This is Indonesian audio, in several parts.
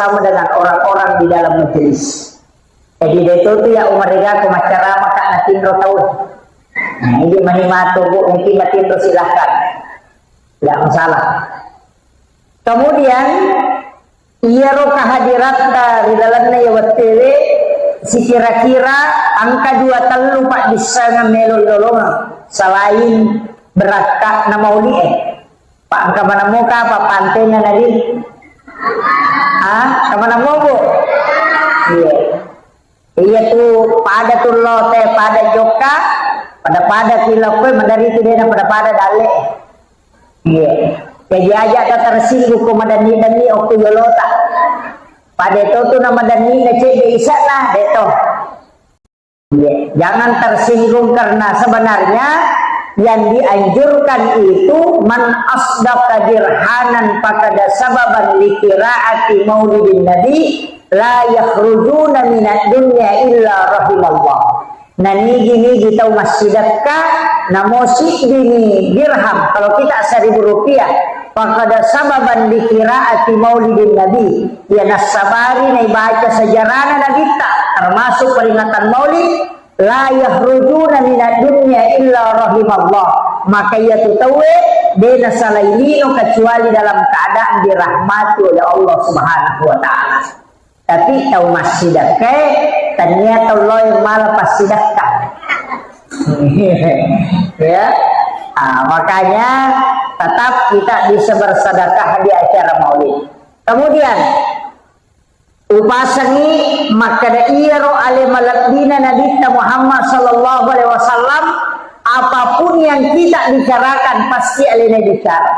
bersama dengan orang-orang di dalam majelis. Jadi itu tuh ya umar aku macara maka natindro tahu. Nah ini manimato bu, mungkin natindro silahkan, tidak masalah. Kemudian ia roh kehadirat dari dalamnya ya watele si kira-kira angka 2 telu pak bisa ngamelo lolongan selain berakak nama uli pak angka mana muka apa pantena nadi kemana mau bu iya tuh pada tuh lote pada joka pada kilokwe mandari itu dia pada dale iya jadi aja tak tersinggung ku madani dani oku yolota pada itu tuh nama dani ngecek bisa lah deto jangan tersinggung karena sebenarnya yang dianjurkan itu man asdaqa dirhanan fakada sababan likiraati maulidin nabi la yakhrujuna minad dunya illa rahimallah. Nah ini kita masjidaka namosi dini dirham kalau kita 1.000 rupiah fakada sababan likiraati maulidin nabi ya nasabari na baca sejarahna nabita termasuk peringatan maulid la yakhrujuna minad dunya illa rahimallah maka ia tutawe dena salailino kecuali dalam keadaan dirahmati oleh Allah Subhanahu wa taala. Tapi tahu masjidaka ternyata Allah yang malah pasidaka. Ya. Makanya tetap kita bisa bersedekah di acara maulid. Kemudian upasani maka da iyaro ale malabdina nabita Muhammad sallallahu alaihi wasallam apapun yang kita bicarakan pasti alena bicara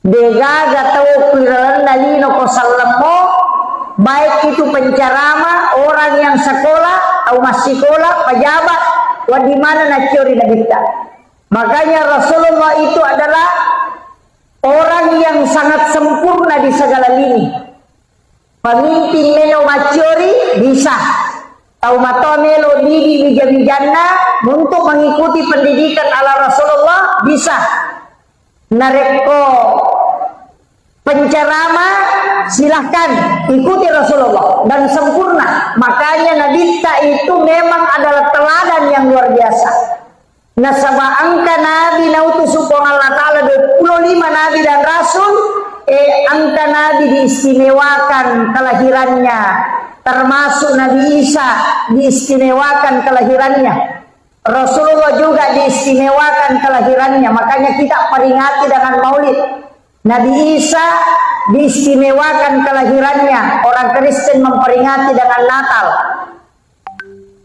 degaga tau kiralan nalino ko sallamo baik itu pencerama orang yang sekolah atau masih sekolah pejabat wa di mana nacuri nabita makanya Rasulullah itu adalah orang yang sangat sempurna di segala lini. Pemimpin melo macuri bisa tahu mato melo didi bijana untuk mengikuti pendidikan ala Rasulullah bisa nareko pencerama silahkan ikuti Rasulullah dan sempurna makanya nabita itu memang adalah teladan yang luar biasa nasaba angka nabi nautusu Allah Ta'ala 25 nabi dan rasul angka nabi diistimewakan kelahirannya termasuk Nabi Isa diistimewakan kelahirannya Rasulullah juga diistimewakan kelahirannya makanya kita peringati dengan maulid Nabi Isa diistimewakan kelahirannya orang Kristen memperingati dengan Natal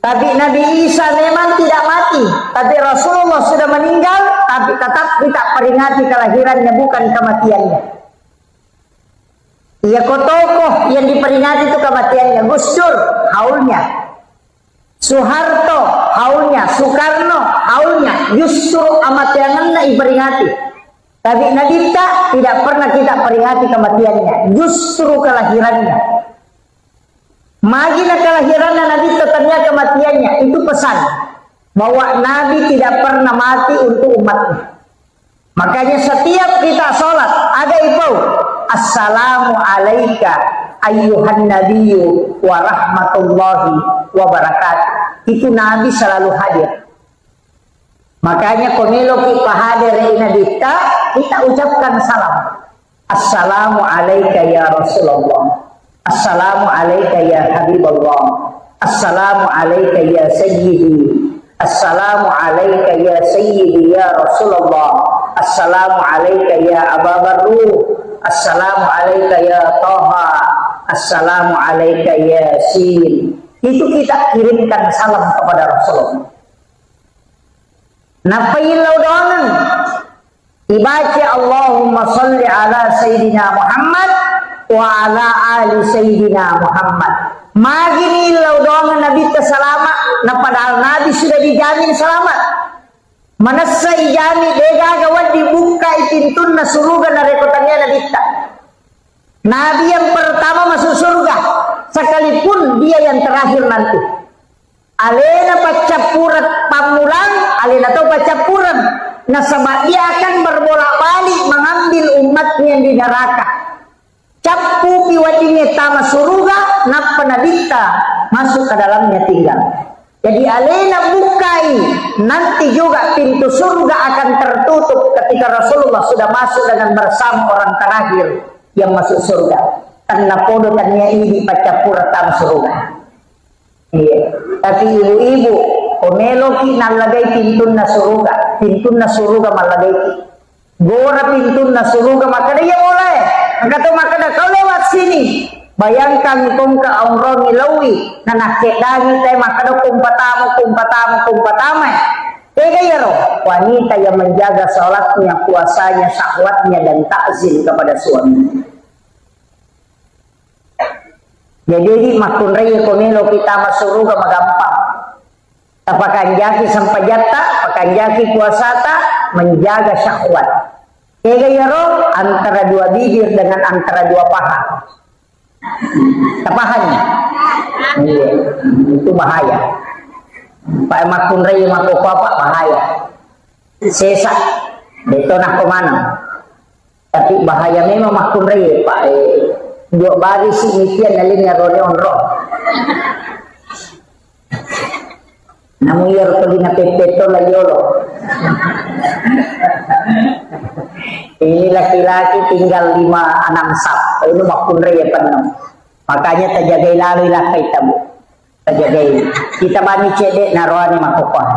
tapi Nabi Isa memang tidak mati tapi Rasulullah sudah meninggal tapi tetap kita peringati kelahirannya bukan kematiannya. Iya tokoh yang diperingati itu kematiannya Gus Dur haulnya Soeharto haulnya Soekarno haulnya justru amatianannya diperingati tapi Nabita tidak pernah kita peringati kematiannya justru kelahirannya magina kelahirannya Nabita ternyata kematiannya itu pesan bahwa Nabi tidak pernah mati untuk umatnya makanya setiap kita sholat ada ifau assalamu alaika ayyuhan nabiyyu wa rahmatullahi wa barakatuh itu Nabi selalu hadir makanya komelo kita hadir inadita kita ucapkan salam assalamu alaika ya Rasulullah assalamu alaika ya Habibullah assalamu alaika ya sayyidi assalamu alaika ya sayyidi ya Rasulullah assalamu alaika ya Aba Barruh assalamu alaika ya Toha assalamu alaika ya Sin itu kita kirimkan salam kepada Rasulullah napailau doangan dibaca Allahumma salli ala Sayyidina Muhammad wa ala ali Sayyidina Muhammad magini ilau doangan Nabi selamat nah padahal Nabi sudah dijamin selamat manasa ijami dega gawat dibuka itintun na suruga na rekotannya nabita Nabi yang pertama masuk surga sekalipun dia yang terakhir nanti alena pacapurat pamulang alena atau pacapuran nasabah dia akan berbolak-balik mengambil umatnya yang di neraka capu supi wadinya tama suruga napa nabita masuk ke dalamnya tinggal. Jadi alena bukai nanti juga pintu surga akan tertutup ketika Rasulullah sudah masuk dengan bersama orang terakhir yang masuk surga. Karena podo tanya ini pacapura tam surga. Iya. Tapi ibu-ibu komelo ki nalagay pintun na surga malagay ki. Gora pintun na surga makada ya mulai. Kata makada kau lewat sini. Bayangkan kung kaumro nilawi na nakedagi tayo makada kumpatama. Tega ya roh, wanita yang menjaga sholatnya, puasanya, syahwatnya dan takzim kepada suami. Jadi makun raya komelo kita masuruga magampang. Tapakan jaki sampajata, pakan jaki puasata, menjaga syahwat. Tega ya roh, antara dua bibir dengan antara dua paha. Tapahannya, iya, itu bahaya. Pak makun raya makoko apa bahaya. Sesak, beto nak kemana? Tapi bahaya memang makun raya Pak. Dua baris imikian nalingnya rone onro. Namun ya pergi na pepeto la yolo. Ini laki-laki tinggal 5-6 sap. Ini makun raya penuh. Makanya terjagai lalu lakai tamu. Terjagai. Kita bani cedek naruhani makokon.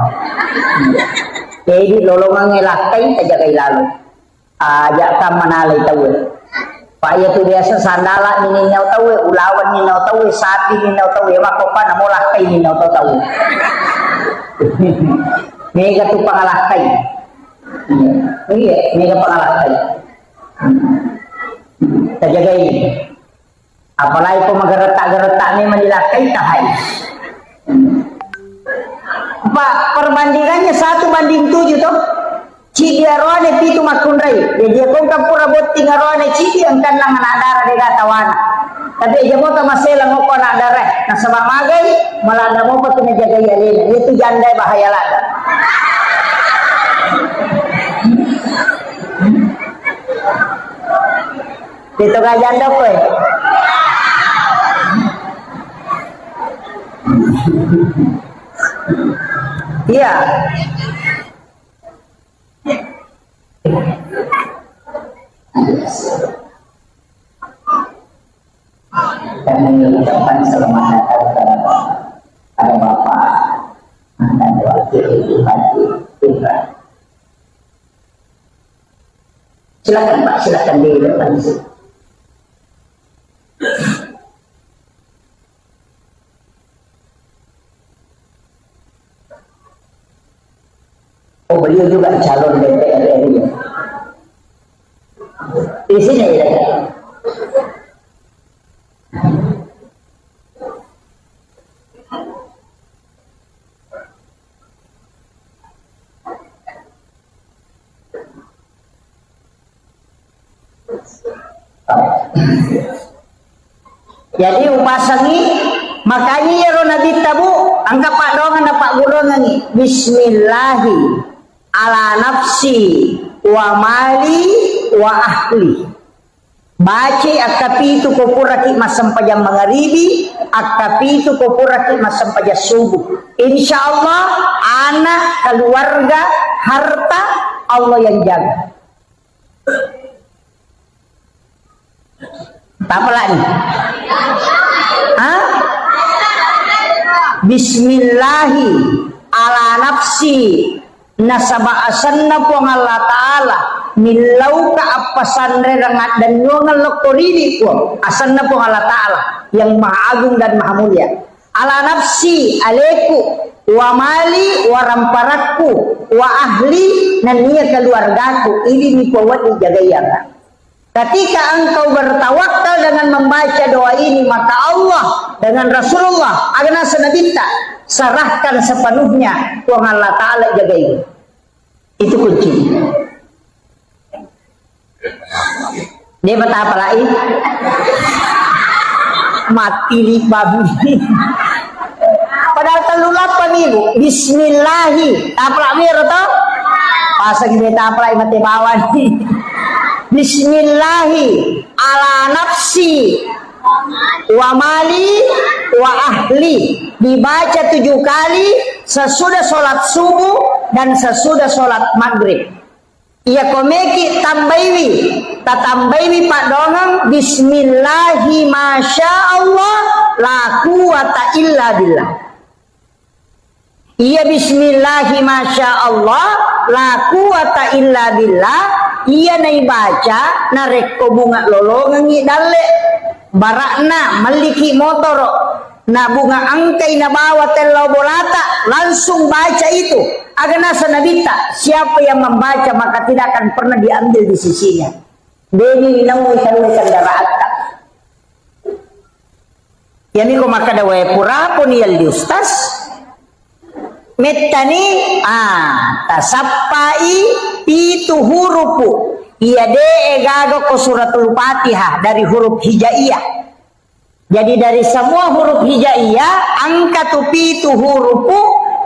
Jadi lolongan lakai terjagai lalu. Ajak kam manalay tahu. Pak ya tu biasa sandala nininaw tahu, ulawan ninaw tahu, sapi ninaw tahu, makopan amo lakai ninaw tahu. Mega tu pangalakay. Iya, mega pangalakay. Terjaga ini. Apalagi kau menggeretak-geretak ni menilakay tahay. Pak, perbandingannya 1:7 tuh. Cidi arwane pitu makunrai. Jadi kau kampura boting arwane cidi ang kanang nadara de gatawana. Tapi aja mo tamasela mo ko nadara. Na sa mamagay, malanda mo pa tunajagay alina. Itu jandai bahaya lada. Dito ka janda ko eh. Iya. Dan mengucapkan selamat datang kepada Bapak dan Wakil Bupati Putra. Silakan Pak, silakan di depan sini. Oh, beliau juga calon DPR RI. Di sini ya. Jadi upasangi makanya ya Nabi tabu angka pak dongan pak gulungan bismillahi ala nafsi wa mali wa ahli. Baca akapitu kopuraki masam pajam magharibi, akapitu kopuraki masam pajam subuh. Insyaallah anak, keluarga, harta Allah yang jaga. Apa lagi? Hah? Bismillahi ala nafsi nasaba asanna po Allah Ta'ala milau ka apasandre rangat dan nyongal lokoridi po asanna po Allah Ta'ala yang maha agung dan maha mulia. Ala nafsi aleku wa mali wa ramparakku wa ahli dan niya keluargaku ini ni po wat ijagayan. Ketika engkau bertawakal dengan membaca doa ini, maka Allah dengan Rasulullah agana senabita serahkan sepenuhnya Tuhan Allah Ta'ala jaga ini. Itu kunci. Dia berkata apa lagi? Mati di babi. Padahal telulapan ibu. Bismillahi. Apa lagi atau? Pasang kita apa lagi mati bawah nih. Bismillahi ala nafsi wa mali wa ahli, dibaca 7 kali sesudah sholat subuh dan sesudah sholat maghrib. Ia komeki tambaiwi pak dongang bismillahi masya Allah la quwata illa billah. Ia bismillahi masya Allah la quwata illa billah. Ia nai baca nareko bunga lolongan ngi dalle barakna maliki motor na bunga angkai na bawa telau bolata, langsung baca itu agar nasa nabita. Siapa yang membaca maka tidak akan pernah diambil di sisinya. Deni namu ikan kendaraan tak. Yani ko makadawa pura pun yal di ustas. Metani tasappai pitu hurupu. Ia de gago ko suratul Fatihah dari huruf hijaiyah. Jadi dari semua huruf hijaiyah angka tu pitu hurupu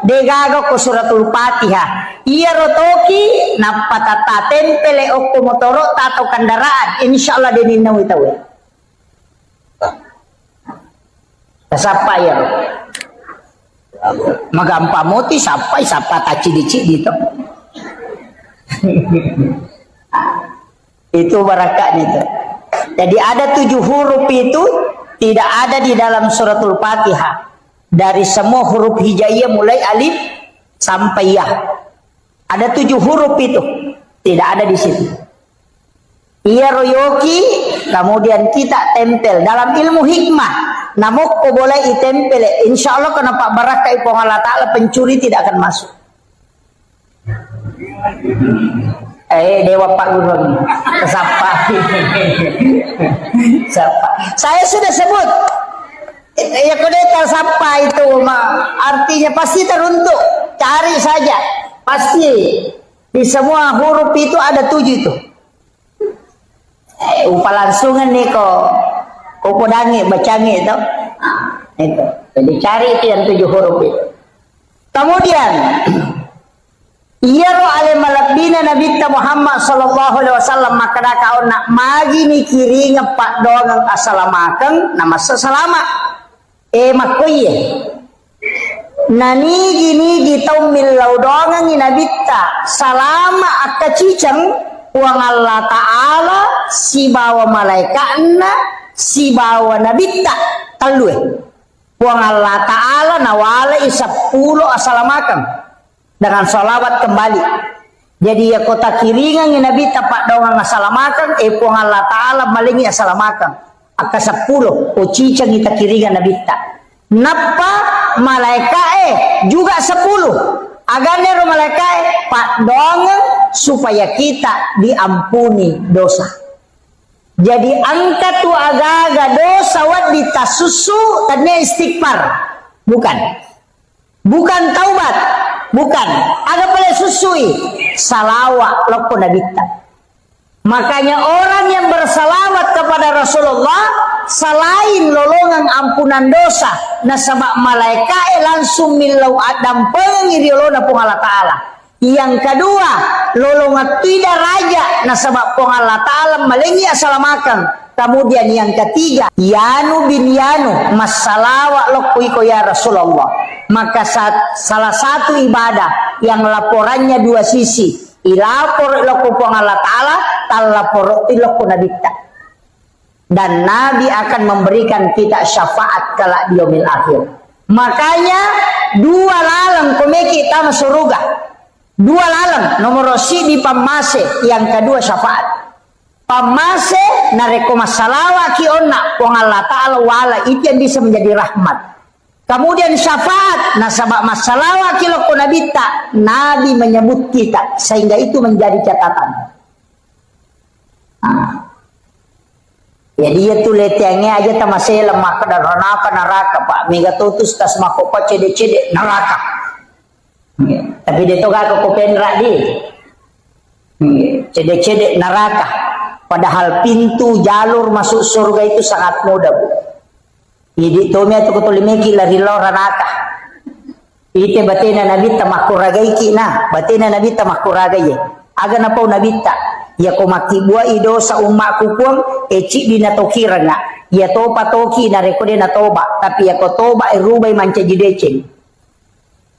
degago ko suratul Fatihah. Ia rotoki napatata tempele okto motoro tato kendaraan. Insyaallah deninna witawe. Tasapa ya. Magampa moti sampai sapa taci-dici gitu. Itu barakat itu. Jadi ada 7 huruf itu tidak ada di dalam suratul Fatihah. Dari semua huruf hijaiyah mulai alif sampai ya. Ada 7 huruf itu tidak ada di situ. Ia royoki kemudian kita tempel dalam ilmu hikmah. Namun ko boleh itempel. Insya Allah kenapa barakah ipo Allah Ta'ala pencuri tidak akan masuk. Dewa Pak Guru Sapa. Sapa. Saya sudah sebut. Ya kodeta sapa itu artinya pasti teruntuk. Cari saja. Pasti di semua huruf itu ada 7 itu. Upalangsungan nih kok. Kokodangi bacangi itu. Itu. Jadi cari itu yang 7 huruf itu. Kemudian iya ro ale malabina Nabi Muhammad sallallahu alaihi wasallam makada kaon nak magi ni kiri ngepak doang assalamakan nama selama makoye nani gini gitaumil laudongan ni Nabi salama akacicang uang Allah Ta'ala si bawa malaikatna si bawa Nabi talue uang Allah Ta'ala nawala isa 10 assalamakan dengan salawat kembali. Jadi ya kota kiringan yang Nabi tapak dongang assalamakan puang Allah Ta'ala malingi assalamakan aka 10 cicang kita kiringan Nabi tak napa malaikat juga 10 agarnya malaikat pak dongang supaya kita diampuni dosa. Jadi angka tu aga-aga dosa wad ditasusu tanya istighfar bukan taubat. Bukan, ada boleh susui salawat loko Nabi. Makanya orang yang bersalawat kepada Rasulullah selain lolongan ampunan dosa, nasabak malaikat langsung milau adam pengiri lolona pung Allah Ta'ala. Yang kedua, lolongan tidak raja nasabak pung Allah Ta'ala malengi assalamakan. Kemudian yang ketiga, Yanu bin Yanu masalawat loko iko ya Rasulullah. Maka salah satu ibadah yang laporannya 2 sisi. Ilapor ilokupong Allah Ta'ala, talapor ilokku Nabi ta. Dan Nabi akan memberikan kita syafaat kelak di yaumil akhir. Makanya 2 lalang komeki tama suruga. 2 lalang nomor si di pamase, yang kedua syafaat. Pamase nareko masalawa ki onna wong Allah Ta'ala wala itu yang bisa menjadi rahmat. Kemudian syafaat nasabak masalawa ki loko Nabi ta, Nabi menyebut kita sehingga itu menjadi catatan. Jadi itu letiangnya aja tamasih lemah ke neraka pak mega tutus tas makopa cede-cede neraka. Tapi dia toga ko penra di. Cede-cede neraka. Padahal pintu jalur masuk surga itu sangat mudah bu. Jadi tomia tu kutulimeki lari loranaka. Ite batina Nabi tamakuragai kina, batina Nabi tamakuragai. Aga na po Nabi ta. ya ko makibua ido sa umma kukuang eci dina tokira nga ya topa toki na rekode na toba tapi ya ko toba rubay manca jideceng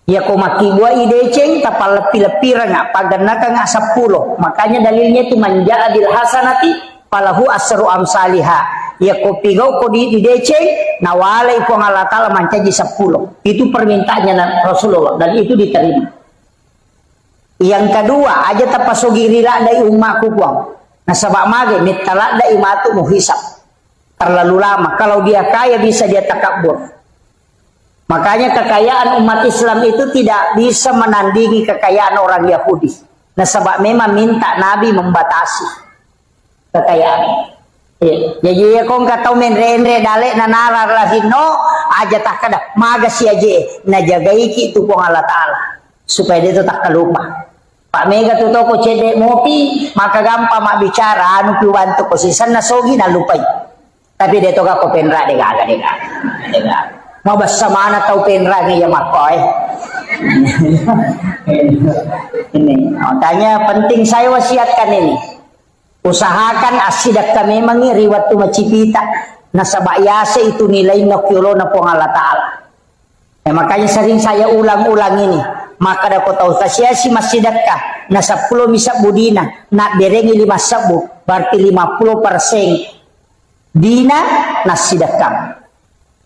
ya ko makibua ideceng tapal lepi-lepira nga paganaka nga 10 makanya dalilnya itu manja adil hasanati falahu asru amsalihha ya ko pigo ko di deceng nawale ko Allah taala manca ji 10 itu permintaannya Rasulullah dan itu diterima. Yang kedua, aja tapasugi rila dai umma kukuang. Nasabak mage mitala dai matu muhisab. Terlalu lama. Kalau dia kaya bisa dia takabur. Makanya kekayaan umat Islam itu tidak bisa menandingi kekayaan orang Yahudi. Nasabak memang minta Nabi membatasi kekayaan. Jadi ya kong katau menre dalek nanara lahino aja tak kada maga si aje na jagai ki tu kong Allah taala supaya dia tu tak lupa. Pak Mega tu toko cedek mopi maka gampang mak bicara anu piwanto ko sisan na sogi na lupai. Tapi dia toka ko penra dega. Mau basa mana tau penra ni ya makoy. Ini tanya penting saya wasiatkan ini. Usahakan asidak kami memang riwat tu macipita nasabayase itu nilai nokyolo na po Allah taala. Makanya sering saya ulang-ulang ini. Maka dapat tahu si masjidat kah na 10 misa budina na berengi 5 sabu berarti 50% dina na sidakah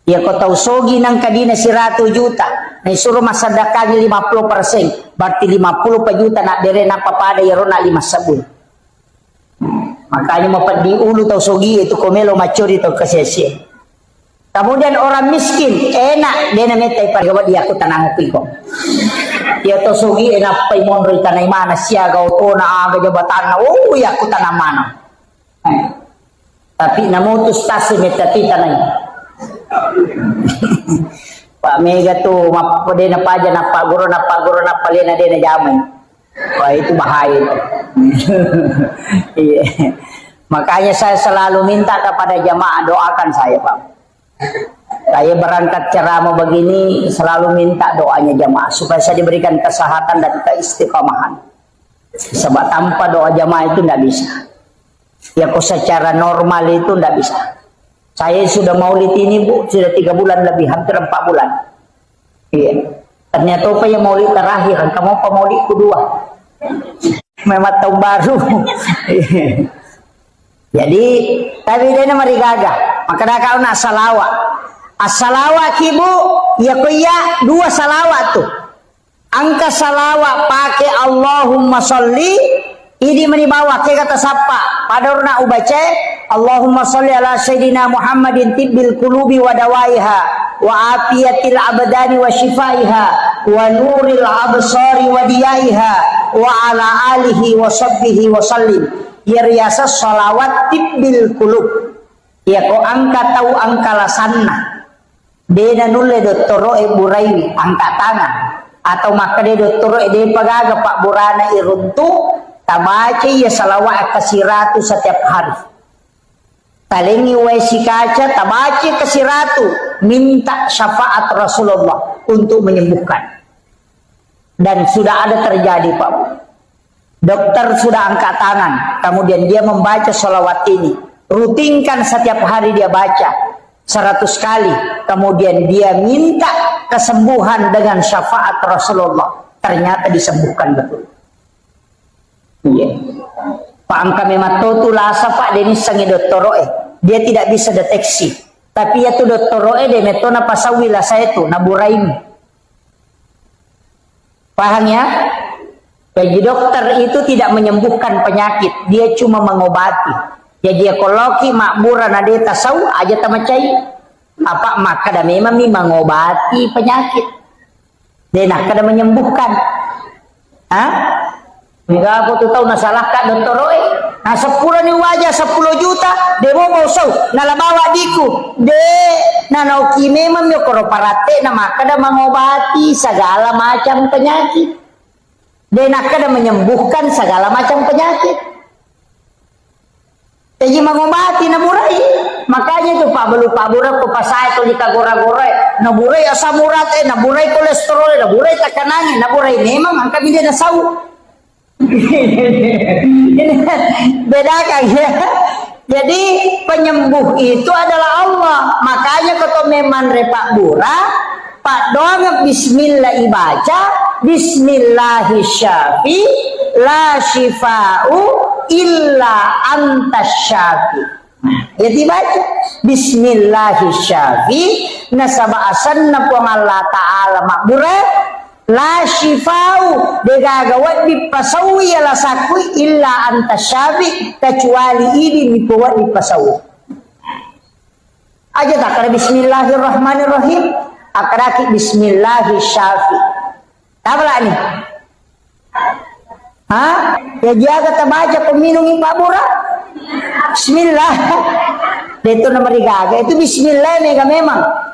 ya ko tahu sogi nang kadina 100 juta na suruh masadakah 50% berarti 50 juta na bere na papada yaro na 5 sabu makanya mapadi ulu tahu sogi itu komelo macuri tahu kasih. Kemudian orang miskin enak dia nametay pagawad dia ko tanang piko. Ya to sugi enak pay monroy tanay mana siya gaw to na aga jabatan na ya ko tanang mana. Tapi namutus tasi metati tanay. Pak Mega tu mapode na paja na paguro na palena dia na jamay. Wah itu bahaya itu. Makanya saya selalu minta kepada jamaah doakan saya Pak. Saya berangkat ceramah begini selalu minta doanya jamaah supaya saya diberikan kesehatan dan keistiqomahan. Sebab tanpa doa jamaah itu tidak bisa. Ya kok secara normal itu tidak bisa. Saya sudah maulid ini Bu, sudah 3 bulan lebih, hampir 4 bulan. Iya. Ternyata apa yang maulid terakhir, kamu apa maulid kedua? Memang tahun baru. Jadi, tapi dia mari gagah. Maka dah kau nak salawat. As-salawat ibu, ya kuya 2 salawat tuh. Angka salawat pakai Allahumma sholli, ini menibawa ke kata sapa. Padorna ubace Allahumma sholli ala sayyidina Muhammadin tibbil qulubi wa dawaiha wa afiyatil abdani wa shifaiha wa nuril absari wa diyaiha wa ala alihi wa sahbihi wa sallim. Ya riasa salawat tibbil qulub. Ya ko angka tahu angka lasanna. Dena nulle dottoro e buraiwi angka tangan atau maka de dottoro e de pagaga Pak Burana iruntu tabace ya salawat kasiratu setiap hari. Talengi wesi kaca tabace kasiratu minta syafaat Rasulullah untuk menyembuhkan. Dan sudah ada terjadi Pak. Dokter sudah angkat tangan, kemudian dia membaca sholawat ini. Rutinkan setiap hari dia baca 100 kali. Kemudian dia minta kesembuhan dengan syafaat Rasulullah. Ternyata disembuhkan betul. Iya. Pak angka memang tu lasa Pak Denis sangi doktoroe. Dia tidak bisa deteksi. Tapi ya tu doktoroe de metona pasawila saya tu naburaim. Paham ya? Jadi dokter itu tidak menyembuhkan penyakit, dia cuma mengobati. Jadi kalau ki makmura nade tasau aja tamacai apa maka dah memang mengobati penyakit. Dia nak kada menyembuhkan. Hah? Enggak aku tu tahu nasalah kak dokter roe. Nah 10 ni wajah 10 juta demo mau sau nalabawa diku. De nanauki memang yo koro parate na maka dah mengobati segala macam penyakit. Dia nak kada menyembuhkan segala macam penyakit. Jadi mengobati naburai. Makanya tu Pak Belu Pak Burak tu pasai tu jika gora-gora naburai asam urat naburai kolesterol naburai tekanannya naburai memang angka dia nasau. Bedakan ya. Jadi penyembuh itu adalah Allah. Makanya kalau memang repak bura, pak doang bismillah ibaca, bismillahirrahmanirrahim, la syifa'u illa antas syafi. Ya dibaca bismillahirrahmanirrahim, nasaba asanna puang Allah Ta'ala makbura, la syifau degagawat dipasawi ala sakui illa anta syafi, kecuali ini dibuat dipasawi aja. Tak ada bismillahirrahmanirrahim, akraki bismillahirrahmanirrahim. Apa lah ni? Hah? Ya jaga terbaca peminum Pak Bura. Bismillah. Itu nama digaga. Itu bismillah mega memang.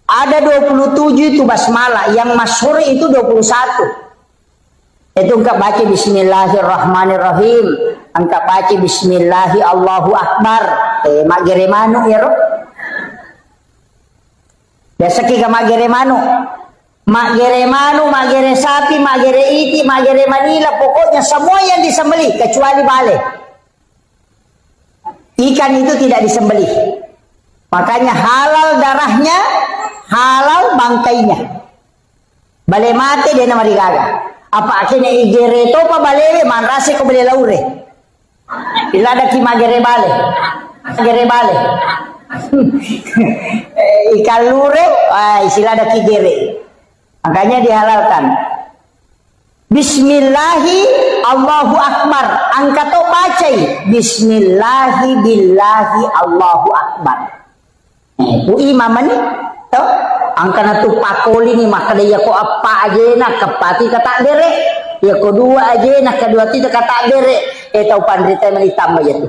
Ada 27 itu basmalah, yang masyhur itu 21. Itu engkau baca bismillahirrahmanirrahim, engkau baca bismillahi Allahu akbar. Mak geremanu ya roh. Biasa kita mak geremanu. Mak geremanu, mak gere sapi, mak gere iti, mak gere manila, pokoknya semua yang disembelih kecuali bale. Ikan itu tidak disembelih. Makanya halal darahnya, halal bangkainya. Bale mati dia nama digaga. Apa akhirnya igere to pa bale manrase ko bale laure. Ila ada ki magere bale. Magere bale. Ikan lure, istilah ada ki gere. Makanya dihalalkan. Bismillahi Allahu akbar. Angkat to bacai. Bismillahi billahi Allahu akbar. Itu imam ni. To angkana tu pakoli ni maka dia ko apa aja nak kepati kata dere ya ko dua aja nak kedua tidak kata dere tau pandrita menitam aja tu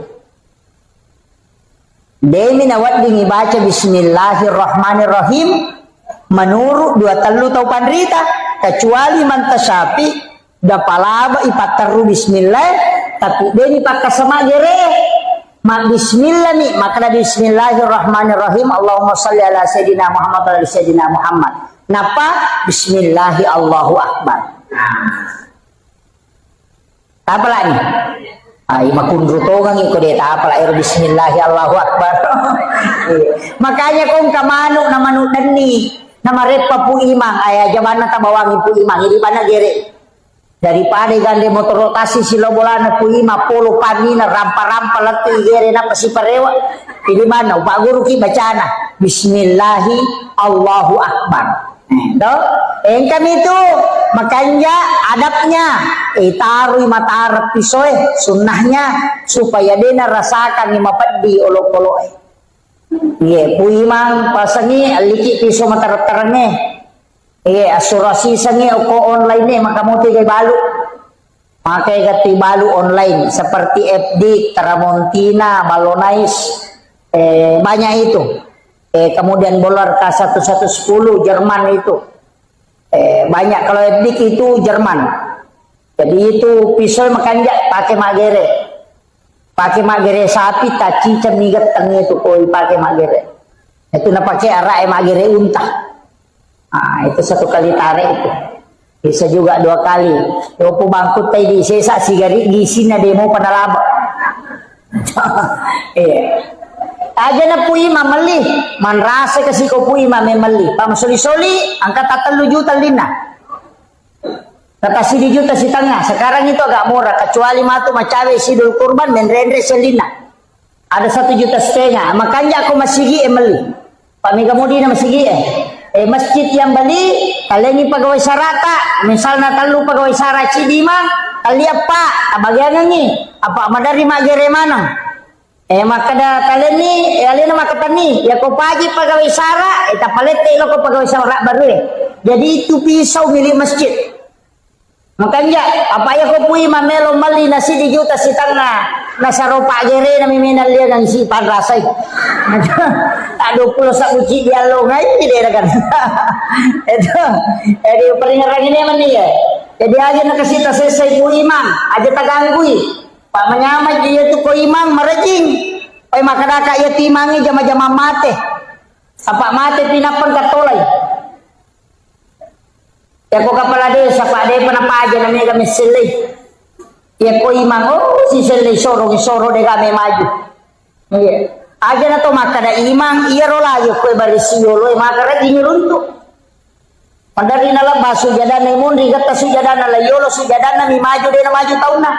demi nawat dingi baca bismillahirrahmanirrahim menurut dua telu tau pandrita kecuali mantasapi dapalaba ipateru bismillah tapi demi pakai sama dere mak bismillah nih, maka bismillahirrahmanirrahim. Allahumma shalli ala sayyidina Muhammad wa ala sayyidina Muhammad. Napa? Bismillahi Allahu akbar. Apa lagi? Ai makundru tongang iko dia apa lah bismillahi Allahu akbar. Makanya kong kamanu nama dani nama repa pu imang aya jamana tabawangi pu imang di mana gere. Daripada gande motor rotasi silo bolana puima polo panina rampa-rampa lati gere na pasiparewa di mana Pak Guru ki bacana bismillahi Allahu akbar. Kami itu makanya adabnya taruh mata Arab pisoy sunnahnya supaya dena rasakan ni mapadi olok-olok. Ye puimang pasangi aliki piso mata terangnya. Asurasi sangi ko online ni maka mo kay balu. Makai gati balu online seperti FD, Tramontina, Balonais, banyak itu. Kemudian Bolar K1110 Jerman itu. Banyak kalau FD itu Jerman. Jadi itu pisau makanya pakai magere. Pakai magere sapi taci cemigat tengi itu koi pakai magere. Itu na pakai arah magere unta. Itu satu kali tarik itu bisa juga dua kali. Yopo bangkut tadi sesa sigari gisi na demo pada laba. Aja na puima meli manrase kasi ko puima memeli pamasoli-soli angkat 3 juta lina. Kata 1 juta si tengah. Sekarang itu agak murah kecuali matu macawe sidul kurban menrendre selina. Ada 1,5 juta. Makanya aku masih emeli. Pak Mega Mudi na masih masjid yang beli kalian ini pegawai sarata misalnya telu pegawai sara Cidima kali apa bagian ini apa madari magere mana maka dah kalian ni kalian nama petani ya ko pagi pegawai sara eta palete lo ko pegawai sara baru jadi itu pisau milik masjid makanya apa ya ko pui mamelo mali nasi di juta si tengah nasaropa gere na miminal dia nang si panrasay tak 20 sak uci dia lo ngai dia kan itu jadi peringaran ini mana ya jadi aja nak kasih tas selesai ku imam aja taganggui pak menyamai dia tu ko imam merejing oi maka dak ya timangi jama-jama mate apa mate pinapan katolay ya ko kapala desa pak de panapa aja namanya kami silih Ya ko imang si sele soro de kami maju. Iya. Aja na to makada imang iya ro lagi ko barisi yolo makara ginyuruntu. Padari na labas sujadana mundi gata sujadana la yolo sujadana mi maju de na maju tauna.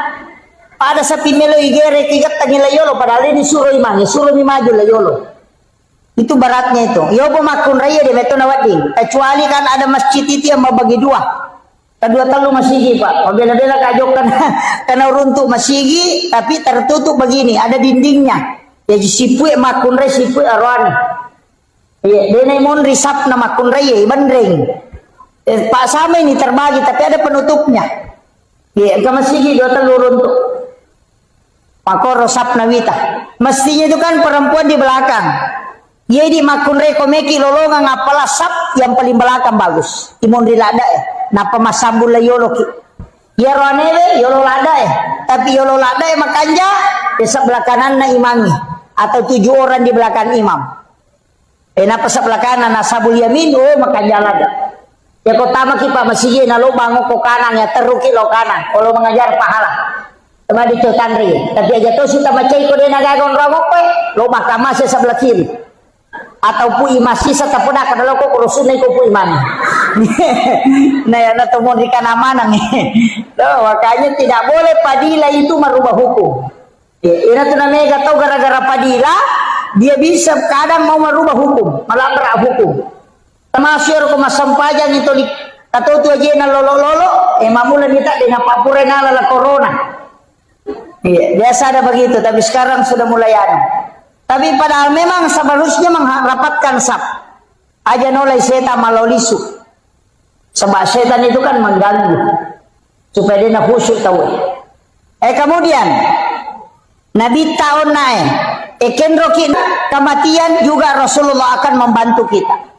Pada sa pimelo igere tigat tangila yolo padahal ini suruh imang suruh mi maju la yolo. Itu baratnya itu. Yobo makun raya de meto nawading. Kecuali kan ada masjid itu yang membagi dua. Kedua telu masigi Pak. Bela-bela kajok karena runtuh masigi tapi tertutup begini, ada dindingnya. Ya sipue makun raya sipue arwani. Iya, dene mon risap na makun raya bandring. Pak sama ini terbagi tapi ada penutupnya. Iya, ke masigi dua telu runtuh. Makoro sap nawita. Mestinya itu kan perempuan di belakang. Jadi makun raya komeki lolongan ngapala sap yang paling belakang bagus. Imon rilada ya. Napa masambul la yolo ki. Ya roanele yolo lada ya. Tapi yolo lada ya makanya di sebelah kanan na imangi atau 7 orang di belakang imam. Napa sebelah kanan nasabul yamin makanya lada. Ya kota kipa masih na lo bangun ko kanan ya teruki lo kanan. Kalau mengajar pahala. Tema di tandri. Tapi aja tuh sudah macai ko de nagagon ramok pe. Lo mahkamah sebelah kiri. Atau pu imasi satapun akan lo kok urusun ko pu iman. Nah ya na temu di kanamana nih. Loh, makanya tidak boleh padila itu merubah hukum. Ya, ini tuh namanya tahu gara-gara padila dia bisa kadang mau merubah hukum, melanggar hukum. Termasuk ko masampajan itu atau tu aja na lolo mamula minta dina papurena la corona. Iya, biasa ada begitu tapi sekarang sudah mulai ada. Tapi padahal memang seharusnya merapatkan sap. Aja nolai setan malolisu. Sebab setan itu kan mengganggu. Supaya dia khusyuk tahu. Kemudian Nabi tahun naik. Kenro kita kematian juga Rasulullah akan membantu kita.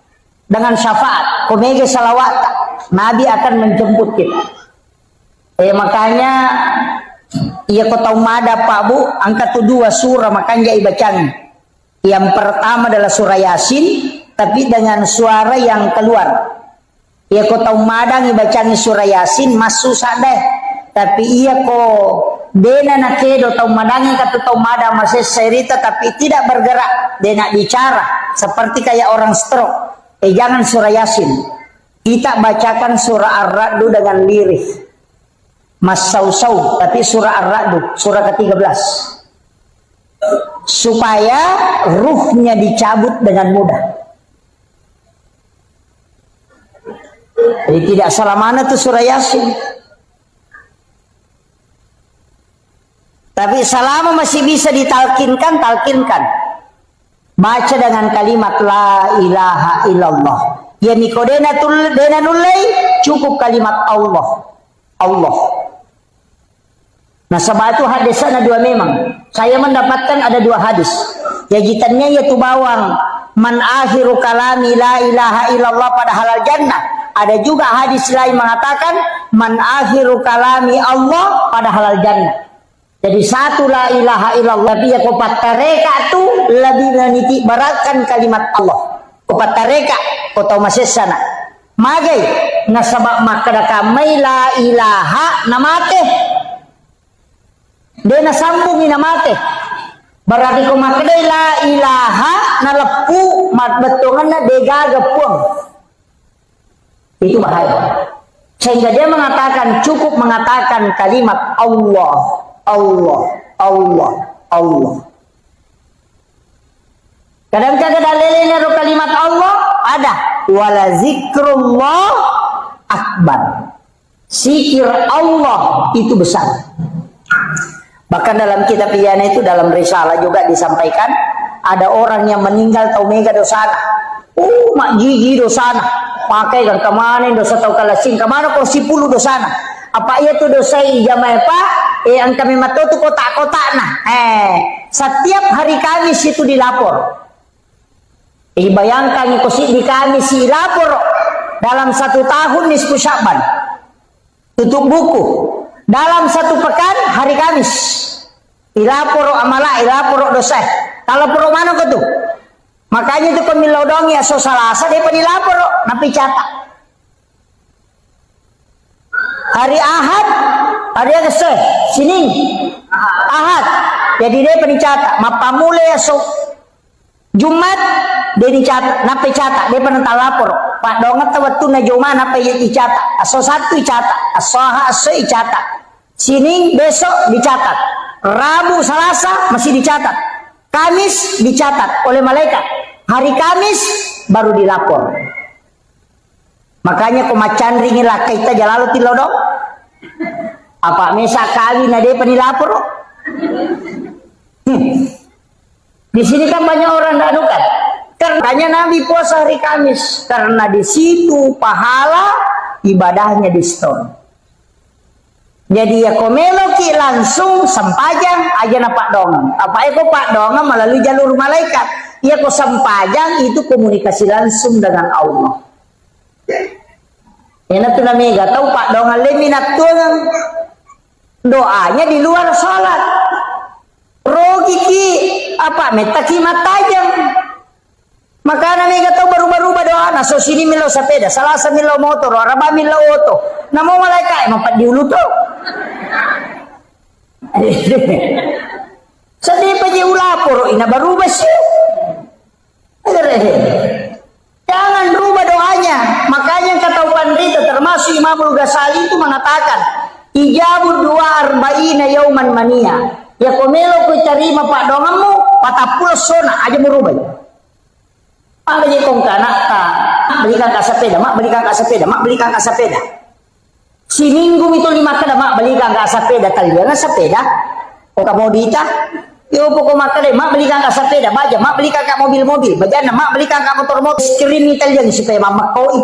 Dengan syafaat. Komege salawat. Nabi akan menjemput kita. Makanya ia kota umada Pak Bu angkat 2 surah makanya ibacanya. Yang pertama adalah surah Yasin tapi dengan suara yang keluar. Ia kota umadang ibacanya surah Yasin masuk sadeh. Tapi ia ko dena nakedo tau madangin kata tau madang masih cerita tapi tidak bergerak. Dena bicara seperti kayak orang stroke. Jangan surah Yasin. Kita bacakan surah Ar-Ra'd dengan lirih. Mas Sausau tapi surah Ar-Ra'd surah ke-13 supaya ruhnya dicabut dengan mudah. Jadi tidak salah mana tuh surah Yasin. Tapi selama masih bisa ditalkinkan, talkinkan. Baca dengan kalimat la ilaha illallah. Ya nikodena dena nulai cukup kalimat Allah. Allah. Nah sebab itu hadisnya ada 2 memang. Saya mendapatkan ada 2 hadis. Ya jitannya yaitu bawang man akhiru kalami la ilaha illallah pada halal jannah. Ada juga hadis lain mengatakan man akhiru kalami Allah pada halal jannah. Jadi satu la ilaha illallah tapi ya kopat tareka tu lebih meniti baratkan kalimat Allah. Kopat tareka kau tahu masih sana. Magai nasabak makada kamai la ilaha namate. Dia nasambung namate. Berarti ko makada la ilaha nalepu mat betongan na degaga puang. Itu bahaya. Sehingga dia mengatakan cukup mengatakan kalimat Allah, Allah, Allah, Allah. Kadang-kadang dalilnya kalimat Allah ada. Wala zikrullah akbar. Zikir Allah itu besar. Bahkan dalam kitab Iyana itu dalam risalah juga disampaikan ada orang yang meninggal tau mega dosana. Mak gigi dosana. Pakai kan kemana dosa tau kalasing kemana kok 10 dosana. Apa ia tuh dosa ijamah pak? Yang kami matu tuh kotak-kotak nah. Setiap hari Kamis itu dilapor. Bayangkan di Kamis dilapor dalam 1 tahun nisfu Sya'ban. Tutup buku. Dalam 1 pekan hari Kamis ilapor amala ilapor dosa. Kalau pro mana ke tuh? Makanya itu pemilodong ya so salasa dia penilapor napi catat. Hari Ahad Ada yang keseh sini Ahad jadi dia penicatat mapamule esok Jumat dia dicatat napa catat dia penental lapor Pak dongat waktu na Jumat napa dicatat aso satu dicatat aso dicatat sini besok dicatat Rabu Selasa masih dicatat Kamis dicatat oleh malaikat hari Kamis baru dilapor. Makanya kumacan ringin lah kita jalalu tilodok apa mesa kali nade penilapor. Di sini kan banyak orang tidak anukan. Karena Nabi puasa hari Kamis karena di situ pahala ibadahnya di store. Jadi ya komeloki langsung sempajang aja na Pak Dong. Apa itu Pak Dong melalui jalur malaikat. Ya kok sempajang itu komunikasi langsung dengan Allah. Ya nanti namanya tahu Pak Dong leminat tuang doanya di luar sholat. Rogi ki apa metaki matajam. Maka namanya tahu baru-baru berdoa. Nah so sini milo sepeda, Selasa milo motor, Rabu milo auto. Namo malaikat emang diulu tuh. Sedih paji ulapor ina baru besi. Jangan rubah doanya. Makanya kata Pandita termasuk Imamul Ghazali itu mengatakan ijabud 42 yauman mania. Ya komelo ku terima Pak dongamu patapul sona aja merubah. Pak beli kong kanaka, belikan ka sepeda, mak belikan ka sepeda, mak belikan ka sepeda. Si minggu itu 5 kada mak belikan ka sepeda, talian sepeda. Kok kamu dita? Yo pokok makanya mak belikan ka sepeda, baja mak belikan ka mobil-mobil, bajana mak belikan ka motor-motor, kirim Italian supaya mama koi.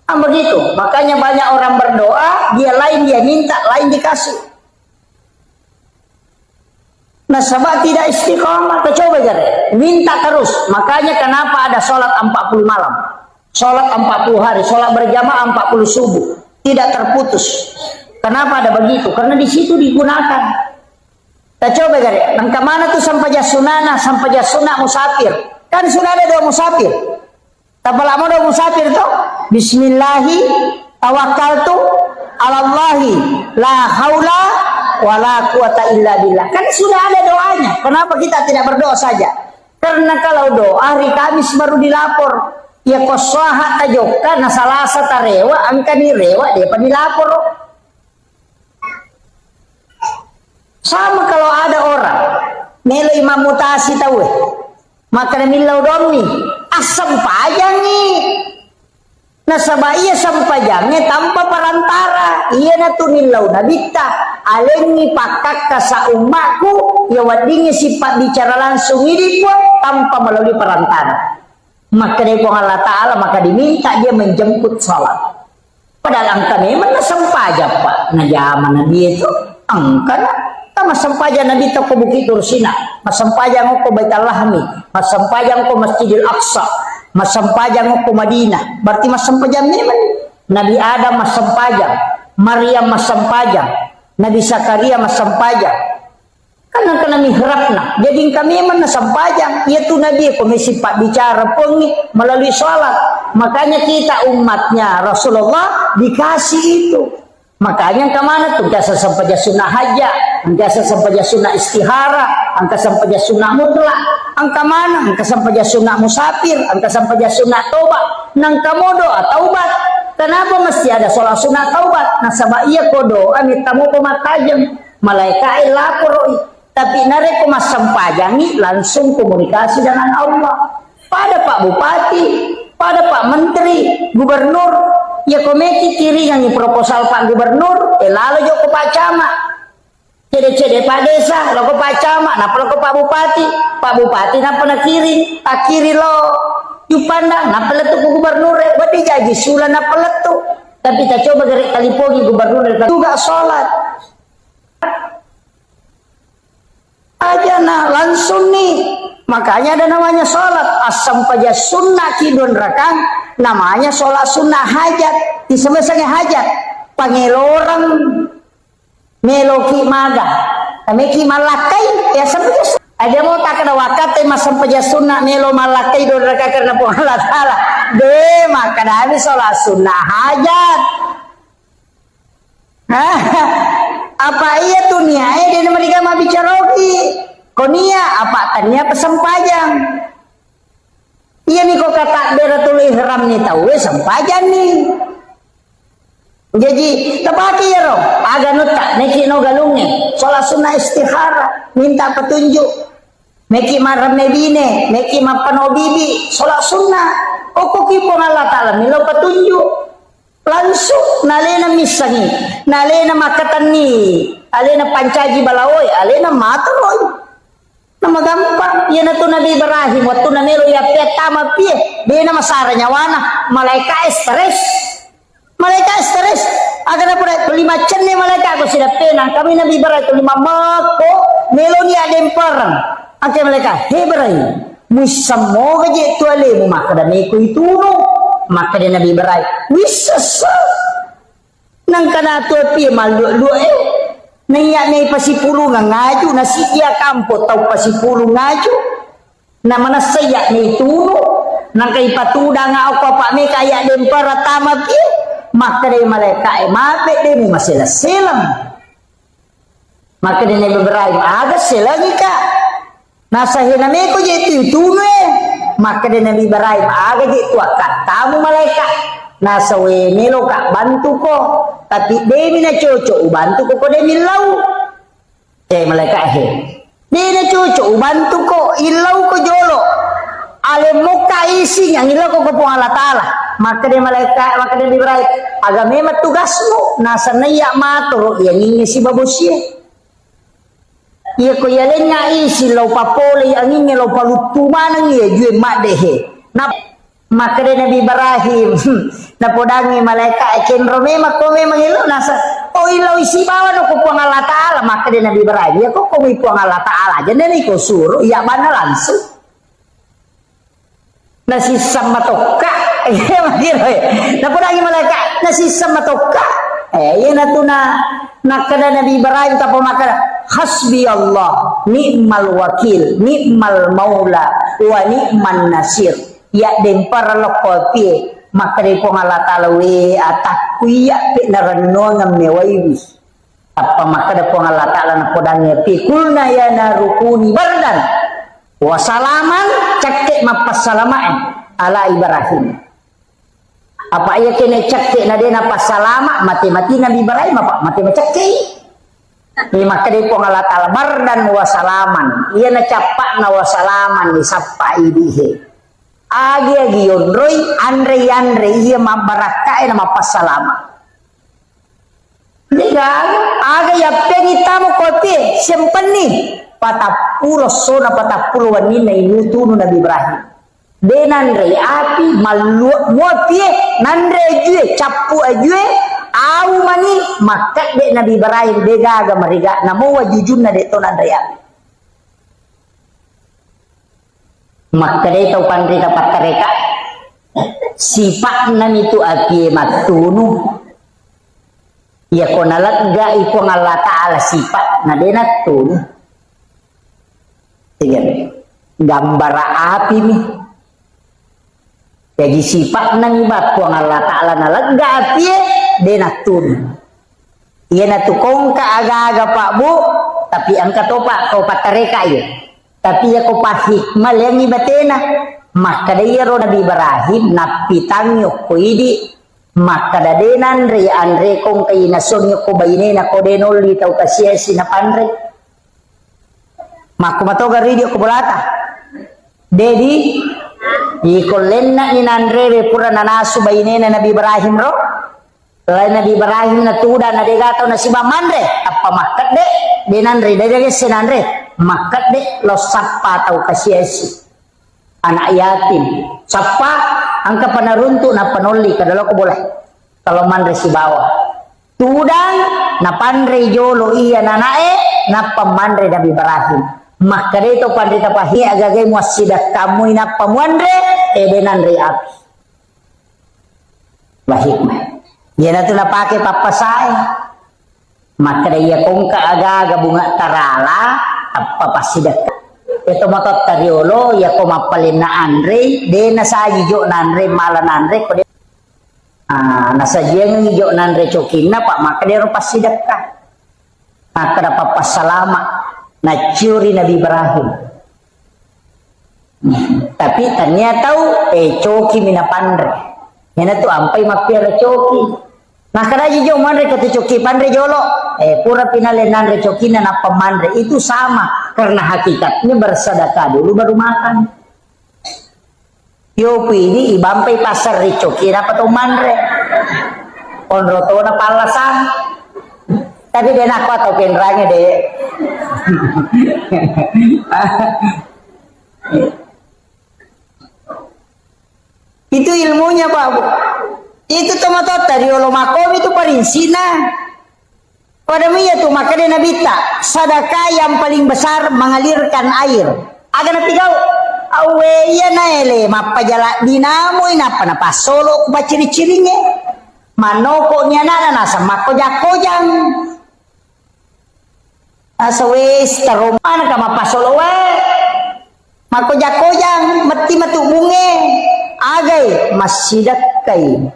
Begitu. Makanya banyak orang berdoa, dia lain dia minta, lain dikasih. Nah sebab tidak istiqomah, coba jadi minta terus. Makanya kenapa ada sholat 40 malam, sholat 40 hari, sholat berjamaah 40 subuh, tidak terputus. Kenapa ada begitu? Karena di situ digunakan. Kita coba jadi, langkah mana tuh sampai jasunana, sampai jasuna musafir. Kan sudah ada doa musafir. Tapi lama doa musafir tuh, Bismillahi tawakkaltu alallahi la haula wala quwata illa billah. Kan sudah ada doanya. Kenapa kita tidak berdoa saja? Karena kalau doa hari Kamis baru dilapor. Ya kosaha tajoka na Salasa tarewa angka ni rewa dia pa dilapor. Sama kalau ada orang melo imam mutasi tahu maka milau domi asam pajang nih. Nah sabaya sampajangnya tanpa perantara. Iya na tunilaw na bita. Alengi pakak ka sa umaku. Ya wadingnya sifat bicara langsung ini pun tanpa melalui perantara. Maka dari Allah Ta'ala maka diminta dia menjemput sholat. Padahal angka memang na sampaja pak. Nah zaman Nabi itu angka na. Tama sampaja Nabi itu ke Bukit Tursina. Masampajang ko Baitul Lahmi. Masampajang ko Masjidil Aqsa. Masampajang ko Madinah. Berarti masampajang memang. Nabi Adam masampajang. Maryam masampajang. Nabi Zakaria masampajang. Karena kena mihrabna. Jadi kami memang masampajang. Yaitu Nabi komisi pak bicara pengi melalui sholat. Makanya kita umatnya Rasulullah dikasih itu. Makanya kemana tuh? Angka sampaja sunnah hajat, angka sampaja sunnah istihara, angka sampaja sunnah mutlak, angka mana? Angka sampaja sunnah musafir, angka sampaja sunnah taubat, nang kamu doa taubat. Kenapa mesti ada sholat sunnah taubat? Nah sabab iya kodo, amit tamu pematajam, malaikat lapor, tapi nare mas sampajangi langsung komunikasi dengan Allah. Pada Pak Bupati, pada Pak Menteri, Gubernur. Ya komeki kiri yang proposal Pak Gubernur, lalu jo ke Pak Camat, cede-cede Pak Desa, lo ke Pak Camat, napa lo ke Pak Bupati napa na kiri, tak kiri lo, yupandang, napa letu ke Gubernur, berarti jadi sulan napa letu, tapi tak coba gerak kali pogi Gubernur juga sholat, aja nah langsung nih, makanya ada namanya sholat asam paja sunnah kidun rakang. Namanya sholat sunnah hajat. Di semesanya hajat pangelorang meloki maga tameki malakai ya sampai ada mau tak kena wakat mas sampai sunnah melo malakai do raka karena Allah Taala de maka dari sholat sunnah hajat Apa iya tuh nia dia mereka mah bicarogi konia apa tanya pesempajang iya nih kok kata beratul ihram nih tahu sempajang nih jadi tepaki ya roh agak nutak neki no galungnya sholat sunnah istikhara minta petunjuk neki marah medine neki mapano bibi sholat sunnah kok kipong Allah Ta'ala milo petunjuk langsung nalena misangi nalena makatani alena pancaji balawoi alena matroy nama gampang ya natu Nabi Ibrahim waktu namelo ya petama pie dia nama saranya wana malaikat stres agar apa lima cenne malaikat aku sudah penang kami Nabi Ibrahim lima mako melo ni ademparang akhir malaikat Ibrahim musammo gaje tuale mu maka dan iku itu maka dia Nabi Ibrahim wisasa nang kana tu pi malu naya nay pasipulu nga ngaju nasi iya kampo tau pasipulu ngaju na mana saya ni turo nang kay patuda nga ako pa me kaya dem para tama pi maka dia malaikat mape dia mu masila silang maka dia Nabi Ibrahim aga silang ika nasa hiname ko je itu maka dia Nabi Ibrahim aga gitu katamu malaikat nasa wenelo kak bantu ko tapi demi na cucu bantu ko demi lau malaikat demi na cucu bantu ko ilau ko jolo ale muka isi yang ilau ko po Allah Ta'ala maka dia malaikat maka dia Ibrahim aga memang tugasmu nasa naya maturo yang ini si babusia iya ko yalen nga isi lau papole yang ini lau palutumanang iya jue madehe maka dia Nabi Ibrahim napodangi malaikat cenro memang ko memang ilo nasa oh ilo isi bawa no ko puang Allah Ta'ala maka dia Nabi Ibrahim ya kok ko puang Allah Ta'ala jadi ni ko suruh ya mana langsung nasi sama toka ya makiro napodangi malaikat nasi sama toka ya natuna nakada Nabi Ibrahim tapo maka hasbi Allah ni'mal wakil ni'mal maula wa ni'man nasir ya dempar lokopie maka dari Allah Ta'ala we atakku ya pinarano ng mewaiwi apa maka dari Allah Ta'ala na podangnya pikulna ya narukuni bardan wasalaman cakek mapasalamaan ala Ibrahim apa iya kene cakek na din napasalama mati-mati Nabi Ibrahim apa mati-mati cakek maka dari Allah Ta'ala bardan wasalaman iya na capak na wasalaman ni sapa ibihe agi yonroy andre iya mabaraka na mapasalama diga aga yapeng itamo kote sempeni patapulo sona patapulo wanina inutuno Nabi Ibrahim denanre api malu muapie nandre jue capu ajue au mani maka de Nabi Ibrahim dega aga mariga namo wajujunna de to nandre api maka dia tahu pandai dapat mereka sifat nan itu aki matunu ya konalat ga ipo Allah Ta'ala sifat na denatun gambar api nih jadi sifat nan ibat po Allah Ta'ala nalag ga api denatun iya natukong ka aga-aga pak bu tapi angka topa kau patareka ya tapi ya ko pahikmal yang ibatena maka dia ro Nabi Ibrahim napitang yo ko idi maka dadenan re andre kong kay nason yo ko baynena ko denol li taw kasiesi na panre makumatoga ridio ko bolata dedi ikollenna in andre re pura nanasu baynena Nabi Ibrahim ro lain Nabi Ibrahim na tuda na degataw na si mamandre apa makat de denanre dede senanre maka dek lo sapa tau kasiesi anak yatim sapa angka panaruntu na panoli kadalo ko boleh kalau mandre si bawah tudang na pandre jolo iya nanae na pamandre Nabi Ibrahim maka dito pandre tapahi agagay muasidat kamu ina pamandre denanre api bahikmah yan nato na pake papasay maka dia kong kaaga bunga tarala apa pasidak ito matot tariolo ya ko mapalin na andre de na sa jo na andre mala na andre ko Nasa jeng hijau nan recokina pak maka dia pas sedekah. Maka dapat pas salama na curi Nabi Ibrahim. Tapi ternyata coki mina pandre. Yana tu ampai mapiara coki. Maka raja jauh mandre kata coki pandre jolo. Pura pinale nan recokina na pemandre itu sama karena hakikatnya bersedekah dulu baru makan. Yo ini ibampai pasar ricoki dapat umandre onroto na palasan tapi dia nak atau penranya deh. Itu ilmunya Pak Bu. Itu tomato dari olomakom itu parinsina pada mia tuh makanya Nabi tak sedekah yang paling besar mengalirkan air agar tigau awe iya naele mapajala dinamo inapa na pasolo kuba ciri-cirinya manoko nya nana nasa makojak-kojang asa wes taroman ka mapasolo we makojak-kojang mati matu bunge agai masidak kai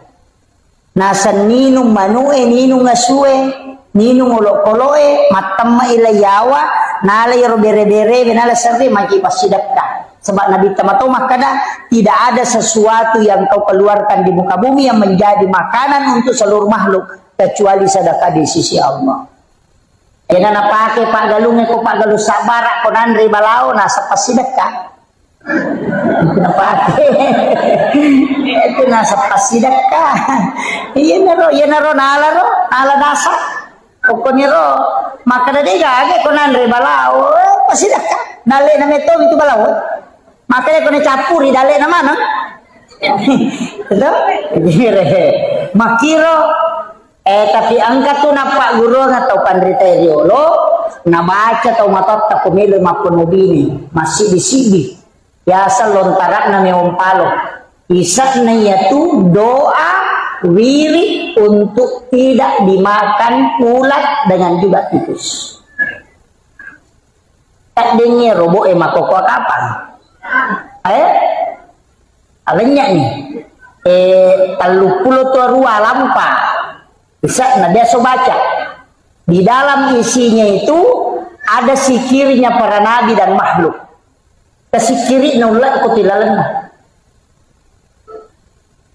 nasa ninung manue ninung ngasue ninung olok-oloe matamma ilayawa nalay robere-bere benala serre maki pasidakka. Sebab Nabi Tamatoma kada tidak ada sesuatu yang kau keluarkan di muka bumi yang menjadi makanan untuk seluruh makhluk kecuali sedekah di sisi Allah. Jangan apa pakai Pak Galungnya ko Pak Galuh sabar ko nandri balao nasa pasidekah. Itu pakai. Itu nasa pasidekah. Iya naro nala nasa. Pokoknya ro maka dadi gage ko nandri balao pasidekah. Dale na meto itu balao. Makanya kena capuri dale na mana? Makiro tapi angkat tu napa guru atau pandrita riolo na baca tau matot ta pemilu mapun ubini masih disibi biasa lontarak na meompalo isat na yaitu doa wirid untuk tidak dimakan ulat dengan juga tikus. Tak dengar robo makoko kapan? Alenya nih 30 tua lampa bisa nah dia so baca di dalam isinya itu ada sikirnya para nabi dan makhluk kesikiri nulat kutilalan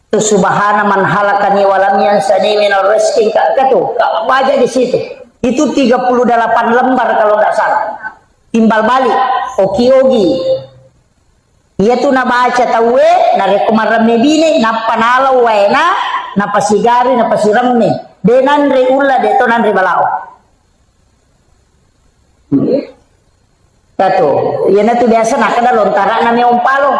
tu subhana man halakani walam yansani min rizqin katu baca di situ itu 38 lembar kalau tidak salah timbal balik oki-ogi. Ia tu na baca tawe na rekomarame bine na panalaw wena na pasigari na pasiramne denan re ulla de to nan re balao. Tato, ia na tu biasa na kada lontara na may umpalo.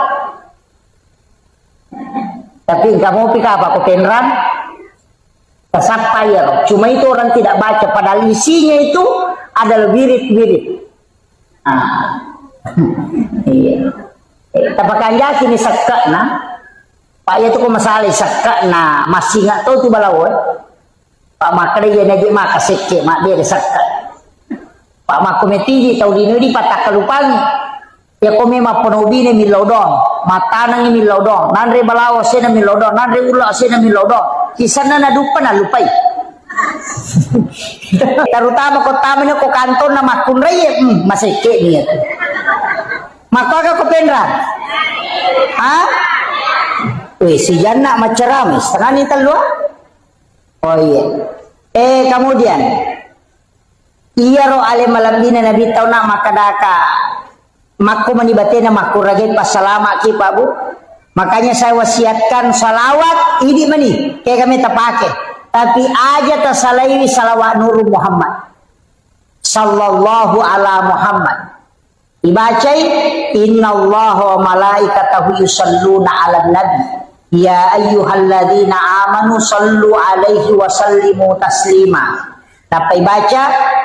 Tapi kamu pika apa ko penran? Kasapayar. Cuma itu orang tidak baca padahal isinya itu adalah wirid-wirid. Iya. Tapakan jaki ni sakka na Pak ya tu ko masalah sakka na masih nggak tahu tu balawo Pak makare ya naji maka sekke mak dia sakka Pak mak kometi tahu dino di patak kalupangi ya kome ma ponobi ne milodong matana ni milodong nanre balawo sena milodong nanre ulo sena milodong kisana na dupa na lupai terutama kota mana ko kanton na makun raya masih ke ni maka ka kopendra si Jana macerami setengah ni telua oh iya kemudian iya ro ale malam dina Nabi tahu nak makadaka makku manibatena makku ragin pas salama ki Pak Bu makanya saya wasiatkan salawat ini mani kayak kami terpakai tapi aja tersalai salawat Nur Muhammad sallallahu ala Muhammad dibacai innallaha wa malaikatahu yusalluna 'alan nabi ya ayyuhalladzina amanu sallu 'alaihi wa sallimu taslima. Tapi baca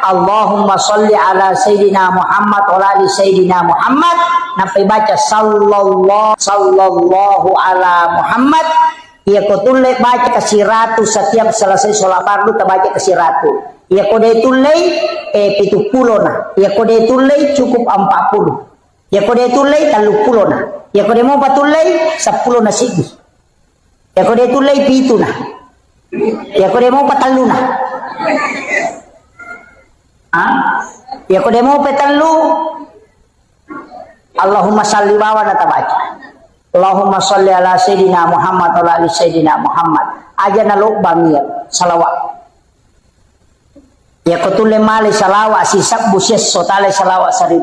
Allahumma salli ala sayyidina Muhammad wa ala sayyidina Muhammad. Napi baca sallallahu ala Muhammad. Ya kutulai baca kasiratu setiap selesai sholat fardu terbaca kasiratu. Ya kode tulai 70 nah. Ya kode tulai cukup 40. Ya kode tulai 30 nah. Ya kode mau patulai 10 nasibi. Ya kode tulai 7 nah. Ya ko demo patallu na. Ya ko demo patallu. Allahumma salli wa natabaca. Allahumma salli ala sayyidina Muhammad wa ala ali sayyidina Muhammad. Aja na lubang ya salawat. Ya ko tulle mali salawat si sabbu sesso tale salawat sarib.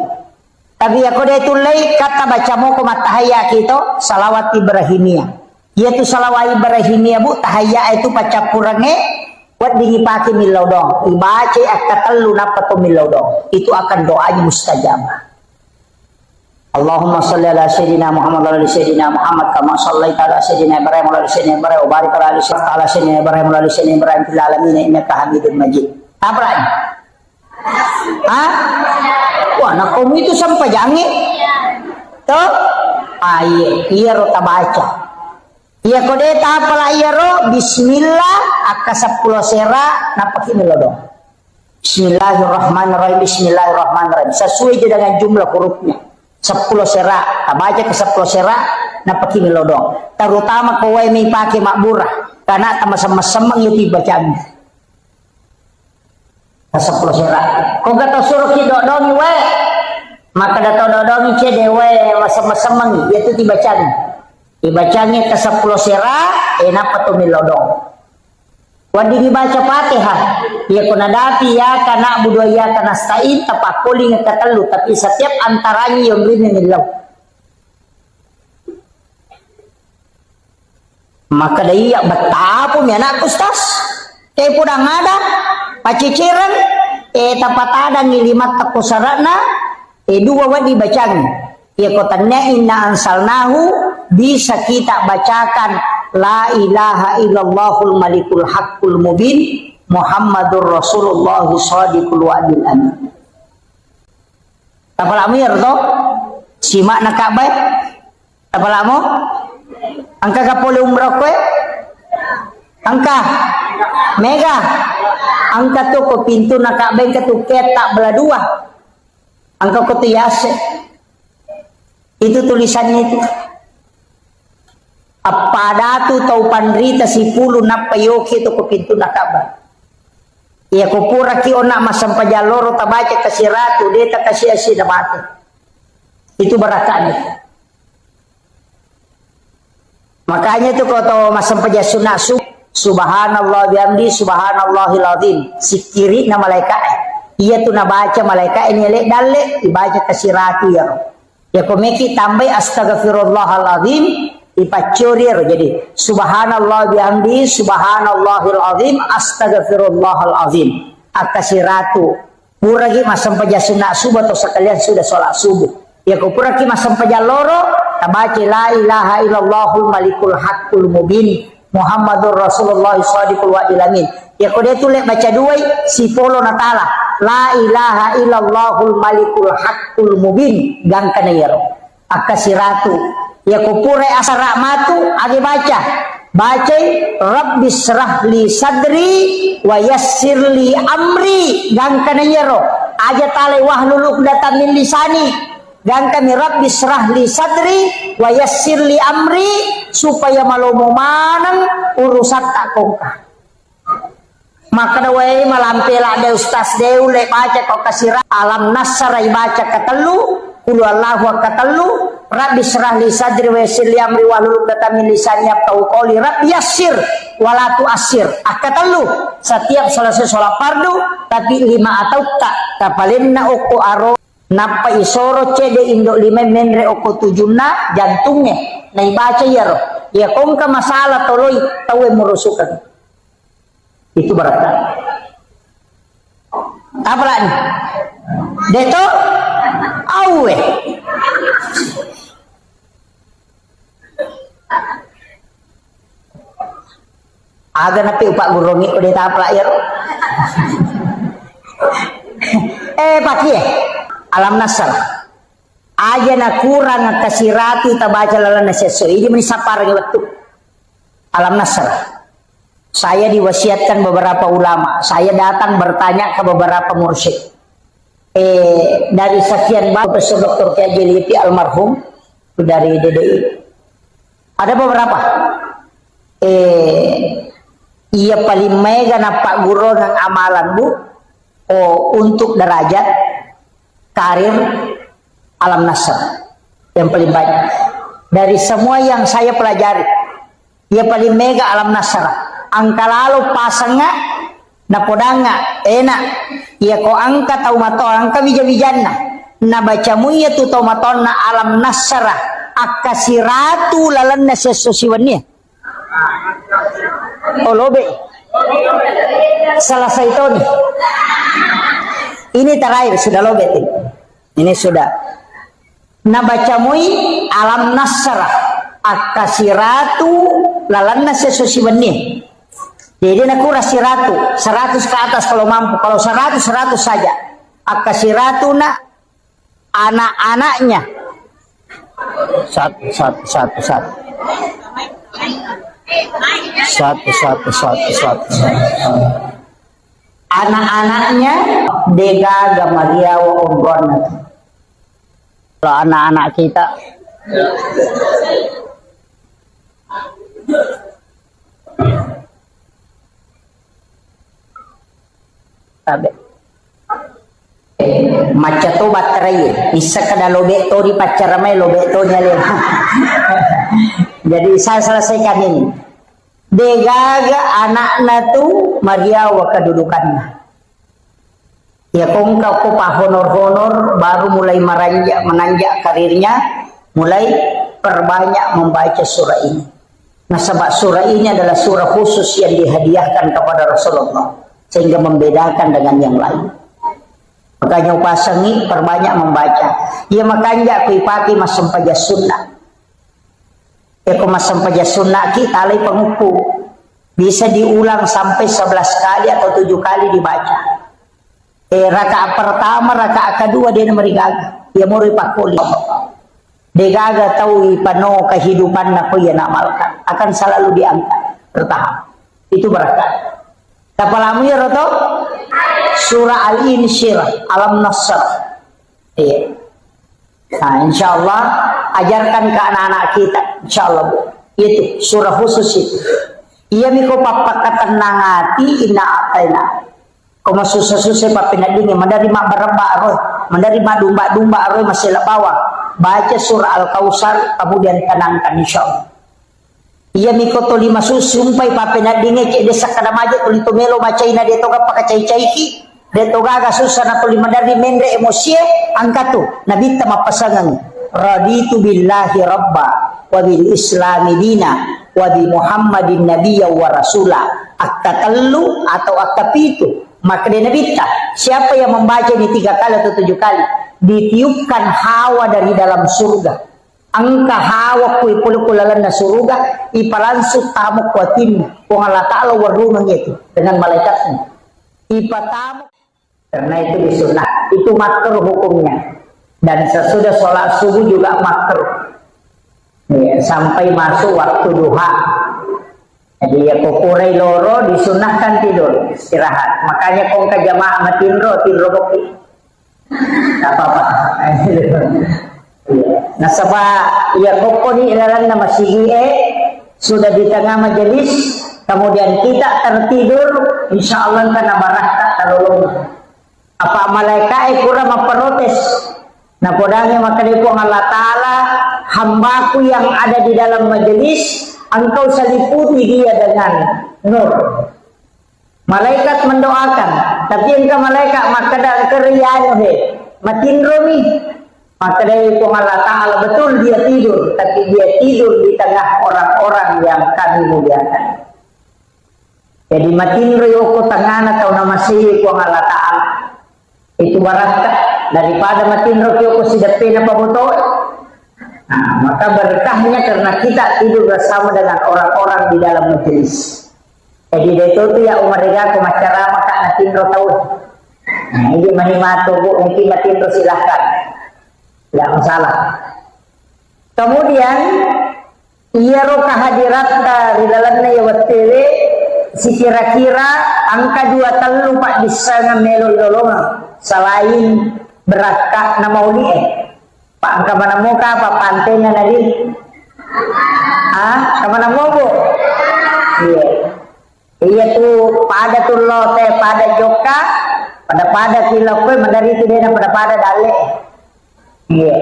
Tapi ya ko de tulle kata baca mo ko matahaya kito salawat Ibrahimiyah. Yaitu salawat Ibrahimiyah bu tahaya itu pacapurange buat dingipaki milau dong. Ibace akatelu napato milau dong. Itu akan doanya mustajabah. Allahumma salli ala sayyidina Muhammad wa ala sayyidina Muhammad kama shallaita ala sayyidina Ibrahim wa ala sayyidina Ibrahim wa barik ala sayyidina Ibrahim wa ala sayyidina Ibrahim fil alamin innaka Hamidum Majid. Apa lagi? Hah? Wah, nak kamu itu sampai jangi. Tuh? Iya rota baca. Iya kode tapala iya ro bismillah aka 10 sera napaki melodong. Bismillahirrahmanirrahim bismillahirrahmanirrahim. Sesuai dengan jumlah hurufnya. 10 sera, baca ke 10 sera napaki melodong. Terutama kowe mi pakai makburah karena sama-sama itu bacaan. 10 sera. Kok kata suruh ki dodongi we. Maka datang dodongi ce dewe sama-sama itu dibacaan. Dibacanya ke 10 sera enak tu milodong. Wadi dibaca Fatihah ya kunadapi ya kana budu ya kana stain tapakuli ngatelu tapi setiap antaranya yang beri milau. Maka dia betapa mi anak ustaz pudang ada paciciran tapat ada ngilimat takusarana dua wadi bacanya ya kotanya inna ansalnahu bisa kita bacakan la ilaha illallahul malikul haqqul mubin Muhammadur Rasulullah shadiqul wa'dil amin. Tapalamu ya to? Simak na kabay? Tapalamu? Angka kapole umrah kwe? Angka? Mega? Angka to ko pintu na kabay ka to ketak beladua. Angka ko to yase. Itu tulisannya itu. Apa tu tau pandrita si pulu napayoki itu ke pintu nakaba. Ia kupura ki ona masam pajaloro tabaca kasih ratu dia tak kasih asyik mati. Itu barakannya. Makanya itu kau tahu masam pajasunasu subhanallah bihamdi subhanallahil azim. Sikiri na malaikat. Ia tu nabaca malaikat ini lek dalek dibaca kasih ratu ya. Ya komeki tambah astaghfirullahalazim. Ipacurir jadi subhanallah bihamdi subhanallahil azim astaghfirullahal azim akasiratu puragi masam pajasuna subuh atau sekalian sudah sholat subuh ya ko puragi masam pajaloro tabaca la ilaha illallahul malikul haqqul mubin Muhammadur Rasulullah shadiqul wa'dil amin ya ko dia tulek baca dua si polo natala la ilaha illallahul malikul haqqul mubin gangkana yaro akasiratu ya kupure asar rahmatu agi baca Rabbi syrah li sadri wa yassir li amri gangkana yero aja tale wahlul uqdatam min lisani gangkana Rabbi syrah li sadri wa yassir li amri supaya malomo manang urusan tak kongka maka dawai malampela de ustaz deu le baca kok kasira alam nasara baca katelu Qul Allahu akatelu Rabbi syrah li sadri wa yassir li amri wahlul 'uqdatam min lisani yafqahu qawli Rabbi yassir wa la tu'assir akatelu setiap selesai sholat fardu tapi 5 atau tak tapalinna uku aro napa isoro cede indo 5 menre uku 7 jantungnya nai baca ya kongka masalah toloi tawe merusukan itu berarti apa lagi deto awe aga napi upak gurongi udah tapla ya paki alam nasar aja na kurang kasiratu tabaca lalana sesuai ini menisapar waktu alam nasar saya diwasiatkan beberapa ulama saya datang bertanya ke beberapa mursyid dari sekian banyak Profesor Dr. Kiai Jeliti almarhum dari DDI ada beberapa ia paling mega na Pak Guru ng amalan bu untuk derajat karir Alam Nasr yang paling banyak dari semua yang saya pelajari. Ia paling mega Alam Nasr. Angka lalu pasangnya na podanga enak. Ia ko angka tau mato angka bija-bijanna na bacamu ia tu tau mato na Alam Nasr akasiratu lalan na sesosiwannya. Oh lobe. Selesai itu nih. Ini terakhir sudah lobe. Ini sudah. Nabacamui Alam Nasr akasiratu lalanna sesosiwannya. Jadi aku rasiratu 100 ke atas kalau mampu. Kalau 100 saja. Akasiratu na anak-anaknya. Satu. Anak-anaknya Dega Gamaria wa Umron. Kalau anak-anak kita tabe maca to baterai bisa kada lobe to di pacar mai lobe to nyale. Jadi saya selesaikan ini. Degaga anakna tu Maria wa kedudukannya. Ya kong kau pa honor-honor baru mulai menanjak karirnya, mulai perbanyak membaca surah ini. Nah sebab surah ini adalah surah khusus yang dihadiahkan kepada Rasulullah sehingga membedakan dengan yang lain. Makanya upasangi perbanyak membaca. Ya makanya aku ipaki masam paja sunnah. Ya aku masam paja sunnah kita alai pengupu bisa diulang sampai 11 kali atau 7 kali dibaca. Rakaat pertama, rakaat kedua dia merigaga. Dia mau ripakuli. Degaga tahu pano kehidupan aku yang amalkan akan selalu diangkat bertahap. Itu berkat. Tapalamu ya roto? Surah Al-Insyirah, Alam Nasr. Iya. Nah, insya Allah ajarkan ke anak-anak kita, insya Allah bu. Itu surah khusus itu. Ia miko papa ketenang hati ina ataina. Koma susah-susah papina dingin, menerima berembak roh, menerima domba-domba roh masih lebawa. Baca surah Al-Kausar, kemudian tenangkan insya Allah. Ia miko to 5 susumpai papina dingin, cek desa kadamaja tuli to melo macaina dia toga pakacai-caiki. Dia toga agak susah na tuli menerima mendre emosi, angkat tu. Nabi ta mapasangan, raditu billahi rabba, wa bil islami dina, wa bi Muhammadin nabiyya wa rasula. Akkatallu atau akkapitu. Maka dia Nabi siapa yang membaca ini 3 kali atau 7 kali ditiupkan hawa dari dalam surga. Angka hawa kui pulukulalan na surga ipalansu tamu kuatin kung Allah Ta'ala warunang itu dengan malaikatnya ipatamu. Karena itu disunat, itu makruh hukumnya. Dan sesudah sholat subuh juga makruh ya, sampai masuk waktu duha. Jadi ya kukurai loro disunahkan tidur istirahat. Makanya kong ke jamaah matinro boki. Tak apa-apa. Nah sebab ya kokoni ilalan nama sige sudah di tengah majelis, kemudian kita tertidur, insya Allah karena baraka terulung. Apa malaikat kurang memprotes? Nah podanya maka dipong Allah Ta'ala hambaku yang ada di dalam majelis engkau seliputi dia dengan nur. Malaikat mendoakan, tapi engkau malaikat maka dak kerian he matin romi. Maka dari itu Allah Ta'ala betul dia tidur, tapi dia tidur di tengah orang-orang yang kami muliakan. Jadi matin royoko tangan atau nama sihi ku Allah Ta'ala itu barakat daripada matin royoko sidapin apa betul. Nah, maka berkahnya karena kita tidur bersama dengan orang-orang di dalam majelis. Jadi itu tuh ya umar rega macara maka natin ro tahu. Nah, ini manimato bu, mungkin natin ro silahkan. Tidak masalah. Kemudian ia ro kahadirat di dalamnya ya watele si kira-kira angka 2 telu pak bisa ngamelo lolongan selain berkat nama uli Pak kemana muka apa pantainya tadi? Kemana mau bu? Iya, iya lo teh pada joka pada kilo kue mandari itu dia pada dale. Iya.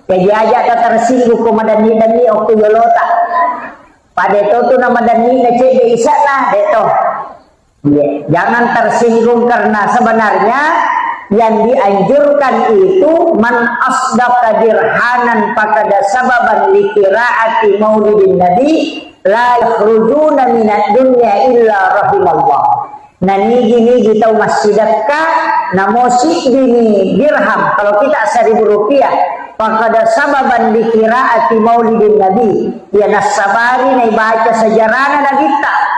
Jadi aja tak tersinggung ko madani oku yolota. Pada itu tuh nama dani ngecek di isana deto. Iya. Jangan tersinggung karena sebenarnya yang dianjurkan itu man asdaqa dirhanan faqada sababan li qiraati maulidin nabi la yakhrujuna minad dunya illa rahimallah. Nah nigi tahu masjidaka namosi dini dirham kalau kita 1.000 rupiah faqada sababan li qiraati maulidin nabi ya nasabari nai baca sejarahna nabi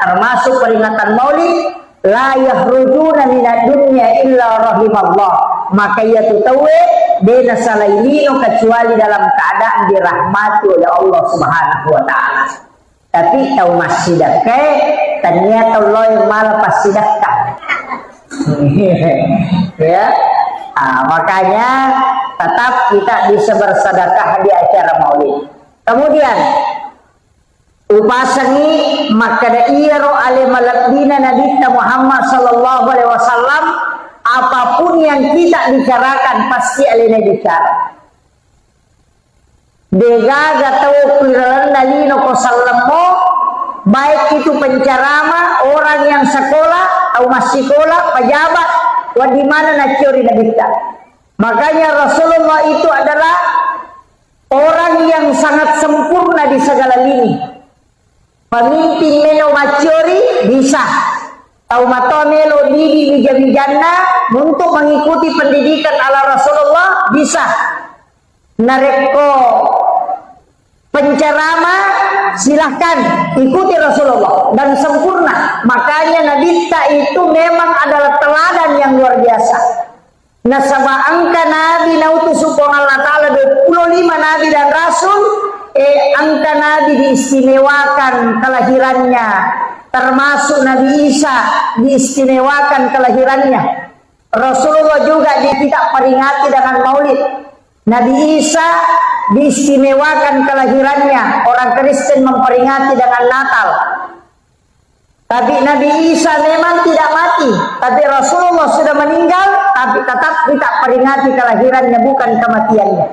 termasuk peringatan maulid la yakhrujuna minad dunya illa rahimallah, maka ia tutawe dena salailino kecuali dalam keadaan dirahmati oleh Allah Subhanahu wa taala. Tapi tahu masjidaka ternyata Allah yang malah pasidaka. Ya. Makanya tetap kita bisa bersedekah di acara maulid. Kemudian upasani maka iro ale malabdina Nabi Muhammad sallallahu alaihi wasallam apapun yang kita bicarakan pasti alena bicara. Degaga tau piran nalino ko sallamo baik itu pencerama, orang yang sekolah atau masih sekolah, pejabat, wa di mana nak curi Nabi. Makanya Rasulullah itu adalah orang yang sangat sempurna di segala lini. Pemimpin melo macuri bisa tahu mato melo diri bijak-bijakna untuk mengikuti pendidikan ala Rasulullah bisa nareko pencerama silahkan ikuti Rasulullah dan sempurna. Makanya Nabi itu memang adalah teladan yang luar biasa. Nasaba angka Nabi nautusu Allah Ta'ala 25 Nabi dan Rasul angka Nabi diistimewakan kelahirannya, termasuk Nabi Isa diistimewakan kelahirannya. Rasulullah juga tidak peringati dengan maulid. Nabi Isa diistimewakan kelahirannya, orang Kristen memperingati dengan Natal. Tapi Nabi Isa memang tidak mati, tapi Rasulullah sudah meninggal, tapi tetap kita peringati kelahirannya, bukan kematiannya.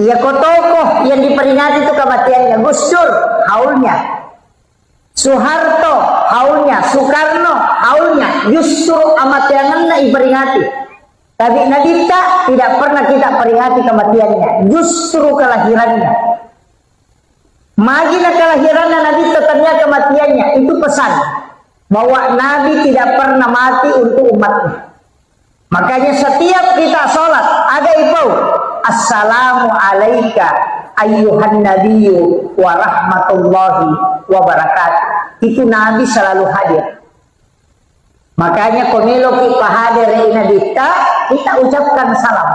Ya tokoh yang diperingati itu kematiannya. Gus Dur haulnya, Soeharto haulnya, Soekarno haulnya, justru kematiannya diperingati. Tapi Nabi tidak pernah kita peringati kematiannya, justru kelahirannya. Magina kelahirannya Nabi ternyata kematiannya, itu pesan bahwa Nabi tidak pernah mati untuk umatnya. Makanya setiap kita sholat ada itu assalamu alaika ayyuhan nabiyyu wa rahmatullahi wa barakatuh. Itu Nabi selalu hadir. Makanya komelo kita hadir Nabi kita ucapkan salam.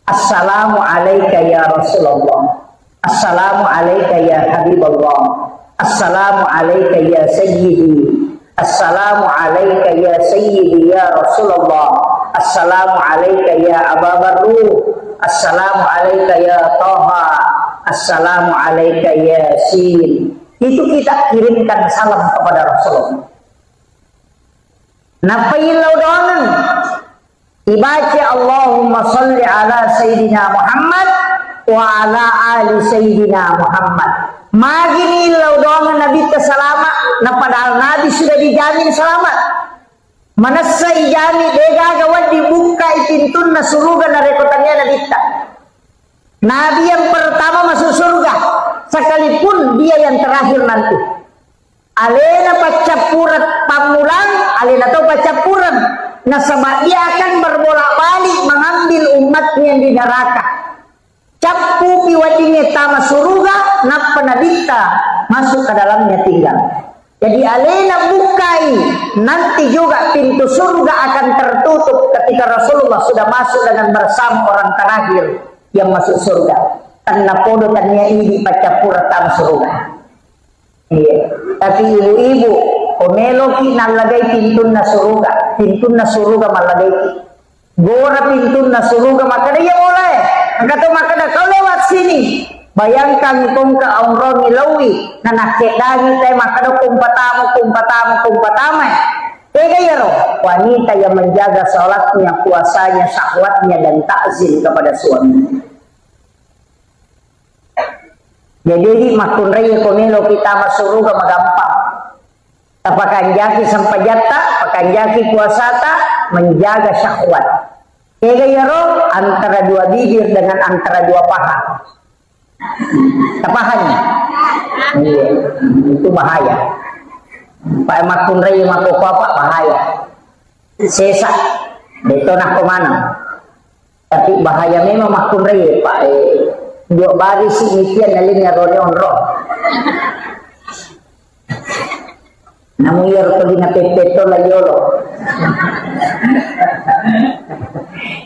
Assalamu alaika ya Rasulullah. Assalamu alaika ya Habibullah. Assalamu alaika ya Sayyidi. Assalamu alaika ya Sayyidi ya Rasulullah. Assalamu alaika ya Aba Barruh. Assalamu alaika ya Taha. Assalamu alaika ya Yasin. Itu kita kirimkan salam kepada Rasulullah. Nafain laudangan dibaca Allahumma salli ala Sayyidina Muhammad wa ala ali Sayyidina Muhammad. Magini laudangan Nabi selamat. Nah padahal Nabi sudah dijamin selamat. Manasa ijami dega gawat dibuka itintun na suruga na rekotannya Nabi. Nabi yang pertama masuk surga, sekalipun dia yang terakhir nanti. Alena pacapurat pamulang, alena tau pacapuran. Nah sebab dia akan berbolak-balik mengambil umatnya yang di neraka. Capu piwadinya tama surga, napa nabita masuk ke dalamnya tinggal. Jadi alena bukai, nanti juga pintu surga akan tertutup ketika Rasulullah sudah masuk dengan bersama orang terakhir yang masuk surga. Karena podo tanya ini pacapura tam surga. Iya. Tapi ibu-ibu, komeloki nalagay pintu na surga malagay. Gora pintu na surga makanya ya mulai. Angkat makanya kau lewat sini. Bayangkan kung ka aurong ilawi na nakidangi tayo makado kumpatama. Kaya wanita yang menjaga sholatnya, puasanya, syahwatnya dan takzim kepada suami. Jadi makun raya komelo kita masuruh ke magampang. Tapakanjaki sampajata, pakanjaki puasata, menjaga syahwat. Kaya antara dua bibir dengan antara dua paha. Tapahannya, iya, itu bahaya. Pak makun raya makoko apa bahaya. Sesak, detonah kemana. Tapi bahaya memang makun raya Pak. Dua baris imikian nalingnya roneon. Namun ya pergi ngapepeto lagi yolo.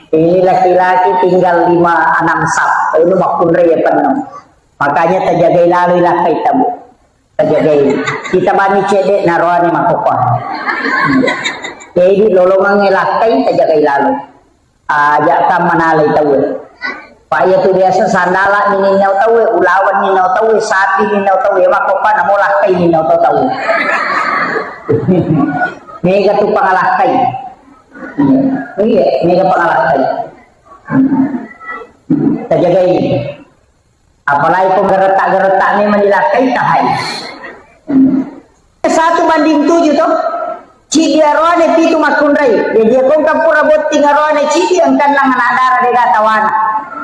Ini laki-laki tinggal 5-6 sap. Ini makun raya penuh. Makanya terjagai lalu lakai tabu. Terjagai. Kita bani cedek naruhani makokon. Jadi lolongan ngelakai terjagai lalu. Ajak kam manalay tabu. Pak ya tu biasa sandala nininaw tahu, ulawan ninaw tahu, sapi ninaw tahu, makokon na mo lakay ninaw tahu. Mega tu pangalakay. Iya, mega pangalakay. Terjaga ini. Apalagi kung geretak ni menilakay tahay. 1:7 toh. Cidi arwane pitu makunray. Jadi kung kampura boting arwane cidi ang kanlang nadara de gatawan.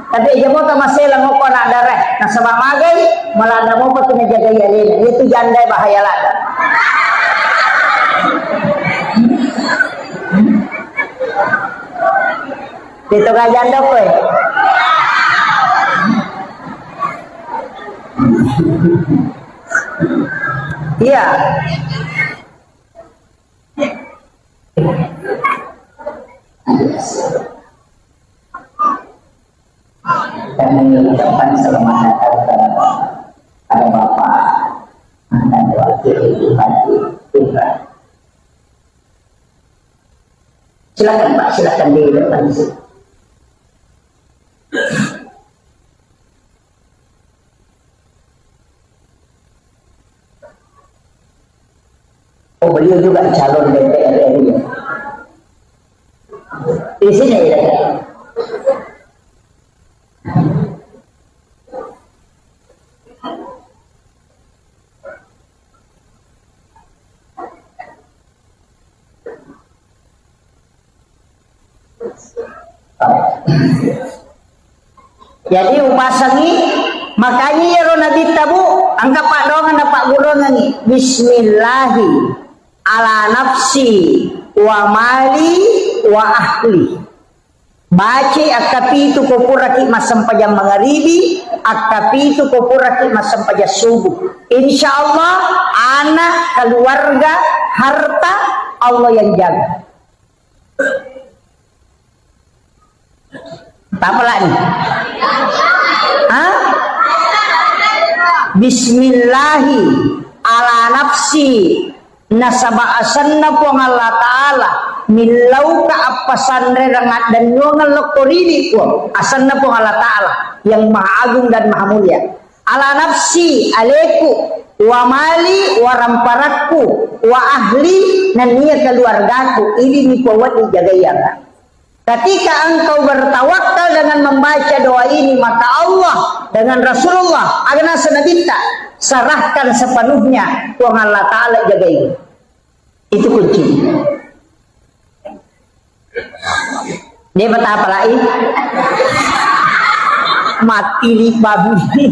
Tapi aja mo kamaselang mo ko nadara. Nasa mamagay, malanda mo pa tunajagay alin. Itu jandai bahaya lada. Dito ka janda po eh. Iya. Dan mengucapkan selamat datang kepada Bapak dan Wakil Bupati Putra. Silakan Pak, silakan di depan sini. Oh, beliau juga calon DPR RI. Di sini ya. Jadi upasangi makanya ya Nabi tabu angka pak dongan na pak gulongan bismillahi ala nafsi wa mali wa ahli. Baca akapitu kopuraki masam pajam magharibi, akapitu kopuraki masam pajam subuh. Insyaallah anak, keluarga, harta Allah yang jaga. Apa lagi? Bismillahi ala nafsi nasaba asanna po Allah Ta'ala milau ka apasanre rangat dan nyongal lokoridi po asanna po Allah Ta'ala yang maha agung dan maha mulia. Ala nafsi aleku wa mali wa ramparakku wa ahli dan niya keluargaku ini nipawat dijagayan. Ketika engkau bertawakal dengan membaca doa ini, maka Allah dengan Rasulullah agna senabita serahkan sepenuhnya Tuhan Allah Ta'ala jaga ini. Itu kunci. Dia berkata apa lagi? Mati di babi.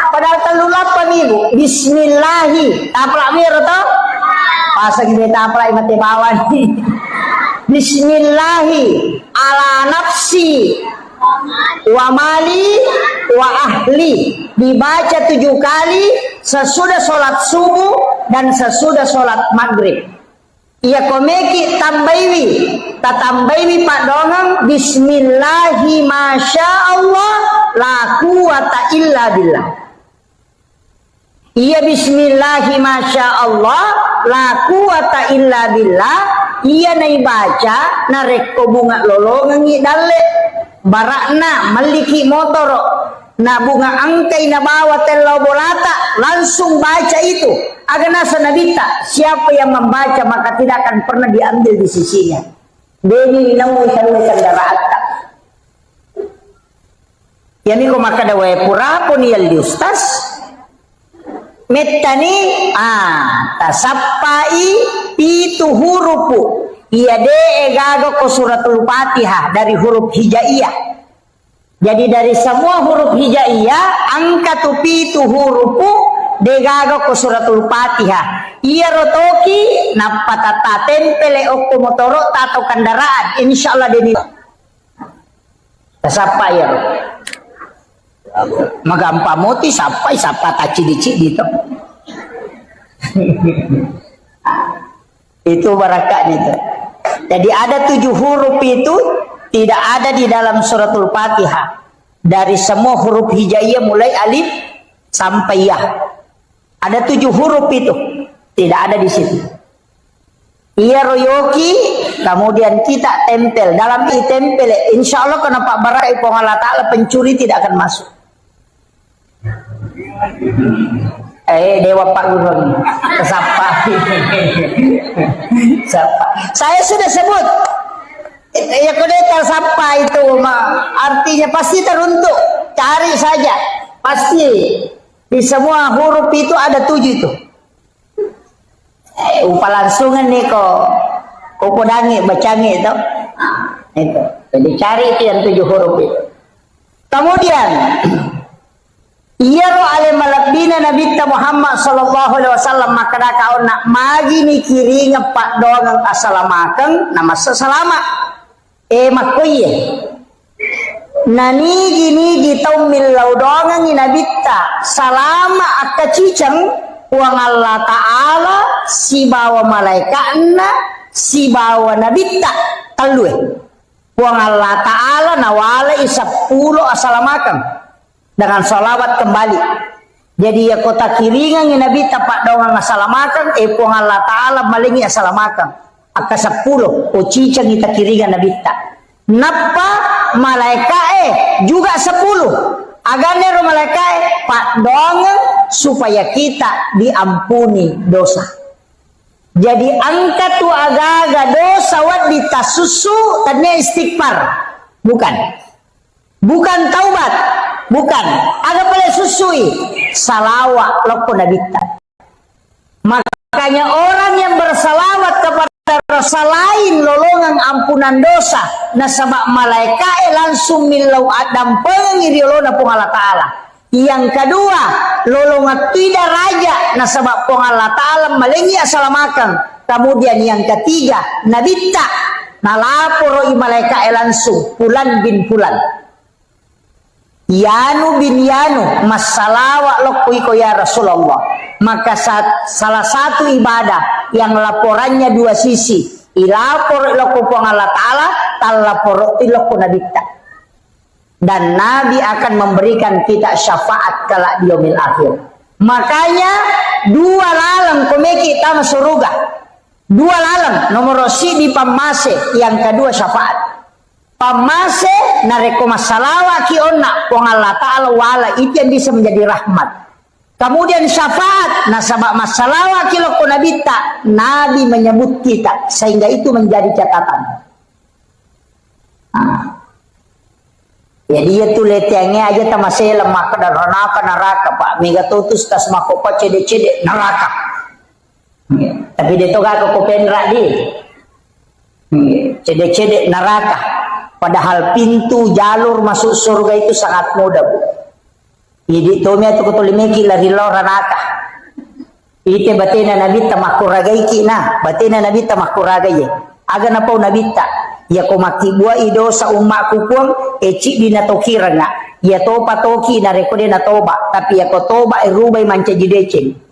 Padahal telulapan ibu. Bismillahi. Apa lagi atau? Pasang kita apa lagi mati bawan. Bismillahi ala nafsi wa mali wa ahli. Dibaca 7 kali sesudah sholat subuh dan sesudah sholat maghrib. Ia komeki tambaiwi tatambaiwi pak dongang bismillahi masya Allah la quwata illa billah. Ia bismillahi masya Allah la quwata illa billah. Ia nai baca nareko bunga lolongan i dalle barakna maliki motor na bunga angkai na bawa telau bolata, langsung baca itu. Agar nasa nabita, siapa yang membaca maka tidak akan pernah diambil di sisinya. Deni namu ikan-ikan darata. Yani ko makadaway pura po niyal di ustas. Metani tasappai pitu hurupu. Iya de egago ko suratul Fatihah dari huruf hijaiyah. Jadi dari semua huruf hijaiyah angka tu pitu hurupu degago ko suratul Fatihah. Iya rotoki napatata tempele okto motoro tato kendaraan insyaallah deni. Tasappai ya. Magampa moti sampai sapa taci-dici gitu. Itu barakahnya itu. Jadi ada 7 huruf itu tidak ada di dalam suratul Fatihah. Dari semua huruf hijaiyah mulai alif sampai ya. Ada 7 huruf itu tidak ada di situ. Iya royoki, kemudian kita tempel dalam tempel. Insya Allah karena Pak Barak Ipong Allah Ta'ala pencuri tidak akan masuk. Dewa Pak Gubernur kesapa. Saya sudah sebut ya kodeta sapa itu artinya pasti teruntuk, cari saja pasti di semua huruf itu ada 7 itu. Upalangsungan nih kok kodangi bacangi itu. Itu jadi cari itu yang 7 huruf itu. Kemudian Iyaro ale malabina Nabi Muhammad sallallahu alaihi wasallam makada kau nak magi ni kiri ngepak doang asalamakan nama sesalama makoye nani gini gitau milau doang ni Nabi ta salama akacicang uang Allah Ta'ala si bawa malaikatna si bawa Nabi ta talue uang Allah Ta'ala nawala isapuluh asalamakan dengan salawat kembali. Jadi ya kota kiringan yang Nabi tapak doang asalamakan puang Allah Ta'ala malingi asalamakan aka 10 cicang kita kiringan Nabi tak napa malaikat juga 10 agar malaikat pak doang supaya kita diampuni dosa. Jadi angka tu agak-agak dosa wad ditasusu tadinya istighfar bukan taubat. Bukan, ada pada susui salawat loko nabita. Makanya orang yang bersalawat kepada Rasul lain lolongan ampunan dosa. Nasabak malaikat langsung milau adam pengiri lona pung Allah Ta'ala. Yang kedua, lolongan tidak raja nasabak pung Allah Ta'ala malengi asalamakan. Kemudian yang ketiga, nabita nalaporo i malaikat langsung Fulan bin Fulan. Yanu bin Yanu masalawat lokuiko ya Rasulullah. Maka salah satu ibadah yang laporannya 2 sisi. Ilapor lokupong Allah Ta'ala talapor iloko nabita. Dan Nabi akan memberikan kita syafaat kala di yaumil akhir. Makanya 2 lalang komeki tama surga. 2 lalang nomor si di pamase yang kedua syafaat. Pamase nareko masalawa ki onna wong Allah Ta'ala wala itu yang bisa menjadi rahmat. Kemudian syafaat nasabak masalawa ki loko nabita Nabi menyebut kita sehingga itu menjadi catatan. Jadi itu letiangnya aja tamasih lemah ke neraka pak mega tutus tas makopa cede-cede neraka. Tapi dia toga ke kopendra di cede-cede neraka. Padahal pintu jalur masuk surga itu sangat mudah bu. Jadi tomia tu kutulimeki lari lora naka. Ite batina Nabi tamakuragai kina, batina Nabi tamakuragai. Aga napau Nabi ta, ya ko makibua idosa umakku kuang eci dina tokirana. Ya topa toki na rekode na toba, tapi ya ko toba rubay manca jideceng.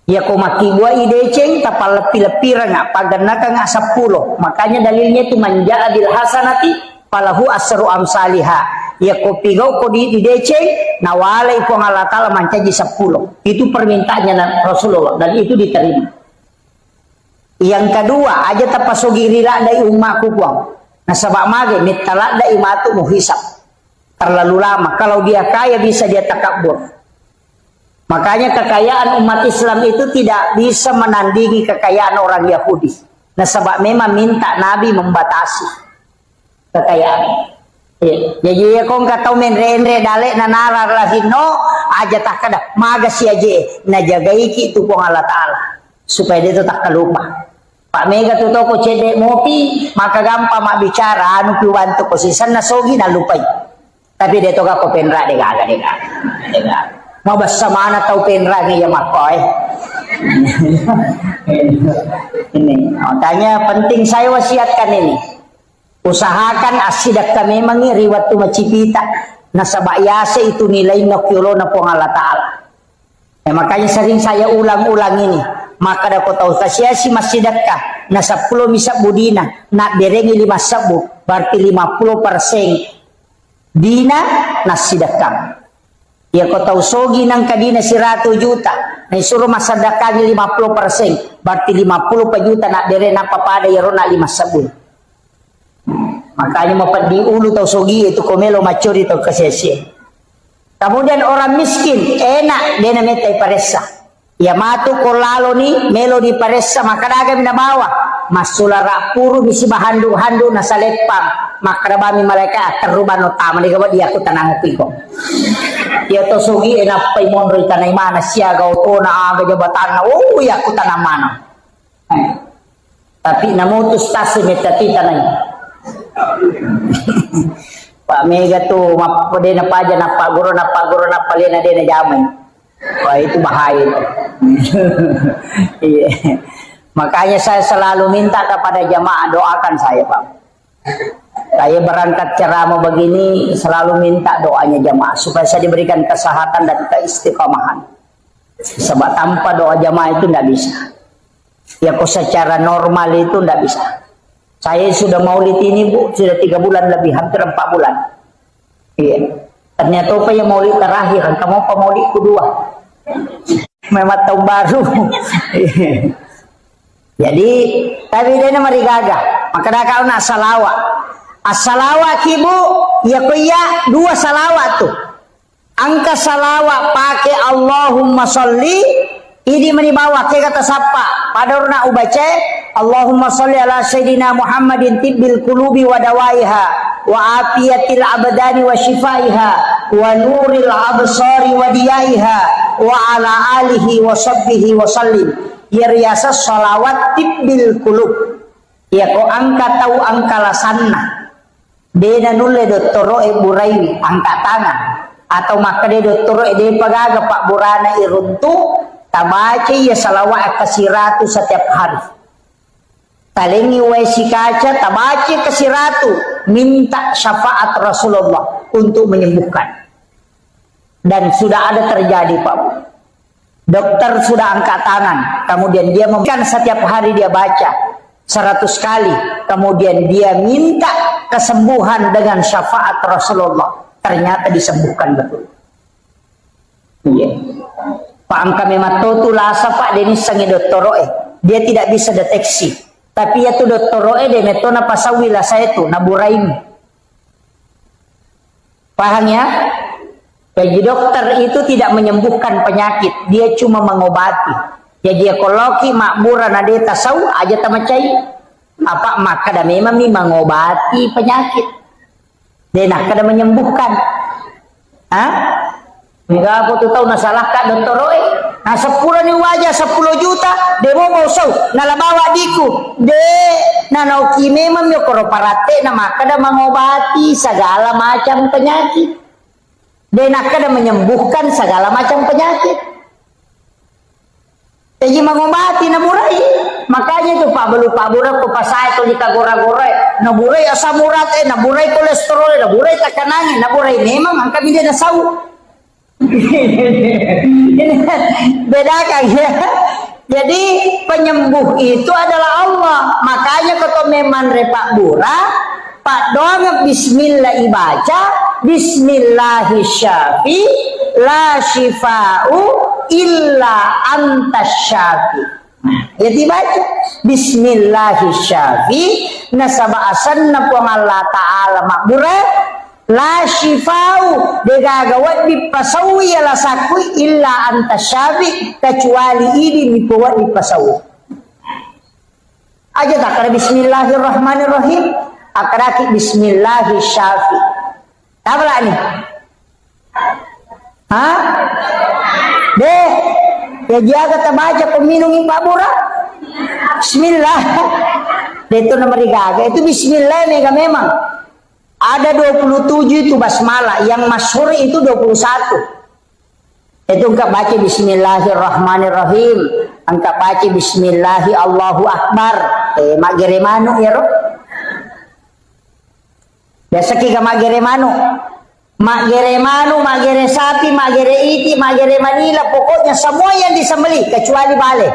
Ya ko makibua ideceng tapal lepi-lepi ranga paganaka nga 10. Makanya dalilnya itu manja adil hasanati falahu asru amsalihah. Ya ko pigau ko di ideceng nawala ipo Allah Ta'ala mancaji 10. Itu permintaannya Rasulullah dan itu diterima. Yang kedua aja tapasugi rila dai umakku kuang. Nasabak mage mitalak dai matu muhisab. terlalu lama. Kalau dia kaya bisa dia takabur. Makanya kekayaan umat Islam itu tidak bisa menandingi kekayaan orang Yahudi. Nah sebab memang minta Nabi membatasi kekayaan. Jadi kau nggak tahu menre dalek nanara lahino aja tak kada maga si aje na jagai ki tu pun Allah Taala supaya dia tu tak lupa. Pak Mega tu toko cedek mopi maka gampang mak bicara anu piwan tu posisan na sogi na lupai. Tapi dia tu kau penra dega. Mau bersama anak tahu penra ni ya makoy. Ini, tanya penting saya wasiatkan ini. Usahakan asidak kami memang riwat tu macipita na sabayase itu nilai nokyolo na po Allah Ta'ala. Makanya sering saya ulang-ulang ini. Maka dapat tahu tasya si masjidat ka na 10 misa budina na berengi 5 sabu berarti 50% dina na sidakam. Ya kau tahu sogi nang kadina 100 juta na suruh masadakanya 50% berarti 50 juta na bere na papada yaro na 5 sabu. Makanya mau di ulu tahu sogi itu komelo macuri tahu kesesi. Kemudian orang miskin enak dia nametai paresa. Ya matu kolalo ni melo di paresa maka daga mina bawa masula rapuru bisi bahandu-handu na salepang maka bami malaikat teruban utama di gawat dia aku tanang piko. Ya to sogi enak pai monro tanay mana siaga to na aga jabatan na ya aku tanang mana. Tapi namutus tasi metati tanay. Pak Mega tuh mapode na paja na paguro na palena de na jamay. Wah itu bahaya. Makanya saya selalu minta kepada jamaah doakan saya, Pak. Saya berangkat ceramah begini selalu minta doanya jamaah supaya saya diberikan kesehatan dan keistiqomahan. Sebab tanpa doa jamaah itu tidak bisa. Ya kok secara normal itu tidak bisa. Saya sudah maulid ini Bu, sudah 3 bulan lebih, hampir 4 bulan. Iya. Ternyata apa yang maulid terakhir, kamu apa maulid kedua? Memang tahun baru. Jadi, tapi dia mari gagah. Maka dah kau nak salawat. As-salawat ibu, ya kuya 2 salawat tuh. Angka salawat pakai Allahumma sholli, ini menibawa ke kata sapa. Pada orang ubace Allahumma sholli ala sayyidina Muhammadin tibbil qulubi wa dawaiha wa afiyatil abdani wa shifaiha wa nuril absari wa diyaiha wa ala alihi wa sahbihi wa sallim. Ya riasa salawat tibbil qulub. Ya ko angka tahu angka lasanna. Dena nulle dottoro Buraimi angkat tangan atau maka de dottoro de pagaga Pak Burana iruntu tabaca ya salawat kasiratu setiap hari. Talengi waisi kaca tabaca kasiratu minta syafaat Rasulullah untuk menyembuhkan. Dan sudah ada terjadi Pak. Dokter sudah angkat tangan, kemudian dia memberikan setiap hari dia baca 100 kali, kemudian dia minta kesembuhan dengan syafaat Rasulullah. Ternyata disembuhkan betul. Iya. Pak angka memang tu lasa Pak Denis sangi doktoroe. Dia tidak bisa deteksi. Tapi ya tu doktoroe de metona pasawila saya tu naburaim. Paham ya? Jadi dokter itu tidak menyembuhkan penyakit, dia cuma mengobati. Jadi kalau ki makburan ada tasau aja tamacai apa maka dah memang ni mengobati penyakit. Dia nak kada menyembuhkan. Hah? Mega apa tu tahu nasalah kak doktor oi. Nah 10 ni wajah 10 juta dia mau sau nalabawa diku. De nanauki memang yo koroparate na maka dah mengobati segala macam penyakit. Dia nak kada menyembuhkan segala macam penyakit. Jadi mengobati naburai. Makanya tu Pak Belu Pak Burak ko pasay to di kagora-gora. Naburai asam urat naburai kolesterol, naburai tekanan, naburai memang ang kami dia nasau. Bedakan ya. Jadi penyembuh itu adalah Allah. Makanya kata memang Pak Burak Pak doang bismillah ibaca bismillahirrahmanirrahim la shifa'u illa antas syafi. Ya dibaca bismillahirrahmanirrahim nasaba asanna puang Allah Ta'ala makbura La shifau degagawat di pasawi ala sakui illa antasyabi kecuali ini dibuat di pasawi. Aja tak kena bismillahirrahmanirrahim, akraki bismillahirrahmanirrahim. Apa lah ni? Hah? Deh, ya jaga terbaca peminum Pak Bura. Bismillah. Itu nomor gaga. Itu bismillah mega memang. Ada 27 itu basmalah, yang masyhur itu 21. Itu engkau baca bismillahirrahmanirrahim, engkau baca bismillahi Allahu akbar. Mak geremanu ya roh. Biasa kita mak geremanu. Mak geremanu, mak gere sapi, mak gere iti, mak gere manila, pokoknya semua yang disembelih kecuali bale.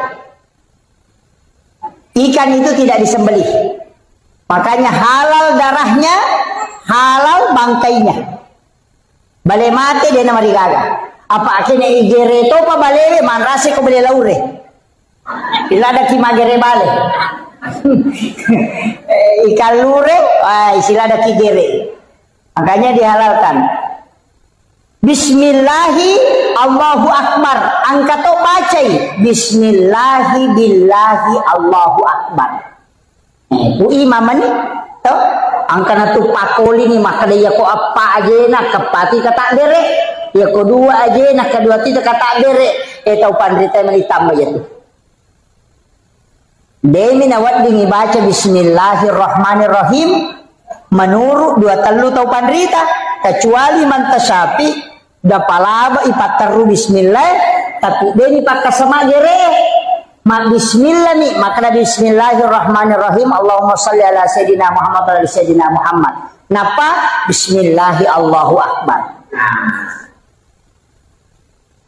Ikan itu tidak disembelih. Makanya halal darahnya, halal bangkainya. Bale mati dia nama digaga. Apa akhirnya igere to pa bale manrase ko bale laure. Ila ada ki magere bale. Ikan lure, istilah ada ki gere. Makanya dihalalkan. Bismillahi Allahu akbar. Angkat to bacai. Bismillahi billahi Allahu akbar. Bu imam ni to angkana tu pakoli ni maka dia ko apa aja nak kepati kata dere ya ko dua aja nak kedua tidak kata dere tau pandrita melitam aja tu demi nawat dingi baca bismillahirrahmanirrahim menurut dua telu tau pandrita kecuali mantasapi dapalaba ipat teru bismillah tapi deni pakai sama dere. Mak bismillah nih, maka bismillahirrahmanirrahim. Allahumma salli ala sayyidina Muhammad wa ala sayyidina Muhammad. Napa? Bismillahi Allahu akbar.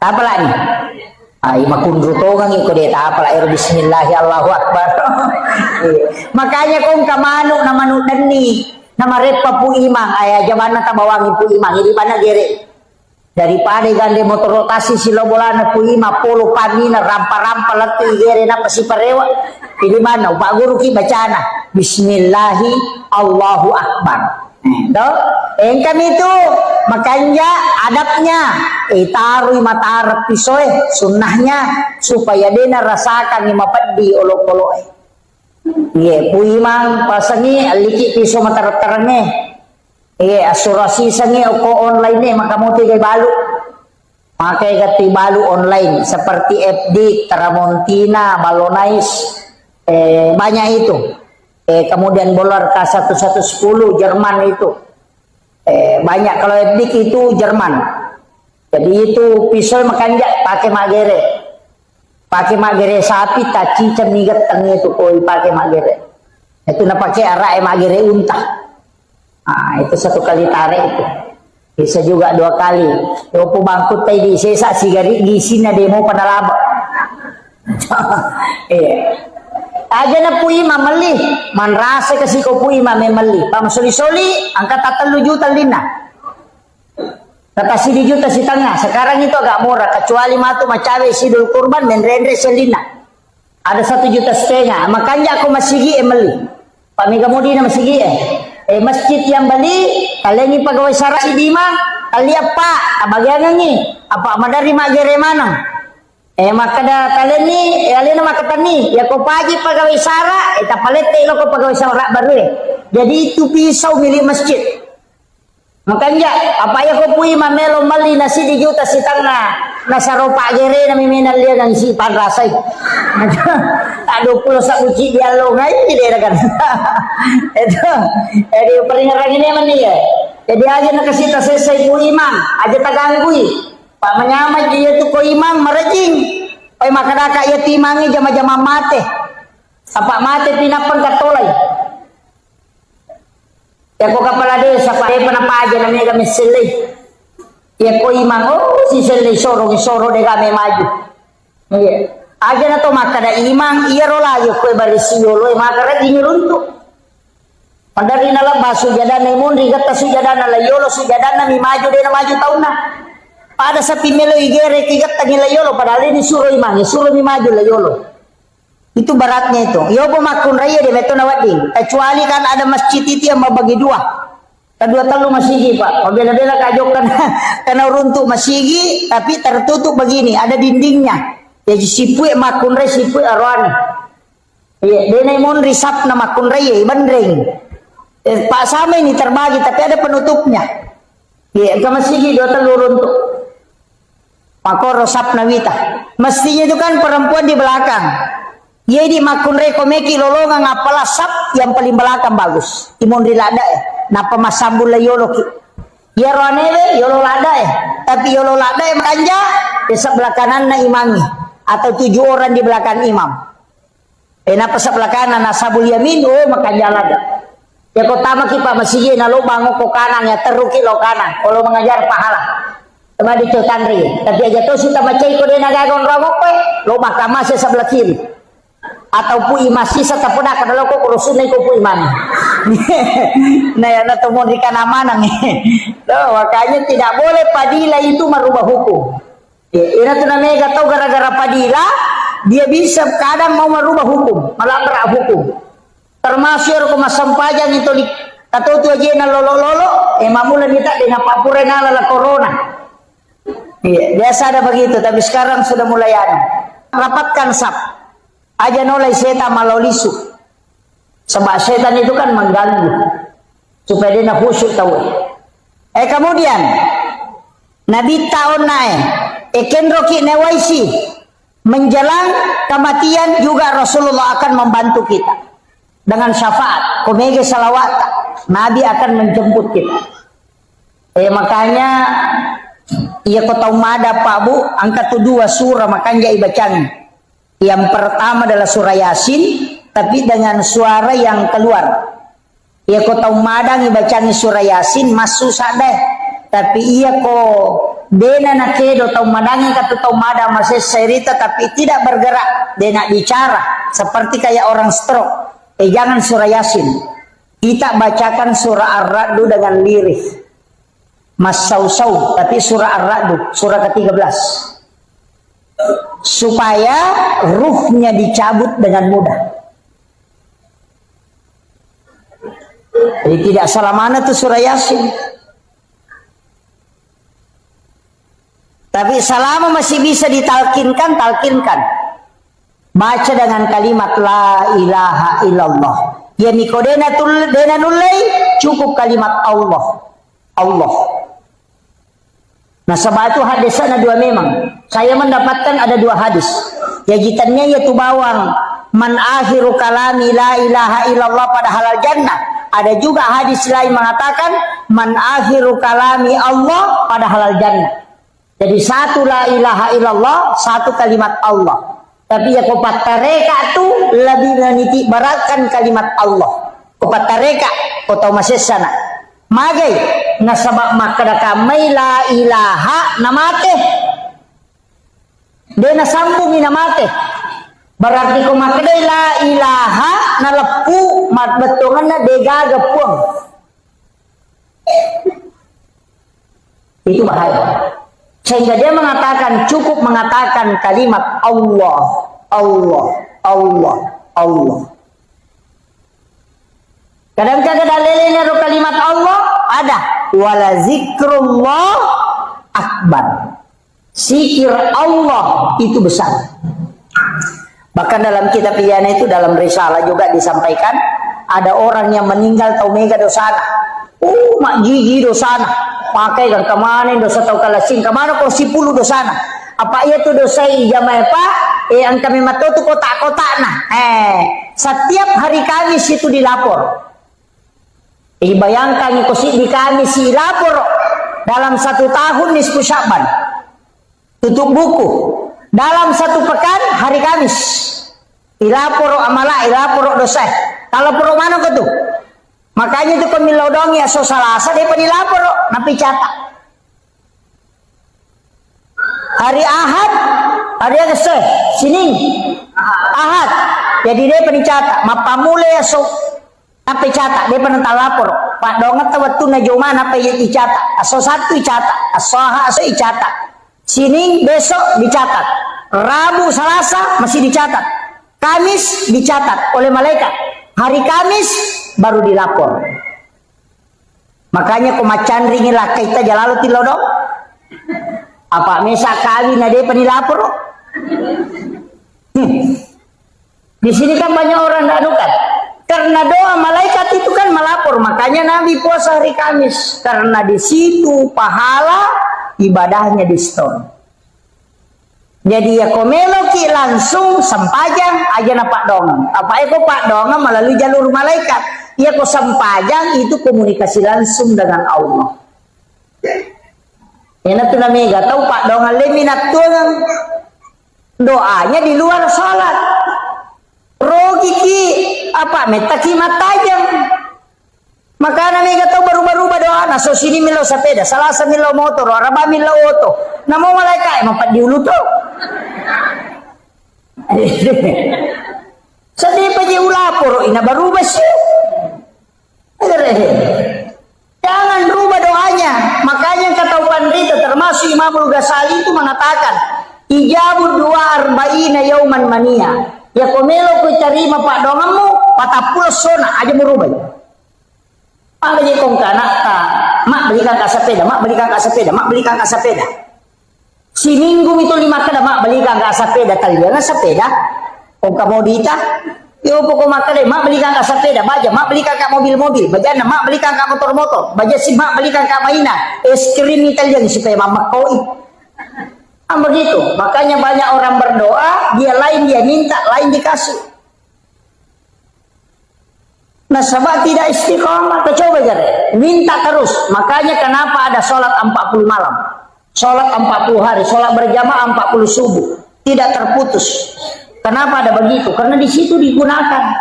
Apa lagi? Ay makundrutogang iko deta apa lah bismillahi Allahu akbar. Makanya kung kamano na manudan ni na marepa pu imang ay jamana ta bawangin pu imang hindi mana gere. Daripada gande motor rotasi sila bolana pu ima polo panina rampa-rampa lati gere na pasiparewa. Pilih mana Pak Guru ki bacana bismillahi Allahu akbar. Yang kami itu makanya adabnya taruh mata pisoy sunnahnya supaya dia rasakan lima padi olok-olok. Ye pu imang pasangi aliki piso mata terangnya. Asurasi sangi ko online ni maka mo tigay balu. Makai gati balu online seperti FD, Tramontina, Balonais, banyak itu. Kemudian Bolar K1110 Jerman itu. Banyak kalau FD itu Jerman. Jadi itu pisau makan pakai magere. Pakai magere sapi tak cicam nigat tangi itu koi pakai magere. Itu na pakai arak magere unta. Ah, itu satu kali tarik itu. Bisa juga dua kali. Yopo bangkut tadi sesa sigari gisina demo pada laba. Aja na pu ima meli, man rasa kasi ko pu ima memeli. Pam soli-soli angkat 3 juta lina. Kata 1 juta si tengah. Sekarang itu agak murah kecuali matu macawe sidul kurban men rendre selina. Ada 1,5 juta. Makanya aku masih gi emeli. Pak Mega Mudi na masih gi masjid yang beli kalian ni pegawai syara si Bima kali apa bagian ni apa madari magere mana maka dah kalian ni kalian nama kata ni ya kau pagi pegawai syara eta palete lo kau pegawai syara baru jadi itu pisau milik masjid makanya apa ya kau pui mamelo mali nasi di juta si tengah nasaro pak gere na miminal dia dan si padrasai tak 20 sak uci dia lo ngai dia kan itu jadi peringatan ini mana ya jadi aja nak kasih tak selesai ku imam aja tak ganggu pak menyamai dia tu ko imam merejing oi maka dak ya timangi jama-jama mate apa mate pinapan katolai ya ko kepala desa pak pernah aja namanya kami selai ya ko imam si selai soro de kami maju iya aja na to maka da imang iya rola yo ko barisi yolo maka ra dinuruntu padari na labas sujadana mundi gata sujadana la yolo sujadana mi maju de na maju tauna pada sa pimelo igere tigat tangila yolo padahal ini suruh imang suruh mi maju la yolo itu baratnya itu yo po makun raya de meto na wading kecuali kan ada masjid itu yang membagi dua Kedua telu masigi Pak. Bela-bela kajok karena runtuh masigi tapi tertutup begini, ada dindingnya. Jadi sipui makunre sipui arwani. Iya, denai mon risap nama makunre ya bandring. Pak sama ini terbagi tapi ada penutupnya. Iya, ke masigi dua telu runtuh. Makoro sap nawita. Mestinya itu kan perempuan di belakang. Jadi makunre komeki lolongan apalah sap yang paling belakang bagus. Imon rilada ya. Napa masambul yolo ki. Ya roanele yolo lada ya. Tapi yolo lada ya makanya di sebelah kanan na imami atau 7 orang di belakang imam. Napa sebelah kanan nasabul yamin oh makanya lada. Ya kotama ki Pak masjid na lo bangun ko kanan ya teruki lo kanan. Kalau mengajar pahala. Tema di Tandri. Tapi aja tuh sudah macai ko de nagagon rogok pe lo mahkamah sebelah kiri. Atau pu imasi satapun akan lo kok urusun ko pu iman. Nah ya na temu di kanamana nih. Makanya tidak boleh padila itu merubah hukum. Ini tuh namanya tahu gara-gara padila dia bisa kadang mau merubah hukum, melanggar hukum. Termasuk rumah sampajang itu atau tu aja na lolo-lolo, mamulan kita dengan papure nala corona. Iya, biasa ada begitu, tapi sekarang sudah mulai ada. Rapatkan sap. Aja nolai setan malolisu. Sebab setan itu kan mengganggu supaya dia khusyuk tahu. Kemudian Nabi tahun naik Ekenroki Newaisi menjelang kematian juga Rasulullah akan membantu kita dengan syafaat komege salawat. Nabi akan menjemput kita. Makanya ia kota umada Pak Bu angkat 2 surah makanya ibacanya. Yang pertama adalah surah Yasin tapi dengan suara yang keluar. Ia kota umadang ibacanya surah Yasin masuk sadeh. Tapi ia ko dena nakedo tau madangi kata tau madang masih cerita tapi tidak bergerak dena bicara seperti kayak orang stroke. Jangan surah Yasin. Kita bacakan surah Ar-Ra'd dengan lirih. Mas Sausau tapi surah Ar-Ra'd surah ke-13. Supaya ruhnya dicabut dengan mudah. Jadi tidak salah mana tuh surah Yasin. Tapi selama masih bisa ditalkinkan, talkinkan. Baca dengan kalimat la ilaha illallah. Ya nikodena dena nulai cukup kalimat Allah. Allah. Nah sebab itu hadisnya 2 memang. Saya mendapatkan ada 2 hadis. Ya jitannya yaitu bawang man akhiru kalami la ilaha illallah pada halal jannah. Ada juga hadis lain mengatakan man akhiru kalami Allah pada halal jannah. Jadi 1 la ilaha illallah, 1 kalimat Allah. Tapi ya kopatareka tu lebih meniti beratkan kalimat Allah. Kopatareka kota masih sana. Magai nasabak makada kamai la ilaha namate. Dena sambung namate. Berarti ko makada la ilaha nalepu mat betongan na dega gepuang. Itu bahaya. Sehingga dia mengatakan cukup mengatakan kalimat Allah, Allah, Allah, Allah. Kadang-kadang dalilnya kalimat Allah ada wala zikrullah akbar. Zikir Allah itu besar. Bahkan dalam kitab Iyana itu dalam risalah juga disampaikan ada orang yang meninggal tau mega dosana. Mak gigi dosana. Pakai kan kemana dosa tau kalasing kemana kok 10 dosana. Apa ia tuh dosa jamai Pak? Ang kami matau tuh kotak-kotak nah. Setiap hari Kamis itu dilapor. Bayangkan di Kamis dilapor dalam 1 tahun nisfu Sya'ban. Tutup buku. Dalam 1 pekan hari Kamis. Dilapor amala, dilapor dosa. Kalau pro mana ke tuh? Makanya itu pemilodong ya so salasa dia penilapor napi catat. Hari Ahad, hari Agustus, Senin, Ahad. Jadi dia pencatat, mapamule ya so napi catat, dia penental lapor. Pak dongat waktu na joma napi dicatat. Aso 1 dicatat, asoha aso dicatat. Senin besok dicatat. Rabu, Selasa masih dicatat. Kamis dicatat oleh malaikat. Hari Kamis baru dilapor. Makanya kumacan ringin lah kita jalalu tilo dong. Apa mesa kawin ada penilapor? Di sini kan banyak orang danukan. Karena doa malaikat itu kan melapor. Makanya Nabi puasa hari Kamis. Karena di situ pahala ibadahnya di store. Jadi ya komeloki langsung sempajang aja na Pak Dong. Apa itu Pak Dong melalui jalur malaikat. Ya kok sempajang itu komunikasi langsung dengan Allah. Ini tuh namanya tahu Pak Dong leminat tuh doanya di luar sholat. Rogi ki apa metaki matajam. Maka namanya tahu baru-baru berdoa. Nah so sini milo sepeda, salasa milo motor, araba milo auto. Namo malaikat empat diulu tuh. Sedih paji ulapor ina baru besi. Jangan rubah doanya. Makanya kata Pandita termasuk Imam Al-Ghazali itu mengatakan ijabud dua arba'ina yauman mania. Ya komelo ku terima Pak dongamu patapul sona aja merubah. Mak beli kong kanak mak belikan ka sepeda, mak belikan ka sepeda, mak belikan ka sepeda. Si minggu itu 5 kada mak belikan ka sepeda kalian sepeda. Kong komodita yo pokok makale mak belikan ka sepeda baja, mak belikan ka mobil-mobil, bajana mak belikan ka motor-motor, baja si mak belikan ka mainan, es krim Italian supaya mama koi. Begitu. Makanya banyak orang berdoa, dia lain dia minta, lain dikasih. Nah, sebab tidak istiqomah, coba jare, minta terus. Makanya kenapa ada sholat 40 malam, sholat 40 hari, sholat berjamaah 40 subuh, tidak terputus. Kenapa ada begitu? Karena di situ digunakan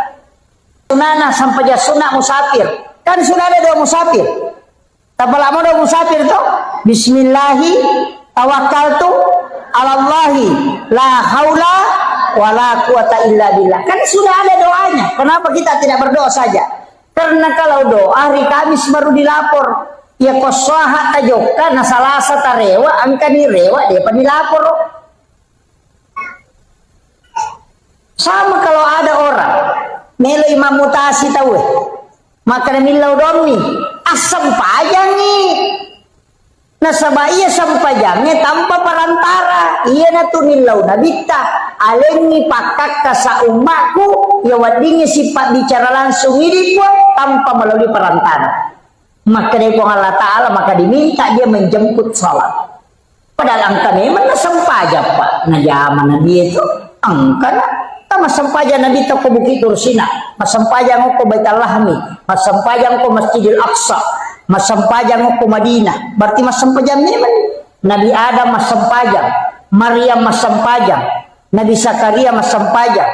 sunana sampai sunnah musafir. Kan sudah ada doa musafir. Tapi lama doa musafir tuh Bismillahi tawakkaltu alallahi la haula wala quwata illa billah. Kan sudah ada doanya. Kenapa kita tidak berdoa saja? Karena kalau doa hari Kamis baru dilapor. Ya kosaha tajokka na salasa tarewa angka direwa dia dilapor. Sama kalau ada orang melo imam mutasi tahu maka milau domi asam pajang nih. Nah sabah iya sampajangnya tanpa perantara. Iya na tunilaw na bita. Alengi pakak ka sa umaku. Ya wadingnya sifat bicara langsung ini pun tanpa melalui perantara. Maka dari Allah Ta'ala maka diminta dia menjemput sholat. Padahal angka memang na sampajang Pak. Nah zaman Nabi itu angka na. Tama sampajang Nabi itu ke Bukit Tursina. Masampajang ko Baitul Lahmi. Masampajang ko Masjidil Aqsa. Masampajang ko Madinah. Berarti masampajang memang. Nabi Adam masampajang. Maryam masampajang. Nabi Zakaria masampajang.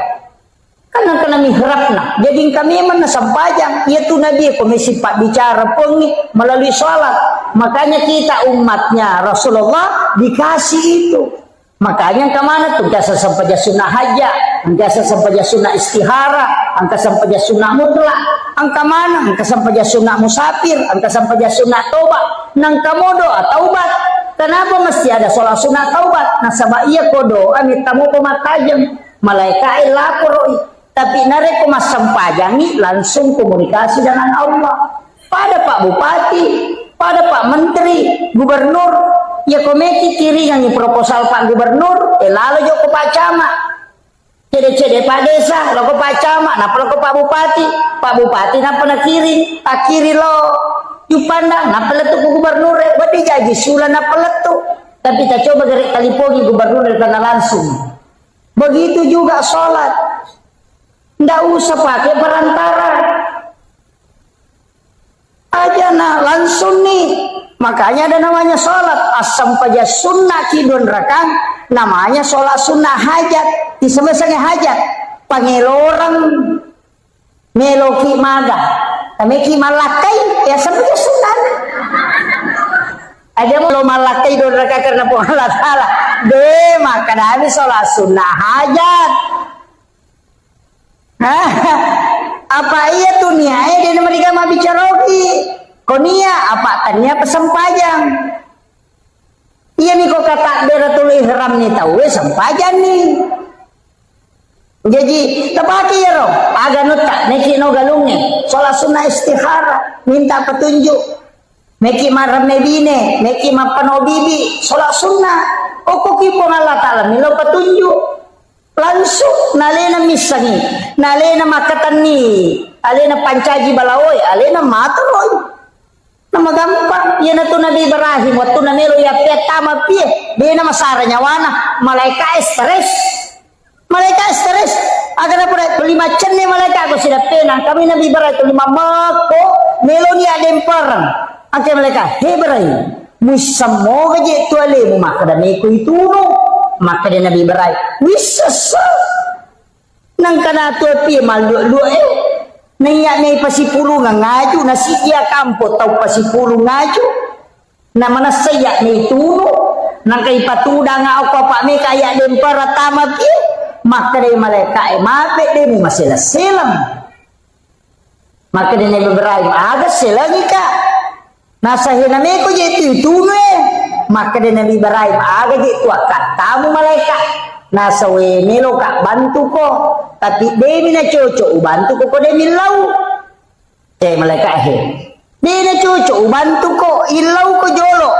Karena kena mihrabna. Jadi kami memang masampajang. Yaitu Nabi komisi pak bicara pengi melalui sholat. Makanya kita umatnya Rasulullah dikasih itu. Makanya kemana tuh? Angka sampaja sunnah haja, angka sampaja sunnah istihara, angka sampaja sunnah mutlak, angka mana? Angka sampaja sunnah musafir, angka sampaja sunnah taubat, nangka modo taubat. Kenapa mesti ada sholat sunnah taubat? Nah sabab iya kodo, amit tamu pematajam, malaikat lapor, tapi nareko mas sampajangi langsung komunikasi dengan Allah. Pada Pak Bupati, pada Pak Menteri, Gubernur, ya komiti kiri yang proposal Pak Gubernur, lalu jo ke Pak Camat, cede-cede Pak Desa, lo ke Pak Camat, napa lo ke Pak Bupati napa na kiri, tak kiri lo, yupandang, napa letu ke Gubernur, berarti jadi sulah napa letu, tapi kita coba gerik kalipogi Gubernur karena langsung, begitu juga sholat, ndak usah pakai perantara, aja nah langsung nih. Makanya ada namanya sholat asam paja sunnah kidun rekang, namanya sholat sunnah hajat. Di semesanya hajat pangelorang meloki maga tameki malakai ya sebagai sunnah. Ada mau malakai don reka karena Allah Ta'ala deh maka dari sholat sunnah hajat. Apa iya tuh niai dia mereka mau bicara konia apa tanya pesempajang. Iya nih kok kata beratul ihram nih tahu sempajang nih. Jadi tepaki ya roh agak nutak neki no galungnya sholat sunnah istihara minta petunjuk meki marame bine, meki mapano bibi, solat sunnah. Oko kipo Allah Ta'ala milo petunjuk. Langsung nalena misangi, nalena makatani, alena pancaji balawoi, alena mataroi. Nama gampang, ya tu Nabi Ibrahim waktu namelo ya pertama pie, dia nama sara nyawana, malaikat stres. Malaikat stres. Agar apa? Lima cenne malaikat aku sudah penang. Kami Nabi Ibrahim lima mako meloni adem perang. Angke malaikat, "Hei Ibrahim, musammo gaje tuale mu maka dan iku itu no." Maka dia Nabi Ibrahim, "Wisasa." Nang kana tu pi malu Naya nay pasipulu nga ngaju na siya kampo tau pasipulu ngaju na manasaya ni tuno nang kay patuda nga ako pa me kaya din para tama pi maka day malaka mape din masila silang maka din Ibrahim aga silang ka nasa hiname ko jeti tuno maka din Ibrahim aga jeti wakat tamu malaka nasa we melo ka bantu ko tapi demi na cucu bantu ko demi lau malaikat he demi na cucu bantu ko ilau ko jolo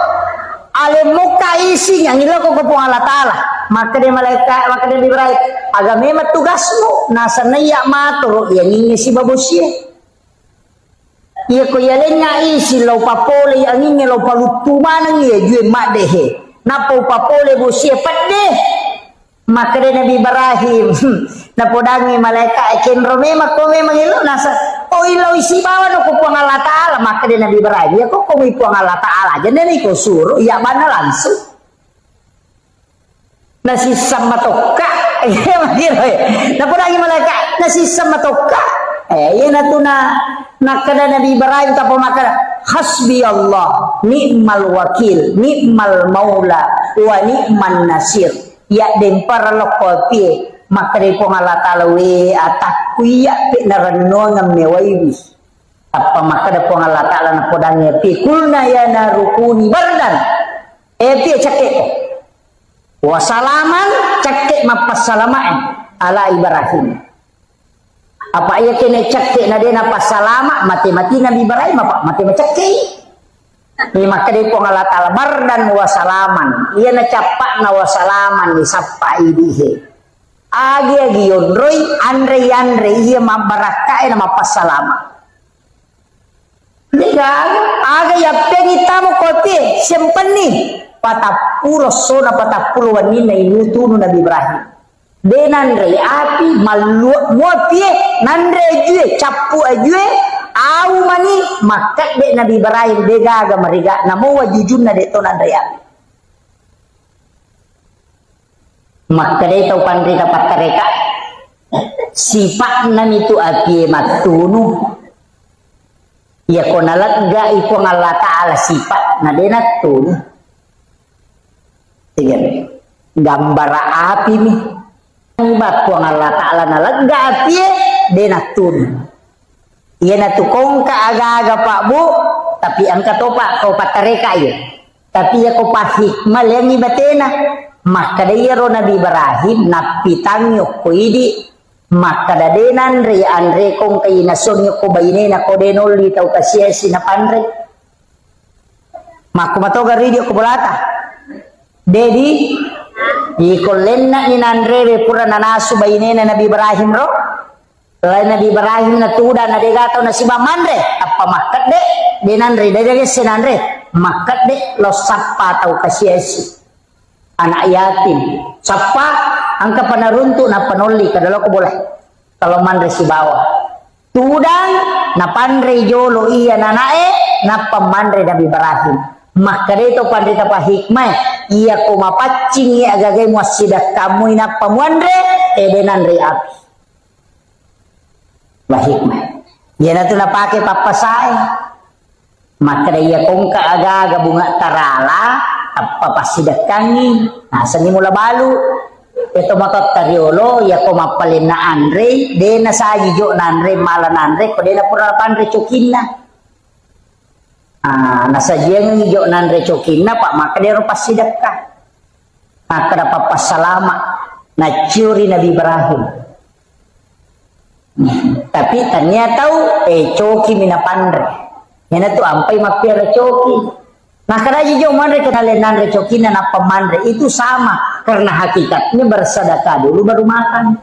ale muka isi yang ilau ko po Allah Ta'ala maka dia malaikat maka dia Ibrahim aga memang tugasmu nasa naya maturo yang ini si babusia iya ko yalenya isi lau papole yang ini lau palutumanang iya jue mak dehe napo papole busia padeh maka dia Nabi Ibrahim napodangi malaikat cenro memang ko memang ilo nasa oh ilo isi bawa no ko puang Allah Ta'ala maka dia Nabi Ibrahim ya kok ko puang Allah Ta'ala jadi ni ko suruh ya mana langsung nasi sama toka ya makiro napodangi malaikat nasi sama toka ya natuna nakada Nabi Ibrahim kapo maka hasbi Allah ni'mal wakil ni'mal maula wa ni'man nasir ya dempar lokopi maka dari Allah Ta'ala we atakku ya pi narano ngam mewaiwi apa maka dari Allah Ta'ala na podangnya pi kulna ya narukuni bardan pi cakek wasalaman cakek mapas salamaan ala Ibrahim apa iya kene cakek na dia napas salama mati-mati Nabi Ibrahim apa mati cakek ni maka di Allah Ta'ala bardan wasalaman iya na capak na wasalaman ni sapa idihe agi yondroi andre iya mabaraka na mapasalama liga aga ya pengi tamu kopi sempeni patapuro sona patapuro wanina inutu Nabi Ibrahim denandre api malu muapie nandre jue capu ajue au mani maka de Nabi Ibrahim de gaga mariga namo wajujun na de to nandre api maka de tau pandri dapat mereka sifat nan itu api matunu ya konalat ga ipo Allah Ta'ala sifat na de natun tiga gambar api nih Ibat po Allah Ta'ala na lagga api de natun iya natukong ka aga-aga pak bu tapi ang katopa kau patareka iya tapi ya kau pahikmal yang ibatena maka dayaro Nabi Ibrahim napitang yok ko idi maka dadenan re andre kong kay nason yok ko bayine na ko denol di tau kasiyasi na panre makumatoga ridio ko bulata dedi ikolen na inandre re pura nanasu bayine na Nabi Ibrahim ro lain Nabi Ibrahim na tuda na degatau na si Bamandre apa makat de denandre dede senandre makat de lo sapa tau kasiyasi anak yatim sapa angka panaruntu na panoli kadalo ko boleh kalau mandre si bawah tudang na pandre jolo iya nanae na pamandre Nabi Ibrahim maka dito pandre tapa hikmah iya ko mapacing iya agagay mo sidak kamu ina pamandre denandre api hikmah iya na ito napake papasay maka iya kong kaaga bunga tarala papasidak kangi nasa ni mula balu ito matot tariolo ya ko mapalin na andre de na sa jo na andre mala na andre ko de na pura pandre chokin na nasa jeng jo na andre chokin na pak maka de ro pasidak ka maka da papasalama na curi Nabi Ibrahim tapi ternyata choki mina pandre Yan tu ampai makia recoki. Nah karena jauh mandre kenalenan recoki na napamandre itu sama karena hakikatnya bersedekah dulu baru makan.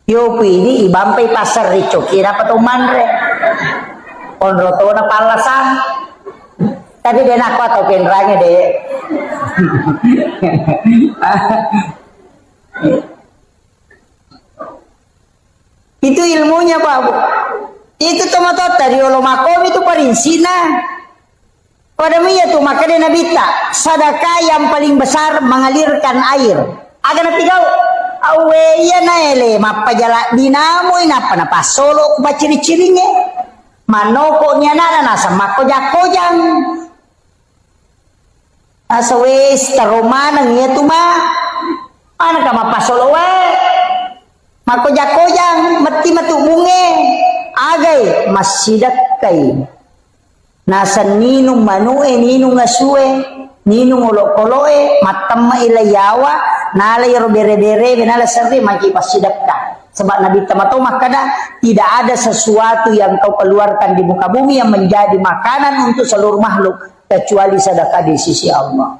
Yo pidi ibampai pasar recoki apa tu mandre. Konroto na palasan. Tapi dia nak atau penrangnya deh. Itu ilmunya Pak. Itu tomato dari olomakom itu parinsina. Pada mia tuh makanya Nabi tak sedekah yang paling besar mengalirkan air. Agar nanti kau awe ya naele mapa jala dinamo inapa na pasolo kuba ciri-cirinya. Manoko nya nana nasa mako jakojang. Asawes taromana ngia tu ma. Ana kama pasolo we. Mako jakojang mati matu bunge. Agai masjidat kai nasa ninung manue ninung ngasue ninung olok-oloe matamma ilayawa nala yaro bere-bere benala serre maki pasidakka sebab Nabi tamato makana tidak ada sesuatu yang kau keluarkan di muka bumi yang menjadi makanan untuk seluruh makhluk kecuali sedekah di sisi Allah.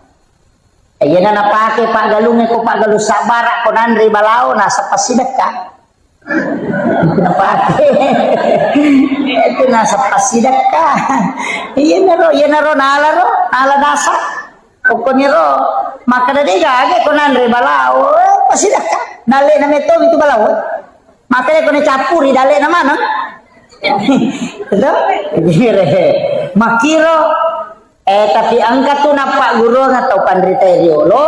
Ayeuna na pake Pak Galung ko Pak Galuh sabar ko nandri balao nasa pasidakka. Kenapa? Itu nasa pasidakah? Iya naro nala nasa. Pokoknya ro maka dade gage konan re balao pasidakah. Dale na meto itu balao. Makanya kone capuri dale na mana? Itu dire. Makiro tapi angkat tuh Pak Guru atau pandrita riolo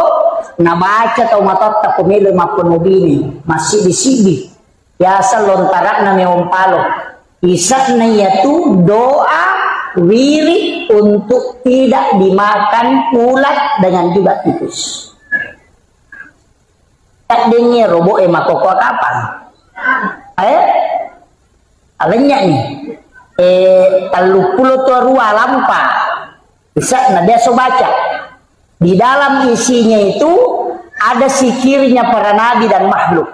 na baca tau matot ta pemilu mapun mubini masih di sibi. Biasa lontarak na meompalo. Isa na yaitu doa wirid untuk tidak dimakan ulat dengan juga tikus. Tak dengar robo makoko kapan? Alanya nih. 30 rua lampa. Bisa na biasa baca. Di dalam isinya itu ada sikirnya para nabi dan makhluk.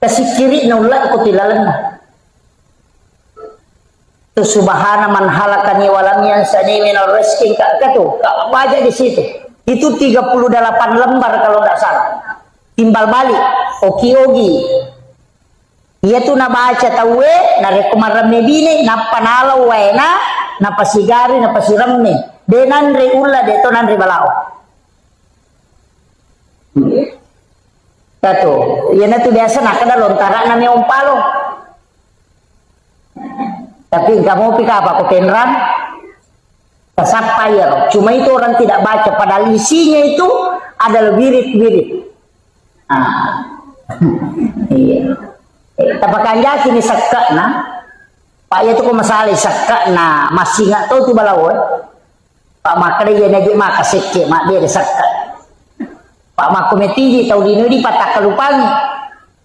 Kesikiri nulak ko tilalan na. Tu subhana man halakani walam yansani min rizqin ka tu. Kak baca di situ. Itu 38 lembar kalau tidak salah. Timbal balik oki-ogi. Ia tu na baca tawe na rekomar bine na panalaw waena na pasigari na pasiramne. Denan re ulla de to nan re balao. Tato, yan tu biasa nak ada lontaran na may umpalo. Tapi kamu pika apa? Kau penran? Kesapayar. Cuma itu orang tidak baca. Padahal isinya itu adalah wirid-wirid. Iya. Tapakan yakin ni sakka na. Pak itu kau masalah sakka na masih nggak tahu tu balawon. Pak makre dia najik mak kasih mak dia sakka. Pak makometi tau dino di patak kalupangi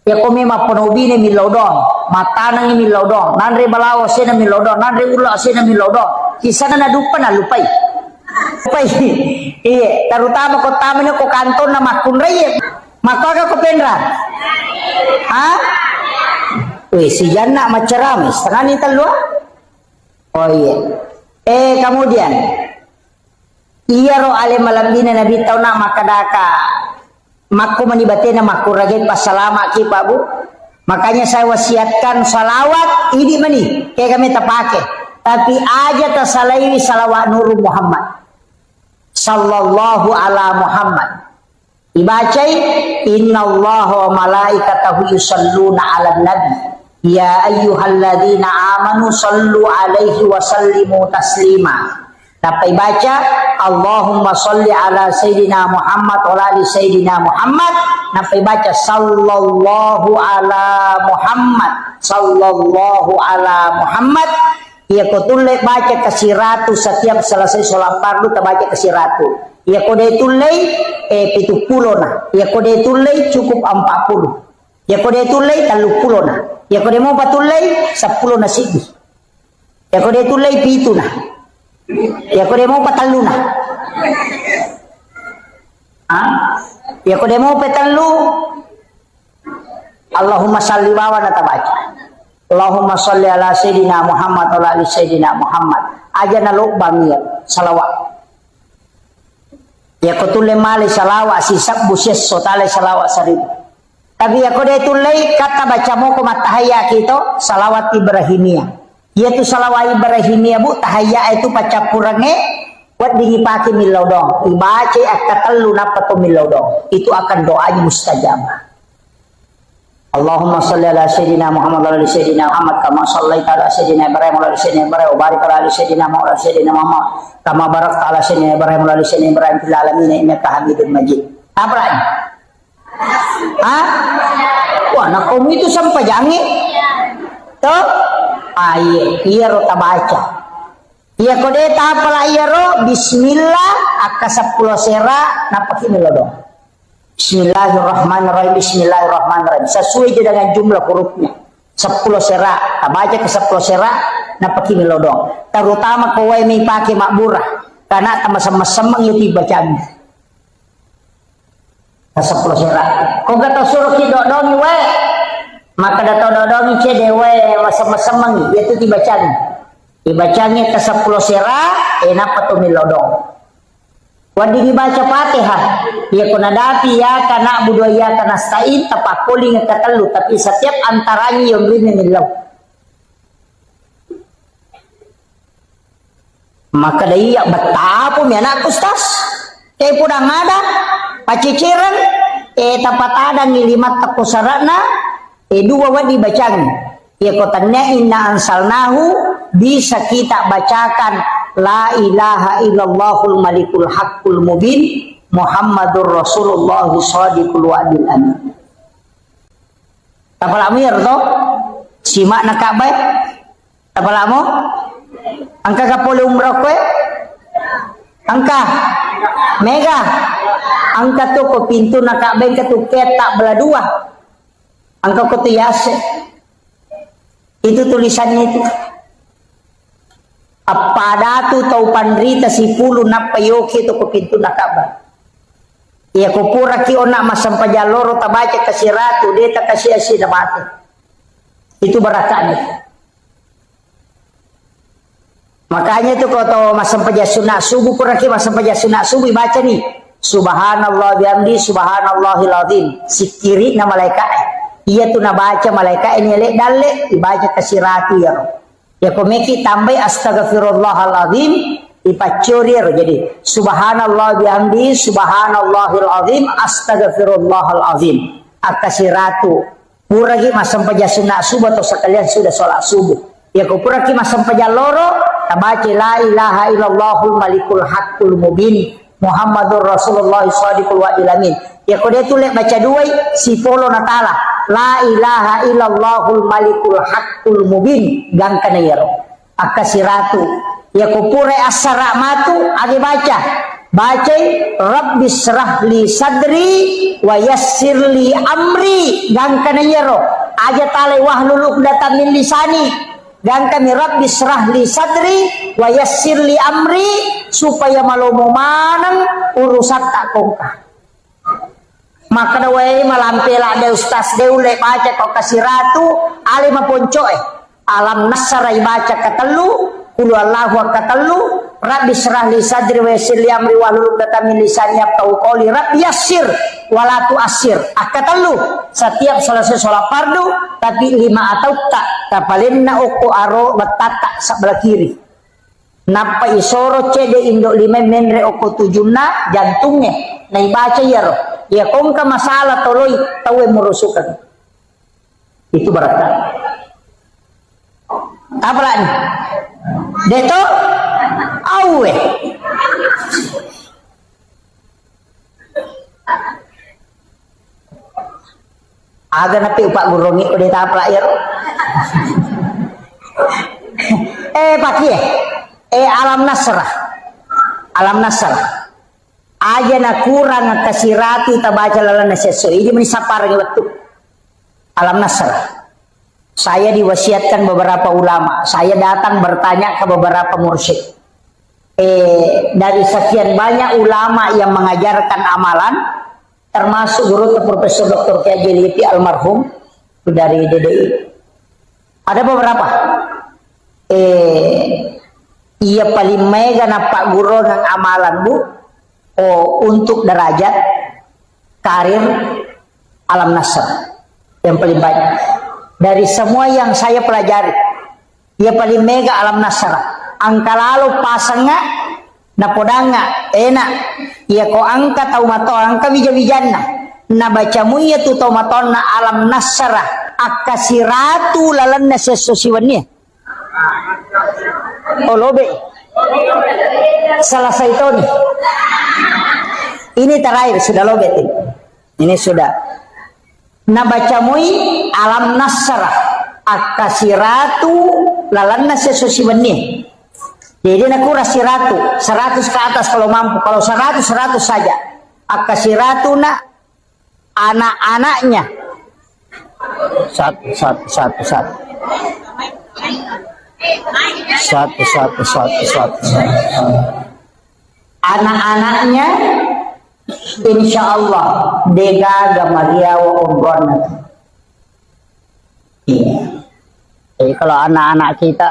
ya kome maponobi ne milodong matanang ni milodong nanre balawo sena milodong nanre ulo sena milodong kisana na dupa na lupai iya terutama ko tamen ko kanton na makun reye maka ko pendra si janna macerami setengah ni telua oh iya kemudian iya ro ale malam dina nabi tau nak makadaka makku manibatena makku ragin pasalama ki Pak Bu. Makanya saya wasiatkan salawat ini mani kayak kami terpakai tapi aja tersalai salawat Nur Muhammad sallallahu ala Muhammad dibacai innallaha wa malaikatahu yusalluna ala nabi ya ayyuhalladzina amanu sallu alaihi wa sallimu taslima. Dapat baca Allahumma salli ala Sayyidina Muhammad wa ala Sayyidina Muhammad. Dapat baca sallallahu ala Muhammad sallallahu ala Muhammad. Ia kau tulis baca kasih ratu setiap selesai sholat fardu terbaca kasih ratu. Ia kau dia tulis 70 nah. Ia kau dia tulis cukup 40. Ia kau dia tulis 30 nah. Ia kau dia mau patulis 10 nasibi. Ia kau dia tulis 7 nah. Ya ko demo patalu na. Ya ko demo patalu. Allahumma salli wa na tabaca. Allahumma sholli ala sayyidina Muhammad wa ala ali sayyidina Muhammad. Aja na lubang salawat. Ya kutule mali salawat sisab busyes sotale salawat sarib. Tapi aku dia tulai kata baca mo ko matahaya kito salawat Ibrahimiyah. Yaitu salawat Ibrahimiyah bu tahaya itu paca kurangnya buat dingipaki milau dong. Ibaca akatelu napa to milau dong. Itu akan doanya mustajabah. Allahumma sholli ala sayyidina Muhammad wa ala sayyidina Muhammad kama shallaita ala sayyidina Ibrahim wa ala sayyidina Ibrahim wa barik ala sayyidina Muhammad wa ala sayyidina Muhammad kama barakta ala sayyidina Ibrahim wa ala sayyidina Ibrahim fil alamin innaka Hamidum Majid. Apa lagi? Hah? Wah, nak kamu itu sampai jangi. Tuh? Iya ro tabaca. Iya kode ta pala iya ro bismillah aka 10 sera napaki melodong. Bismillahirrahmanirrahim. Bismillahirrahmanirrahim. Sesuai dengan jumlah hurufnya. 10 sera. Tabaca ke 10 sera napaki melodong. Terutama kowe may pake makburah. Karena sama-sama yung bacaan. Ke 10 sera. Kung gato suruh kidodongi we. Maka dato dodongi cedewe sama-sama yaitu dibacaan. Dibacanya ke 10 sera. Napa to melodong. Wadi dibaca Fatihah, ya kunadapi ya kana budaya kana stain tapakuli ngakatelu tapi setiap antaranya yang lima nilaw. Maka daya betapa mi anak ustaz, pudang ada paciciran, tapat ada ngilimat takusarana, dua wadi bacaan. Ya kotanya inna ansalnahu bisa kita bacakan. La ilaha illallahul malikul haqqul mubin Muhammadur Rasulullah shadiqul wa'dil amin. Tapalamu ya to? Simak na kabay? Tapalamu? Angka kapuli umrah kwe? Angka? Mega? Angka to ko pintu na kabay ka to ketak beladua. Angka ko to yase. Itu tulisannya itu. Apa datu tau pandrita si pulu na payoki to ko pintu na kaba. Iya ko pura ki ona masampajaloro tabaca kasiratu deta kasi na mati. Itu barakanya. Makanya itu kalau masampajasuna subuh pura ki masampajasuna subuh baca nih. Subhanallah bihamdi subhanallahil azim. Sikiri na malaikat. Iya tu na baca malaikat ini lek dalle dibaca kasiratu ya. Ya komeki tambah astaghfirullahaladzim ipacurir jadi subhanallah bihamdi subhanallahil azim astaghfirullahaladzim akasiratu puragi masam pajasuna subuh atau sekalian sudah sholat subuh ya ko puragi masam pajaloro tabaci la ilaha illallahul malikul haqqul mubin Muhammadur Rasulullah shadiqul wa'dil amin ya ko dia tulek baca dua si polo natala la ilaha illallahul malikul haqqul mubin gang kanayaro akasiratu ya kupure as-saramatu agi baca rabbi shrah li sadri wa yassir li amri gang kanayaro aja tale wahlul uqdatam min lisani gang kami rabbi shrah li sadri wa yassir li amri supaya malomo manang urusan tak kongkah. Maka dawai malampela de ustaz deule baca kok kasiratu ali maponcoe alam nasarai baca katelu qul huwallahu katelu rabbi shrah li sadri wa yassir li amri wahlul 'uqdatam min lisani yafqahu qawli rabbi yassir wala tu'assir akatelu setiap selesai sholat fardu tapi 5 atau tak tapalinna uku aro batata sebelah kiri napa isoro cede indo 5 menre uku 7 jantungnya nai baca ya roh ya kong ka masalah toloy tawe merusukan itu berkat apa lagi deto awe aga napi upak gurongi udah tapla ya paki alam nasrah aja na kurang kasiratu tabaca lalana sesuai ini menisapar waktu alam nasrah saya diwasiatkan beberapa ulama saya datang bertanya ke beberapa mursyid dari sekian banyak ulama yang mengajarkan amalan termasuk guru Profesor Dr. Kiai Jeliti almarhum dari DDI Ada beberapa. Ia paling mega na Pak Guru ng amalan bu. Untuk derajat karir Alam Nasr yang paling banyak dari semua yang saya pelajari. Ia paling mega Alam Nasr. Angka lalu pasangnya napodanga enak. Ia ko angka tau mato angka bija-bijanna. Na bacamu ia tu tau matonna Alam Nasr akasiratu lalanna sesosiwannya. Lobe. Selesai itu nih. Ini terakhir sudah lobet ini. Ini sudah. Nabacamui Alam Nasr akasiratu lalanna sesusiwannya. Jadi aku rasiratu 100 ke atas kalau mampu. Kalau 100 saja. Akasiratu na anak-anaknya. Satu. Anak-anaknya insya Allah dega gamariawa umrona. Iya. Jadi kalau anak-anak kita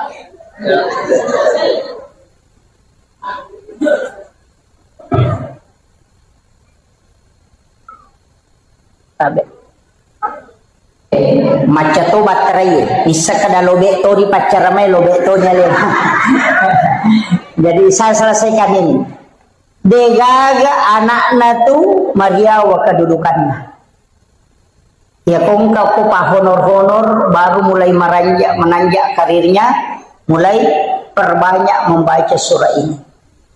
maca tobat terakhir bisa kada lobek to di pacar ramai lobek to nya. Jadi saya selesaikan ini. Degaga anakna tu mariawa kedudukannya. Ya kongkau ko honor-honor baru mulai menanjak karirnya, mulai perbanyak membaca surah ini.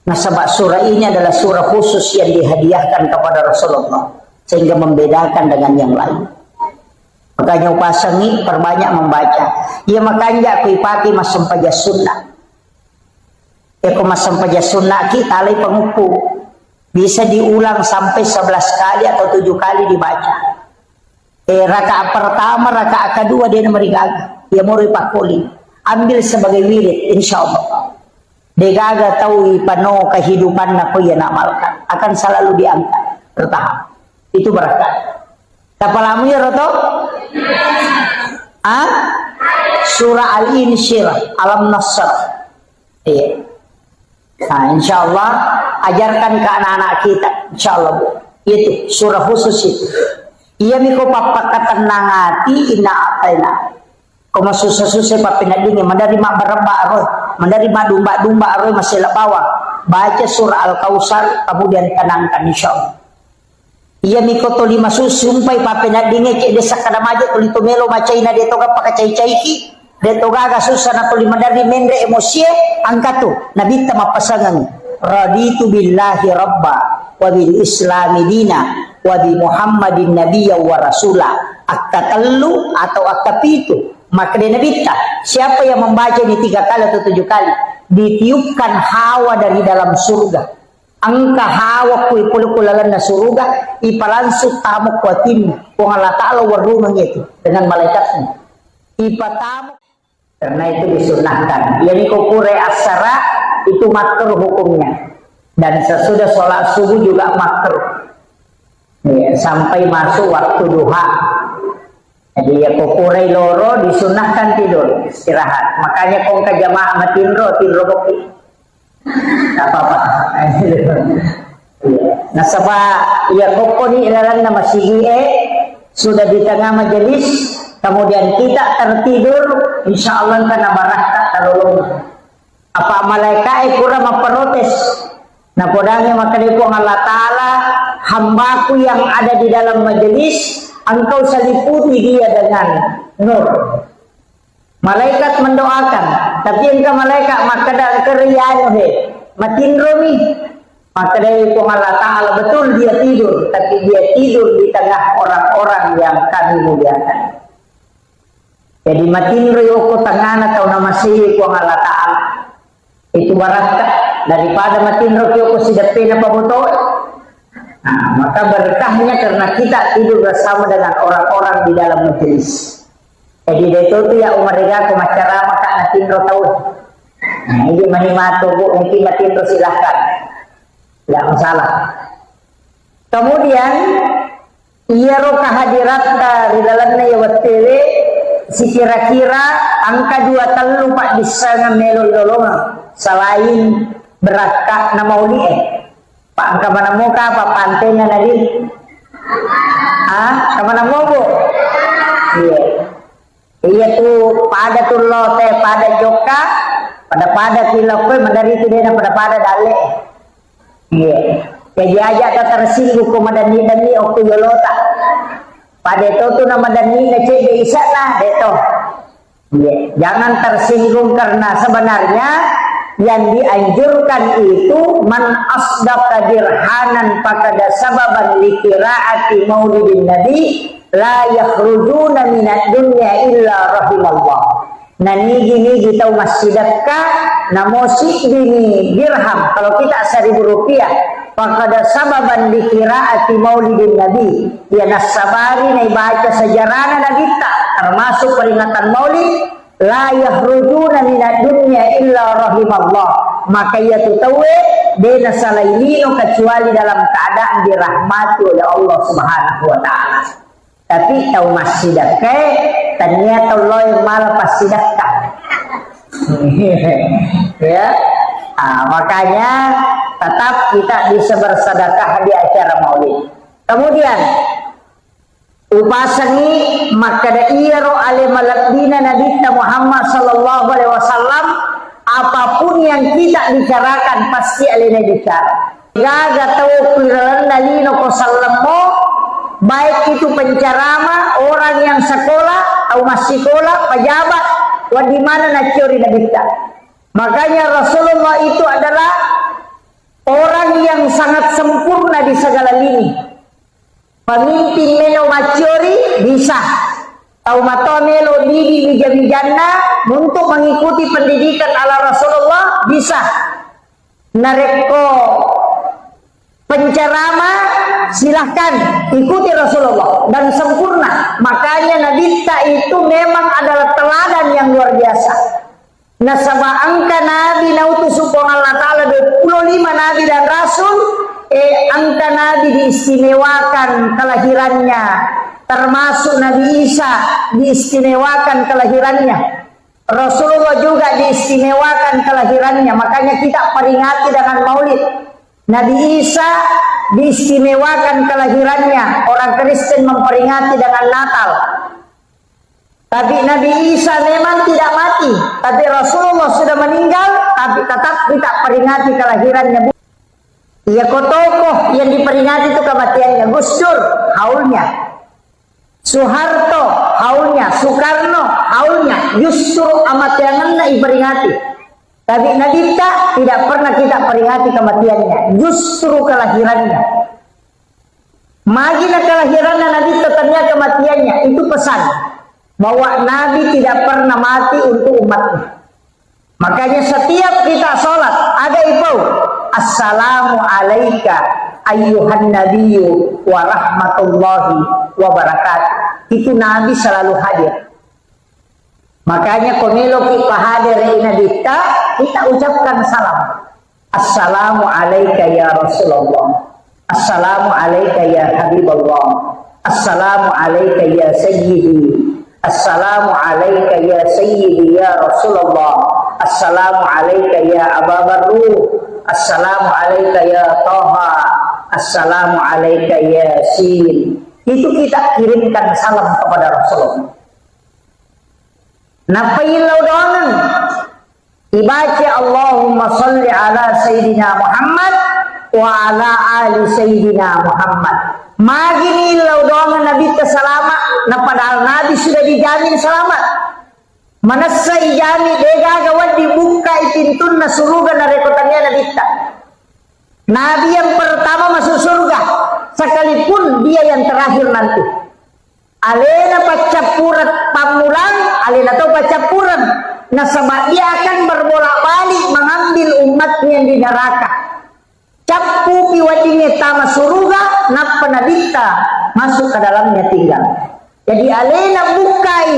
Nah sebab surah ini adalah surah khusus yang dihadiahkan kepada Rasulullah sehingga membedakan dengan yang lain. Makanya upasangi perbanyak membaca. Ya makanya aku ipati masam paja sunnah. Ya aku masam paja sunnah kita alai pengukur. Bisa diulang sampai 11 kali atau 7 kali dibaca. Rakaat pertama, rakaat kedua dia merigaga. Ya muri pakuli. Ambil sebagai wirid insya Allah. Degaga tahu ipano kehidupan aku yang amalkan. Akan selalu diangkat. Bertahap. Itu berkat. Tapalamu ya Roto? Surah Al-Insyirah, Alam Nasr. Iya. Nah, insya Allah ajarkan ke anak-anak kita, insya Allah bu. Itu surah khusus itu. Ia miko papa ketenang hati ina ataina. Koma susah-susah papina dingin, menerima beremba roh, menerima domba-domba roh masih lebawa. Baca surah Al-Kausar, kemudian tenangkan insya Allah. Ia mikoto lima susumpai papena dinge cek desa kada maje tulito melo macaina de toga pakacai-caiki de toga ga susah na tuli mandari mendre emosie angkatu nabita mapasangan raditu billahi rabba wa bil islami dina wa bi muhammadin nabiyya wa rasula akatallu atau akapitu maka de nabita siapa yang membaca ini 3 kali atau 7 kali ditiupkan hawa dari dalam surga. Angka hawa kui pulukulalan na suruga ipalansut tamu kuatin kung Allah Ta'ala warumang itu dengan malaikatnya ipatamu karena itu disunahkan yani kupure asara itu makruh hukumnya dan sesudah sholat subuh juga makruh ya, sampai masuk waktu duha jadi ya kupure loro disunahkan tidur istirahat makanya kong ka jamaah matinro boki apa-apa. Nah sebab ya kokoni ilalan nama sigie sudah di tengah majelis kemudian kita tertidur insya Allah karena baraka terulung apa malaikat kurang memprotes nah podangnya maka dipung Allah Ta'ala hambaku yang ada di dalam majelis engkau seliputi dia dengan nur. Malaikat mendoakan, tapi engkau malaikat maka dah kerian matin romi. Maka dari Allah Ta'ala betul dia tidur, tapi dia tidur di tengah orang-orang yang kami muliakan. Jadi matin royoko tangan atau nama sihi Allah Ta'ala itu baraka daripada matin royoko sidapin apa betul. Nah, maka berkahnya karena kita tidur bersama dengan orang-orang di dalam majelis. Jadi itu tuh ya umar rega kumacara maka natindro tahu. Nah ini manimato bu mungkin natindro silahkan, tidak masalah. Kemudian ia roh kehadirat dari dalamnya ya watile si kira-kira angka 2 telu pak bisa ngamelo dolongan selain berakak na mauli pak angka mana muka pak pantena nadi kemana mau bu iya tuh pada tuh lote pada joka pada kilokwe mandari itu dia pada dale iya jadi aja tak tersinggung ko madani oku yolota pada itu tuh nama dani ngecek bisa lah deto iya jangan tersinggung karena sebenarnya yang dianjurkan itu man asdaqa dirhanan faqad sababan li qiraati maulidin nabi la yakhrujuna minad dunya illa rahimallah. Nah ini kita masjidaka namosi ini dirham kalau kita 1.000 rupiah faqad sababan li qiraati maulidin nabi ya nasabari na baca sejarahna nabi termasuk peringatan maulid la yakhrujuna minad dunya illa rahimallah maka ia tutawe dena salailino kecuali dalam keadaan dirahmati oleh Allah Subhanahu wa taala. Tapi tahu masjidaka ternyata Allah yang malah pasidaka. Ya. Makanya tetap kita bisa bersedekah di acara Maulid. Kemudian upasani maka da iyaro ale malakdina Nabi Muhammad sallallahu alaihi wasallam apapun yang kita bicarakan pasti alena bicara gaga tahu kuiran nalino ko sallamo baik itu pencerama orang yang sekolah atau masih sekolah pejabat wa di mana na curi Nabi makanya Rasulullah itu adalah orang yang sangat sempurna di segala lini. Pemimpin melo macuri bisa tahu mato melo diri bijana untuk mengikuti pendidikan ala Rasulullah bisa nareko pencerama silahkan ikuti Rasulullah dan sempurna makanya Nabi itu memang adalah teladan yang luar biasa nasabah angka Nabi nautusu Allah Ta'ala 25 Nabi dan Rasul angka Nabi diistimewakan kelahirannya termasuk Nabi Isa diistimewakan kelahirannya Rasulullah juga diistimewakan kelahirannya makanya kita peringati dengan maulid Nabi Isa diistimewakan kelahirannya orang Kristen memperingati dengan Natal tapi Nabi Isa memang tidak mati tapi Rasulullah sudah meninggal tapi tetap kita peringati kelahirannya. Ya tokoh yang diperingati itu kematiannya Gus Dur haulnya Soeharto haulnya Soekarno haulnya justru amatianannya diperingati tapi Nabi tidak pernah kita peringati kematiannya justru kelahirannya magina kelahirannya Nabi ternyata kematiannya itu pesan bahwa Nabi tidak pernah mati untuk umatnya makanya setiap kita sholat ada itu assalamu alaika ayyuhan nabiyyu wa rahmatullahi wa barakatuh itu Nabi selalu hadir makanya komelo kita hadir Nabi kita ucapkan salam assalamu alaika ya Rasulullah assalamu alaika ya Habibullah assalamu alaika ya Sayyidi assalamu alaika ya Sayyidi ya Rasulullah assalamu alaika ya Aba Barruh assalamu alaika ya Toha assalamu alaika ya Yasin itu kita kirimkan salam kepada Rasulullah napailau doangan dibaca Allahumma salli ala Sayyidina Muhammad wa ala ali Sayyidina Muhammad magini ilau doangan Nabi selamat nah padahal Nabi sudah dijamin selamat manasa ijami dega gawat dibuka pintun na surga na rekotannya Nabi Nabi yang pertama masuk surga sekalipun dia yang terakhir nanti alena pacapurat pamulang alena atau pacapuran nasabah dia akan berbolak-balik mengambil umatnya yang di neraka capu piwadinya tama surga napa nabita masuk ke dalamnya tinggal jadi alena bukai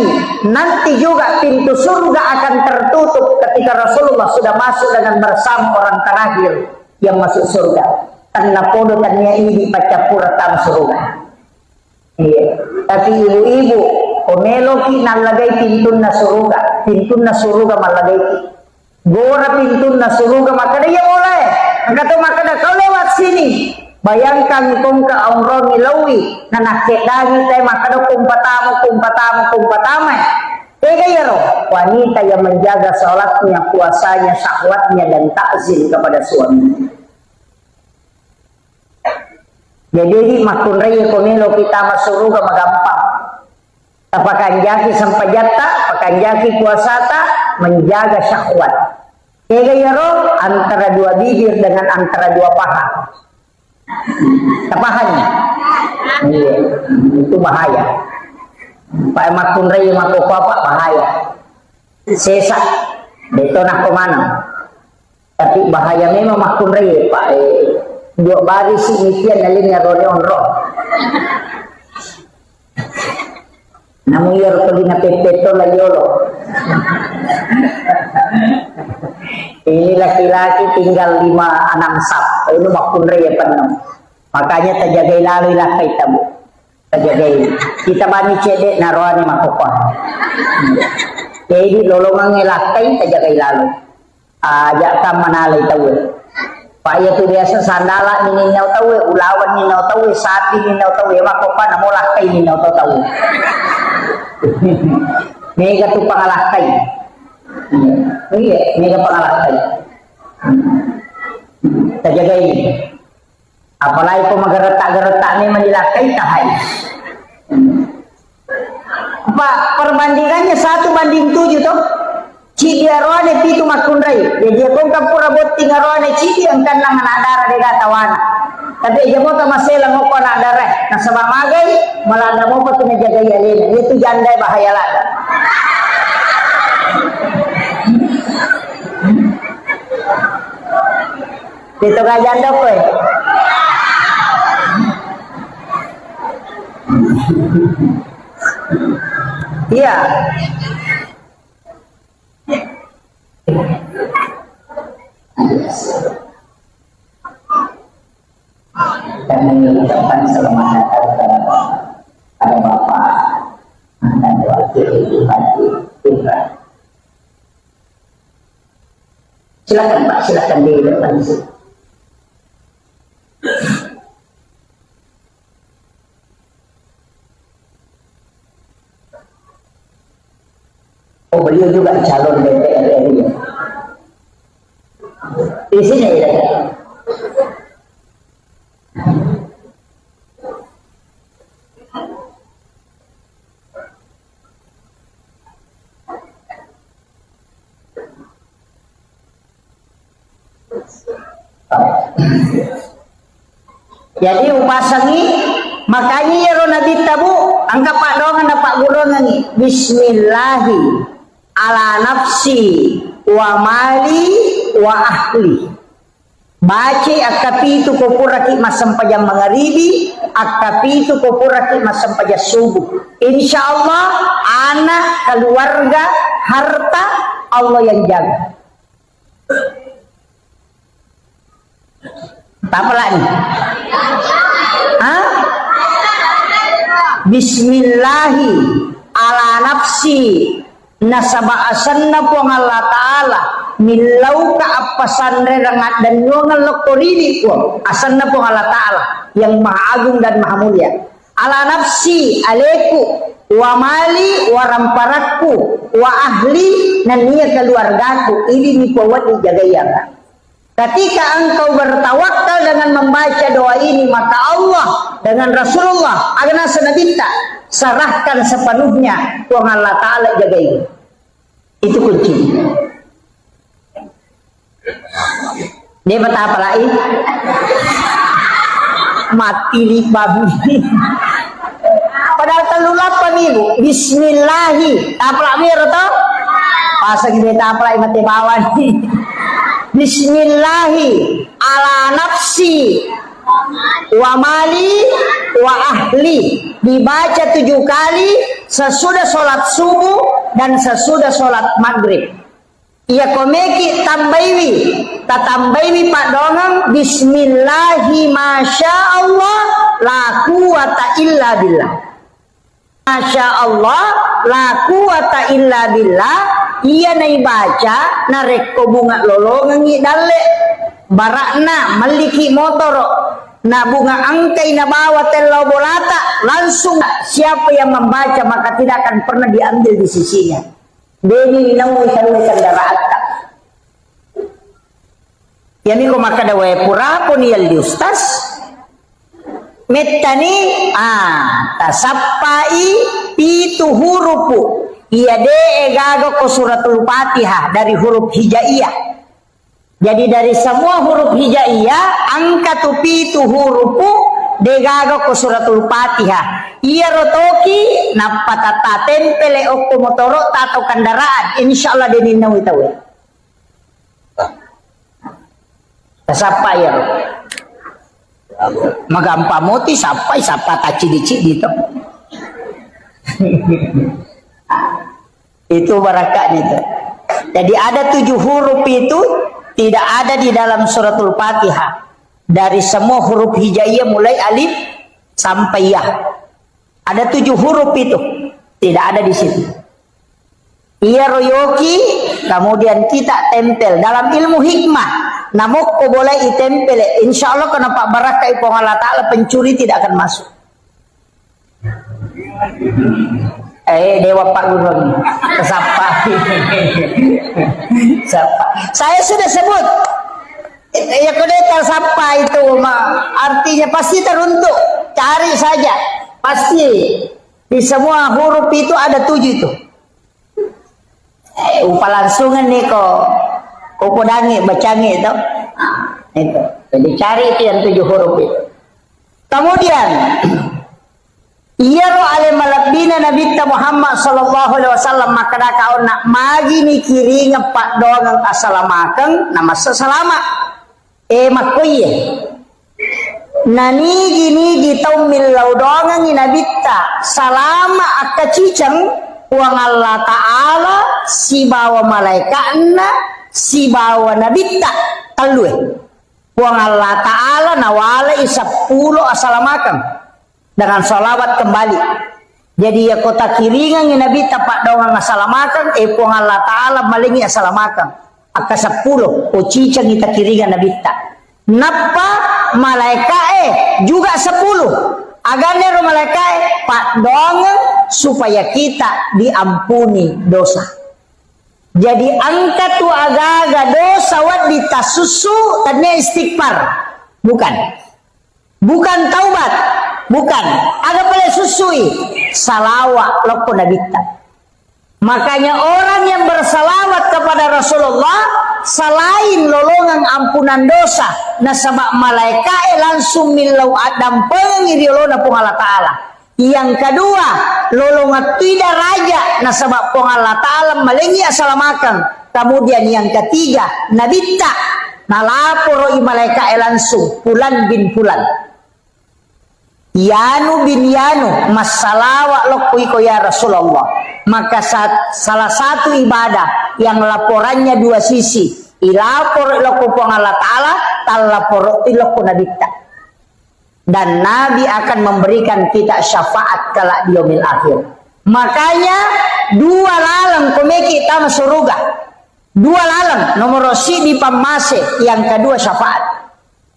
nanti juga pintu surga akan tertutup ketika Rasulullah sudah masuk dengan bersama orang terakhir yang masuk surga karena podotannya ini di pacapura tam surga iya. Tapi ibu-ibu Omelo ki nalagay pintun na suruga malagay ki. Gora pintun na suruga makada ya mulai. Angkato makada kau lewat sini. Bayangkan kung kaumron nilawi na nakidangi tayo makada kumpatama. Tega yaro, wanita yang menjaga sholatnya, puasanya, syahwatnya dan takzim kepada suami. Jadi makun raya komelo kita masuruga magampang. Pakanjaki sampajata, pakanjaki puasata, menjaga syahwat. Tega yaro antara dua bibir dengan antara dua paha. Pahannya, iya, itu bahaya. Pak makun raya makuk apa bahaya. Sesak, detonah kemana? Tapi bahaya memang makun raya Pak. Dua baris imikian nalingnya rone onro. Namun ya pergi na pepeto la yolo. Ini laki-laki tinggal 5-6 sap. Ini makun raya penuh. Makanya terjagai lalu lakai tabu. Terjagai. Kita bani cedek naroani makukon. Jadi lolongan ngelakai terjagai lalu. Ajak kam manalay tabu. Paya tu biasa sandala nininaw tawe, ulawan ninaw tawe, sapi ninaw tawe, makopa na mo lakay ninaw tawe. Mega tu pangalakay. Iya, mega pangalakay. Terjaga ini. Apalagi kau magaretak-geretak ni menilakay tahay. Pak, perbandingannya 1:7 tuh. Cidi arwane pitu makunrai. Jadi kung kapura botti ngarwane cidi ang kanang nadara de gatawana. Tapi jamo ka masela mo ko nadara. Nasaba magay malada mo pa tinajaga yalena. Itu jandai bahaya lada. Dito ka janda ko eh. Iya. Dan mengucapkan selamat datang kepada Bapak dan Wakil Bupati Pindrang. Silakan Pak, silakan di depan sini. Oh, beliau juga calon DPR RI. Di sini ya. Jadi upasangi makanya ya Nabi tabu angka pak dongan na pak gurongan ni bismillahi ala nafsi wa mali wa ahli. Baca akapitu kopuraki masampajang magharibi, akapitu kopuraki masampajang subuh. Insyaallah anak, keluarga, harta Allah yang jaga. Apa lagi? Hah? Bismillahi ala nafsi nasaba asanna po ng Allah Ta'ala milaw ka apasan rengat dan nyongal lokorini po asanna po ng Allah Ta'ala yang maha agung dan maha mulia ala nafsi aleku wa mali wa ramparatku wa ahli na niya keluargaku ini ni pawat dijagayan. Ketika engkau bertawakal dengan membaca doa ini, maka Allah dengan Rasulullah agana senabita serahkan sepenuhnya Tuhan Allah Ta'ala jagain. Itu kunci. Dia kata apa lagi? Mati li babi. Padahal telulat pemilu. Bismillahi. Taplak mir atau? Pasang dia taplak mati bawan. Bismillahi ala nafsi wa mali wa ahli dibaca 7 kali sesudah sholat subuh dan sesudah sholat maghrib. Ia komeki tambaiwi tatambaiwi pak dongang bismillahi masya Allah la quwata illa billah. Masya Allah, la quwata illa billah. Ia nai baca narek ko bunga lolongan ngi dalle barakna maliki motor na bunga angkai na bawa telau bolata langsung. Siapa yang membaca maka tidak akan pernah diambil di sisinya. Deni namu kendaraan. Yani ko makadawe pura pun yal di ustaz metani tasappai pitu hurupu. Iya de gago ko suratul Fatihah dari huruf hijaiyah. Jadi dari semua huruf hijaiyah angka tu pitu hurupu de gago ko suratul Fatihah. Iya rotoki napatata tempele okko motoro tato kendaraan. Insyaallah denin nawi tahu. Tasapa ya. Magampa moti sampai sapa taci-dici gitu. Itu barakatnya itu. Jadi ada 7 huruf itu tidak ada di dalam suratul Fatihah. Dari semua huruf hijaiyah mulai alif sampai ya. Ada 7 huruf itu tidak ada di situ. Ia royoki kemudian kita tempel dalam ilmu hikmah. Namun ko boleh itempel. Insya Allah kenapa barakah ipong Allah Ta'ala pencuri tidak akan masuk. Dewa Pak Guru Sapa. Saya sudah sebut ya kodeta Sapa itu artinya pasti teruntuk. Cari saja pasti di semua huruf itu ada 7 itu. Upalangsungan nih kok kodangi bacangi itu. Itu. Jadi cari itu yang 7 huruf itu. Kemudian iya ro ale malabina Nabi Muhammad sallallahu alaihi wasallam makada kauna magi ni kiri ngepak doang assalamakan nama sesalama makoye nani gini gitau milau doang ni Nabi ta salama akacicang uang Allah Ta'ala si bawa malaikatna si bawa Nabi ta talue uang Allah Ta'ala nawala 10 assalamakan dengan salawat kembali. Jadi ya kota kiringan yang Nabi tapak daungan assalamakan puang Allah Ta'ala malingi assalamakan aka 10 cicang kita kiringan Nabi tak napa malaikat juga 10 agarnya ro malaikat pak daungan supaya kita diampuni dosa. Jadi angka tu aga-aga dosa wad ditasusu tadinya istighfar bukan taubat. Bukan, ada boleh susui salawat loko Nabi. Makanya orang yang bersalawat kepada Rasulullah selain lolongan ampunan dosa, nasabak malaikat langsung milau adam pengiriolona pung Allah Ta'ala. Yang kedua, lolongan tidak raja nasabak pung Allah Ta'ala malengi assalamakan. Kemudian yang ketiga, Nabi tak nalaporo i malaikat langsung Fulan bin Fulan. Yanu bin Yanu masalawat lokui ko ya Rasulullah. Maka salah satu ibadah yang laporannya 2 sisi. Ilapor loku pong Allah Ta'ala tal lapor iloku Nabi ta. Dan Nabi akan memberikan kita syafaat kelak di yaumil akhir. Makanya 2 lalang komeki tama surga. 2 lalang nomor si di pamase yang kedua syafaat.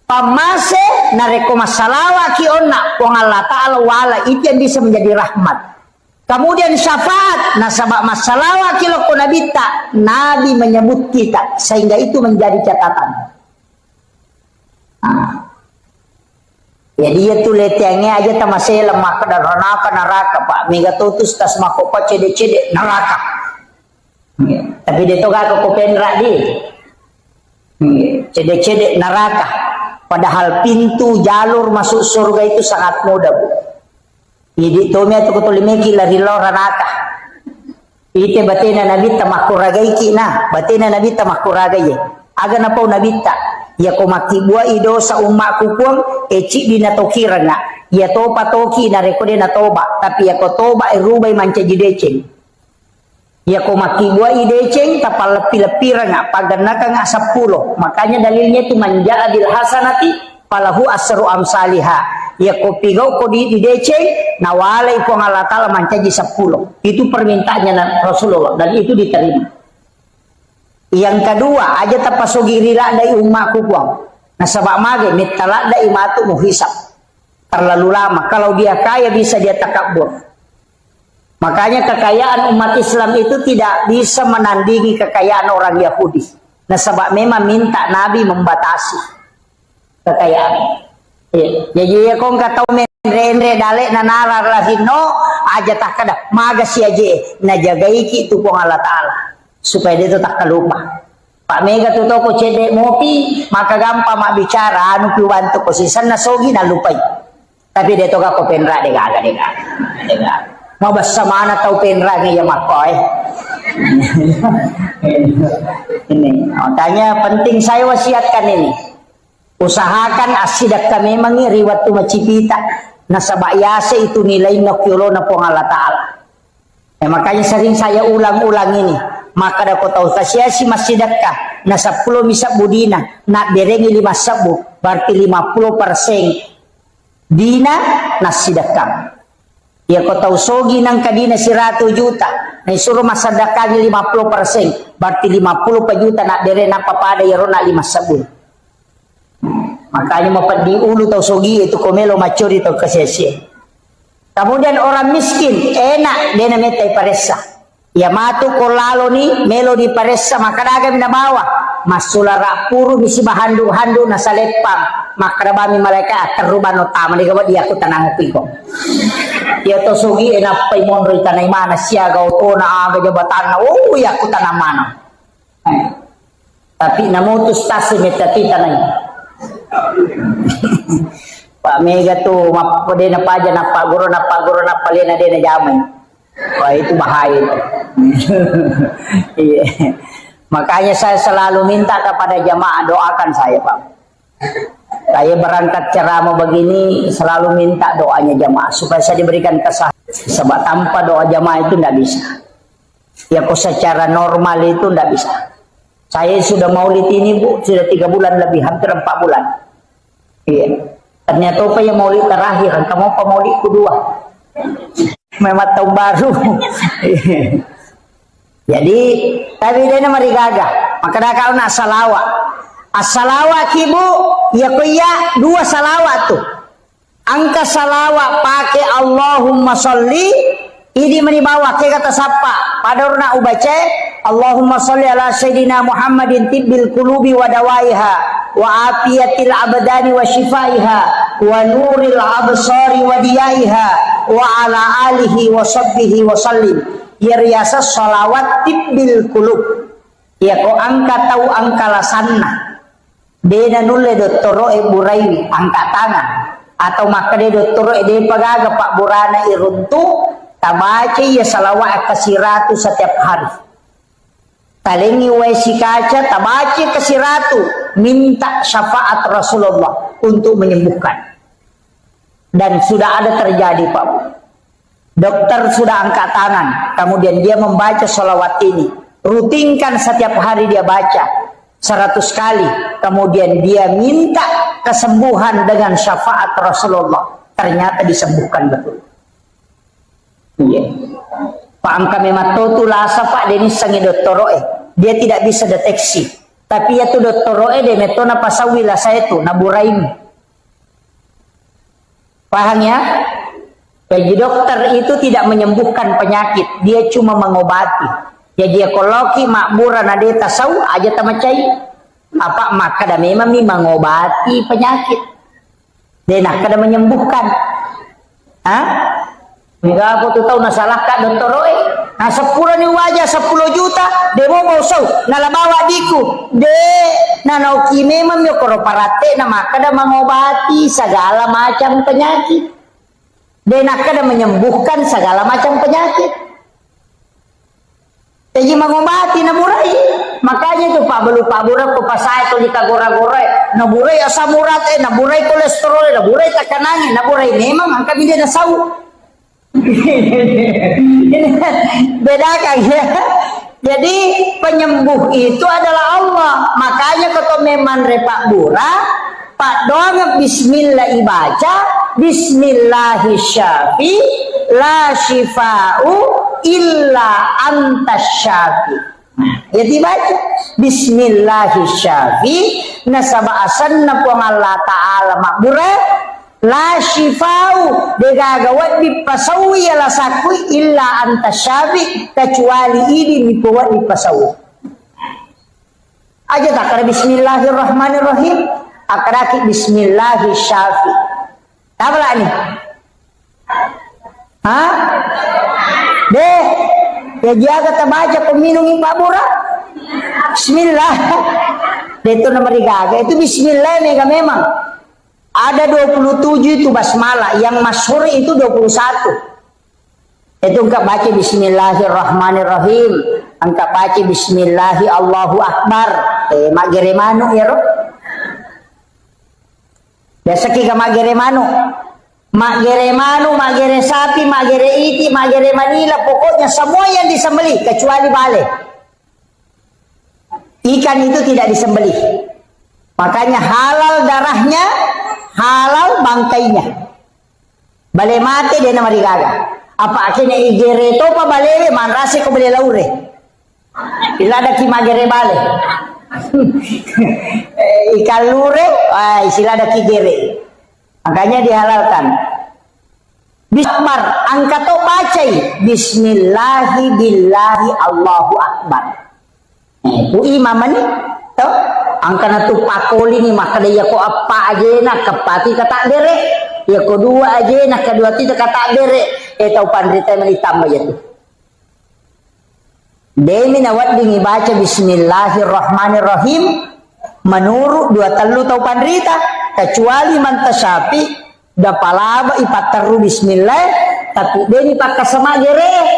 Pamase nareko masalawa ki onna wong Allah Ta'ala wala itu yang bisa menjadi rahmat. Kemudian syafaat nasabak masalawa ki loko Nabi tak Nabi menyebut kita sehingga itu menjadi catatan. Jadi ya tuh letiangnya aja tamasih lemah dan neraka pak mega tutus tas makopa cede neraka. Tapi dia toga ke kopenra di cede neraka. Padahal pintu jalur masuk surga itu sangat mudah bu. Jadi tomia tu kutulimeki lari loranaka. Ite batina Nabi tamakuragai kina, batina Nabi tamakuragai. Aga na pau Nabi ta. Ya ko makibua idosa umma kukuang eci dina tokirana. Ya topa toki na rekode na toba, tapi ya ko toba irubay manca jideceng. Ya ko makibua ideceng tapal lepi-lepira nga paganaka nga 10. Makanya dalilnya itu manja adil hasanati falahu asru amsalihah. ya kopi gau ko di deceng nawalai ko Allah Ta'ala mancaji 10. Itu permintaannya Rasulullah dan itu diterima. Yang kedua, aja tapasugi rila dai umatku kuang. Nah sabak mage mitala dai matu muhisab. Terlalu lama. Kalau dia kaya bisa dia takabur. Makanya kekayaan umat Islam itu tidak bisa menandingi kekayaan orang Yahudi. Nah sebab memang minta Nabi membatasi kekayaan. Jadi ya kong katau menre dalek na narar lahino aja tak kada maga si aje na jagai ki tu kong Allah Ta'ala supaya dia tu tak kelupa. Pak Mega tu toko cedek mopi maka gampang mak bicara anu piwanto ko sisan na sogi na lupai. Tapi dia tu ko penra dega. Mau bersama mana tahu penra ni ya makoy. Ini makanya penting saya wasiatkan ini. Usahakan asidak kami mengi riwat tu macipita nasabak yase itu nilai nokyolo na pong Allah Ta'ala. Makanya sering saya ulang-ulang ini. Maka dah kau tahu kasiasi masjidak kah na 10 misak budina nak berengi 5 sabu berarti 50% dina nasidak kah. Ya kau tahu sogi nang kadina 100 juta. Nah suruh masadakahnya 50%. Berarti 50 juta nak dere nak papada ya rona 5 sabun. Makanya mau di ulu tahu sogi itu komelo macuri tahu kesia-sia. Kemudian orang miskin enak dia metai paresa. Ya matu kolalo ni melo di paresa maka daga mina bawa. Masula rapuru misi bahandu-handu na salepang. Maka bami malaikat teruban utama di gawat dia aku tanang piko. Dia to sugi enak pay monroy tanay mana siya gaw to na aga jabatan na oh ya aku tanang mana. Tapi namutus tasi metati tanay. Pak Mega tu mapode na paja na paguro na palena de na jamay. Wah itu bahaya itu. Makanya saya selalu minta kepada jamaah doakan saya Pak. Saya berangkat ceramah begini selalu minta doanya jamaah supaya saya diberikan kesahihan. Sebab tanpa doa jamaah itu tidak bisa. Ya kok secara normal itu tidak bisa. Saya sudah maulid ini Bu sudah 3 bulan lebih hampir 4 bulan. Iya. Ternyata apa yang maulid terakhir kamu apa maulid kedua. Memang tahun baru. Jadi tapi dia mari gagah. Maka dah kau nak salawat. As-salawat ibu ya kuya 2 salawat tuh. Angka salawat pakai Allahumma sholli ini menibawa ke kata siapa? Pada urna ubace Allahumma sholli ala sayyidina Muhammadin tibbil qulubi wa dawaiha wa afiyatil abdani wa shifaiha wa nuril absari wa diyaiha wa ala alihi wa sahbihi wa sallim. Ya riasa salawat tibbil qulub. Ya ko angka tahu angka lasanna. Dena nulle dottoro buraiwi angkat tangan atau maka de dottoro de pagaga Pak Burana iruntu tabaca ya salawat kasiratu setiap hari. Talengi wesi kaca tabaca kasiratu minta syafaat Rasulullah untuk menyembuhkan. Dan sudah ada terjadi Pak. Dokter sudah angkat tangan, kemudian dia membaca salawat ini. Rutinkan setiap hari dia baca 100 kali. Kemudian dia minta kesembuhan dengan syafaat Rasulullah. Ternyata disembuhkan betul. Iya. Pak angka memang tu lasa Pak Denis sangi doktoroe. Dia tidak bisa deteksi. Tapi ya tu doktoroe de metona pasawila saya tu naburaim. Paham ya? Jadi dokter itu tidak menyembuhkan penyakit, dia cuma mengobati. Jadi ekologi makburan ada tasau aja tamacai apa maka dah memang mengobati penyakit. Dia nak kada menyembuhkan. Hah? Mega apa tu tahu nasalah kak doktor oi. Nah 10 ni wajah 10 juta dia mau sau nalabawa diku. De nanoki memang yo koroparate na maka dah mengobati segala macam penyakit. Dia nak kada menyembuhkan segala macam penyakit. Jadi mengobati naburai. Makanya itu Pak Belu Pak Burak ko pasay to di kagora-gora. Naburai asam urat naburai kolesterol, naburai tekanan, naburai memang ang kami dia nasau. Bedakan ya. Jadi penyembuh itu adalah Allah. Makanya kalau memang Pak Burak Pak doang bismillah ibaca, bismillahirrahmanirrahim, la shifa'u illa antas syafi. Ya dibaca bismillahirrahmanirrahim, nasaba asanna puang Allah Ta'ala makbura, la shifa'u degagawat dipasawi ala sakui illa antas syafi, kecuali ini dibuat dipasawi. Aja tak ada bismillahirrahmanirrahim, akraki bismillahirrahmanirrahim. Apa lah ini? Hah? Deh, ya jaga terbaca peminum Pak Bura. Bismillah. Itu nomor gaga. Itu bismillah mega memang. Ada 27 itu basmalah, yang masyhur itu 21. Itu engkau baca bismillahirrahmanirrahim, engkau baca bismillahi Allahu akbar. Mak geremanu ya roh. Biasa kita mak geremanu. Mak geremanu, mak gere sapi, mak gere iti, mak gere manila, pokoknya semua yang disembelih kecuali bale. Ikan itu tidak disembelih. Makanya halal darahnya, halal bangkainya. Bale mati dia nama digaga. Apa akhirnya igere to pa bale manrase ko bale laure. Bila ada ki magere bale. Ikan lure, istilah ada kigere. Makanya dihalalkan. Bismar, angkat to bacai bismillahi billahi Allahu akbar. Itu imam ni to angkana tu pakoli ni maka dia ko apa aja nak kepati kata dere. Ya kedua aja nak kedua tidak kata dere. Tahu pandrita menitam aja tu. Demi nawat dingi baca bismillahirrahmanirrahim menurut dua telu tahu pandrita kecuali mantasapi dapalaba ipateru bismillah tapi demi pakai sama gere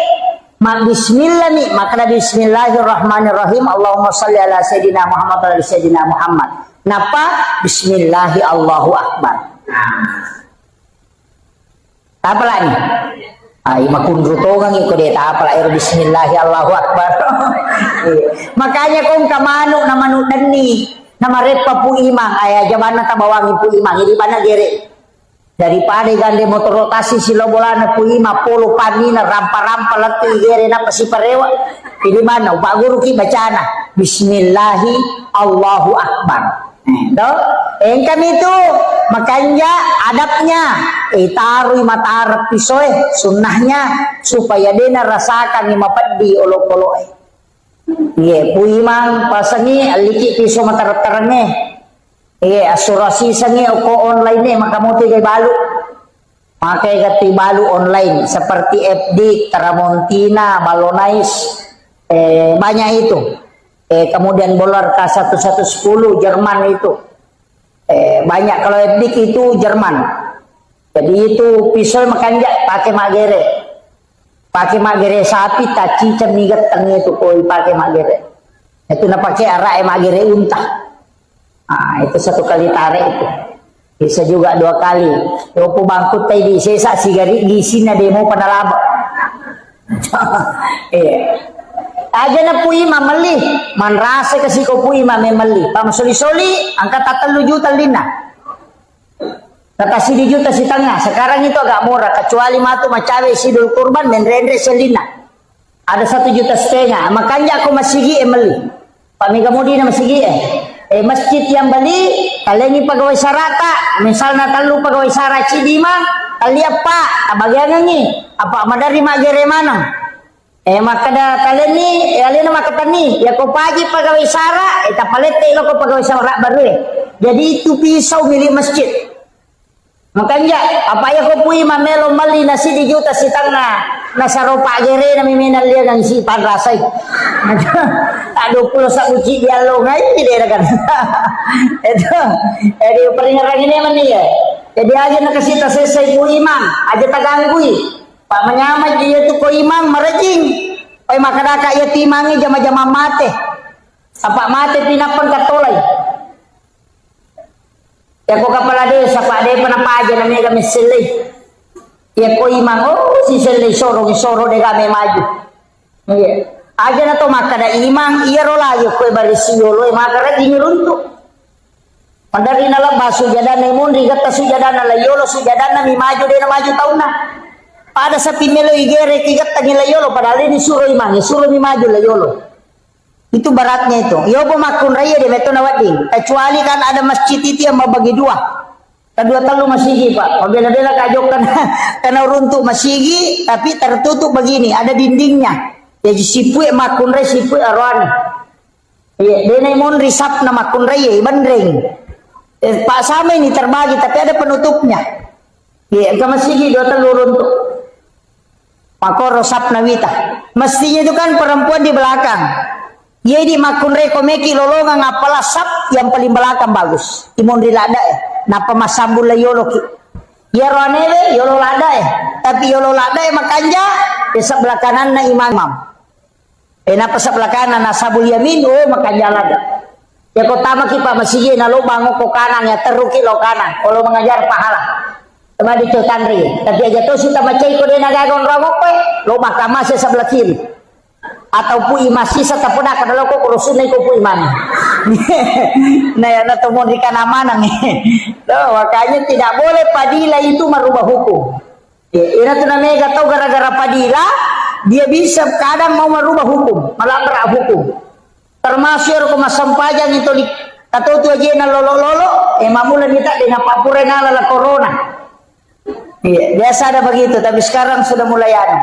mak bismillah nih maka bismillahirrahmanirrahim Allahumma shalli ala sayyidina Muhammad wa ala sayyidina Muhammad napa bismillahi Allahu akbar. Apa lagi? Makundru togang iko dia tak apa lah bismillahi Allahu akbar. Makanya kong kamanu nama nudani nama repa pu imang ayah jamana tabawangi pu imang jadi mana gere daripada gande motor rotasi silo bolana pu imang polo panina rampa-rampa lati gere na pasi parewa pilih mana pak guru ki bacana bismillahi Allahu akbar. Kami itu makanya adabnya taruh mata pisoy sunnahnya supaya dia rasakan lima pedi olok-olok. Ye puimang pasangi aliki piso mata terangnya. Asuransi sangi oko online maka mau tiga balu. Pakai gati balu online seperti FD, Tramontina, Balonais, banyak itu. Kemudian bolar K1110 Jerman itu banyak kalau FD itu Jerman. Jadi itu pisau makanya pakai magere sapi taci cemigat tengah itu koi pakai magere itu nak pakai arak magere unta. Itu satu kali tarik itu bisa juga dua kali. Yopo bangkut tadi sesa sigari gisi na demo panalaba. Aja na po ima mali, manrase kasi ko po ima may mali. Pamasoli-soli, angkat 3 juta lina. Kata 1 juta si tengah. Sekarang itu agak murah. Kecuali matu macawe sidul kurban, menrendre selina. Ada 1,5 juta. Makanya aku masigi mali. Pak Mega Mudi na masigi masjid yang beli, kalian ini pegawai sarata. Misalnya kalau pegawai sarata Cidima, kalian pak, bagian ini apa madari magere mana? Maka dah kalian ni, kalian nama kata ni, ya kau pagi pegawai sara, tak palete lo kau pegawai sara baru. Jadi itu pisau milik masjid. Makanya apa ya kau pui mamelo mali nasi di juta si tengah, nasaropa gere na miminal dia nang si panrasay. Tak 20 sak uci dia lo ngai dia kan. Itu, jadi peringatan ini mana ya? Jadi aja nak kasih tas selesai pui imam, aja tak ganggu. Pak menyamai dia tu ko imang merejing. Oi makadaka ya timangi jama-jama mate. Apa mate pinapan katolay. Ya ko kapala de sapa de panapa aja namanya kami selai. Ya ko imang si selai soro de kami maju. Iya. Aja na to makada imang iya rola yo ko balisio lo makara dinuruntu. Padari na lang ba sujadana imundri kata sujadana layolo sujadana mi maju dena maju tauna. Pada sa pimelo igere kigat tagi layolo padahal ini suruh imang suruh mi maju layolo. Itu baratnya itu. Yo pemakun raya de meto nawading. Kecuali kan ada masjid itu yang membagi dua. Kedua telu masigi Pak. Pabila-bila kajokan karena runtuh masigi tapi tertutup begini, ada dindingnya. Jadi sipue makun raya sipue arwani. Iya, dena imon risap na makun raya bandring. Pak sama ini terbagi tapi ada penutupnya. Iya, ke masigi dua telu runtuh. Makoro sap nawita. Mestinya itu kan perempuan di belakang. Jadi makun rekomeki lolongan apalah sap yang paling belakang bagus. Imon rilada ya. Napa masambul layolo ki. Ya roanele yolo lada ya. Tapi yolo lada ya makanja di sebelah kanan na imam. Napa sebelah kanan na sabul yamin oh makanja lada. Ya kotama ki pa masigi na lo bango ko kanan ya teruki lo kanan. Kalau mengajar pahala. Tama dito tanri. Tapi aja to suta macay ko din nagagon ramo ko lo makama sa sebelah kiri. Atau pu imasi sa tapuna kadalo ko kurusun ko pu iman. Nah ya natumon di kanamanang. Makanya tidak boleh padila itu merubah hukum. Ina tu namanya tahu gara-gara padila dia bisa kadang mau merubah hukum, melanggar hukum. Termasuk ko masampajang itu atau tu aja na lolo-lolo mamulan kita dengan papurena la corona. Iya, biasa ada begitu, tapi sekarang sudah mulai ada.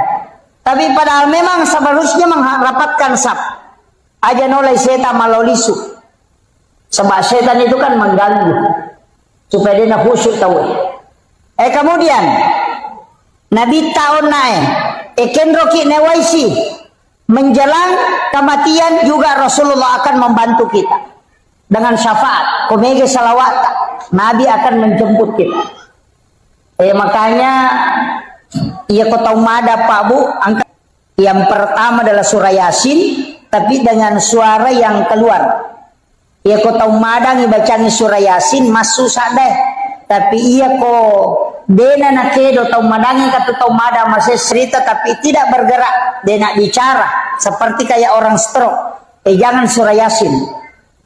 Tapi padahal memang seharusnya merapatkan sap. Aja nolai setan malolisu. Sebab setan itu kan mengganggu. Supaya dia nak khusyuk tahu. Kemudian Nabi tahun naik. Kenroki newaisi. Menjelang kematian juga Rasulullah akan membantu kita. Dengan syafaat. Komege salawat. Nabi akan menjemput kita. Makanya ia kota umada Pak Bu angkat yang pertama adalah surah Yasin tapi dengan suara yang keluar. Ia kota umada ngibacangi surah Yasin masuk sadeh tapi ia ko dena nakedo tau madangi kata tau mada masih cerita tapi tidak bergerak dena bicara seperti kayak orang stroke. Jangan surah Yasin.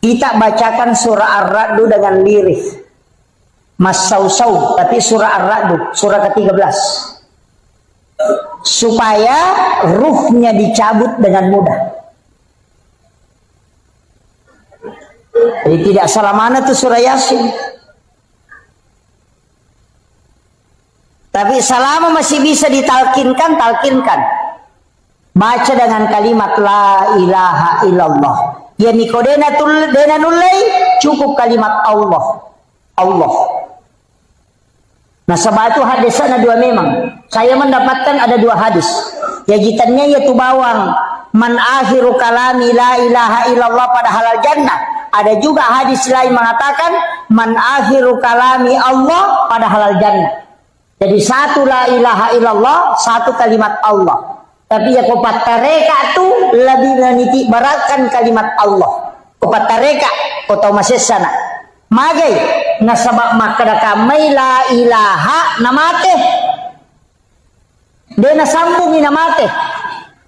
Kita bacakan surah Ar-Ra'd dengan lirih. Mas Sausau tapi surah Ar-Ra'd surah ke-13. Supaya ruhnya dicabut dengan mudah. Jadi tidak salah mana tuh surah Yasin. Tapi selama masih bisa ditalkinkan, talkinkan. Baca dengan kalimat la ilaha illallah. Ya nikodena dena nulai cukup kalimat Allah. Allah. Nah sebab itu hadisnya dua memang. Saya mendapatkan ada dua hadis. Ya jitannya yaitu bawang. Man akhiru kalami la ilaha illallah pada halal jannah. Ada juga hadis lain mengatakan. Man akhiru kalami Allah pada halal jannah. Jadi satu la ilaha illallah. Satu kalimat Allah. Tapi ya kopat tareka itu lebih meniti beratkan kalimat Allah. Kopat tareka. Kau tahu masih sana. Magai nasabak makadaka may la ilaha namate. Dia nasambungi namate.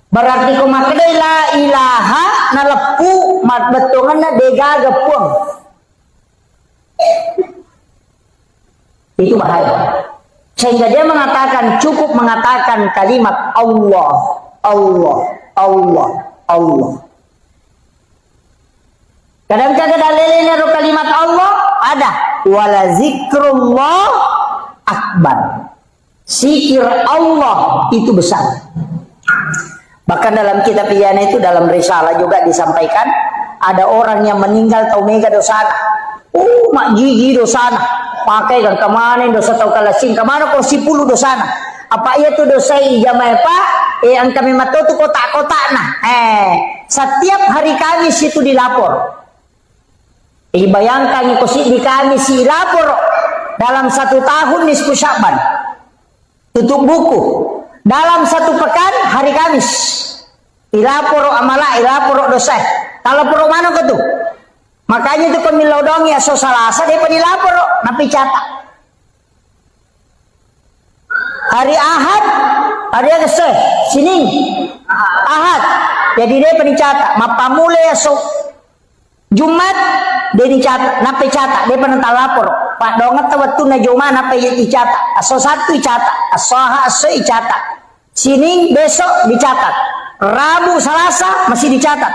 Berarti ko makadai la ilaha nalepu matbetungan na dega gepuang. Itu bahaya. Sehingga dia mengatakan cukup mengatakan kalimat Allah, Allah, Allah, Allah. Kadang-kadang dalilnya kalimat Allah ada wala zikrullah akbar. Zikir Allah itu besar. Bahkan dalam kitab Iyana itu dalam risalah juga disampaikan ada orang yang meninggal tau mega dosana. Mak gigi dosana. Pakai kan kemana dosa tau kalasing kemana kok 10 dosana. Apa ia tuh dosa jamaah Pak? Ang kami mato tuh kotak-kotak nah. Setiap hari Kamis itu dilapor. Bayangkan di Kamis si lapor dalam 1 tahun nisfu Sya'ban. Tutup buku. Dalam 1 pekan hari Kamis. Ilapor amala, ilapor dosa. Kalau poro mana ke tuh? Makanya itu pemilodong ya so salasa dia penilapor napi catat. Hari Ahad, hari Agustus, Senin, Ahad. Jadi dia pencatat. Mapamule ya so Jumat dia dicatat, napa catat, dia penental lapor. Pak dongat waktu na Jumat napa dicatat, aso satu dicatat, aso dicatat. Sini besok dicatat, Rabu Selasa masih dicatat,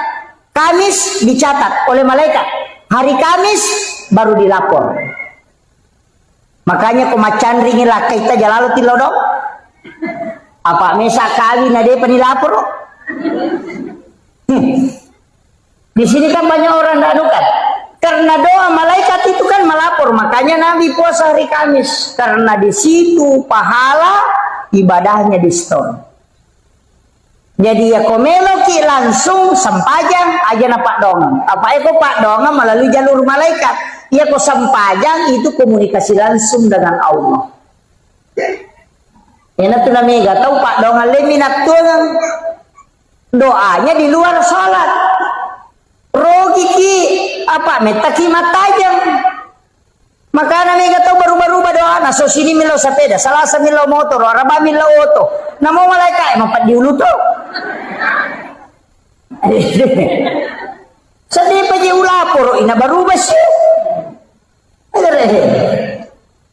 Kamis dicatat oleh malaikat, hari Kamis baru dilapor. Makanya kumacan ringin lah kita jalalu tilodok. Apa mesa kawin ada penilapor? Di sini kan banyak orang danukan. Karena doa malaikat itu kan melapor, makanya Nabi puasa hari Kamis karena di situ pahala ibadahnya di store. Jadi ya komeloki langsung sempajang aja na Pak Dong. Apa itu Pak Dong melalui jalur malaikat. Ya kok sempajang itu komunikasi langsung dengan Allah. Ini tuh namanya tahu Pak Dong leminat tuh doanya di luar sholat. Rogi ki apa metaki matajam. Maka namanya tahu baru-baru doa. Nah so sini milo sepeda, Selasa milo motor, Rabu milo auto. Namo malaikat emang pat diulu tuh. Sedih paje ulapor ina baru besi.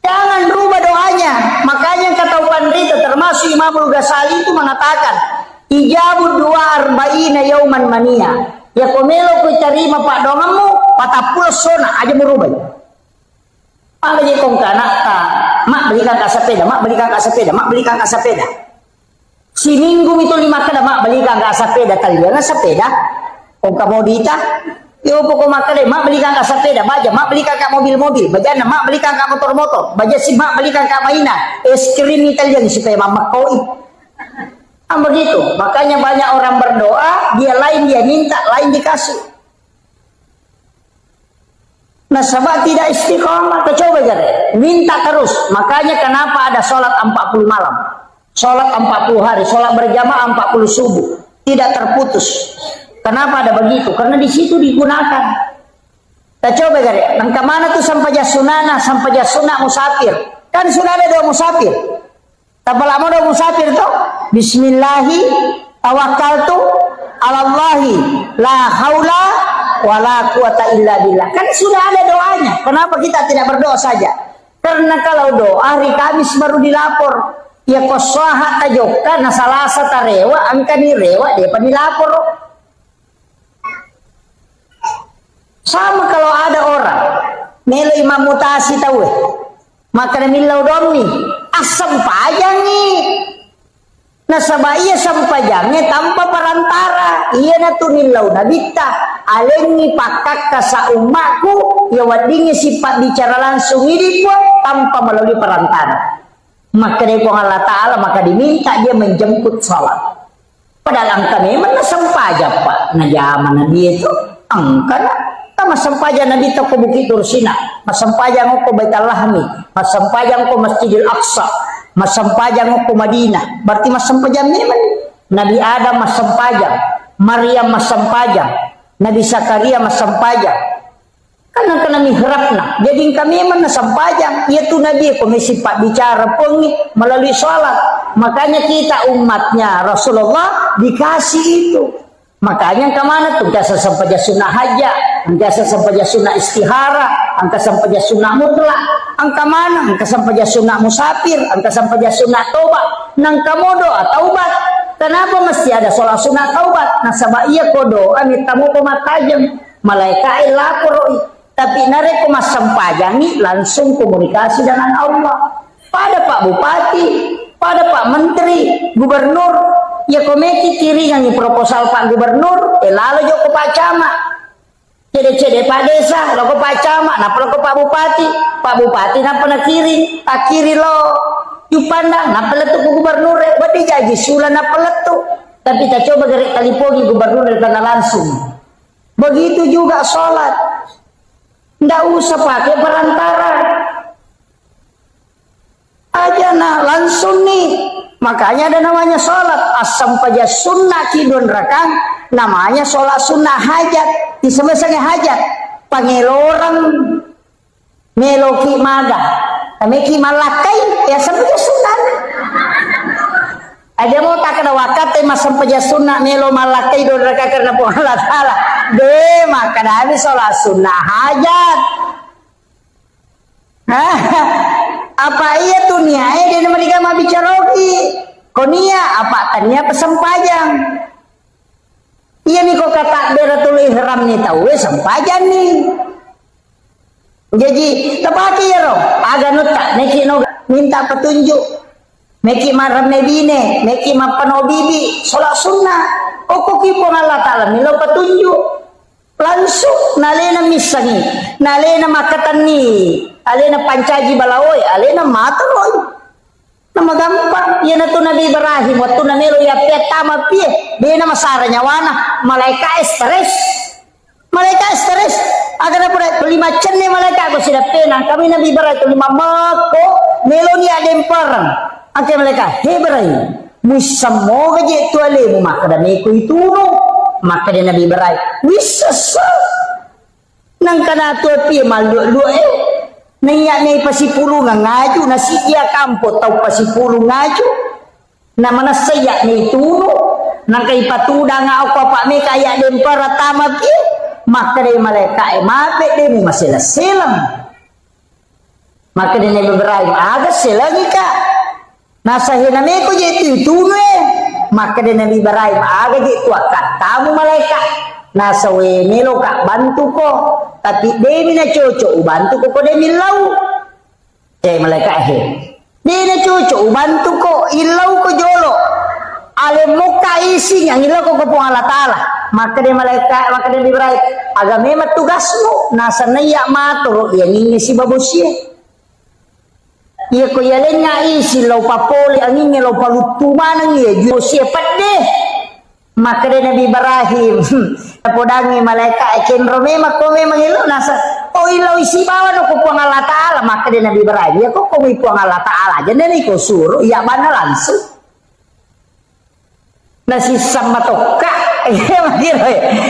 Jangan rubah doanya. Makanya kata Pandita termasuk Imamul Ghazali itu mengatakan ijabud dua arba'ina yauman mania. Ya komelo ku terima Pak dongamu patapul sona aja merubah. Apa je kong kana mak belikan ka sepeda, mak belikan ka sepeda, mak belikan ka sepeda. Si minggu itu 5 kada mak belikan ka sepeda kalian sepeda. Kong ka modita yo pokok mak kada mak belikan ka sepeda, baja mak belikan ka mobil-mobil, bajana mak belikan ka motor-motor, baja si mak belikan ka mainan, es krim Italian supaya mama koi. Begitu, makanya banyak orang berdoa, dia lain dia minta, lain dikasih. Nah, sebab tidak istiqomah, coba jare, minta terus. Makanya kenapa ada sholat 40 malam, sholat 40 hari, sholat berjamaah 40 subuh, tidak terputus. Kenapa ada begitu? Karena di situ digunakan. Kita coba jare, nang kemana tuh sampai jasunana, sampai jasuna musafir, kan sudah ada doa musafir. Tapal amo doa musafir tuh. Bismillahi tawakkaltu alallahi la haula wala quwata illa billah. Kan sudah ada doanya. Kenapa kita tidak berdoa saja? Karena kalau doa hari Kamis baru dilapor. Ya kosaha tajokta na Salasa tarewa angka ni rewa dia penilapor. Sama kalau ada orang melo imam mutasi tahu. Maka milau domi asam pajang nih. Nah sabah iya sampajangnya tanpa perantara. Iya na tunilaw na bita. Alengi pakak ka sa umaku. Ya wadingnya sifat bicara langsung ini pun tanpa melalui perantara. Maka dari Allah Ta'ala maka diminta dia menjemput salat. Padahal angka memang na sampajang pak. Nah zaman na dia itu angka na. Masampajang Nabi to ko Bukit Tursina, masampajang ko Baitul Lahmi, masampajang ko Masjidil Aqsa, masampajang ko Madinah. Berarti masampajang memang Nabi Adam masampajang, Maryam masampajang, Nabi Zakaria masampajang. Karena kena mihrabna. Jadi kami memang masampajang. Yaitu Nabi ko may sifat bicara pengi melalui salat. Makanya kita umatnya Rasulullah dikasih itu. Makanya kemana tuh? Jasa sampaja sunnah hajat, jasa sampaja sunnah istihara, angka sampaja sunnah mutlak, angka mana? Angka sampaja sunnah musafir, angka sampaja sunnah taubat, nang kamodo taubat. Kenapa mesti ada sholat sunnah taubat? Nah sabab iya kodo, amit tamu pematajam, malaikat lapor, tapi nare mas sampajangi langsung komunikasi dengan Allah. Pada Pak Bupati, pada Pak Menteri, Gubernur. Ya komeki kiri yang proposal Pak Gubernur, lalu jo ke Pak Camat, cede Pak Desa, lo ke Pak Camat, napa lo ke Pak Bupati napa na kiri, tak kiri lo, yupanda, napa letu ke Gubernur, berarti jadi sulah napa letu, tapi tak coba gerik kalipogi Gubernur karena langsung, begitu juga sholat, ndak usah pakai perantara, aja nah langsung nih. Makanya ada namanya sholat asam paja sunnah kidun rakang, namanya sholat sunnah hajat. Di semesanya hajat pangelorang meloki maga kami ki malakai ya sampai sunnah. Ada mau tak kena wakat mas sampai sunnah melo malakai don rakang karena Allah Ta'ala deh maka Nabi sholat sunnah hajat. Apa iya tuh niatnya dia mereka mau bicara konia apa tanya pesempajang. Iya nih kok kata beratul ihram nih tahu sempajang nih. Jadi tepaki ya roh agak nutak neki no minta petunjuk. Neki maram nebine, neki mapano bibi, sholat sunnah. Oko kipo Allah Ta'ala milo petunjuk. Langsung nalena misangi, nalena makatani, alena pancaji balawoi, alena mataloy. Nama gampang, ya natu Nabi Ibrahim waktu namelo ya petama pie, dia nama saranya wana, malaikat stres. Malaikat stres, agar apa 5 cenne malaikat aku sudah penang, kami Nabi Ibrahim 5 mako, melo ni adem perang. Angke malaikat, he Ibrahim, musammo gaje tuale mu maka dan iku itu no. Maka dia Nabi Ibrahim wisasa nang kana tuh pie malu nanya nih pasipulu ngaju nasi dia kampo tau pasipulu ngaju namanya saya nih itu nang kay patuda nga ako pa me kaya dem para tama pie maka dia malaikat mape dia mu masila silam maka dia Nabi Ibrahim aga silangi ka nasa hiname ko jeti itu maka dia Nabi Ibrahim aga gitu akan kamu malaikat nasa we melo kak bantu ko tapi demi na cocok bantu ko demi lau malaikat he demi na cocok bantu ko ilau ko jolo ale muka isi yang ilau ko po Allah Ta'ala maka dia malaikat maka dia Ibrahim aga memang tugasmu nasa naya maturo yang ini si babusia iya ko yalen nga isi law papoli angin law palutuman iya juo siapat deh maka dia Nabi Ibrahim podangi malaikat cenro memang ko memang ilo nasa oh ilo isi bawa no ko puang Allah Ta'ala maka dia Nabi Ibrahim ya kok ko puang Allah Ta'ala aja nih ko suruh iya mana langsung nasi sama toka iya makiro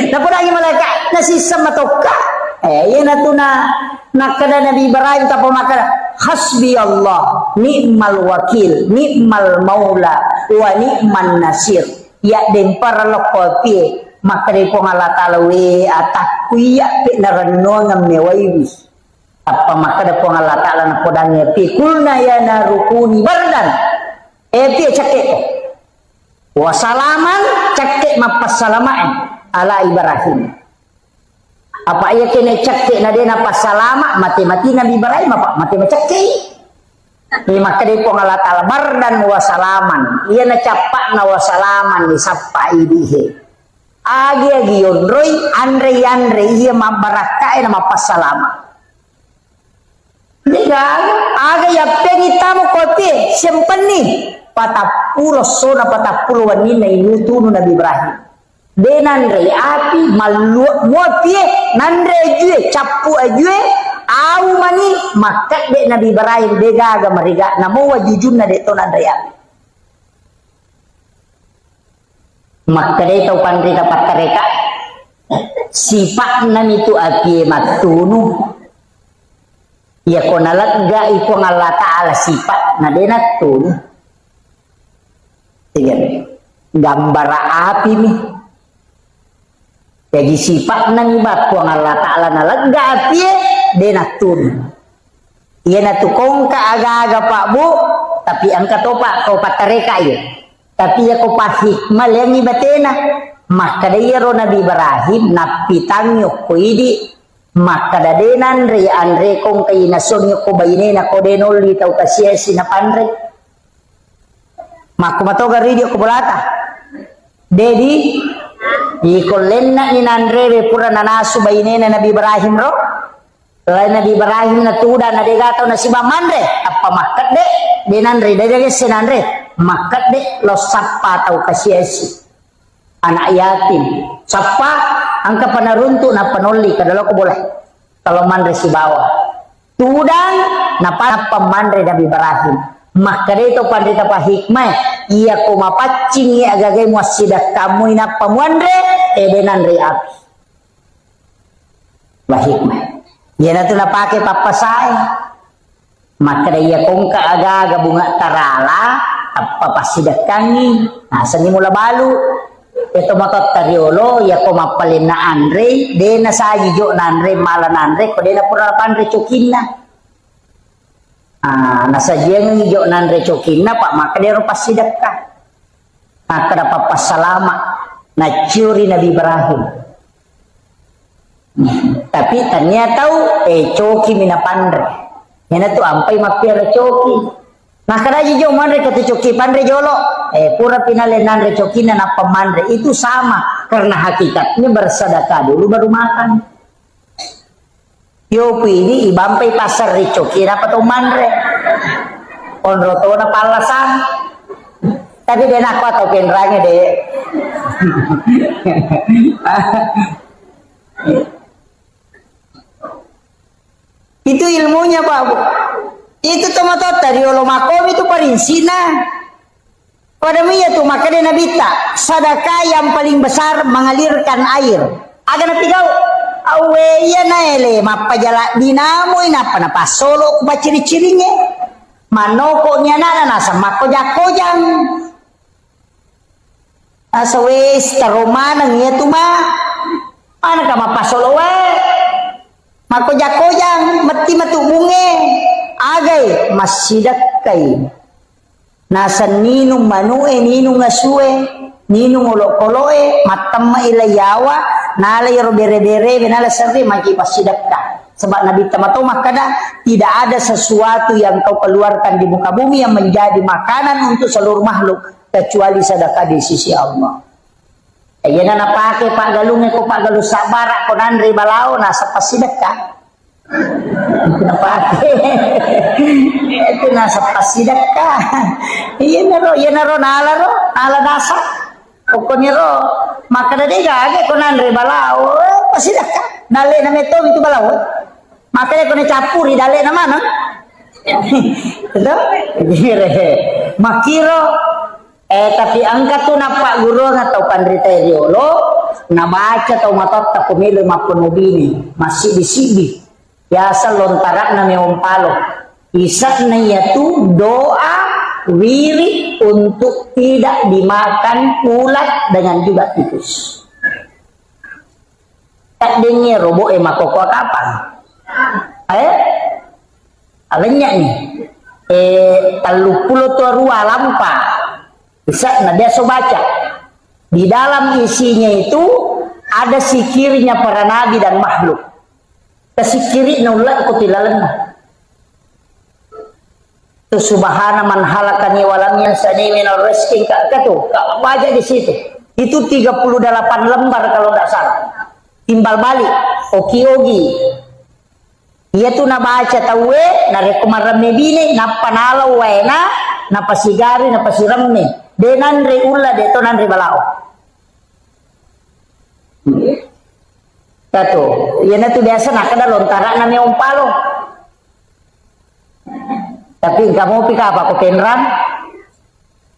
na podangi malaikat nasi sama toka iya natuna nakada Nabi Ibrahim tapo maka hasbi Allah ni'mal wakil ni'mal maula wa ni'man nasir ya dempar lokopi maka di pong Allah Ta'ala we atak kuya pi narano ng mewaiwi apa maka di pong Allah Ta'ala na podangnya pi kulna ya narukuni bardan pi cakek wasalaman cakek mapasalamaan ala Ibrahim apa iya kene cekik na din apa salama mati-mati Nabi Ibrahim apa mati cekik maka di pong Allah Ta'ala bardan wasalaman iya na capak na wasalaman ni sapa idihe agi yonroy andre iya mabarakain na mapasalama diga aga yapeng itamo kopi simpan ni patapulo sona patapulo wanina inutuno Nabi Ibrahim denandre api malu muapie nandre jue capu ajue au mani maka de Nabi Ibrahim dega aga mariga namo wajujun na de to nandre api maka de to pandri dapat kareka sifat nan itu api matunu ya konalat ga ipo Allah Ta'ala sifat na de natun tiga gambar api nih jadi sifat nang ibat kuang Allah Ta'ala na lega api denatun iya natukong ka aga-aga pak bu tapi angka to pak kau patareka iya tapi ya kau pa hikmal yang ibatena maka dia ro Nabi Ibrahim napitang yok ko idi maka da denan re andre kong kay nason yok ko bayne na ko denol di tau kasiyesi na pandre makumatoga radio ko bulata dedi ikolenna inandreve pura nanasu bainena Nabi Ibrahim ro lain Nabi Ibrahim na tuda na degatau na siba mandre apa makat de denandre de senandre makat de lo sappa tau kasiesi anak yatim sappa angka panaruntu na panoli kadalo ko boleh kalau mandre si bawah tudang na pamandre Nabi Ibrahim maka itu pandita pa hikmah iya ko mapacing iya agagay mo sidak kamu ina pamuandre denandre api bahikmah iya na ito napake papasay maka iya kong kaaga bunga tarala papasidak kangi nasa ni mula balu ito matot tariolo ya ko mapalin na Andre de na sa jo na Andre malan Andre ko de na pura pandre cokin na nasa jeng jo na Andre cokin na pak maka de pasidak ka maka dapat pasalama na curi Nabi Ibrahim tapi ternyata coki mina pandre yana tu ampai mapira coki maka raja jo mandre kata coki pandre jolo pura pinale nandre coki na pemandre itu sama karena hakikatnya bersedekah dulu baru makan yo ini ibampai pasar di coki dapat mandre onroto na palasan tapi dia nak atau penranya deh itu ilmunya Pak Bu. Itu tomato dari olomakom itu parinsina. Pada miya tuh makanya Nabi tak sedekah yang paling besar mengalirkan air. Aga na pigaw awe ya naele mapajala dinamo inapa na pasolo ba ciri-cirinya. Manoko nya na nasa makojak-kojang. Asa wes taromana nya tuh mah. Ana ka mapasolo we. Makojak-kojang mati matu bunge. Agay masidak kay nasa ninong manue ninong ngasue ninong ulo-koloe matam mailayawa nalay robere-bere binala sari makipasidak ka sebab Nabi tamato makada tidak ada sesuatu yang kau keluarkan di muka bumi yang menjadi makanan untuk seluruh makhluk kecuali sedekah di sisi Allah. Ayan na napake Pak Galungnya ko Pak Galu sabara ko nandri balao nasa pasidak ka itu napake itu nasa pasidak ka iya naro nala nasa pokoknya ro maka dade gage ko nandre balao pasidak ka dale na meto itu balao maka ko ne capuri dale na mana itu makiro tapi angkat tu napa guru atau pandrita riolo na baca atau matot ta pumilo mapunubini masih disibi biasa lontarak na meompalo isa na yaitu doa wirid untuk tidak dimakan ulat dengan juga tikus tak dengar robo makoko kapan alanya nih 30 tua rua lampa bisa nah dia so baca di dalam isinya itu ada sikirnya para nabi dan makhluk kesikiri nulak kutilalan tu subhana man halakani walam yansani minal rizqi katu baca di situ itu 38 lembar kalau tidak salah timbal balik oki-ogi ia tu na baca tawe na rekomarame bine na panalau waena na pasigari na pasiramme denanre ulla de to nanre balao tato yana tu biasa nak ada lontaran na meong palo tapi kamu pika apa ko penran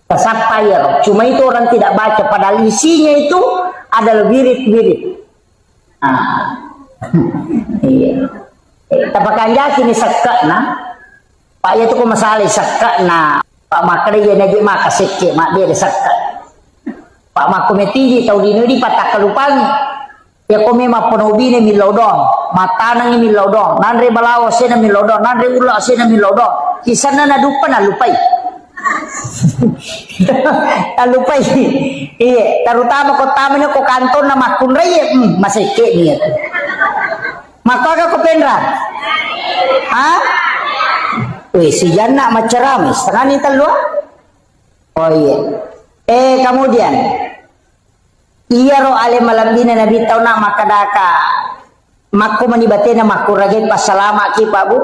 kasapayar cuma itu orang tidak baca padahal isinya itu ada wirid-wirid iya tapakan jaki ni sakka na pak ya tu ko masalah sakka na pak makre ya nagi maka sekke mak dia sakka pak makometi di tau dino di patak kalupangi ya kome maponobine milodon matanang milodon nanre balawo sena milodon nanre ulo sena milodon kisana na dupa na lupai lupai iya terutama ko tamen ko kanton na makun reye maseke niya maka ko penra weh si jana macerami setengah ni telua oh iya kemudian iya ro ale malam dina nabi tau nak makadaka makku manibatena makku ragin pasalama ki Pak Bu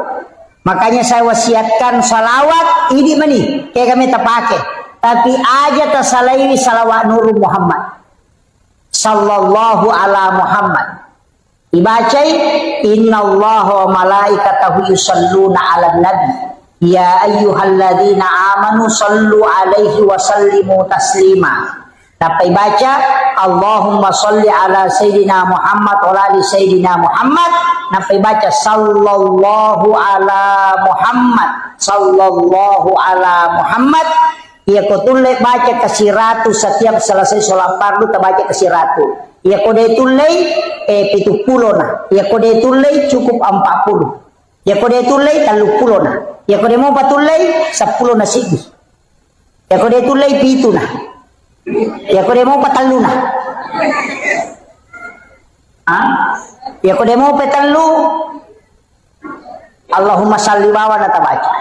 makanya saya wasiatkan salawat ini mani kayak kami terpakai tapi aja tersalaiwi salawat Nur Muhammad sallallahu ala Muhammad dibacai innallaha wa malaikatahu yusalluna ala nabi ya ayyuhalladzina amanu sallu alaihi wa sallimu taslima. Dapat baca Allahumma salli ala Sayyidina Muhammad wa ali Sayyidina Muhammad. Dapat baca sallallahu ala Muhammad sallallahu ala Muhammad Ia kau tulai baca kasih ratu setiap selesai sholat fardu tak baca kasih ratu. Ia kau dia tulai 70 nah. Ia kau dia tulai cukup 40. Ia kau dia tulai 30 nah. Ia kau dia mau patulai 10 nasi. Ia kau dia tulai 7 nah. Ia kau dia mau patalu nah. Ia kau dia mau patalu. Allahumma salli wa nata baca.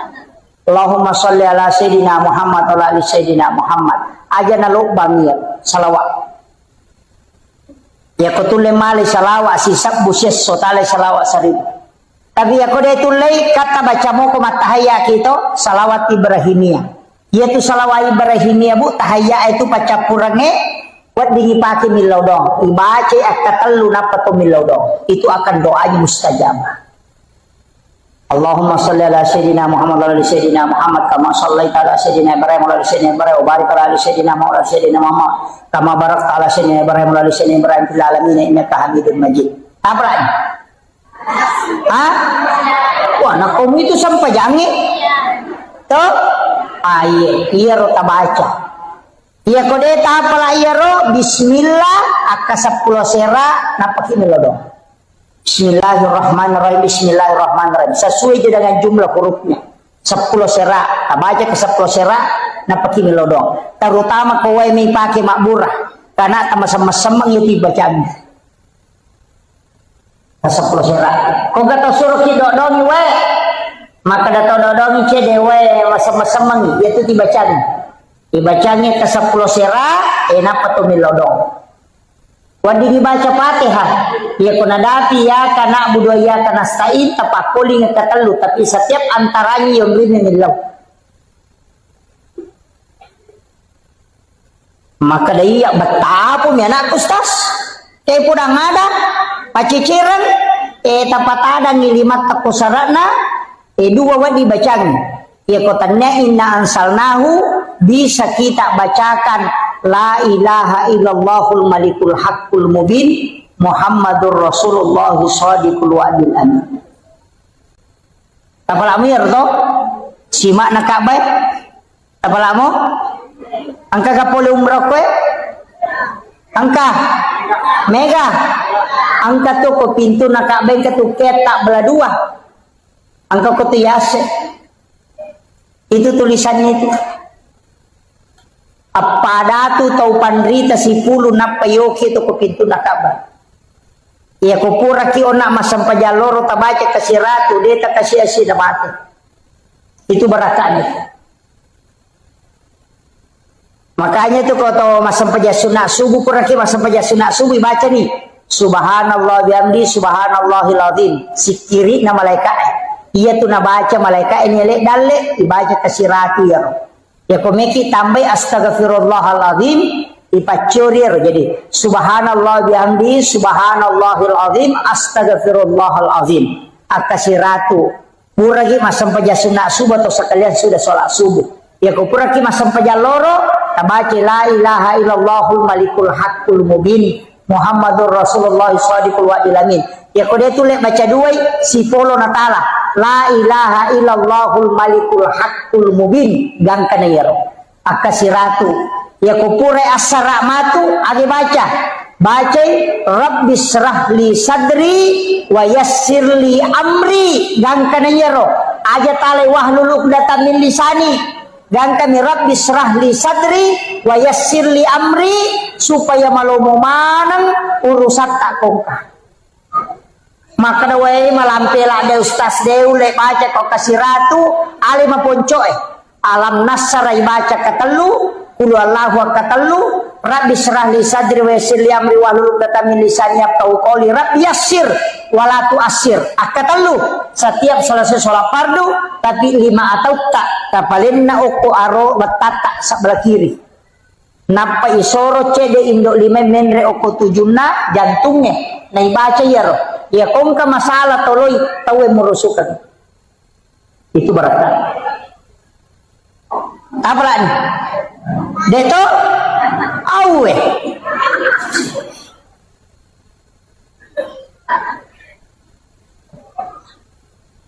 Allahumma salli ala Sayyidina Muhammad wa ala Sayyidina Muhammad. Aja naluk bamir salawat. Ya ko tulay mali salawat sisab busyes sotale salawat sarib. Tapi ya ko de tulay kata baca mo ko matahaya kito salawat Ibrahimiyah. Yaitu salawat Ibrahimiyah bu tahaya itu pacapurange buat dingipaki milaw dong. Ibaca akatelu napato milaw dong. Itu akan doanya mustajabah. Allahumma salli ala Sayyidina Muhammad wa ala Sayyidina Muhammad kama sallaita ala Sayyidina Ibrahim wa ala Sayyidina Ibrahim wa barik ala Sayyidina Muhammad wa ala Sayyidina Muhammad kama barakta ala Sayyidina Ibrahim wa ala Sayyidina Ibrahim fil alamin innaka Hamidum Majid. Apa lagi? Wah, nak kamu itu sampai jangi. Tuh, iya ro tabaca. Iya kode tapala iya ro bismillah akasapula sera napakimilo dong. Bismillahirrahmanirrahim. Bismillahirrahmanirrahim. Sesuai dengan jumlah hurufnya. 10 sera. Baca ke 10 sera. Napaki melodong. Terutama kowe may pakai makburah. Karena sama-sama yung bacaan. Ke 10 sera. Kung gato suruh kidodongi we. Maka dato dodongi cedewe sama-sama yaitu dibacaan. Dibacanya ke 10 sera. Napatu melodong. Wadi dibaca Fatihah, ya kunadapi ya kana budu ya kana stain tapakuli ngekatelu tapi setiap antaranya yang rini nilaw. Maka daya betapa mi anak ustas, pudang ada, paciciran, tapat ada ngilimat takusarana, dua wadi bacaan. Ya kotanya inna ansalnahu bisa kita bacakan. La ilaha illallahul malikul haqqul mubin Muhammadur Rasulullah shadiqul wa'dil amin. Tapalamu ya to? Simak na kabay? Tapalamu? Angka kapuli umrah kwe? Angka? Mega? Angka to ko pintu na kabay ka to ketak beladua. Angka ko to yase. Itu tulisannya itu. Apa tu tau pandrita si pulu napayoki to ko pintu nakaba. Iya ko pura ki ona masampajaloro tabaca kasih ratu deta kasih asida mati. Itu barakahnya. Makanya itu kalau masampaja sunat subuh pura ki masampaja sunat subuh baca nih. Subhanallah bihamdi subhanallahil azim. Sikiri na malaikat. Iya tu na baca malaikat ini lek dalek dibaca kasih ratu ya. Ya komeki tambah astaghfirullahaladzim ipacurir jadi subhanallah bihamdi subhanallahil azim astaghfirullahaladzim akasiratu puragi masam paja sunat subuh atau sekalian sudah sholat subuh ya ko puragi masam paja loro tabaci la ilaha illallahul malikul haqqul mubin Muhammadur Rasulullah shadiqul wa'dil amin ya ko dia tulek baca dua si polo natala la ilaha illallahul malikul haqqul mubin gang kanayaro akasiratu ya kupure asara matu agi baca rabbi srah li sadri wa yassir li amri gang kanayaro aja tale wahlul uqdatam min lisani gang kami rabbi srah li sadri wa yassir li amri supaya malomo manang urusan tak kongkah. Maka dawai malampela de ustaz deu lek baca kok kasih ratu ali maponcoe alam nasarai baca katelu qul wallahu katelu rabbi srah li sadri wa yassir li amri wahlul uqdatam min lisani yafqahu qawli rabbi yassir wala tu'assir akatelu setiap selesai sholat fardu tapi 5 atau tak kapalinna uku aro batata sebelah kiri napa isoro cede indok 5 menre uku 7 jantungnya na ibaca ya roh ya kong ka masalah toloy tawe merusukan itu barakah apa lagi deto awe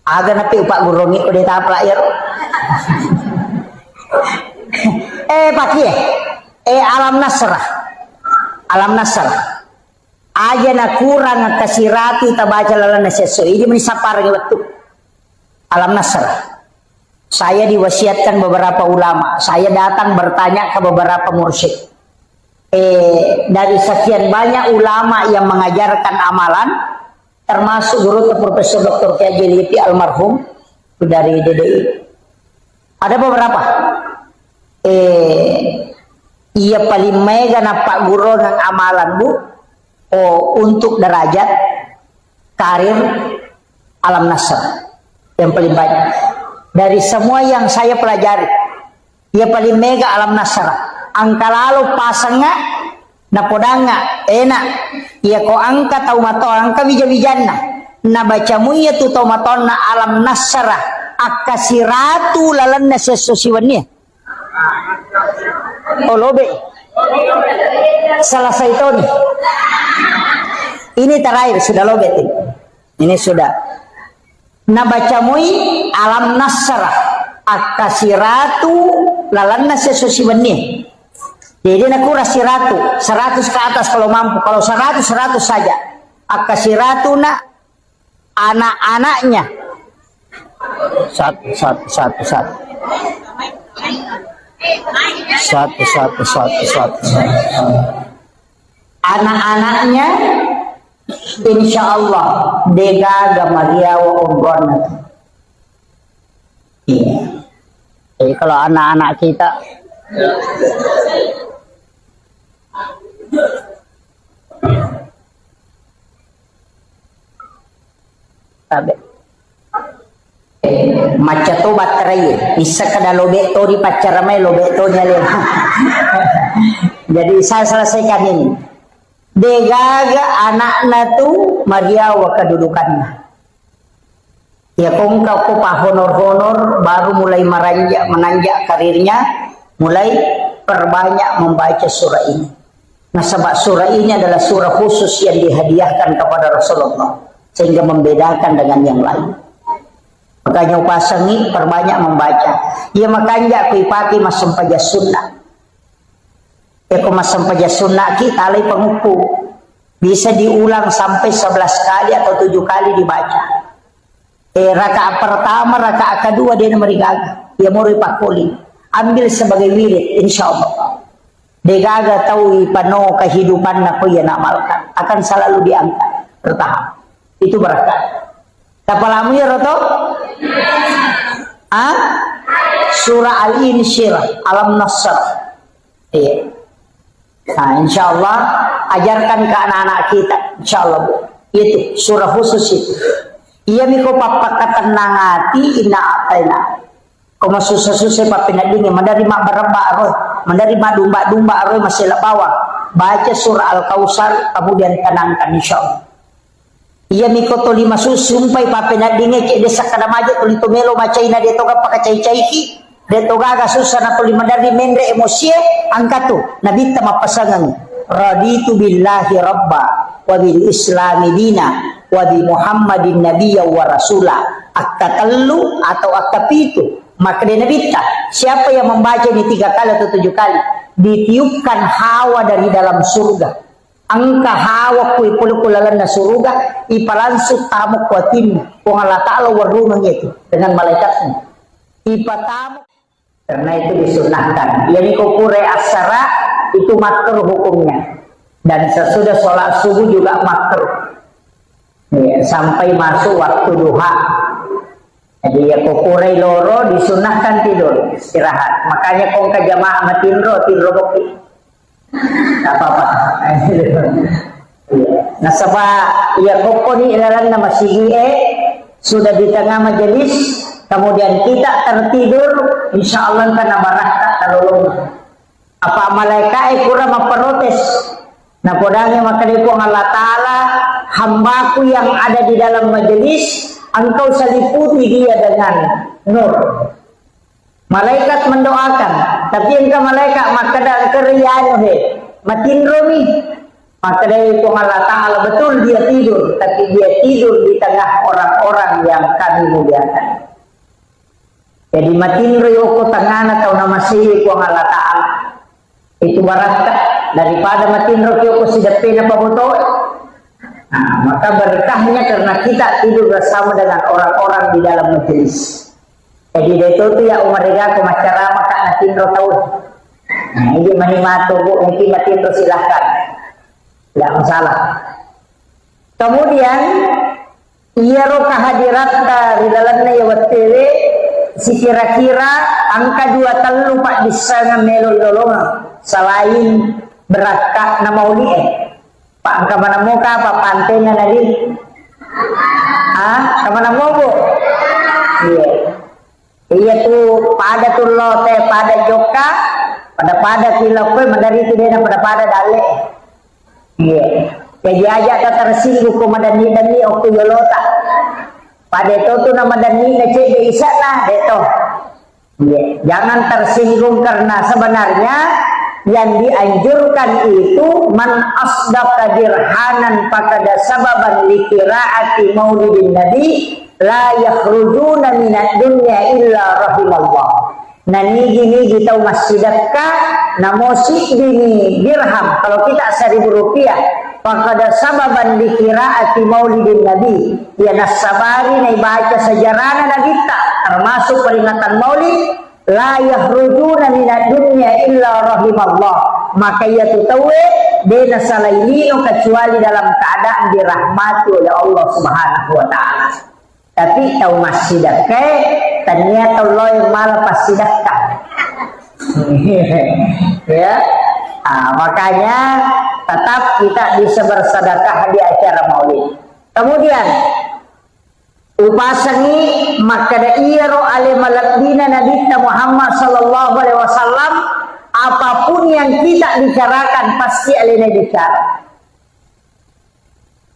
aga napi upak gurongi udah tapla ya roh pakai alam nasrah. Alam nasrah. Aja na kurang kasirati tabaca lalana sesuai. Ini menisapar waktu. Alam nasrah. Saya diwasiatkan beberapa ulama. Saya datang bertanya ke beberapa mursyid. Dari sekian banyak ulama yang mengajarkan amalan, termasuk guru Profesor Dr. Kiai Jeliti almarhum dari DDI. Ada beberapa. Ia paling mega na Pak Guru ng amalan bu. Untuk derajat karir alam nasr yang paling banyak dari semua yang saya pelajari, ia paling mega alam nasr. Angka lalu pasangnya napodanga enak ia ko angka tau mato angka bija-bijanna na bacamu ia tu tau matonna alam nasr akasiratu lalanna sesosiwannya lobe salah itu nih. Ini terakhir sudah lobet ini sudah nabacamui alam nasrah akasiratu lalanna sesosiwannya. Jadi aku rasiratu 100 ke atas kalau mampu, kalau 100 saja. Akasiratu na anak-anaknya satu. Anak-anaknya insya Allah dega gamagia wa umron. Iya. Jadi kalau anak-anak kita tabe maca to baterai bisa kada lobe to di pacar mai lobe to nyale. Jadi saya selesaikan ini. Degaga anakna tu mariawa kedudukannya. Ya kong kau honor-honor baru mulai menanjak karirnya, mulai perbanyak membaca surah ini. Nah sebab surah ini adalah surah khusus yang dihadiahkan kepada Rasulullah sehingga membedakan dengan yang lain. Makanya upasangi perbanyak membaca. Ya makanya kuipati masam paja sunnah. Ya masam paja sunnah kita alai pengupu bisa diulang sampai 11 kali atau 7 kali dibaca. Rakaat pertama, rakaat kedua dia merigaga. Ya muri pakuli. Ambil sebagai wirid insyaallah. Degaga tahu pano kehidupan aku yang amalkan akan selalu diangkat bertahap. Itu berkat. Tapalamu ya roto? Surah Al-Insyirah, Alam Nasr. Iya. Nah, insya Allah ajarkan ke anak-anak kita, insya Allah bu. Itu surah khusus itu. Iya miko papa ketenangati ina ataina. Kau susah-susah papina dingin, menerima berembak roh, menerima domba-domba roh masih bawah. Baca surah Al-Kausar, kemudian tenangkan insya Allah. Iya miko to 5 susumpai papina dingin cek desa kadamaje to lito melo macaina dia toga pakacai-caiki. Dia toga agak susah na to lima dari mendre emosi angkat tu. Nabi ta mapasangan raditu billahi rabba wa bil islami dina wa bi muhammadin nabiyya wa rasula akatallu atau akapitu. Maka dia Nabi ta siapa yang membaca ini 3 kali atau 7 kali ditiupkan hawa dari dalam surga. Angka hawa kui pulukulalan na surga ipalansut tamu kuatin kung Allah Ta'ala warunang itu dengan malaikatnya ipatamu. Karena itu disunahkan. Jadi kupure asara itu makruh hukumnya. Dan sesudah sholat subuh juga makruh. Ya, sampai masuk waktu duha. Jadi ya kupure loro disunahkan tidur istirahat. Makanya kong ke jamaah matinro boki. Tak apa-apa. Nah sebab ya koponi ilaran nama sigie sudah di tengah majelis. Kemudian kita tertidur, insya Allah karena baraka terlalu. Apa malaikat kurang memprotes? Nah podanya maka dipung Allah Ta'ala hambaku yang ada di dalam majelis, engkau seliputi dia dengan nur. Malaikat mendoakan, tapi engkau malaikat maka dah kerian matin romi. Maka dari Allah Ta'ala betul dia tidur, tapi dia tidur di tengah orang-orang yang kami muliakan. Jadi matinro yoko tangana tau nama siwi ko Allah Ta'ala. Itu baraka daripada matinro yoko sidapena paboto. Nah, maka berkahnya karena kita tidur bersama dengan orang-orang di dalam majelis. Jadi itu tuh ya umar ko macara maka natinro tahu. Nah, ini manimato bu, mungkin matinro silahkan. Tidak masalah. Kemudian iya ro kahadirat di dalamnya ya wattewe si kira-kira angka 2 telu pak bisa ngamelo dolong selain berakak na mauli pak angka mana muka pak pantena nadi kemana mau bu iya tuh pada tuh lote pada joka pada kilokwe mandari tidak pada dale iya jadi aja tak tersinggung ko madani dani oku yolota pada itu tuh nama dani ngecek bisa lah deto jangan tersinggung karena sebenarnya yang dianjurkan itu man asdaqa dirhanan faqada sababan li qiraati maulidin nabi la yakhrujuna minad dunya illa rahimallah. Nah gini kita masjidaka namosi dini dirham kalau kita 1.000 rupiah faqada sababan li qiraati maulidin nabi ya nasabari na baca sejarahna kita termasuk peringatan maulid la yahrujuna minad dunya illa rahimallah maka ia tutawe dena salailino kecuali dalam keadaan dirahmati oleh Allah Subhanahu wa taala. Tapi tau masjidaka ternyata Allah yang malah pasidaka. Ya. Makanya tetap kita bisa bersedekah di acara maulid. Kemudian upasangi maka iro ale malabdina Nabi Muhammad sallallahu alaihi wasallam apapun yang kita bicarakan pasti alena bicara.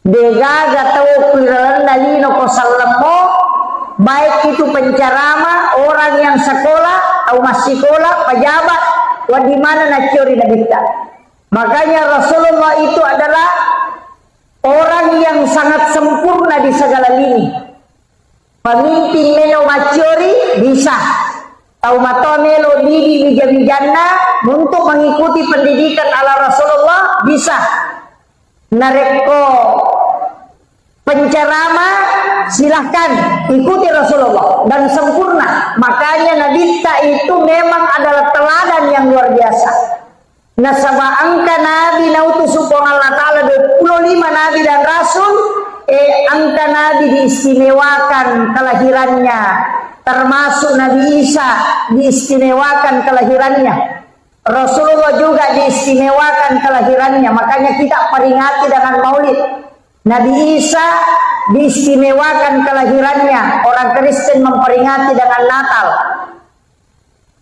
Degaga tau kuiran nalino ko sallamo baik itu pencerama orang yang sekolah atau masih sekolah pejabat wa di mana na curi nabita. Makanya Rasulullah itu adalah orang yang sangat sempurna di segala lini. Pemimpin melo macuri bisa tahu mato melo didi bijana untuk mengikuti pendidikan ala Rasulullah bisa nareko pencerama silahkan ikuti Rasulullah dan sempurna. Makanya Nabi itu memang adalah teladan yang luar biasa. Nasaba angka Nabi nautusu Allah Ta'ala 25 Nabi dan Rasul angka Nabi diistimewakan kelahirannya termasuk Nabi Isa diistimewakan kelahirannya Rasulullah juga diistimewakan kelahirannya makanya kita peringati dengan maulid. Nabi Isa diistimewakan kelahirannya orang Kristen memperingati dengan Natal.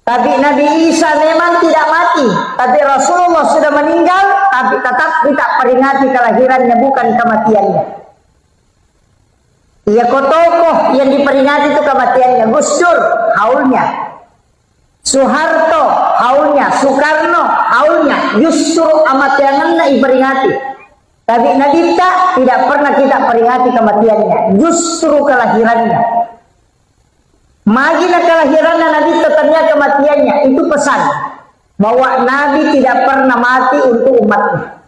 Tapi Nabi Isa memang tidak mati, tapi Rasulullah sudah meninggal, tapi tetap kita peringati kelahirannya bukan kematiannya. Iya tokoh yang diperingati itu kematiannya. Gus Dur haulnya, Soeharto haulnya, Soekarno haulnya, justru amatiannya diperingati. Tapi Nabi tidak pernah kita peringati kematiannya, justru kelahirannya. Magina kelahirannya Nabi ternyata kematiannya itu pesan bahwa Nabi tidak pernah mati untuk umatnya.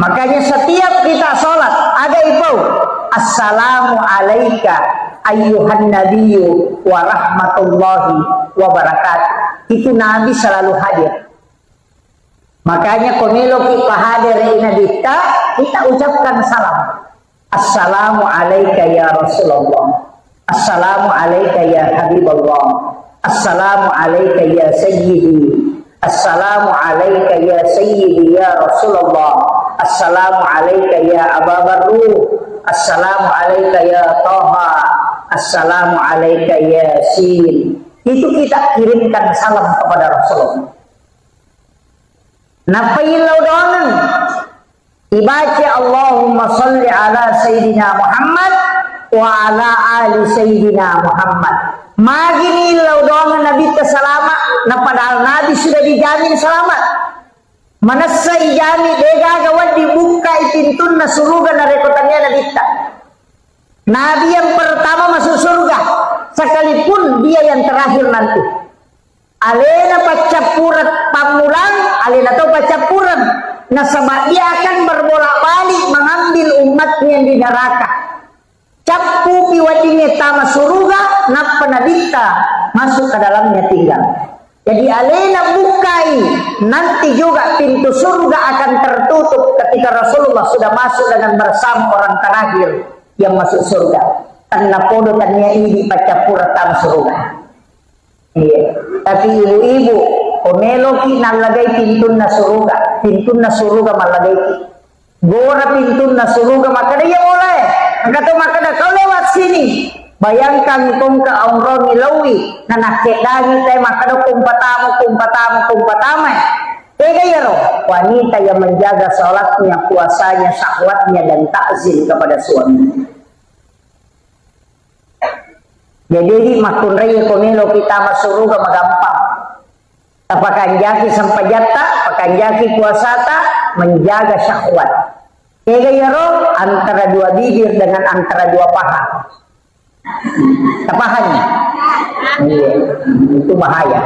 Makanya setiap kita sholat ada itu assalamu alaika ayyuhan nabiyyu wa rahmatullahi wa barakatuh. Itu Nabi selalu hadir. Makanya komelo kita hadir Nabi kita ucapkan salam. Assalamu alaika ya Rasulullah. Assalamu alaika ya Habibullah. Assalamu alaika ya Sayyidi. Assalamu alaika ya Sayyidi ya Rasulullah. Assalamu alaika ya Aba Barruh. Assalamu alaika ya Taha. Assalamu alaika ya Yasin. Itu kita kirimkan salam kepada Rasulullah. Nafailau doangan dibaca Allahumma salli ala Sayyidina Muhammad wa ala ali Sayyidina Muhammad. Magini lau doangan Nabi selamat. Nah padahal Nabi sudah dijamin selamat. Manasa ijami dega gawat dibuka pintun na surga na rekotannya Nabi. Nabi yang pertama masuk surga sekalipun dia yang terakhir nanti. Alena pacapurat pamulang, alena atau pacapuran. Nah, sebab dia akan berbolak-balik mengambil umatnya di neraka. Capu piwadine tama suruga, napa nadita masuk ke dalamnya tinggal. Jadi alena bukai, nanti juga pintu surga akan tertutup ketika Rasulullah sudah masuk dengan bersama orang terakhir yang masuk surga. Tanna podo tanya ini pacapura tam surga. Iya. Tapi ibu-ibu, omeloki nalagay pintun na surga malagay ki. Gora pintun na surga makada ya oleh. Kata makada kau lewat sini. Bayangkan kung ka aungro nilawi na nakedagi tayo makada kumpatama. Tega yaro, wanita yang menjaga sholatnya, puasanya, syahwatnya dan takzim kepada suami. Jadi makun raya komelo kita masuruga magampang. Pakanjaki sampajata, pakanjaki puasata, menjaga syahwat. Tega yaro antara dua bibir dengan antara dua paha. Pahannya, iya, itu bahaya.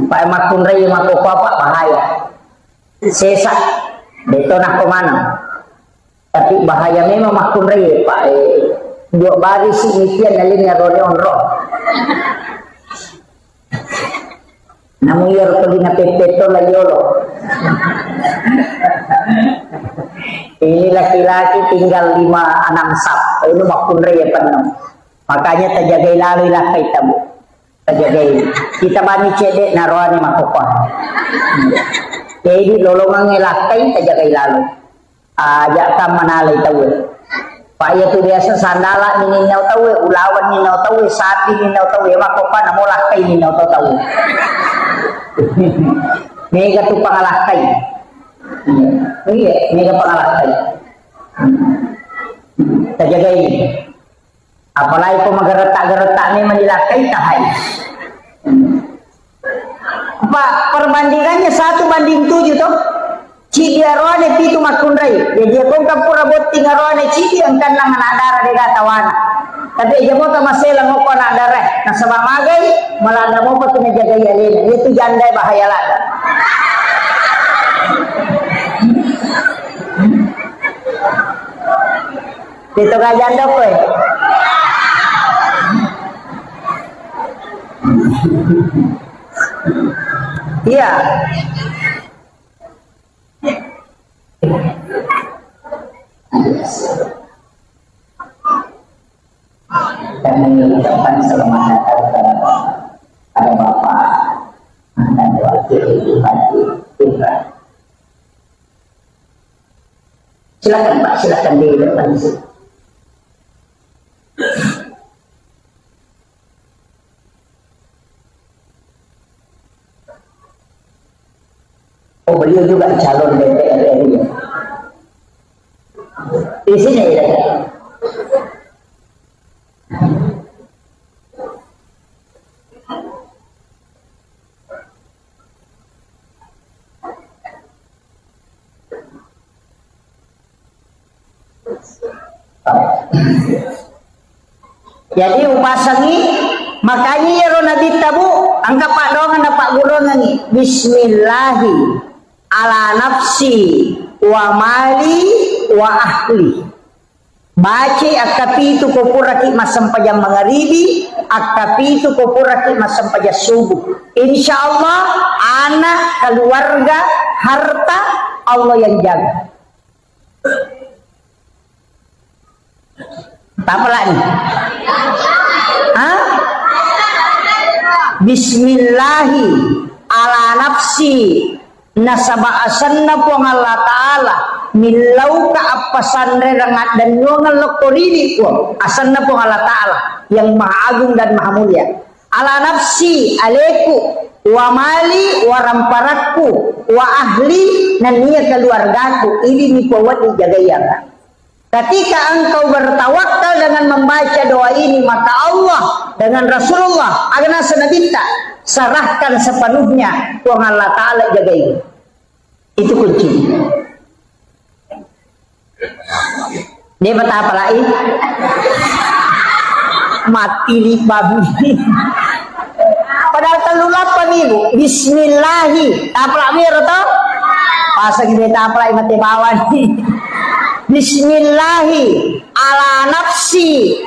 Pak makun raya mako apa bahaya. Sesak, betonah kemana? Tapi bahaya memang makun raya Pak. Dua baris imikian nalin ngarone onro. Namun ya rokok na pepeto lagi olo. Ini laki-laki tinggal 5-6 sap. Ini makun raya penuh. Makanya terjagai lalu lakai tabu. Terjagai. Kita bani cedek naroane makokon. Jadi lolongan ngelakai terjagai lalu. Ajak kam manalay tabu. Pak ya tu biasa sandala nininaw tahu, ulawan ninaw tahu, sapi ninaw tahu, makopan na mo lakay ninaw tahu. Mega tu pangalakay. Iya, mega pangalakay. Terjaga ini. Apalagi kau magaretak-geretak ni menilakay tahay. Pak, perbandingannya 1:7 tuh. Cidi arwane pitu makunrai. Jadi kung kapura botti ngarwane cidi ang kanang nadara de gatawana. Tapi jamo ka masela mo ko nadara. Na sa mamagay malanda mo pa tunajagay alena. Itu jandai bahaya lada. Dito ka janda ko eh. Iya. Dan mengucapkan selamat datang pada Bapak dan Wakil Bupati Putra. Silakan Pak, silakan di depan sini. Oh, beliau juga calon DPR RI. Di sini ya. Jadi upasangi makanya ya Nabi tabu angka pak dongan pak gulungan bismillahi ala nafsi wa mali wa ahli. Baca akapitu kopuraki masam pajam magharibi, akapitu kopuraki masam pajam subuh. Insyaallah anak, keluarga, harta Allah yang jaga. Apa lagi? Hah? Bismillahi ala nafsi nasaba asanna po Allah Ta'ala milau ka apasanre rangat dan nyongal lokorini po asanna po Allah Ta'ala yang maha agung dan maha mulia ala nafsi aleku wa mali wa ramparakku wa ahli dan niya keluargaku ini ni po wat dijagayan. Ketika engkau bertawakal dengan membaca doa ini, maka Allah dengan Rasulullah agna senabita serahkan sepenuhnya Tuhan Allah Ta'ala jaga ini. Itu kunci. Dia bertapa lagi. mati li babi. Padahal telulapan ibu. Bismillahi. Taplak mir toh? Pasang kita taplak mati bawan. Bismillahi ala nafsi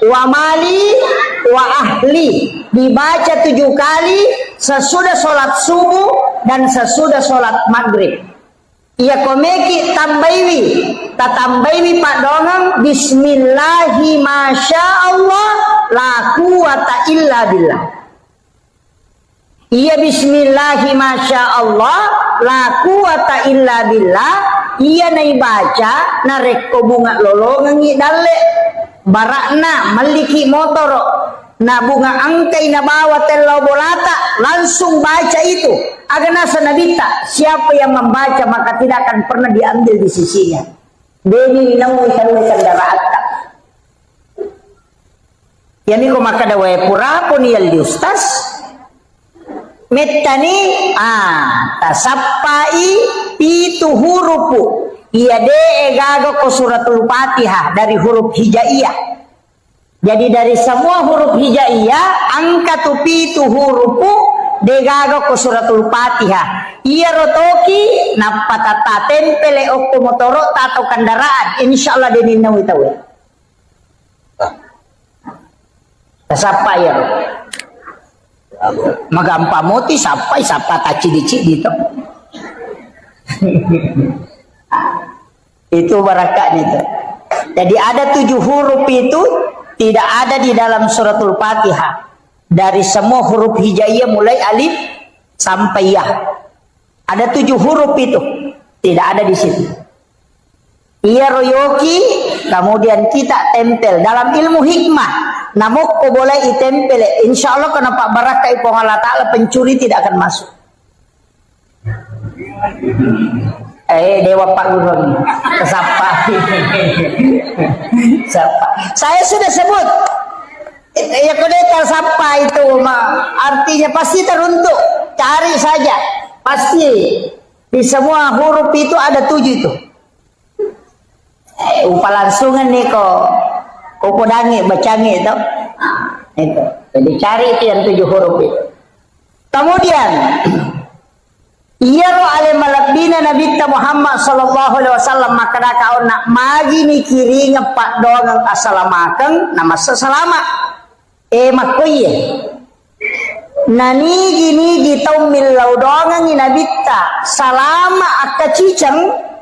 wa mali wa ahli. Dibaca 7 kali sesudah sholat subuh dan sesudah sholat maghrib. Ia komeki tambaiwi, tatambaiwi pak dongang Bismillahi masya Allah la quwata illa billah. Ia Bismillahi masya Allah la quwata illa billah. Ia nai baca nareko bunga lolongan i dalle barakna maliki motor na bunga angkai na bawa telau bolata langsung baca itu agar nasa nabita siapa yang membaca maka tidak akan pernah diambil di sisinya. Deni namu kendaraan tak. Yani ko makadawai pura pun yal di ustaz. Metani tasappai pitu hurupu. Ia de gago ko suratul Fatihah dari huruf hijaiyah. Jadi dari semua huruf hijaiyah angka tu pitu hurupu degago ko suratul Fatihah. Ia rotoki napatata tempele okto motoro tato kendaraan. Insyaallah deninna witawe. Tasapa ya. Magampa moti sampai sapa taci-dici gitu. Itu barakat itu. Jadi ada 7 huruf itu tidak ada di dalam suratul Fatihah. Dari semua huruf hijaiyah mulai alif sampai ya. Ada 7 huruf itu tidak ada di situ. Ia royoki kemudian kita tempel dalam ilmu hikmah. Namun ko boleh itempel. Insya Allah kenapa barakah ipong Allah Ta'ala pencuri tidak akan masuk. Dewa Pak Gurun kesapa. Sapa. Saya sudah sebut ya kodeta sapa itu artinya pasti teruntuk. Cari saja pasti di semua huruf itu ada 7 itu. Upalangsungan nih kok kodangi bacangi itu. Itu. Jadi cari itu yang 7 huruf itu. Kemudian iya ro ale malabina Nabi Muhammad sallallahu alaihi wasallam maka kau nak magi mikiri ngepak doang assalamakan nama selama makoye nani gini gitaumil laudongan Nabi ta salama akacicang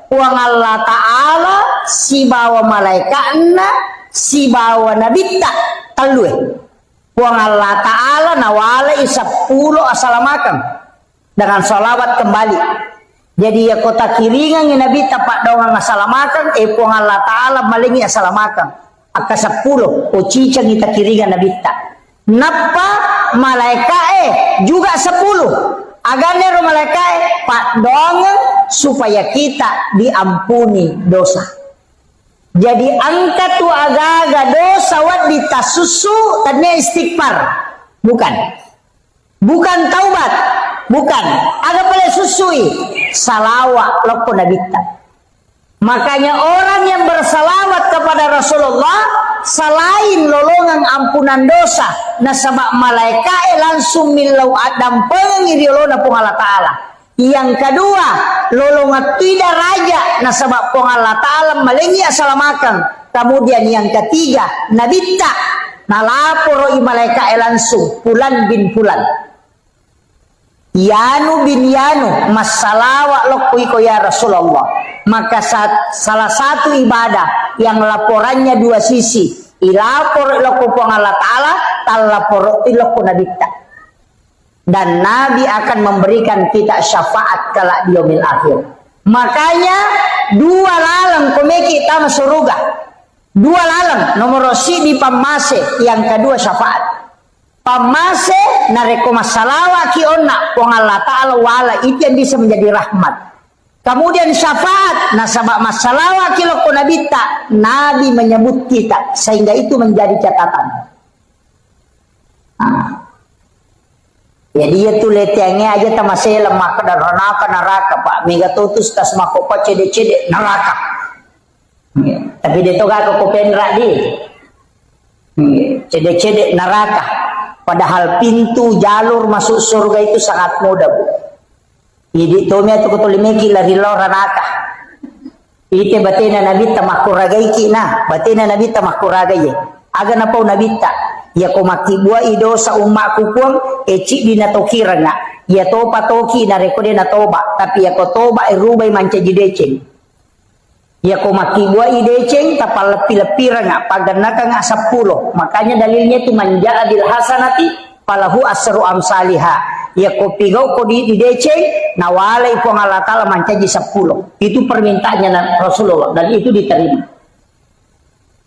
uang Allah Ta'ala si bawa malaikatna si bawa Nabi ta talue uang Allah Ta'ala nawala 10 assalamakan dengan sholawat kembali. Jadi ya kota kiringan yang Nabi tapak dongang assalamakan puang Allah Ta'ala malingi assalamakan aka 10 cicang kita kiringan Nabi tak napa malaikat juga 10 agarnya ro malaikat pak dongang supaya kita diampuni dosa. Jadi angkat tu aga-aga dosa wad ditasusu tadinya istighfar bukan taubat. Bukan, ada boleh susui salawat loko nabita. Makanya orang yang bersalawat kepada Rasulullah selain lolongan ampunan dosa, nasabak malaikat langsung milau adam pengiri lona pung Allah Ta'ala. Yang kedua, lolongan tidak raja nasabak pung Allah Ta'ala malingi assalamakan. Kemudian yang ketiga, nabita nalaporo i malaikat langsung Fulan bin Fulan. Yanu bin Yanu masalawat lokui ya Rasulullah. Maka salah satu ibadah yang laporannya 2 sisi. Ilapor loku Allah Ta'ala, talapor iloku Nabi ta. Dan Nabi akan memberikan kita syafaat kala di yaumil akhir. Makanya 2 lalang komeki tama surga. 2 lalang nomor si di pamase, yang kedua syafaat. Pamase nareko masalawa ki onna wong Allah Ta'ala wala itu yang bisa menjadi rahmat. Kemudian syafaat nasabak masalawa ki loko Nabi ta, Nabi menyebut kita sehingga itu menjadi catatan. Jadi itu letiangnya aja tamasih lemah ke neraka Pak mega tutus tas makopa cede-cede neraka. Tapi dia toga ko penra di. Cedek-cedek neraka. Padahal pintu jalur masuk surga itu sangat mudah, Bu. Jadi tomia tu kutulimeki lari lora neraka. Ite batina nabi tamakuragai kina, batina nabi tamakuragai. Aga na pau nabi ta. Ya ko makibua idosa umma kukuang eci dina tokiranga. Ya topa toki na rekode na toba, tapi ya ko toba irubay manca jideceng. Ya ko makibua ideceng tapal lepi-lepi ranga paganaka nga 10. Makanya dalilnya itu manja adil hasanati palahu asru amsalihah. Ya ko pigaw ko di deceng nawalay ko Allah Ta'ala manca ji 10. Itu permintaannya Rasulullah dan itu diterima.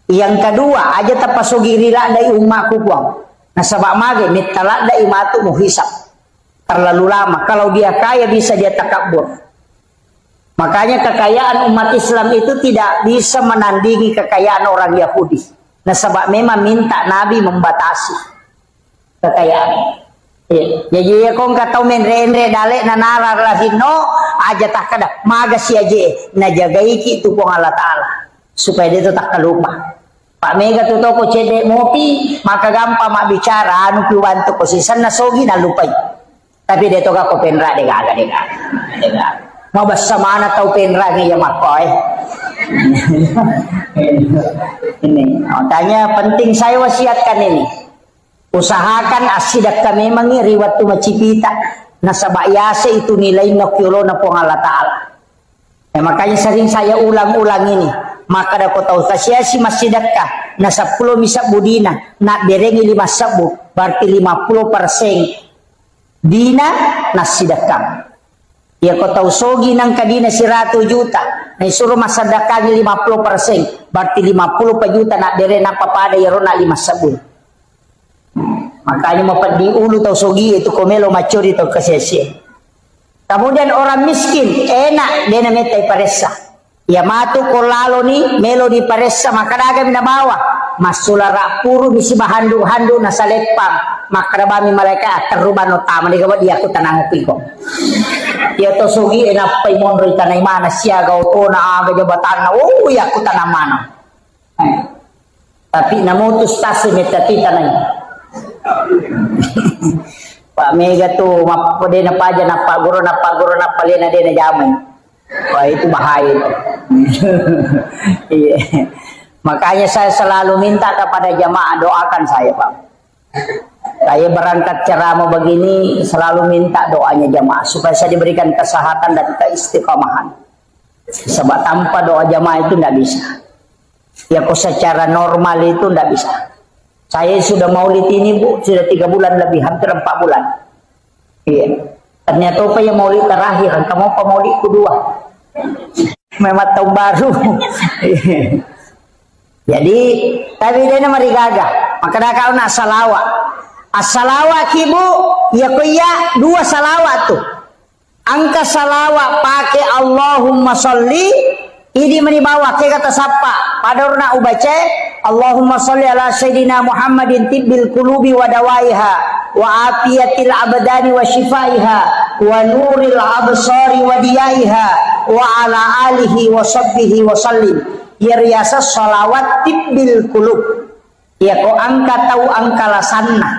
Yang kedua, aja tapasugi rila dai ummaku kuang. Nasabak mage mitala dai matu muhisab. Terlalu lama. Kalau dia kaya bisa dia takabur. Makanya kekayaan umat Islam itu tidak bisa menandingi kekayaan orang Yahudi. Nasabak memang minta Nabi membatasi kekayaan. Jadi ya kong katau menre-enre dalek na nararahino aja tak kada maga si aje na jagai ki tu pong Allah Ta'ala supaya dia tu tak kelupa. Pak Mega tu toko cedek mopi maka gampang mak bicara anu piwantu ko sisan na sogi na lupai. Tapi dia toka ko penra de gaga. Mau basa mana tau penra ni ya makoy. Ini tanya penting saya wasiatkan ini. Usahakan asidak kami mengiri waktu macipita nasabak yase itu nilai nokyolo na pong Allah Ta'ala. Makanya sering saya ulang-ulang ini. Maka da ko tahu si masidakka na 10 misab budina na derengi 5 sabu berarti 50% dina nasidakam. Ya ko tahu sogi nang kadina 100 juta na isuro masadakanya 50% berarti 50 juta na dere na papada yaro na 5 sabu. Makanya mau di ulu tahu sogi itu komelo macuri tahu kesesi. Kemudian orang miskin enak dia nametai paresa. Ya matu kolalo ni melo di paresa makadaga minabawa masulara puru misi bahandu-handu nasa lepang makarabami malaika teruban utama di gawat dia aku tanang piko. Ya to sogi enak pay monroy tanay mana siya gauto na aga jabatan na ya aku tanang mana. Tapi namutus tasi metati tanay. Pak Mega tuh mapode na paja na paguro na palena de na jamay. Wah itu bahaya itu. Makanya saya selalu minta kepada jamaah doakan saya, Pak. Saya berangkat ceramah begini selalu minta doanya jamaah supaya saya diberikan kesehatan dan keistiqomahan. Sebab tanpa doa jamaah itu tidak bisa. Ya kok secara normal itu tidak bisa. Saya sudah maulid ini Bu, sudah 3 bulan lebih, hampir 4 bulan. Iya. Ternyata apa yang maulid terakhir, kamu apa maulid kedua? Memang tahun baru. Jadi, tapi dia mari gagah. Maka dah kau nak salawat. As-salawat ibu, ya kuya 2 salawat tuh. Angka salawat pakai Allahumma sholli, ini menibawa ke kata sapa. Padorna ubace Allahumma sholli ala sayyidina Muhammadin tibbil qulubi wa dawaiha wa afiyatil abdani wa shifaiha wa nuril absari wa diyaiha wa ala alihi wa sahbihi wa sallim. Ya riasa salawat tibbil qulub. Ya ko angka tahu angka lasanna.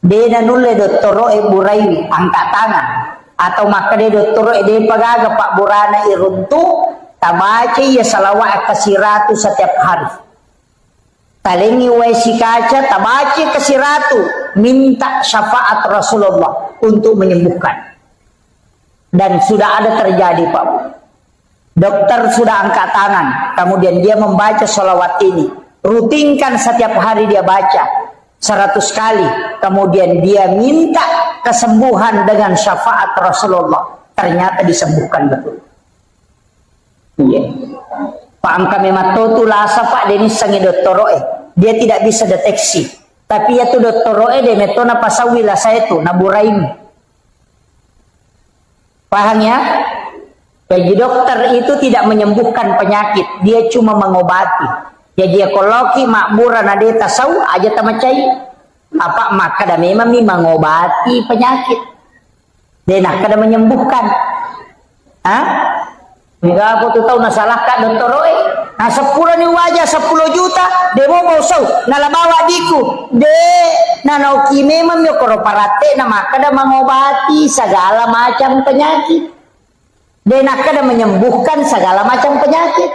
Dena nulle dottoro e buraimi angka tangan atau maka de dottoro e de pagaga Pak Burana iruntu tabaca ya salawat kasiratu setiap hari. Talengi waisi kaca tabaca kasiratu minta syafaat Rasulullah untuk menyembuhkan. Dan sudah ada terjadi Pak. Dokter sudah angkat tangan, kemudian dia membaca salawat ini. Rutinkan setiap hari dia baca 100 kali. Kemudian dia minta kesembuhan dengan syafaat Rasulullah. Ternyata disembuhkan betul. Iya. Pak angka memang tu lasa Pak Denis sangi doktoroe. Dia tidak bisa deteksi. Tapi ya tu doktoroe de metona pasawila saya tu naburaim. Paham ya? Jadi dokter itu tidak menyembuhkan penyakit, dia cuma mengobati. Jadi ekologi makmura nade tasau aja tamacai. Apa maka dah memang mengobati penyakit. Dia nak kada menyembuhkan. Hah? Enggak aku tu tahu nasalah kak doktoroe. Nah 10 ni wajah 10 juta demo mau sau nalabawa diku de nanauki memang yo koro parate na makada mengobati segala macam penyakit de nakada menyembuhkan segala macam penyakit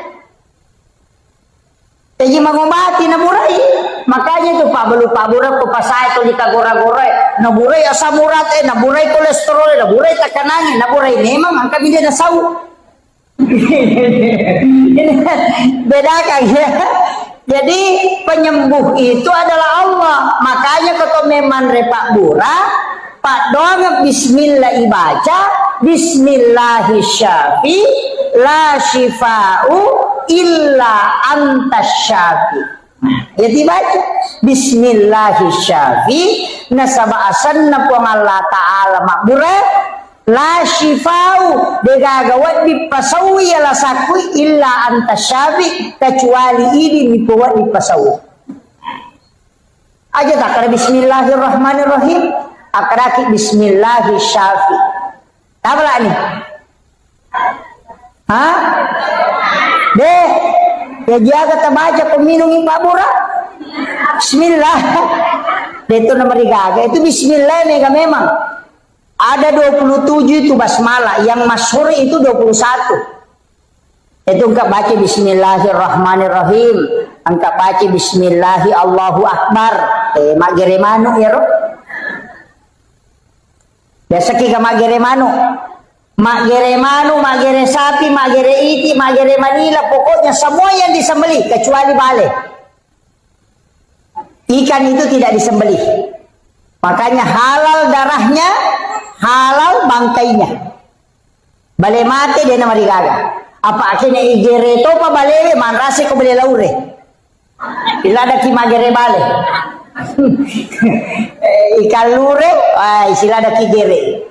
jadi mengobati na burai makanya itu pak burai ko pasai to dika gora-gora na burai asam urat na burai kolesterol na burai tekanan na burai memang angka dia na sau. Bedakan ya. Jadi penyembuh itu adalah Allah. Makanya kalau memang repak bura, pak doang bismillah ibaca, bismillahirrahmanirrahim, la shifa'u illa antas syafi. Ya dibaca bismillahirrahmanirrahim, nasaba asanna puang Allah Ta'ala makbura. La shifau degagawat dipasawi ala sakui illa anta syafi kecuali ini dibuat dipasawi aja tak ada bismillahirrahmanirrahim akaraki bismillahirrahmanirrahim apa lah ni hah deh ya jaga tabaca peminum pabura bismillah deh itu nama digaga itu bismillah mega memang. Ada 27 itu basmalah, yang masyhur itu 21. Itu engkau baca bismillahirrahmanirrahim, engkau baca bismillahi Allahu akbar. Mak gere manu ya roh. Biasa kita mak gere manu. Mak gere manu, mak gere sapi, mak gere iti, mak gere manila, pokoknya semua yang disembelih kecuali bale. Ikan itu tidak disembelih. Makanya halal darahnya, halal bangkainya. Bale mati dia nama digaga. Apa akhirnya igere to pa bale manrase ko bale laure. Ila ada kimagere bale. Ikan lure, istilah ada kigere.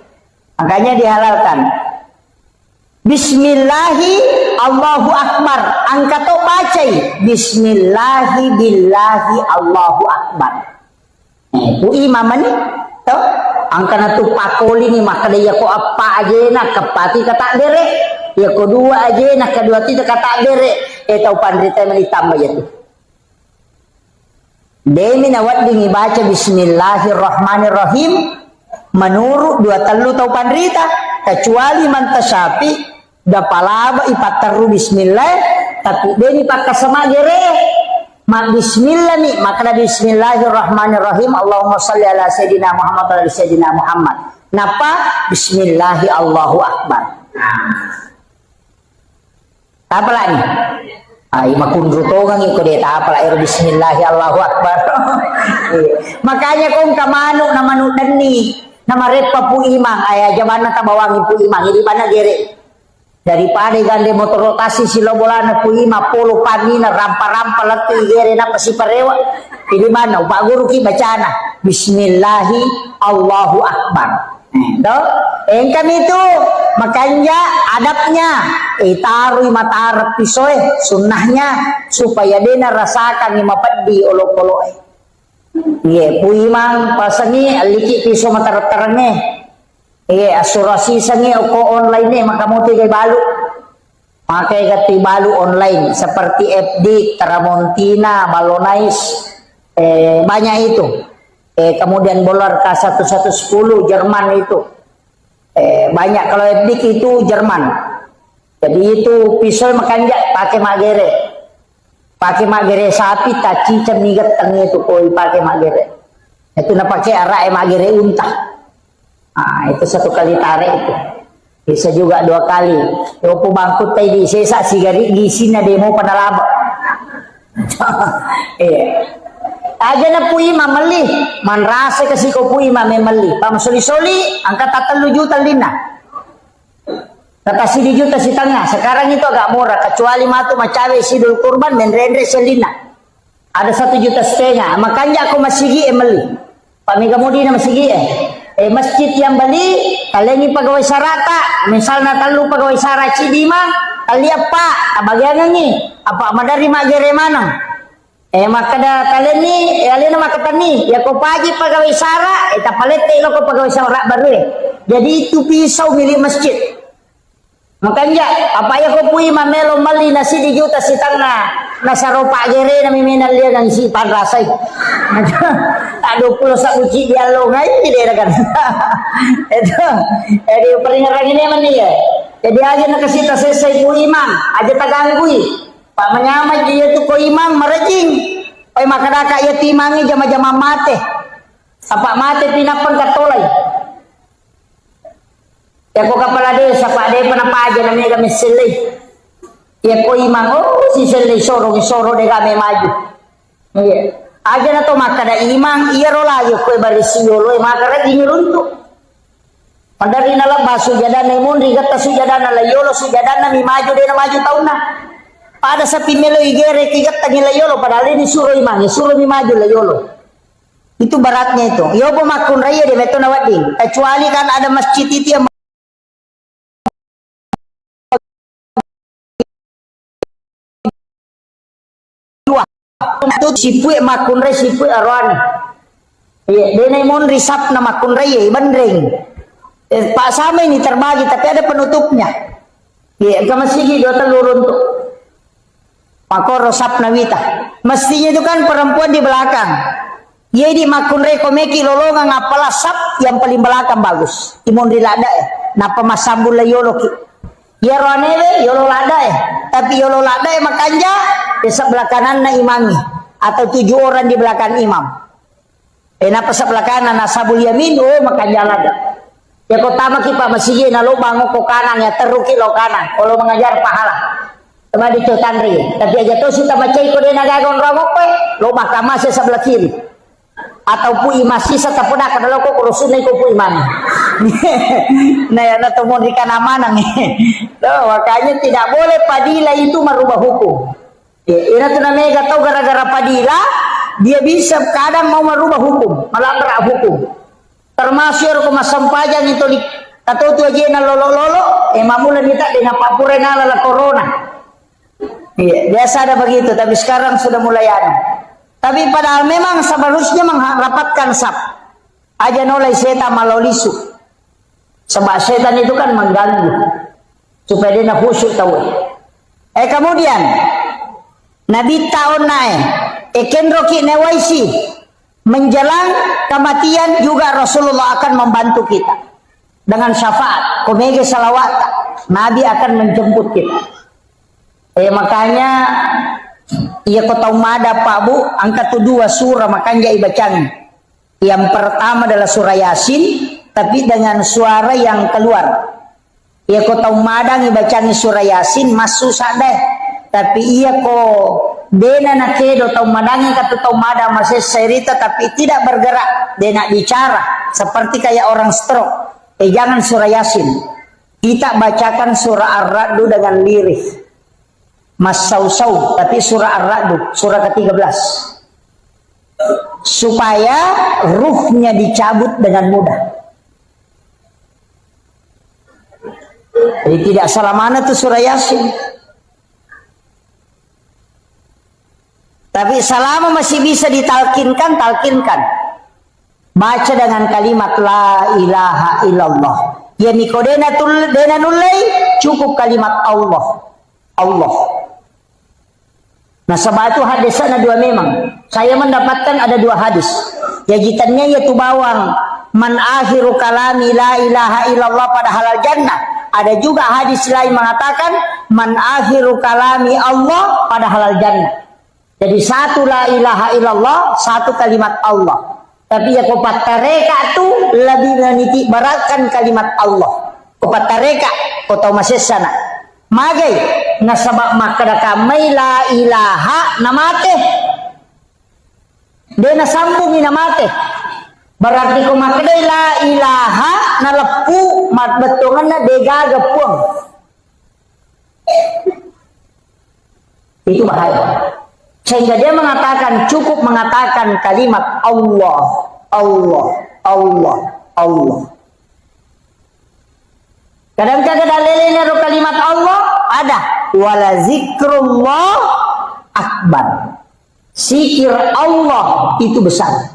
Makanya dihalalkan. Bismillahi Allahu akbar. Angkat to bacai. Bismillahi billahi Allahu akbar. Itu imam ni. To angkana tu pakoli ni maka dia ko apa aja nak kepati kata dere ya ko dua aja nak kedua tidak kata dere tau pandrita melitam aja tu demi nawat dingi baca bismillahirrahmanirrahim menurut dua telu tau pandrita kecuali mantasapi dapalaba ipat teru bismillah tapi demi pakai sama dere mak bismillah nih maka bismillahirrahmanirrahim Allahumma shalli ala sayyidina Muhammad wa ala sayyidina Muhammad napa bismillahi Allahu akbar apa lagi ai makun rutongan iko dia apa lah bismillahi Allahu akbar makanya kong kamanu nama nu deni nama repa pu imang aya jamana ta bawangi pu imang di mana gere daripada gande motor rotasi silo bolana pu ima polo pagina rampa-rampa lati gere na pasi parewa di mana Pak Guru ki bacana bismillahi Allahu akbar do engkam itu makanya adabnya taruh mata pisoe sunnahnya supaya dena rasakan ni mapadi olok-olok ye pu imang pasangi aliki piso mata terenge asuransi sangi ko online ni maka mo tigay balu makai gati balu online seperti FD, Tramontina, Balonais banyak itu kemudian Bolar K1110 Jerman itu banyak kalau FD itu Jerman jadi itu pisau makanya pakai magere sapi taci cemigat tangi itu koi pakai magere itu na pakai arah magere unta. Nah, itu satu kali tarik itu bisa juga 2 kali yopo bangkut tay di sesa sigari gisi na demo panalaba aja na pui mamali manrase kasi ko pui mamemali pamasoli-soli angka 3 juta lina tatasi di juta si tengah sekarang itu agak murah kecuali matu macawe sidul kurban menrendre selina ada 1,5 juta makanya aku masigi emeli pamiga mudi na masigi masjid yang beli kalian pegawai sarata misalnya talu pegawai saraci di mah kali apa bagian ini apa madari magere mana maka da kalian ni kalian maka tani ya ko pagi pegawai sara eta palete lo ko pegawai sara baru jadi itu pisau milik masjid Makanya apa ya ko pui mamelo mali nasi di juta si tanga nasa ropa gere na miminal dia ng si panrasay. Aduh pulo sa uci dia lo ngai dia kan. Itu edi peringaran ini man dia. Jadi aja na kasita sesay pui imam aja taganggui. Pak menyamai dia tu ko imam merejing. Pai makadaka ya timangi jama-jama mate. Apa mate pinapan katolay. Ya ko kapala desa pak de panapaja namanya kami selih. Ya ko imang si selih soro de kami maju. Iya. Aja na to makada imang iya rolayo ko barisiyo lo makara dinurunto. Padari na la basu jadana mundi gata sujadana la yolo sujadana mi maju de na maju tauna. Pada sa pimelo igere kigat tangila yolo padahal ini suruh imang suruh mi maju la yolo. Itu baratnya itu. Yo pemakun raya de beto nawading. Kecuali kan ada masjid itu yang itu sipue makun re sipue arwan iya denai mon risap na makun re ya bandring pak sama ini terbagi tapi ada penutupnya iya kamasigi dua telurun tuh makor rosap nawita mestinya itu kan perempuan di belakang iya di makun re komeki lolongan ngapala sap yang paling belakang bagus imon rilada napa masambul la yolo ya roanele yolo lada tapi yolo lada makanja di sebelah kanan na imami atau 7 orang di belakang imam. Napa sebelah kanan nasabul yamin maka jalan. Ya kota maki pak masjid na lo bangun ko kanan ya teruki lo kanan. Kalau mengajar pahala. Tema di tanri. Tapi aja to suta macai ko de nagagon ramo ko lo mahkamah sebelah kiri. Atau pu imasi sa tapuna kada lo ko kurusun ko pu imam. Nah ya na temo di kanamanang. Makanya tidak boleh padila itu merubah hukum. Ina tu namanya tahu gara-gara padila dia bisa kadang mau merubah hukum, melanggar hukum. Termasuk ko masampajang itu di atau tu aja na lolo mamulan kita dengan papure na la corona. Iya, biasa ada begitu tapi sekarang sudah mulai ada. Tapi padahal memang seharusnya merapatkan sap. Aja nolai setan malolisu. Sebab setan itu kan mengganggu supaya dia khusyuk tahu. Kemudian Nabi tahun naik roki newaisi menjelang kematian juga Rasulullah akan membantu kita dengan syafaat komege salawat Nabi akan menjemput kita makanya iya kota umada Pak Bu angkat 2 surah makanya ibacang yang pertama adalah surah Yasin tapi dengan suara yang keluar iya kota umada ibacang surah Yasin masuk sadeh tapi iya ko dena na kedo tau madangi kata tau mada masih cerita tapi tidak bergerak dena bicara seperti kayak orang stroke jangan surah Yasin kita bacakan surah Ar-Ra'd dengan lirik mas sau tapi surah Ar-Ra'd surah ke-13 supaya ruhnya dicabut dengan mudah jadi tidak salah mana tuh surah Yasin. Tapi selama masih bisa ditalkinkan, talkinkan. Baca dengan kalimat la ilaha illallah. Ya mikodena dena nulai cukup kalimat Allah. Allah. Nah sebab itu hadisnya 2 memang. Saya mendapatkan ada 2 hadis. Jajitannya yaitu bawang man akhiru kalami la ilaha illallah pada halal jannah. Ada juga hadis lain mengatakan man akhiru kalami Allah pada halal jannah. Jadi 1 la ilaha illallah, 1 kalimat Allah. Tapi ya kopat tareka tu lebih meniti beratkan kalimat Allah. Kopat tareka kota masih sana. Magai nasabak makada kamai la ilaha namate. Dia nasambung namate. Berarti ko makada la ilaha nalepu mat betongan na dega gepuang. Itu bahaya. Sehingga dia mengatakan cukup mengatakan kalimat Allah, Allah, Allah, Allah. Kadang-kadang dalilnya kalimat Allah ada wala zikrullah akbar. Zikir Allah itu besar.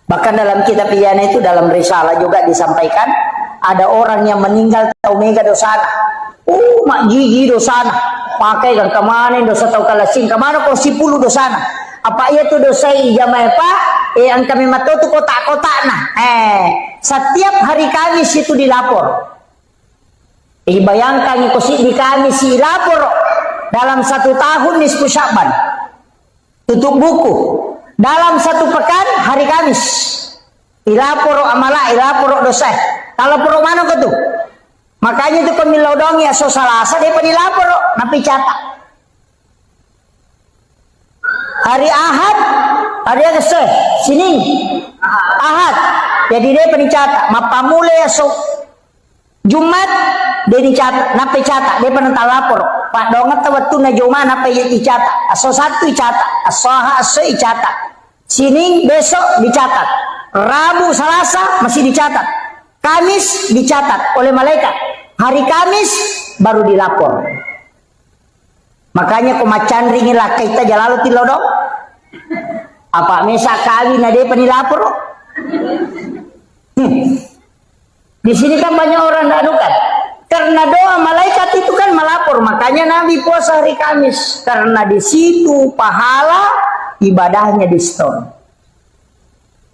Bahkan dalam kitab Iyana itu dalam risalah juga disampaikan ada orang yang meninggal tahu mega dosana. Mak gigi dosana. Pakai kan kemana dosa tahu kalasing. Kemana kau 10 dosana. Apa ia tu dosa jamai pak? Ang kami matu tu kotak-kotak nah. Setiap hari Kamis itu dilapor. Bayangkan di Kamis dilapor dalam 1 tahun nisfu Sya'ban. Tutup buku. Dalam 1 pekan hari Kamis. Dilapor amala, dilapor dosa. Kalau poro mana kau tu? Makanya itu kami lodongi aso salasa dia dilapor napi catat. Hari Ahad, hari apa sih? Senin, Ahad. Jadi dia pencatat. Mapamule esok Jumat dia dicatat. Nape catat? Dia penental lapor. Pak dongat waktu na Jumat nape dia dicatat. Aso 1 dicatat. Aso dicatat. Senin besok dicatat. Rabu, Selasa masih dicatat. Kamis dicatat oleh malaikat. Hari Kamis baru dilapor. Makanya kumacan ringin lah kita jalalu tilodok. Apa mesa kawin ada penilapor? Di sini kan banyak orang tidak anukan. Karena doa malaikat itu kan melapor. Makanya Nabi puasa hari Kamis. Karena di situ pahala ibadahnya di stone.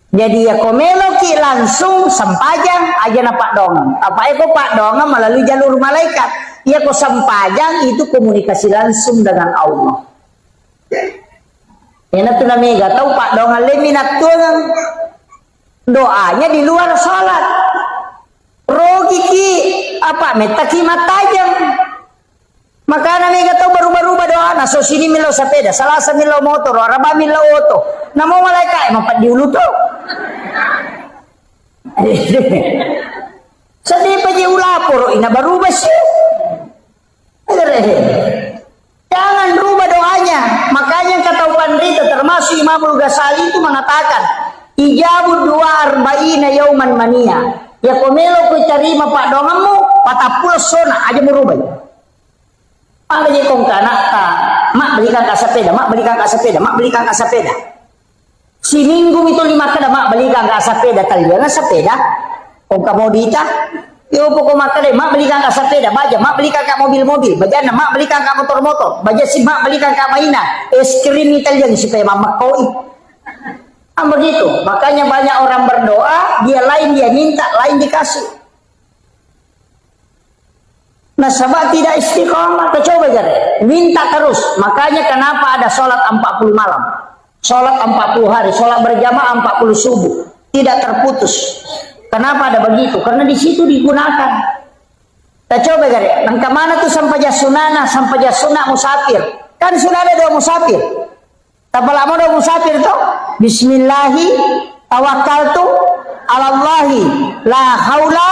Jadi ya komeloki langsung sempajang aja na Pak Dong. Apa itu Pak Dong melalui jalur malaikat. Ya kok sempajang itu komunikasi langsung dengan Allah. Enak tuh namanya tahu Pak Dong leminat tuh doanya di luar sholat. Rogi ki apa metaki matajam. Maka namanya tahu baru-baru doa. Nah so sini milo sepeda, Selasa milo motor, Rabu milo auto. Namo malaikat emang pat diulu tuh. Sedih paji ulapor ina baru besi. Jangan rubah doanya. Makanya kata Pandita termasuk Imamul Ghazali itu mengatakan ijabud 42 yauman mania. Ya komelo ku terima Pak dongamu patapul sona aja merubah. Apa je kong kana ta mak belikan ka sepeda, mak belikan ka sepeda, mak belikan ka sepeda. Si minggu itu 5 kada mak belikan ka sepeda kalian sepeda. Kong komodita yo pokok makanya mak belikan ka sepeda baja, mak belikan ka mobil-mobil bajana, mak belikan ka motor-motor baja si mak belikan ka mainan es krim Italian supaya mama koi. Begitu. Makanya banyak orang berdoa dia lain dia minta, lain dikasih. Nah sebab tidak istiqomah, coba jare minta terus. Makanya kenapa ada sholat 40 malam, sholat 40 hari, sholat berjamaah 40 subuh tidak terputus. Kenapa ada begitu? Karena di situ digunakan. Kita coba gare, nang kemana tuh sampai sunana, sampai sunah musafir. Kan sudah ada doa musafir. Tapala mau doa musafir tuh. Bismillahi tawakkaltu alallahi la haula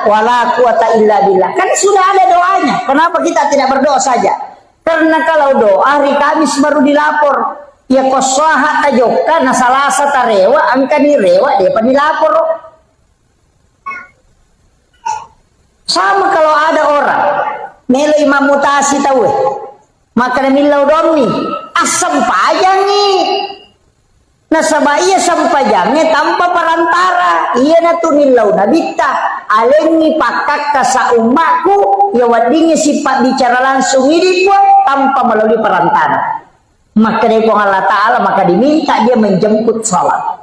wala quwata illa billah. Kan sudah ada doanya. Kenapa kita tidak berdoa saja? Karena kalau doa hari Kamis baru dilapor. Ya kosaha tajok karena Selasa tarewa angka direwa dia penilapor. Sama kalau ada orang nilai imam mutasi tahu maka milau domi asam pajang nih nasabah iya sampajangnya tanpa perantara iya natu nilau nabita alengi pakak kasa umatku ya wadingnya sifat bicara langsung ini pun tanpa melalui perantara maka dari Allah Ta'ala maka diminta dia menjemput sholat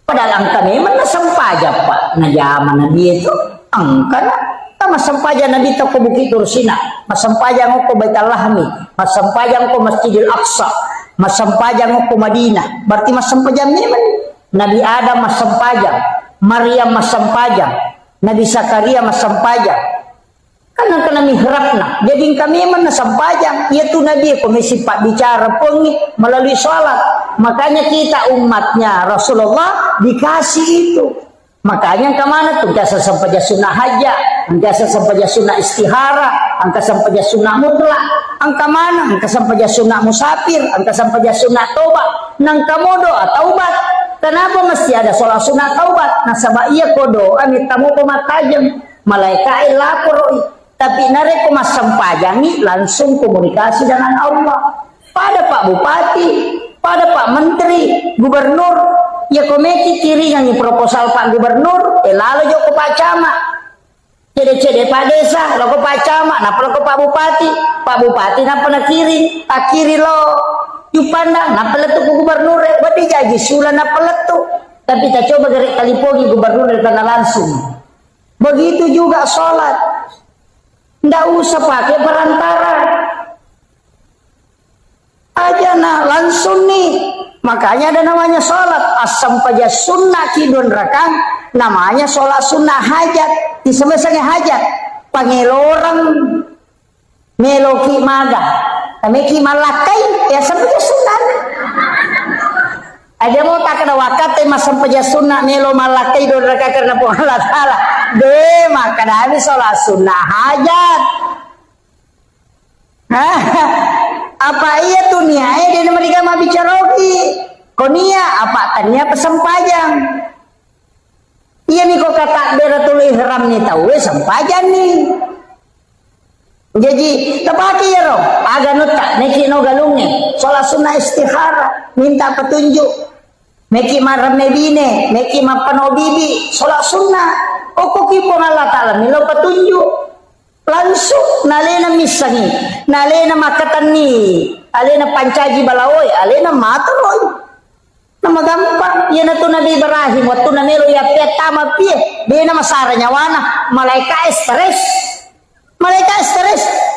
padahal angka memang sampajang pak nah zaman dia itu angka masampajang Nabi tak ke Bukit Tursina, masampajang ko Baitul Lahmi, masampajang ko Masjidil Aqsa, masampajang ko Madinah. Berarti masampajang memang Nabi Adam masampajang, Maryam masampajang, Nabi Zakaria masampajang. Karena kena mihrabna. Jadi kami memang masampajang. Yaitu Nabi ko may sifat bicara pengi melalui sholat. Makanya kita umatnya Rasulullah dikasih itu. Makanya kemana tuh? Jasa sampai sunnah hajat, jasa sampai sunnah istihara, angka sampai sunnah mutlak, angka mana? Angka sampai sunnah musafir, angka sampai sunnah taubat, nangka modo taubat. Kenapa mesti ada sholat sunnah taubat? Nah sabab iya kodo, amit tamu pematajam, malaikat lapor, tapi nareko mas sampajangi langsung komunikasi dengan Allah. Pada Pak Bupati, pada Pak Menteri, Gubernur. Ya komeki kiri yang proposal Pak Gubernur, lalu joko Pak Camat. Cede-cede Pak Desa, lo Pak Camat, napa lo Pak Bupati, Pak Bupati napa nak kiri, tak kiri lo, Yupanda, napa letu ku gubernur, berarti jadi sulan napa letu, tapi tak coba gerik kalipogi gubernur karena langsung. Begitu juga sholat, ndak usah pakai perantara, aja nah langsung nih. Makanya ada namanya sholat asam paja sunnah kidun rakang, namanya sholat sunnah hajat. Di semesanya hajat pangelorang meloki maga meki malakai ya sampai sunnah. Ada mau tak kena wakat mas sampai sunnah melo malakai don rakang karena Allah taala de maka dari sholat sunnah hajat. Apa iya tuh niai dia mereka mau bicara konia apa tanya pesan pajang. Iya nih kok kata beratul ihram nih tahu sempajan nih. Jadi tepaki ya roh agak nutak neki no galungnya sholat sunnah istikhara minta petunjuk meki maram nebine meki mapano bibi sholat sunnah kok kipo Allah taala milo petunjuk langsung nalena misangi nalena makatan nih alena pancaji balawoi alena mataloy nama gampang ya natu Nabi Ibrahim waktu namelo ya pertama pie dia nama saranya wana malaikat stres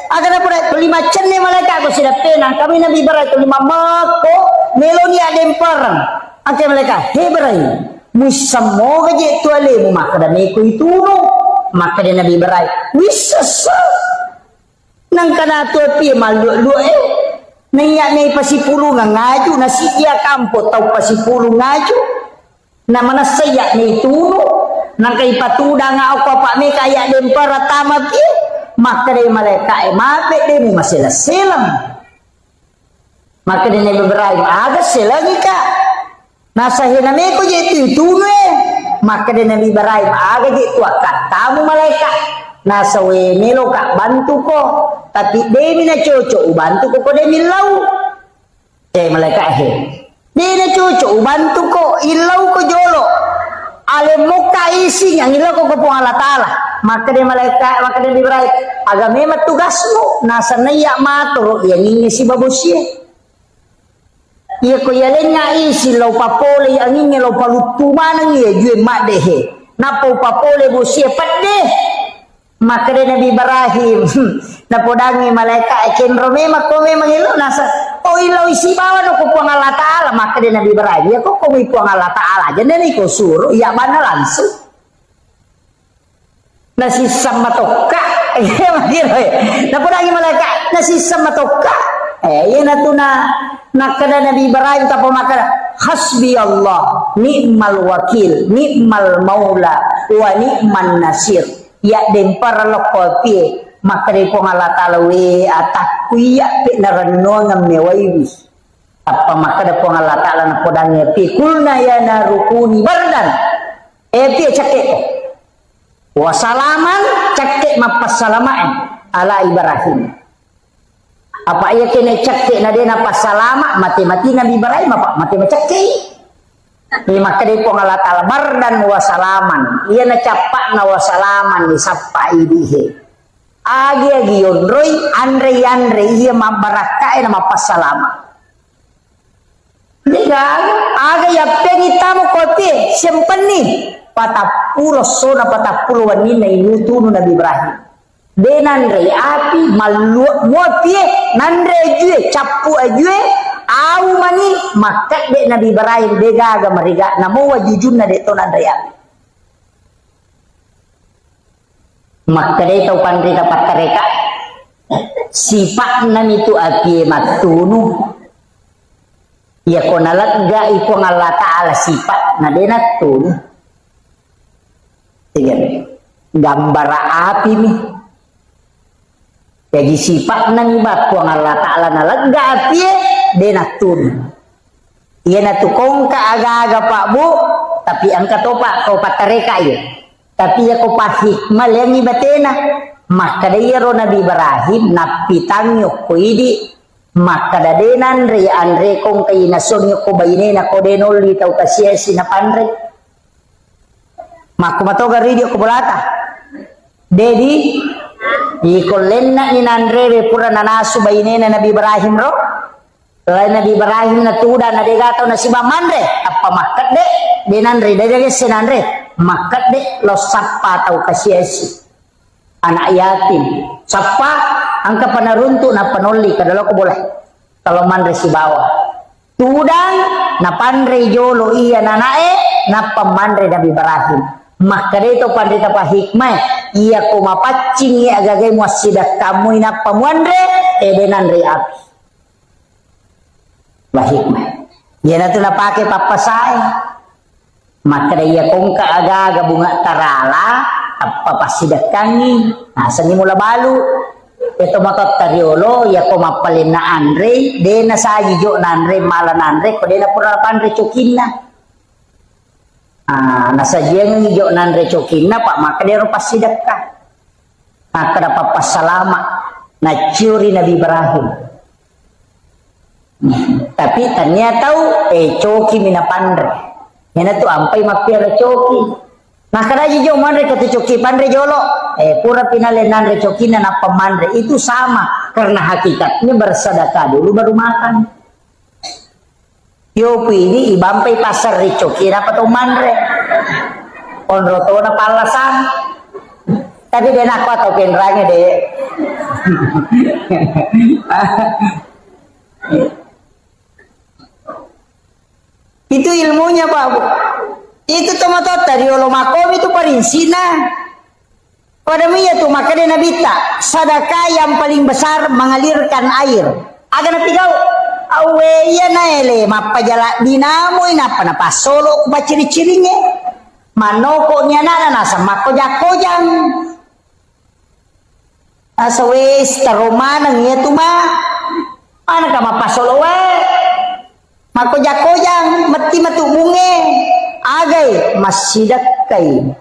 agar apa lima cenne malaikat aku sudah penang kami Nabi Ibrahim lima mako melo ni ademperang angke malaikat he Ibrahim musammo gaje tuale mu maka dan eko itu maka dia Nabi Ibrahim wisasa nang kana tu pie malu naya may pasipulu nga ngaju na siya kampo tau pasipulu ngaju na manasaya ni tuno nang kay patuda nga ako pa may kaya din para tama pi maka day maleka mape din masila silang maka din Ibrahim aga silang ka nasa hiname ko jeti tuno maka din Ibrahim aga jeti akat tamu maleka nasa we melo ka bantu ko tapi demi na cocok bantu ko demi lau malaikat he demi na cocok bantu ko ilau ko jolo ale muka isi yang ilau ko po Allah taala maka dia malaikat maka dia Ibrahim aga memang tugasmu nasa naya matoro ya ningi si babusia iya ko yalenya isi lau papole yang ningi lau palutu manang ya jue mak dehe napo papole busia padeh maka dia Nabi Ibrahim napodangi malaikat cenro memang ko memang ilo nasa oh ilo isi bawa no ko puang Allah taala maka dia Nabi Ibrahim ya kok ko puang Allah taala jadi ni ko suruh ya mana langsung nasi sama toka ya makiro napodangi malaikat nasi sama toka ya natuna nakada Nabi Ibrahim tapo maka hasbi Allah ni'mal wakil ni'mal maula wa ni'man nasir ya dempar lokopi maka dari Allah taala we atak kuya pe narano ngam mewaiwi apa maka dari Allah taala napodangnya pi kulna ya narukuni bardan pi cakek wasalaman cakek mapassalamaan ala Ibrahim apa iya kene cakek na dena pasalama mati-mati Nabi Ibrahim apa mati cakek ni maka dari Allah taala bardan wasalaman iya na capak na wasalaman ni sapa idihe agi yondroi andre iya mabaraka na mapasalama diga aga ya pengita mo kote sempeni patapuro sona patapuro wanina inutunu Nabi Ibrahim denandre api malu motie nandre jue capu ajue au mani maka de Nabi Ibrahim dega aga mariga namo wajujun na de to nandre api maka de tau pandri dapat mereka sifat nan itu api matunu ya konalat ga ipo Allah taala sifat na de natun tiga gambar api mi jadi sifat nan ibat po Allah taala na lega api de natun iya natu kongka aga-aga Pak Bu tapi angka topa kau patareka ya tapi ya ko hikmah yang ibatena maka dia ro Nabi Ibrahim napitang yok ko idi maka dadenan re andre kong kay nason yok ko bainena ko denol di tau kasiesi na pandre maka matoga ri ko bolata Dedi ikolenna ni nandre pura nanasu bainena Nabi Ibrahim ro. Nabi Ibrahim na tuda na degataw na si mamandre apa makat de denandre dege senandre makat de lo sappa tau kasiesi anak yatim sappa angka panaruntu na panoli kadalo ko boleh kalau mandre si bawah tudang na pandre jolo iya nanae na pamandre Nabi Ibrahim maka itu pandita pa hikmah iya ko mapaccing iya agagay mo sidak kamu ina pamandre denandre api hikmah. Yan na ito na pakai papasay. Makraya kong kaaga bunga tarala papasidak kangi. Nasa ni mula balu. Ito matot tariolo ya ko mapalin na Andre. De na sa yiyo na Andre mala na Andre. Ko de na pura pandre chokin na. Nasa diyan yung yiyo na Andre chokin na pak makadero pasidak ka. Makada papasalama na curi Nabi Ibrahim. Tapi ternyata coki mina pandre yana tu ampai mapiara coki makara jo mandre kata coki pandre jolo pura pinale nandre coki na pemandre itu sama karena hakikatnya bersedekah dulu baru makan yo ini ibampai pasar di coki apa tu mandre onroto na palasan tapi dia nak atau penranya deh itu ilmunya Pak Bu. Itu tomato dari makom itu parinsina. Pada miya tuh makanya nabita sedekah yang paling besar mengalirkan air. Agar nabi kau awe ya naele mapajala dinamo inapa na pasolo ku ciri-cirinya. Manoko nya nana nasa makojak-kojang. Asa wes taromana nya tuh mah. Mana ka mapasolo we? Makojak-kojang mati matu bunge agai masidakai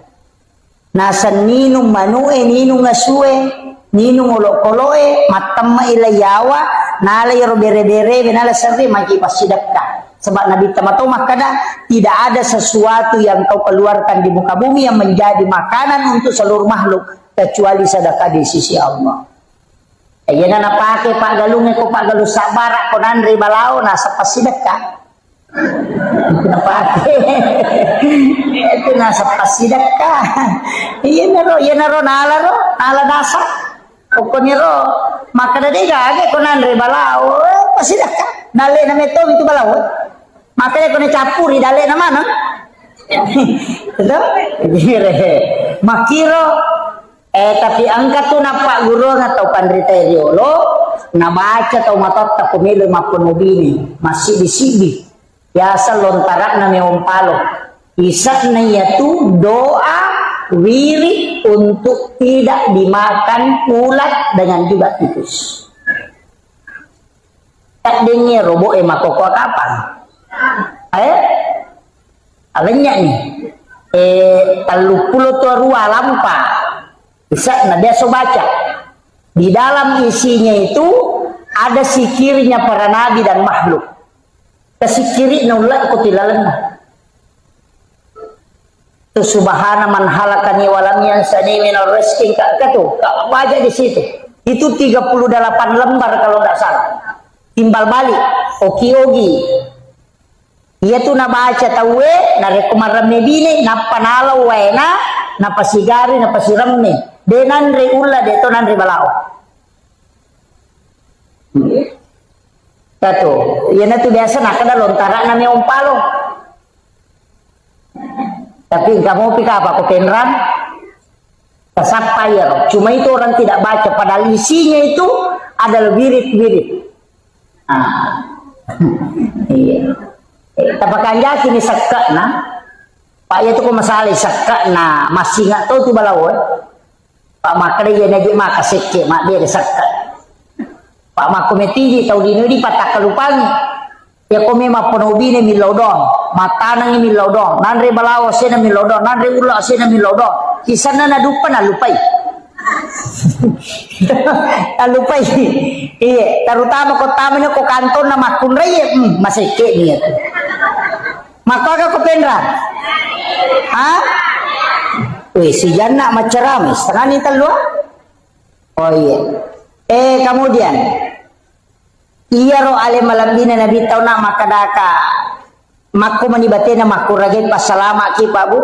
nasa ninung manue ninung ngasue ninung olok-koloe matam ilayawa nalay robere-bere benala serri maki pasidakka sebab Nabi tamato makada tidak ada sesuatu yang kau keluarkan di muka bumi yang menjadi makanan untuk seluruh makhluk kecuali sedekah di sisi Allah. Ayan na napake Pak Galungnya ko Pak Galu sabara ko nandri balao nasa pasidakka. Itu napake. Itu nasa pasidakka. Iyan na ro nala nasa. Pokoknya ro maka dadi gage ko nandri balao pasidakka. Dale na meto itu balao. Maka ko ni capuri dale na mana? Betul? Makiro tapi angkat tuh Pak Guru atau pandrita riolo nabaca atau matot tak pemilu maupun mubini masih di sibi biasa lontarak na meompalo isak na yaitu doa wirid untuk tidak dimakan ulat dengan juga tikus tak dengar robo makoko kapan alenya nih talupulo tua rua lampa bisa nah dia so baca di dalam isinya itu ada sikirnya para nabi dan makhluk kesikiri nulak kutilalan tu subhana man halakani walam yansani minal rizqi katu baca di situ itu 38 lembar kalau tidak salah timbal balik oki-ogi ia tu na baca tawe na rekomaram nebine na panalaw na na pasigari na pasiramne denandre ulla de to nandre balao tato yana tu biasa nak ada lontara na meompalo tapi kamu pika apa ko penran kesapayar cuma itu orang tidak baca padahal isinya itu adalah wirid-wirid iya tapakan jaki ni sakka na Pak ya tu ko masalah sakka na masih nggak tahu tu balao Pak makre ya nagi maka sekke mak dia sakka Pak makometi tahu di patak kalupang ya kome maponobine milodon matanang milodon nanre balao sena milodon nanre ulo sena milodon kisana na dupa na lupai lupai iya terutama ko tamanyo ko kanton na makunray maseke niya maka ko penra Wih, si jana macam ramai setengah ni telur. Oh iya. Kemudian iya ro ale malam bina nabi tahu nak makadaka makku manibatena makku ragin pas salama ki Pak Bu.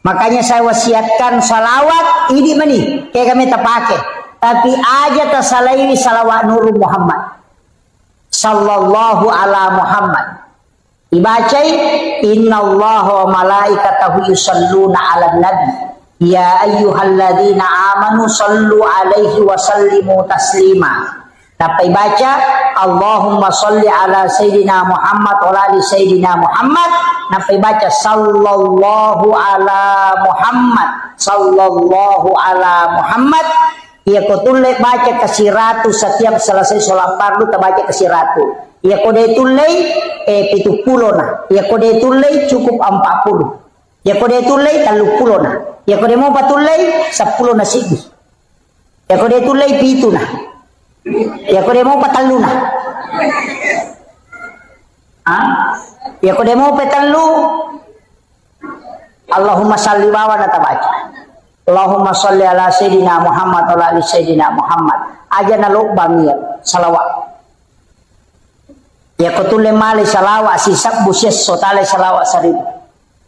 Makanya saya wasiatkan salawat ini mani kayak kami tak pakai. Tapi aja tersalai salawat Nur Muhammad sallallahu ala Muhammad. Dibacai innallaha wa malaikatahu yusalluna 'alan nabi ya ayyuhalladzina amanu sallu 'alaihi wa sallimu taslima. Dapat baca Allahumma salli ala sayyidina Muhammad wa ala sayyidina Muhammad. Dapat baca sallallahu ala Muhammad sallallahu ala Muhammad. Ia kau tulis baca kasih ratu setiap selesai sholat fardu tak baca kasih ratu. Ia kau dia tulis 70 nah. Ia kau dia tulis cukup 40. Ia kau dia tulis 30 nah. Ia kau dia mau patulai 10 nasi. Ia kau dia tulis 7 nah. Ia kau dia mau patalu nah. Ia kau dia mau patalu. Allahumma salli wa nata baca. Allahumma salli ala sayyidina Muhammad wa ala sayyidina Muhammad. Aja naluk bangir salawat. Ya ko tulle mali salawat sisab busias sotale salawat seribu.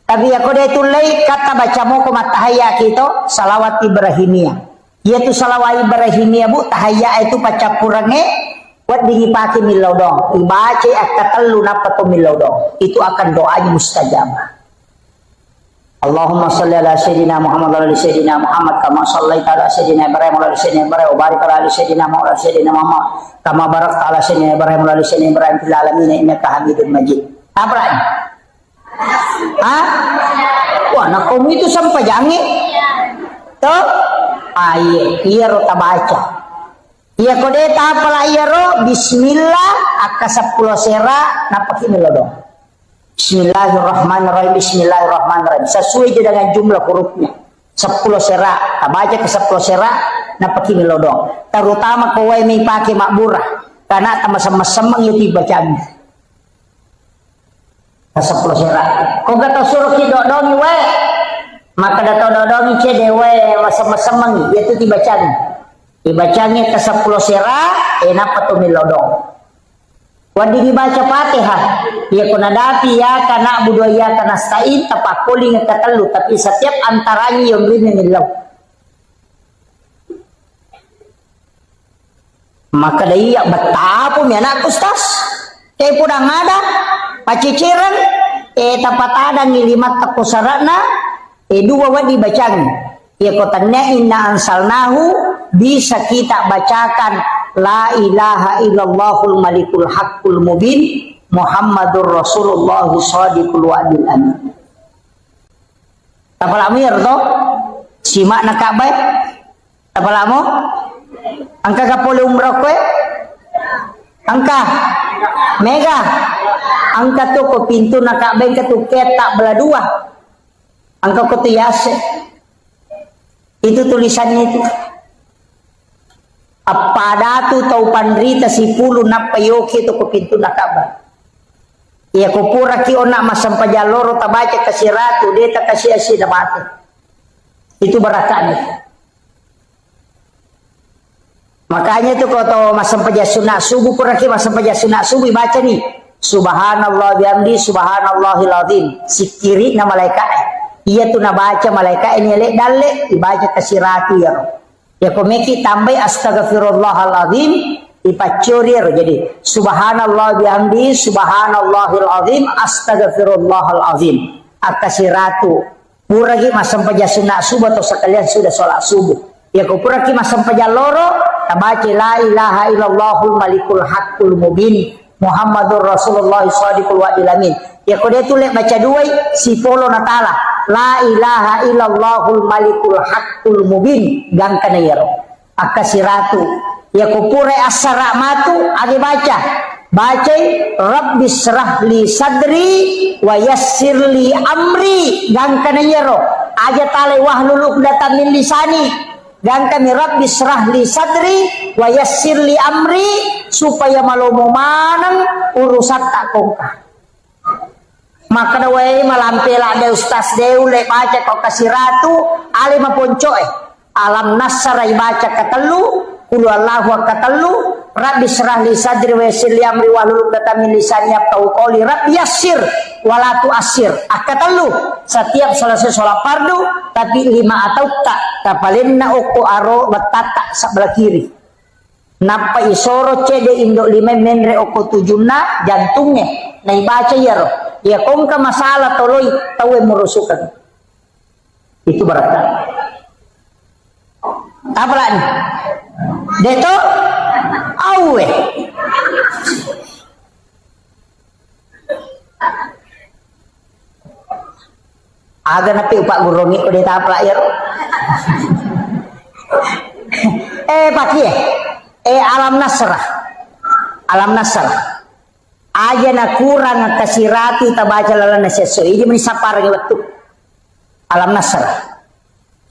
Tapi ya ko de tulle kata baca mo ko matahaya kito salawat Ibrahimiyah. Yaitu salawat Ibrahimiyah bu tahaya itu paca kurange buat dingipaki milodong. Ibace akatelu napato milodong. Itu akan doanya mustajabah. Allahumma salli ala sayyidina Muhammad wa ala sayyidina Muhammad kama sallaita ala sayyidina Ibrahim wa ala sayyidina Ibrahim wa barik ala sayyidina Muhammad wa ala sayyidina Muhammad kama barakta ala sayyidina Ibrahim wa ala sayyidina Ibrahim fil alamin innaka Hamidum Majid. Apa lagi? Wah, nak kamu itu sampai jangi. Tuh? Iya ro tabaca. Iya kode ta pala iya ro bismillah akka 10 sera napaki melodong. Bismillahirrahmanirrahim. Bismillahirrahmanirrahim. Sesuai dengan jumlah hurufnya. 10 serak. Tak baca ke 10 serak. Napaki melodong. Terutama kowe may pakai makburah. Karena sama-sama itu bacaan. Ke 10 serak. Kau kata suruh kidodongi we. Maka datang dodongi cedewe sama-sama itu dibacaan. Dibacanya ke 10 serak. Napatu melodong. Wadi dibaca Fatihah, ya kuna dati ya kana budo ya kana stain tapakuli ngatelu tapi setiap antaranya yang rin nilaw. Maka daya betapa mi anak ustas. Kay pudang ada paciciran tapat ada ngilimat takusarana dua wadi bacaan. Ya kotannya inna ansalnahu bisa kita bacakan La ilaha illallahul malikul haqqul mubin Muhammadur Rasulullah shadiqul wa'dil amin. Tapal amir to? Simak na kabay? Tapal amo? Angka kapuli umrah kwe? Angka? Mega? Angka to ko pintu na kabay ka to ketak beladua. Angka ko to yase. Itu tulisannya itu. Apa datu tau pandrita si pulu napayoki to ko pintu nakaba. Iya ko pura ki ona masampajaloro tabaca kasih ratu deta kasih asida mati. Itu barakahnya. Makanya itu kalau masampaja sunat subuh pura ki masampaja sunat subuh baca nih. Subhanallah bihamdi subhanallahil azim. Sikiri na malaikat. Iya tuh na baca malaikat ini lek dalle dibaca kasih ratu ya. Ya komeki tambah astaghfirullahaladzim ipacurir jadi subhanallah bihamdi subhanallahil azim astaghfirullahaladzim akasiratu puragi masam pajasuna subuh atau sekalian sudah sholat subuh ya ko puragi masam pajaloro tabaca la ilaha illallahul malikul haqqul mubin Muhammadur Rasulullah shadiqul wa'dil amin ya ko dia tulis baca dua si polo natala La ilaha illallahul malikul haqqul mubin gang kanayaro akasiratu ya kupure as-saramatu agi baca rabbi srahli sadri wa yassirli amri gang kanayaro aja tale wahlul uqdatam min lisani gang kami rabbi srahli sadri wa yassirli amri supaya malomo manang urusan tak kongkah maka dawai malampela de ustaz deu le baca kok kasih ratu ali maponcoe alam nasara baca katelu qul Allahu katelu rabbi syrah li sadri wa yassir li amri wahlul 'uqdatam min lisani yafqahu qawli rabbi yassir wala tu'assir akatelu setiap selesai sholat fardu tapi 5 atau tak tapalinna uku aro batata sebelah kiri napa isoro cede indok 5 menre uku 7 jantungnya na ibaca ya roh ya kongka masalah toloi tawe merusukan itu berkat apa lagi deto awe agak napi upak gurongi udah tahap lahir pakai alam nasrah aja na kurang kasirati tabaca lalana sesuai ini menisapar waktu alam nasrah.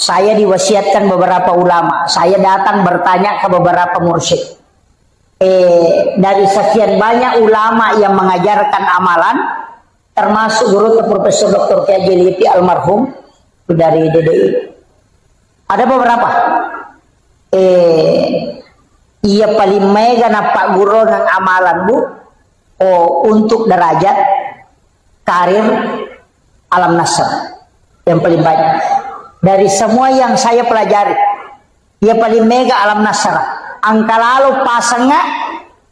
Saya diwasiatkan beberapa ulama, saya datang bertanya ke beberapa mursyid. Dari sekian banyak ulama yang mengajarkan amalan, termasuk guru Profesor Dr. Kiai Jeliti almarhum dari DDI. Ada beberapa. Ia paling mega na Pak Guru ng amalan bu, untuk derajat karir alam nasr yang paling banyak. Dari semua yang saya pelajari, ia paling mega alam nasara. Angka lalu pasangnya,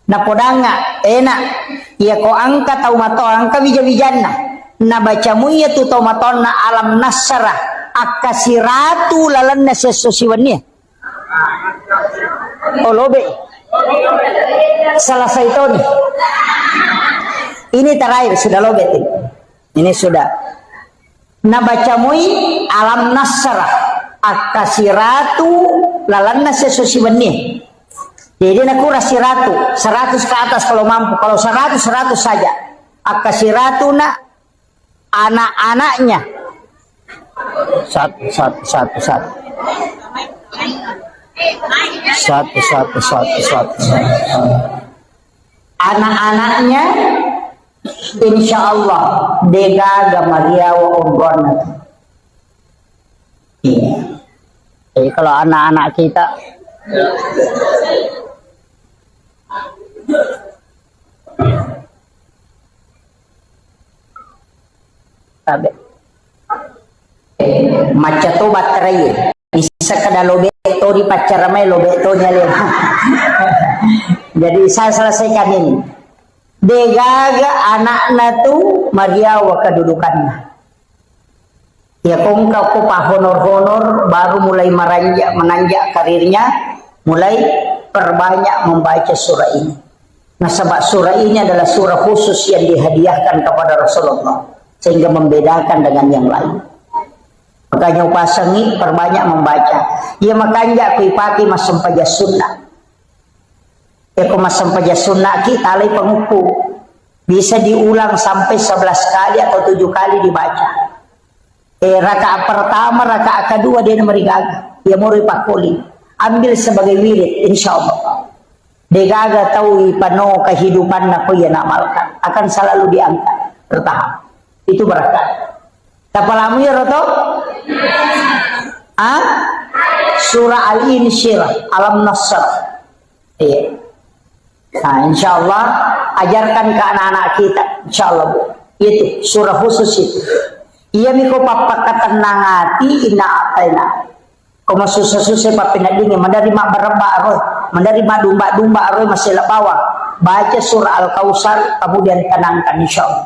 napodanga, enak. Ia ko angka tau mato, angka bija-bijanna. Na bacamu ia tu tau mato na alam nasara. Akasiratu lalan na sesosiwannya. Lobe. Selesai itu nih. Ini terakhir, sudah lobe. Ini sudah. Nabacamui alam nasrah akasiratu lalanna sesusibannya. Jadi nak rasiratu 100 ke atas kalau mampu, kalau 100 saja. Akasiratu nak anak-anaknya satu. Anak-anaknya insya Allah dega gamaria wa umbona. Iya. Jadi kalau anak-anak kita maca tobat terakhir bisa kada lobe to di pacar mai lobe to nyale. Jadi saya selesaikan ini. Degaga anaknya tu mariawa kedudukannya. Ya kongkau kupa honor-honor baru mulai menanjak karirnya, mulai perbanyak membaca surah ini. Nah sebab surah ini adalah surah khusus yang dihadiahkan kepada Rasulullah sehingga membedakan dengan yang lain. Makanya upasangi perbanyak membaca. Ya makanya kuipaki masam paja sunnah. Masam paja sunnah kita alai pengukur bisa diulang sampai 11 kali atau 7 kali dibaca. Rakaat pertama, rakaat kedua dia merigaga. Dia mau ripakuli. Ambil sebagai wirid insya Allah. Degaga tahu pano kehidupan aku yang amalkan akan selalu diangkat bertahap. Itu berkat. Tapalamu ya Roto? Surah Al-Insyirah, Alam Nasr. Iya. Nah, insya Allah ajarkan ke anak-anak kita, insya Allah bu. Itu surah khusus itu. Ia miko papa ketenang hati ina ataina. Koma susah-susah papina dingin, menerima berembak roh, menerima domba-domba roh masih lepawa. Baca surah Al-Kausar, kemudian tenangkan insya Allah.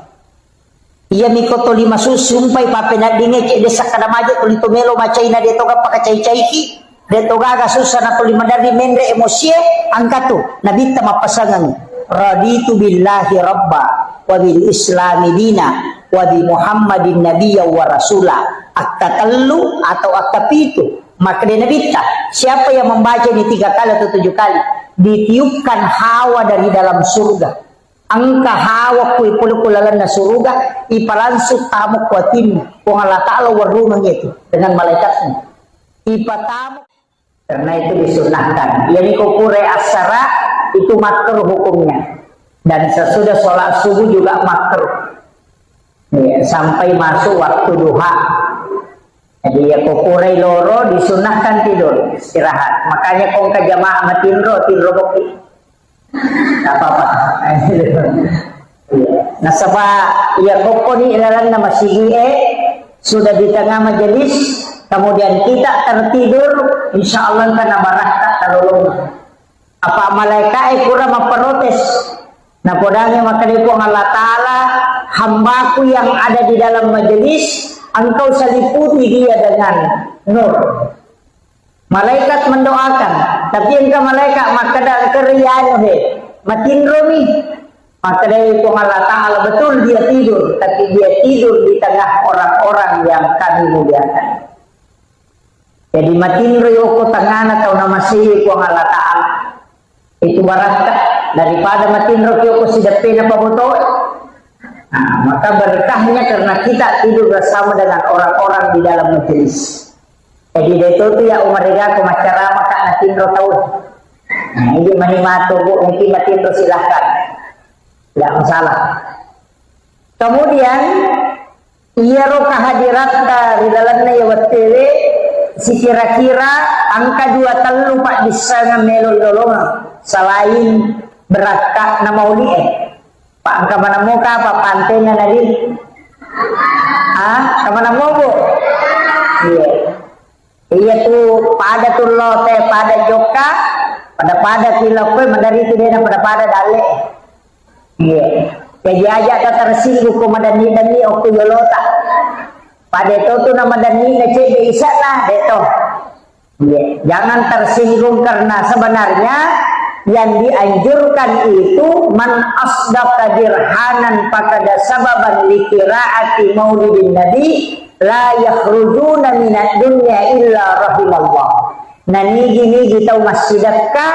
Ia miko to 5 susumpai papina dingin, cek desa kadamaja tulito melo macaina dia toga pakai cai-caiki. Detoga agak susah na tuli madari mendre emosi angkat tu nabi ta mapasangan raditu billahi rabba wa bil islami dina wa bi muhammadin nabiyya wa rasula akatallu atau akapitu maka dia nabi ta siapa yang membaca ini 3 kali atau 7 kali ditiupkan hawa dari dalam surga angka hawa kui pulukulalan na surga ipalansu tamu kuatin kung Allah ta'ala warunang itu dengan malaikatnya ipatamu. Karena itu disunahkan. Yani kukure asara itu makruh hukumnya. Dan sesudah sholat subuh juga makruh. Ya, sampai masuk waktu duha. Jadi ya kukurai loro disunahkan tidur istirahat. Makanya kong ke jamaah matindro boki. Tak apa-apa. Nah sebab ya koko ni ilalan nama sige sudah di tengah majelis, kemudian kita tertidur, insya Allah karena baraka terlalu. Apa malaikat kurang memprotes? Nah podanya maka dipung Allah Ta'ala, hambaku yang ada di dalam majelis, engkau seliputi dia dengan nur. Malaikat mendoakan, tapi engkau malaikat maka dah kerian matindro nih. Maka dari itu Allah Ta'ala betul dia tidur, tapi dia tidur di tengah orang-orang yang kami muliakan. Jadi matindro yoko tengah atau nama siwi ku Allah Ta'ala. Itu barangkah daripada matindro yoko sidapin apa betul. Nah, maka berkahnya karena kita tidur bersama dengan orang-orang di dalam majelis. Jadi itu ya umar aku masyarakat maka matindro tahu. Nah ini mahimatu bu, mungkin matindro silahkan. Tidak masalah. Kemudian ia roh kehadirat di dalamnya ya wattewe si kira-kira angka 2 telu pak bisa melo dolongan selain berakak nama uli pak angka mana muka apa pantainya nadi kemana mau bu iya tuh pada tuh lote pada joka pada kilokwe mandari itu dia pada dale. Iya, jadi aja tak tersinggung komadani dani oku yolota. Pada itu tuh nama dani necek bisa lah deto. Iya, jangan tersinggung karena sebenarnya yang dianjurkan itu man asdaqa dirhanan fakada sababan likiraati maulidin nabi la yakhrujuna minad dunya illa rahimallah. Nah ini kita masjidaka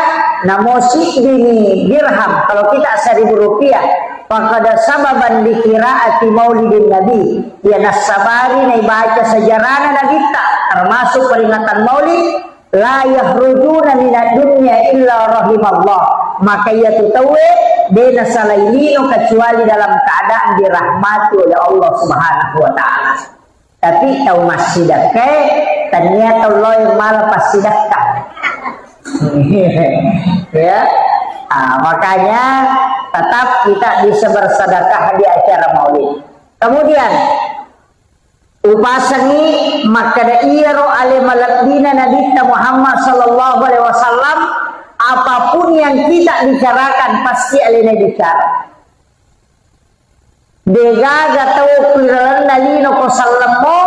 namosi dini dirham kalau kita 1.000 rupiah fakada sababan dikiraati maulidin nabi ya nasabari na baca sejarahna nabita termasuk peringatan maulid la yahrujuna minad dunya illa rahimallah maka ia tutawe dena salailino kecuali dalam keadaan dirahmati oleh Allah Subhanahu wa taala. Tapi tahu masjidaka ternyata Allah yang malah pasidakah. Ya. Makanya tetap kita bisa bersedekah di acara maulid. Kemudian upasani maka da iro ale malakdina Nabi Muhammad sallallahu alaihi wasallam apapun yang kita bicarakan pasti alena bicara. Degaga tau kiralan nalino ko sallamo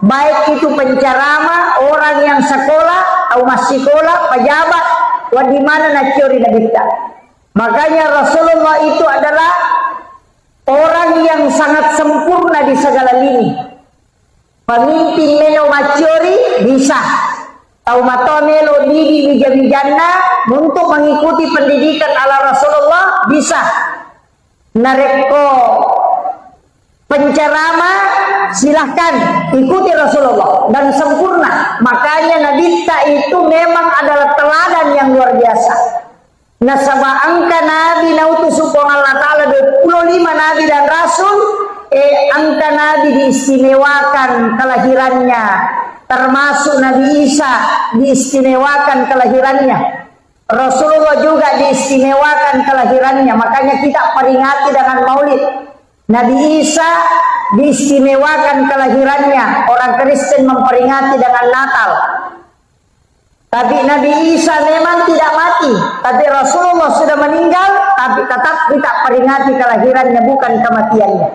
baik itu pencerama orang yang sekolah atau masih sekolah pejabat wa di mana na curi nabita. Makanya Rasulullah itu adalah orang yang sangat sempurna di segala lini. Pemimpin meno macuri bisa tahu mato melo didi bijana untuk mengikuti pendidikan ala Rasulullah bisa. Nareko pencerama silahkan ikuti Rasulullah dan sempurna. Makanya Nabi itu memang adalah teladan yang luar biasa. Nasaba angka Nabi nautusu Allah Ta'ala 25 Nabi dan Rasul angka Nabi diistimewakan kelahirannya, termasuk Nabi Isa diistimewakan kelahirannya. Rasulullah juga diistimewakan kelahirannya, makanya kita peringati dengan maulid. Nabi Isa diistimewakan kelahirannya, orang Kristen memperingati dengan Natal. Tapi Nabi Isa memang tidak mati, tapi Rasulullah sudah meninggal, tapi tetap kita peringati kelahirannya, bukan kematiannya.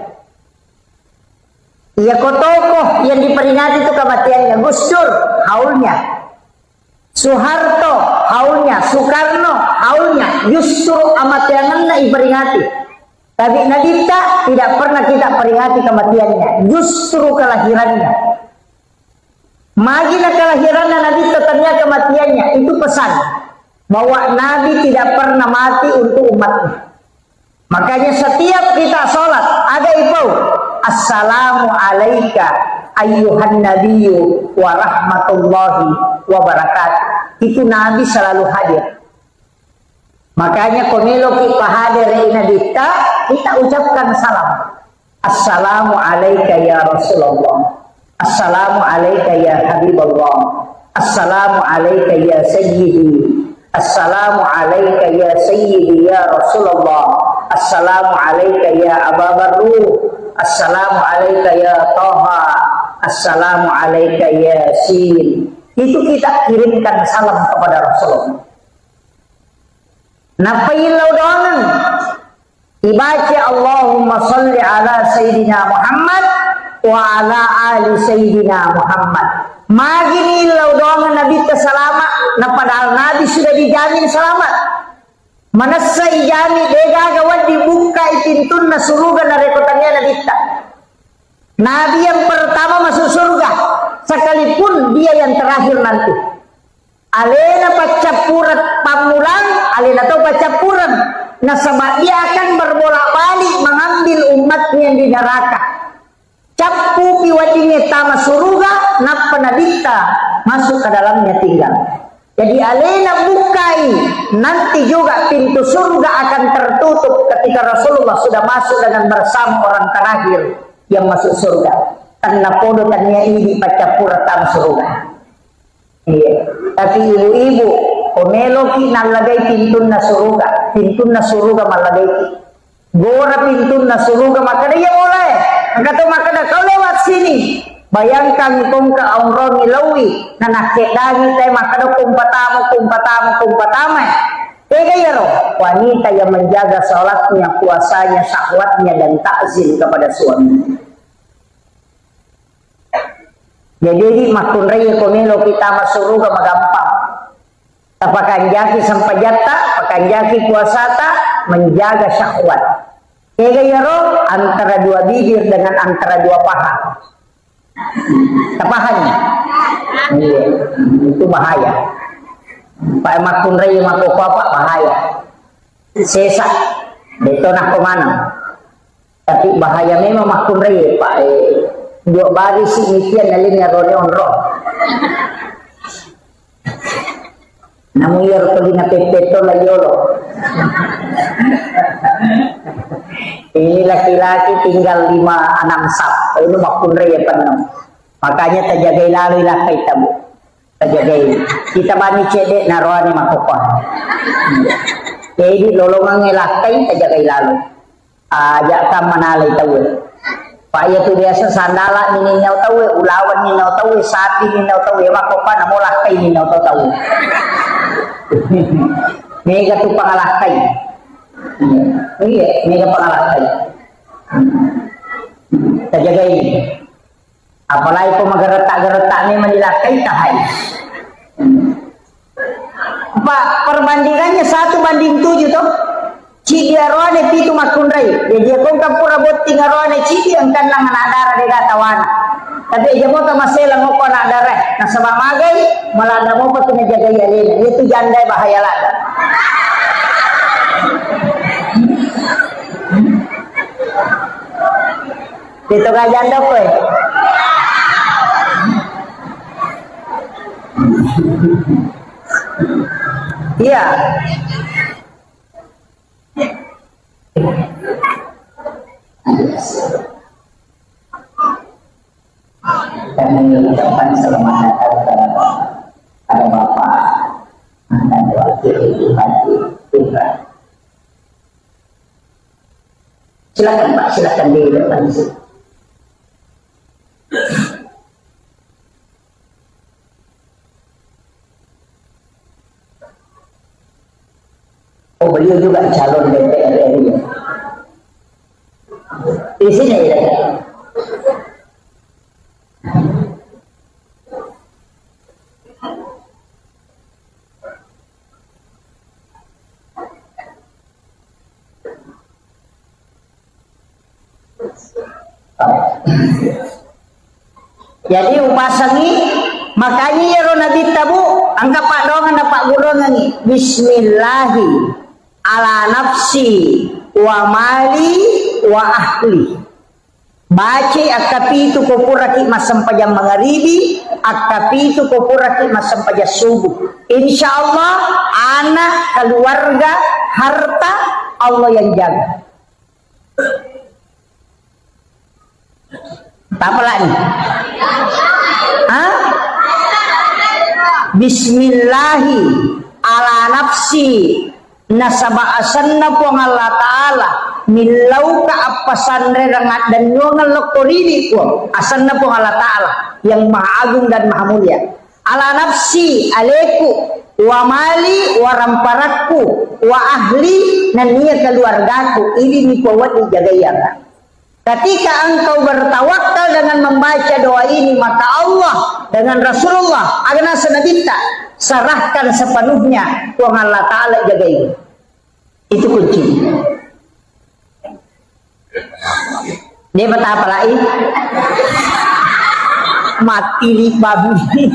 Iya tokoh yang diperingati itu kematiannya. Gus Dur haulnya, Soeharto haulnya, Soekarno haulnya, justru amatianannya diperingati. Tapi Nabi tidak pernah kita peringati kematiannya, justru kelahirannya. Magina kelahirannya Nabi tetapnya kematiannya, itu pesan bahwa Nabi tidak pernah mati untuk umatnya. Makanya setiap kita sholat ada itu assalamu alaika ayyuhan nabiyyu wa rahmatullahi wa barakatuh. Itu Nabi selalu hadir. Makanya komelo kita hadir Nabi kita ucapkan salam. Assalamu alayka ya Rasulullah. Assalamu alayka ya Habibullah. Assalamu alayka ya Sayyidi. Assalamu alayka ya Sayyidi ya Rasulullah. Assalamu alayka ya Aba Barruh. Assalamu alayka ya Taha. Assalamu alayka ya Yasin. Itu kita kirimkan salam kepada Rasulullah. Napailau doangan dibaca Allahumma salli ala Sayyidina Muhammad wa ala ali Sayyidina Muhammad. Magini ilau doangan Nabi selamat. Nah padahal Nabi sudah dijamin selamat. Manasai jami dega gawat dibuka pintun na surga na rekotannya Nabi. Nabi yang pertama masuk surga, sekalipun dia yang terakhir nanti. Alena pacapurat pamulang, alena atau pacapuran. Nasabah dia akan berbolak-balik mengambil umatnya yang di neraka. Capu piwatinya tama surga, napa nabita masuk ke dalamnya tinggal. Jadi alena bukai, nanti juga pintu surga akan tertutup ketika Rasulullah sudah masuk dengan bersama orang terakhir yang masuk surga. Karena podo tanya ini pacapura tam surga. Iya. Tapi ibu-ibu, komeloki nalagay pintun na surga malagay ki. Gora pintun na surga makada ya mulai. Kata makada kau lewat sini. Bayangkan kung kaumrong ilawi na nakedagi tayo makada kumpatama. Tega ya roh, wanita yang menjaga salatnya, puasanya, syahwatnya dan takzim kepada suami. Jadi makun raya komelo kita masuk surga magampang. Tapakan jaki sampai jata, pakan jaki puasata, menjaga syahwat. Tega ya roh, antara dua bibir dengan antara dua paha. Tapahannya, iya, itu bahaya. Pak makun raya makuk apa bahaya. Sesak, betonah kemana. Tapi bahaya memang makun raya Pak. Dua baris imikian nalingnya roleon roh. Namun ya rotolina pepeto la yolo. Ini laki-laki tinggal 5-6 sap. Ini makun raya penuh. Makanya terjagai lalu lakai tamu. Terjagai. Kita bani cedek naroani makukon. Jadi lolongan lakai terjagai lalu. Ajak kam manalay tahu. Pak ya tu biasa sandala ni ninaw tahu, ulawan ninaw tahu, sapi ninaw tahu, makupan na mulakay ninaw tahu. Mega tu pangalakay. Iya, mega pangalakay. Terjaga ini. Apalagi kau menggeretak-geretak ni menilakay tahay. Pak, perbandingannya 1:7 tuh. Cidi arwane pitu makundrai. Jadi kung kapura botti ngarwane cidi ang kanang nadara de gatawan. Tapi aja mo tamasela mo ko nadara. Na sa mamagay malanda mo pa tunajagay alina. Itu jandai bahaya lada. Dito ka janda ko eh. Iya. Dan mengucapkan selamat datang kepada Bapak dan Wakil Bupati Putra. Silakan Pak, silakan di depan sini. Oh, beliau juga calon DPR RI. Di sini ya. Jadi upasangi makanya ya Nabi tabu angka pak dongan pak gulongan bismillahi ala nafsi wa mali wa ahli. Baca akapitu kopuraki masam pajam magharibi, akapitu kopuraki masam pajam subuh. Insyaallah anak, keluarga, harta Allah yang jaga. apa lagi? Hah? Bismillahi ala nafsi nasaba asanna pong Allah Ta'ala milau ka apasandre rangat dan nyongan lokorini po asanna pong Allah Ta'ala yang maha agung dan maha mulia. Ala nafsi aleku wa mali wa ramparakku wa ahli dan niya keluargaku ini nipawat dijagayang. Ketika engkau bertawakal dengan membaca doa ini, maka Allah dengan Rasulullah agana senabita serahkan sepenuhnya uang Allah Ta'ala jagai. Itu kunci. Dia berkata apa lagi? Mati li babi.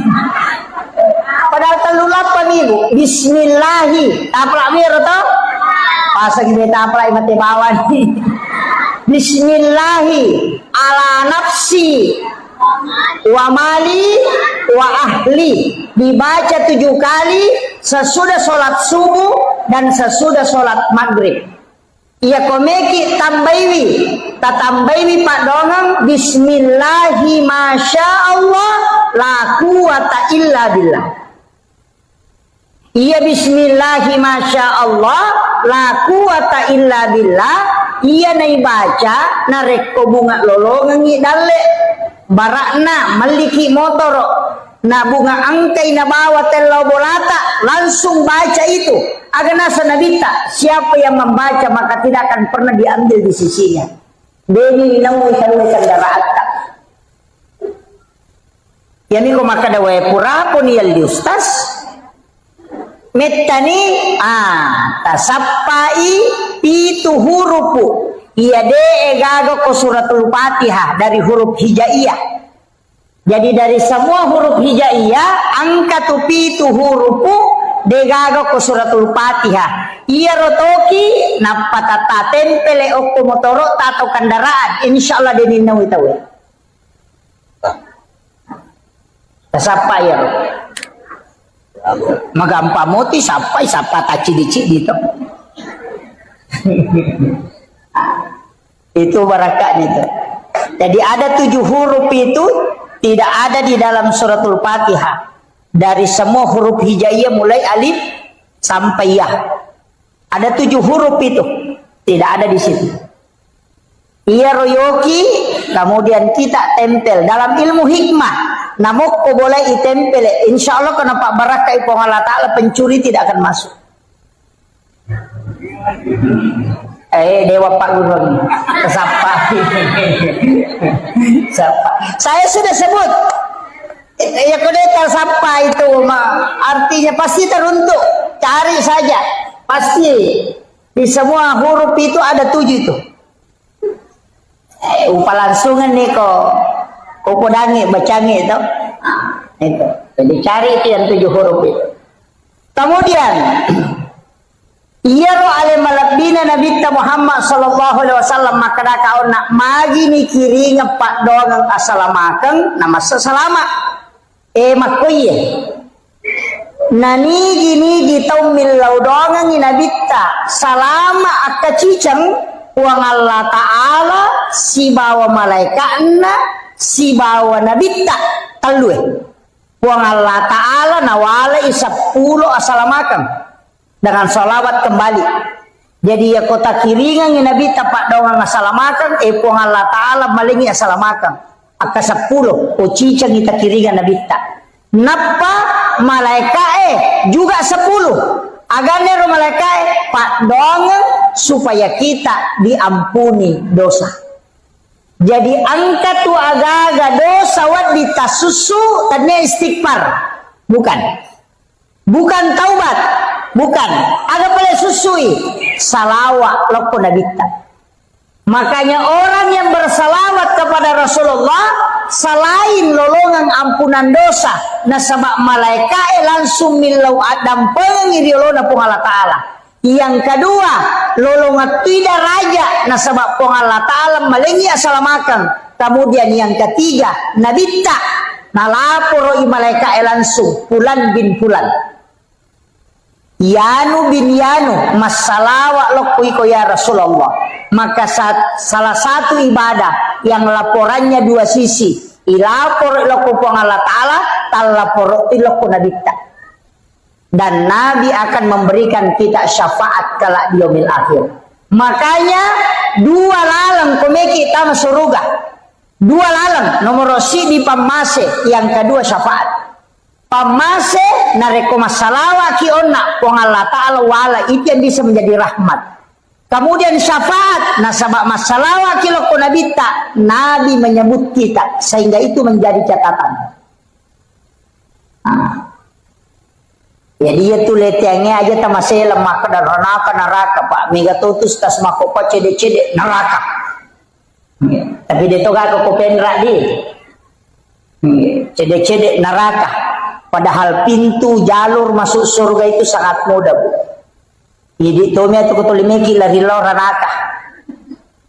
Padahal telulapan ibu. Bismillahi. Apa lagi atau? Pasang kita apa lagi mati bawah nih. Bismillahi ala nafsi wa mali wa ahli dibaca 7 kali sesudah sholat subuh dan sesudah sholat maghrib. Ia komeki tambaiwi tatambaiwi pak dongang bismillahi masya Allah la quwata illa billah. Ia bismillahi masya Allah la quwata illa billah. Ia nai baca narek ko bunga lolongan ngi dalle barakna maliki motor na bunga angkai na bawa telo bolata langsung baca itu agana sanabita siapa yang membaca maka tidak akan pernah diambil di sisinya. Deni nawi kendaraan yani ko maka dawe pura pun yal di ustaz metani tasappai itu hurufu iya de gago ko suratul Fatihah dari huruf hijaiyah. Jadi dari semua huruf hijaiyah angka tu pitu hurufu de gago ko suratul Fatihah. Iya rotoki napatata tempele okto motoro tato kendaraan insyaallah de ninau itawe. Tasappai ya. Magampa moti sampai sapa taci-dici gitu. Itu barakat itu. Jadi ada 7 huruf itu tidak ada di dalam suratul Fatihah. Dari semua huruf hijaiyah mulai alif sampai ya. Ada 7 huruf itu tidak ada di situ. Ia royoki kemudian kita tempel dalam ilmu hikmah. Namun ko boleh itempel, insya Allah kenapa barakah ipong Allah Ta'ala pencuri tidak akan masuk. Dewa Pak Guru kesapa. Saya sudah sebut ya kodeta sapa itu artinya pasti teruntuk, cari saja pasti di semua huruf itu ada 7 itu. Upalangsungan nih kok kokodangi bacangi itu. Itu. Jadi cari itu yang 7 huruf itu. Kemudian iya ro ale malabina Nabi Muhammad sallallahu alaihi wasallam maka kau nak magi ni kiri ngepak doang assalamakan nama selama makoye nani gini gitau milau doang ni Nabi salama akacicang uang Allah Ta'ala si bawa malaikatna si bawa Nabi talue uang Allah Ta'ala nawala isa 10 assalamakan dengan salawat kembali. Jadi ya kota kiringan yang Nabi tapak doang assalamakan puang Allah Ta'ala malingi assalamakan aka 10 cicang kita kiringan Nabi tak napa malaikat juga 10 agarnya ro malaikat pak doang supaya kita diampuni dosa. Jadi angka tu aga-aga dosa wad ditasusu tadinya istighfar bukan taubat. Bukan, ada pada susui salawat loko Nabi. Makanya orang yang bersalawat kepada Rasulullah selain lolongan ampunan dosa, nasabak malaikat langsung milau adam pengiri lolona pung Allah Ta'ala. Yang kedua, lolongan tidak raja nasabak pung Allah Ta'ala malengi assalamakan. Kemudian yang ketiga, Nabi tak nalaporo malaikat langsung Fulan bin Fulan. Yanu bin Yanu masalawat lokui ko ya Rasulullah. Maka salah satu ibadah yang laporannya dua sisi. Ilapor ilaku Allah Ta'ala, talapor ilaku Nabi ta. Dan Nabi akan memberikan kita syafaat kala di yaumil akhir. Makanya dua lalang komeki kita surga. Dua lalang nomor si di pamase, yang kedua syafaat. Pamase nareko masalawa ki onna wong Allah Ta'ala wala itu yang bisa menjadi rahmat. Kemudian syafaat nasabak masalawa ki loko Nabi ta, Nabi menyebut kita sehingga itu menjadi catatan. Jadi itu letiangnya aja tamasih lemah ke neraka Pak. Mega tutus tas mako pa cede-cede neraka. Tapi dia toga ke kopendra di. Cede-cede neraka. Padahal pintu jalur masuk surga itu sangat mudah, Bu. Jadi tomia tu kutulimeki lari lora neraka.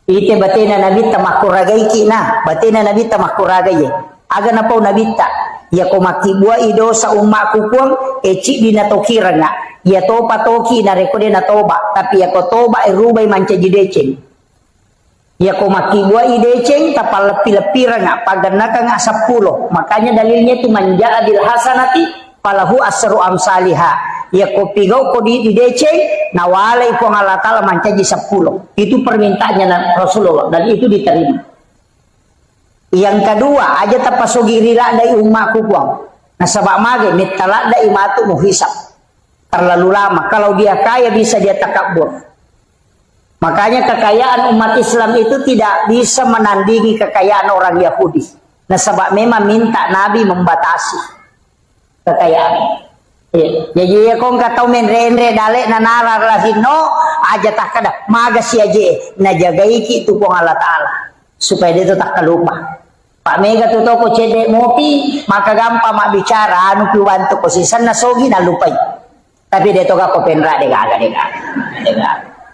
Ite batina Nabi tamakuragai kina, batina Nabi tamakuragai. Aga napau Nabi ta. Ya ko makibua ido sa umma kukuang eci dina tokirana ya topa toki na rekode na toba tapi ya ko toba irubay manca jideceng ya ko makibua ideceng tapal lepi-lepirana paganaka nga 10 makanya dalilnya itu manja adil hasanati falahu asru amsaliha ya ko pigaw ko di ideceng nawalay ko Allah Ta'ala manca ji 10 itu permintaannya Rasulullah dan itu diterima. Yang kedua aja tapasugi rila dai umma kukuang nasabak mage mitala dai matu muhisab terlalu lama kalau dia kaya bisa dia takabur. Makanya kekayaan umat Islam itu tidak bisa menandingi kekayaan orang Yahudi. Nasabak memang minta Nabi membatasi kekayaan. Jadi ya kong katau menre dale nanara lahino aja tak kada maga si aje najagai ki tu kong Allah Ta'ala supaya dia tu tak kelupa. Pak Mega tu toko cedek mopi maka gampang mak bicara anu piwantu ko sisan na sogi na lupai tapi dia toga ko penra dega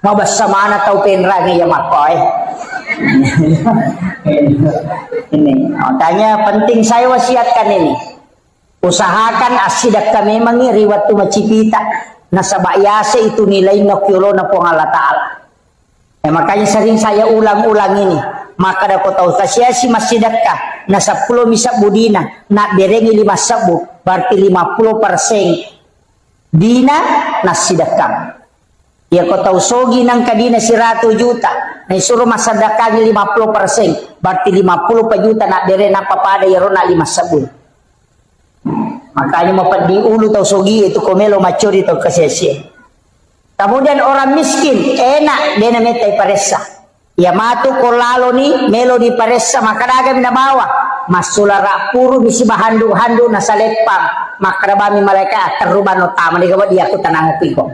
mau basa mana tau penra ni ya makoy ini tanya penting saya wasiatkan ini usahakan asidak kami memang riwat tu macipita nasabayase itu nilai nokyolo na po Allah Ta'ala makanya sering saya ulang-ulang ini. Maka dapat tahu si masjid ka na 10 misa budina na berengi 5 sabu berarti 50% dina na sidakam ya ko tahu sogi nang kadina 100 juta na suruh masadakanya 50% berarti 50 juta na bere na papada yaro na 5 sabu makanya mapadi ulu tahu sogi itu komelo macuri to kasesi. Kemudian orang miskin enak dia na metai paresa ya matu kolalo ni melo di paresa makadaga minabawa masulara puru bisi bahandu-handu nasa lepang makadabami malaikat teruban utama di gawad dia aku tanang upiko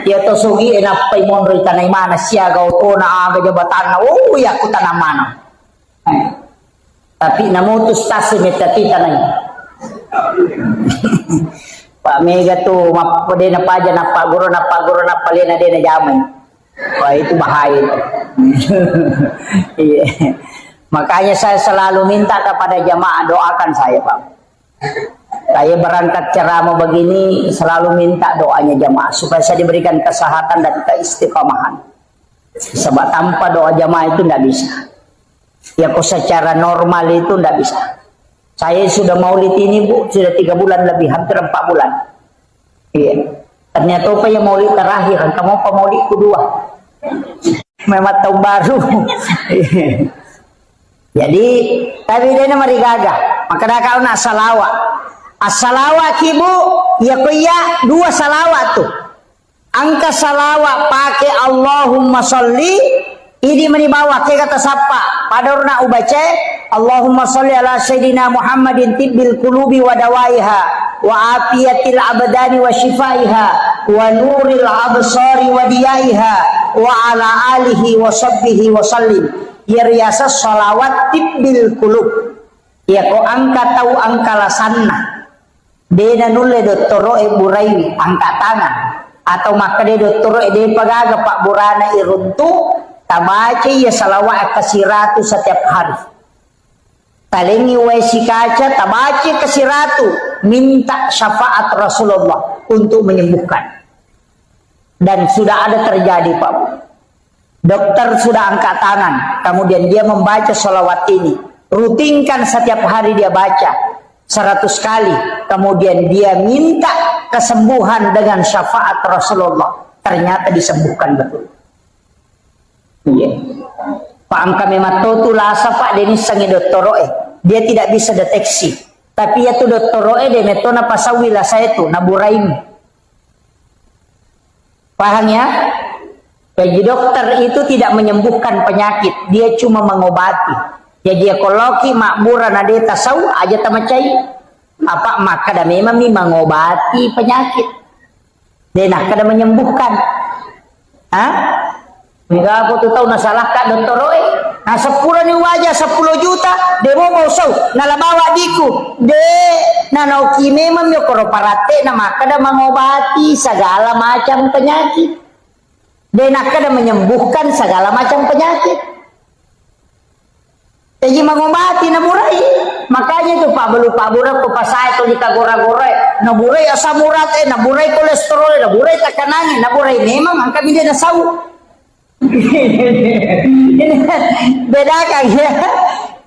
ya to sugi enak pay monroy tanay mana siya gauto na aga jabatan na ya aku tanang mana tapi namutus tasi metati tanay Pak Mega tu mapode na paja na paguro na palena de na jamay. Wah itu bahaya. Makanya saya selalu minta kepada jamaah doakan saya Pak. Saya berangkat ceramah begini selalu minta doanya jamaah supaya saya diberikan kesehatan dan keistiqomahan. Sebab tanpa doa jamaah itu tidak bisa. Ya kok secara normal itu tidak bisa. Saya sudah maulid ini Bu sudah 3 bulan lebih hampir 4 bulan. Iya. Ternyata apa yang maulid terakhir, kamu apa maulid kedua? Memang tahun baru. Jadi, tapi dia nama rigaga. Maka dah kau nak salawat. As-salawat ibu, ya kuya 2 salawat tu. Angka salawat pakai Allahumma sholli, ini menibawa ke kata sapa. Padahal nak ubace Allahumma sholli ala sayyidina Muhammadin tibbil qulubi wa dawaiha wa afiyatil abdani wa shifaiha wa nuril absari wa diyaiha wa ala alihi wa sahbihi wa sallim. Ya riasa salawat tibbil qulub. Ya ko angka tahu angka lasanna. Dena nulle dottoro e burairi angka tangan atau maka de dottoro e de pagaga Pak Burana iruntu tabaca ya salawat kasiratu setiap hari. Talengi waisi kaca tabaca kasiratu minta syafaat Rasulullah untuk menyembuhkan. Dan sudah ada terjadi Pak. Dokter sudah angkat tangan, kemudian dia membaca sholawat ini. Rutinkan setiap hari dia baca 100 kali. Kemudian dia minta kesembuhan dengan syafaat Rasulullah. Ternyata disembuhkan betul. Iya. Pak angka memang tulasa Pak Denis sangi doktoroe. Dia tidak bisa deteksi. Tapi ya tu doktoroe de metona pasawila saya tu naburaim. Paham ya? Jadi dokter itu tidak menyembuhkan penyakit, dia cuma mengobati. Jadi ya koloki makbura nade tasau aja tamacai. Apa maka dah memang mengobati penyakit. Dia nak kada menyembuhkan. Hah? Enggak aku tuh tahu nasalah kak dokter roe. Nah 10 ni wajah 10 juta dia mau sau nalabawa diku. De nanauki memang yo koroparate na maka dah mengobati segala macam penyakit. Dia nak kada menyembuhkan segala macam penyakit. Jadi mengobati naburai. Makanya tu Pak Belu Pak Bura ko pasai to di kagora-gora. Naburai asam urat naburai kolesterol, naburai tekanan, naburai memang ang kami dia nasau. Bedakan ya.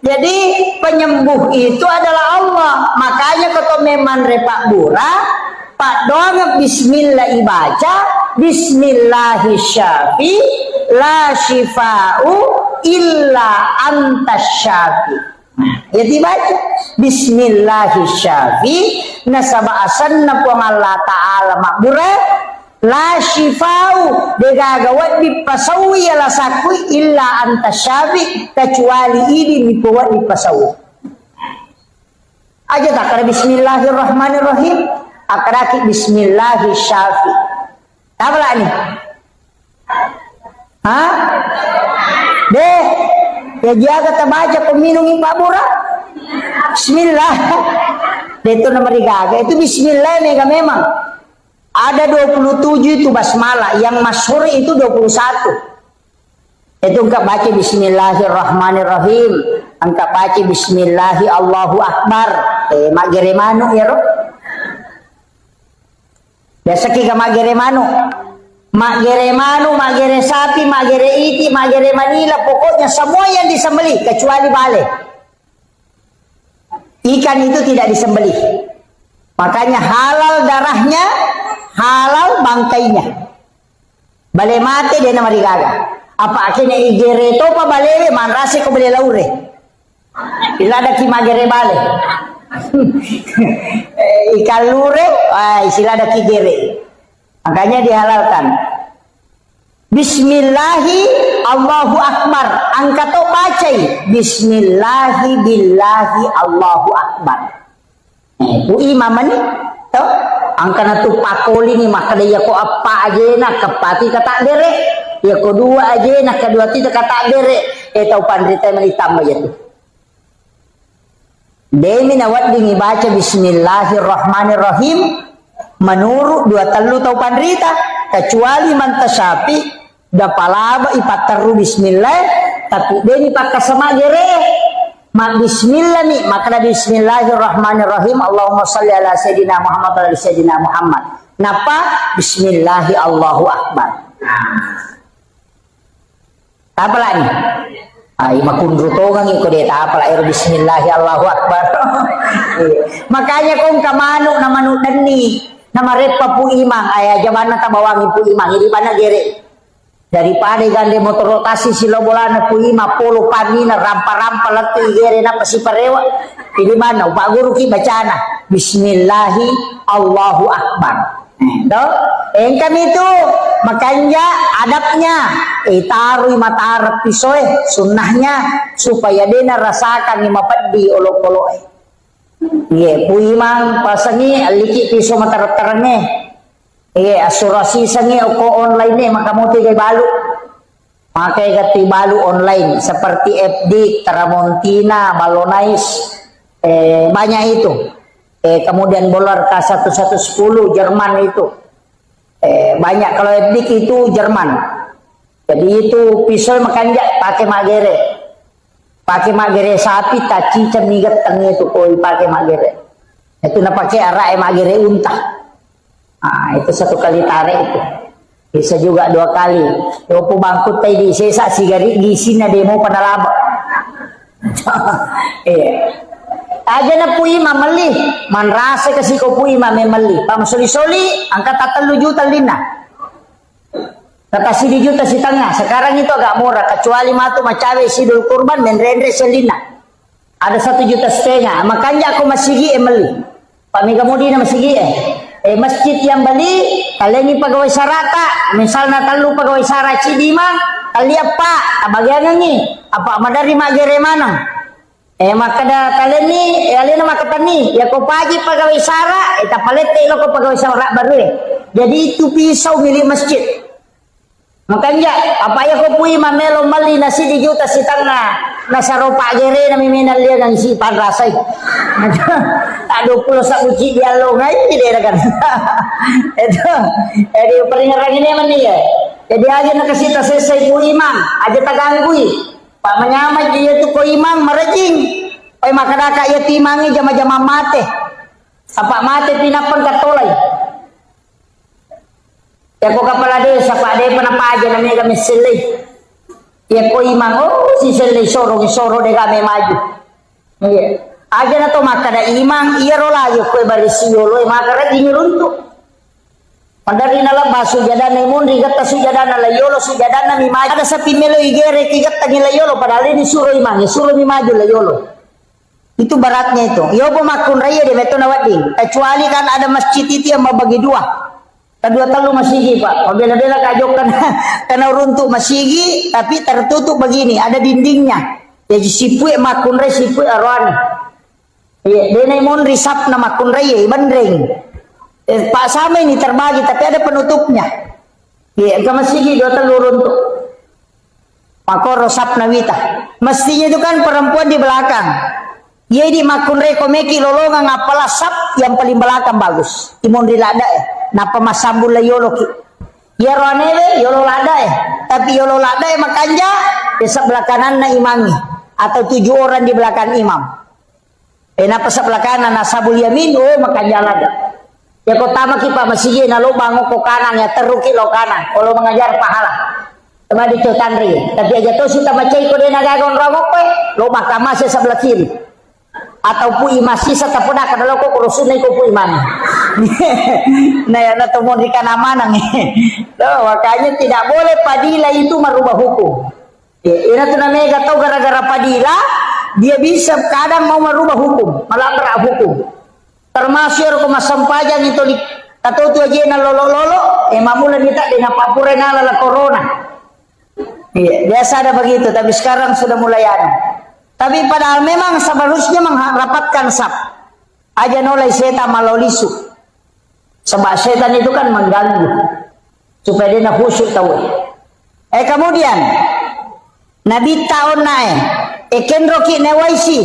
Jadi penyembuh itu adalah Allah. Makanya kalau memang Pak Bura Pak doang bismillah ibaca bismillahirrahmanirrahim la syifa'u illa antas syafi. Ya dibaca bismillahirrahmanirrahim nasaba asanna puang Allah Ta'ala makbura la syifa'u degagawat dipasawi ala sakui illa antas syafi kecuali ini dibuat dipasawi aja tak ada bismillahirrahmanirrahim akraki bismillahirrahmanirrahim. Apa lah ni? Hah? Deh, ya dia kata baca peminum Pak Bura. Bismillah. Itu nomor 3. Itu bismillah mega memang. Ada 27 itu basmalah, yang masyhur itu 21. Itu engkau baca bismillahirrahmanirrahim. Engkau baca bismillahi Allahu akbar. Mak geremanu ya roh. Biasa kita mak gere manu, mak gere sapi, mak gere iti, mak gere manila, pokoknya semua yang disembelih kecuali bale. Ikan itu tidak disembelih. Makanya halal darahnya, halal bangkainya. Bale mate dia nama digaga. Apa akhirnya igere to pa bale manrasi ko bale laure. Ila ada ki magere bale. Ikan lure, istilah ada kigere. Makanya dihalalkan. Bismillahi Allahu akbar. Angkat to bacai. Bismillahi billahi Allahu akbar. Bu imam ni, to angkana tu pakoli ni maka dia ko apa aja nak kepati kata dere. Ya ko dua aja nak kedua ti kata dere. Tau pandrita menitam aja tu. Demi nawat dingi baca bismillahirrahmanirrahim menurut 2 telu tau pandrita kecuali mantasapi dapalaba ipateru bismillah tapi demi pakai sama gere mak bismillah nih maka bismillahirrahmanirrahim Allahumma sholli ala sayyidina Muhammad wa ala sayyidina Muhammad napa bismillahi Allahu akbar. Apa lagi? Ay makundro to ngang iko deta apala ero bismillahi Allahu akbar. Makanya kung kamano na manudan ni na marepa pu imang ay jamana ta bawangi pu imang hindi ba na gere. Daripada gande motor rotasi sila bola na pu ima polo pagi na rampa-rampa lati gere na pasiparewa. Hindi ba na pa guru ki bacana bismillahi Allahu akbar. Yang kami itu makanya adabnya taruh mata pisoy sunnahnya supaya dia rasakan ni mapadi olok-olok ye puimang pasangi aliki piso mata terangnya ye asurasi sangi oko online maka mau tiga balu pakai gati balu online seperti FD Tramontina Balonais banyak itu. Kemudian bolar K1110 Jerman itu banyak kalau FD itu Jerman. Jadi itu pisau makanya pakai magere sapi taci cemigat tengah itu koi pakai magere itu na pakai arah magere unta. Itu satu kali tarik itu Bisa juga 2 kali. Yopo bangkut tay di sesa sigari gisi na demo panalaba. Aja na po ima mali. Manrasa kasi ko po ima may mali. Pamasoli-soli, ang katatalu juta lina. Tatasi juta si tanga. Sekarang itu agak murah. Kecuali matu macawe sidul kurban menrendre selina. Ada 1,5 juta. Makanya aku masigi mali. Pamiga mudi na masigi masjid yang bali kalian pegawai sarata misalnya talu pegawai saraci dima kali apa bagian ini apa madari magere mana maka da kalian ni kalian maka tani ya ko pagi pegawai sara eta palete lo ko pegawai sara baru jadi itu pisau milik masjid makanya apa ya ko pui mamelo mali nasi di juta si tanga nasa ropa gere na miminal dia ng si panrasay tak 20 sak uci dia lo ngai dia kan itu jadi paling orang ini man dia jadi aja nak kasih tasesay ku imam aja taganggui pak menyamai dia tu ko imam marajing oi makadaka ya timangi jama-jama mate apa mate pinapan katolay ya ko kapala desa pak de panapa aja namanya kami silih ya ko imam si silih soro de kami maju iya aja na to makada imang iya rolayo ko barisi yolo makara dinuruntu padari nala basu jadana mundi gatta sujadana la yolo sujadana mi maju ada sapi melo igere kigatta la yolo padahal ini suruh imang suruh mi maju la yolo itu baratnya itu yo pemakun raya de meto nawadi kecuali kan ada masjid itu yang membagi 2 kedua talu masigi pak bela-bela kajok karena runtuh masigi tapi tertutup begini ada dindingnya jadi sipue makun raya sipue arwani iya, denai mon risap nama kun raya bandreng. Pak sama ini terbagi tapi ada penutupnya. Iya, ke masigi 2 telur untuk makor rosap nawita. Mestinya itu kan perempuan di belakang. Iya di makun raya komeki lolongan ngapala sap yang paling belakang bagus. Imon rilada napa masambul la yolo ki. Ya roanele yolo lada tapi yolo lada makanja di sebelah kanan na imami atau 7 orang di belakang imam. Napa sebelah kanan nasabul yamin maka jalan ya kau tamak kipa masih na lo bangun ko kanan ya teruki lo kanan kalau mengajar pahala sama di tanri tapi aja tuh suka macai ko dia nagagon rangok lo maka masih sebelah kiri atau pui masih setapun akan lo kok urusun ko pui mana nah ya nato mau di kanan mana makanya tidak boleh padila itu merubah hukum ini tuh namanya tahu gara-gara padila dia bisa kadang mau merubah hukum, melanggar hukum. Termasuk rumah sampajang itu atau tu aja na lolo, mamulan kita dengan papure nala corona. Iya, biasa ada begitu, tapi sekarang sudah mulai ada. Tapi padahal memang seharusnya merapatkan sap. Aja nolai setan malolisu. Sebab setan itu kan mengganggu supaya dia khusyuk tahu. Kemudian Nabi tahun naik. Eken roki newaisi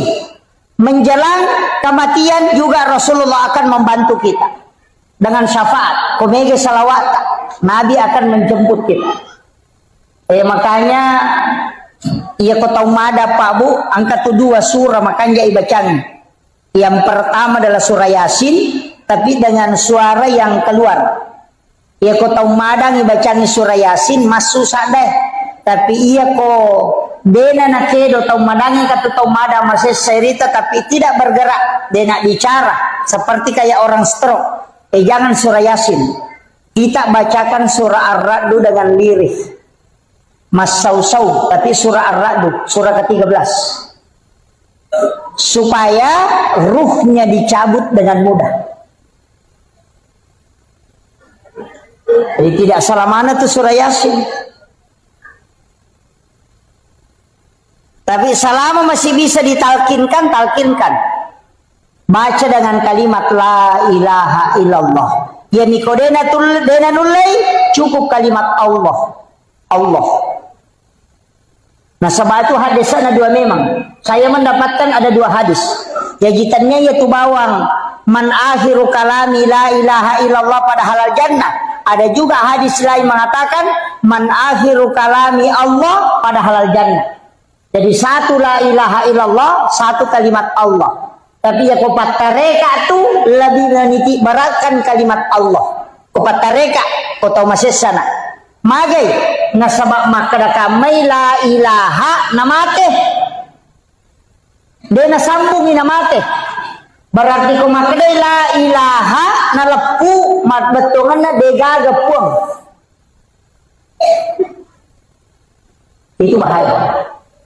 menjelang kematian juga Rasulullah akan membantu kita dengan syafaat komege salawat Nabi akan menjemput kita makanya iya kota umada Pak Bu angkat 2 surah makanya ibacaan yang pertama adalah surah Yasin tapi dengan suara yang keluar iya kota umada ibacaan surah Yasin masuk sadeh tapi iya kok dena na kedo tau madangi kata tau mada masih cerita tapi tidak bergerak dena bicara seperti kayak orang stroke jangan surah Yasin kita bacakan surah Ar-Ra'd dengan lirih mas sausau tapi surah Ar-Ra'd surah ke-13 supaya ruhnya dicabut dengan mudah jadi tidak salah mana tuh surah Yasin. Tapi selama masih bisa ditalkinkan, talkinkan. Baca dengan kalimat la ilaha illallah. Ya mikodena dena nulai cukup kalimat Allah. Allah. Nah sebab itu hadisnya 2 memang. Saya mendapatkan ada 2 hadis. Jajitannya yaitu bawang man akhiru kalami la ilaha illallah pada halal jannah. Ada juga hadis lain mengatakan man akhiru kalami Allah pada halal jannah. Jadi 1 la ilaha illallah, 1 kalimat Allah. Tapi ya kopat tareka tu lebih meniti beratkan kalimat Allah. Kopat tareka, kau tahu masih sana. Magai nasabak makadaka may la ilaha namate. Dia nasambung namate. Berarti kung makaday la ilaha nalapu matbetungan na degaga puang. Itu bahaya.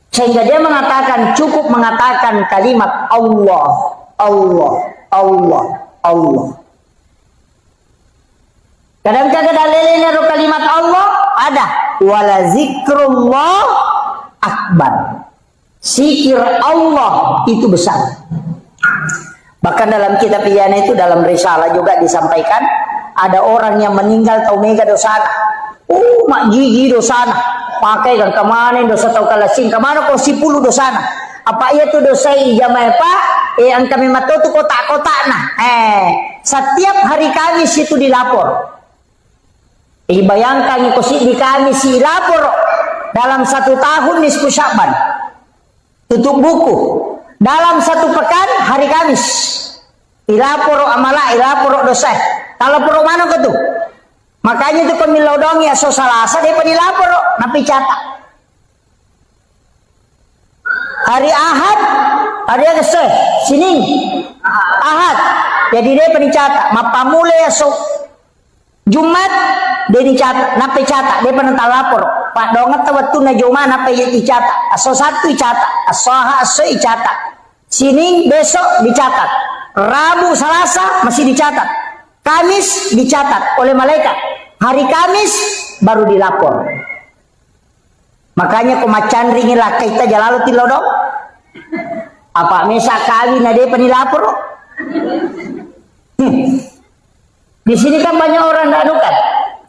Sehingga dia mengatakan, cukup mengatakan kalimat Allah, Allah, Allah, Allah. Kadang-kadang dalilnya kalimat Allah ada. Wala zikrullah akbar. Zikir Allah itu besar. Bahkan dalam kitab Iyana itu, dalam risalah juga disampaikan, ada orang yang meninggal tau mega dosana. Mak gigi dosana. Pakai kan kemana dosa tau kalasing. Kemana kau 10 dosana. Apa ia tu dosa ijamai pak? Ang kami matau tu kotak-kotak nah. Setiap hari Kamis itu dilapor. Bayangkan di Kamis dilapor dalam 1 tahun nisfu Sya'ban. Tutup buku. Dalam 1 pekan hari Kamis. Ilapor amala, ilapor dosa. Kalau poro mana kau tu? Makanya itu pemilodong ya so salasa dia penilapor napi catat. Hari Ahad, hari Agustus, Senin, Ahad. Jadi dia pencatat. Mapamule ya so Jumat dia dicatat, napi catat, dia penental lapor. Pak dongat waktu na Jumat napi dicatat. Aso 1 dicatat, aso dicatat. Senin besok dicatat. Rabu, Selasa masih dicatat. Kamis dicatat oleh malaikat. Hari Kamis baru dilapor. Makanya kumacan ringin lah kita jalalu tilodong. Apa mesa kawin ada penilapor? Di sini kan banyak orang tidak adukan.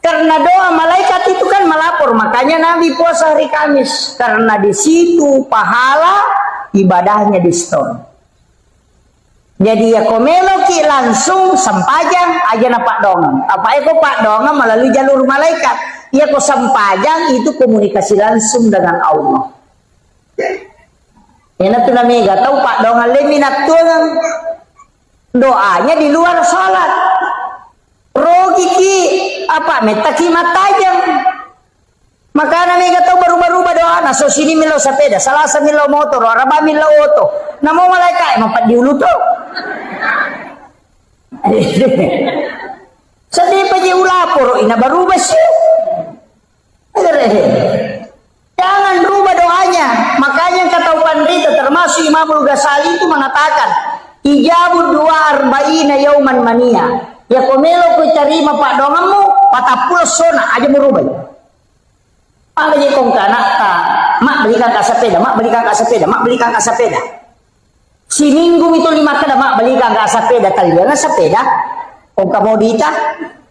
Karena doa malaikat itu kan melapor. Makanya Nabi puasa hari Kamis. Karena di situ pahala ibadahnya di store. Jadi ya komeloki langsung sempajang aja na Pak Dongeng. Apa itu Pak Dongeng melalui jalur malaikat. Ya kok sempajang itu komunikasi langsung dengan Allah. Ya itu namanya tahu Pak Dongeng leminat tuang doanya di luar salat. Rogi ki apa metaki matajam. Maka namanya tahu baru-baru doa. Nah so sini milo sepeda, Selasa milo motor, Rabu milo auto. Namo malaikat emang pak diulu tuh. Sedih paji ulapor ina baru besi. Jangan rubah doanya. Makanya kata Pandita termasuk Imamul Ghazali itu mengatakan ijabud 42 yauman mania. Ya komelo ku terima Pak Dongengmu patapul sona aja merubah. Apa aja kong kanaka, mak belikan kak sepeda, mak belikan kak sepeda, mak belikan kak sepeda. Si minggu itu 5 kada mak belikan kak sepeda, kalian sepeda. Kong kamodita,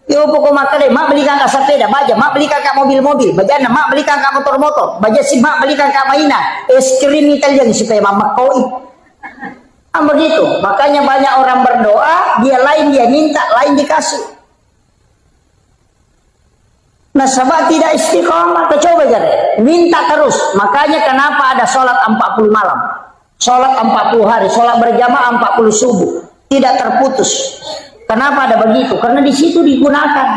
yo pokok mak kada, mak belikan kak sepeda, baja, mak belikan kak mobil-mobil, bajana, mak belikan kak motor-motor, baja si mak belikan kak mainan, es krim Italian supaya mama koi. Begitu, makanya banyak orang berdoa, dia lain dia minta, lain dikasih. Nasabah tidak istiqomah, coba jadi minta terus. Makanya kenapa ada sholat 40 malam, sholat 40 hari, sholat berjamaah 40 subuh, tidak terputus. Kenapa ada begitu? Karena di situ digunakan.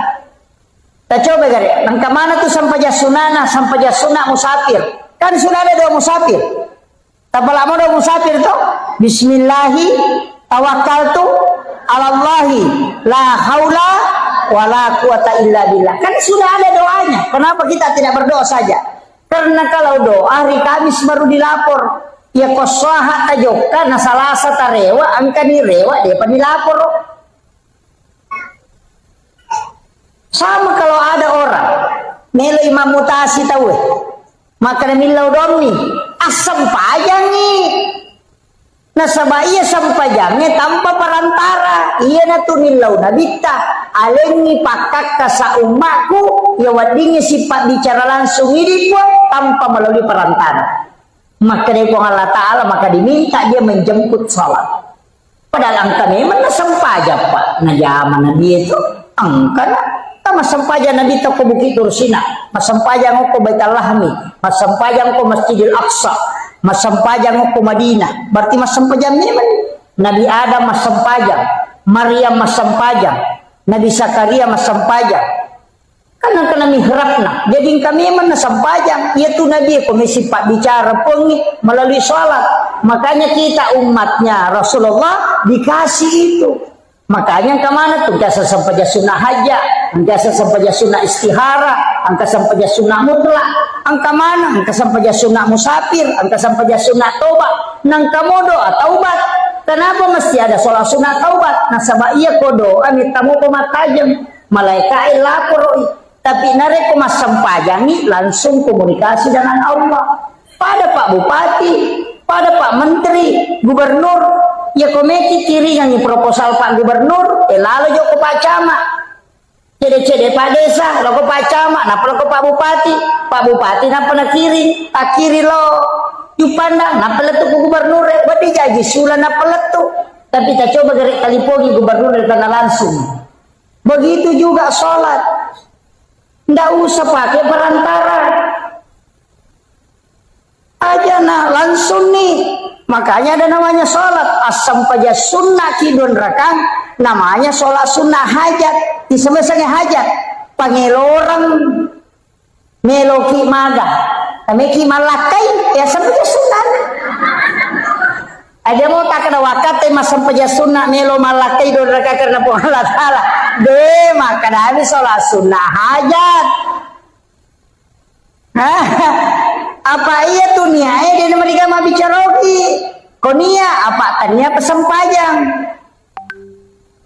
Kita coba jadi, nang kemana tuh sampai jasunana, sampai jasuna musafir. Kan sudah ada doa musafir. Tapal lama doa musafir tuh. Bismillahi tawakkaltu alallahi la haula wala quwata illa billah. Kan sudah ada doanya. Kenapa kita tidak berdoa saja? Karena kalau doa hari Kamis baru dilapor. Ya kosaha tajoka na Salasa tarewa angka direwa dia dilapor. Sama kalau ada orang nilai imam mutasi tahu. Maka milau domni asam pajang nih. Nasabah iya sampajangnya tanpa perantara. Iya na tunilaw na bita. Alengi pakak ka sa umaku. Ya wadingnya sifat bicara langsung ini pun tanpa melalui perantara. Maka dari Allah Ta'ala maka diminta dia menjemput salat. Padahal angka memang na sampajang pak. Na zaman Nabi itu angka na. Mas sampajang Nabi itu ke Bukit Tursina. Mas sampajang ko Baitul Lahmi. Mas sampajang ko Masjidil Aqsa. Mas sampajang ko Madinah. Berarti mas sampajang memang. Nabi Adam mas sampajang. Maryam mas sampajang. Nabi Zakaria mas sampajang. Karena kena mihrabna. Jadi kami mana sampajang. Yaitu Nabi komisi pak bicara pengi melalui sholat. Makanya kita umatnya Rasulullah dikasih itu. Makanya kemana tuh? Jasa sampaja sunnah hajat, jasa sampaja sunnah istihara, angka sampaja sunnah mutlak. Angka mana? Angka sampaja sunnah musafir, angka sampaja sunnah taubat. Nangka modo taubat. Kenapa mesti ada sholat sunnah taubat? Nah sabab iya kodo, amit tamu pematajam. Malaikat lapor. Tapi nareko mas sampajangi langsung komunikasi dengan Allah. Pada Pak Bupati, pada Pak Menteri, Gubernur, ya komiti kiri yang proposal Pak Gubernur, lalu jo ke Pak Camat. Cede-cede Pak Desa, lo ke Pak Camat, napa ke Pak Bupati napa na kiri, tak kiri lo, yupanda, napa letu ke Gubernur, berarti jadi sulah napa letu. Tapi kita coba gerak kali pogi Gubernur karena langsung. Begitu juga sholat. Nggak usah pakai perantara aja, nah langsung nih. Makanya ada namanya sholat asam paja sunnah kidun rakang, namanya sholat sunnah hajat. Di semesanya hajat panggil orang meloki maga meki malakai ya sampai sunnah. Ada mau tak kena wakat mas sampai sunnah melo malakai don rakang karena Allah Ta'ala. Deh, maka habis sholat sunnah hajat. Apa iya tuh nia? Dia mereka mau bicara lagi. Konia apa tanya pesempajang?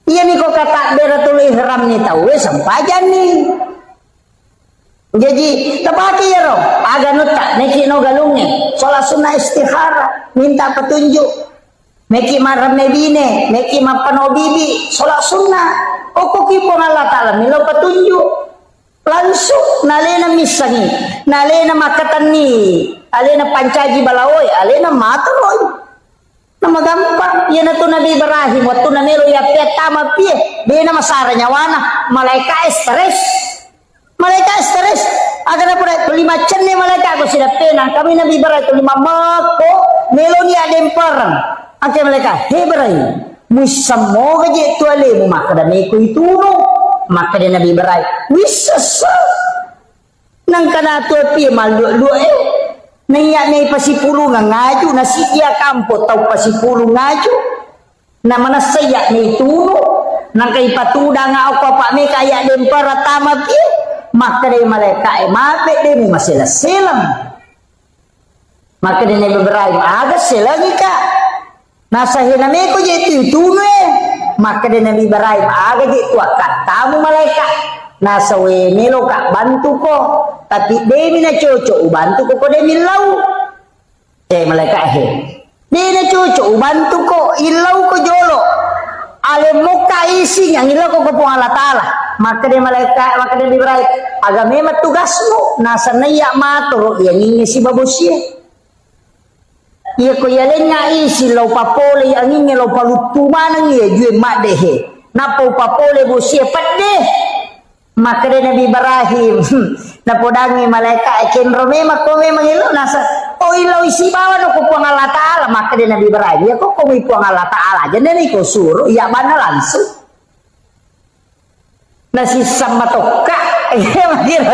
Iya nih kok kata beratul ihram nih tahu sempajang nih. Jadi tepaki ya roh. Agak nutak neki no galungnya. Sholat sunnah istihara minta petunjuk. Meki maram nebine, meki mapano bibi, sholat sunnah. Oko kipong Allah Ta'ala milo petunjuk. Langsung nalena misangi, nalena makatani, alena pancaji balawoi, alena matoroy. Nama gampang, ya natu Nabi Ibrahim waktu na melo ya petama pie, dia nama saranya wana, malaikat stres. Malaikat stres. Agar apa lima cenne malaikat aku sudah penang. Kami Nabi Ibrahim 5 mako melo ni ademparang. Angke mereka Ibrahim musammo gaje tuale mu maka da meko itu no maka de Nabi Ibrahim wisasa nang kana tu pi mal lu naya nei pasipulu ngaju nasi dia kampo tau pasipulu ngaju na mana saya ni tuno nang kai patuda nga ko pa me kaya dempara tama pi maka de malaikat mape de mu masela selam maka de Nabi Ibrahim aga selangi ka nasahina meko je itu maka de Nabi Ibrahim aga je tu katamu malaikat nasawe melo kak bantu ko tapi demi na coco bantu ko demi lau malaikat demi na coco bantu ko ilau ko jolo ale muka isi yang ilau ko Allah Ta'ala maka de malaikat maka de Ibrahim aga memang tugasmu nasanaya matoro yang ini si babusia. Ia ko yalenya isi lau papole angin lau palutu manang ia jue madehe napo papole bosie padde maka de Nabi Ibrahim napodangi malaikat kenro memang ko memang ilo nasa oh ilo isi bawa no ko Allah Ta'ala maka de Nabi Ibrahim ya ko puang Allah Ta'ala aja nene ko suruh ya bana langsung nasi sama toka ya makiro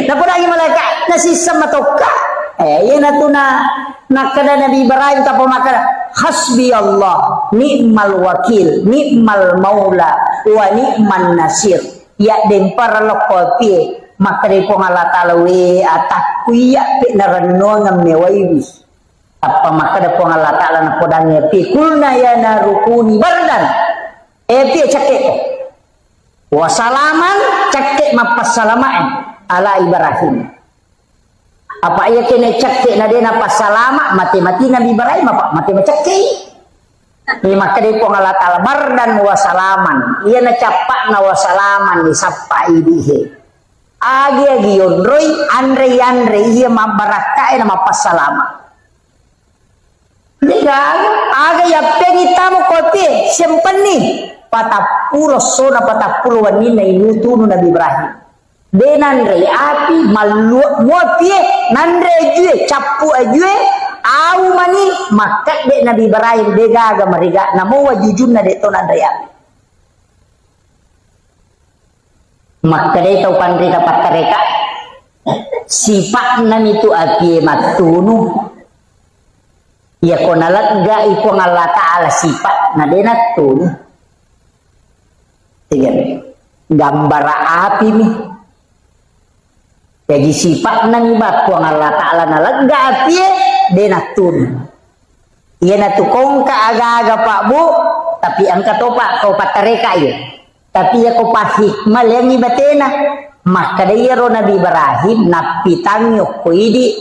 napodangi malaikat nasi sama toka ya natuna nakada Nabi Ibrahim tapo makada hasbi Allah ni'mal wakil ni'mal maula wa ni'man nasir ya dempara lokopi makade pong Allah Ta'ala we atakku ya pe narano ngam mewaiwi apa makada pong Allah Ta'ala na podangnya pi kulna ya narukuni bardan pi cakek wasalaman cakek mapasalamain ala Ibrahim apa ia kena cakek na dia napa salama mati-mati Nabi Ibrahim apa mati cakek ni maka dia pun Allah Ta'ala bardan wasalaman ia na capak na wasalaman ni sapa idihe agi yonroi andre ia mabarakai na mapasalama diga aga ya pengi tamu kote simpan ni patapulo sona patapulo wanina inutu Nabi Ibrahim denandre api malu muatie nandre jue capu ajue au mani maka de Nabi Ibrahim de gaga mariga namo wajujun na de to nandre api Maka day tau pandri dapat tereka sifat nan itu aki matunu ya ko nalagga ipo ng Allah Ta'ala sifat na dinatun tingnan gambar api nih jadi sifat nan iba ko ng Allah Ta'ala nalagga api dinatun iya natukong ka aga-aga pak bu tapi ang katopa kau patareka iya tapi ya ko pa hikmah yang ibatena maka dayaro Nabi Ibrahim napitangyo ko idi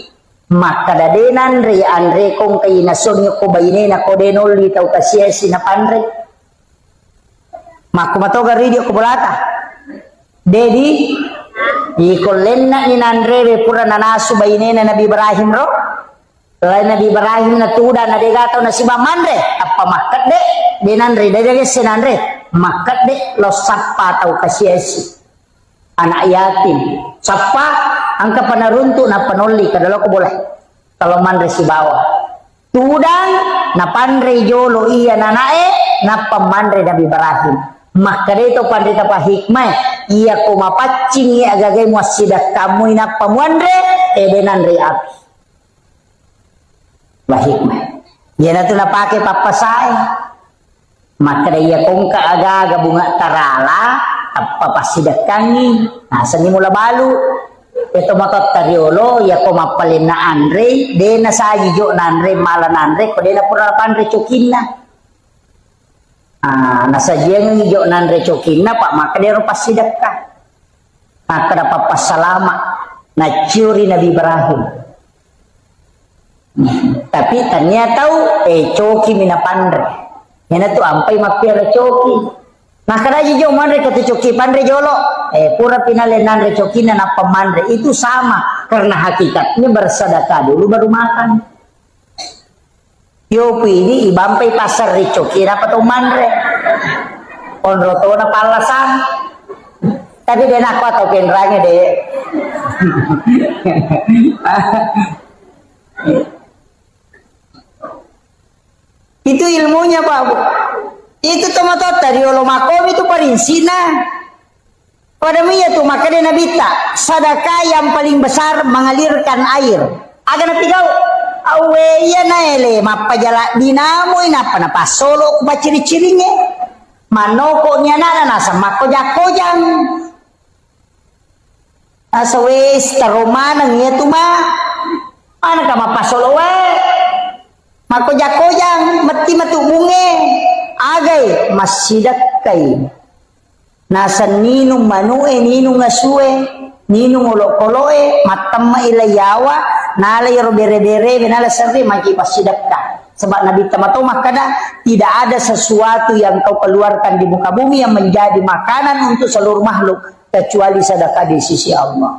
maka dadenan re andre kong kay nasonyo ko bayne na ko denol litaw kasya sinapanre makumatoga ridio ko bulata dedi ikolenna ni nandre pura nanasu bayne na Nabi Ibrahim ro lain Nabi Ibrahim na tuda na degataw na si Mamandre apa makat de denandre dede senandre makat de lo sapa tau kasyesi anak yatim sapa angka panaruntu na panoli kadalo ko boleh kalau mandre si bawah tudang na pandre jolo iya nanae na pamandre Nabi Ibrahim maka de to pandre tapa hikmah iya ko mapacing iya agagay mo sidak kamu ina pamandre denandre api hikmah iya na to napake papasay maka daya kong kaaga bunga tarala apa pasidakangi nasa ni mula balu ito matot tariolo ya ko mapalin na andre de na sa jo na andre mala na andre ko de na pura pandre chokinna nasa jeng jo na andre chokinna pak maka de ro pasidakka maka dapat pasalama na curi Nabi Ibrahim tapi ternyata coki mina pandre yana tu ampai makpira coki nah kada jo mandre kata coki pandre jolo pura pinale nandre coki na pamandre itu sama karena hakikatnya bersedekah dulu baru makan yo pidi ibampai pasar ri coki na pato mandre onroto na palasan tapi dia nak atau penranya deh itu ilmunya Pak Bu. Itu tomato tadi olomakom itu parinsina. Pada miya tuh makanya Nabi tak sedekah yang paling besar mengalirkan air. Agar nabi kau awe ya naele mapajala dinamo inapa na pasolo kuba ciri-cirinya. Manoko nya nana nasa makojak-kojang. Asa wes taromanang ya tuh mah. Mana ka mapasolo we? Makojak-kojang mati matu bunge agay masidak kay nasa ninong manue ninong ngasue ninong ulokoloe matamma ilayawa nalay robere-bere benala sarri maki pasidak ka sebab Nabi tamato makada tidak ada sesuatu yang kau keluarkan di muka bumi yang menjadi makanan untuk seluruh makhluk kecuali sedekah di sisi Allah.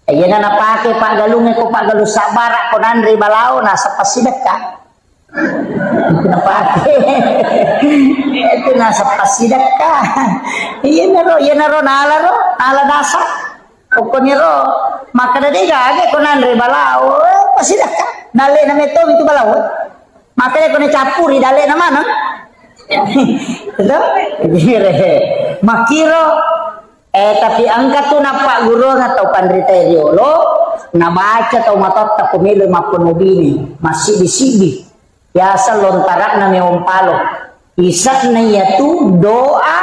Ayan na napake Pak Galungnya ko Pak Galu sabara ko nandri balao nasa pasidakah. Itu napake. Itu nasa pasidakah. Iyan na ro nala nasa. Pokoknya ro maka dadi gage ko nandri balao pasidakah. Dale na meto itu balao. Maka ko na capuri dale na mana. Itu makiro tapi angkat tuh napa guru atau pandrita riolo nabaca atau matot tak pemilu maupun mobili masih di sini biasa lontarak na meompalo isak na yaitu doa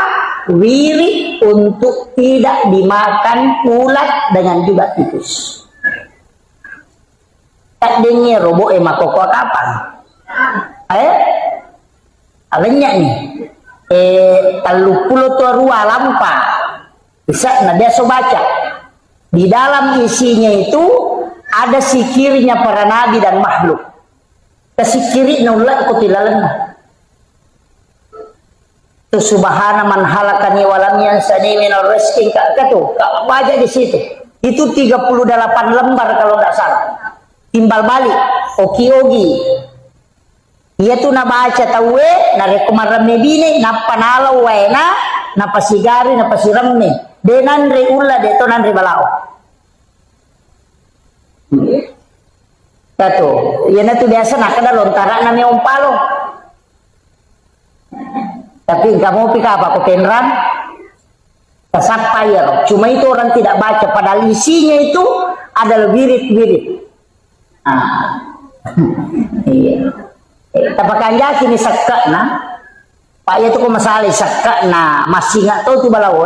wirid untuk tidak dimakan ulat dengan juga tikus tak dengar robo makoko kapan alenya nih 30 tua rua lampa bisa nah biasa baca di dalam isinya itu ada sikirnya para nabi dan makhluk kesikiri naulat kutilalan tu subhana man halakani walam yansani min rizqi katu baca di situ itu 38 lembar kalau tidak salah timbal balik oki-ogi ia tu na baca tawe na rekomarame bine na panalau waena na pasigari na pasiramne denandre ulla de to nandre balao tato yana tu biasa nak kada lontara na meompalo tapi kamu pika apa ko penran Tasapa ya. Cuma itu orang tidak baca. Padahal isinya itu adalah wirid-wirid. Iya. Tapakan jaki ni sakak na. Pak ya tu ko masalah sakak na. Masih nggak tahu tu balawo.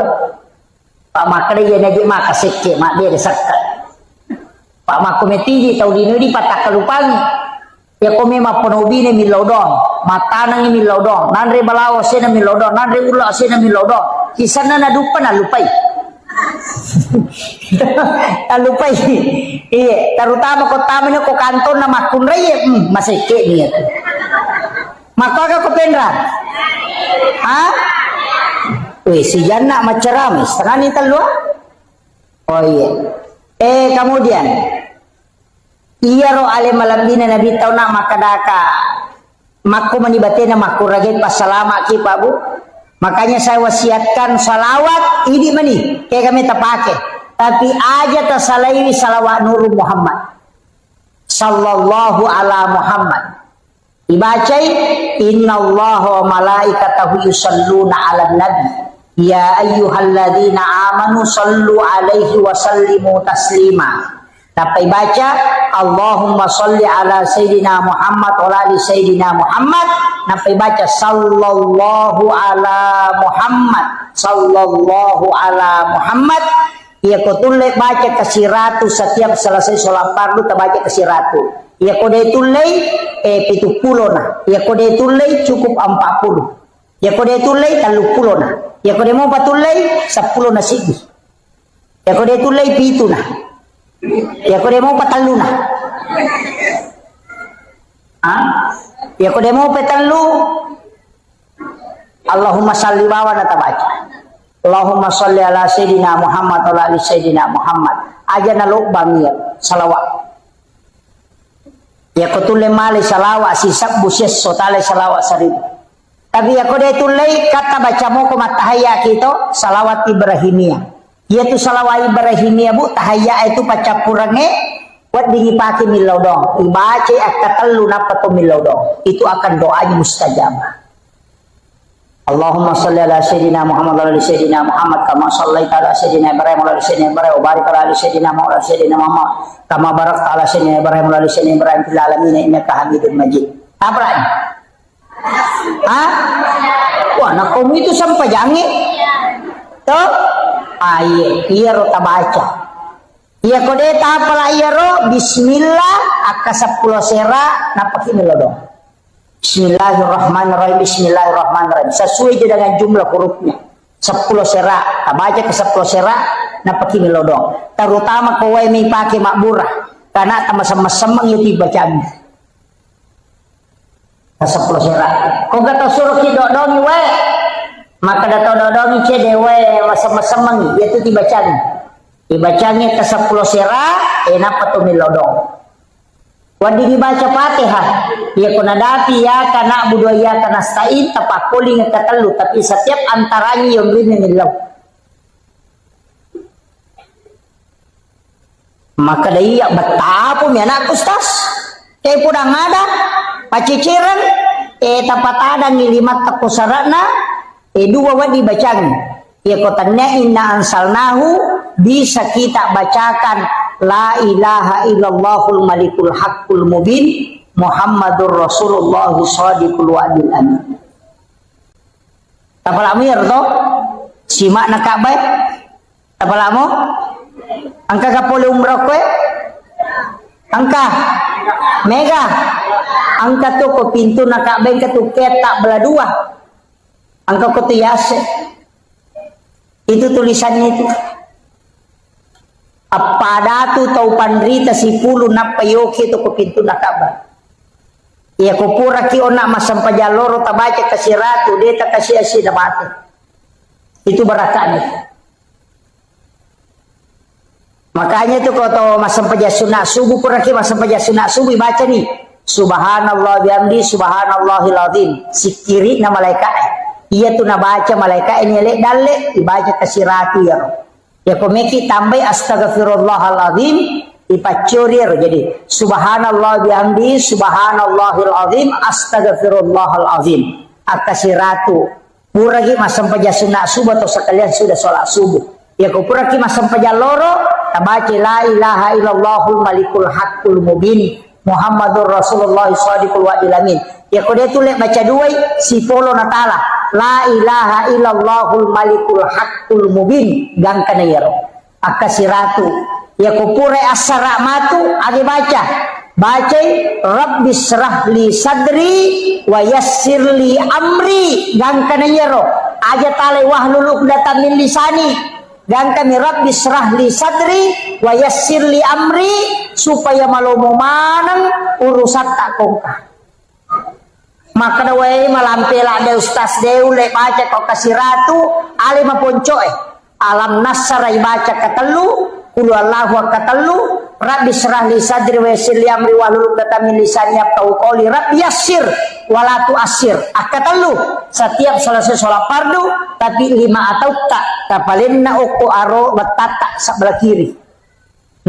Pak makre ya najik maka seke mak dia sakak. Pak mak kometi tahu di patak kalupangi. Ya kome ma ponobi ne milodong, mata nang milodong, nanre balawo sena milodong, nanre ula sena milodong. Kisana na dupa na lupai. Lupai. Iya, terutama kota mana ko kanton na makun raya, maseke niya. Maka ka ko pendra. Ha? Wih, si Jana macerami, setengah ni telua. Oh iya. Kemudian iya ro ale malam dina nabi tahu nak makadaka makku manibatena makku raget pas salama ki Pak Bu. Makanya saya wasiatkan salawat ini mani kayak kami terpakai tapi aja tersalai salawat Nur Muhammad sallallahu ala Muhammad dibacai innallaha wa malaikatahu yusalluna ala nabi ya ayyuhalladzina amanu sallu alaihi wa sallimu taslima. Sampai baca Allahumma sholli ala Sayyidina Muhammad wa ala Sayyidina Muhammad. Sampai baca sallallahu ala Muhammad sallallahu ala Muhammad. Ia ko tulai baca kasih ratu setiap selesai sholat fardu terbaca kasih ratu. Ia ko dia tulai 70 nah. Ia ko dia tulai cukup 40. Ia ko dia tulai 30 nah. Ia ko dia mau patulai 10 na sigi. Ia ko dia tulai 7 nah. Ya ko dia mau patalu na. Ya ko dia mau patalu. Allahumma salli wa ala tabaca. Allahumma salli ala Sayyidina Muhammad wa ala Sayyidina Muhammad. Aja na lubang ya salawat. Ya ko tule mali salawat sisab busyes sotale salawat sarib. Tapi ya ko dia tule kata baca mo ko matahaya kito salawat Ibrahimiyah. Yaitu salawat Ibrahimiyah Bu tahaya itu pacapurange buat dingipake milodong ibace akatelu napato milodong itu akan doanya mustajabah. Allahumma sholli ala Sayyidina Muhammad wa ala Sayyidina Muhammad kama shallaita ala Sayyidina Ibrahim wa ala Sayyidina Ibrahim wa barik ala Sayyidina Muhammad wa ala Sayyidina Muhammad kama barakta ala Sayyidina Ibrahim wa ala Sayyidina Ibrahim fil alamin innaka Hamidum Majid. Apa lagi? Wah, nak kamu itu sampai jangi. Tuh iya ro tabaca. Iya kode tapala iya ro bismillah aka 10 sera napaki melodong. Bismillahirrahmanirrahim bismillahirrahmanirrahim. Sesuai dengan jumlah hurufnya. 10 sera tabaca ke 10 sera napaki melodong. Terutama kowe mi pake makburah karena sama-sama itu bacaan. 10 sera. Kok gak suruh ki dodong we. Maka datang dodongi cedewe masa-masa yaitu dibacanya ke 10 sera enapa tu milodong wadi dibaca Fatihah ya kuna dati ya kana budaya kana stain tapakuli ngetelu tapi setiap antaranya yang ini milau maka dia betapa mi anak ustaz kayak pudang ada paciciran tapat ada ngilimat takusarana dua wadi bacaan ya kotannya inna ansalnahu bisa kita bacakan la ilaha illallahul malikul haqqul mubin Muhammadur Rasulullah shadiqul wa'dil amin. Tapalamu ya to simak na kabay tapalamu angka kapole umrah kwe angka mega angka to ko pintu na kabay ka to ketak bela dua angka kutiyase itu tulisannya itu apa datu tau pandrita si pulu napayoki itu ke pintu nakaba ya kupura ki onak masam pajaloro tabaca kasih ratu dia tak kasih asi mati itu barakanya makanya itu kalau tau masam pajasuna subuh pura ki masam pajasuna subuh baca nih subhanallah bihamdi subhanallahil azim sikiri na malaikat iya tu na baca malaikat ini lek dalek dibaca kasih ratu ya komeki tambah astaghfirullahaladzim ipacurir jadi subhanallah bihamdi subhanallahil azim astaghfirullahalazim akasih ratu Puragi masam paja sunat subuh atau sekalian sudah sholat subuh. Ya kau puragi masam paja loro, tabaci la ilaha illallahul malikul haqqul mubin Muhammadur Rasulullah shadiqul wa'dil amin. Ya kau dia tulis baca dua si polo natala la ilaha illallahul malikul haqqul mubin gangkana yaro akasiratu. Ya kau pure asara matu agi baca Rabbi syrah li sadri wa yassir li amri gangkana yero aja tale wahlul uqdatam min lisani gangkana Rabbi syrah li sadri wa yassir li amri supaya malomo manang urusan tak kongka. Maka dawai malampela de ustaz deu le baca kau kasih ratu ali maponcoe alam nasara baca katelu qul Allahu katelu Rabbi syrah li sadri wa yassir li amri wahlul uqdatam min lisani yafqahu qawli Rabbi yassir wa la tu'assir. Akatelu setiap selesai sholat fardu tapi 5 atau tak tapalinna uku aro batata sebelah kiri.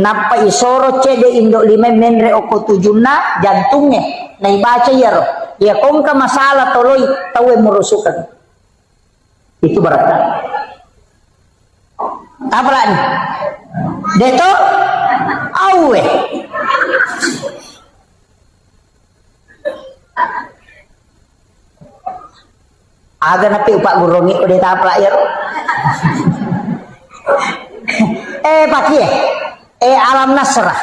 Napa isoro cede indo 5 menre uku tujumna jantungnya nai baca yaro. Ya kongka masalah toloi tawe merusukan. Itu berarti. Apa lagi? Deto awe aga napi upak gurongi udah tapla ya paki alam nasrah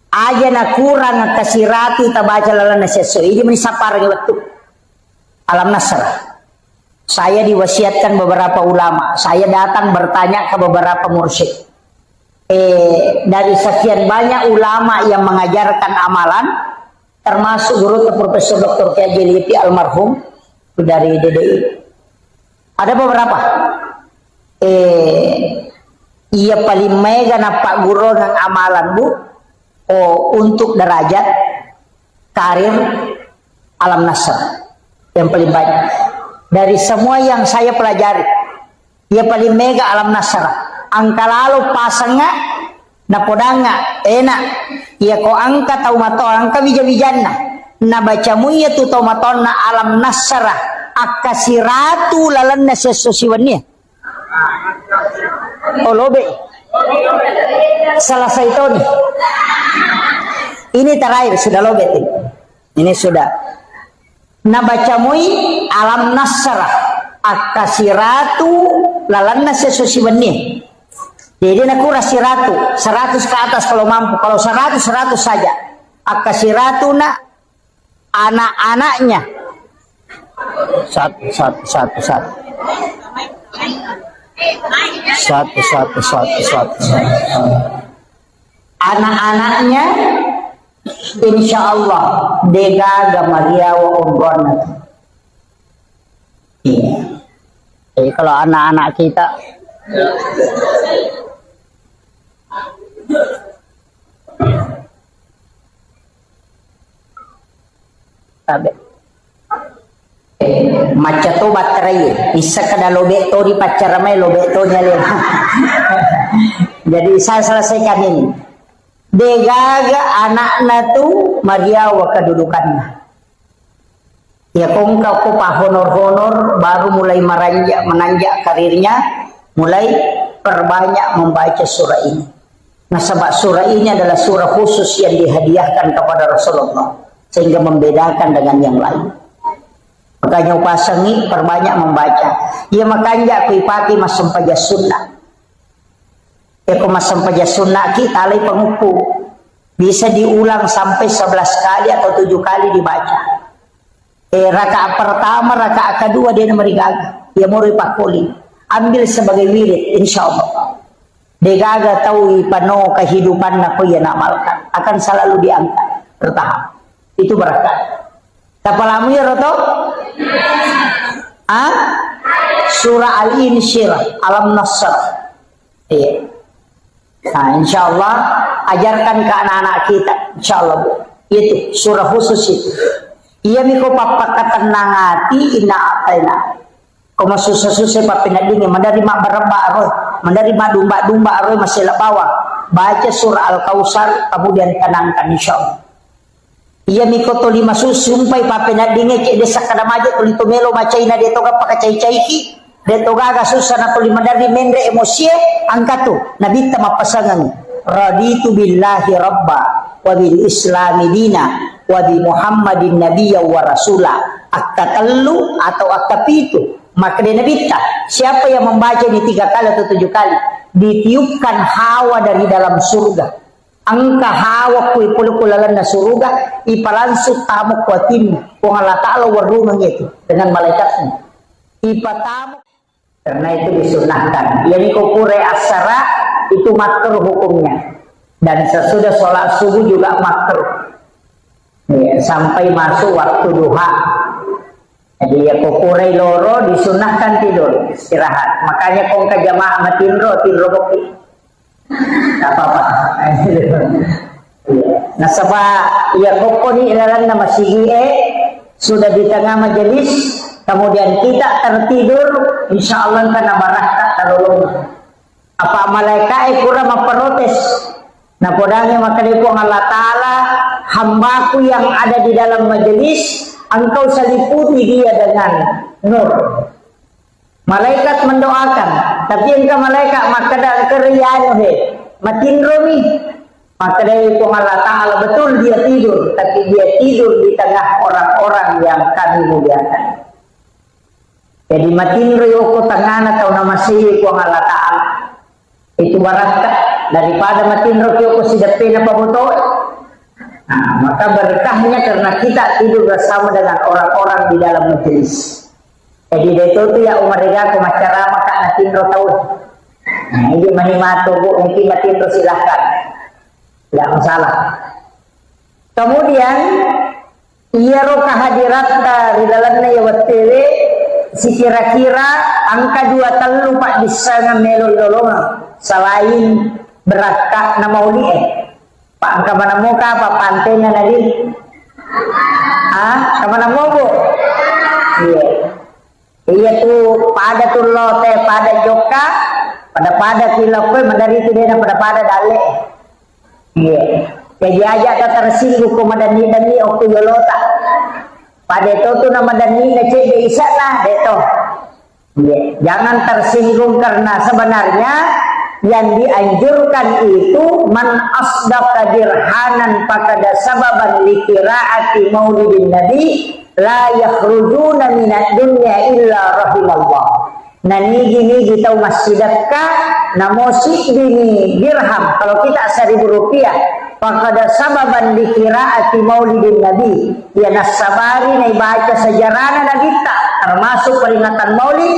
aja na kurang kasirati tabaca lalana sesuai ini menisapar waktu alam nasrah. Saya diwasiatkan beberapa ulama. Saya datang bertanya ke beberapa mursyid. Dari sekian banyak ulama yang mengajarkan amalan, termasuk guru Profesor Dr. Kiai Jeliti almarhum dari DDI. Ada beberapa. Ia paling mega napak guru ng amalan bu. Untuk derajat karir alam nasr yang paling banyak. Dari semua yang saya pelajari, ia paling mega alam nasara. Angka lalu pasangnya, napodanga, enak. Ia ko angka tau mato, angka bija-bijanna. Na bacamu ia tu tau mato na alam nasara. Akasiratu lalan na sesosiwannya. Oh lobe. Selesai itu nih. Ini terakhir, sudah lobe. Ini sudah. Nabacamui alam nasrah akasiratu lalanna sesusibannya. Jadi naku rasiratu 100 ke atas kalau mampu, kalau 100 saja. Akasiratu na anak-anaknya satu. Anak-anaknya insya Allah dega gamaria wa umbona. Iya. Jadi kalau anak-anak kita maca to baterai bisa kada lobe to di pacar mai lobe to nya. Jadi saya selesaikan ini. Degaga anakna tu mariawa kedudukannya. Ya kongka kupa honor-honor baru mulai menanjak karirnya, mulai perbanyak membaca surah ini. Nah sebab surah ini adalah surah khusus yang dihadiahkan kepada Rasulullah sehingga membedakan dengan yang lain. Makanya upasangi perbanyak membaca. Ya makanya aku ipati masam paja sunnah. Ya masam paja sunnah kita alai penguku bisa diulang sampai 11 kali atau 7 kali dibaca. Rakaat pertama, rakaat kedua dia merigaga. Ya muri pakuli. Ambil sebagai wirid insyaallah. Degaga tahu pano kehidupan aku yang amalkan akan selalu diangkat bertahap. Itu berkat. Tapalamu ya roto? Surah Al-Insyirah, Alam Nasr. Iya. Nah, insya Allah ajarkan ke anak-anak kita, insya Allah bu. Itu surah khusus itu. Ia miko papa ketenang hati ina apaina. Koma susah-susah papina dingin, menerima beremba roh, menerima domba-domba roh masih lebawa. Baca surah Al-Kausar, kemudian tenangkan insya Allah. Iya mikoto lima sumpai pape na dinge ke desa kada maje tulito melo macai na deto ga pakacai caiki deto ga susah na tuli mandari mendre emosi angkatu nabita mapasangan raditu billahi rabba wa bil islami dina wa bi muhammadin nabiyya wa rasula akatallu atau akapitu maka dia nabita siapa yang membaca ini 3 kali atau 7 kali ditiupkan hawa dari dalam surga. Angka hawa kui pulukulalan na surga ipalansut tamu kuatin kung Allah Ta'ala warungan itu dengan malaikatnya ipatamu karena itu disunahkan yani kupure asara itu makruh hukumnya dan sesudah sholat subuh juga makruh ya, sampai masuk waktu duha jadi ya kupure loro disunahkan tidur istirahat makanya kong ke jamaah matinro boki apa-apa nah sebab ya koko ni ilalan nama sige sudah di tengah majelis kemudian kita tertidur insya Allah kan baraka terulung apa malaikat kurang memprotes nah podanya maka dipuang Allah Ta'ala hambaku yang ada di dalam majelis engkau seliputi dia dengan nur malaikat mendoakan tapi engkau malaikat maka dah kerian matin romi maka dari Allah Ta'ala betul dia tidur tapi dia tidur di tengah orang-orang yang kami muliakan jadi matin royoko tangan atau nama siwi Allah Ta'ala itu baraka daripada matin royoko sidapin apa betul nah, maka berkahnya karena kita tidur bersama dengan orang-orang di dalam majelis. Jadi itu tuh ya umar rega kemacara maka natindro tahu. Nah ini manimato bu, mungkin natindro silahkan, tidak masalah. Kemudian ia roh kehadirat dari dalamnya ya wattewe si kira-kira angka 2 telu pak bisa ngamelo dolongan selain berakah nama uli pak angka mana muka apa pantainya tadi? Kemana mau bu? Iya. Iya tuh pada tuh lote pada joka pada kilokwe mandari itu dia pada dale iya jadi aja tak tersinggung ku madani dani oku yolota pada itu tuh nama dani ngecek de isa nah deto iya jangan tersinggung karena sebenarnya yang dianjurkan itu man asdaqa dirhanan fakada sababan likiraati maulidin nabi la yakhrujuna minad dunya illa rahimallah. Nah ini kita masjidaka namosi dini dirham kalau kita 1.000 rupiah fakada sababan dikiraati maulidin nabi ya nasabari na baca sejarahna nabi termasuk peringatan maulid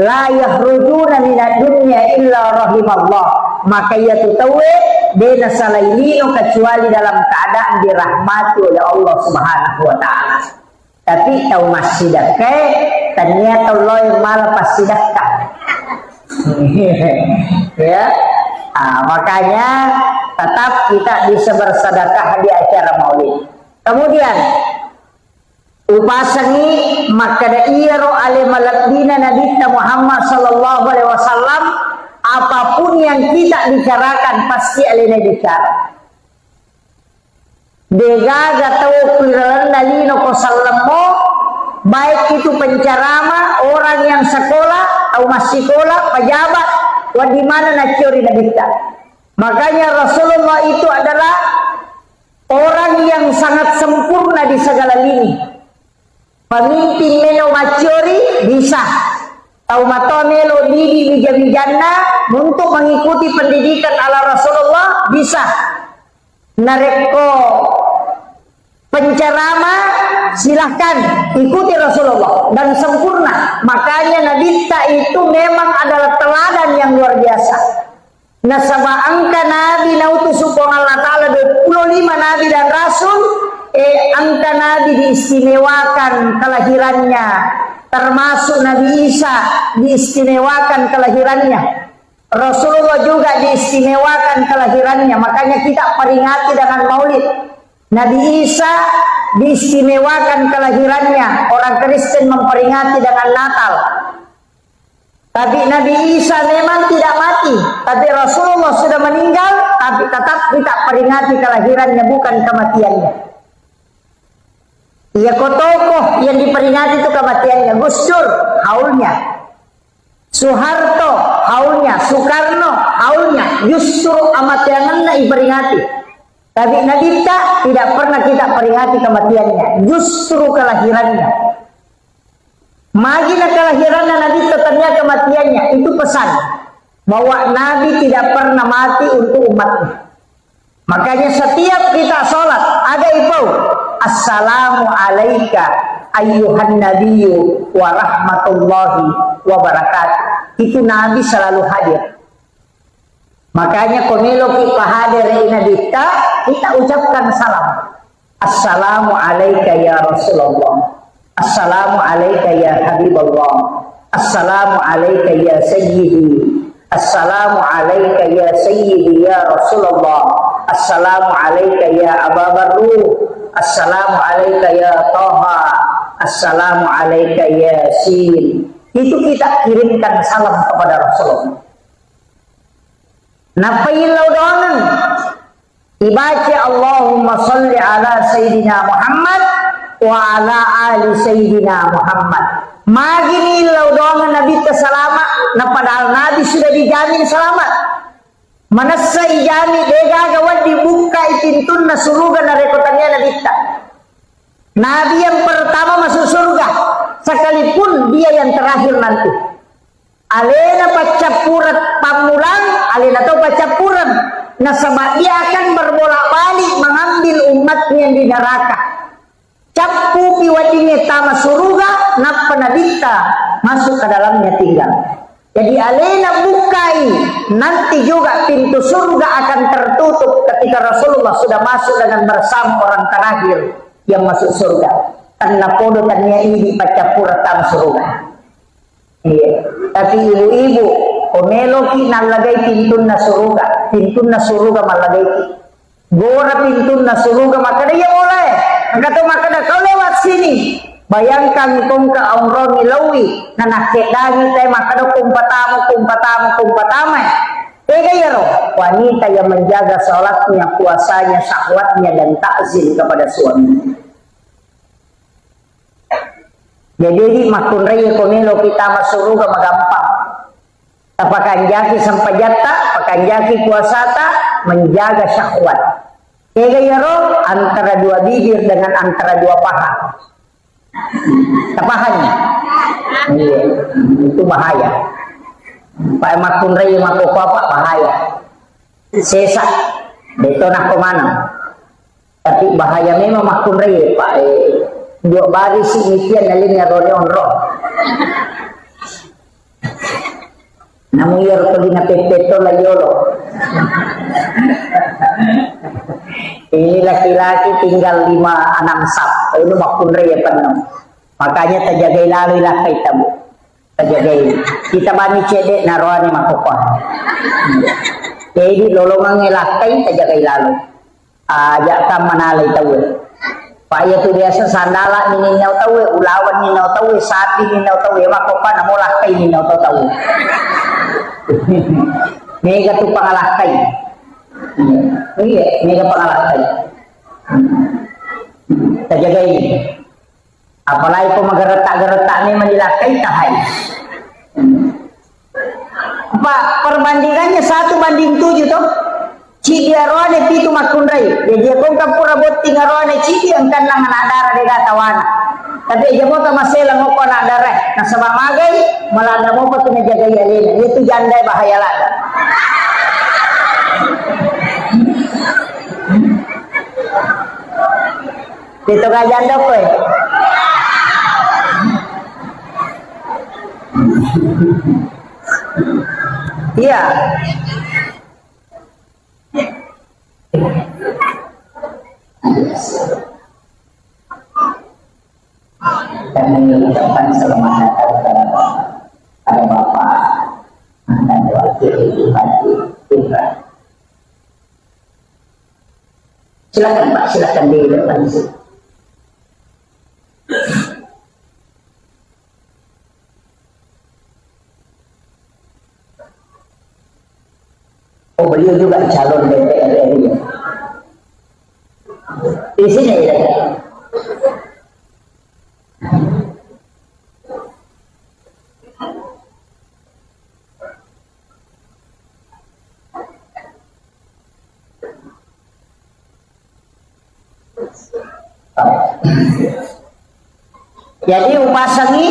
la yakhrujuna minad dunya illa rahimallah maka ia tutawe dena salailino kecuali dalam keadaan dirahmati oleh Allah Subhanahu wa taala. Tapi tahu masih sedekah, ternyata Allah yang malah pas sedekah. Ya, makanya tetap kita bisa bersedekah di acara maulid. Kemudian upasani maka da iyaro ale malakdina Nabi Muhammad sallallahu alaihi wasallam apapun yang kita bicarakan pasti alena bicara. Degaga tahu piran nalino ko sallamo baik itu pencerama orang yang sekolah atau masih sekolah pejabat wa di mana nacuri nabita makanya Rasulullah itu adalah orang yang sangat sempurna di segala lini pemimpin melo macuri bisa tahu mato melo didi bijana untuk mengikuti pendidikan ala Rasulullah bisa nareko pencerama silahkan ikuti Rasulullah dan sempurna makanya Nabi itu memang adalah teladan yang luar biasa nasaba angka Nabi nautusuku Allah Ta'ala 25 Nabi dan Rasul angka Nabi diistimewakan kelahirannya termasuk Nabi Isa diistimewakan kelahirannya Rasulullah juga diistimewakan kelahirannya makanya kita peringati dengan maulid Nabi Isa diistimewakan kelahirannya orang Kristen memperingati dengan Natal tapi Nabi Isa memang tidak mati tapi Rasulullah sudah meninggal tapi tetap kita peringati kelahirannya bukan kematiannya Iya tokoh yang diperingati itu kematiannya. Gus Dur haulnya, Soeharto haulnya, Soekarno haulnya, justru kematiannya diperingati. Tapi Nadita tidak pernah kita peringati kematiannya, justru kelahirannya. Magina kelahirannya Nadita ternyata kematiannya. Itu pesan bahwa Nabi tidak pernah mati untuk umatnya. Makanya setiap kita sholat ada itu assalamu alaika ayyuhan nabiyyu wa rahmatullahi wa barakatuh. Itu Nabi selalu hadir. Makanya komelo kita hadir Nadita, kita ucapkan salam. Assalamu alaika ya Rasulullah. Assalamu alaika ya Habibullah. Assalamu alaika ya Sayyidi. Assalamu alaika ya Sayyidi ya Rasulullah. Assalamu alaika ya Aba Barruh. Assalamu alaika ya Taha. Assalamu alaika ya Yasin. Itu kita kirimkan salam kepada Rasulullah. Napain laudanan dibaca Allahumma salli ala Sayyidina Muhammad wa ala ali Sayyidina Muhammad. Magini laudanan Nabi keselama. Nah padahal Nabi sudah dijamin selamat. Manasa ijami dega gawat dibuka itintun na suruga na rekotannya Nadita. Nabi yang pertama masuk surga, sekalipun dia yang terakhir nanti. Alena pacapurat pamulang, alena atau pacapuran. Nah sebab dia akan berbolak-balik mengambil umatnya yang di neraka. Capu piwadinya tama surga, napa Nadita masuk ke dalamnya tinggal. Jadi alena bukai, nanti juga pintu surga akan tertutup ketika Rasulullah sudah masuk dengan bersama orang terakhir yang masuk surga. Tanna podo tanya ini pacapura tam surga. Iya. Tapi ibu-ibu, komeloki nalagay pintu na surga malagay. Gora pintu na surga makada ya mulai. Angkato makada kau lewat sini. Bayangkan kung ka aumro nilawi na nakedagi tayo makado kumpatama. Tega yaro, wanita yang menjaga sholatnya, puasanya, syahwatnya dan takzim kepada suami. Jadi makun raya komelo kita masuk ke magampang. Tapakan jaki sampai jata, pakan jaki puasata menjaga syahwat. Tega yaro antara dua bibir dengan antara dua paha. Tapahannya, iya, itu bahaya. Pak makun raya makuk apa bahaya. Sesak, beto nak kemana? Tapi bahaya memang makun raya Pak. Dua baris imikian nalinya rone onro. Namun ya rotoli na pepeto la yolo. Ini laki-laki tinggal 5-6 sap. Ini makun raya penuh. Makanya terjagai lalu lakai tabu. Terjagai. Kita bani cedek naruhani makukon. Jadi lolongan ngelakai terjagai lalu. Ajak kam manalay tabu. Paya tu biasa sandala nininaw tahu, ulawan ninaw tahu, sapi ninaw tahu, makukon namo lakai ninaw tahu. Mega tu pangalakay. Iya, mega pangalakay. Terjaga ini. Apalagi kau menggeretak-geretak ini menilakay tahai. Pak, perbandingannya 1:7 toh. Cidi arwane pitu makunrai. Jadi kau kampura boti ngarwane cidi ang kanang nadara de gatawana. Tapi jamo ta masela ngoko nadara. Nah sebab magai malada mo pa jaga yalena. Itu jandai bahaya lada. Dito ka janda ko eh. Iya. Dan mengucapkan selamat datang kepada Bapak dan Wakil Bupati Ibrahim. Silakan Pak, silakan di depan sini. Oh, beliau juga calon DPR RI. Di sini ya. Jadi upasangi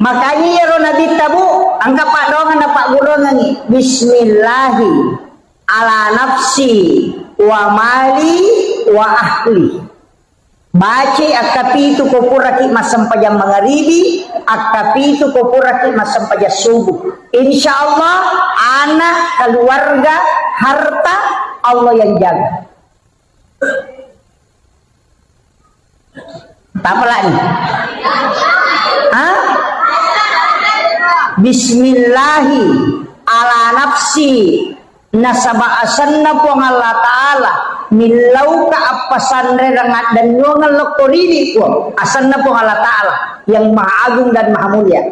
makanya ya ro nabi tabu angka pak dongan dapat golongan ni bismillahi ala nafsi wa mali wa ahli. Baca akapi itu kopuraki masam pajam magharibi, akapi itu kopuraki masam pajam subuh. Insyaallah anak, keluarga, harta Allah yang jaga. Apa lagi? Bismillahi ala nafsi nasaba asanna po Allah Ta'ala milau ka apasandre rangat dan nyongal lokorini po asanna po Allah Ta'ala yang maha agung dan maha mulia.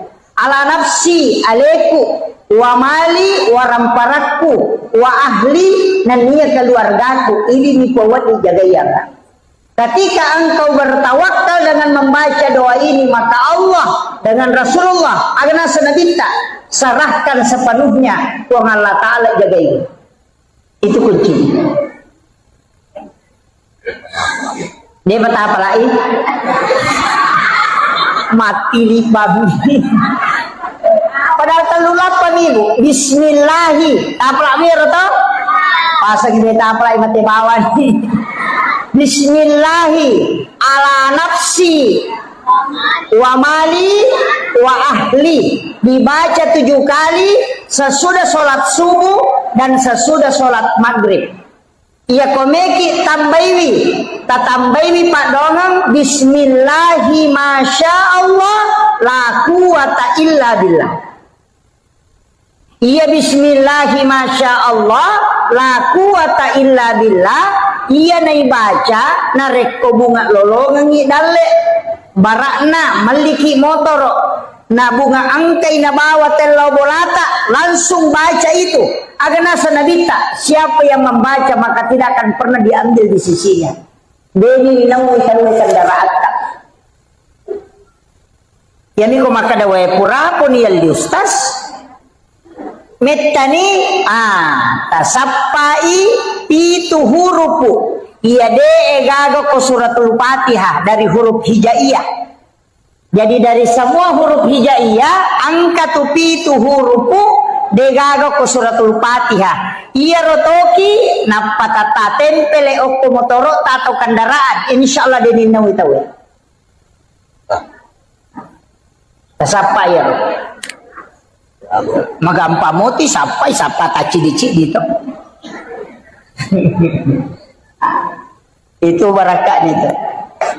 Ala nafsi aleku wa mali wa ramparakku wa ahli dan niya keluargaku ini ni pawat dijagayaka. Ketika engkau bertawakal dengan membaca doa ini, maka Allah dengan Rasulullah agana senabita serahkan sepenuhnya Tuhan Allah Ta'ala jagain. Itu kunci. Dia berkata apa lagi? Mati li babi. Padahal telulapan ibu. Bismillahi. Taprak mir atau? Pasang kita taprak mati bawan. Bismillahi ala nafsi wa mali wa ahli. Dibaca 7 kali sesudah sholat subuh dan sesudah sholat maghrib. Ia komeki tambaiwi tatambaiwi pak dongang bismillahi masya Allah la quwata illa billah. Ia bismillahi masya Allah la quwata illa billah. Ia nai baca narek ko bunga lolongan ngi dalle barakna maliki motor na bunga angkai na bawa telo bolata langsung baca itu agana sanabita siapa yang membaca maka tidak akan pernah diambil di sisinya. Deni nawi kendaraan yani ko makada wae pura pun yal di ustaz metani tasappai pitu hurupu iya de egago ko suratul Fatihah dari huruf hijaiyah. Jadi dari semua huruf hijaiyah angka tu pitu hurupu degago ko suratul Fatihah. Iya rotoki napatata tempele okto motoro tato kendaraan insyaallah denina witawe. Tasappai ya. Magampa moti sampai sapa tacidi-cidi itu. Itu barakatnya itu.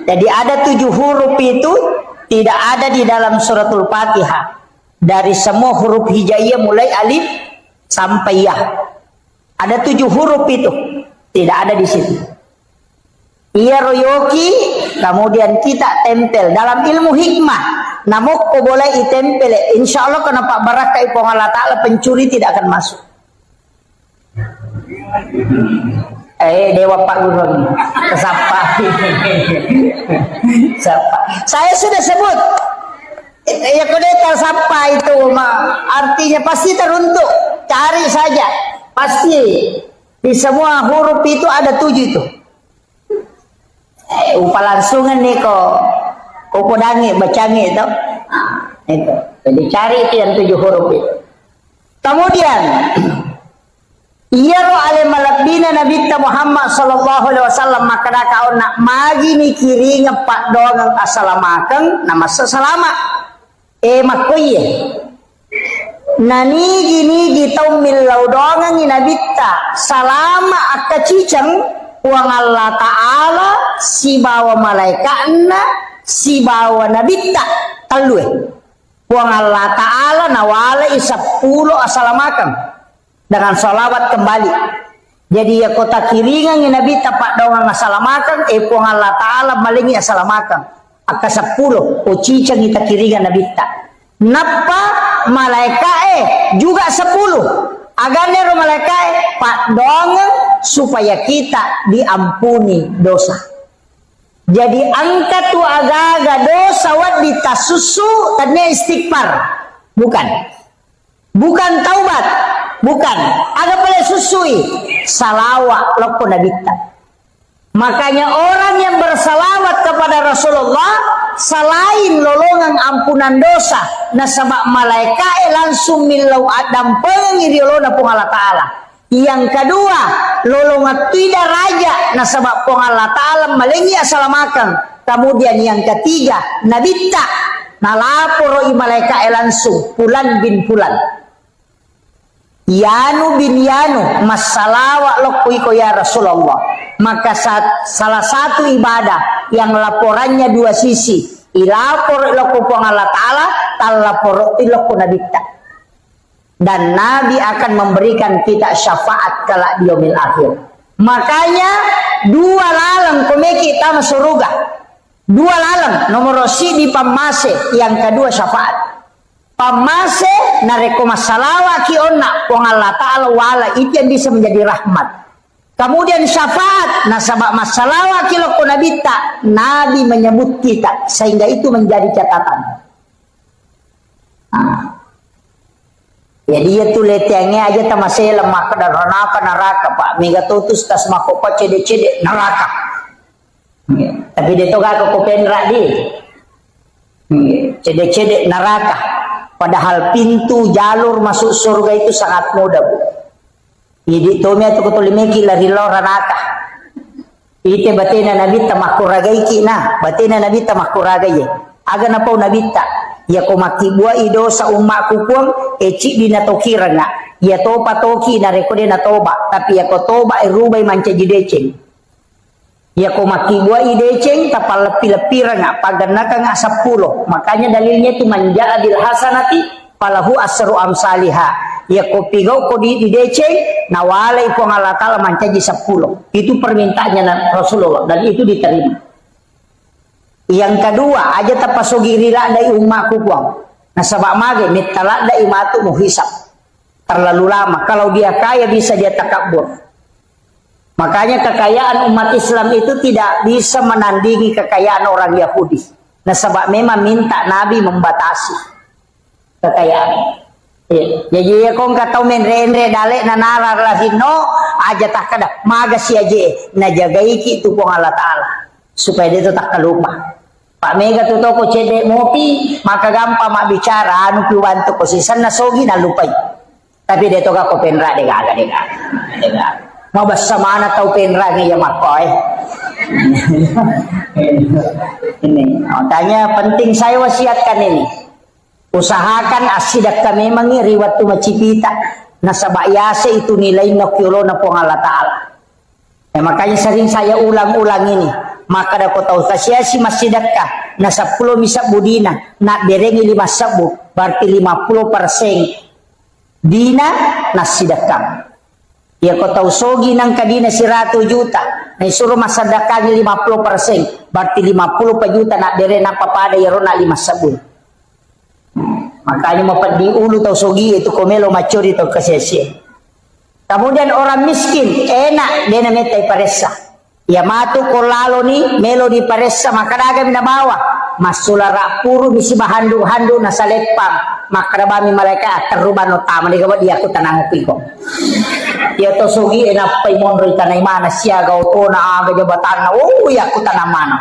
Jadi ada 7 huruf itu tidak ada di dalam suratul Fatihah. Dari semua huruf hijaiyah mulai alif sampai ya. Ada 7 huruf itu tidak ada di situ. Ia royoki kemudian kita tempel dalam ilmu hikmah. Namun kau boleh itempel, insya Allah kena pak barakah ipong Allah Ta'ala pencuri tidak akan masuk. Dewa Pak Gurun kesapa. Saya sudah sebut ya kodeta sapa itu artinya pasti teruntuk, cari saja pasti di semua huruf itu ada 7 itu. Upalangsungan nih kok kodangi bacangi itu. Itu. Jadi cari itu yang 7 huruf itu. Kemudian iya ro ale malabina Nabi Muhammad sallallahu alaihi wasallam maka kau nak magi ni kiri ngepak doang assalamualaikum nama selama makoye nani gini gitau milau doang ni Nabi ta salama akacicang uang Allah Ta'ala si bawa malaikatna si bawa nabita talue uang Allah Ta'ala nawala 10 assalamualaikum dengan salawat kembali. Jadi ya kota kiringan yang nabita pak doang assalamualaikum uang Allah Ta'ala malingi assalamualaikum aka 10 ucicang kita kiringan nabita napa malaikat juga 10 agar malaikat pak doang supaya kita diampuni dosa. Jadi angka tu agak dosa wad ditasusu tadinya istighfar. Bukan taubat. Bukan. Agak boleh susui salawat loko nabita. Makanya orang yang bersalawat kepada Rasulullah selain lolongan ampunan dosa, nasabak malaikat langsung milau adam pengiriolona pung Allah Ta'ala. Yang kedua, lolongan tidak raja nasabak pung Allah Ta'ala malengi asalamakan. Kemudian yang ketiga, nabita nalaporo i malaikat langsung Fulan bin Fulan, Yanu bin Yanu masalawat lokko ya Rasulullah. Maka salah satu ibadah yang laporannya dua sisi, ilapor iloko Allah Ta'ala, talapor iloko nabita. Dan Nabi akan memberikan kita syafaat kala di yaumil akhir. Makanya dua lalang komeki kita surga. Dua lalang, nomor si di pamase, yang kedua syafaat. Pamase nareko masalawa kiona wong Allah Ta'ala wala, itu yang bisa menjadi rahmat. Kemudian syafaat, nasabak masalah wakil nabita, Nabi menyebut kita sehingga itu menjadi catatan. Jadi itu letengnya aja tamasih lemah ke neraka Pak. Mega tutus tas mako cede neraka. Tapi dia toga ke kopendra di cede neraka. Padahal pintu jalur masuk surga itu sangat mudah, Bu. Jadi tomia tu kutulimeki lari lora naka. Ite batina nabi tamakuragai kina, batina nabi tamakuragai. Aga napau nabi ta. Ya ko makibua ido sa umma kukuang eci dina tokirana. Ya topa toki na rekode na toba, tapi ya ko toba irubay manca jideceng. Ya ko makibua ideceng tapal lepi-lepirana paganaka nga 10. Makanya dalilnya itu manja adil hasanati falahu asru amsalihah. Ya kopi kau di deceng nawalai pun Allah Ta'ala mancaji 10. Itu permintaannya Rasulullah dan itu diterima. Yang kedua aja tapasugi rila dari umatku kuang. Nah sabak mage mitalak dari matu muhisab. Terlalu lama. Kalau dia kaya bisa dia takabur. Makanya kekayaan umat Islam itu tidak bisa menandingi kekayaan orang Yahudi. Nah sabak memang minta Nabi membatasi kekayaan. Jadi ya kong katau menre dale na narar lahino aja tak kada magas ya je na jagai ki tu pong Allah Ta'ala supaya dia tu tak lupa. Pak Mega tu toko cede mopi maka gampang mak bicara anu piwan tu kosisan na sogi na lupai. Tapi dia tu ko penra dega. Mau basa mana tau penra ni ya makoy. Ini makanya penting saya wasiatkan ini. Usahakan asidak kami mengiriwat tu macipita nasabayase itu nilai nokyulo na pong Allah Ta'ala. Makanya sering saya ulang-ulang ini. Maka dapat tahu kasiasi masidak ka na 10 misak budina na berengi 5 sabu berarti 50% dina nasidak ka. Ya ko tahu sogi nang kadina 100 juta na isuruh masadakanya 50% berarti 50 juta na dere na papada yarona 5 sabu. Makanya mau di ulu tau sogi itu komelo macuri tau kesesia. Kemudian orang miskin enak dia namanya paresa. Ya matu kolalo ni melo di paresa maka daga mina bawa masula rapuru bisi bahandu nasa lepang maka bami malaikat teruban utama di gawat dia aku tanang piko. Dia tau sogi enak pai mondro tanai mana siaga utona aga jabatan oh ya aku tanang mana.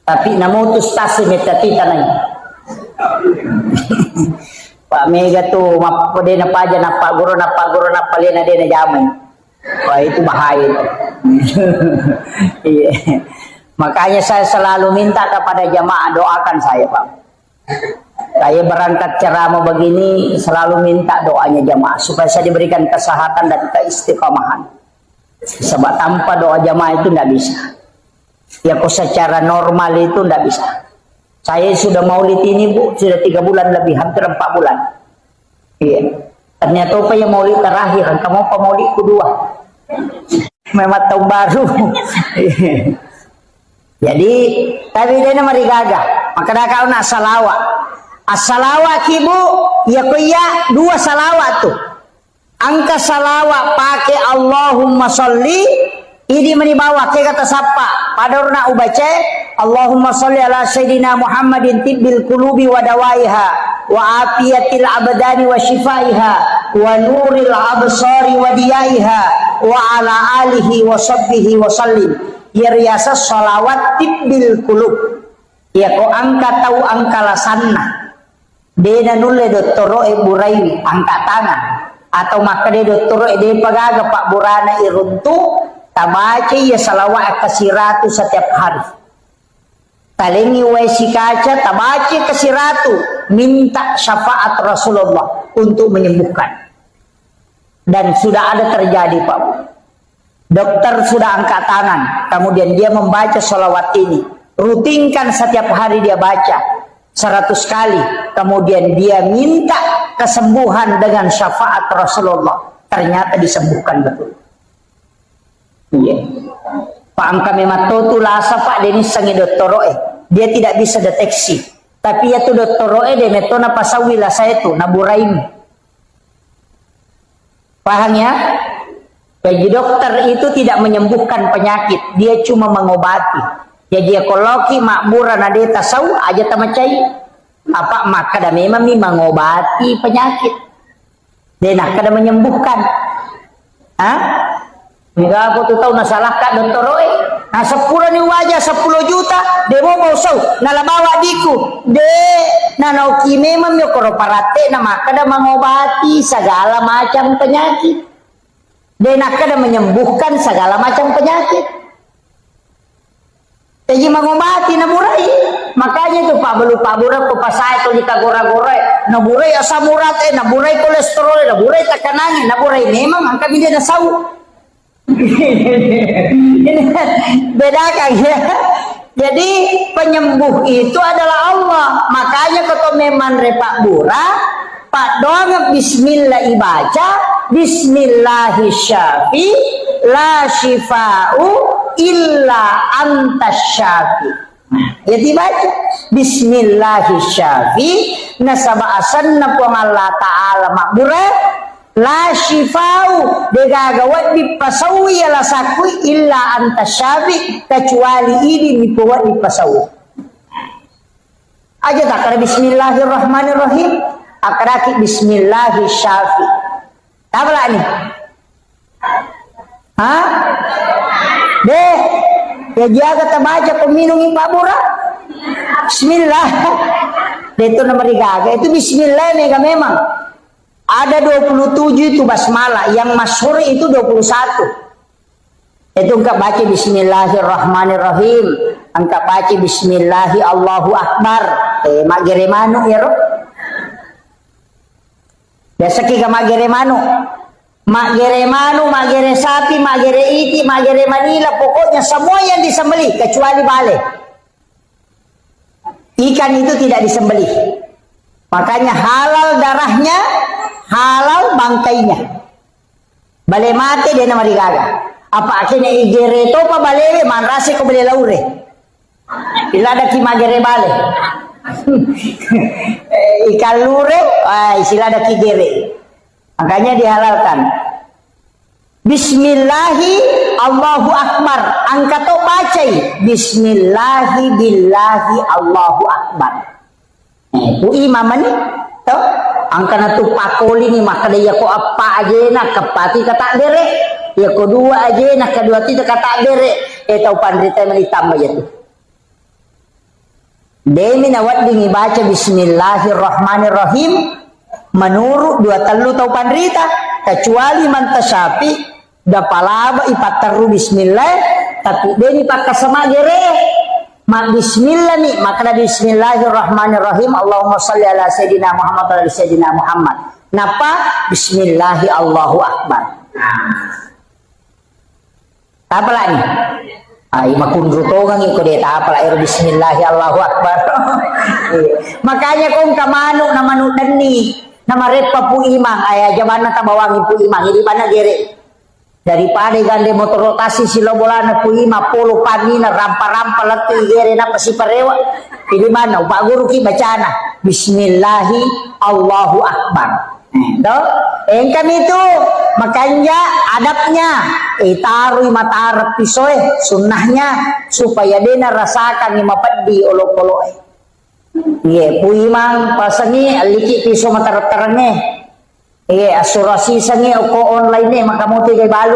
Tapi namutus tasi metati tanai. Pak Mega tuh dia na paja na pak guru na palena dia na jamai. Wah itu bahaya. Iya. Makanya saya selalu minta kepada jamaah doakan saya Pak. Saya berangkat ceramah begini selalu minta doanya jamaah supaya saya diberikan kesehatan dan keistiqomahan. Sebab tanpa doa jamaah itu tidak bisa. Ya kok secara normal itu tidak bisa. Saya sudah maulid ini Bu, sudah 3 bulan lebih, hampir 4 bulan. Iya. Ternyata apa yang maulid terakhir, kamu apa maulid kedua? Memang tahun baru. Jadi, tapi dia nama rigaga. Maka dah kau nak salawat. As-salawat ibu, ya kuya 2 salawat tuh. Angka salawat pakai Allahumma sholli, ini menibawa ke kata sapa. Pada urna ubace Allahumma sholli ala sayyidina Muhammadin tibbil qulubi wa dawaiha wa afiyatil abdani wa shifaiha wa nuril absari wa diyaiha wa ala alihi wa sahbihi wa sallim. Ya riasa sholawat tibbil kulub. Ya ko angka tahu angka lasanna. Dena nulle dottoro buraiwi angkat tangan. Atau maka de dottoro pagaga pak burana iruntu. Tabaca ya salawat kasiratu setiap hari. Talengi wesi kaca tabaca kasiratu. Minta syafaat Rasulullah untuk menyembuhkan. Dan sudah ada terjadi Pak. Dokter sudah angkat tangan, kemudian dia membaca sholawat ini. Rutinkan setiap hari dia baca 100 kali. Kemudian dia minta kesembuhan dengan syafaat Rasulullah. Ternyata disembuhkan betul. Iya. Pak angka memang tu lasa Pak Denis sangi doktoroe. Dia tidak bisa deteksi. Tapi ya tu doktoroe de metona pasawila saya tu naburaim. Paham ya? Bagi dokter itu tidak menyembuhkan penyakit, dia cuma mengobati. Jadi kalau ki makburan ada tasawuf aja tamacai. Apa maka dah memang mengobati penyakit. Dia nak kada menyembuhkan. Hah? Enggak aku tu tahu nasalah kak dokter oi. Nah 10 ni wajah 10 juta dia mau sau nala bawa diku. De nanoki memang yo koro parate na maka dah mengobati segala macam penyakit. Dia nak kada menyembuhkan segala macam penyakit. Jadi mengobati naburai. Makanya tu Pak belu Pak burak ko pasai to jika gora-gora. Naburai asam urat naburai kolesterol, naburai tekanan, naburai memang angka dia nasau. Bedakan ya. Jadi penyembuh itu adalah Allah. Makanya kalau memang repak bura, Pak doang bismillah ibaca, bismillahirrahmanirrahim, la shifa'u illa antas syafi. Ya dibaca bismillahirrahmanirrahim nasaba asanna puang Allah Ta'ala makbura la shifau degagawat dipasawi ala sakui illa antas syafi kecuali ini dibuat dipasawi aja tak ada bismillahirrahmanirrahim akraki bismillahirrahmanirrahim tabla ni hah deh ya jaga terbaca peminum Pak Bura bismillah itu nomor gaga itu bismillah mega memang ada 27 itu basmalah yang masyhur itu 21 itu engkau baca bismillahirrahmanirrahim engkau baca bismillahi Allahu Akbar mak geremanu ya roh biasa kita mak geremanu mak geremanu, mak gere sapi, mak gere iti, mak gere manila, pokoknya semua yang disembelih kecuali bale. Ikan itu tidak disembelih. Makanya halal darahnya, halal bangkainya. Bale mati dia nama digaga. Apa akhirnya igere to pa bale manrase ko bale laure. Bila ada ki magere bale. Ikan lure, istilah ada ki gere. Makanya dihalalkan. Bismillahi Allahu Akbar. Angkat to bacai. Bismillahi billahi Allahu Akbar. Itu imam ni. To, angkat na tu pakoli ni maka dia ko apa aja nak kepati kata dere. Ya ko dua aja nak kedua ti kata dere. Tau pandrita menitam aja tu. Demi nawat dingi baca bismillahirrahmanirrahim. Menurut 2 tau pandrita kecuali mantasapi dapalaba ipataru bismillah tapi dia ni pakai semak gere mak bismillah nih maka bismillahirrahmanirrahim Allahumma salli ala sayyidina Muhammad wa ala sayyidina Muhammad napa bismillahi Allahu Akbar apa lagi ay makundrutogang iko dia apa lah bismillahi Allahu Akbar makanya kong kamano na manudan ni nama repa pu imang ayah jamana tabawangi pu imang ini mana gere daripada gande motor rotasi silobolana pu imang polo panina rampa-rampa lati gere na pasiparewa ini mana Pak Guru ki bacana bismillahi Allahu Akbar do kami itu makanya adabnya taruh mata pisoe sunnahnya supaya dia rasakan lima pedi olok-olok iya, puimang pasangi aliki piso matarat-tarannya. Iya, asurasi sangi oko online maka mo tigay balo.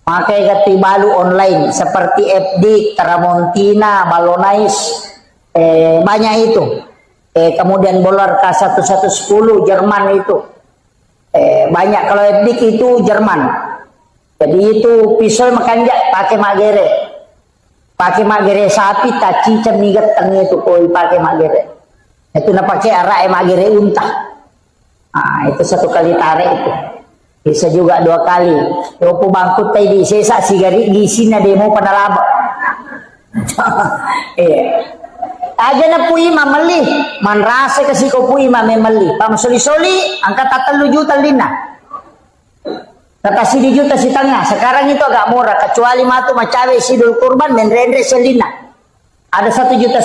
Pakai kati balu online seperti FD, Tramontina, Balonais, banyak itu. Kemudian bolar K1110 Jerman itu. Banyak kalau FD itu Jerman. Jadi itu pisau makanjak pakai magere. Pakai magere sapi taci cemigat tangi itu koi pakai magere. Itu nak pakai arak magere unta. Ah, itu satu kali tarik itu. Bisa juga 2 kali. Yopo bangkut tadi sesa sigari gisina demo pada laba. Aja na pu imam meli, man rasa kasi ko pu imam meli. Pamasoli-soli angkat 3 juta lina. Kata 1 juta si tengah. Sekarang itu agak murah kecuali matu macawe sidul kurban menrendre selina. Ada 1,5 juta.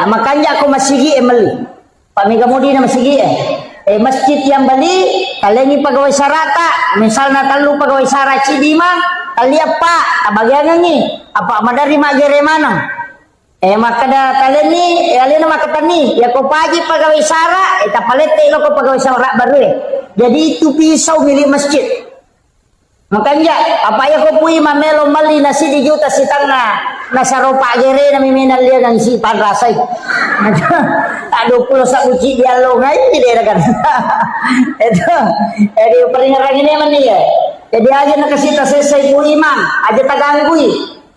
Makanya aku masih meli. Pak Mega Mudi na masih masjid yang beli kalian pegawai sarata misalnya talu pegawai saraci dima kalian pak bagian ni apa madari magere mana maka dah kalian ni kalian maka tani ya ko pagi pegawai sara eta palete lo ko pegawai sara baru jadi itu pisau milik masjid makanya apa ya ko pui mamelo mali nasi di juta si tangna nasaropa gere na miminal dia nang si panrasay aduh pulau sak uci dia lo ngai dia kan itu jadi peringatan ini mana ya jadi aja nak kasih tas selesai ku imam aja tak ganggu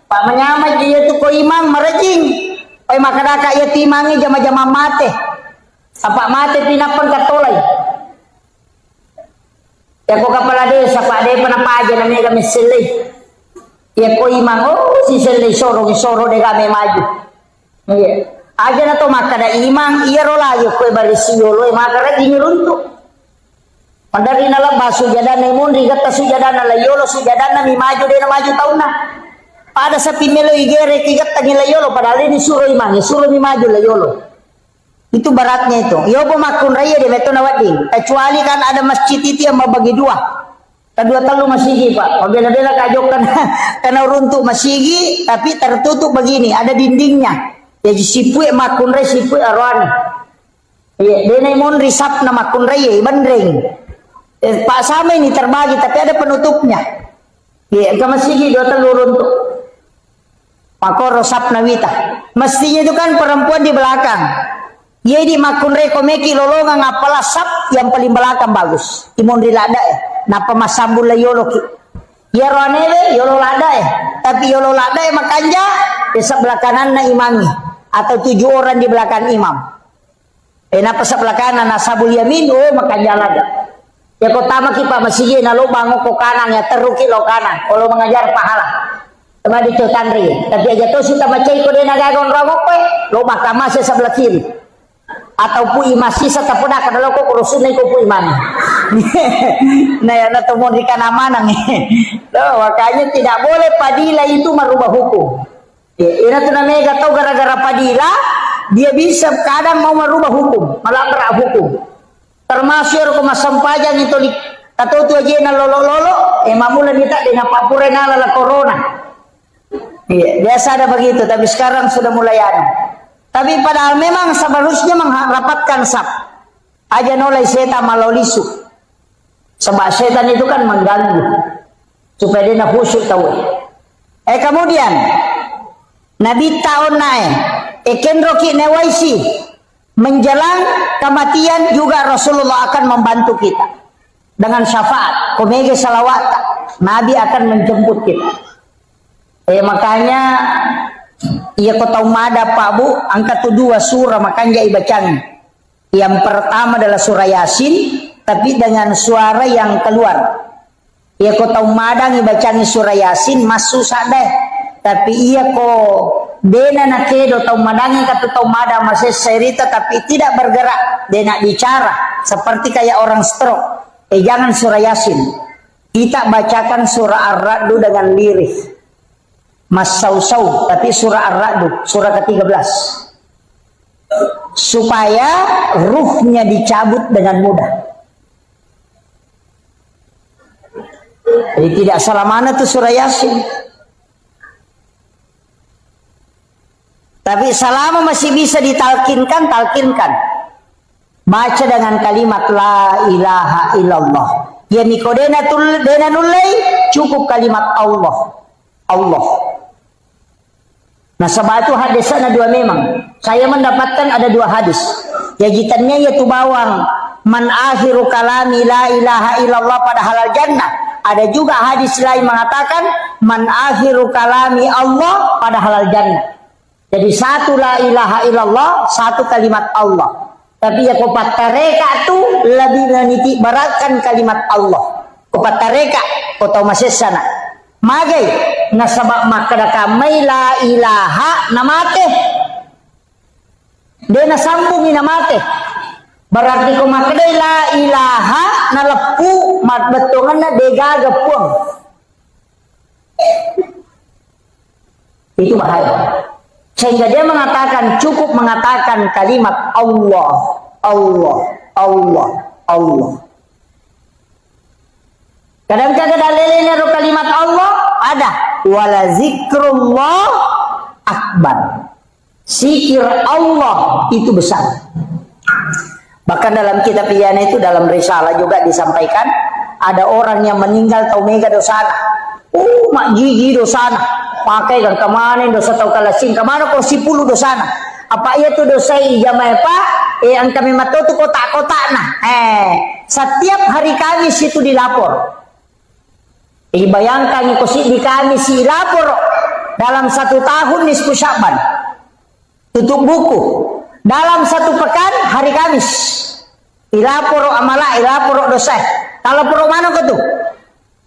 pak menyamai dia tu ko imam merejing oi makadaka ya timangi jama-jama mate apa mate pinapan katolay ya ko kepala desa pak de penapa aja namanya kami selai ya ko imam si selai soro de kami maju iya aja na to makada imang iya rola yo koy barisi yolo makara ginyuruntu pandari nala basu jadana mundi gata sujadana la yolo sujadana mi maju de na maju tauna pada sa pimelo igere kigat tagila yolo padahal ini suruh imang suruh mi maju la yolo itu baratnya itu yo pemakun raya de meto na wading kecuali kan ada masjid itu yang membagi 2 kedua talu masigi pak bela-bela kajokan karena runtuh masigi tapi tertutup begini ada dindingnya jadi sipue makun re sipue arwani iya denai mon risap na makun re bandreng pak sama ini terbagi tapi ada penutupnya iya kamasigi 2 telurun tuh makor rosap na wita mestinya itu kan perempuan di belakang iya di makun re komeki lolongan apalah sap yang paling belakang bagus imon rilada napa masambul la yolo ya ronele yolo lada tapi yolo lada makanja di sebelah kanan na imami atau 7 orang di belakang imam napa sebelah kanan nasabul yamin makanja lada ya kotama kipa masih na lo bango ko kanan ya teruki lo kanan kalau mengajar pahala sama di cotandri tapi aja to sita macai ko de nagagon rangok lo mahkamah sebelah kiri atau pu imasi sa tapuda kadalo ko kurusunay ko pu imam nah ya na tumon di kanamana makanya tidak boleh padila itu merubah hukum ina tu namanya tahu gara-gara padila dia bisa kadang mau merubah hukum melanggar hukum termasuk ko masampajan itu di katau tu aja na lolo mamula nita dengan papure na la corona biasa ada begitu tapi sekarang sudah mulai ada tapi padahal memang seharusnya merapatkan sap aja nolai setan malolisu sebab setan itu kan mengganggu supaya dia khusyuk tahu kemudian Nabi tahun naik Kenroki Newaisi menjelang kematian juga Rasulullah akan membantu kita dengan syafaat komege salawat Nabi akan menjemput kita makanya iya kota umada Pak Bu angkat 2 surah makanya ibacanya yang pertama adalah surah Yasin tapi dengan suara yang keluar iya kota umada ibacanya surah Yasin masuk sadeh tapi iya ko dena nakedo tau madangi kata tau mada masih cerita tapi tidak bergerak dena bicara seperti kayak orang stroke jangan surah Yasin kita bacakan surah Ar-Ra'd dengan lirik Mas Sausau tapi surah Ar-Ra'd surah ke-13 supaya ruhnya dicabut dengan mudah jadi tidak salah mana tuh surah Yasin tapi selama masih bisa ditalkinkan talkinkan baca dengan kalimat la ilaha illallah Ya nikodena nulai cukup kalimat Allah. Allah. Nah sebab itu hadisnya ada dua memang. Saya mendapatkan ada dua hadis. Ya jitannya yaitu bawang. Man akhiru kalami la ilaha illallah pada halal jannah. Ada juga hadis lain mengatakan man akhiru kalami Allah pada halal jannah. Jadi satu la ilaha illallah, satu kalimat Allah. Tapi ya kopat tareka tu lebih meniti beratkan kalimat Allah. Kopat tareka atau masih sana. Magai nasabak makada kamai la ilaha namate. Dia nasambungi namate. Berarti ko makada la ilaha nalepu mat betongan na dega gepuang. Itu bahaya. Sehingga dia mengatakan cukup mengatakan kalimat Allah, Allah, Allah, Allah. Kadang-kadang dalilnya kalimat Allah ada. Wala zikrullah akbar. Zikir Allah itu besar. Bahkan dalam kitab Iyana itu dalam risalah juga disampaikan ada orang yang meninggal tau mega dosana. Mak gigi dosana. Pakai kan kemana dosa tau kalasing kemana kau 10 dosana. Apa ia tu dosa jamai pak? Ang kami matau tu kotak-kotak nah. Setiap hari Kamis itu dilapor. Bayangkan kau di Kamis dilapor dalam 1 tahun nisfu Sya'ban. Tutup buku. Dalam 1 pekan hari Kamis. Dilapor amala, dilapor dosa. Kalau poro mana kau tu?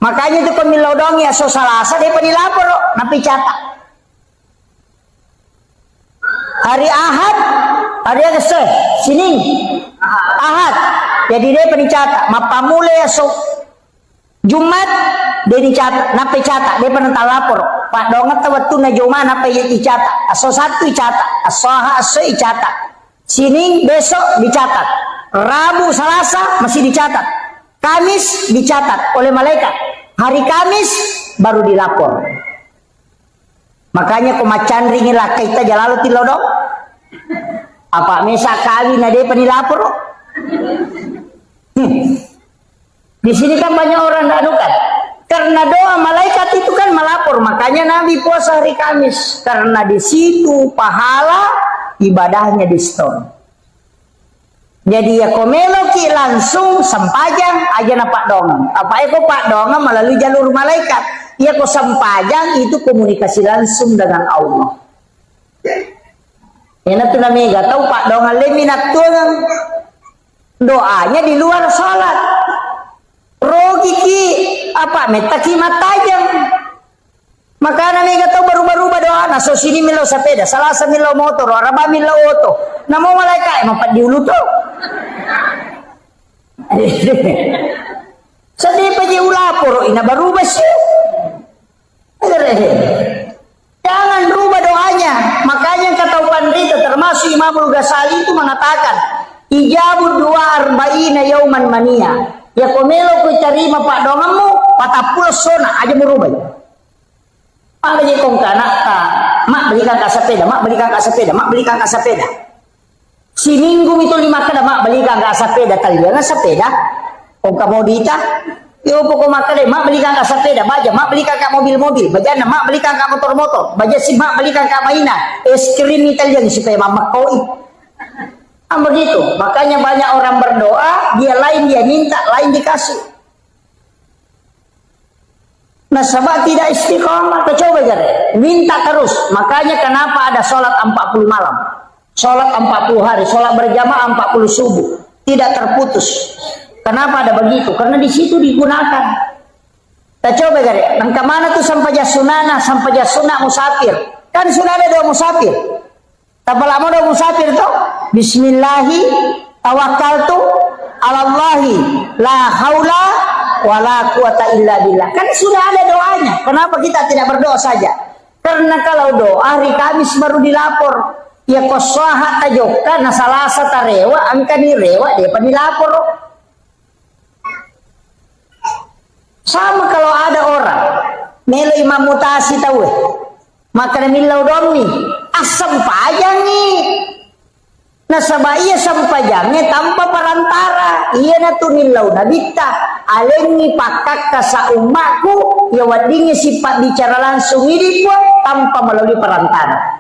Makanya itu pemilodong ya so salasa dia penilapor napi catat. Hari Ahad, hari Agustus, Senin, Ahad. Jadi dia pencatat. Mapamule ya so Jumat dia dicatat, napi catat dia penental lapor. Pak dongat waktu na Jumat napi dicatat. Aso 1 dicatat, asoha aso dicatat. Senin besok dicatat. Rabu, Selasa masih dicatat. Kamis dicatat oleh malaikat. Hari Kamis baru dilapor. Makanya kumacan ringin lah kita jalalu tilodong. Apa mesa kali nade penilapor? Di sini kan banyak orang danukan. Karena doa malaikat itu kan melapor. Makanya Nabi puasa hari Kamis. Karena di situ pahala ibadahnya di store. Jadi ya komeloki langsung sempajang aja na Pak Dongeng. Apa itu Pak Dongeng melalui jalur malaikat. Ya kok sempajang itu komunikasi langsung dengan Allah. Ini tuh namanya tahu Pak Dongeng leminat tuh doanya di luar sholat. Rogi ki apa metaki matajam. Maka namanya tahu baru-baru doa. Nah so sini milau sepeda, Selasa milau motor, Rabu milau auto. Namo malaikat emang pat diulu tuh. Sedih paji ulapor ina baru basi. Jangan rubah doanya. Makanya kata pandita termasuk Imamul Ghazali itu mengatakan ijabud 42 yauman mania. Ya komelo ku terima Pak dongamu patapul sona aja merubah. Apa jadi kong kanak mak belikan ka sepeda, mak belikan ka sepeda, mak belikan ka sepeda. Si minggu itu 5 kada mak belikan ka sepeda kalian sepeda. Kong komodita, yo pokok mak kada mak belikan ka sepeda, baja mak belikan ka mobil-mobil, bajana mak belikan ka motor-motor, baja si mak belikan ka mainan, es krim Italian supaya mama koi. Begitu. Makanya banyak orang berdoa, dia lain dia minta, lain dikasih. Nah sebab tidak istiqomah, coba jare, minta terus. Makanya kenapa ada sholat 40 malam, sholat 40 hari, sholat berjamaah 40 subuh, tidak terputus. Kenapa ada begitu? Karena di situ digunakan. Kita coba jare, dan kemana tuh sampai jasunana, sampai jasuna musafir? Kan sudah ada doa musafir. Tapi lama doa musafir tuh, Bismillahi tawakkaltu alallahi la haula wala quwata illa billah. Kan sudah ada doanya. Kenapa kita tidak berdoa saja? Karena kalau doa hari Kamis baru dilapor. Ya kosaha tajokka na Salasa tarewa angka ni rewa dia dilapor. Sama kalau ada orang melo imam mutasi tahu. Maka milau domni asam pajang nih. Nah sabaya sampajangnya tanpa perantara. Iya na tu nilau nabita. alengi pakak sa umatku ya wadingi sifat bicara langsung ini pun tanpa melalui perantara.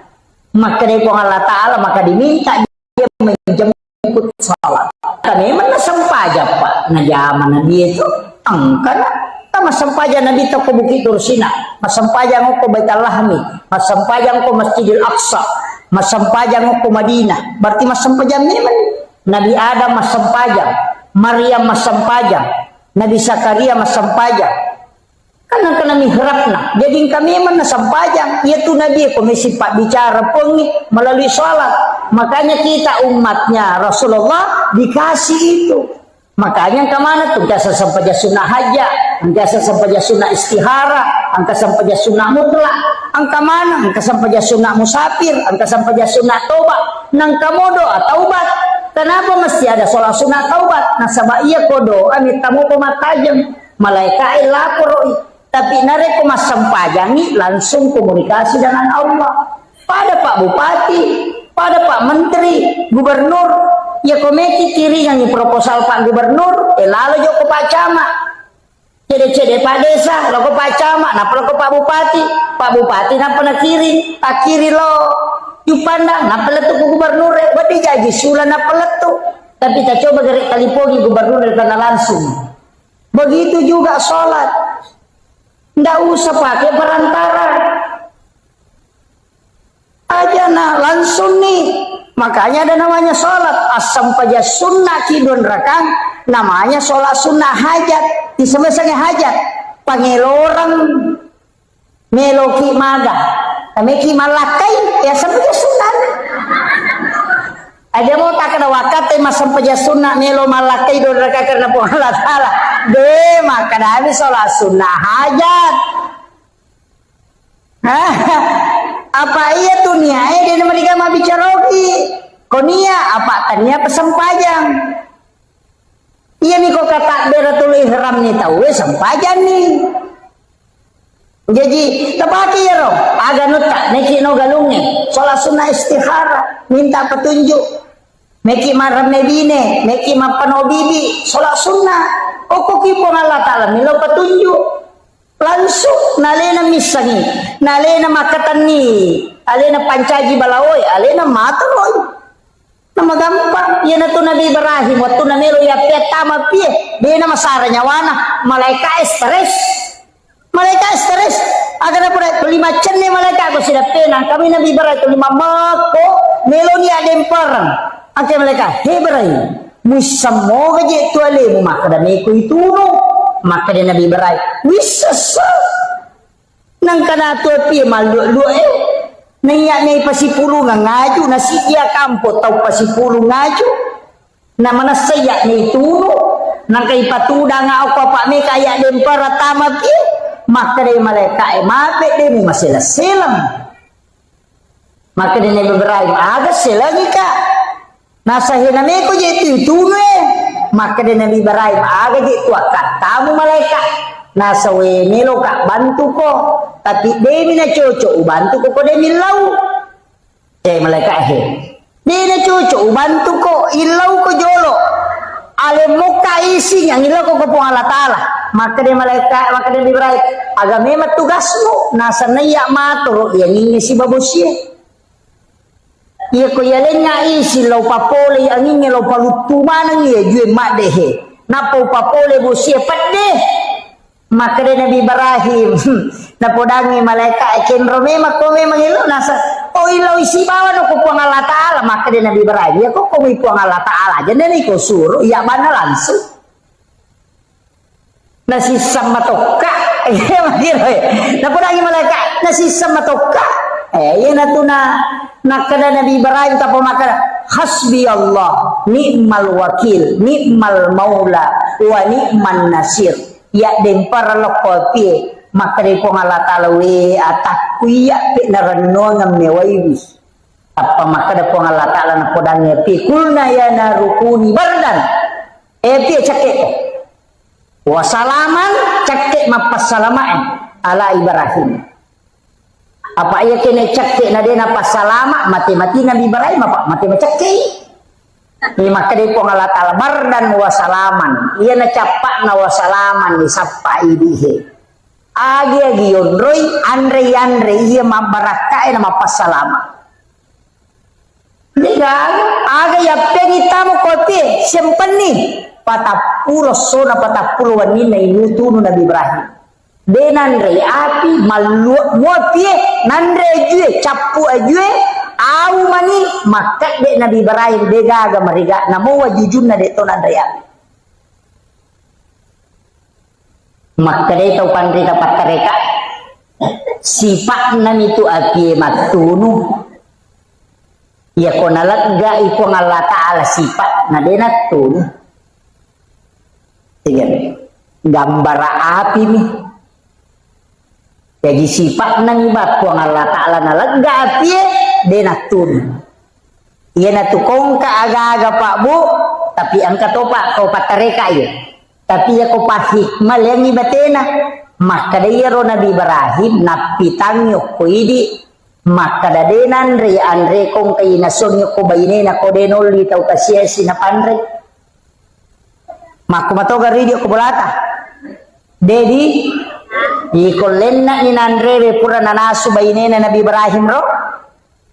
Maka dari Allah Ta'ala maka diminta dia menjemput salat. Kami memang sempaja Pak na zaman Nabi itu angkana ta masampaja Nabi to ko Bukit Tursina, masampaja ko Baitul Lahmi, masampaja ko Masjidil Aqsa, masampaja ko Madinah. Berarti masampaja memang Nabi Adam masampaja, Maryam masampaja, Nabi Zakaria masampaja. Karena kena mihrabna, jadi kami memang nasampajang, yaitu Nabi komisi pak bicara pengi melalui sholat. Makanya kita umatnya Rasulullah dikasih itu. Makanya kemana tuh? Angka sampaja sunnah haja, angka sampaja sunnah istihara, angka sampaja sunnah mutlak, angka mana? Angka sampaja sunnah musafir, angka sampaja sunnah taubat, nang kamodo taubat. Kenapa mesti ada sholat sunnah taubat? Nasabah iya kodo, amit tamu pematajam, malaikat lapor. Tapi nareko mas sampajangi langsung komunikasi dengan Allah. Pada Pak Bupati, pada Pak Menteri, Gubernur, ya komeki kiri yang proposal Pak Gubernur, lalu joko Pak Camat. Cede-cede Pak Desa, lalu Pak Camat, napa ke Pak Bupati napa na kiri, tak kiri lo. Yupanda, napa letu ke Gubernur, wadi jadi sula napa letu. Tapi kita coba gerak kalipogi Gubernur karena langsung. Begitu juga sholat. Nggak usah pakai perantara aja langsung nih. Makanya ada namanya sholat asam paja sunnah kidun rakang, namanya sholat sunnah hajat. Di semesanya hajat pangelorang meloki maga meki malakai ya sampaja sunnah. Ada mau tak kena wakat mas sampaja sunnah melo malakai don rakang karena Allah Ta'ala de maka habis sholat sunnah hajat. Apa iya tuh nia dia mereka mau bicara lagi konia apa tanya pesempajang iya nih kok kata beratul ihram nih tahu sempajang nih jadi tepaki ya roh agak nutak neki no galungnya sholat sunnah istihara minta petunjuk meki maram nebine meki mapano bibi sholat sunnah kok kipo Allah Ta'ala milo petunjuk langsung nalena misangi nalena makatani alena pancaji balawoi alena mataloy nama gampang ya natu Nabi Ibrahim waktu na melo ya petama pie dia nama saranya wana malaikat stres agar apa lima cenne malaikat aku sudah penang kami Nabi Ibrahim lima mako melo ni ademparang akhir malaikat Ibrahim musammo gaje tuale mu maka dami ko ituno maka dia Nabi Ibrahim wisasa nang kana to pi malu naya nay pasipulu nga ngaju nasiya kampo tau pasipulu ngaju na mana saya ni ituno nang kay patuda nga ako pa me kaya dem para tama pi maka dia malaikat mape dia mu masela-selam maka dia Nabi Ibrahim aga selangi ka nasa hiname ko je itu maka dia Nabi Ibrahim aga je tuakat kamu malaikat nasa we melo ka bantu ko tapi demi na cucu bantu ko demi lau malaikat demi na cucu bantu ko ilau ko jolo ale muka isi yang ilau ko po Allah Ta'ala maka dia malaikat maka dia Ibrahim aga memang tugasmu nasa naya maturo yang ini si babusia iya ko yalenya isi lau papole ang inge lau palutumanang iya jue madehe napo papole busia padeh maka dia Nabi Ibrahim napodangi malaikat kenro memang ko memang ilo nasa oh ilo isi bawa no ko puang Allah Ta'ala maka dia Nabi Ibrahim ya ko kumi puang Allah Ta'ala aja nani ko suruh iya mana langsung nasi sama toka iya makiro napodangi malaikat nasi sama toka iya natuna nakada Nabi Ibrahim tapo makada hasbi Allah ni'mal wakil ni'mal maula wa ni'man nasir ya dempar lokopi maka di Allah Ta'ala we atakku ya pe narano ngam mewaiwi apa maka da Allah Ta'ala na podangnya pi kulna ya narukuni bardan pi cakek wasalaman cakek mapasalamain ala Ibrahim apa iya kena cakek na dena pasalama mati-mati Nabi Ibrahim apa mati macakek Maka dia pun Allah Ta'ala bardan wasalaman. Ia na capak na wasalaman ni sapa idihe. Agi yonroy andre ia mabarakai na mapasalama. Diga aga yapeng itamu kote sempeni patapuro sona patapuro wanina inutu Nabi Ibrahim. Denandre api malu muapie nandre jue capu ajue au mani makat de Nabi Ibrahim dega aga mariga namo wajujun na de to nandre api. Maka de to pandri dapat tereka sifat nan itu api matunu ya konalat ga ipo Allah Ta'ala sifat na denatun tiga gambar api nih. Jadi sifat nang ibat kuang Allah Ta'ala na lega api denatun. Iya na tukong ka aga-aga pak bu, tapi angka topa kau patareka ya. Tapi ya kau hikmah yang ibatena. Maka dia ro Nabi Ibrahim napitang yok ko idi. Maka dadenan re andre kong kay nason yok ko bayine na ko denol tau kasiesi na pandre. Maka matoga radio ko bulata. Dedi ikolenna ni nandre pura nanasu bayine na Nabi Ibrahim ro.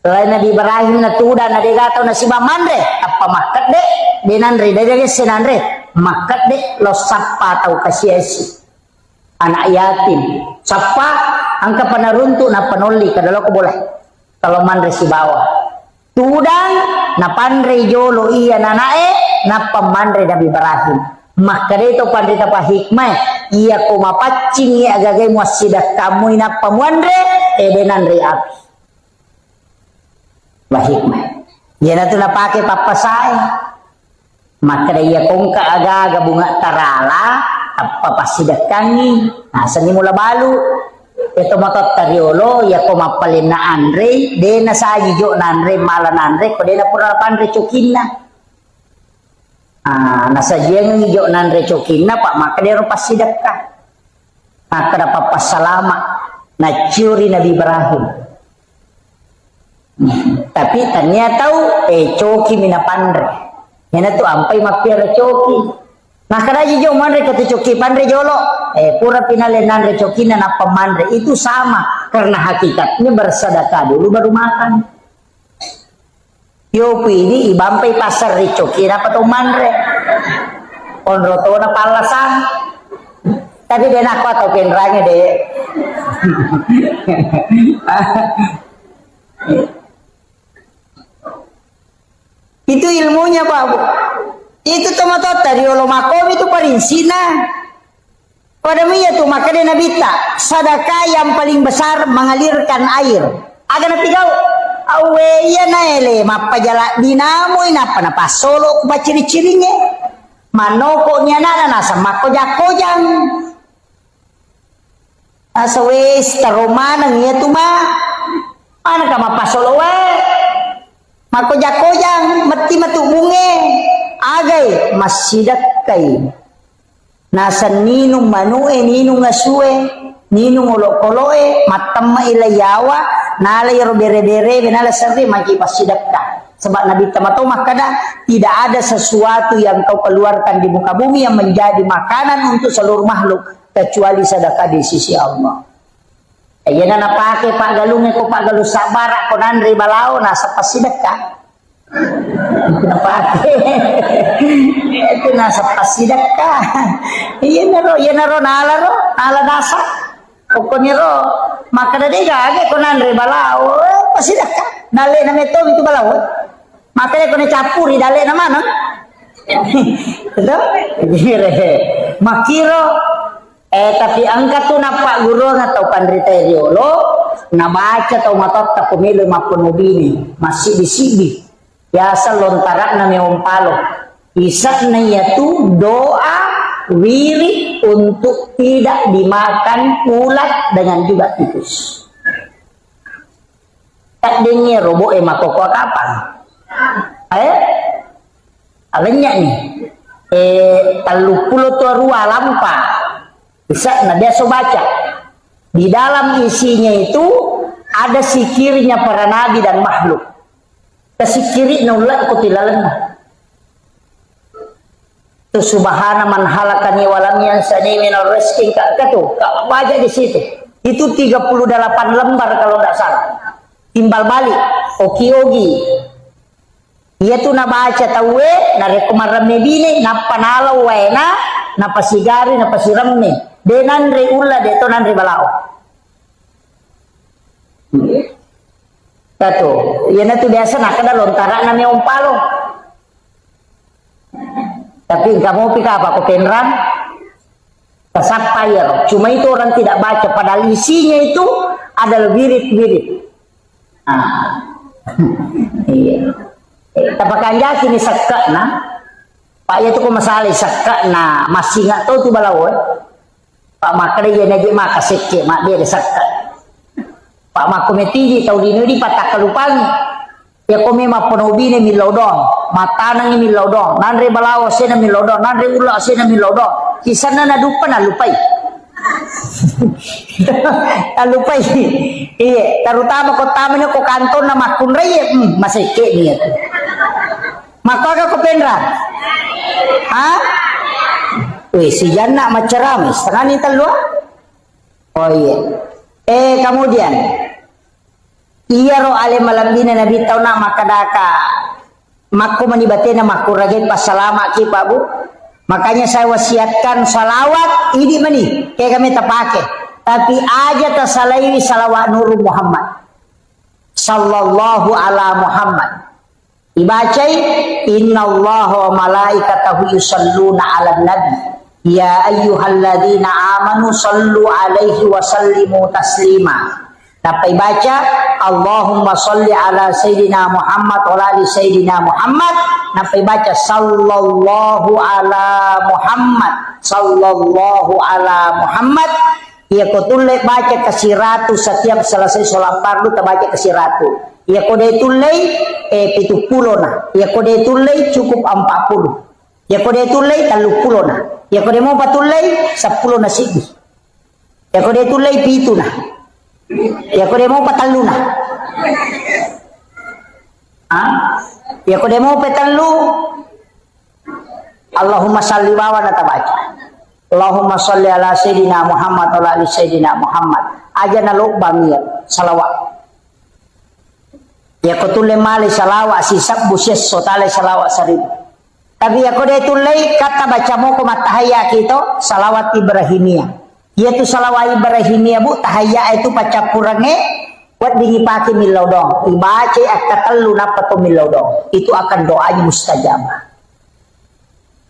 Lain Nabi Ibrahim na tuda na degatau na si mamandre apa makat de denandre dede senandre makat de lo sapa tau kasiesi anak yatim sapa angka panaruntu na panoli kadalo ko boleh kalau mandre si bawah tudang na pandre jolo iya nanae na pamandre Nabi Ibrahim maka de to pandre tapa hikmah iya ko mapacing iya agagay mo sidak kamu ina pamandre denandre api hikmah. Yan na ito napake papasay. Maka iya kong kaaga bunga tarala papasidak kangi. Nasa ni mula balu. Ito matot tariolo. Iya ko mapalin na andre. De na sa jo na andre mala na andre. Ko de na pura pandre chukin na. Nasa jeng jo na andre chukin na pak. Maka de ro pasidak ka. Maka na papasalama. Na curi Nabi Ibrahim. Tapi ternyata coki mina pandre. Yana tu ampai mapiara coki. Nah kada jo mandre kata coki pandre jolo. Pura pinale nandre coki na pamandre itu sama karena hakikatnya bersedekah dulu baru makan. Yo pidi ibampai pasar di coki apa tu mandre. Onroto na palasan. Tapi dia nak atau penrangnya deh. Itu ilmunya Pak Bu. Itu tomato tadi makom itu parinsina. Pada miya tuh maka dia Nabi tak sedekah yang paling besar mengalirkan air. Agar nabi kau awe ya naele mapajala dinamo inapa na pasolo kuba ciri-cirinya. Manokoknya nana nasa makojak-kojang. Asa wes taromanang iya tuh mah. Mana ka mapasolo we? Makojak-kojang mati matu bunge agay masidak kay nasa ninong manue ninong ngasue ninong olok-oloe matamma ilayawa nalay robere-bere benala sarri maki pasidak ka sebab Nabi tamato makada tidak ada sesuatu yang kau keluarkan di muka bumi yang menjadi makanan untuk seluruh makhluk kecuali sedekah di sisi Allah. Ayan na napake Pak Galungnya ko Pak Galu sabara ko nandri balao nasa pasidekah. Itu napake. Itu nasa pasidekah. Iyan na ro nala nasa. Pokoknya ro maka dadi gage ko nandri balao pasidekah. Dale na meto itu balao. Maka ko na capuri dale na mana? Itu makiro tapi angkat tuh napak guru atau pandrita riolo nabaca atau matot tak pemilu maupun mubini masih disidi biasa lontarak na meompalo isak na yaitu doa wirid untuk tidak dimakan ulat dengan juga tikus tak dengar robo makoko kapan alenya nih 30 tua rua lampa bisa nah biasa baca di dalam isinya itu ada sikirnya para nabi dan makhluk kesikiri nulat kutilalan Tu subhana man halakani walam yansani minal rizqi katu. Baca di situ. Itu 38 lembar kalau tidak salah. Timbal balik. Oki-ogi. Ia tu na baca tawe, na rekomarame bine, na panalaw waena, na pasigari, na pasirame. De nanre ulla, de to nanre balao. Katu. Ia na tu biasa na kada lontara na may umpalo. Tapi kamu pikir apa? Kepenran? Kesapayar. Cuma itu orang tidak baca. Padahal isinya itu adalah wirid-wirid. Iya. Tapakan yakin ni sakka na. Pak ya tu ko masalah sakka na. Masih nggak tahu tu balawon. Pak makre ya naji maka sekke. Mak dia sakka. Pak makometi tahu di patak kalupangi. Ya kome ma ponobine milodong, matanang milodong, nanre balawo sena milodong, nanre ula sena milodong. Kisana na dupa na lupai. Lupai. Iya, terutama ko tamanyo ko kanton na makunray, masike niya. Maka ka ko penra. Ha? Si Jana macaramis, tangan ni talwa. Oh iya. Kemudian iya ro ale malam dina nabi tau na makadaka makku manibatena makku ragin pas salama ki Pak Bu. Makanya saya wasiatkan salawat ini mani kayak kami terpakai tapi aja tersalai salawat Nur Muhammad sallallahu ala Muhammad dibacai innallaha wa malaikatahu yusalluna ala nabi ya ayyuhalladzina amanu sallu alaihi wa sallimu taslima. Dapat baca Allahumma salli ala Sayyidina Muhammad wa ala Sayyidina Muhammad. Dapat baca sallallahu ala Muhammad sallallahu ala Muhammad. Ia ko tulai baca kasiratu setiap selesai sholat fardu terbaca kasiratu. Ia ko dia tulai 70 na. Ia ko dia tulai cukup 40. Ia ko dia tulai 30 na. Ia ko dia mau patulai 10 na sigi. Ia ko dia tulai 7 na. Ya ko demo patalu na. Ya ko demo patalu. Allahumma salli wa ala tabaca. Allahumma salli ala Sayyidina Muhammad wa ala Sayyidina Muhammad. Aja na lubang ya salawat. Ya ko tule mali salawat sisab busyes sotale salawat sarib. Tapi ya ko de tulai kata baca mo ko matahaya kito salawat Ibrahimiyah. Yaitu salawat Ibrahimiyah Bu tahaya itu paca kurangnya buat dingipaki milodong ibaca akatelu napatu milodong itu akan doanya mustajabah.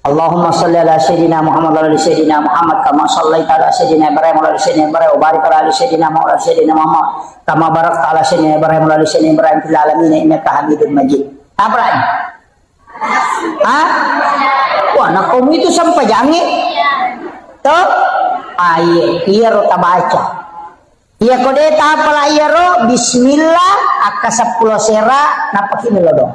Allahumma salli ala Sayyidina Muhammad wa ala Sayyidina Muhammad kama sallaita ala Sayyidina Ibrahim wa ala Sayyidina Ibrahim wa barik ala Sayyidina Muhammad wa ala Sayyidina Muhammad kama barakta ala Sayyidina Ibrahim wa ala Sayyidina Ibrahim fil alamin innaka Hamidum Majid. Apa lagi? Wah, nak kamu itu sampai jangi. Tuh iya ro tabaca. Iya kode tapala iya ro bismillah akka 10 sera napaki milodong.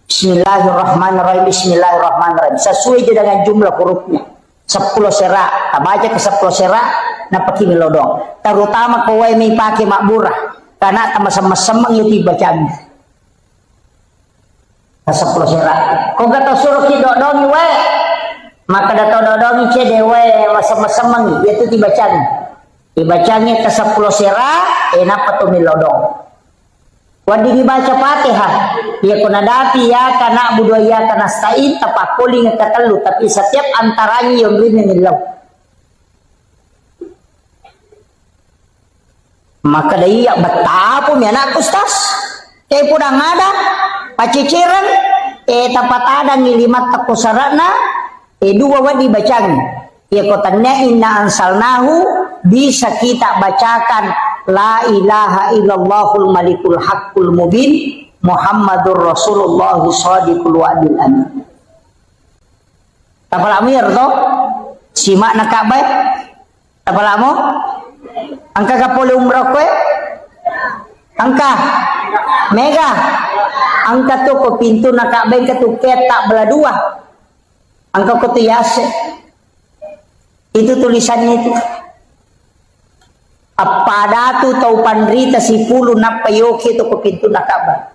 Bismillahirrahmanirrahim bismillahirrahmanirrahim. Sesuai dengan jumlah hurufnya. 10 sera tabaca ke 10 sera napaki milodong. Terutama kowe mi pake makburah karena sama-sama itu bacaan. Ke 10 sera. Kok kata suruh ki dodongi we. Maka datang dodongi cedewe sama-sama yaitu dibacanya ke 10 sera enapa tu milodong wadi dibaca Fatihah ya kunadapi ya kana budaya kana stain tapakuli ngakatelu tapi setiap antaranya yang lini milau maka daya betapa mi anak ustaz kayak pudang ada paciciran tapat ada ngilimat takusarana dua wadi bacaan ya kotannya inna ansalnahu bisa kita bacakan la ilaha illallahul malikul haqqul mubin Muhammadur Rasulullah shadiqul wa'dil amin. Tapalamu ya to simak na kabay tapalamu angka kapole umrah kwe angka mega angka to ko pintu na kabay katuket tak bela dua angka kutiyase itu tulisannya itu apa datu tau pandrita si pulu napayoki itu ke pintu nakaba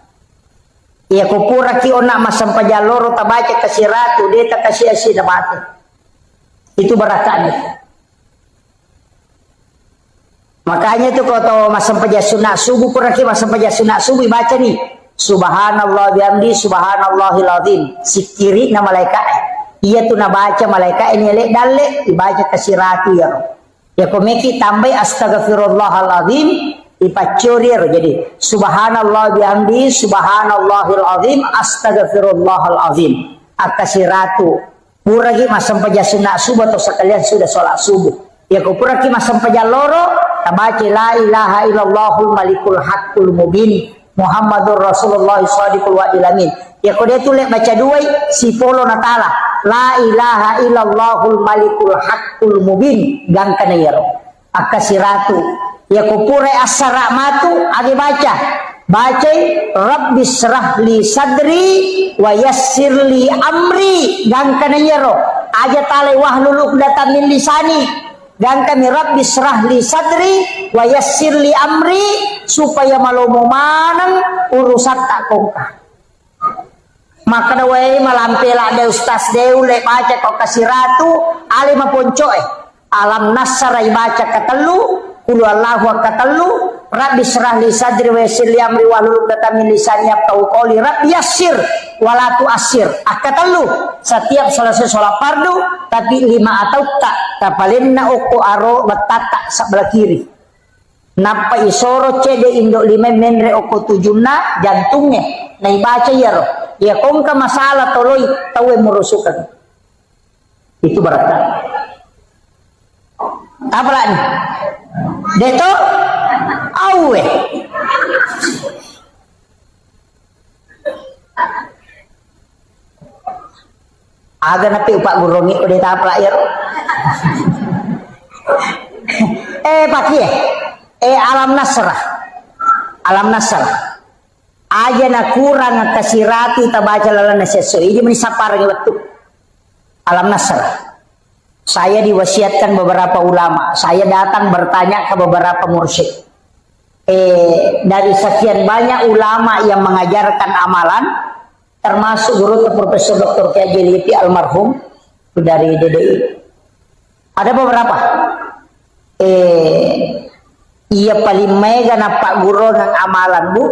Ia kupura ki onak masam pajaloro tabaca kasih ratu deta kasih asi mati. Itu berakannya. Makanya tuh kalau masam pajasuna subuh kuraki masam pajasuna subuh baca nih subhanallah bihamdi subhanallahil azim sikiri na malaikat. Ia tuh na baca malaikat ini lek dalek dibaca kasih ratu ya komeki tambah astaghfirullahal azim ipacurir jadi subhanallah bihamdi subhanallahil azim astaghfirullahal azim akasih ratu puragi masam pajasuna subuh atau sekalian sudah sholat subuh ya kupuraki masam pajaloro tabaci la ilaha illallahul malikul haqqul mubin Muhammadur Rasulullah shadiqul wa'dil amin. Ya kau dia tu lek baca dua si polo natala la ilaha illallahul malikul haqqul mubin gang kana yaro akasiratu ya kupure as-saramatu agi baca rabbi shrah li sadri wa yassir li amri gang kana yaro aja tale wahlul uqdatam min lisani dan kami rabbi syrah li sadri wa yassir li amri supaya malomo manang urusan tak kongka. Maka dawai malampela de ustaz deu le baca kau kasih ratu ali maponcoe alam nasara baca katelu qul Allahu katelu rabbi syrah li sadri wa yassir li amri wa hlul 'uqdatam min lisani yafqahu qawli rabbi yassir wala tu'assir akatelu setiap selesai sholat fardu tapi 5 atau tak tapalinna uku aro betata sebelah kiri napa isoro cede indo 5 menre uku 7 jantungnya nai baca ya kongka masalah toloi tawe merusukan itu berarti apa lagi deto awe aga napi upak gurongi udah tahap lahir paki alam nasrah aja na kurang kasih ratu tabaca lalana sesuai ini menisapar waktu alam nasrah. Saya diwasiatkan beberapa ulama, saya datang bertanya ke beberapa mursyid. Dari sekian banyak ulama yang mengajarkan amalan, termasuk guru Profesor Dr. Kiai Jeliti almarhum dari DDI. Ada beberapa. Ia paling mega Pak guru ng amalan bu,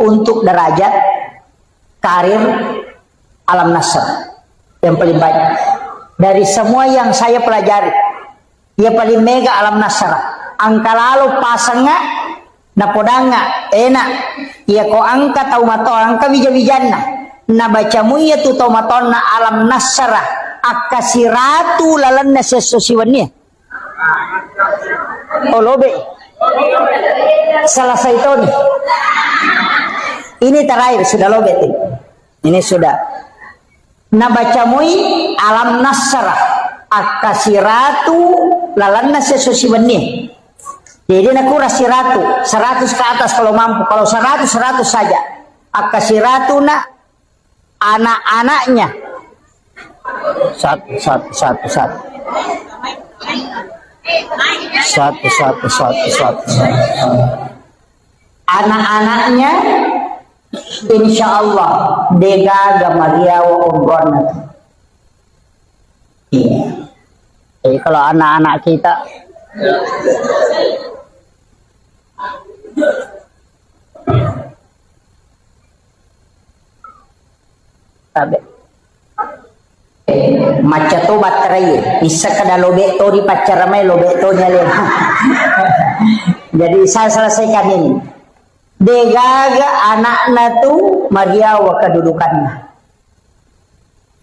untuk derajat karir alam nasr yang paling banyak. Dari semua yang saya pelajari, ia paling mega alam nasara. Angka lalu pasangnya, napodanga, enak. Ia ko angka tau mato, angka bija-bijanna. Na bacamu ia tu tau mato na alam nasara. Akasiratu lalan na sesosiwannya. Oh lobe. Selesai itu nih. Ini terakhir, sudah lobe. Ini sudah. Nabacamui alam nasrah akasiratu lalanna sesusibannya. Jadi aku rasiratu 100 ke atas kalau mampu, kalau 100 saja. Akasiratu na anak-anaknya satu. Anak-anaknya insya Allah dega gamaria wa umrona. Iya. Jadi kalau anak-anak kita maca to baterai bisa kada lobe to di pacar mai lobe to nyale. Jadi saya selesaikan ini. Degaga anaknya tu Maria wa kedudukannya.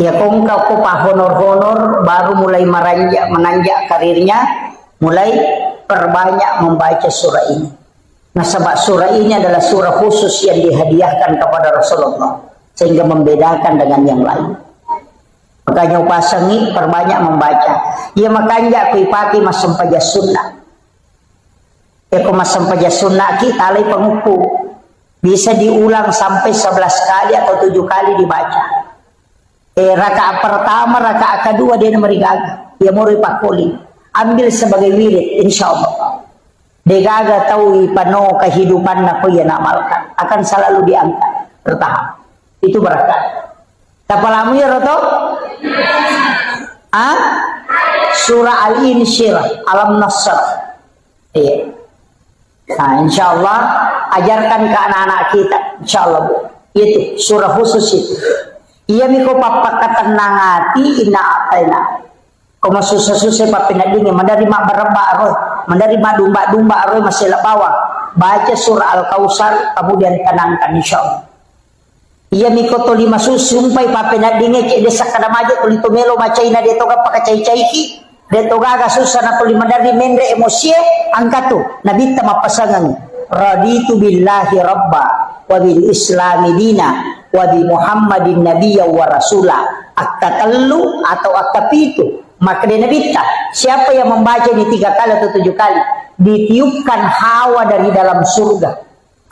Ya kongka kupa honor-honor baru mulai menanjak karirnya, mulai perbanyak membaca surah ini. Nah sebab surah ini adalah surah khusus yang dihadiahkan kepada Rasulullah sehingga membedakan dengan yang lain. Makanya upasangi perbanyak membaca. Ya makanya aku ipati masam paja sunnah. Eko masam paja sunnah kita alai penguku bisa diulang sampai 11 kali atau 7 kali dibaca. Rakaat pertama, rakaat kedua dia merigaga. Dia mau ripakuli. Ambil sebagai wirid insya Allah. Degaga tahu pano kehidupan aku yang amalkan akan selalu diangkat. bertahap. Itu berkah. Tapalamu ya roto? Surah Al-Insyirah, Alam Nasr. Iya. Nah, insya Allah ajarkan ke anak-anak kita, insya Allah Bu. Itu surah khusus itu. Iya miko papa ketenang hati ina ataina. Koma susah-susah papi nadingin, menerima beremba roh, menerima domba-domba roh masih bawah. Baca surah Al-Kausar, kemudian tenangkan insya Allah. Iya miko to lima susumpai papi nadingin, cek desa kada maja tulito melo macaina dia toga pakai cai-caiki. Deto gaga susah na tuli mandari mendre emosi angkatu nabita mapasangan raditu billahi rabba wa bil islami dina wa bi muhammadin nabiyya wa rasula akatallu atau akapitu maka dia nabita siapa yang membaca ini 3 kali atau 7 kali ditiupkan hawa dari dalam surga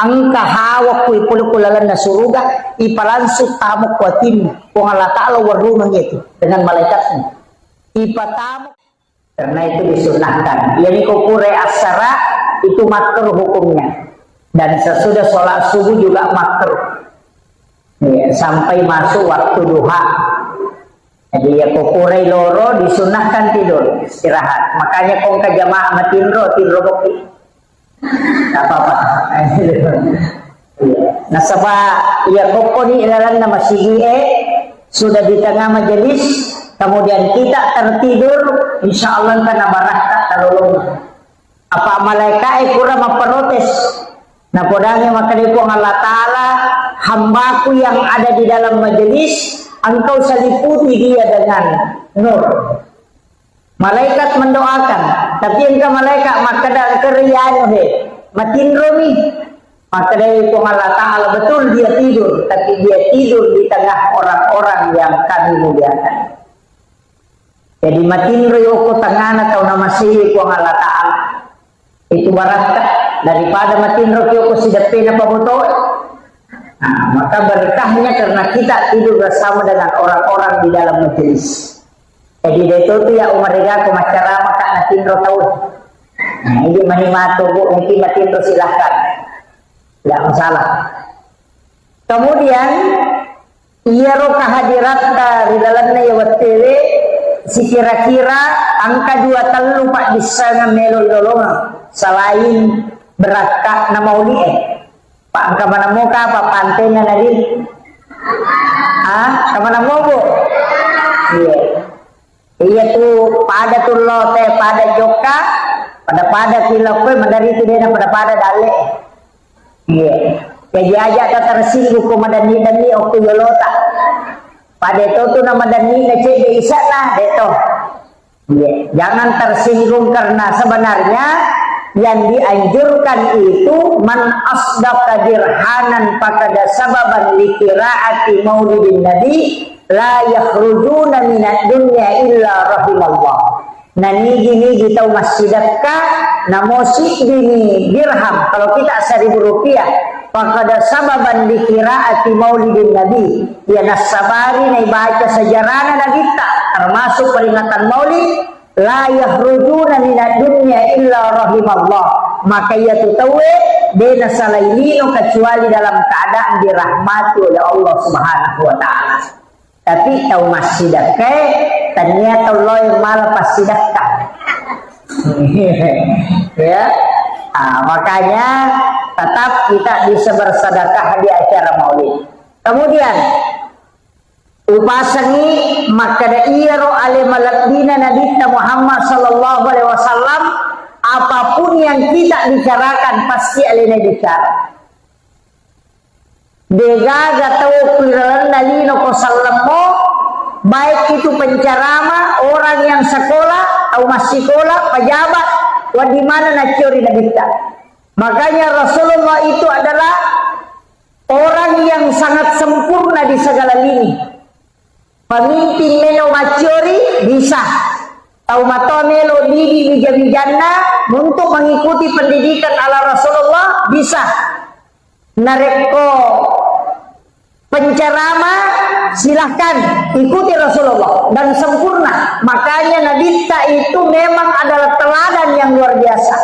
angka hawa kui pulukulalan na surga ipalansut tamu kuatin kung Allah ta'ala warumang itu dengan malaikatnya ipatamu. Karena itu disunahkan. Jadi kupure asara itu makruh hukumnya. Dan sesudah sholat subuh juga makruh. Ya, sampai masuk waktu duha. Jadi ya kupure loro disunahkan tidur istirahat. Makanya kong ke jamaah matindro boki. Tak apa-apa. Nah sebab ya kokoni ilalan nama sigie sudah di tengah majelis. Kemudian kita tertidur, insya Allah karena barakah terlalu. Apa malaikat kurang memprotes? Nah podanya maka dipun Allah Taala hambaku yang ada di dalam majelis, engkau seliputi dia dengan nur. Malaikat mendoakan, tapi engkau malaikat maka dah kerian matindromi. Maka dari Allah Taala betul dia tidur, tapi dia tidur di tengah orang-orang yang kami muliakan. Jadi matindro yoko tangan atau nama sihi ku Allah Ta'ala itu barakah daripada matindro yoko sidapin apa betul. Nah, maka berkahnya karena kita tidur bersama dengan orang-orang di dalam majelis. Jadi itu tuh ya umar rega ku macara maka matindro tahu. Nah ini manimato bu mungkin matindro silahkan tidak masalah. Kemudian iya roh kehadirat dari dalamnya ya wattewe si kira-kira angka 2 telu pak bisa ngamelo dolongan selain berakah nama uli pak angka mana muka pak pantena nadi kemana mau bu iya tuh pada tuh lote pada joka pada kilokwe mandari itu dia pada dale iya jadi aja tersinggung kumadani dani oku yolota pada itu tuh nama dani ngecek di isana deto. Yeah. Jangan tersinggung karena sebenarnya yang dianjurkan itu man asdaqa dirhanan faqad sababan li qiraati maulidin nabi la yakhrujuna minad dunya illa rahimallah. Nah ini kita masjidaka namosi ini dirham kalau kita 1.000 rupiah fakada sababan dikiraati maulidin nabi ya nasabari na baca sejarahna nabita termasuk peringatan maulid la yakhrujuna minad dunya illa rahimallah maka ia tutawe dena salailino kecuali dalam keadaan dirahmati oleh Allah Subhanahu wa taala. Tapi tahu masjidaka ternyata Allah yang malah pasidaka. Ya. Makanya tetap kita bisa bersedekah di acara maulid. Kemudian upasani maka iyaro alimalakdina Nabi Muhammad sallallahu alaihi wasallam apapun yang kita bicarakan pasti alina bicara. Degaga tahu piran nalino ko sallamo baik itu pencerama orang yang sekolah atau masih sekolah pejabat di mana nacuri nabita. Makanya Rasulullah itu adalah orang yang sangat sempurna di segala lini. Pemimpin melo macuri bisa. Tahu mato melo didi bijana untuk mengikuti pendidikan ala Rasulullah bisa. Nareko penceramah silahkan ikuti Rasulullah dan sempurna. Makanya Nabita itu memang adalah teladan yang luar biasa.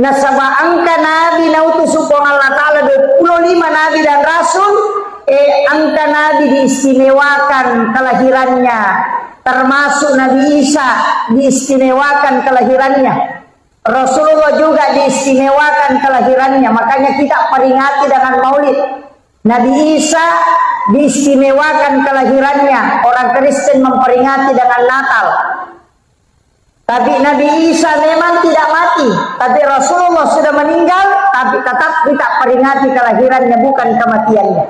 Nasaba angka Nabi nautusuku Allah Ta'ala 25 Nabi dan Rasul angka Nabi diistimewakan kelahirannya, termasuk Nabi Isa diistimewakan kelahirannya. Rasulullah juga diistimewakan kelahirannya, makanya kita peringati dengan maulid. Nabi Isa diistimewakan kelahirannya, orang Kristen memperingati dengan Natal. Tapi Nabi Isa memang tidak mati, tapi Rasulullah sudah meninggal, tapi tetap kita peringati kelahirannya, bukan kematiannya.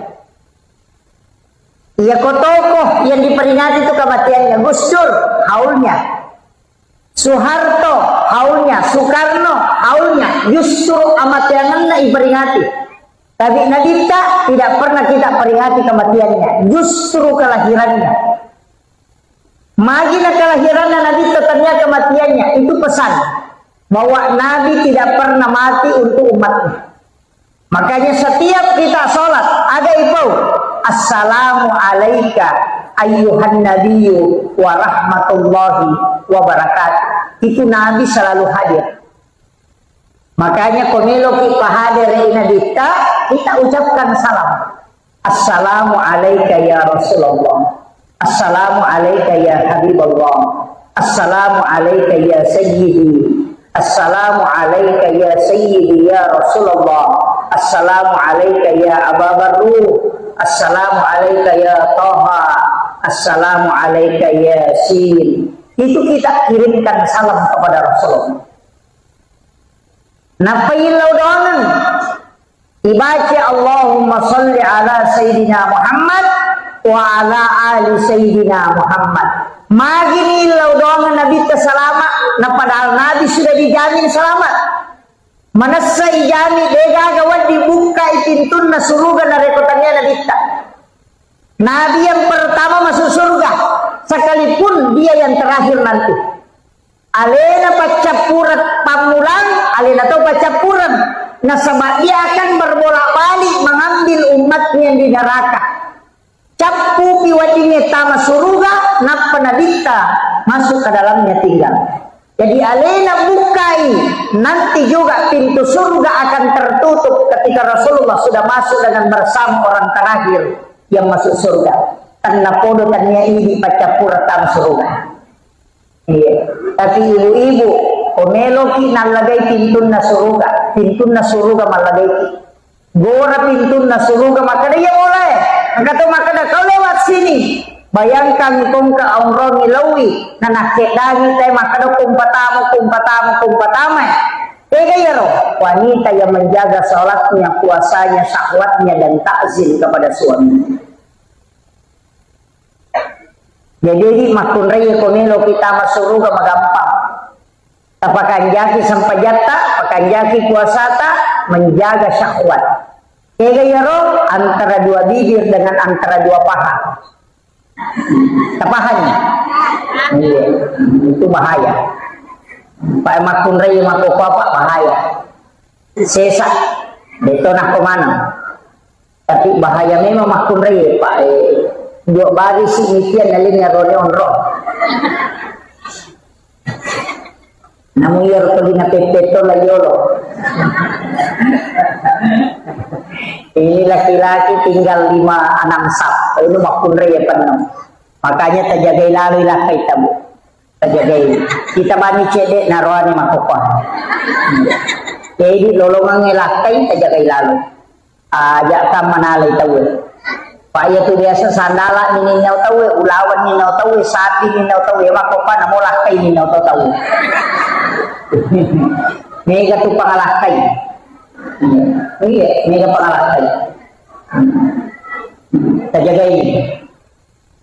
Iya, tokoh yang diperingati itu kematiannya. Gus Dur haulnya, Soeharto haulnya, Soekarno haulnya, justru kematiannya diperingati. Tapi Nabi tidak pernah kita peringati kematiannya, justru kelahirannya. Magina kelahirannya Nabi tetapnya kematiannya. Itu pesan bahwa Nabi tidak pernah mati untuk umatnya. Makanya setiap kita sholat ada itu, assalamu alaika ayyuhan nabiyyu wa rahmatullahi wa barakatuh. Itu Nabi selalu hadir. Makanya komelo kita hadir Nabi kita ucapkan salam. Assalamu alaika ya Rasulullah. Assalamu alaika ya Habibullah. Assalamu alaika ya Sayyidi. Assalamu alaika ya Sayyidi ya Rasulullah. Assalamu alaika ya Abu Bakar. Assalamu alaika ya Taha. Assalamu alaika ya Yasin. Itu kita kirimkan salam kepada Rasulullah. Napain laudangan dibaca Allahumma salli ala Sayyidina Muhammad wa ala ali Sayyidina Muhammad. Magini laudangan Nabi selamat. Nah padahal Nabi sudah dijamin selamat. Manasa ijami dega gawat dibuka pintun na surga na rekotannya Nabi tak. Nabi yang pertama masuk surga, sekalipun dia yang terakhir nanti. Alena pacapurat pamulang, alena atau pacapuran. Nah sebab dia akan berbolak-balik mengambil umatnya yang di neraka. Capu piwadinya tama surga, napa nadita masuk ke dalamnya tinggal. Jadi alena bukai, nanti juga pintu surga akan tertutup ketika Rasulullah sudah masuk dengan bersama orang terakhir yang masuk surga. Tanna podo tanya ini pacapura tam surga. Iya. Tapi ibu-ibu, komeloki nalagay pintu na surga malagay. Gora pintu na surga makanya ya mulai. Angkata makanya kau lewat sini. Bayangkan kung kaumro nilawi na nakedagi tayo makado kumpatama. Tega yaro, wanita yang menjaga salatnya, puasanya, syahwatnya dan takzim kepada suami. Jadi makun raya komelo kita masuk surga magampang. Tapakan jaki sampai jata, pakan jaki puasata menjaga syahwat. Tega yaro antara dua bibir dengan antara dua paha. Tapahannya, iya, itu bahaya. Pak makun raya makuk apa bahaya. Sesak, betonah kemana. Tapi bahaya memang makun raya Pak. Dua baris imitian nalinya rone onro. Namun ya rotoli na pepeto la yolo. Ini laki-laki tinggal 5-6 sap. Ini makun raya penuh. Makanya terjagai lalu ilakai tabu. Terjagai. Kita bani cedek naruhani makukon. Jadi lolongan ilakai terjagai lalu. Ajak kam manalay tabu. Pak ya tu biasa sandala nininaw tahu, ulawan ninaw tahu, sapi ninaw tahu, makupan namo lakay ninaw tahu. Mega tu pangalakay. Iya, mega pangalakay. Terjaga ini.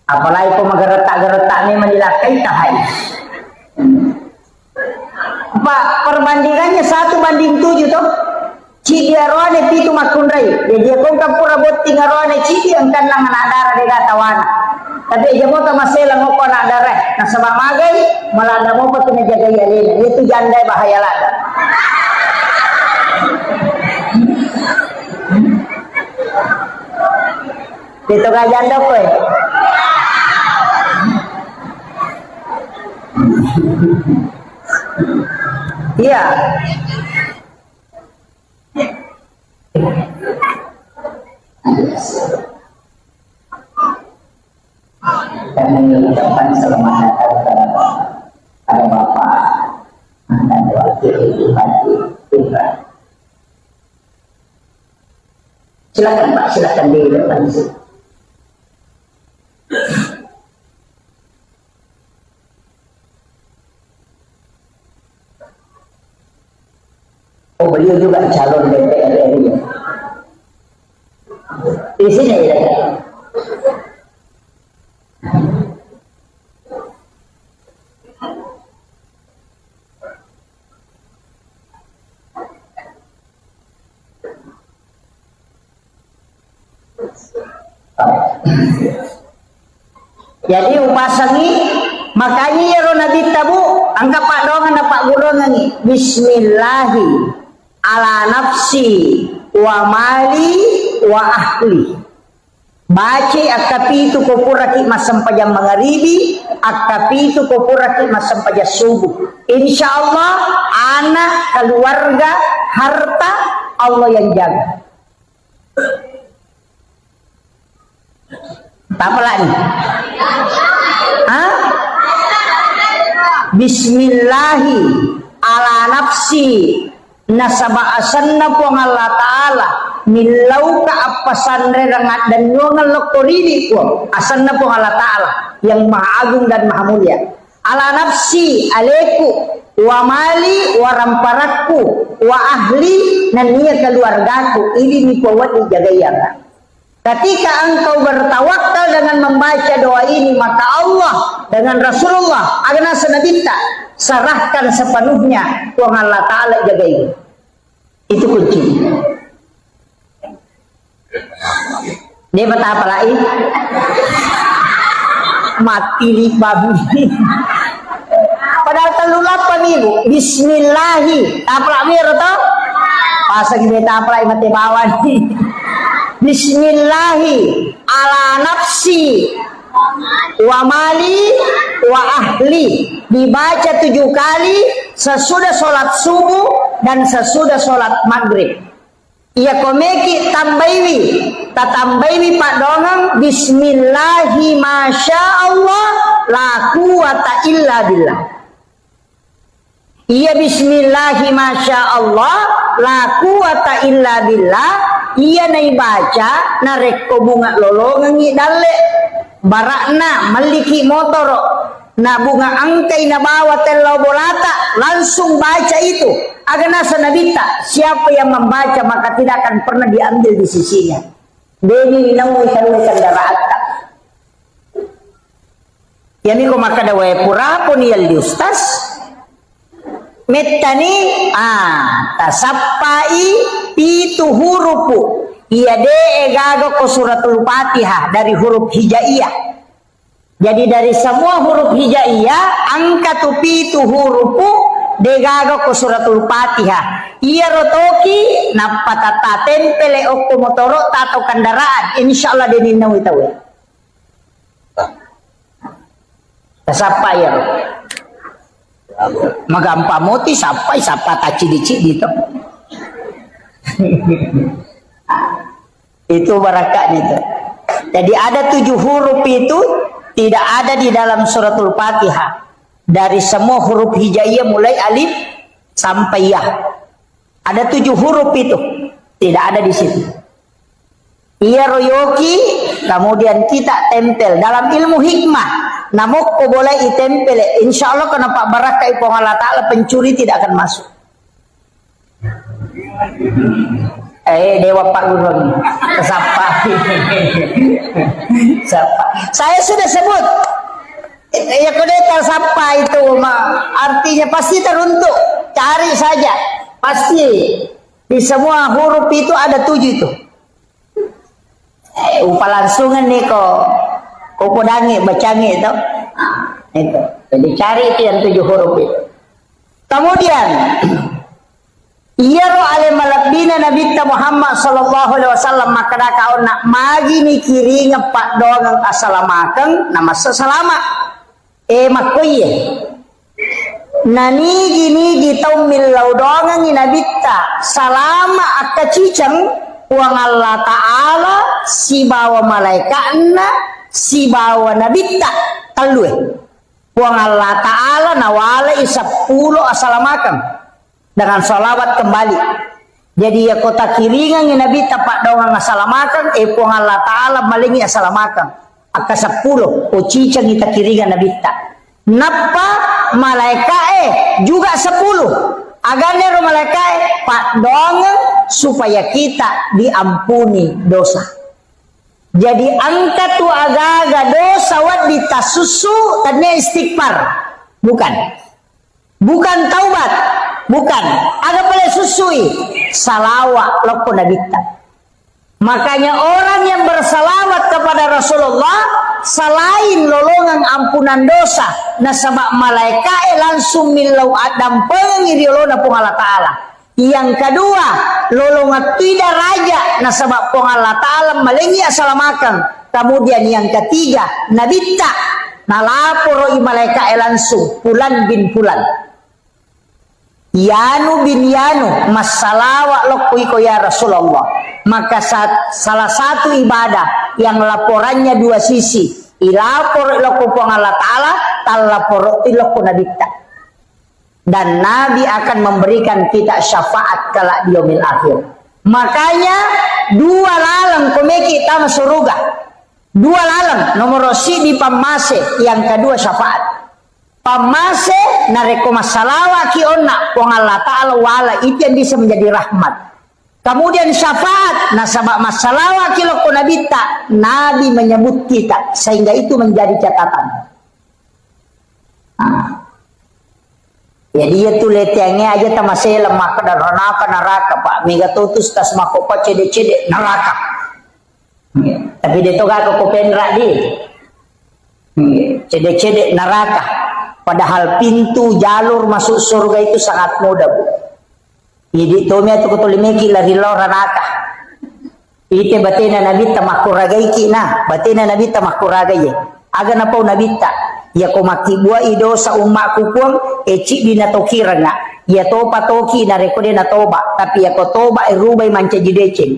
Apalagi kau menggeretak-geretak ni menilakay tahai. Pak, perbandingannya 1:7 tuh. Cidi arwane pitu makunrai. Jadi kau kampura boting arwane cidi ang kanang nadara de gatawan. Tapi jamo ta masela mo ko nadara. Na sabab magay malada mo pa tinajaga yalin. Itu jandai bahaya lada. Dito ka janda ko eh. Iya. kami ucapkan selamat datang kepada Bapak dan Wakil Bupati Pindrang. Silakan Pak, silakan di depan sini. Oh, beliau juga calon DPR RI. Di sini ya. Jadi upasangi makanya ya Nabi tabu angka pak dongan pak gulungan bismillahi ala nafsi wa mali wa ahli. Baca akapi itu kopuraki masam pajam magharibi, akapi itu kopuraki masam pajam subuh. Insyaallah anak, keluarga, harta Allah yang jaga. Apa lagi? Hah? Bismillahi ala nafsi nasaba asanna pong Allah Ta'ala milau ka apasanre rangat dan nyongal lokorini pong asanna pong Allah Ta'ala yang maha agung dan maha mulia. Ala nafsi aleku wa mali wa ramparakku wa ahli dan niya keluargaku ini mipawat dijagayang. Ketika engkau bertawakal dengan membaca doa ini, maka Allah dengan Rasulullah agana senabita serahkan sepenuhnya Tuhan Allah Ta'ala jagai. Itu kunci. Dia kata apa lagi? Mati li babi. Padahal telulapa minggu. Bismillahi. Taprak mir atau? Pasang kita taprak mati bawan. Bismillahi ala nafsi wa mali wa ahli dibaca 7 kali sesudah sholat subuh dan sesudah sholat maghrib. Ia komeki tambaiwi tatambaiwi pak dongang bismillahi masya Allah la quwata illa billah. Ia bismillahi masya Allah la quwata illa billah. Ia nai baca narek ko bunga lolongangi dalle barakna maliki motor na bunga angkai na bawa telau bolata langsung baca itu agana sanabita siapa yang membaca maka tidak akan pernah diambil di sisinya. Deni namu kendaraan yani ko maka dawe pura pun yal di ustaz metani tasappai pitu hurupu iya de egago ko suratul Fatihah dari huruf hijaiyah. Jadi dari semua huruf hijaiyah angka tu pitu hurupu degago ko suratul Fatihah. Iya rotoki napatata tempele okto motoro tato kendaraan insyaallah denina witawe. Tasappai ya. Magampa moti sampai sapa taci-dici gitu. Itu barakatnya itu. Jadi ada 7 huruf itu tidak ada di dalam suratul Fatihah. Dari semua huruf hijaiyah mulai alif sampai ya. Ada 7 huruf itu tidak ada di situ. Ia royoki kemudian kita tempel dalam ilmu hikmah. Namun kau boleh itempel, insya Allah kena Pak Barakah ipong Allah Ta'ala pencuri tidak akan masuk. Dewa Pak Gurun Sapa. Saya sudah sebut ya kodeta Sapa itu artinya pasti teruntuk. Cari saja pasti di semua huruf itu ada 7 itu. Upalangsungan nih kok podangi bacangi itu. Itu. Jadi cari itu yang 7 huruf itu. Kemudian Iyaro ale malabina Nabi Muhammad sallallahu alaihi wasallam maka kau nak magi ni kiri ngepak doang asalamakan nama selamat makoye nani gini gitau milau doang ni Nabi ta salama akacicang uang Allah Ta'ala si bawa malaikatna si bawa Nabi ta talue. Puang Allah Ta'ala nawale 10 assalamakan dengan salawat kembali. Jadi ya kota kiringan yang Nabi tapak daungan assalamakan puang Allah Ta'ala malingi assalamakan aka 10 cicang kita kiringan Nabi tak napa malaikat juga 10 agane ro malaikat pak dongan supaya kita diampuni dosa. Jadi angka tu aga-aga dosa wad ditasusu tadinya istighfar. Bukan taubat. Bukan. Aga pala susui. Salawat loko nabita. Makanya orang yang bersalawat kepada Rasulullah selain lolongan ampunan dosa nasabak malaikat langsung milau adam pengiriolona pung Allah Ta'ala. Yang kedua, lolongan tidak raja nasabak pung Allah Ta'ala malengi assalamakan. Kemudian yang ketiga, nabita nalaporo i malaikat langsung Fulan bin Fulan. Yanu bin Yanu masalawat lokko ya Rasulullah. Maka salah satu ibadah yang laporannya dua sisi. Ilapor lokko pung Allah Ta'ala, talaporo ilokko nabita. Dan Nabi akan memberikan kita syafaat kala di yaumil akhir. Makanya dua lalang komeki kita surga. Dua lalang nomor si di pamase, yang kedua syafaat. Pamase nareko masalawa ki onna wong Allah Ta'ala wala itu yang bisa menjadi rahmat. Kemudian syafaat nasabak masalawa ki loko nabita, Nabi menyebut kita sehingga itu menjadi catatan. Jadi ya tuh letengnya aja tamasih lemah ke neraka pak mega tutus tas makopa cede neraka. Tapi dia toga ke kopendra di cede neraka. Padahal pintu jalur masuk surga itu sangat mudah bu. Jadi tomia tu kutulimeki lari neraka. Ite batina nabi tamakuragai kina batina nabi tamakuragai. Aga napau nabi tak. Ya ko makibua idosa umakku kuang eci dina tokirana ya topa toki na rekode na toba tapi ya ko toba rubay manca jideceng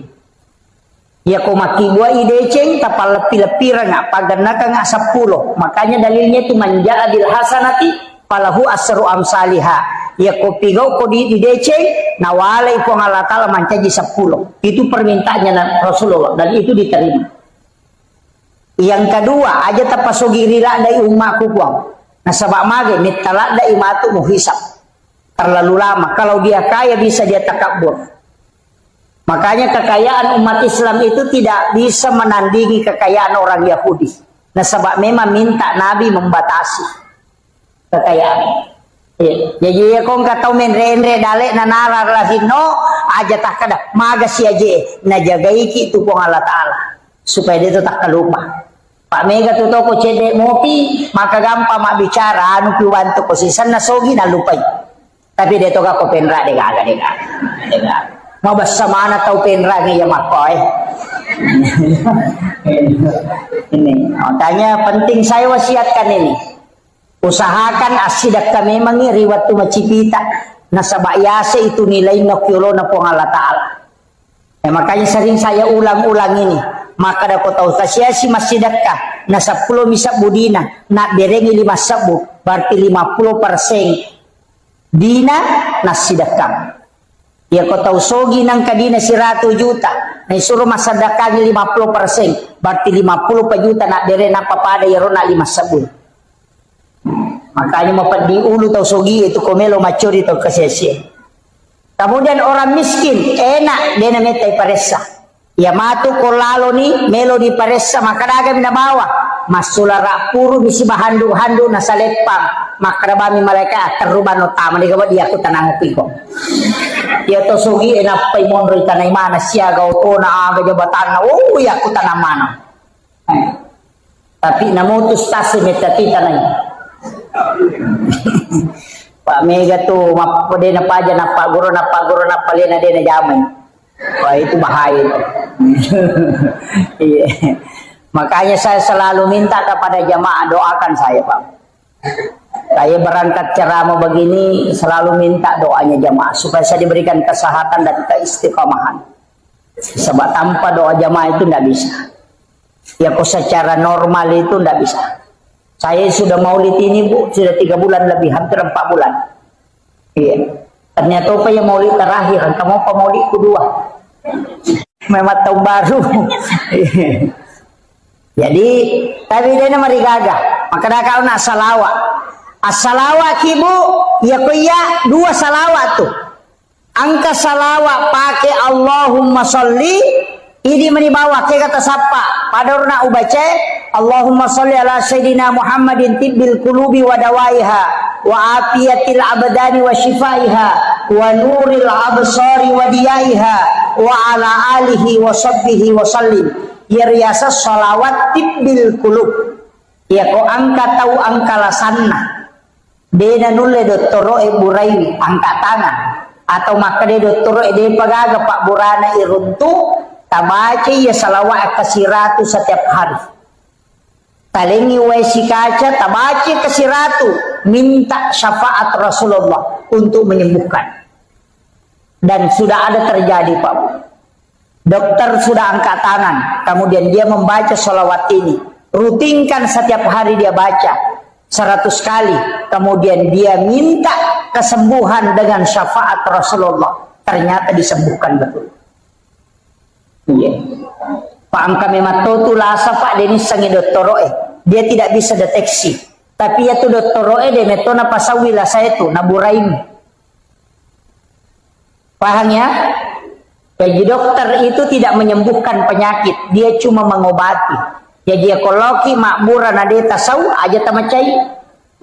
ya ko makibua ideceng tapal lepi-lepirana paganaka nga 10 makanya dalilnya itu manja adil hasanati falahu asru amsalihha ya ko pigaw ko di ideceng nawalay ko Allah Ta'ala manca ji 10 itu permintaannya Rasulullah dan itu diterima. Yang kedua aja tapasugi rila dai umakku kuang. Nasabak mage mitalak dai matu muhisab. Terlalu lama. Kalau dia kaya bisa dia takabur. Makanya kekayaan umat Islam itu tidak bisa menandingi kekayaan orang Yahudi. Nasabak memang minta Nabi membatasi kekayaan. Jadi ya kong katau menre dale na narar lahino aja tak kada maga si aje na jagai ki tu Allah Ta'ala supaya dia tak lupa. Pak Mega tu toko cedek mopi maka gampang mak bicara anu piwanto ko sisan na sogi na lupay. Tapi dia toga ko penra dega. Mau basa mana tau penra ni ya makoy. Ini makanya penting saya wasiatkan ini. Usahakan asidak kami memang riwat tu macipita nasabak yase itu nilai nokyolo na pong Allah Ta'ala. Makanya sering saya ulang-ulang ini. Maka dapat tahu si masih dekat na 10 misap budina na berengi 5 sabu berarti 50% dina na sidakang ya kau tahu sogi nang kadina 100 juta na suruh masadakang 50% berarti 50 juta na dere na papada ya rona 5 sabu makanya mau di ulu tahu sogi itu komelo macuri tahu kesesia. Kemudian orang miskin enak dia na metai paresa ya matu kolalo ni melo di paresa makadaga minabawa masulara puru bisi bahandu-handu nasa lepang makadabami malaikat teruban utama di gawad dia aku tanang piko ya to sugi enak pay monroy tanay mana siya gauto na aga jabatan na ya aku tanang mana tapi namutus tasi metati tanay Pak Mega tu mapode na paja na paguro na palena de na jamay. Wah itu bahaya. Iya. Makanya saya selalu minta kepada jamaah doakan saya Pak. Saya berangkat ceramah begini selalu minta doanya jamaah supaya saya diberikan kesehatan dan keistiqomahan. Sebab tanpa doa jamaah itu tidak bisa. Ya kok secara normal itu tidak bisa. Saya sudah maulid ini Bu, sudah 3 bulan lebih, hampir 4 bulan. Iya. Ternyata apa yang maulid terakhir, kamu apa maulid kedua? Memang tahun baru. Jadi, tapi dia mari gagah. Maka dah kau nak salawat. As-salawat ibu, ya kuya 2 salawat tuh. Angka salawat pakai Allahumma sholli, ini menibawa ke kata sapa. Pada nak ubaca Allahumma sholli ala sayyidina Muhammadin tibbil qulubi wa dawaiha wa afiyatil abdani wa shifaiha wa nuril absari wa diyaiha wa ala alihi wa sahbihi wa sallim. Ya riasa salawat tibbil qulub. Ya ko angka tahu angka lasanna. Dena nulle dottoro buraimi angkat tangan atau maka de dottoro de pagaga Pak Burana iruntu tabaca ya salawat kasiratu setiap hari. Talingi wesi kaca tabaca kasiratu minta syafaat Rasulullah untuk menyembuhkan. Dan sudah ada terjadi Pak. Dokter sudah angkat tangan, kemudian dia membaca salawat ini. Rutinkan setiap hari dia baca 100 kali, kemudian dia minta kesembuhan dengan syafaat Rasulullah. Ternyata disembuhkan betul. Iya. Pak angka memang tu lasa Pak Denis sangi doktoroe. Dia tidak bisa deteksi. Tapi ya tu doktoroe de metona pasawila saya tu naburaim. Paham ya? Jadi dokter itu tidak menyembuhkan penyakit, dia cuma mengobati. Jadi kalau ki makburan ada tasau aja tamacai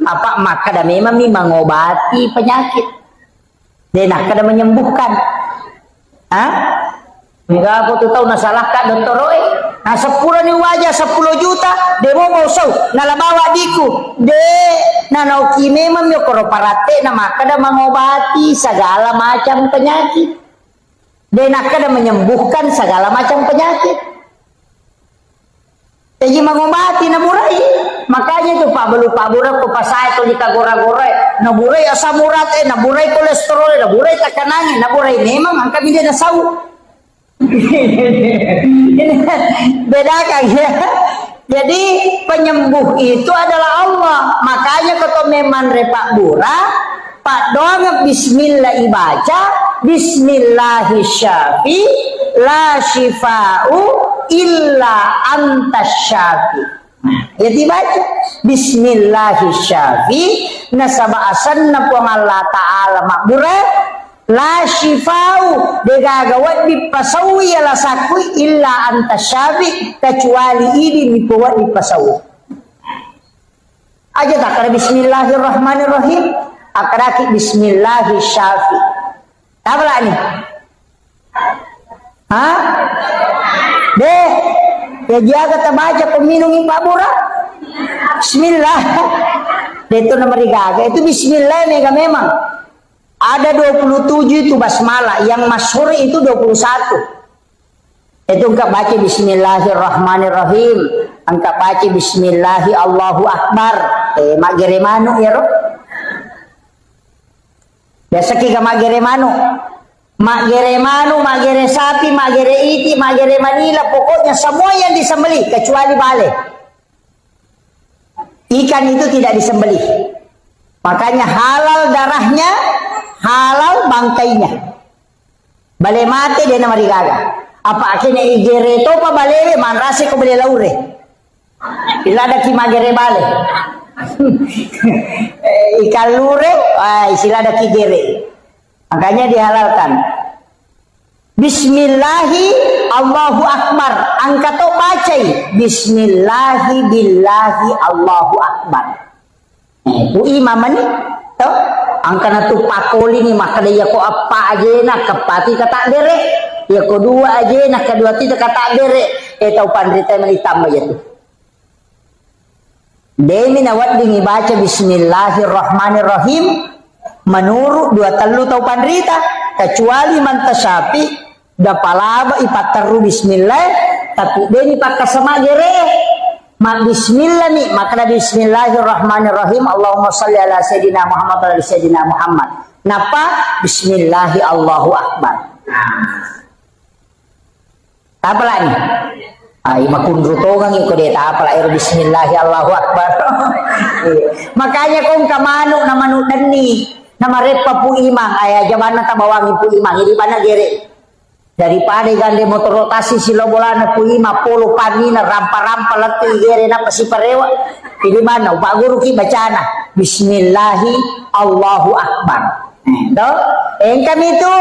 apa maka dah memang mengobati penyakit. Dia nak kada menyembuhkan. Hah? Enggak aku tu tahu nasalah kak doktor oi. Nah 10 ni wajah 10 juta dia mau sau nala bawa diku. De nanauki memang yo koroparate na maka dah mengobati segala macam penyakit. Dia nak kada menyembuhkan segala macam penyakit. Jadi mengobati naburai. Makanya tu Pak Bura ko pasay to di kagora-gora. Naburai asam urat naburai kolesterol, naburai tekanan, naburai memang ang kami dia nasau. Bedakan ya. Jadi penyembuh itu adalah Allah. Makanya kata memang Pak Bura, Pak doang bismillah ibaca, bismillahirrahmanirrahim, la shifa'u illa antas syafi. Ya dibaca bismillahirrahmanirrahim nasaba asanna puang Allah Ta'ala makbura la shifau degagawat dipasawi ala sakui illa antas syafi kecuali ini dibuat dipasawi aja tak ada bismillahirrahmanirrahim akaraki bismillahirrahmanirrahim apa lah ini hah deh ya dia kata baca peminum Pak Bura bismillah itu nomor 3 itu bismillah mega memang ada 27 itu basmalah yang masyhur itu 21 itu engkau baca bismillahirrahmanirrahim engkau baca bismillahi Allahu Akbar mak geremanu ya roh biasa kita mak geremanu mak gere sapi, mak gere iti, mak gere manila, pokoknya semua yang disembelih kecuali bale. Ikan itu tidak disembelih. Makanya halal darahnya, halal bangkainya. Bale mati dia nama digaga. Apa akhirnya igere to pa bale manrase ko bale laure. Ila ada ki magere bale. Ikan lure, istilah ada ki gere. Makanya dihalalkan. Bismillahi Allahu Akbar. Angka to bacai. Bismillahi billahi Allahu Akbar. Itu imaman to. Angka na tu pakoli ni maka dia ko apa aja nak kepati kata dere. Ya ko dua aja nak kedua tidak kata dere. Tau pandrita menitam aja tu. Demi nawat dingi baca Bismillahirrahmanirrahim. Menurut 2 telu tau pandrita kecuali mantasapi dapalaba ipataru bismillah tapi dia ni pakai sama gere mak bismillah nih maka bismillahirrahmanirrahim Allahumma sholli ala sayyidina Muhammad wa ala sayyidina Muhammad napa bismillahi Allahu Akbar apa lagi ay makundrutogang iko dia apa lah bismillahi Allahu Akbar Makanya kung kamano na manudan ni na marepa po imang ay jaman na tabawangin po imang hindi ba nagiri daripada gande motor rotasi sila bola na po ima polo pani na rampa-rampa lang igere na pasiparewa hindi man na baguro ki bacana bismillahi Allahu Akbar. Do, kami itu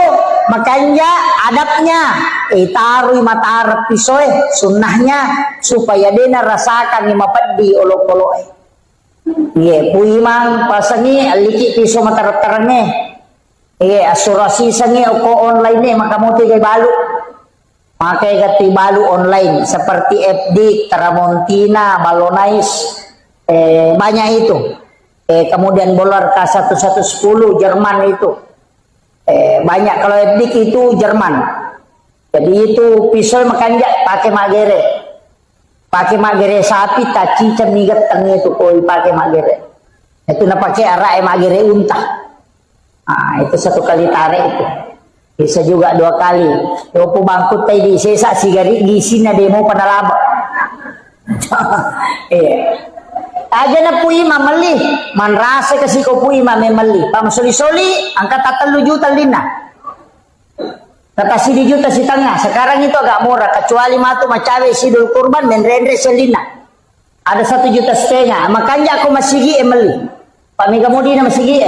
makanya adabnya taruh matarap pisoy sunnahnya supaya dia rasakan lima padi olok-olok. Ye, puimang pasangi aliki piso matarap tarangnya. Asurasi sangi oko online makamuti kay balu. Makai gati balu online seperti FD, Tramontina, Balonais, banyak itu. Kemudian bolar K1110 Jerman itu banyak. Kalau FD itu Jerman. Jadi itu pisau makanya pakai magere sapi taci cemigat tangi itu koi pakai magere itu na pakai arak magere unta. Itu satu kali tarik itu bisa juga 2 kali. Yopo bangkut tadi sesa sigari gisina demo pada laba. Aja na po ima mali manrasa kasi ko po ima may mali pamasoli-soli angkat 3 juta lina tatasi 1 juta si tanga sekarang itu agak murah kecuali matu macawe sidul kurban menrendre selina ada 1,5 juta makanya aku masigi mali pamiga mudi na masigi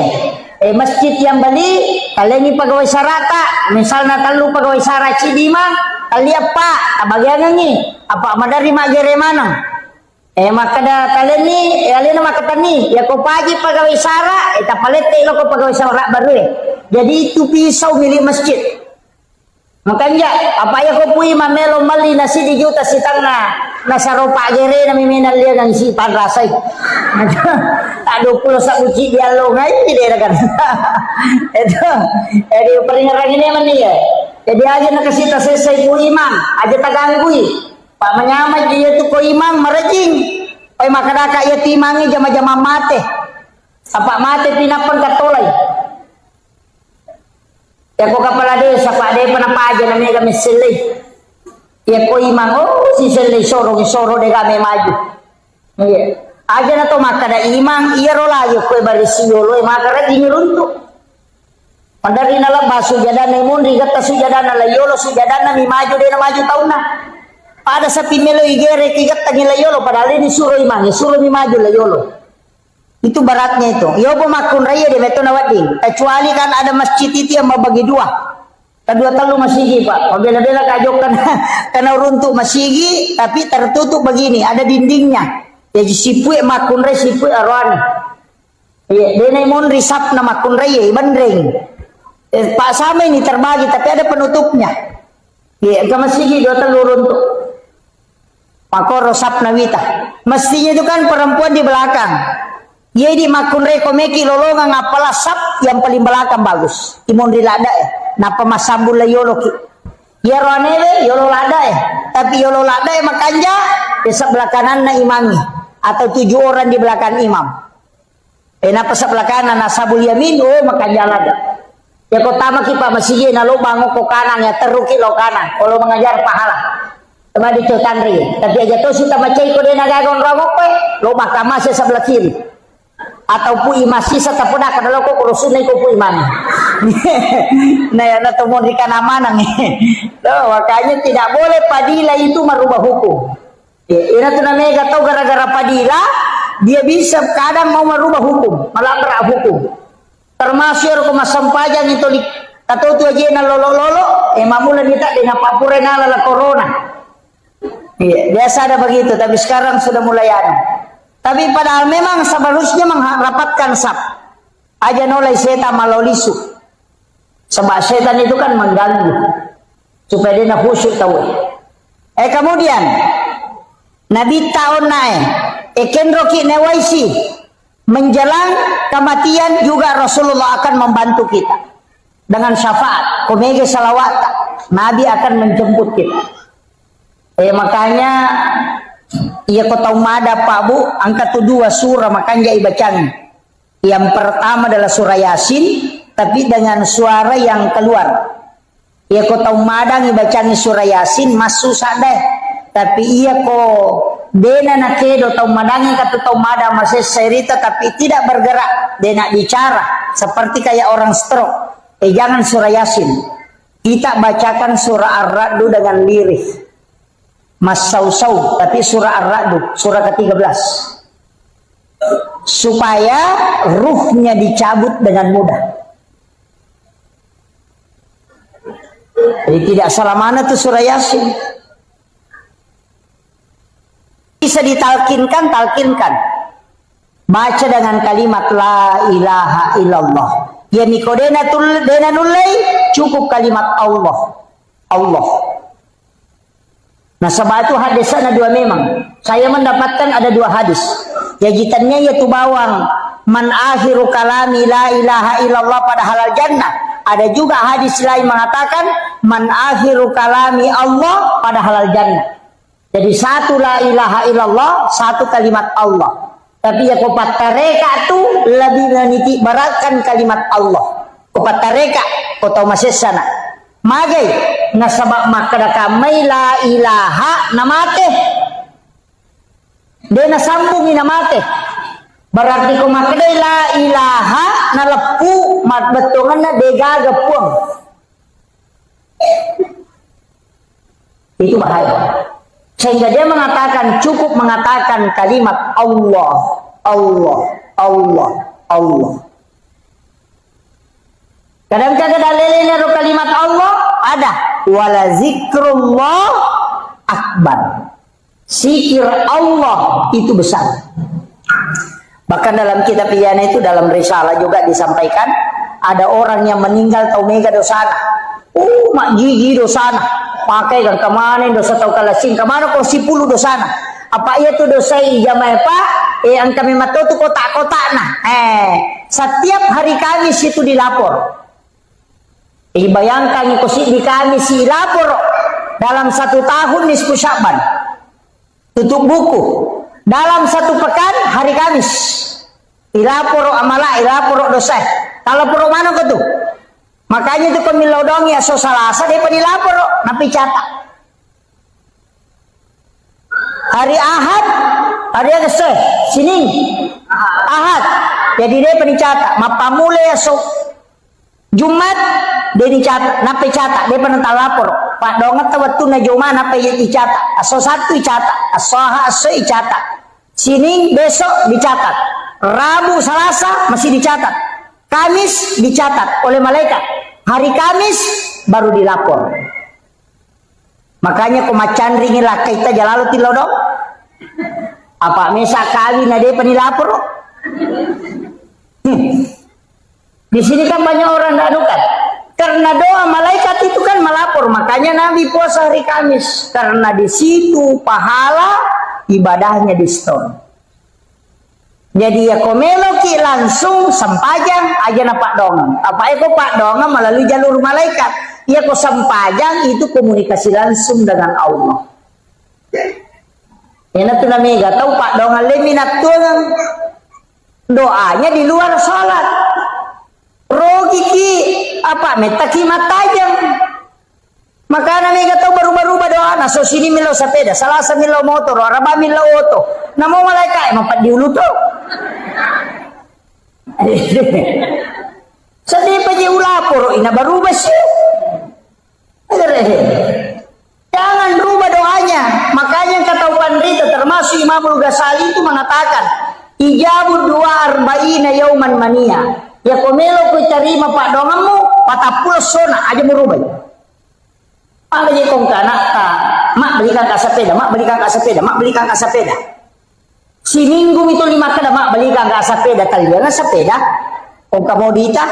masjid yang bali kalian pegawai sarata misalnya talu pegawai saraci dima kalian pak bagian ni apa madari magere manang maka da kalian ni kalian nama ketani ya ko pagi pegawai sara eta palete lo ko pegawai sara baru jadi itu pisau milik masjid makanya apa ya ko pui mamelo mali nasi di juta si tanga nasaro pagere na miminal dia ng si padrasay ado pulo sa uci dialo ngai dia kan itu peringaran ini man dia jadi aja nakasita selesai ku imam aja taganggui Pak menyamai dia tu ko imam merejing. Oi makadaka ya timangi jama-jama mate. Apa mate pinapan katolay. Ya ko kapala desa Pak de panapa aja namanya kami selai. Ya ko imam si selai soro de kami maju. Iya. Aja na to makada imam iya rola yo ko barisi yolo makara dinuruntu. Pandari nala basu jadana mundi gata sujadana la yolo sujadana mi maju de na maju tauna. Pada sapi melo igere kigat tagila yolo padahal ini suruh imang suruh maju la yolo itu beratnya itu yobo makun raya di meto nawading kecuali kan ada masjid itu yang mau bagi 2 kedua telu masigi pak bela-bela kajokan karena runtuh masigi tapi tertutup begini ada dindingnya jadi sipue makun raya sipue arwani iya denai mon risap na makun raya bandreng pak sama ini terbagi tapi ada penutupnya iya ke masigi 2 telu runtuh Makoro sap nawita. Mestinya itu kan perempuan di belakang. Jadi makun rekomeki lolongan apalah sap yang paling belakang bagus. Imon rilada napa masambul la yolo ki. Ya roanele yolo lada tapi yolo lada makanja di sebelah kanan na imangi atau 7 orang di belakang imam. Napa sebelah kanan na sabul yamin makanja lada. Ya kotama ki pa masigi na lo bango ko kanan ya teruki lo kanan. Kalau mengajar pahala. Tama dito tanri tapi aja to suta macay ko din nagagon ramo ko lo mahkamah sa sebelah kiri atau pu imasi sa tapuda kadalo ko kurusunay ko pu imam na yan na tumon di kanamanan makanya tidak boleh padila itu merubah hukum ina tu namanya tahu gara-gara padila dia bisa kadang mau merubah hukum melanggar hukum termasuk ko masampajan itu kataw tu aja na lolo mamulan kita dengan papure na la corona. Iya, biasa ada begitu, tapi sekarang sudah mulai ada. Tapi padahal memang seharusnya merapatkan sap. Aja nolai setan malolisu. Sebab setan itu kan mengganggu. Supaya dia khusyuk tahu. Kemudian Nabi tahun naik. Kenroki newaisi. Menjelang kematian juga Rasulullah akan membantu kita. Dengan syafaat. Komege salawat. Nabi akan menjemput kita. Makanya ia kota umada Pak Bu angkat 2 surah makanya ibacang. Yang pertama adalah surah Yasin tapi dengan suara yang keluar. Ia kota umada ibacang surah Yasin masuk sadeh tapi ia ko dena nakedo tau madangi kata tau mada masih cerita tapi tidak bergerak, dena bicara seperti kayak orang stroke. Jangan surah Yasin. Kita bacakan surah Ar-Ra'd dengan lirih. Mas Sausau, tapi surah Ar-Ra'd, surah ke-13. Supaya ruhnya dicabut dengan mudah. Jadi tidak salah mana tuh surah Yasin. Bisa ditalkinkan, talkinkan. Baca dengan kalimat la ilaha illallah. Ya nikodena dena nulai cukup kalimat Allah. Allah. Nah sebab itu hadis ada dua memang. Saya mendapatkan ada dua hadis. Jajitannya yaitu bawang man akhiru kalami la ilaha illallah pada halal jannah. Ada juga hadis lain mengatakan man akhiru kalami Allah pada halal jannah. Jadi satu la ilaha illallah, satu kalimat Allah. Tapi ya kopatareka tu lebih meniti barakan kalimat Allah. Kopatareka kau tahu masih sana. Magai nasabak makadaka mai la ilaha namate. Dia nasambungi namate. Berarti kau makadai la ilaha nalepu mat betongan na dega gepuang. Itu bahaya. Sehingga dia mengatakan, cukup mengatakan kalimat Allah, Allah, Allah, Allah. Kadang-kadang dalilnya kalimat Allah ada. Wala zikrullah akbar. Zikir Allah itu besar. Bahkan dalam kitab Iyana itu dalam risalah juga disampaikan. Ada orang yang meninggal tau mega dosana. Mak gigi dosana. Pakai kan kemana dosa tau kalasing kemana kau 10 dosana. Apa ia tu dosa jamai pak? Ang kami matau tu kotak-kotak nah. Setiap hari Kamis itu dilapor. Bayangkan kau di Kamis dilapor dalam 1 tahun nisfu Sya'ban. Tutup buku. Dalam 1 pekan hari Kamis. Dilapor amala, dilapor dosa. Kalau poro mana kau tu? Makanya itu pemilodong ya so salasa dia penilapor napi catat. Hari Ahad, hari Agustus, sini Ahad. Jadi dia pencatat. Mapamule ya so Jumat dia dicatat, napi catat dia penental lapor. Pak dongat waktu na Jumat napi dicatat. Aso 1 dicatat, asoha aso dicatat. Sini besok dicatat. Rabu Selasa masih dicatat. Kamis dicatat oleh malaikat. Hari Kamis baru dilapor. Makanya kumacan ringin lah kita jalalu tilodok. Apa mesa kali nade penilapor? Di sini kan banyak orang danukan. Karena doa malaikat itu kan melapor. Makanya Nabi puasa hari Kamis. Karena di situ pahala ibadahnya di store. Jadi ya komeloki langsung sempajang aja na Pak Dongeng. Apa itu Pak Dongeng melalui jalur malaikat. Ya kok sempajang itu komunikasi langsung dengan Allah. Ya nanti namanya tahu Pak Dongeng leminat tuang doanya di luar sholat. Rogi ki apa metaki matajam. Maka namanya tahu baru-baru berdoa. Nah so sini milo sepeda, Selasa milo motor, Rabu milo auto. Namo malaikat emang pat diulu tuh. Sedih paji ulapor ina baru besi. Jangan rubah doanya. Makanya kata pandita termasuk Imamul Ghazali itu mengatakan ijabud 42 yauman mania. Ya komelo ku terima Pak Dongengmu patapul sona aja merubah. Apa je kong kanaka? Mak belikan kak sepeda, mak belikan kak sepeda, mak belikan kak sepeda. Si minggu itu 5 kada mak belikan kak sepeda kalian sepeda. Kong komodita,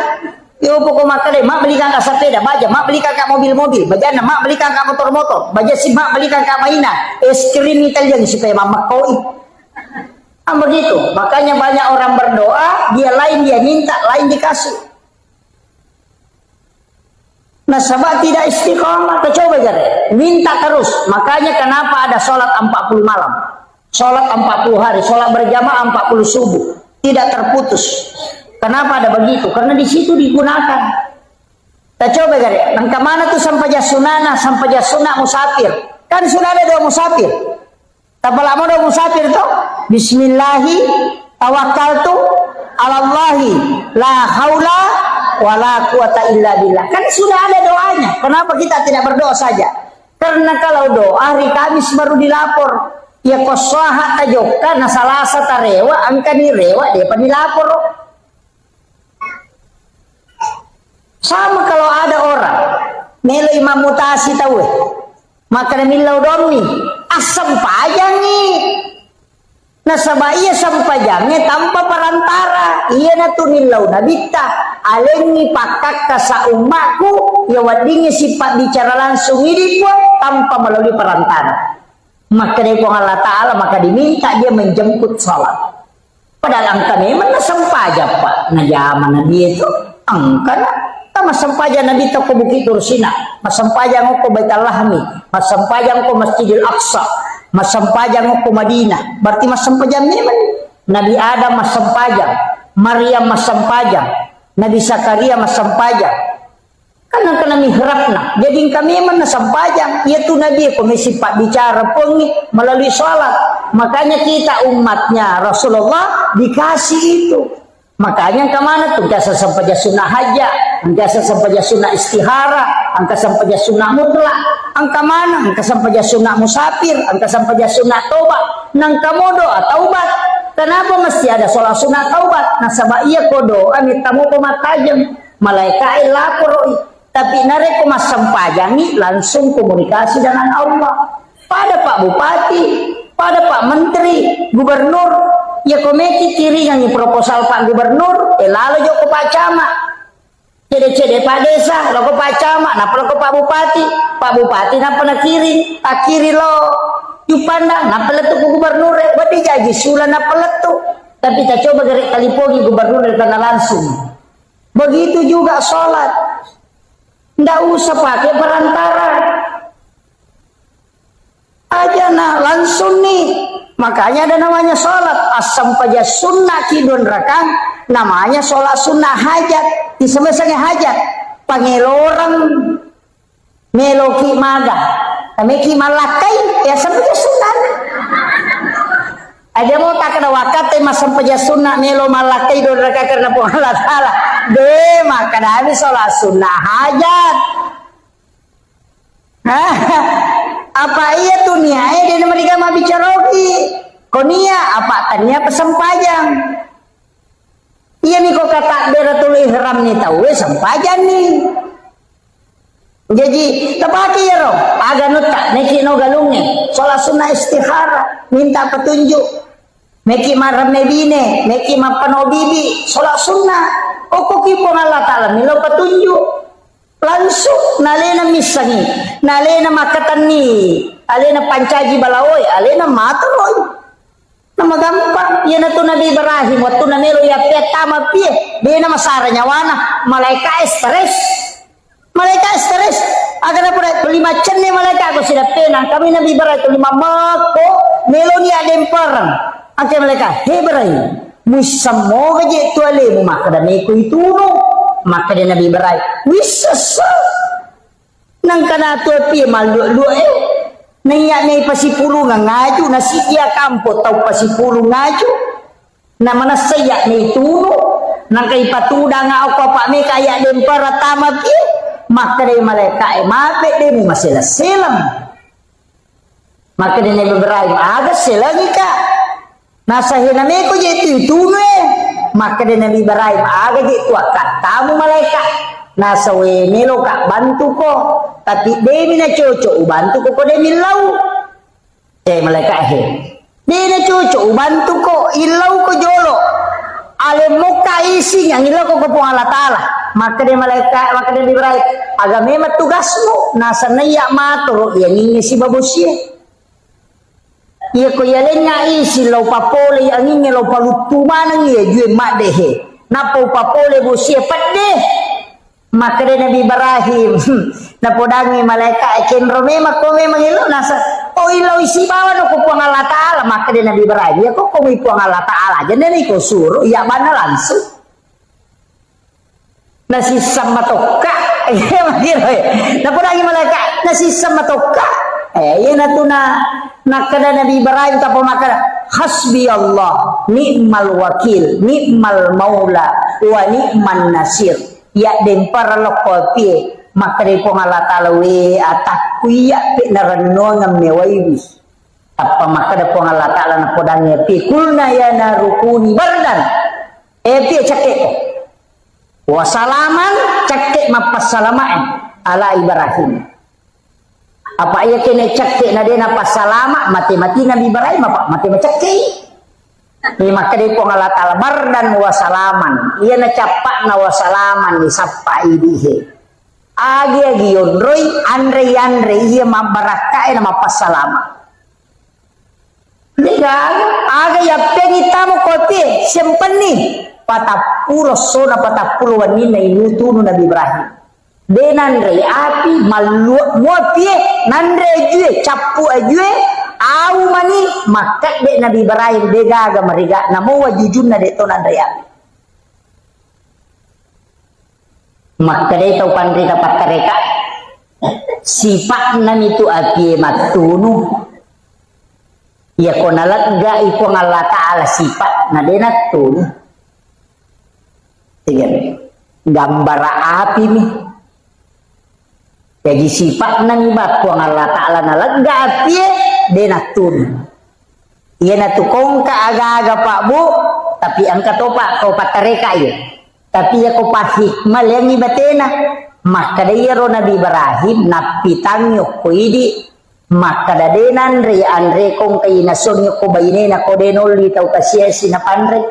yo pokok mak kada mak belikan kak sepeda, baja mak belikan kak mobil-mobil, bajana mak belikan kak motor-motor, baja si mak belikan kak mainan, es krim Italian supaya mama koi. Begitu, makanya banyak orang berdoa, dia lain dia minta, lain dikasih. Nah sebab tidak istiqomah, coba jadi minta terus. Makanya kenapa ada sholat 40 malam, sholat 40 hari, sholat berjamaah 40 subuh, tidak terputus. Kenapa ada begitu? Karena di situ digunakan. Kita coba jadi, dan kemana tuh sampai jasunana, sampai jasunah musafir? Kan sudah ada 2 musafir. Tapala mo daw musafir to. Bismillahi tawakkaltu 'alallahi la haula wala quwata illa billah. Kan sudah ada doanya. Kenapa kita tidak berdoa saja? Karena kalau doa hari Kamis baru dilapor. Ya kosaha tajokka na salasa tarewa angka ni rewa dia panilapor. Sama kalau ada orang melo imam mutasi tahu maka milau domni asam pajang nih nasabaya sampajangnya tanpa perantara iya na tunilau nabita alengi pakak kasa umatku ya wadingnya sifat bicara langsung ini pun tanpa melalui perantara. Maka dari Allah Ta'ala maka diminta dia menjemput salat. Padahal angka memang nasampaja pak. Nah zaman Nabi itu angka na. Masampaja Nabi itu ke Bukit Tursina. Masampaja ko Baitul Lahmi. Masampaja ko Masjidil Aqsa. Masampaja ko Madinah. Berarti masampaja memang. Nabi Adam masampaja. Maryam masampaja. Nabi Zakaria masampaja. Karena kena mihrabna, jadi kami mana sampajang, yaitu Nabi komisi pak bicara pengi melalui sholat. Makanya kita umatnya Rasulullah dikasih itu. Makanya kemana tuh? Angka sampaja sunnah hajat, angka sampaja sunnah istihara, angka sampaja sunnah mutlak, angka mana? Angka sampaja sunnah musafir, angka sampaja sunnah taubat, nangka modo taubat. Kenapa mesti ada sholat sunnah taubat? Nasabah iya kodo, amit tamu pematajam, malaikat lapor. Tapi nareko mas sampajangi langsung komunikasi dengan Allah. Pada Pak Bupati, pada Pak Menteri, Gubernur, ya komeki kiri yang proposal Pak Gubernur, lalu joko Pak Camat, cede-cede Pak Desa, lo Pak Camat, napa lo Pak Bupati napa na kiri, tak kiri lo, yupanda, napa letu Gubernur, wadi jaji sula napa letu, tapi tak coba gerik kalipogi Gubernur karena langsung. Begitu juga sholat. Nggak usah pakai perantara aja nah langsung nih. Makanya ada namanya sholat asam paja sunnah kidun rakang, namanya sholat sunnah hajat. Di semesanya hajat pangelorang meloki maga meki malakai ya sampai sunnah. Ada mau tak kena wakat masam paja sunnah melo malakai don rakang karena Allah Ta'ala. Deh, maka dari sholat sunnah hajat. Apa iya tuh niai dia mereka mau bicara lagi. Konia apa tanya pesempajang. Iya nih kok kata beratul ihram nih tahu sempajang nih. Jadi tepaki ya roh. Aga nuta neki no galungnya. Sholat sunnah istihara minta petunjuk. Meki maram nebine, meki mapano bibi, sholat sunnah. Oko kipo Allah Ta'ala milo petunjuk langsung nalena misangi nalena makatani alena pancaji balawoy alena mataroy nama gampang ya natu Nabi Ibrahim waktu namelo ya petama pie dia nama saranya wana malaikat stres agar apa lima cenne malaikat aku sudah penang kami Nabi Ibrahim itu 5 mako melo ni adem perang akhir malaikat he Ibrahim musammo gaje tuale maka da meko itu no maka dia Nabi Ibrahim wisasa nang kana tu pi malu nanya nei pasipulu ngaju nasi dia kampo tau pasipulu ngaju na mana saya nei tuno nang kai patuda nga ako pa me kaya dem para tama pi maka dia malaikat mape dia masela selam maka dia Nabi Ibrahim aga selangi ka nasahina meko je itu maka dia Nabi Ibrahim aga je tuakat tamu malaikat nasawe melo kak bantu ko tapi demi na cocok bantu ko demi lau malaikat he demi na cocok bantu ko ilau ko jolo ale muka isi yang ilau ko po Allah Ta'ala maka dia malaikat maka dia Ibrahim aga memang tugasmu nasanaya matoro yang ini si babusia iya ko yalenya isi lo papole angin lo palutu manang iya jue madehe napo papole bosie padde maka Nabi Ibrahim napodangi malaikat cenro memang ko memang ilo nasa oh ilo isi bawa no ko puang Allah Ta'ala maka Nabi Ibrahim ya kok ko puang Allah Ta'ala jadi ni ko suruh iya mana langsung nasi sama toka napodangi malaikat nasi sama toka iya natuna nakada Nabi Ibrahim tapo makada hasbi Allah ni'mal wakil ni'mal maula wa ni'man nasir ya den para lokopi makade po Allah taala we atakku ya pe naranno ngam mewaiwi apa makada po Allah taala na podangnya pi kulna ya narukuni bardan pi cakek wa salaman cakek mapassalamaan ala Ibrahim apa ia kena cakek na dia napa salama mati-mati Nabi Ibrahim apa mati cakek ni maka dia pun Allah taala bardan wa salaman ia na capak na wa salaman ni sapa idihe agi yondroi andre ia mabaraka na mapa salama diga aga ya pengi tamu kote sempeni patapuro sona patapuro wanina inutu Nabi Ibrahim denandre api malu muapie nandre jue capu ajue au mani makat de Nabi Ibrahim dega aga mariga namo wajujun na de to nandre api makade tau pandri dapat kareka sifat nan itu api matunu ya konalat ga ipo Allah taala sifat na denat tunu tiga gambar api mi jadi sifat nang ibat ko Allah taala na lega api denatun iya na tukong ka aga-aga pak bu tapi angka topa ko patareka iya tapi ya ko pa hikmah yang ibatena maka dia ro Nabi Ibrahim napitangyo ko idi maka dadenan re andre kong kay nasonyo ko bayne na ko denoli tau kasiesi na pandre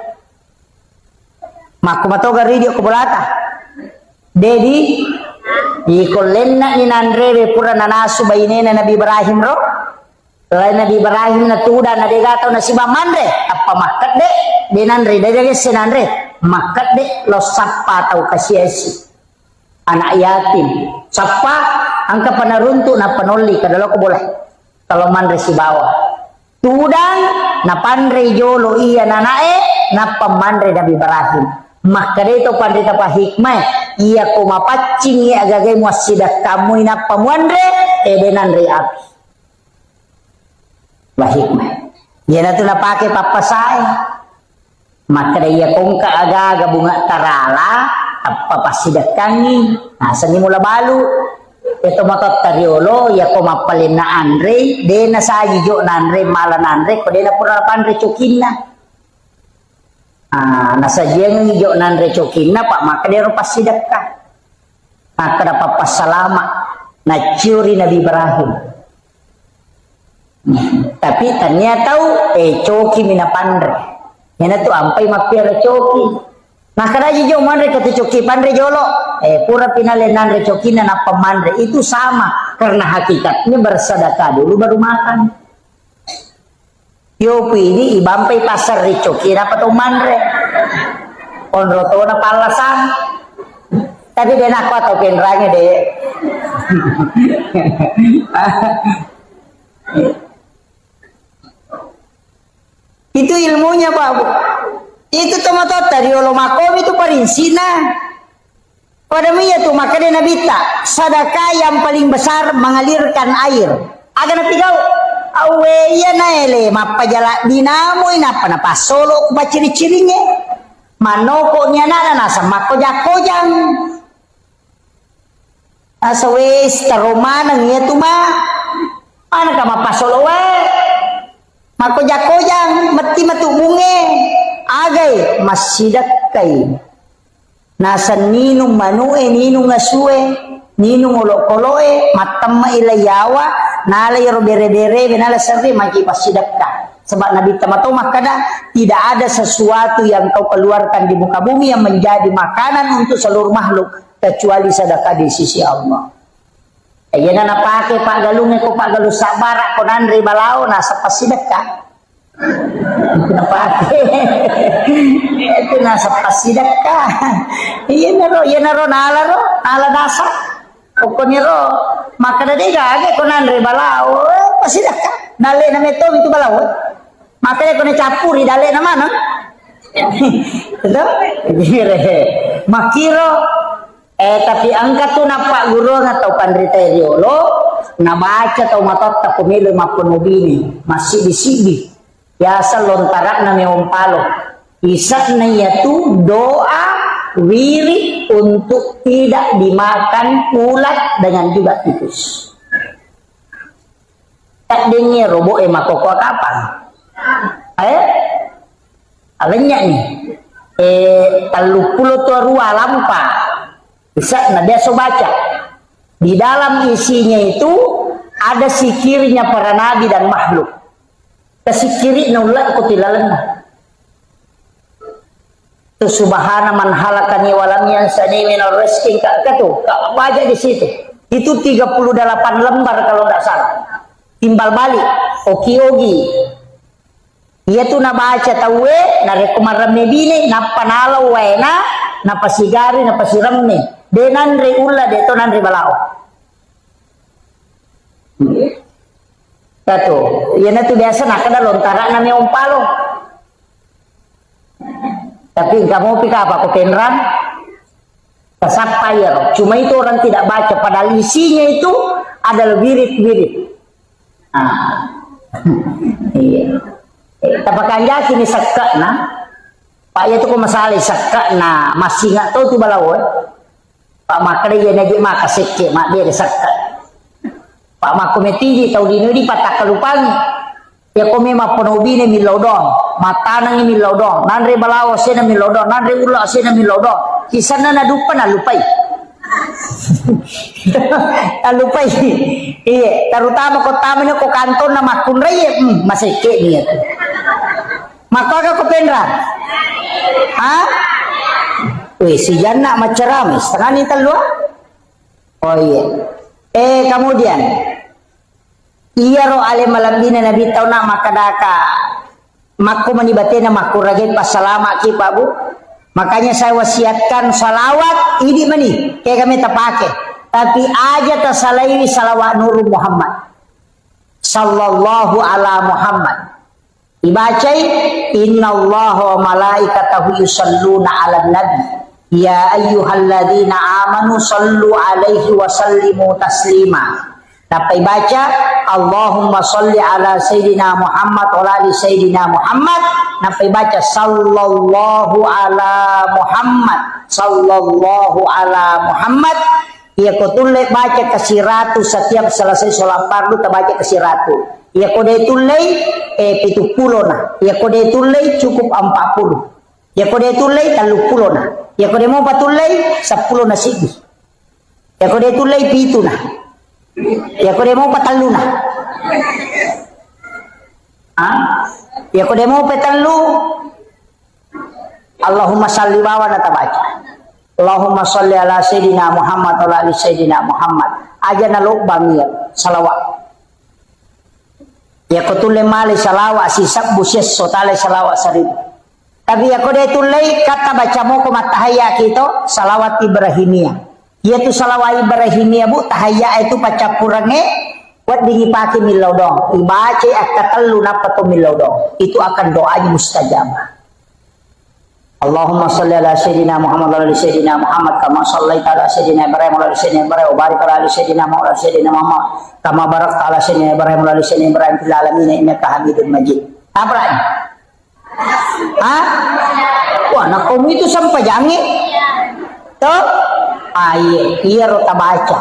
makumatoga radio ko bolata dedi ikolenna ni nandre pura nanasu bainena Nabi Ibrahim ro lain Nabi Ibrahim na tuda na degatau na siba mandre apa makat de denandre de senandre makat de lo sappa tau kasiesi anak yatim sappa angka panaruntu na panoli kadalo ko boleh kalau mandre si bawah tudang na pandre jolo iya nanae na pamandre Nabi Ibrahim maka itu pandita pa hikmah iya ko mapacing iya agagay mo sidak kamu ina pamuandre denandre api ba hikmah iya na ito napake papasay maka iya kong kaaga bunga tarala papasidak kangi nasa ni mula balu ito matot tariolo iya ko mapalin na andre de na sa jo na andre malan andre ko de na pura pandre chukin na nasa jeng hijau nandre cokin na pak maka dia rupas sidakah maka dapat pasalama na curi Nabi Ibrahim tapi ternyata coki mina pandre yana tu ampai mapiara coki maka da hijau mandre kata coki pandre jolo pura pinale nandre coki na napa mandre itu sama karena hakikatnya bersedekah dulu baru makan yo pili ibampai pasar rico kira pato mandre onroto na palasan tapi dia nak atau penrangnya deh itu ilmunya Pak Bu itu tomato dari olomakom itu parinsina pada minyak tuh maka dia nabita sedekah yang paling besar mengalirkan air agar tigau awe iya naele mapajala dinamo inapa na pasolo kuba ciri-cirinya manoko nya nana nasa makojang-kojang asa wes taromanang iya tuma ana ka mapasolo we makojang-kojang mati matubunge agay masidak kay nasa ninong manue ninong asue ninong olokoloe matam mailayawa nalay ro bere-bere benala serri maki pasidakka sebab Nabi tamato makada tidak ada sesuatu yang kau keluarkan di muka bumi yang menjadi makanan untuk seluruh makhluk kecuali sedekah di sisi Allah. Ayeuna napake Pak Galunge ko Pak Galuh sabara ko nandri balao nasa pasidakka. Itu napake. Itu nasa pasidakka. Ieu naro nala dasa. Pokoknya ro maka na dega age ko nandre balao pasidakka dale na meto itu balao maka ko na capuri dale na mana itu dire makiro tapi angkat tu na Pak Guru atau pandrita riolo nabaca tau matot ta pumilo mapunubini masih disibi biasa lontarak na meompalo isa na yaitu doa wirid untuk tidak dimakan ulat dengan juga tikus. Tak dengar robo makoko kapan? Alanya nih. 30 tua rua lampa. Bisa nah dia so baca. Di dalam isinya itu ada sikirnya para nabi dan makhluk. Kesikiri nulak kutilalan. Tu subhana man halakani walam yansani minal rizqi katu. Baca di situ. Itu 38 lembar kalau tidak salah. Timbal balik oki-ogi ia tu na baca tawe na rekomaram nebine na panalaw wena na pasigari na pasiramne denan re ulla de to nan re balao tato ia na tu biasa na kada lontara na me umpalo tapi kamu pika apa ko penran kasapayar cuma itu orang tidak baca padahal isinya itu adalah wirid-wirid. Iya. Tapakan yakin ni sakka na. Pak ya tu ko masalah sakka na masih nggak tahu tu balawo. Pak makre ya naji maka sekke mak dia sakka. Pak mak kometi tahu di patak kalupang. Ya ko mema ponobine milodong, matana ni milodong, nanre balawo sena milodong, nanre ulo sena milodong. Kisana na dupa na lupai. Lupai iya terutama kota mana ko kantor na makun raya masih ke dia maka ko pendra si jana macerami setengah ni telua oh iya kemudian iya ro ale malambina nabi tau nak makadaka makku manibatena makku ragay pasalama ki Pak Bu. Makanya saya wasiatkan salawat ini mani kayak kami terpakai. Tapi aja tersalaiwi salawat Nur Muhammad sallallahu ala Muhammad. Dibacai innallaha wa malaikatahu yusalluna ala nabi ya ayyuhalladzina amanu sallu alaihi wa sallimu taslima. Dapat baca Allahumma salli ala Sayyidina Muhammad wa ala Sayyidina Muhammad. Dapat baca sallallahu ala Muhammad sallallahu ala Muhammad. Ia kau tulis baca ke siratu setiap selesai sholat fardu terbaca ke siratu. Ia kau dia tulis 70 nah. Ia kau dia tulis cukup 40. Ia kau dia tulis 30 nah. Ia kau dia mau tulis 10 nasibi. Ia kau dia tulis 7 nah. Ya ko demo patalu na. Ya ko demo patalu. Allahumma salli wa tabaca. Allahumma salli ala Sayyidina Muhammad wa ala Sayyidina Muhammad. Aja na lo bangir salawat. Ya ko tule mali salawat sisab busyes sotale salawat sarib. Tapi ya ko de tule kata baca mo ko matahaya kito salawat Ibrahimiyah. Yaitu salawat Ibrahimiyah Bu tahaya itu paca kurangnya buat dingipaki milodong ibaca akatelu napatu milodong itu akan doanya mustajabah. Allahumma salli ala Sayyidina Muhammad wa ala Sayyidina Muhammad kama sallaita ala Sayyidina Ibrahim wa ala Sayyidina Ibrahim wa barik ala Sayyidina Muhammad wa ala Sayyidina Muhammad kama barakta ala Sayyidina Ibrahim wa ala Sayyidina Ibrahim fil alamin innaka Hamidum Majid. Apa ini? Wah, nak kamu itu sampai jangan. Tuh iya ro tabaca.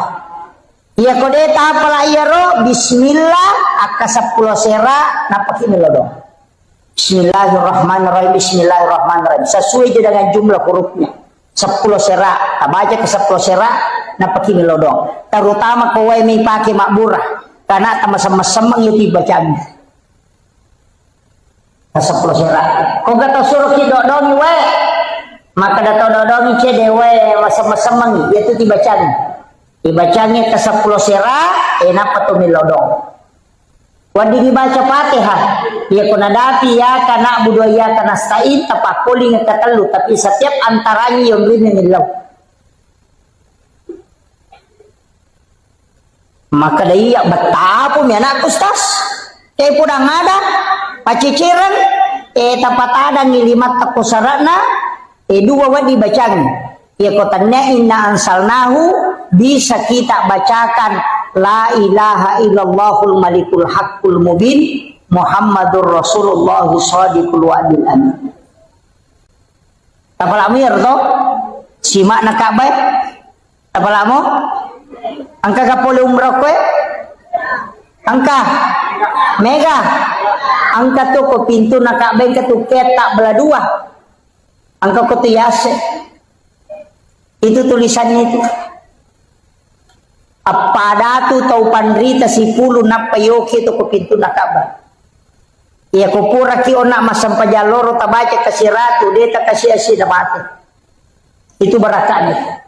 Iya kode tapala iya ro bismillah akka 10 sera napaki milodong. Bismillahirrahmanirrahim bismillahirrahmanirrahim. Sesuai dengan jumlah hurufnya. 10 sera tabaca ke 10 sera napaki milodong. Terutama kowe mi pake makburah karena sama-sama yang dibacaan. Ke 10 sera. Kok kata suruh kidodongi we maka datang dodongi ce dewe masam-masam yaitu dibacanya ke 10 sera enapa tu milodong wadi dibaca Fatihah ya kuna dapi ya kana budaya kana stain tapakuli ngakatelu tapi setiap antaranya yang ini milau maka daya betapa mi anak ustaz kayak pudang ada paciciran tapat ada ngilimat takusarana dua wadi bacaan ya kotanya inna ansalnahu bisa kita bacakan la ilaha illallahul malikul haqqul mubin Muhammadur Rasulullah shadiqul wa'dil amin. Tapalamu ya to? Simak na kabay. Tapalamu? Angka kapole umrah kwe? Angka mega. Angka tu ko pintu na kabay ka tu ketak beladua. Angka ko tu yase. Itu tulisannya itu. Apa tu tau pandrita si pulu na payoki tu ko pintu na kabay. Ya kupura ki ona masam pajaloro tabaca kasih ratu deta kasih asi mati. Itu beratanya.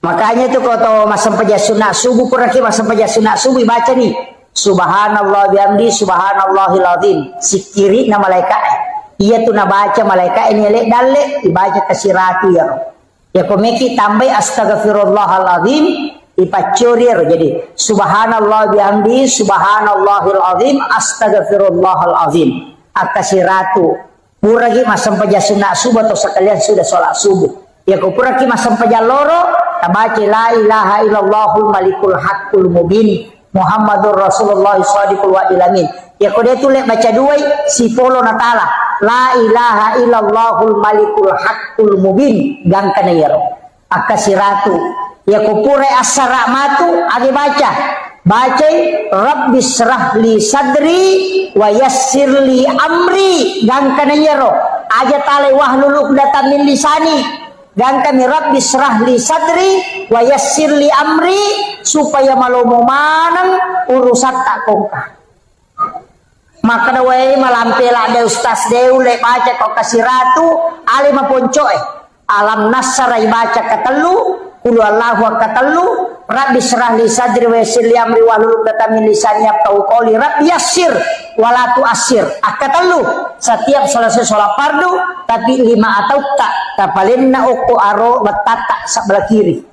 Makanya itu kalau masam pajasuna subuh kuraki masam pajasuna subuh baca nih subhanallah bihamdi subhanallahil azim sikiri na malaikat. Iya tu na baca malaikat ini lek dalek dibaca kasih ratu ya. Ya komeki tambah astagfirullahal azim ipacurir jadi subhanallah bihamdi subhanallahil azim astagfirullahal azim akasiratu puragi masam pajasuna subuh atau sekalian sudah sholat subuh ya ko puragi masam pajaloro tabaci la ilaha illallahul malikul haqqul mubin Muhammadur Rasulullah shadiqul wa'dil amin ya ko dia tu lek baca dua si polo natala la ilaha illallahul malikul haqqul mubin gangkana yaro akasiratu ya kupure asara matu agi baca Rabbi srah li sadri wa yassir li amri gangkana yero aja tale wahlul uqdatam min lisani gangkana Rabbi srah li sadri wa yassir li amri supaya malomo manang urusan tak kongka maka dawai malampela de ustaz deule baca kok kasih ratu ali maponcoe alam nasarai baca katelu Kulu Allahu katelu Rabbi srah li sadri wa yassir li amri wahlul uqdatam min lisani yafqahu qawli Rabbi yassir wala tu'assir akatelu setiap selesai sholat fardu tapi 5 atau tak tapalinna uku aro batata sebelah kiri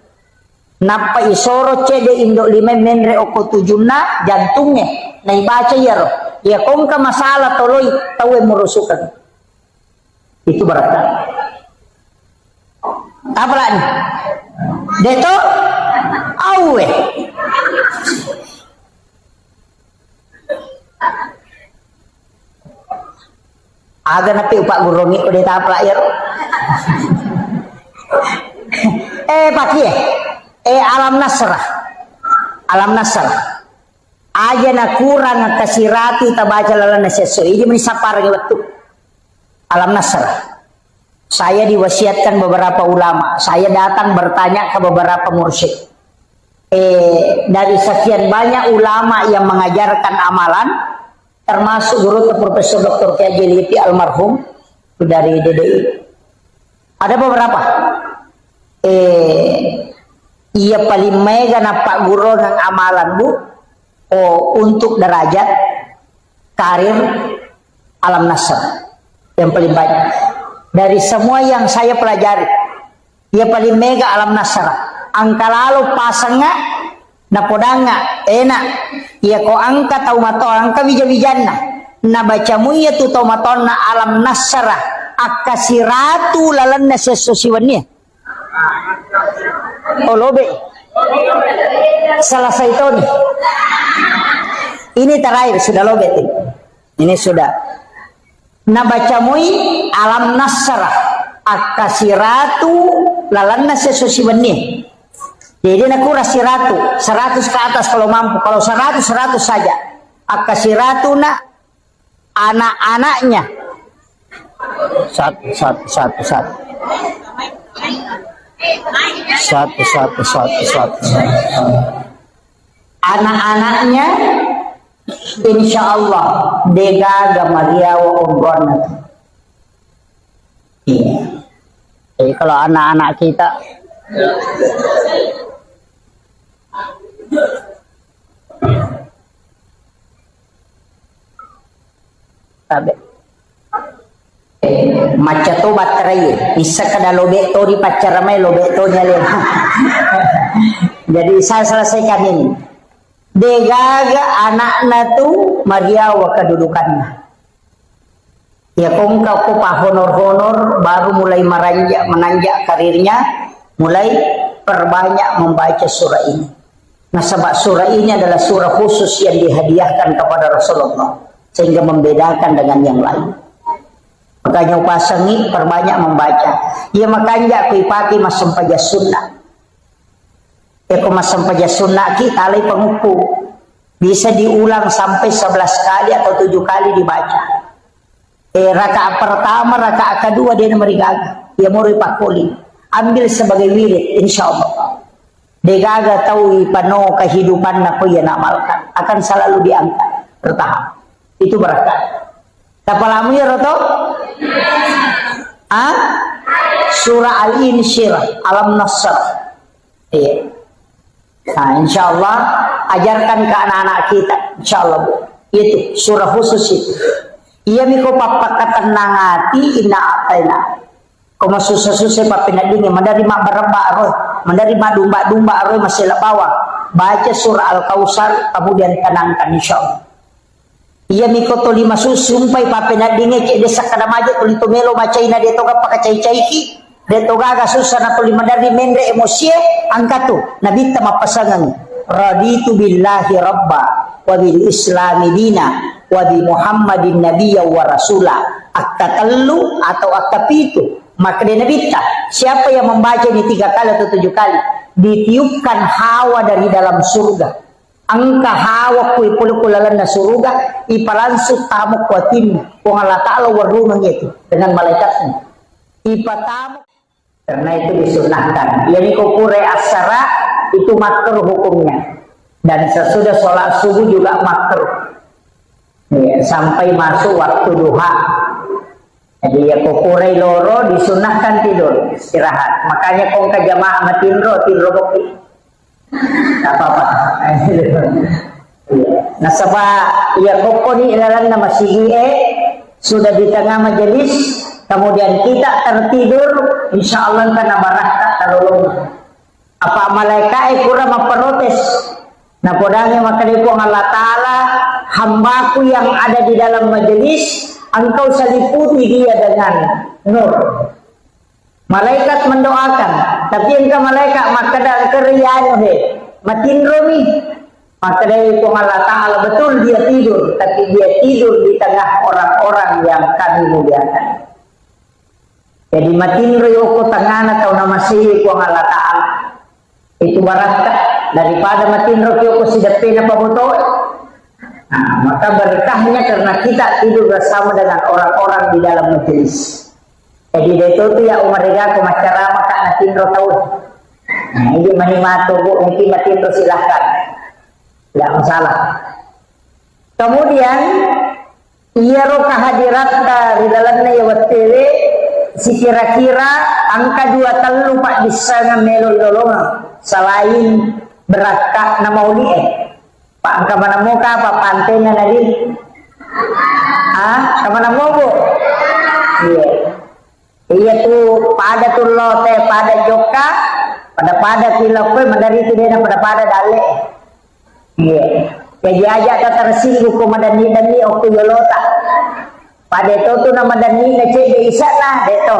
napa isoro cede indok 5 menre uku 7 jantungnya na ibaca ya roh ya kongka masalah toloi tawe merusukan itu berarti apa lagi deto awe aga napi upak gurongi udah tapla ya paki alam nasrah aja na kurang kasiratu tabaca lalana sesuai ini menisapar waktu alam nasrah. Saya diwasiatkan beberapa ulama. Saya datang bertanya ke beberapa mursyid. Dari sekian banyak ulama yang mengajarkan amalan, termasuk guru Profesor Dr. Kiai Jeliti almarhum dari DDI. Ada beberapa. Ia paling mega na Pak Guru ng amalan bu. Untuk derajat karir alam nasr yang paling banyak. Dari semua yang saya pelajari, dia paling mega alam nasara. Angka lalu pasangnya, napodanga, enak. Ia ko angka tau mato, angka bija-bijanna. Na bacamu ia tu tau mato na alam nasara. Akasiratu lalan na sesosiwannya. Lobe. Selesai itu nih. Ini terakhir, sudah lobe. Ini sudah. Nabacamui alam nasrah akasiratu lalanna sesusibannya. Jadi nak rasiratu 100 ke atas kalau mampu, kalau 100 saja. Akasiratu nak anak-anaknya satu. Anak-anaknya insya Allah dega gamaria wa umrona. Iya. Jadi kalau anak-anak kita maca to baterai bisa kada lobe to di pacar mai lobe to nyale. Jadi saya selesaikan ini. Degaga anakna tu mariawa kedudukannya. Ya kongka ko pa honor-honor baru mulai menanjak karirnya, mulai perbanyak membaca surah ini. Nah, sebab surah ini adalah surah khusus yang dihadiahkan kepada Rasulullah, sehingga membedakan dengan yang lain. Makanya upasangi perbanyak membaca. Ya makanya aku ipaki masam paja sunnah. Ya aku masam paja sunnah kita alai penguku. Bisa diulang sampai 11 kali atau 7 kali dibaca. Rakaat pertama, rakaat kedua dia merigaga. Ya muri pakuli. Ambil sebagai wirid insyaallah. Degaga tahu pano kehidupan aku yang amalkan akan selalu diangkat bertahap. Itu berkat. Tapalamu ya roto? Surah Al-Insyirah, Alam Nasr. Iya. Nah, insyaallah ajarkan ke anak-anak kita, insyaallah Bu. Itu surah khusus itu. Iya miko papakatan nangati ina ataina. Koma susah-susah papinadingin menerima berembak roh, menerima domba-domba roh masih bawah. Baca surah Al-Kausar kemudian tenangkan insyaallah. Iya mikoto 5 sumpay papinadingin cek desa kadamaja tulito melo macaina deto ka pakacai-caiki. Deto gaga susah na tuli madari mendre emosi angkatu nabita mapasangan raditu billahi rabba wa bil islami dina wa bi muhammadin nabiyya wa rasula akatallu atau akapitu maka dia nabita siapa yang membaca ini 3 kali atau 7 kali ditiupkan hawa dari dalam surga angka hawa kui pulukulalan na surga ipalansut tamu kuatin kung Allah ta'ala warumang itu dengan malaikatnya ipatamu. Karena itu disunahkan. Yani kupure asara itu makruh hukumnya. Dan sesudah sholat subuh juga makruh. Ya, sampai masuk waktu duha. Jadi ya kupure loro disunahkan tidur istirahat. Makanya kong ke jamaah matinro boki. Tak apa-apa. Nah sebab ya kokoni ilalan nama sigie sudah di tengah majelis. Kemudian kita tertidur, insya Allah karena barakah terlalu. Apa malaikat kurang memprotes? Nah podanya maka dipuang Allah Taala, hambaku yang ada di dalam majelis, engkau seliputi dia dengan nur. Malaikat mendoakan, tapi engkau malaikat maka dah kerian matin romi. Maka dari Allah Taala betul dia tidur, tapi dia tidur di tengah orang-orang yang kami muliakan. Jadi matin riyoko tangan atau nama sihi ku Allah Ta'ala itu barakah daripada matin riyoko sidapin apa betul. Nah, maka berkahnya karena kita tidur bersama dengan orang-orang di dalam majelis. Jadi itu tuh ya umar rega ku macara maka matin ro tahu. Nah, ini manimato Bu mungkin matin ro silahkan. Tidak masalah. Kemudian iya ro kahadirat di dalamnya ya watele si kira-kira angka 2 telu pak bisa ngamelo lolongan selain berakak nama uli pak angka mana muka pak pantena nadi kemana mau Bu iya tuh pada tuh lote pada joka pada kilokwe mandari itu dia pada dale iya jadi aja tersinggung kumadani dani oku yolota pada itu tuh nama dani ngecek bisa nah deto.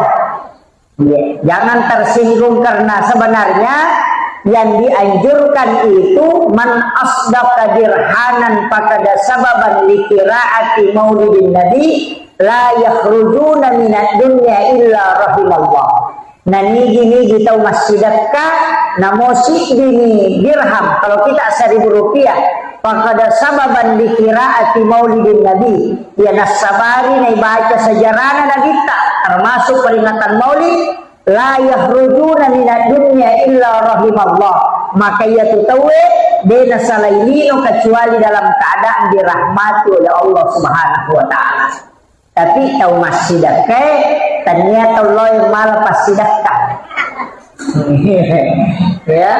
Jangan tersinggung karena sebenarnya yang dianjurkan itu man asdaqa dirhanan faqad sababan li qiraati maulidin nabi la yakhrujuna minad dunya illa rahimallah. Nah ini kita masjidaka namosi dini dirham kalau kita 1.000 rupiah fakada sababan dikiraati maulidin nabi ya nasabari na ibaca sejarahna na kita termasuk peringatan maulid la yahrujuna minad dunya illa rahimallah maka ia tutawe dena salailino kecuali dalam keadaan dirahmati oleh Allah subhanahu wa ta'ala tapi tahu masjidaka ternyata Allah yang malah pasidaka ya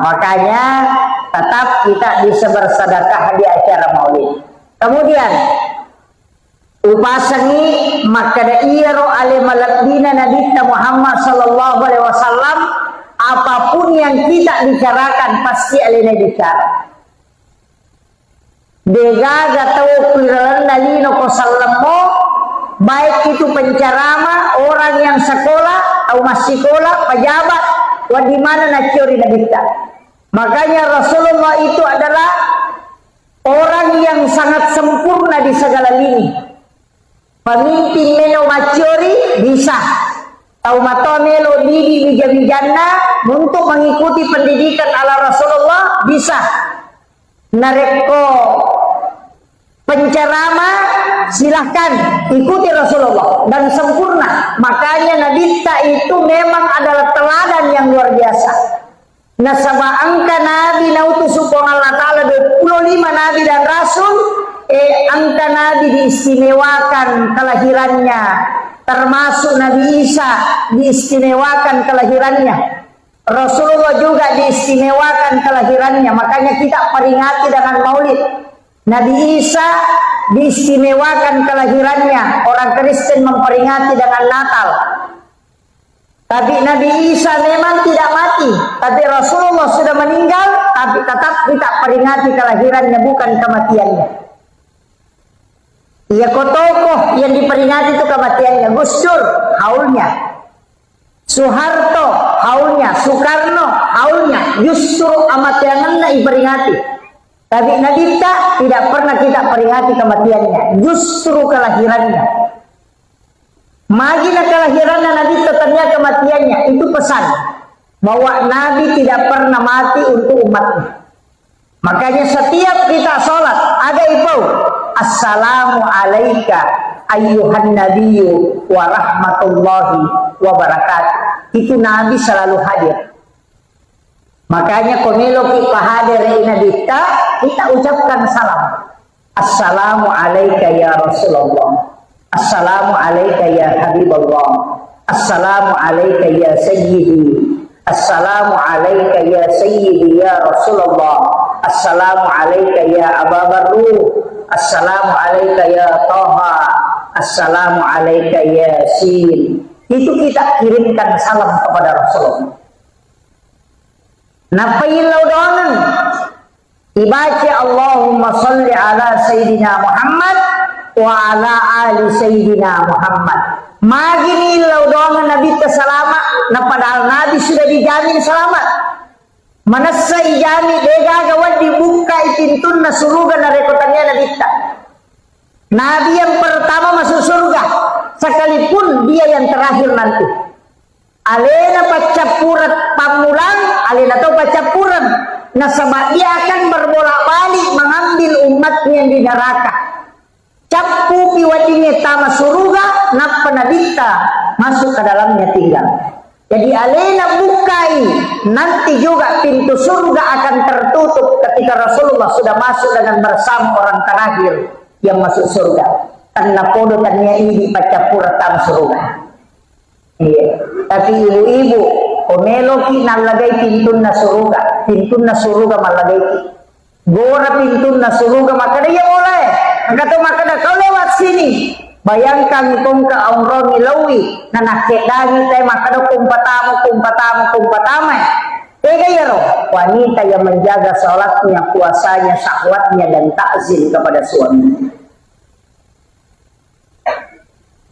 makanya tetap kita bisa bersedekah di acara maulid. Kemudian upasangi maka iro alimalabdina Nabi Muhammad sallallahu alaihi wasallam apapun yang kita bicarakan pasti alina bicara. Dega gatau piran dalino ko sallamo baik itu pencerama orang yang sekolah atau masih sekolah pejabat di mana nacuri nabita. Makanya Rasulullah itu adalah orang yang sangat sempurna di segala lini. Pemimpin meno macuri bisa. Tahu matomelo didi bijana untuk mengikuti pendidikan ala Rasulullah bisa. Nareko penceramah silahkan ikuti Rasulullah dan sempurna. Makanya Nabita itu memang adalah teladan yang luar biasa. Nasaba angka Nabi nautus Allah Ta'ala 25 Nabi dan Rasul. Angka Nabi diistimewakan kelahirannya, termasuk Nabi Isa diistimewakan kelahirannya. Rasulullah juga diistimewakan kelahirannya. Makanya kita peringati dengan maulid. Nabi Isa diistimewakan kelahirannya. Orang Kristen memperingati dengan Natal. Tapi Nabi Isa memang tidak mati. Tapi Rasulullah sudah meninggal. Tapi tetap kita peringati kelahirannya, bukan kematiannya. Ya tokoh yang diperingati itu kematiannya. Gus Dur haulnya, Soeharto haulnya, Soekarno haulnya. Justru kematiannya diperingati. Tapi Nabita tidak pernah kita peringati kematiannya, justru kelahirannya. Magina kelahirannya Nabita ternyata kematiannya. Itu pesan bahwa Nabi tidak pernah mati untuk umatnya. Makanya setiap kita sholat ada itu assalamu alaika ayyuhan nabiyyu wa rahmatullahi wa barakatuh. Itu Nabi selalu hadir. Makanya komelo kita hadir Nabita, kita ucapkan salam. Assalamu alaika ya Rasulullah. Assalamu alaika ya Habibullah. Assalamu alaika ya Sayyidi. Assalamu alaika ya Sayyidi ya Rasulullah. Assalamu alaika ya Aba Barruh. Assalamu alaika ya Taha. Assalamu alaika ya Yasin. Itu kita kirimkan salam kepada Rasulullah. Nafail laudanan dibaca Allahumma salli ala Sayyidina Muhammad wa ala ali Sayyidina Muhammad. Magini laudanan Nabi terselama. Nah padahal Nabi sudah dijamin selamat. Manasa ijami dega gawat dibuka itintun na suruga na rekotannya Nabi ta. Nabi yang pertama masuk surga, sekalipun dia yang terakhir nanti. Alena pacapurat pamulang, alena tau pacapuran. Nasabah dia akan berbolak-balik mengambil umatnya yang di neraka. Capu piwatinya tama surga, napa Nabita masuk ke dalamnya tinggal. Jadi alena bukai, nanti juga pintu surga akan tertutup ketika Rasulullah sudah masuk dengan bersama orang terakhir yang masuk surga. Karena podo tanya ini pacapura tam surga. Iya. Tapi ibu-ibu, komeloki nalagay pintu na surga malagay ki. Gora pintu na surga makanya ya boleh. Angkata makanya kau lewat sini. Bayangkan kung kaumron nilawi na nakedagi tayo makado kumpatama. Tega yaro, wanita yang menjaga sholatnya, puasanya, syahwatnya dan takzim kepada suami.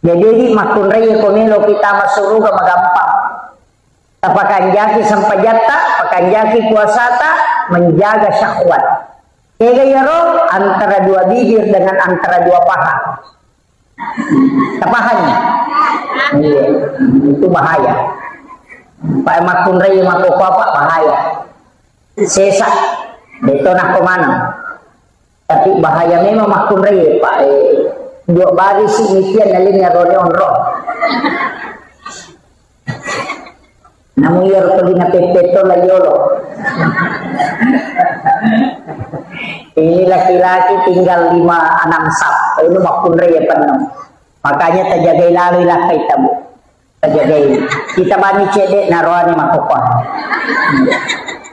Jadi makun raya komelo kita masuruga magampang. Tapakanjaki sampajata, pakanjaki puasata, menjaga syahwat. Tega yaro antara dua bibir dengan antara dua paha. Tapahannya, iya, itu bahaya. Pak makun raya makoko apa bahaya. Sesak, betonah kemana. Tapi bahaya memang makun raya Pak. Dua baris imikian nalimnya roneon roh. Namun ya pergi ngapepeto lagi yolo. Ini laki-laki tinggal 5-6 sap. Ini makun raya penuh. Makanya terjagai lalu ilakai tabu. Terjagai. Kita bani cedek naruhani makukah.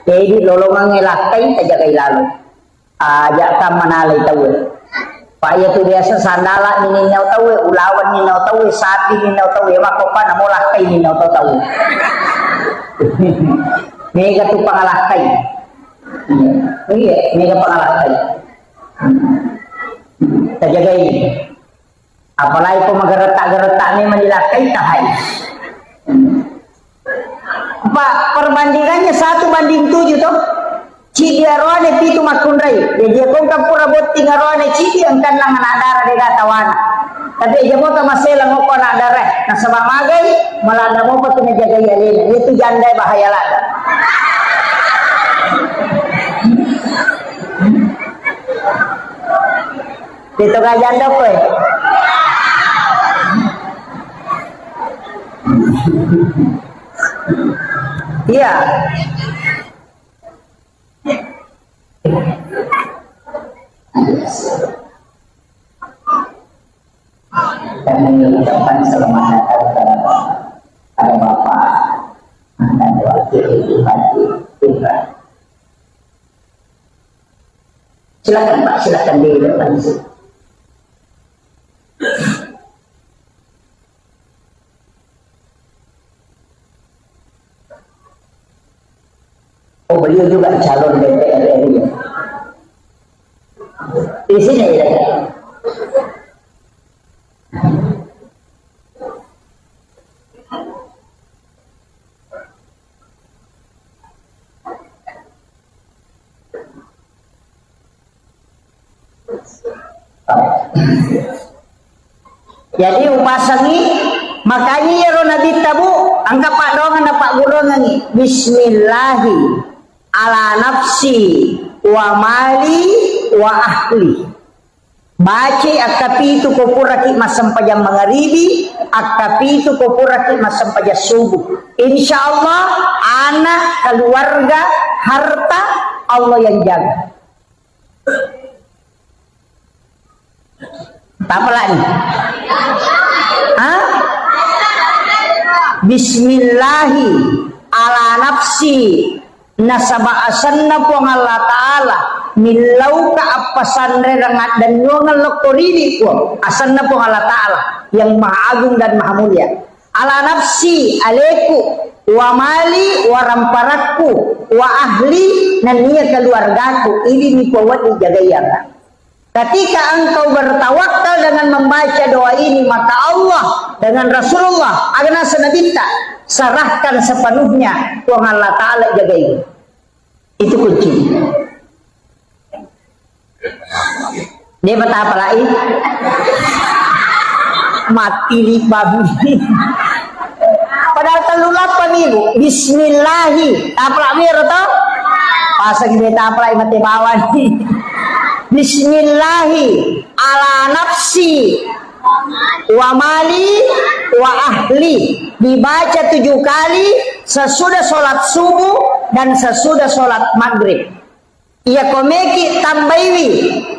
Jadi lolongan ilakai terjagai lalu. Ajak kam manalay tabu. Pak ya tu biasa sandala nininaw tahu, ulawan ninaw tahu, sapi ninaw tahu, makukah namulakay ninaw tahu. Mega tu pangalakay. Iya, mega pangalakay. Terjaga ini. Apalagi kau menggeretak-geretak ni menilakay tahai. perbandingannya 1:7 toh. Cidi arwane pitu makunrai. Jadi kong kampura botti ngarwane cidi angkan nang anak darah de gatawana. Tapi aja mo masela ngoko anak darah. Nah sebab magai malanda mo pa jaga yalena. Itu jandai bahaya lada. Itu ka janda ko eh. Iya. Kami mengucapkan selamat datang kepada Bapak dan Wakil Bupati Pindrang. Silakan Pak, silakan di depan sini. Oh, beliau juga calon DPR RI. Di sini ya. Jadi upasangi makanya ya Nabi tabu angka pak dongan pak gurongangi bismillahi ala nafsi wa mali wa ahli. Baca akapi itu kopuraki masam pajam magharibi, akapi itu kopuraki masam pajam subuh. Insyaallah anak, keluarga, harta Allah yang jaga. Apa lagi? Hah? Bismillahi ala nafsi nasaba asanna puang Allah Ta'ala milauka apa sandre rangat dan nyongal lokoridi puang asanna puang Allah Ta'ala yang maha agung dan maha mulia ala nafsi aleku wa mali wa ramparakku wa ahli dan niya keluargaku ini nipawat dijagayang. Ketika engkau bertawakal dengan membaca doa ini maka Allah dengan Rasulullah agana senabita serahkan sepenuhnya Tuhan Allah Ta'ala jagai itu kunci. Dia kata apa lagi? Mati li babi. Padahal telulapan ibu. Bismillahi. Tapla mir to? Pasang dia tapla mati bawan. Bismillahi ala nafsi wa mali wa ahli dibaca 7 kali sesudah sholat subuh dan sesudah sholat maghrib. Ia komeki tambaiwi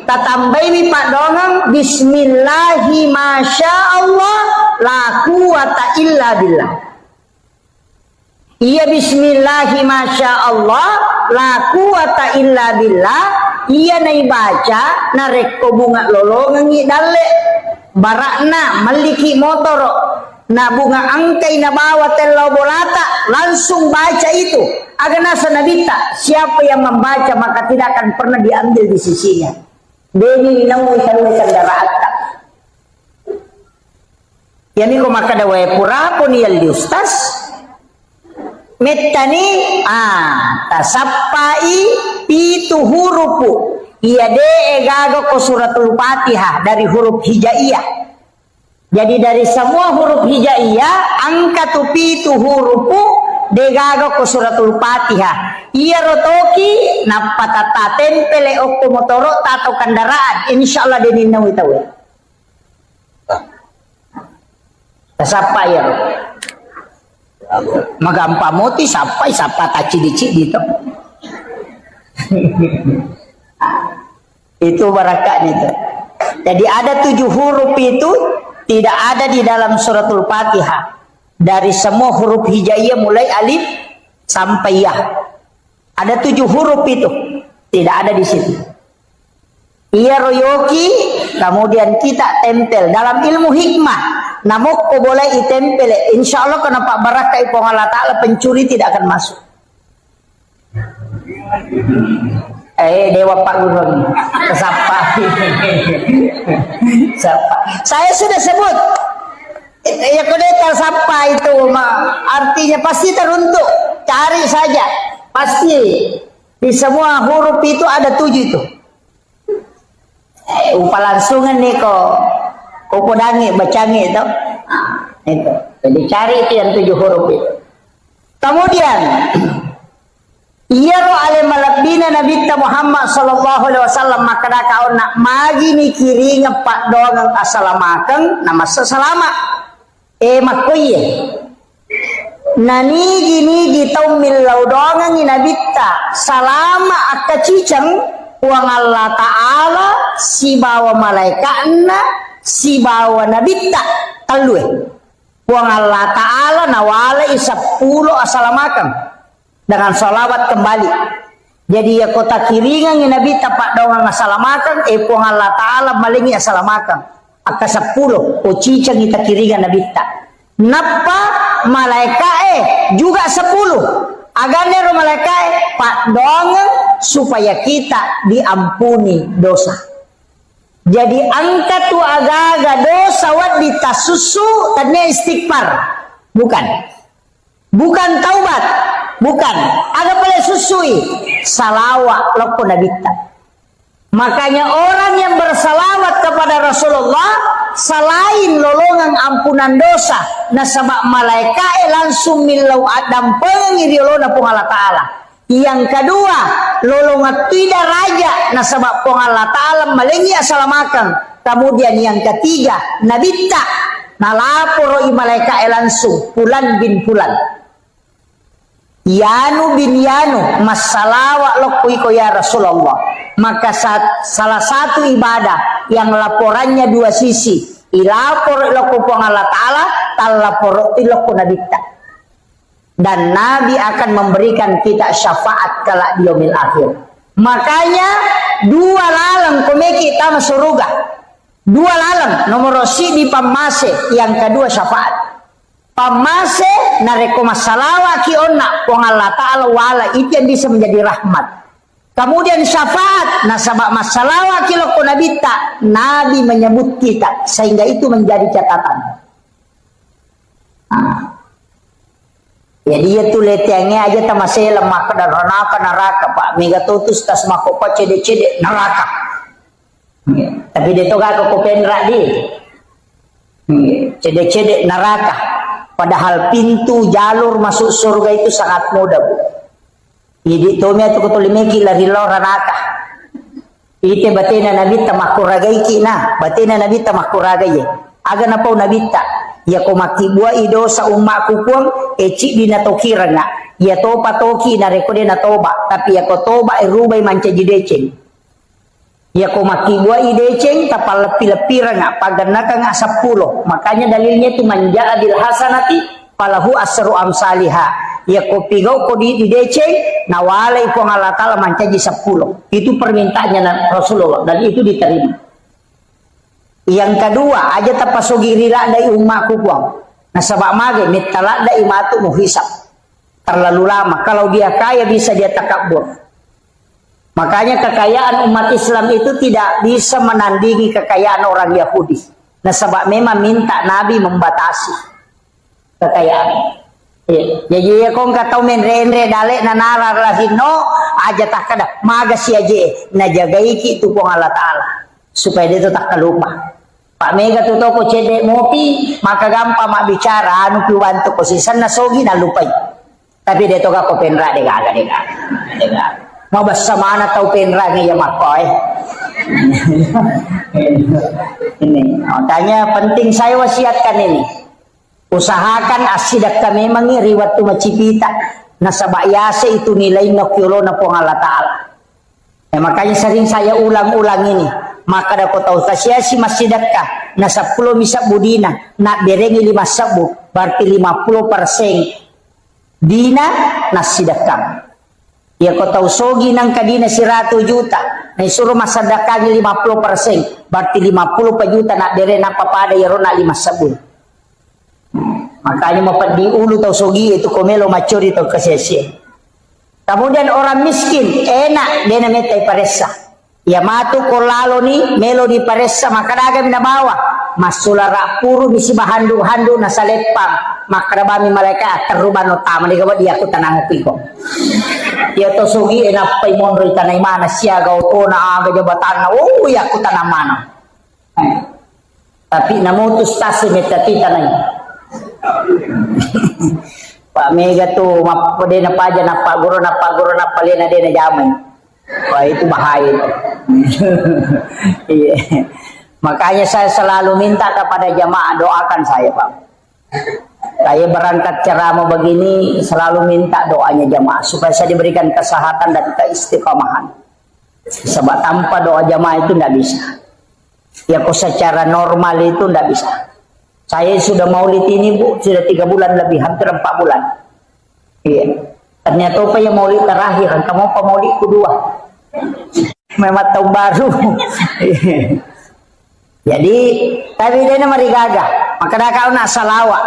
tatambaiwi pak dongang bismillahi masya Allah la quwata illa billah. Ia bismillahi masya Allah la quwata illa billah. Ia nai baca nareko bunga lolongangi dale barakna maliki motor na bunga angkai na bawa telau bolata langsung baca itu agana sanabita siapa yang membaca maka tidak akan pernah diambil di sisinya deni namu ikan kendaraan yani ko makadawe pura pun yal di ustaz metani tasappai pitu hurupu iya de egago ko suratul Fatihah dari huruf hijaiyah. Jadi dari semua huruf hijaiyah angka tu pitu hurupu degago ko suratul Fatihah. Iya rotoki napatata tempele okto motoro tato kendaraan insyaallah denin nawi tahu. Tasappai ya. Magampa moti sampai sapa taci-dici gitu. Itu barakatnya itu. Jadi ada 7 huruf itu tidak ada di dalam suratul Fatihah. Dari semua huruf hijaiyah mulai alif sampai ya. Ada 7 huruf itu tidak ada di situ. Ia royoki kemudian kita tempel dalam ilmu hikmah. Namun kau boleh itempel, insya Allah kenapa barakah ipong Allah Ta'ala pencuri tidak akan masuk. Dewa Pak Guru kesapa. Saya sudah sebut ya kode tersapa itu artinya pasti teruntuk cari saja. Pasti di semua huruf itu ada 7 itu. Upalangsungan nih kok podangi bacangi itu. Itu. Jadi cari itu yang 7 huruf itu. Kemudian Iyaro ale malabina Nabi Muhammad sallallahu alaihi wasallam makada kauna magi ni kiri ngepak doang asalamakan nama sesalama makoye nani gini tau milau doang ni Nabi salama akacicang uang Allah Ta'ala si bawa malaikatna si bawa Nabi talue uang Allah Ta'ala nawala 10 asalamakan dengan salawat kembali. Jadi ya kota kiringan yang Nabi tapak daungan asalamakan puang Allah Ta'ala malingi asalamakan aka 10 cicang kita kiringan Nabi tak napa malaikat juga 10 agarnya ro malaikat pak daungan supaya kita diampuni dosa. Jadi angkat tu aga-aga dosa wad ditasusu tadinya istighfar bukan taubat. Bukan, ada boleh susui salawat loko Nabi. Makanya orang yang bersalawat kepada Rasulullah selain lolongan ampunan dosa, nasabak malaikat langsung milau adam pengiri lolona pung Allah Ta'ala. Yang kedua, lolongan tidak raja nasabak pung Allah Ta'ala malengi asalamakan. Kemudian yang ketiga, Nabi tak nalaporo i malaikat langsung Fulan bin Fulan. Yanu bin Yanu masalawat lokui ko ya Rasulullah. Maka salah satu ibadah yang laporannya 2 sisi. Ilapor iloko pong Allah Ta'ala, talapor iloko Nabi. Dan Nabi akan memberikan kita syafaat kala di yaumil akhir. Makanya 2 lalang komeki tama suruga. 2 lalang nomor si di pamase, yang kedua syafaat. Pamase nareko masalawa ki onna wong Allah Ta'ala wala itu yang bisa menjadi rahmat. Kemudian syafaat nasabak masalawa ki loko Nabi tak Nabi menyebut kita sehingga itu menjadi catatan. Jadi ya tuh letengnya aja tamasih lemah ke neraka pak mega tutus tas makopa cede neraka. Tapi dia toga ke kopendra di cede neraka. Padahal pintu jalur masuk surga itu sangat mudah bu. Jadi tomia tu kutulimeki lari lora naka. Ite batina Nabi tamakuragai kina, batina Nabi tamakuragai. Aga napau Nabi ta, ya ko makibua idosa umakku kuang eci dina tokirana. Ya topa toki na rekode na toba, tapi ya ko toba rubai manca jideceng. Ya ko makibua ideceng tapal lepi-lepi ranga paganaka nga 10. Makanya dalilnya itu manja adil hasanati falahu asru amsalihah. Ya ko pigau ko di deceng nawalai ko Allah Ta'ala mancaji 10. Itu permintaannya Rasulullah dan itu diterima. Yang kedua aja tapasugirila dai umakku kuang. Nasabak mage mitala dai matu muhisab. Terlalu lama kalau dia kaya bisa dia takabur. Makanya kekayaan umat Islam itu tidak bisa menandingi kekayaan orang Yahudi. Nah sebab memang minta Nabi membatasi kekayaan. Jadi ya kong katau menre dale na narar lahino aja tak kada maga si aje na jagai ki tu pong Allah Ta'ala supaya dia tu tak lupa. Pak mega tu toko cede mopi maka gampang mak bicara anu piwantu ko sisan na sogi na lupai. Tapi dia toga ko penra dega. Mau bersama tahu penra ni ya makoy. Ini makanya penting saya wasiatkan ini. Usahakan asidak kami memang riwat tu macipita nasabak yase itu nilai nokyolo na pong Allah Ta'ala. Makanya sering saya ulang-ulang ini. Maka da ko tahu si masjidat ka na 10 misa budina na berengi 5 sabu berarti 50% dina nasidat ka. Ya ko tahu sogi nang kadina 100 juta na suruh masadakah 50% berarti 50 juta na dere na papada ya rona 5 sabun. Makanya mau di ulu tau sogi itu komelo macuri tau kesesi. Kemudian orang miskin enak dia namanya paresa. Ya matu kolalo ni melo di paresa maka daga binabawa masulara puru bisi bahandu-handu nasa lepang makrabami mereka teruban utama di gawat dia aku tanang piko dia to sugi enak pay monroy tanay mana siya gaw to na aga jabatan na ya aku tanang mana tapi namutus tasi metati tanay Pak Mega tuh mapode na paja na paguro na palena de na jamay. Wah itu bahaya. Iya. Makanya saya selalu minta kepada jamaah doakan saya, Pak. Saya berangkat ceramah begini selalu minta doanya jamaah supaya saya diberikan kesehatan dan keistiqomahan. Sebab tanpa doa jamaah itu tidak bisa. Ya kok secara normal itu tidak bisa. Saya sudah maulid ini Bu, sudah 3 bulan lebih, hampir 4 bulan. Iya. Ternyata apa yang maulid terakhir, kamu apa maulid kedua? Memang tahun baru. Jadi, tapi dia mari gagah. Maka kalau nak salawat.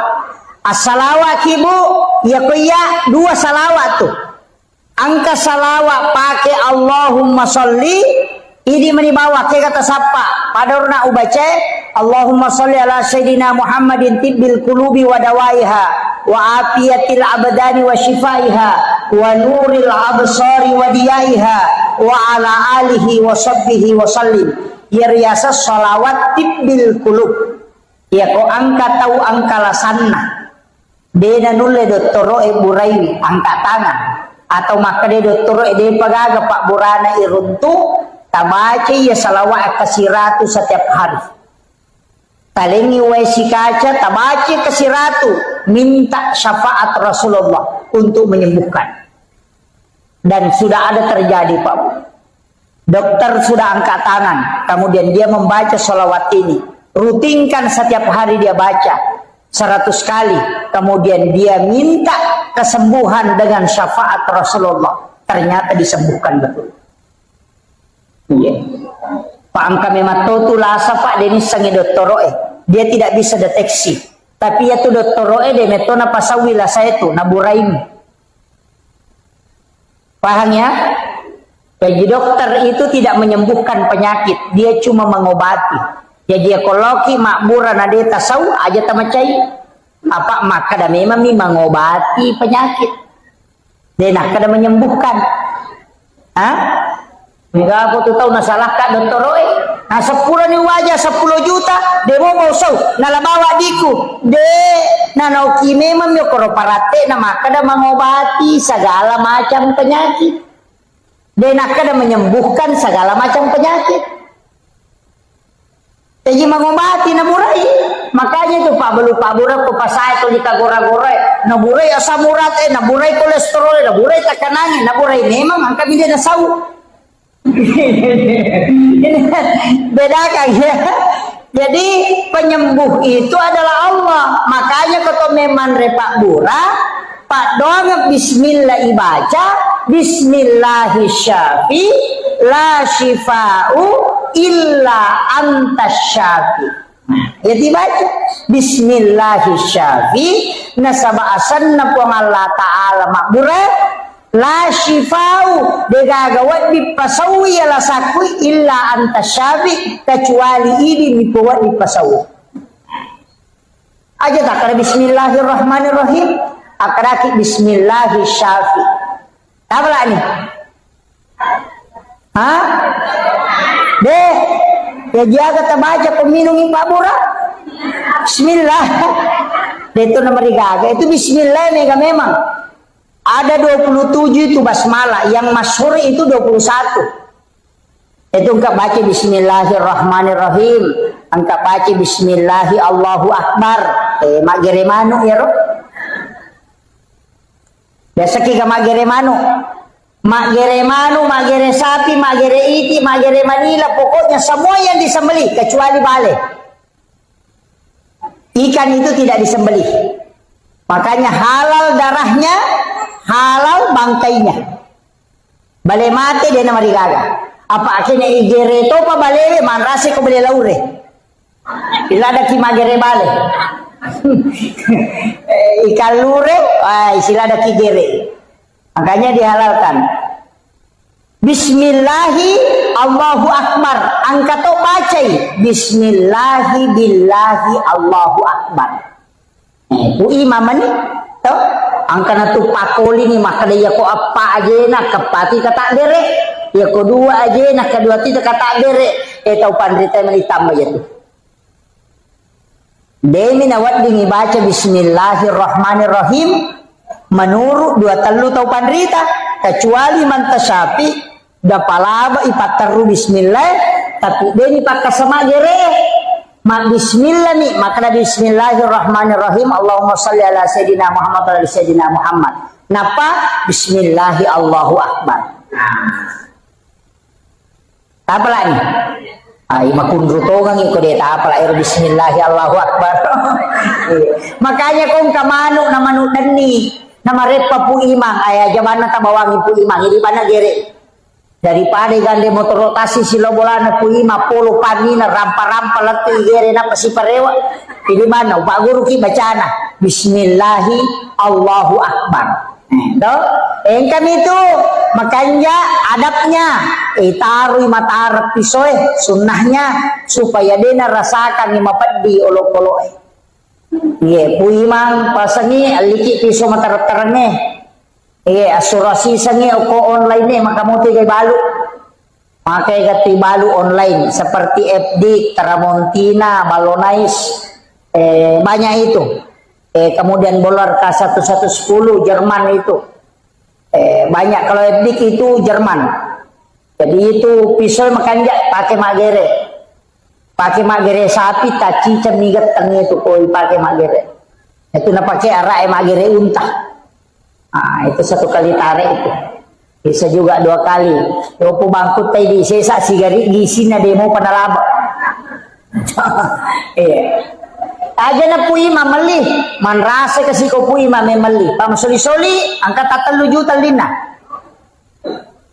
As-salawat ibu, ya kuya 2 salawat tuh. Angka salawat pakai Allahumma sholli, ini menibawa ke kata sapa. Pada urna ubace Allahumma sholli ala sayyidina Muhammadin tibbil qulubi wa dawaiha wa afiyatil abdani wa shifaiha wa nuril absari wa diyaiha wa ala alihi wa sahbihi wa sallim. Ya riasa sholawat tibbil qulub. Ya ko angka tahu angka lasanna. Dena nulle dottoro e buraiwi angka tangan atau maka de dottoro e de pagaga Pak Burana iruntu tabaci ya salawat kasiratu setiap hari. Talengi wesi kaca tabaci kasiratu minta syafaat Rasulullah untuk menyembuhkan. Dan sudah ada terjadi Pak. Dokter sudah angkat tangan, kemudian dia membaca salawat ini. Rutinkan setiap hari dia baca 100 kali. Kemudian dia minta kesembuhan dengan syafaat Rasulullah. Ternyata disembuhkan betul. Iya. Pak angka memang tu lasa Pak Denis sangi doktoroe. Dia tidak bisa deteksi. Tapi ya tu doktoroe de metona pasawila saya tu naburaim. Paham ya? Jadi dokter itu tidak menyembuhkan penyakit, dia cuma mengobati. Jadi dia koloki makburan ada tasau aja tamacai. Apa maka dah memang mengobati penyakit. Dia nak kada menyembuhkan. Hah? Enggak apa tu tahu nasalah kak doktoroe. Nah 10 ni wajah 10 juta dia mau sau nalabawa diku de nanoki memang yo koroparate na maka dah mengobati segala macam penyakit. Dia nak kada menyembuhkan segala macam penyakit. Jadi mengobati naburai. Makanya tu Pak Belu Pak Burak ku pasai tu dikagora-gora naburai asam urat naburai kolesterol naburai tekanan naburai memang angka dia na sau. Bedakan ya. Jadi penyembuh itu adalah Allah. Makanya kalau memang repak bura Pak doang bismillah ibaca bismillahirrahmanirrahim la shifa'u illa antas syafi. Ya dibaca bismillahirrahmanirrahim nasaba asanna puang Allah Ta'ala makbura la shifau degagawat dipasawi ala sakui illa antasyabi kecuali ini dibuat dipasawi aja tak ada bismillahirrahmanirrahim akraki bismillahirrahmanirrahim apa lah ini hah deh ya jaga terbaca peminum Pak Bura bismillah itu nomor gaga itu bismillah mega memang. Ada 27 itu basmalah, yang masyhur itu 21. Itu engkau baca bismillahirrahmanirrahim, engkau baca bismillahi Allahu akbar. Mak geremanu ya roh. Biasa kita mak geremanu. Mak geremanu, mak gere sapi, mak gere iti, mak gere manila, pokoknya semua yang disembelih kecuali bale. Ikan itu tidak disembelih. Makanya halal darahnya, halal bangkainya. Bale mati dia nama digaga. Apa akhirnya igere to pa bale manrase ko bale laure. Ila ada ki magere bale. Ikan lure, sila ada ki gere. Makanya dihalalkan. Bismillahi Allahu Akbar. Angka to bacai. Bismillahi billahi Allahu Akbar. Ku imam ni. To angka na tu pakoli ni maka dia ko apa aja nak kepati kata dere. Ya kedua aja nak kedua ti kata dere. Tau pandrita melitam aja tu. Demi nawat dingi baca Bismillahirrahmanirrahim menurut dua telu tau pandrita kecuali mantasapi dapalaba ipataru bismillah tapi deni pakai sama gere mak bismillah nih maka Bismillahirrahmanirrahim Allahumma shalli ala sayyidina Muhammad wa ala sayyidina Muhammad napa bismillahi Allahu Akbar. Apa lagi? Ay makundrutogang iko deta apala ero bismillahi Allahu Akbar. Makanya kung kamano na manudan ni na marepa pu imang ay jamana ta bawangin pu imang hindi ba na gere daripada gande motor rotasi sila bola na pu ima polo pani na rampa-rampa lati gere na pasiparewa hindi mana upa guru ki bacana bismillahi Allahu Akbar. Yang kami itu makanya adabnya taruh mata pisoy sunnahnya supaya dia rasakan lima padi olok-olok. Ye puimang pasangi aliki piso mata terangnya. Ye asurasi sangi oko online nih maka mau tiga balu. Pakai gati balu online seperti FD, Tramontina, Balonais, banyak itu. Kemudian bolar K1110 Jerman itu banyak kalau FD itu Jerman. Jadi itu pisau makanya pakai magere sapi taci cemigat tangi itu koi pakai magere itu na pakai arah magere unta. Itu satu kali tarik itu bisa juga dua kali. Yopo bangkut tadi sesa sigari gisina demo panalaba. Aja na pu imam mali man rasa kasi ko pu imam mali pamasoli-soli angka 3 juta lina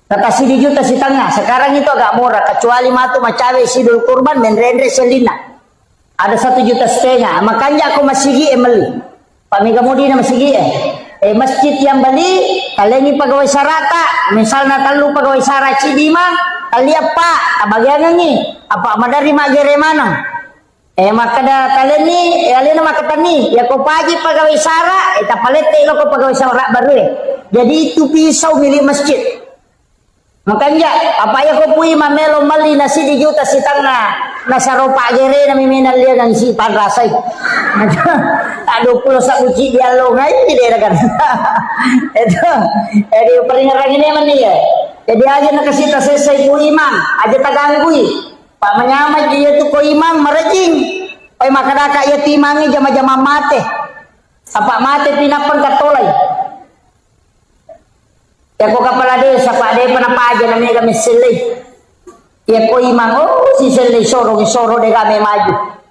kata 1 juta si tengah sekarang itu agak murah kecuali matu macawe sidul kurban menrendre selina ada 1,5 juta makanya aku masigi mali pamiga mudi na masigi masjid yang bali kalian pegawai sarata misalnya talu pegawai sara cidima kalian pak bagian ni apa madari magere manang maka dah kalian ni kalian nama ketani ya kau pagi pegawai sara tapalete lo kau pegawai sara baru jadi itu pisau milik masjid makanya apa ya kau pui mamelo mali nasi di juta si tangna nasaropa gere na miminal dia dan si padrasay tak 20 sak uci dia lo ngai dia kan itu jadi peringaran ini mana ya jadi aja nak kasih selesai pui imam aja tak ganggu Pak menyamai dia tu ko imam merejing. Oi makadaka ya timangi jama-jama mate. Apa mate pinapan katolay. Ya ko kapala desa Pak de panapa aja namanya kami selih. Ya ko imam si selih soro de kami maju.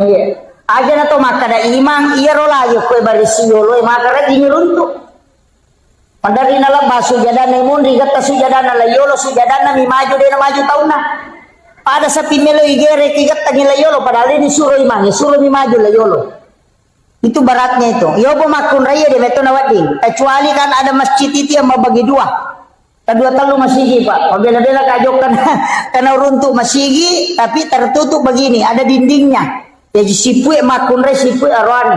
Iya. Aja na to makada imam iya rola yo ko barisi yolo makara dinuruntu. Pandari nala basu jadana mundi gata sujadana la yolo sujadana mi maju de na maju tauna. Pada sapi melo igere kigat tagila yolo padahal ini suruh imang suruh maju la yolo itu beratnya itu yobo makun raya dia meto nawading kecuali kan ada masjid itu yang mau bagi dua kedua telu masigi pak bela-bela kajokan karena runtuh masigi tapi tertutup begini ada dindingnya jadi sipue makun raya sipue arwani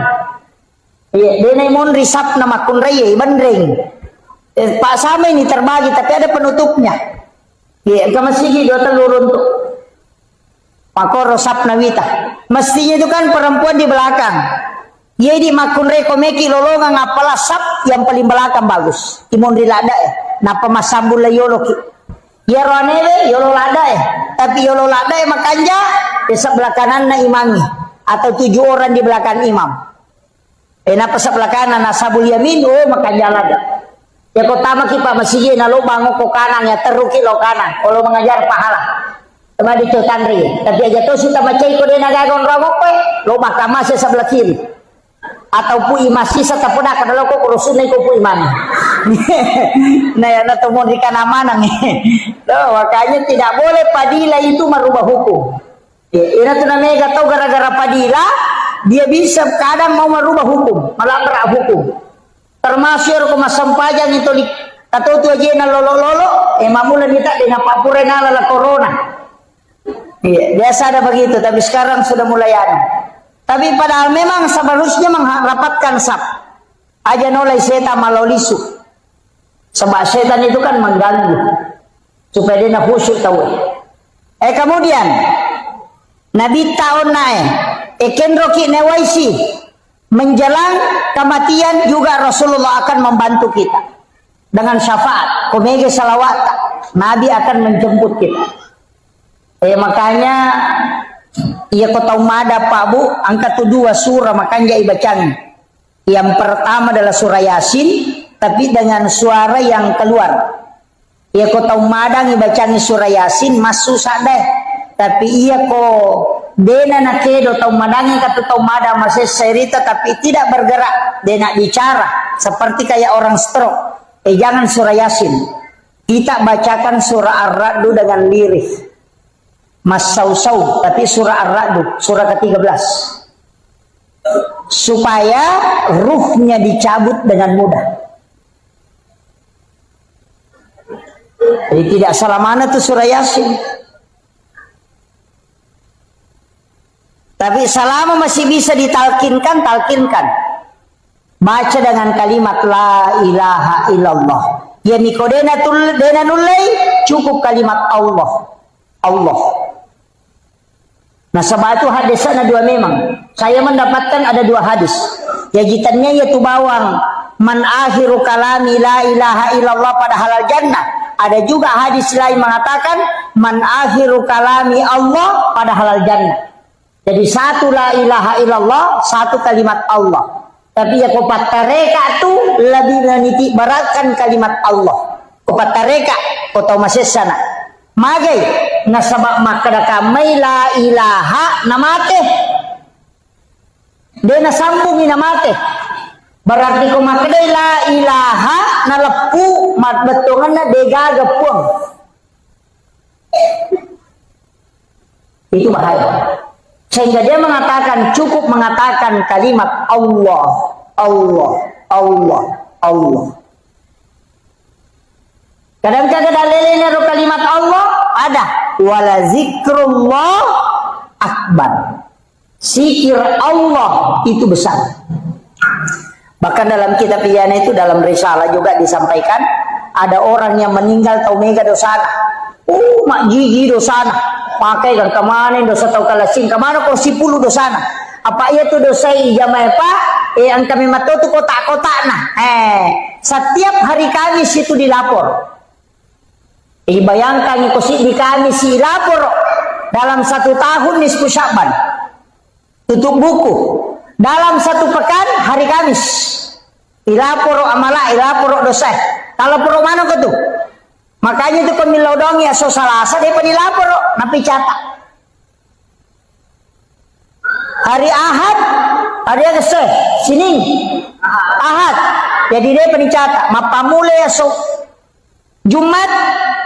iya denai mon risap na makun raya bandreng pak sama ini terbagi tapi ada penutupnya iya ke masigi dua telu runtuh Makoro sap nawita. Mestinya itu kan perempuan di belakang. Jadi makun rekomeki lolongan apalah sap yang paling belakang bagus. Timon rilada napa masambul la yolo ki. Ya roneve yolo lada tapi yolo lada makanja desa belakangan na imami atau 7 orang di belakang imam. Napa sa belakangan na sabul yamin makanja lada. Ya kotama ki pa masigi na lo bango ko kanan ya teruki lo kanan. Kalau mengajar pahala. Sama di Tandri, tapi aja tuh sudah macai ko din nagagon ramo ko lo mahkamah sa sebelah kiri atau pu masih sa tapuna kada lo ko kurusun ko pu imam nah ya na tumon di kanamana makanya tidak boleh padila itu merubah hukum ina tuh namanya tahu gara-gara padila dia bisa kadang mau merubah hukum melanggar hukum termasuk ko masampajang itu Kata tu aja na lolo-lolo, mamulan kita dengan papure na la corona. Iya, biasa ada begitu, tapi sekarang sudah mulai ada. Tapi padahal memang seharusnya merapatkan sap. Aja nolai setan malolisu. Sebab setan itu kan mengganggu. Supaya dia nak khusyuk tahu. Kemudian Nabi tahun naik Ekenroki Newaisi menjelang kematian juga Rasulullah akan membantu kita dengan syafaat komege salawat. Nabi akan menjemput kita. Makanya ia kota umada Pak Bu angkat 2 surah makanya ibacanya. Yang pertama adalah surah Yasin tapi dengan suara yang keluar. Ia kota umada ibacanya surah Yasin masuk sadeh tapi ia ko dena nakedo tau madangi kata tau mada masih cerita tapi tidak bergerak dena bicara seperti kayak orang stroke. Jangan surah Yasin, kita bacakan surah Ar-Ra'd dengan lirih mas sau-sau tapi surah Ar-Ra'd surah ke-13 supaya ruhnya dicabut dengan mudah. Jadi tidak salah mana tuh surah Yasin. Tapi selama masih bisa ditalkinkan, talkinkan. Baca dengan kalimat la ilaha illallah. Ya nikodena dena nulai cukup kalimat Allah. Allah. Nah sebab itu hadisnya 2 memang. Saya mendapatkan ada 2 hadis. Ya jitannya yaitu bawang man akhiru kalami la ilaha illallah pada halal jannah. Ada juga hadis lain mengatakan man akhiru kalami Allah pada halal jannah. Jadi 1 la ilaha illallah, 1 kalimat Allah. Tapi ya kopat tareka tu lebih meniti beratkan kalimat Allah. Kopat tareka atau masih sana. Magai nasabak makada kamai la ilaha namate. Dia nasambungi namate. Berarti ko makada la ilaha nalepu mat betongan na dega gepuang. Itu bahaya. Sehingga dia mengatakan cukup mengatakan kalimat Allah, Allah, Allah, Allah. Kadang-kadang dalilnya kalimat Allah ada wala zikrullah akbar. Zikir Allah itu besar. Bahkan dalam kitab Iyana itu dalam risalah juga disampaikan ada orang yang meninggal tau mega dosana. Mak gigi dosana. Pakai kan kemana dosa tau kalasing kemana kok 10 dosana. Apa ia tu dosa ijamah pak? Ang kami mato tu kotak-kotak nah. Setiap hari Kamis itu dilapor. Bayangkan ko di Kamis dilapor dalam 1 tahun nisfu Sya'ban. Tutup buku. Dalam 1 pekan hari Kamis. Dilapor amala, dilapor dosa. Kalau poro mana ko tu? Makanya itu pemilodong ya so salasa dia penilapor napi catak. Hari Ahad ada kese sining Ahad jadi dia pencatat mapamule ya so Jumat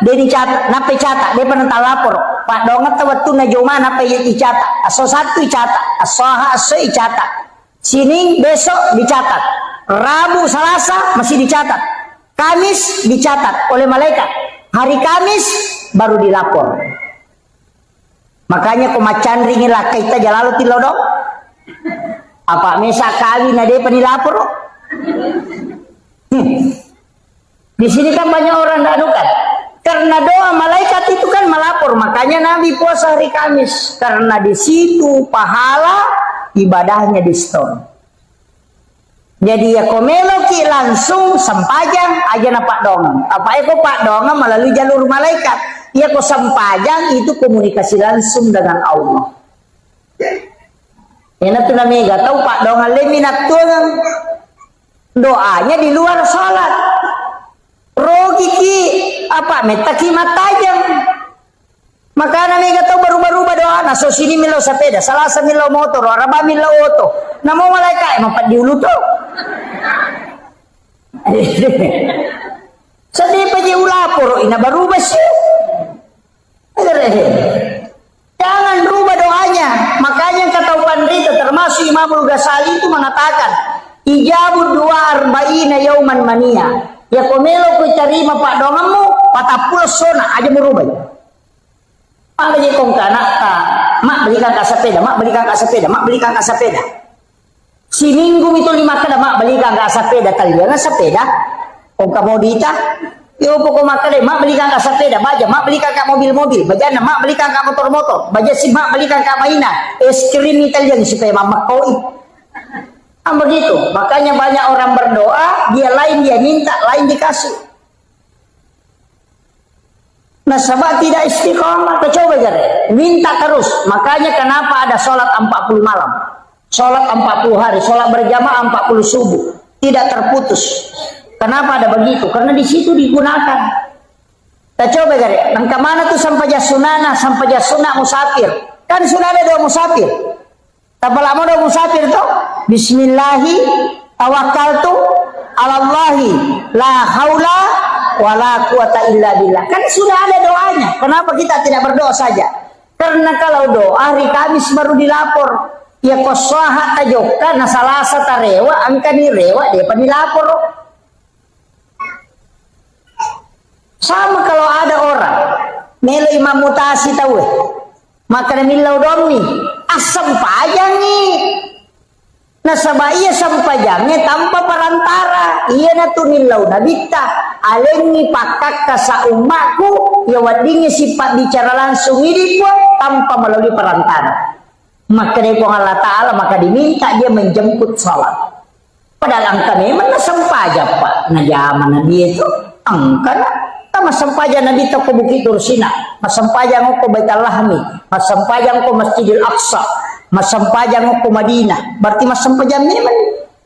dia dicatat napi catak dia penental lapor Pak donget waktu na Jumat napi dicatat aso 1 dicatat asoha aso dicatat sining besok dicatat Rabu Selasa masih dicatat Kamis dicatat oleh malaikat. Hari Kamis baru dilapor. Makanya kumacan ringin lah kita jalalu tilodok. Apa mesa kali nade penilapor? Di sini kan banyak orang tidak adukan. Karena doa malaikat itu kan melapor. Makanya Nabi puasa hari Kamis. Karena di situ pahala ibadahnya di store. Jadi ya komeloki langsung sempajang aja na Pak Dongeng. Apa itu Pak Dongeng melalui jalur malaikat. Ya kok sempajang itu komunikasi langsung dengan Allah. Ini tuh namanya tahu Pak Dongeng leminat tuh doanya di luar sholat. Rogi ki apa metaki matajam. Maka namanya tahu baru-baru doa. Nah so sini milo sepeda, Selasa milo motor, Rabu milo auto. Namo malaikat emang pat diulu tuh. Sedih paji ulapor ina baru basi. Jangan rubah doanya. Makanya kata Pandita termasuk Imamul Ghazali itu mengatakan ijabud 42 yauman mania. Ya komelo ku terima pak dongamu, patah puluh sona aja merubah. Mak beli kong kanak ta, mak belikan kak sepeda, mak belikan kak sepeda, mak belikan kak sepeda. Si minggu itu 5 kada mak belikan kak sepeda, kalian sepeda. Kong kamodita, yo pokok mak kada, mak belikan kak sepeda, baja, mak belikan kak mobil-mobil, bajana, mak belikan kak motor-motor, baja si mak belikan kak mainan, es krim Italian supaya mama koi. Begitu, makanya banyak orang berdoa, dia lain dia minta, lain dikasih. Nah, sebab tidak istiqomah, coba jare, minta terus. Makanya kenapa ada sholat 40 malam, sholat 40 hari, sholat berjamaah 40 subuh, tidak terputus. Kenapa ada begitu? Karena di situ digunakan. Kita coba jare, nang kemana tuh sampai sunana, sampai sunah musafir. Kan sudah ada 2 musafir. Tapi lama udah musafir tuh bismillahi tawakkaltu alallahi la haula wala quwata illa billah. Kan sudah ada doanya. Kenapa kita tidak berdoa saja? Karena kalau doa hari Kamis baru dilapor. Ya kosaha tajok karena salah satu rewa angka ni rewa dia dilapor. Sama kalau ada orang melo imam mutasi tahu maka milau domi asam pajang nih. Nah sabah iya sampajangnya tanpa perantara. Iya na tunilau nabita alengi pakak kasa umatku ya wadingnya sifat bicara langsung ini pun tanpa melalui perantara. Maka dari Allah Ta'ala maka diminta dia menjemput sholat. Padahal angka memang na sampajang pak. Nah zaman Nabi itu angka na masampajang Nabi to ko Bukit Tursina, masampajang ko Baitul Lahmi, masampajang ko Masjidil Aqsa, masampajang ko Madinah. Berarti masampajang memang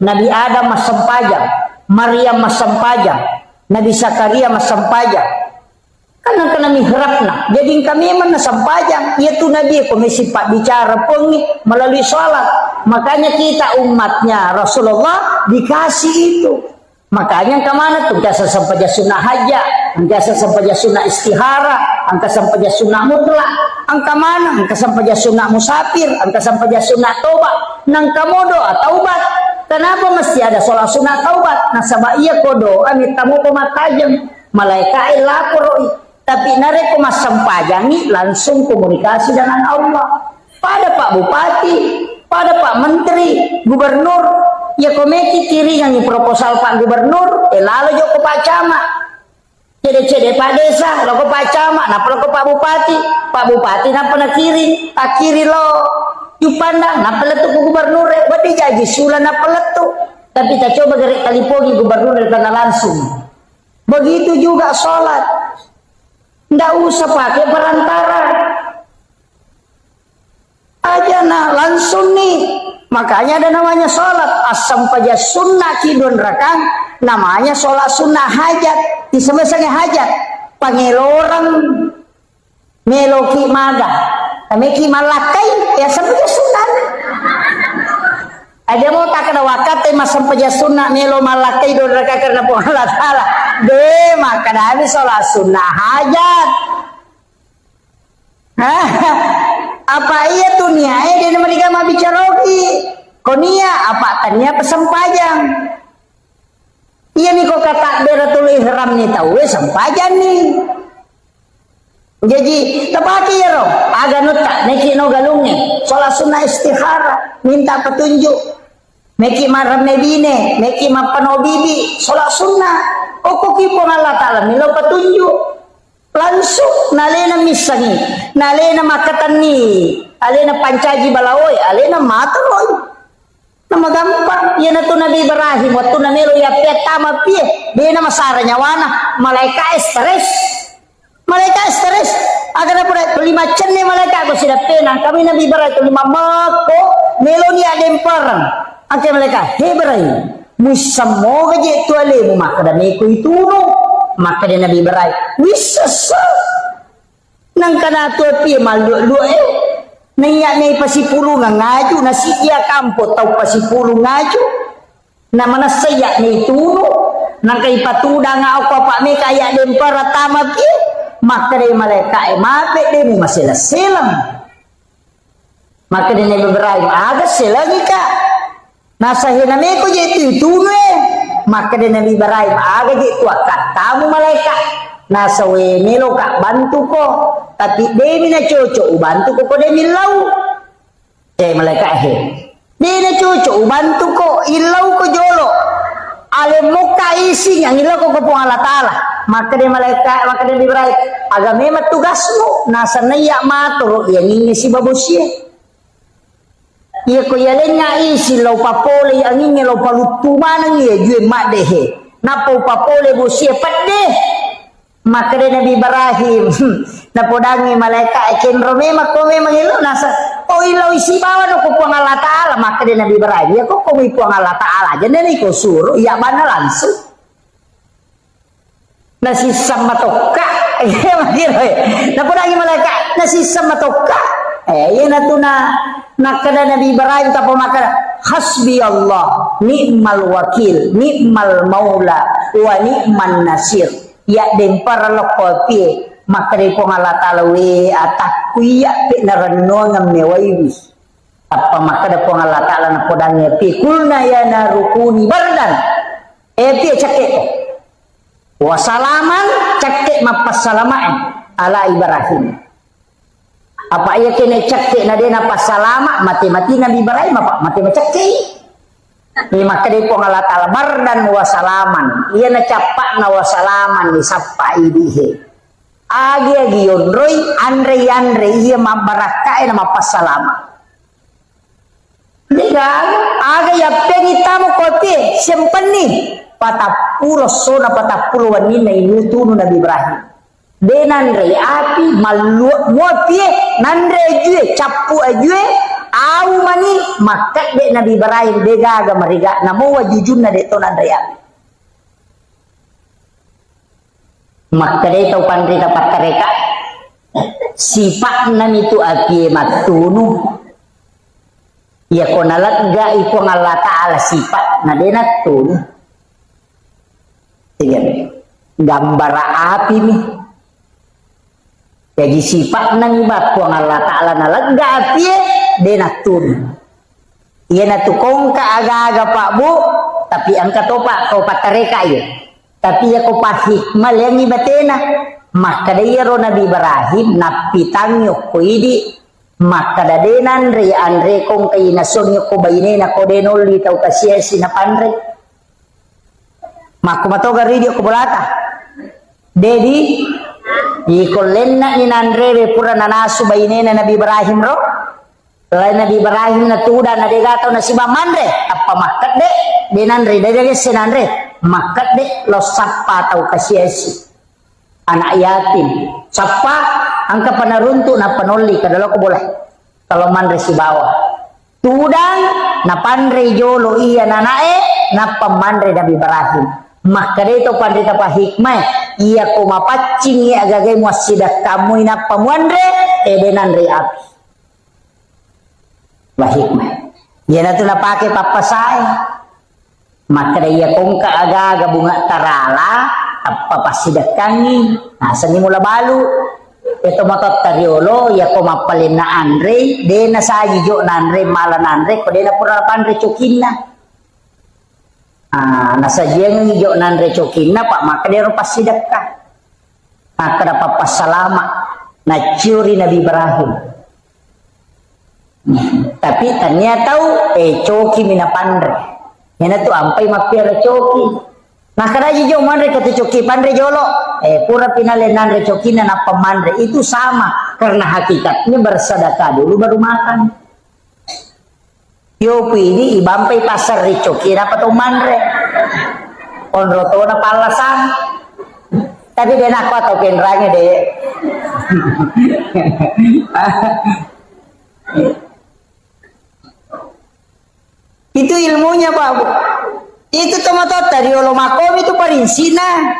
Nabi Adam masampajang, Maryam masampajang, Nabi Zakaria masampajang. Karena mihrabna. Jadi kami memang masampajang. Yaitu Nabi ko may sifat bicara pengi melalui sholat. Makanya kita umatnya Rasulullah dikasih itu. Makanya kemana tuh? Jasa sampai sunnah hajat, jasa sampai sunnah istihara, angka sampai sunnah mutlak, angka mana? Angka sampai sunnah musafir, angka sampai sunnah taubat, nangka modo taubat. Kenapa mesti ada sholat sunnah taubat? Nah sama iya kodo, amit tamu pematajam, malaikat lapor, tapi nareko mas sampajangi langsung komunikasi dengan Allah. Pada Pak Bupati, pada Pak Menteri, Gubernur. Ya komeki kiri yang proposal Pak Gubernur, lalu jo ke Pak Camat, cede Pak Desa, lo ke Pak Camat, napa lo ke Pak Bupati napa na kiri, tak kiri lo, yupanda, napa letu ke Gubernur, berarti jadi sulah napa letu, tapi tak coba gerik kalipogi Gubernur karena langsung. Begitu juga sholat, ndak usah pakai perantara, aja nah langsung nih. Makanya ada namanya sholat asam paja sunnah kidun rekang, namanya sholat sunnah hajat. Di semesanya hajat pangelorang meloki maga kameki malakai ya sampai sunnah. Ada mau tak kena wakat mas sampai sunnah melo malakai don rekang karena Allah Ta'ala deh maka dari sholat sunnah hajat. Apa iya tuh niai dia mereka mau bicara konia apa tanya pesempajang iya nih kok kata beratul ihram nih tahu sempajang nih jadi tepaki ya roh agak nutak neki no galungnya sholat sunnah istihara minta petunjuk meki maram medine meki mapano bibi sholat sunnah kok kipon Allah Ta'ala milo petunjuk langsung nalena misangi nalena makatani alena pancaji balawoi alena mataloy nama gampang ya natu Nabi Ibrahim waktu namelo ya petama pie dia nama saranya wana malaikat stres agar apa 5 cenne malaikat aku sudah penang kami Nabi Ibrahim 5 mako melo ni ademparang ake malaikat he Ibrahim musammo gaje tuale mu makadami ko ituno maka dia Nabi Ibrahim wisasa nang kana tu pi malu nanya nyai pasipulu ngaju nasi dia kampo tau pasipulu ngaju na mana saya ni turu nang kai patuda nga ako pa me kaya den para tama pi maka dia malaikat mape dia mu masela selam maka dia Nabi Ibrahim aga selagi ka nasahin na me ko je tu maka dia Nabi Ibrahim aga gitu katamu malaikat nasawe melo kak bantu ko tapi demi na cocok bantu ko demi lau malaikat dia na cocok bantu ko ilau ko jolo ale muka isi yang ilau ko pung Allah Ta'ala maka dia malaikat maka dia Ibrahim aga memang tugasmu nasa naya matoro yang ini si babusia iya ko yalenya isi lau papole yang ini lau palutumanang iya jue mak dehe napo papole busia padeh maka dia Nabi Ibrahim napodangi malaikat kenro memang ko memang ilo nasa oh ilo isi bawa no ko puang Allah Ta'ala maka dia Nabi Ibrahim ya ko mi puang Allah Ta'ala jadi ni ko suruh iya mana langsung nasi sama toka ya makiro napodangi malaikat nasi sama toka iya natuna nakada Nabi Ibrahim tapo maka hasbi Allah ni'mal wakil ni'mal maula wa ni'man nasir ya den para lokopi maka de ko Allah Ta'ala we atakku ya pe narano ngam mewaiwi apa maka de ko Allah Ta'ala na podang pi kulna ya narukuni bardan pi cakek wa salaman cakek mapassalamaan ala Ibrahim apa ia kena cakek na dena pasalama mati-mati Nabi Ibrahim apa mati cakek ni maka dia pun Allah Ta'ala bardan wa salaman ia na capak na wa salaman ni sapa idihe agi yonroi andre ia mabarakai na mapasalama digan aga ya pengitamu kote sempeni patapuro sona patapuro wanina inutunu Nabi Ibrahim denandre api malu muapie nandre jue capu ajue au mani maka de Nabi Ibrahim dega aga mariga namo wajujun na de to nandre api maka de tau pandri dapat kareka sifat nan itu api matunu ya konalat ga ipo Allah Ta'ala sifat na de natun gambar api nih jadi sifat nang ibat puang Allah Ta'ala na lega api de natun iya natu kong ka aga-aga pak bu tapi angka topa kau patareka ya tapi ya kau hikmah yang ibatena maka dia ro Nabi Ibrahim napitang yok ko idi maka dadenan re andre kong kay nason yok ko bayine na ko denol di tau kasiesi na pandre maka matoga ridio ko bolata dedi ikolenna ni nandre pura nanasu bayine na Nabi Ibrahim ro lain Nabi Ibrahim na tuda na dega tau na si mamandre apa makat de denandre dega senandre makat de lo sappa tau kasiesi anak yatim sappa angka panaruntu na panoli kadalo ko boleh kalau mandre si bawah tudang na pandre jolo iya nanae na pamandre Nabi Ibrahim maka dito pandita pa hikmah iya ko mapacing iya agagay mo sidak kamu ina pamandre denandre api hikmah iya na ito napake papasay maka iya kong kaaga bunga tarala apa pasidak kangi nasa ni mula balu ito matot tariolo iya ko mapalin na andre de na sa jo na andre malan andre ko de na pura pandre cokin na nasa jeng jo na andre cokin na pak maka de ro pasidak ka maka dapat pasalama na curi Nabi Ibrahim tapi ternyata coki mina pandre yana tu ampai mapiara coki nah kada jo mandre kata coki pandre jolo pura pinale nandre coki na pemandre itu sama karena hakikatnya bersedekah dulu baru makan yo ini ibampai pasar di coki dapat mandre onroto na palasan tapi dia nak atau kenranya deh itu ilmunya Pak Bu. Itu tomato tadi makom itu parinsina.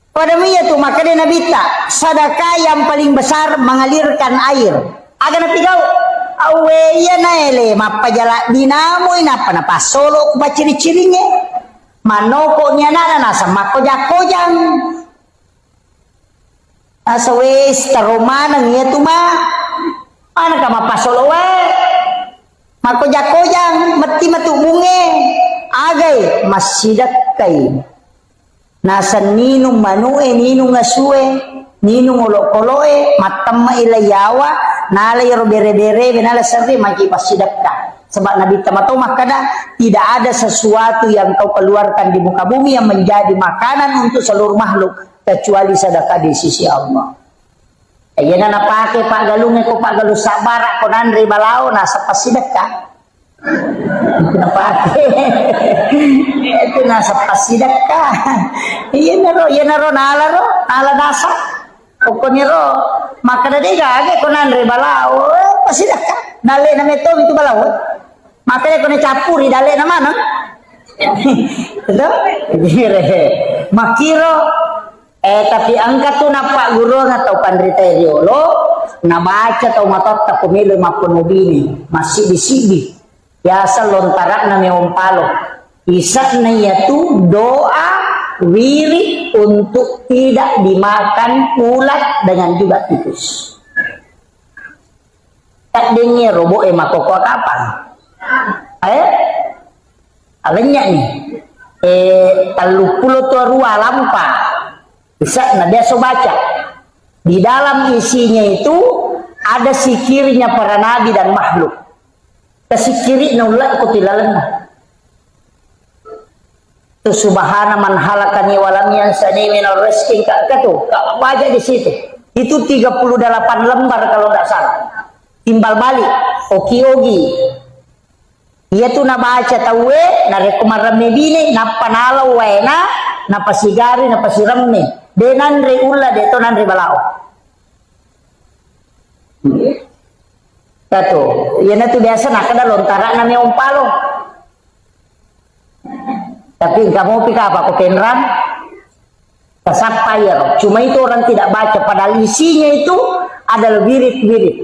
Pada mia tuh maka dia nabita sedekah yang paling besar mengalirkan air. Agar nabi kau awe ya naele mapajala dinamo inapa na pasolo ku ciri-cirinya. Manoko nya nana nasa makojak-kojang. Asa wes taromana nya tuh mah. Mana ka mapasolo we? Makojak-kojang mati matu bunge agai masjidakai nasan ninung manue ninung ngasue ninung olok-koloe matamma ilayawa nalay robere-bere benala serri maki pasidakka. Sebab Nabi Tamatomah kada tidak ada sesuatu yang kau keluarkan di muka bumi yang menjadi makanan untuk seluruh makhluk kecuali sedekah di sisi Allah. Ayan na pake Pak Galungnya ko Pak Galu sabara ko nandri balao nasa pasidakka. Itu na pake. Itu nasa pasidakka. Iyan na ro nala nasa. Pokoknya ro maka na diga age ko nandri balao pasidakka. Dali na meto itu balao. Maka ko na capuri dali na mana. Betul? Makiro tapi angkat tu nampak guru atau pandrita riolo nabaca atau matot tak pemilu maupun mubini masih disibi biasa lontarak na meompalo isak na yaitu doa wiri untuk tidak dimakan ulat dengan juga tikus. Tak dengar robo makoko kapan? Alenya nih 30 tua lampa. Bisa, nah dia so baca di dalam isinya itu ada sikirnya para nabi dan makhluk. Kesikiri nulak kutilalan. Tu subhana man halakani walam yansani minar rizqi katu. Kak baca di situ. Itu 38 lembar kalau tidak salah. Timbal balik oki-ogi. Ia tu na baca tawe na rekomaram bini na panalo wena na pasigari na pasiramne. De nanre ulla de to nanre balao. Tato, yana tu biasa nak ada lontara na meompalo. Tapi kamu pika apa ko penran? Kasapayar. Cuma itu orang tidak baca padahal isinya itu adalah wirid-wirid.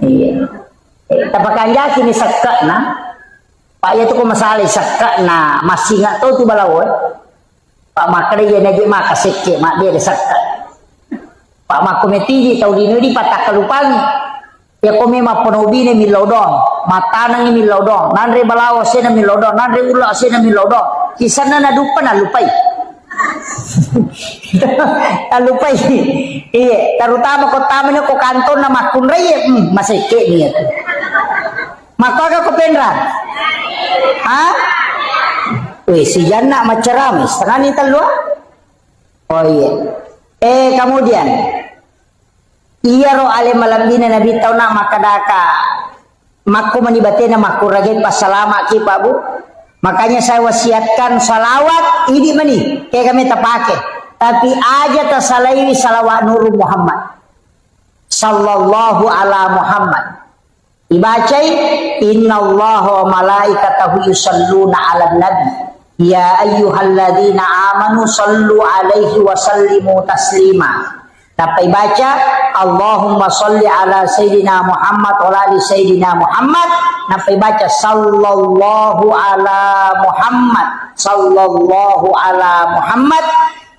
Iya. Tapakan jaki ni sakka na. Pak ya tu ko masalah sakka na masih nggak tahu tu balao. Pak makre ye nagi maka sekke mak dia desakka. Pak makometi tau dino di patak kalupangi. Ya kome maponobine milodong, matanang milodong, nanre balawo sena milodong, nanre ulo sena milodong. Kisana na dupa na lupai. Lupai. Iya, terutama ko tamen ko kanton na makunray maseke niya. Maka ko penra. Ha? Wih, si Jana macerami, setengah ni telur. Oh iya. Kemudian, iya ro ale malam bina Nabi tahu nak makadaka. Maku manibatena maku rajin pasalama ki Pak Bu. Makanya saya wasiatkan salawat ini mani, kayak kami tak pakai. Tapi aja tersalai salawat Nur Muhammad. Sallallahu ala Muhammad. Dibacai innallaha wa malaikatahu yusalluna ala nabi. Ya ayyuhalladzina amanu sallu alaihi wa sallimu taslima. Dapat baca Allahumma salli ala sayyidina Muhammad wa ali sayyidina Muhammad. Dapat baca sallallahu ala Muhammad, sallallahu ala Muhammad.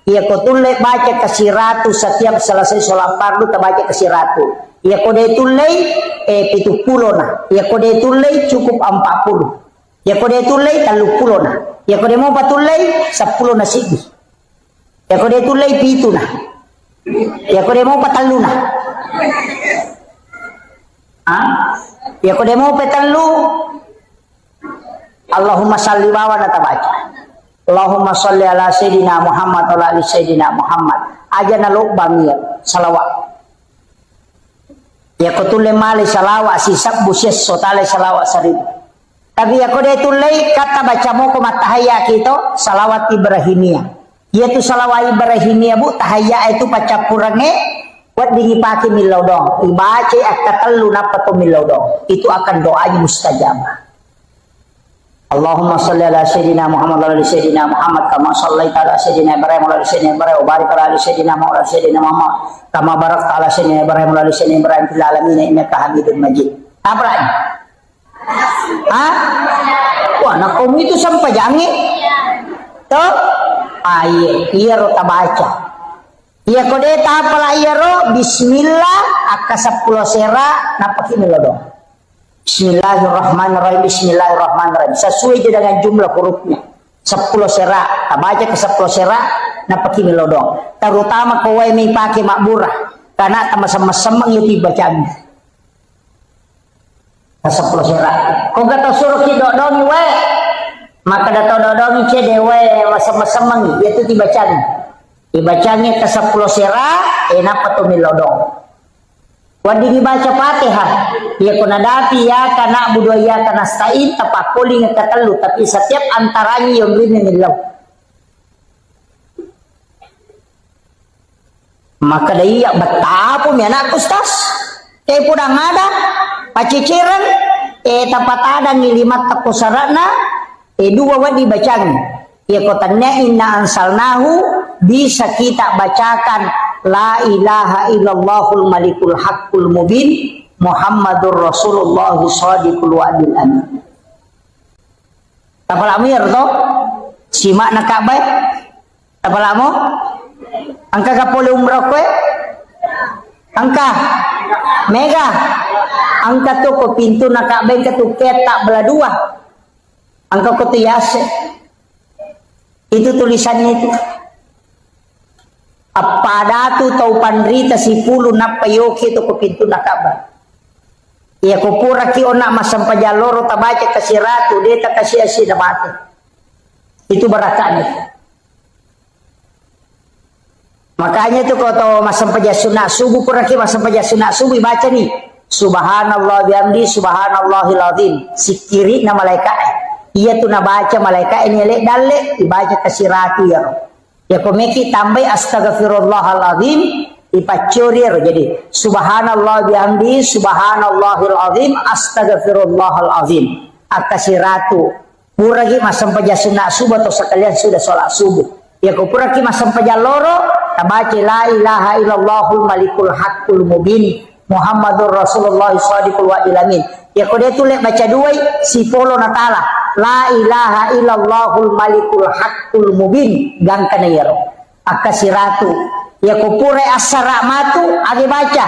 Ia kotulai baca kesiratu setiap selesai sholat fardu terbaca kesiratu. Ia kode tulai 70 nah. Ia kode tulai cukup 40. Ia kode tulai 30 nah. Ya kode mau patulay 10 na sibi. Ya kode tulay 7 na. Ya kode mau patalu na. Ya kode mau petalu. Allahumma salli wa na tabaca. Allahumma salli ala sayyidina Muhammad wa ala sayyidina Muhammad. Aja na lubang ya salawat. Ya kotule mali salawat sisab busyes sotale salawat seribu. Tapi aku dia tulai kata bacamu ko matahaya kita salawat Ibrahimiyah. Yaitu salawat Ibrahimiyah bu tahaya itu paca kurangnya buat dingipaki milodong. Ibaca akatalu napato milodong. Itu akan doanya mustajabah. Allahumma salli ala sayyidina Muhammad wa ala sayyidina Muhammad kama sallaita ala sayyidina Ibrahim wa ala sayyidina Ibrahim wa barik ala sayyidina Muhammad wa ala sayyidina Muhammad kama barakta ala sayyidina Ibrahim wa ala sayyidina Ibrahim fil alamin innaka Hamidum Majid. Apa lagi? Wah, nak kamu itu sampai jangi. Tuh, iya ro tabaca. Iya kode tapala iya ro Bismillah aka 10 sera napaki milodong. Bismillahirrahmanirrahim, Bismillahirrahmanirrahim. Sesuai dengan jumlah hurufnya. 10 serak, tak baca ke 10 serak, na pakai melodong. Terutama kau may pakai makburah, karena sama-sama itu bacaan. Ke 10 serak. Kau kata suruh kidodongi we, maka datang dodongi cedewe sama-sama itu dibacaan. Dibacanya ke 10 serak, napa tu melodong. Wadi dibaca Fatihah, ya kuna dapi ya kana budo ya kana stain tapakuli ngakatelu, tapi setiap antaranya yang lima milau. Maka dia betapa mi anak ustaz, pudang ada, paciciran, tapat ada ngilimat takusarana, dua wadi bacaan. Ya kotanya inna ansalnahu, bisa kita bacakan La ilaha illallahul malikul haqqul mubin Muhammadur Rasulullah shadiqul wa'dil amin. Tapalamu ya to? Simak na Ka'bah. Tapalamu? Angka kapole umrah kwe? Angka mega. Angka to ko pintu na Ka'bah ka to ketak belah dua. Angka ko to yase. Itu tulisannya itu. Apa datu tau pandrita si pulu na payoki to ko pintu na Ka'bah. Iya ko pura ki ona masampajaloro tabaca kasiratu deta kasih asida mati. Itu barakahnya. Makanya tuh kalau masampaja sunat subuh pura ki masampaja sunat subuh baca nih subhanallah bihamdi subhanallahil azim. Sikiri na malaikat. Iya tuh na baca malaikat ini lek dalle dibaca kasiratu ya. Ya komeki tambah astaghfirullahaladzim ipacurir jadi subhanallah bihamdi subhanallahil azim astaghfirullahaladzim akasiratu puragi masam pajasuna subuh atau sekalian sudah sholat subuh ya ko puragi masam pajaloro tabaca la ilaha illallahul malikul haqqul mubin Muhammadur Rasulullah shadiqul wa'dil amin ya ko dia tulis baca dua si polo natala La ilaha illallahul malikul haqqul mubin gang kanayaro akasiratu ya kupure as-saramatu agi baca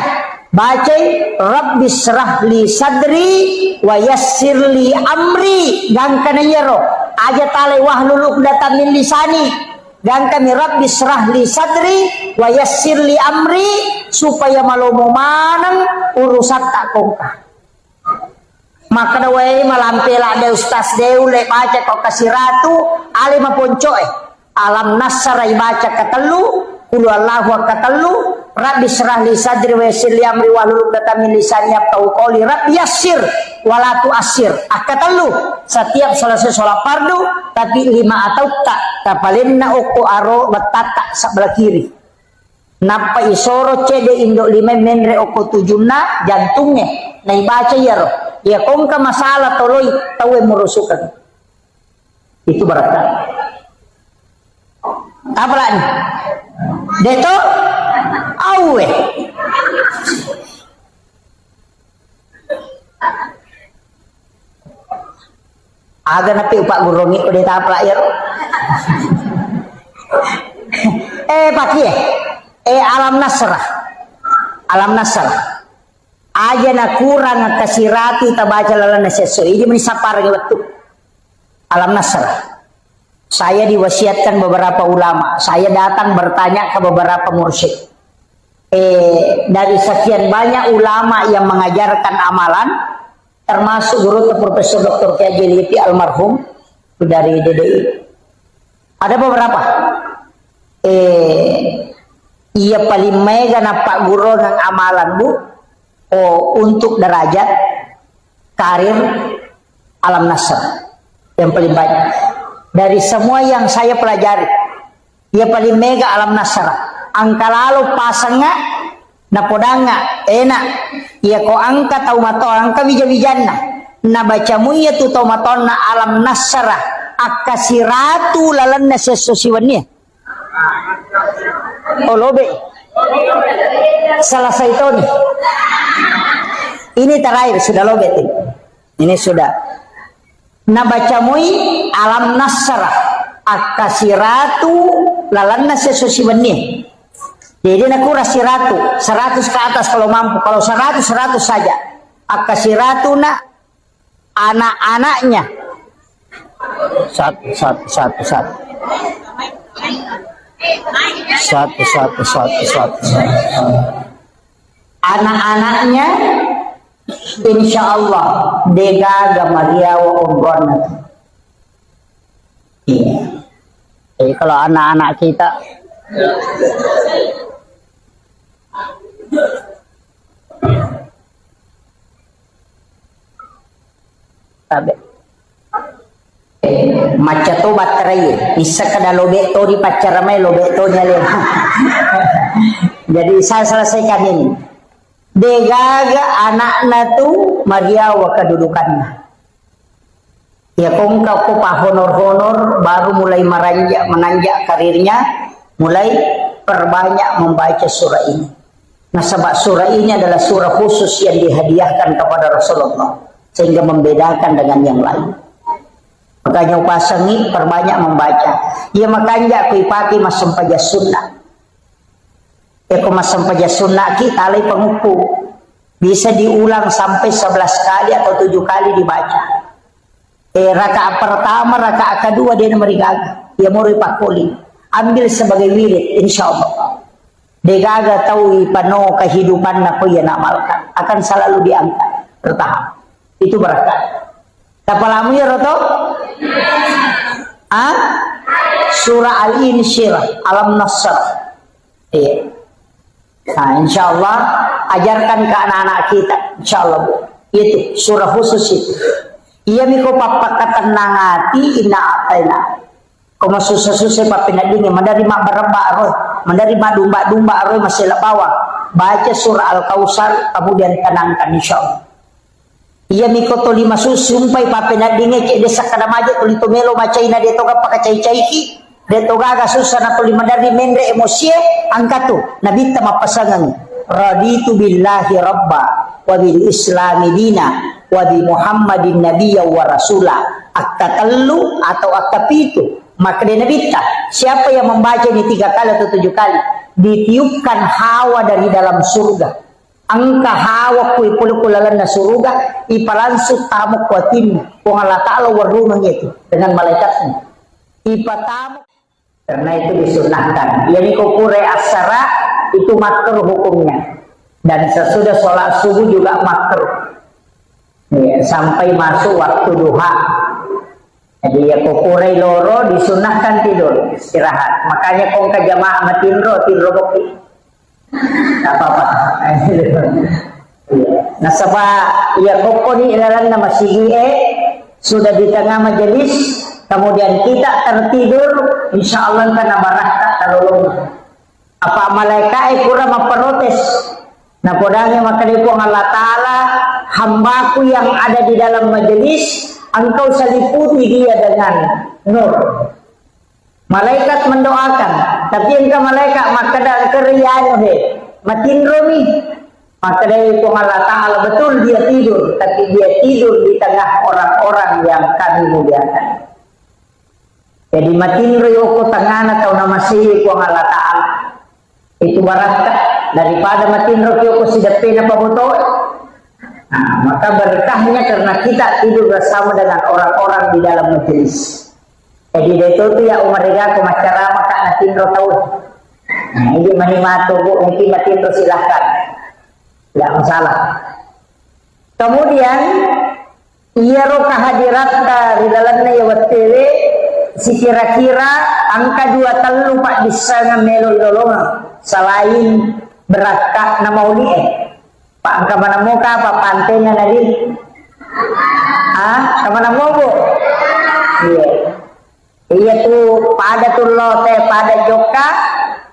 rabbi syrah li sadri wa yassir li amri gang kanayaro aja tale wahlul uqdatam min lisani gang kami rabbi syrah li sadri wa yassir li amri supaya malomo manang urusan tak kongkah. Maka dawai malampela de ustaz deule baca kok kasiratu ali maponcoe alam nasara baca katelu qul Allahu katelu rabbi syrah li sadri wa yassir li amri wahlul 'uqdatam min lisani yafqahu qawli rabbi yassir wala tu'assir akatelu setiap selesai sholat fardu tapi 5 atau tak tapalinna uku aro batata sebelah kiri napa isoro cede indok 5 menre uku tujuna jantungnya na baca ya roh ya kong ka masalah toloi tawe merusukan itu barakah apa lagi deto awe aga napi upak gurongi udah tapla ya pakai alam nasrah aja na kurang kasiratu tabaca lalana sesuai ini menisapar waktu alam nasrah saya diwasiatkan beberapa ulama saya datang bertanya ke beberapa mursyid dari sekian banyak ulama yang mengajarkan amalan termasuk guru Profesor Dr. Kiai Jeliti almarhum dari DDI ada beberapa ia paling mega na Pak Guru ng amalan bu untuk derajat karir alam nasr yang paling banyak dari semua yang saya pelajari ia paling mega alam nasr angka lalu pasangnya napodanga enak ia ko angka tau mato angka bija-bijanna na bacamu ia tu tau matonna alam nasr akasiratu lalanna sesosiwannya lobe salah itu nih ini terakhir sudah lobet ini sudah nabacamui alam nasrah akasiratu lalanna sesosiwannya jadi aku rasiratu 100 ke atas kalau mampu kalau 100 saja akasiratu na anak-anaknya. Satu. Anak-anaknya insya Allah dega gamaria wa umbona. Iya. Jadi kalau anak-anak kita maca to baterai bisa kada lobek to di pacar mai lobek to nya. Jadi saya selesaikan ini. Degaga anakna tu mariawa kedudukannya. Ya kong kau pa honor-honor baru mulai menanjak karirnya, mulai perbanyak membaca surah ini. Nah sebab surah ini adalah surah khusus yang dihadiahkan kepada Rasulullah sehingga membedakan dengan yang lain. Makanya upasangi perbanyak membaca. Ya makanya aku ipaki masam paja sunnah. Aku masam paja sunnah kita alai pengukur bisa diulang sampai 11 kali atau 7 kali dibaca. Rakaat pertama, rakaat kedua dia merigaga. Dia mau ripakuli. Ambil sebagai wirid insya Allah. Degaga tahu pano kehidupan aku yang amalkan akan selalu diangkat bertahap. Itu berkat. Tapalamu ya Roto? Surah Al-Insyirah, Alam Nasr. Iya. Nah, insya Allah ajarkan ke anak-anak kita, insya Allah Bu. Itu surah khusus itu. Iya miko papakatan nangati ina ataina. Koma susah-susah papina dingin, menerima berembak roh, menerima domba-domba roh masih lepawa. Baca surah Al-Kausar, kemudian tenangkan insya Allah. Iya miko to 5 susumpai papina dingin cek desa kada maje to lito melo macaina de toga pakacai-cai ki. De toga ga susah na to lima dari mendre emosi angkat tu nabi ta mapasangan raditu billahi rabba wa bil islami dina wa bi muhammadin nabiyya wa rasula akatallu atau akapitu maka dia nabi ta siapa yang membaca ini 3 kali atau 7 kali ditiupkan hawa dari dalam surga angka hawa kui pulukulalan na surga ipalansut tamu kuatin kung Allah ta'ala warunang itu dengan malaikatnya ipatamu. Karena itu disunahkan. Yani kupure asara itu makruh hukumnya. Dan sesudah sholat subuh juga makruh. Ya, sampai masuk waktu duha. Jadi ya kupure loro disunahkan tidur istirahat. Makanya kong ke jamaah matinro boki. Tak apa-apa. Nah sebab ya koponi ilalan nama sigie sudah di tengah majelis. Kemudian kita tertidur, insya Allah karena baraka terlalu. Apa malaikat kurang memprotes? Nah, podanya maka dipung Allah Taala, hambaku yang ada di dalam majelis, engkau seliputi dia dengan nur. Malaikat mendoakan, tapi engkau malaikat maka dah kerian matin romi. Maka dari Allah Taala betul dia tidur, tapi dia tidur di tengah orang-orang yang kami muliakan. Jadi matin riyoko tangan atau nama sih ku Allah Ta'ala itu berkah daripada matin riyoko sidape na pabuto. Nah, maka berkahnya karena kita tidur bersama dengan orang-orang di dalam majelis. Jadi itu tuh ya umar rega ku macara maka natin ro tahu. Nah, ini manimato Bu mungkin matin ro silahkan. Tidak masalah. Kemudian iya ro kahadirat di dalamnya ya watele si kira-kira angka 2 telu pak bisa ngamelo lolongan selain berakak nama uli pak angka mana muka apa pantainya tadi kemana mau Bu iya tuh pada tuh lote pada joka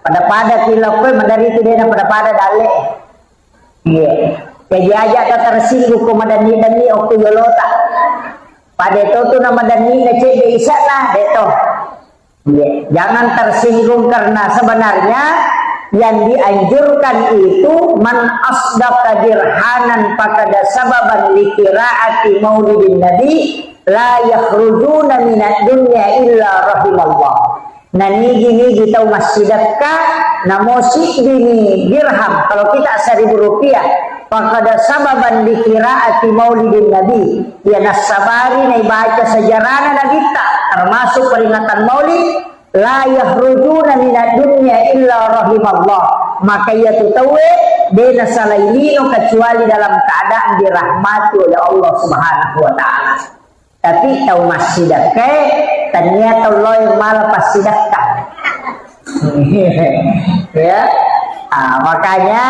pada kilokwe mandari itu dia pada dale iya jadi aja tak tersinggung kumadani dani oku yolota pada itu tuh nama dani ngecek di isana deto. Jangan tersinggung karena sebenarnya yang dianjurkan itu man asdaqa dirhanan fakada sababan li qiraati maulidin nabi la yakhrujuna minad dunya illa rahimallah. Nani gini kita masjidaka namosi gini dirham kalau kita 1.000 rupiah Faqad sababan li qiraati maulidin nabi. Ya nasabari na ibaca sejarahna nabi termasuk peringatan maulid la yahrujuna minad dunya illa rahimallah. Maka ia tutawe dena salailino kecuali dalam keadaan dirahmati oleh Allah Subhanahu wa taala. Tapi tahu masih sedekah ternyata Allah yang malah pas sedekah. Ya. Makanya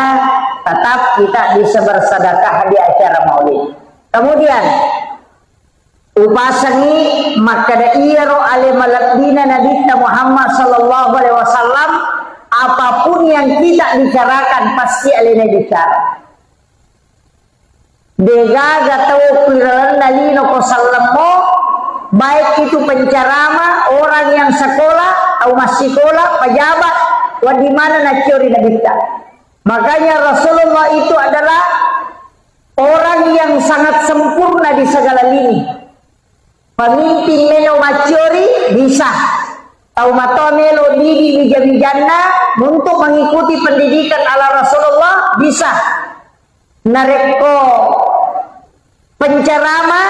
tetap kita bisa bersedekah di acara maulid. Kemudian upasani maka dairo alimalabdina Nabi Muhammad sallallahu alaihi wasallam, apapun yang kita bicarakan pasti alina bicara. Degaga tau kiralan dalino ko sallamo, baik itu pencerama, orang yang sekolah atau masih sekolah, pejabat, wa di mana nak curi nabita. Makanya Rasulullah itu adalah orang yang sangat sempurna di segala lini. Pemimpin melo macuri bisa, tahu mato melo didi bijana untuk mengikuti pendidikan ala Rasulullah bisa. Nareko pencerama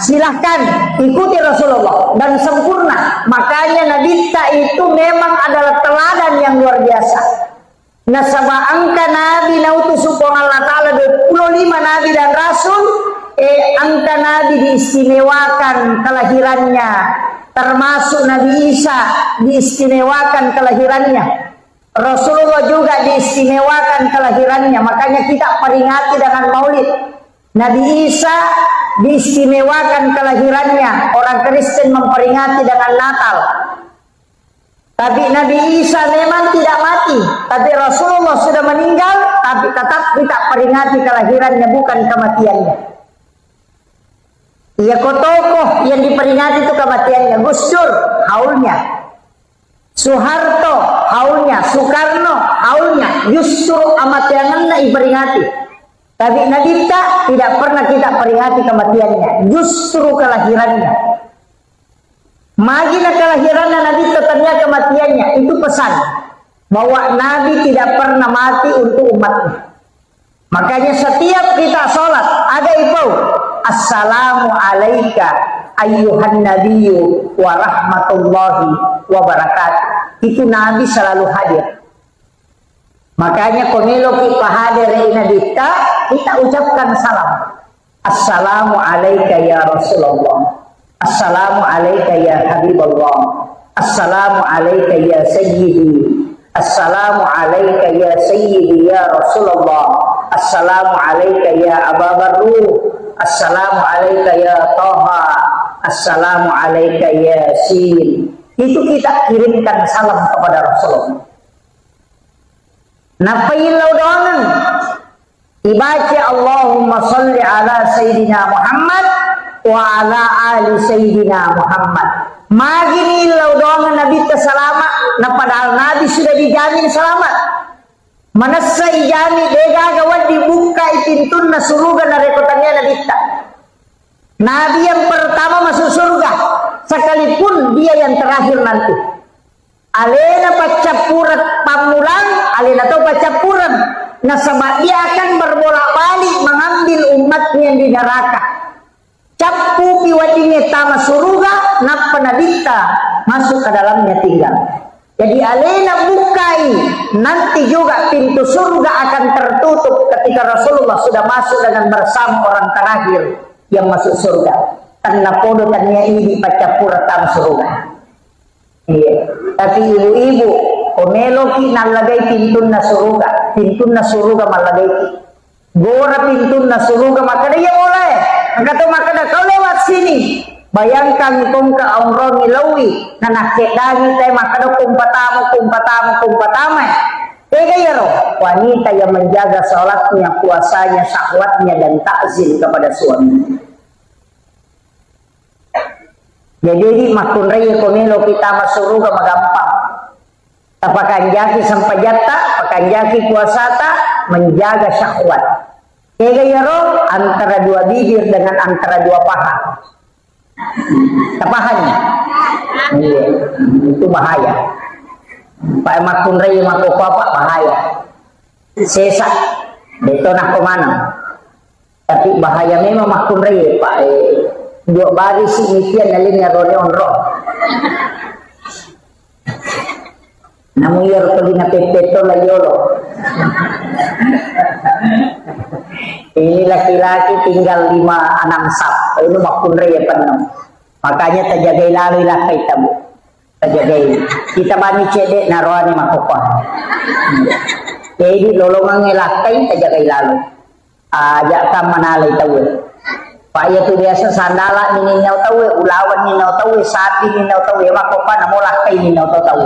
silahkan ikuti Rasulullah dan sempurna. Makanya Nabi itu memang adalah teladan yang luar biasa. Nasaba angka Nabi nautusu Allah Ta'ala 25 Nabi dan Rasul. Angka Nabi diistimewakan kelahirannya, termasuk Nabi Isa diistimewakan kelahirannya. Rasulullah juga diistimewakan kelahirannya. Makanya kita peringati dengan maulid. Nabi Isa diistimewakan kelahirannya. Orang Kristen memperingati dengan Natal. Tapi Nabi Isa memang tidak mati. Tapi Rasulullah sudah meninggal. Tapi tetap kita peringati kelahirannya, bukan kematiannya. Iya, tokoh yang diperingati itu kematiannya. Gus Dur, haulnya. Soeharto, haulnya. Soekarno, haulnya. Justru amatianannya diperingati. Tapi Nabi tidak pernah kita peringati kematiannya, justru kelahirannya. Magina kelahirannya Nabi ternyata kematiannya. Itu pesan bahwa Nabi tidak pernah mati untuk umatnya. Makanya setiap kita sholat ada itu assalamu alaika ayyuhan nabiyyu wa rahmatullahi wa barakatuh. Itu Nabi selalu hadir. Makanya komelo kita hadir ini kita ucapkan salam. Assalamu alaika ya Rasulullah. Assalamu alaika ya Habibullah. Assalamu alaika ya Sayyidi. Assalamu alaika ya Sayyidi ya Rasulullah. Assalamu alaika ya Aba Barruh. Assalamu alaika ya Taha. Assalamu alaika ya Yasin. Itu kita kirimkan salam kepada Rasulullah. Napailau doangan dibaca Allahumma salli ala Sayyidina Muhammad wa ala ali Sayyidina Muhammad. Magini lau doangan Nabi selamat. Nah padahal Nabi sudah dijamin selamat. Manasai jami dega gawat dibuka pintun na surga na rekotannya Nabi. Nabi yang pertama masuk surga, sekalipun dia yang terakhir nanti. Alena pacapurat pamulang, alena atau pacapuran. Nasabah dia akan berbolak-balik mengambil umatnya yang di neraka. Capu piwadinya tama surga, napa nadita masuk ke dalamnya tinggal. Jadi alena bukai, nanti juga pintu surga akan tertutup ketika Rasulullah sudah masuk dengan bersama orang terakhir yang masuk surga. Karena podotannya ini pacapurat tama surga. Iya. Tapi ibu-ibu, komelo ki nalagay pintun na suruga malagay ki. Gora pintun na suruga makadaya mulai. Angkato makada kau lewat sini. Bayangkan kung kaong ilawi na nakedagi tayo makada kumpatama. Tega yaro, wanita yang menjaga sholatnya, puasanya, syahwatnya dan takzim kepada suami. Jadi makun raya komelo kita masuk surga magampang. Tapakan jaki sampai jata, pakan jaki puasata, menjaga syahwat. Tega yaro antara dua bibir dengan antara dua paha. Tapahannya, iya, itu bahaya. Pak makun raya makuk apa bahaya. Sesat. Beto nak kemana? Tapi bahaya memang makun raya Pak. Dua baris imikian nalin ngarone onro. Namun ya rotolina pepeto la yolo. Ini laki-laki tinggal 5-6 sap. Ini makun raya penuh. Makanya terjagai lalu lakai tabu. Terjagai. Kita bani cedek naroani makokon. Jadi lolongan ngelakai terjagai lalu. Ajak kam manalay tahu. Pak ya tu biasa sandala ni ninaw tahu, ulawan ninaw tahu, sapi ninaw tahu, makopan amo lakai ninaw tahu.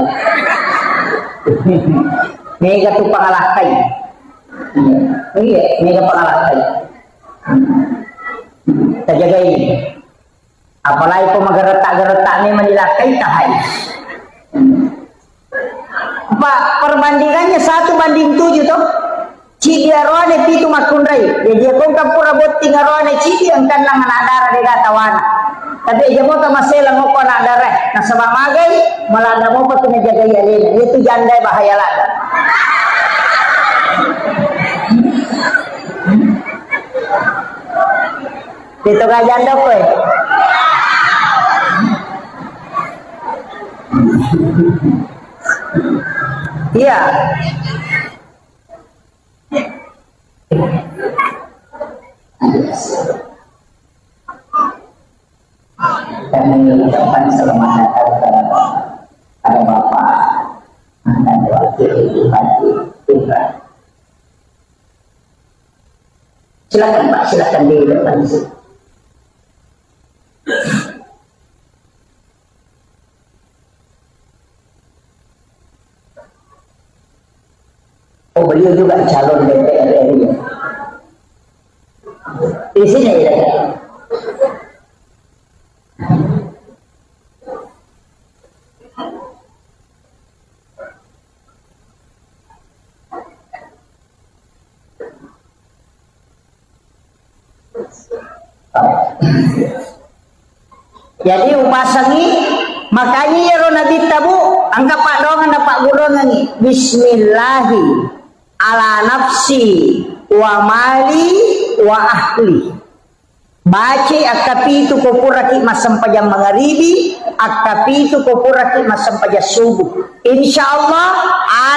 Mega tu pangalakay. Iya, mega pangalakay. Terjaga ini. Apalagi kau mageretak-geretak ni menilakay tahai. Pak, perbandingannya 1:7 tuh. Cidi arwane pitu makundrai. Jadi kau kampura boting arwane cidi ang kanlang anak darah de gatawana. Tapi jamo ta masela ngoko anak darah. Nah sebab magai malanda mo pa jaga yalena. Itu janda bahaya lada. Itu ka janda ko eh. Iya. Dan mengucapkan selamat datang kepada Bapak dan Wakil Bupati Putra. Silakan Pak, silakan di depan sini. Oh, beliau juga calon DPR RI. Di sini ya. Jadi upasangi makanya ya Nabi tabu angka pak dongan pak gulongan bismillahi ala nafsi wa mali wa ahli. Baca akapi itu kopuraki masam pajam magharibi, akapi itu kopuraki masam pajam subuh. Insyaallah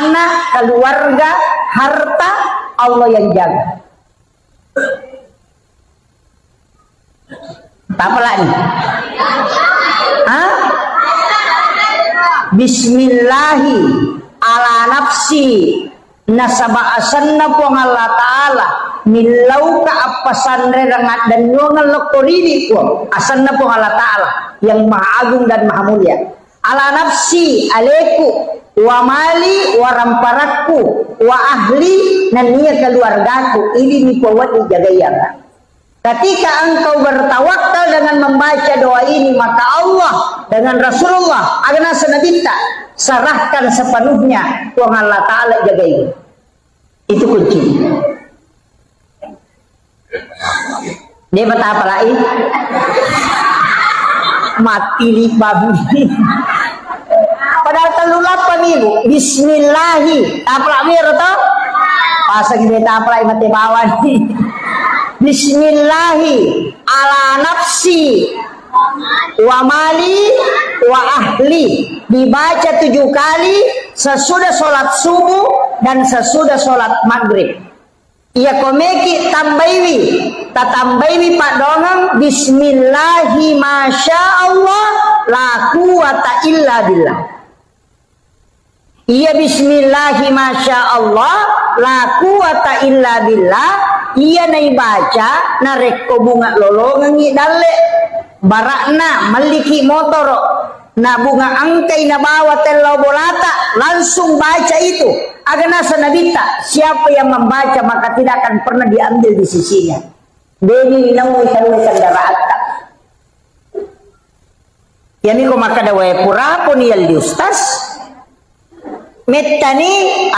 anak, keluarga, harta Allah yang jaga. Apa lagi? Bismillahi ala nafsi nasaba asanna po Allah Ta'ala milau ka apasandre rangat dan nyongal lokorini po asanna po Allah Ta'ala yang maha agung dan maha mulia ala nafsi aleku wa mali wa ramparakku wa ahli dan niya keluargaku ini ni po wat dijagayan. Ketika engkau bertawakal dengan membaca doa ini maka Allah dengan Rasulullah agana senabita serahkan sepenuhnya Tuhan Allah Ta'ala jaga ini. Itu kunci. Dia berkata apa lagi? Mati di babi. Padahal telulapan ibu. Bismillahi. Apa lagi itu? Pasang kita apa lagi mati bawah nih. Bismillahi ala nafsi wa mali wa ahli dibaca 7 kali sesudah sholat subuh dan sesudah sholat maghrib. Ia komeki tambaiwi tatambaiwi pak dongang bismillahi masya Allah la quwata illa billah. Ia bismillahi masya Allah la quwata illa billah. Ia nai baca nareko bunga lolongan ngi dalle barakna maliki motor na bunga angkai na bawa telo bolata langsung baca itu agana sanabita siapa yang membaca maka tidak akan pernah diambil di sisinya beni nawi kendaraan yani ko makada wae pura pun yal di ustaz metani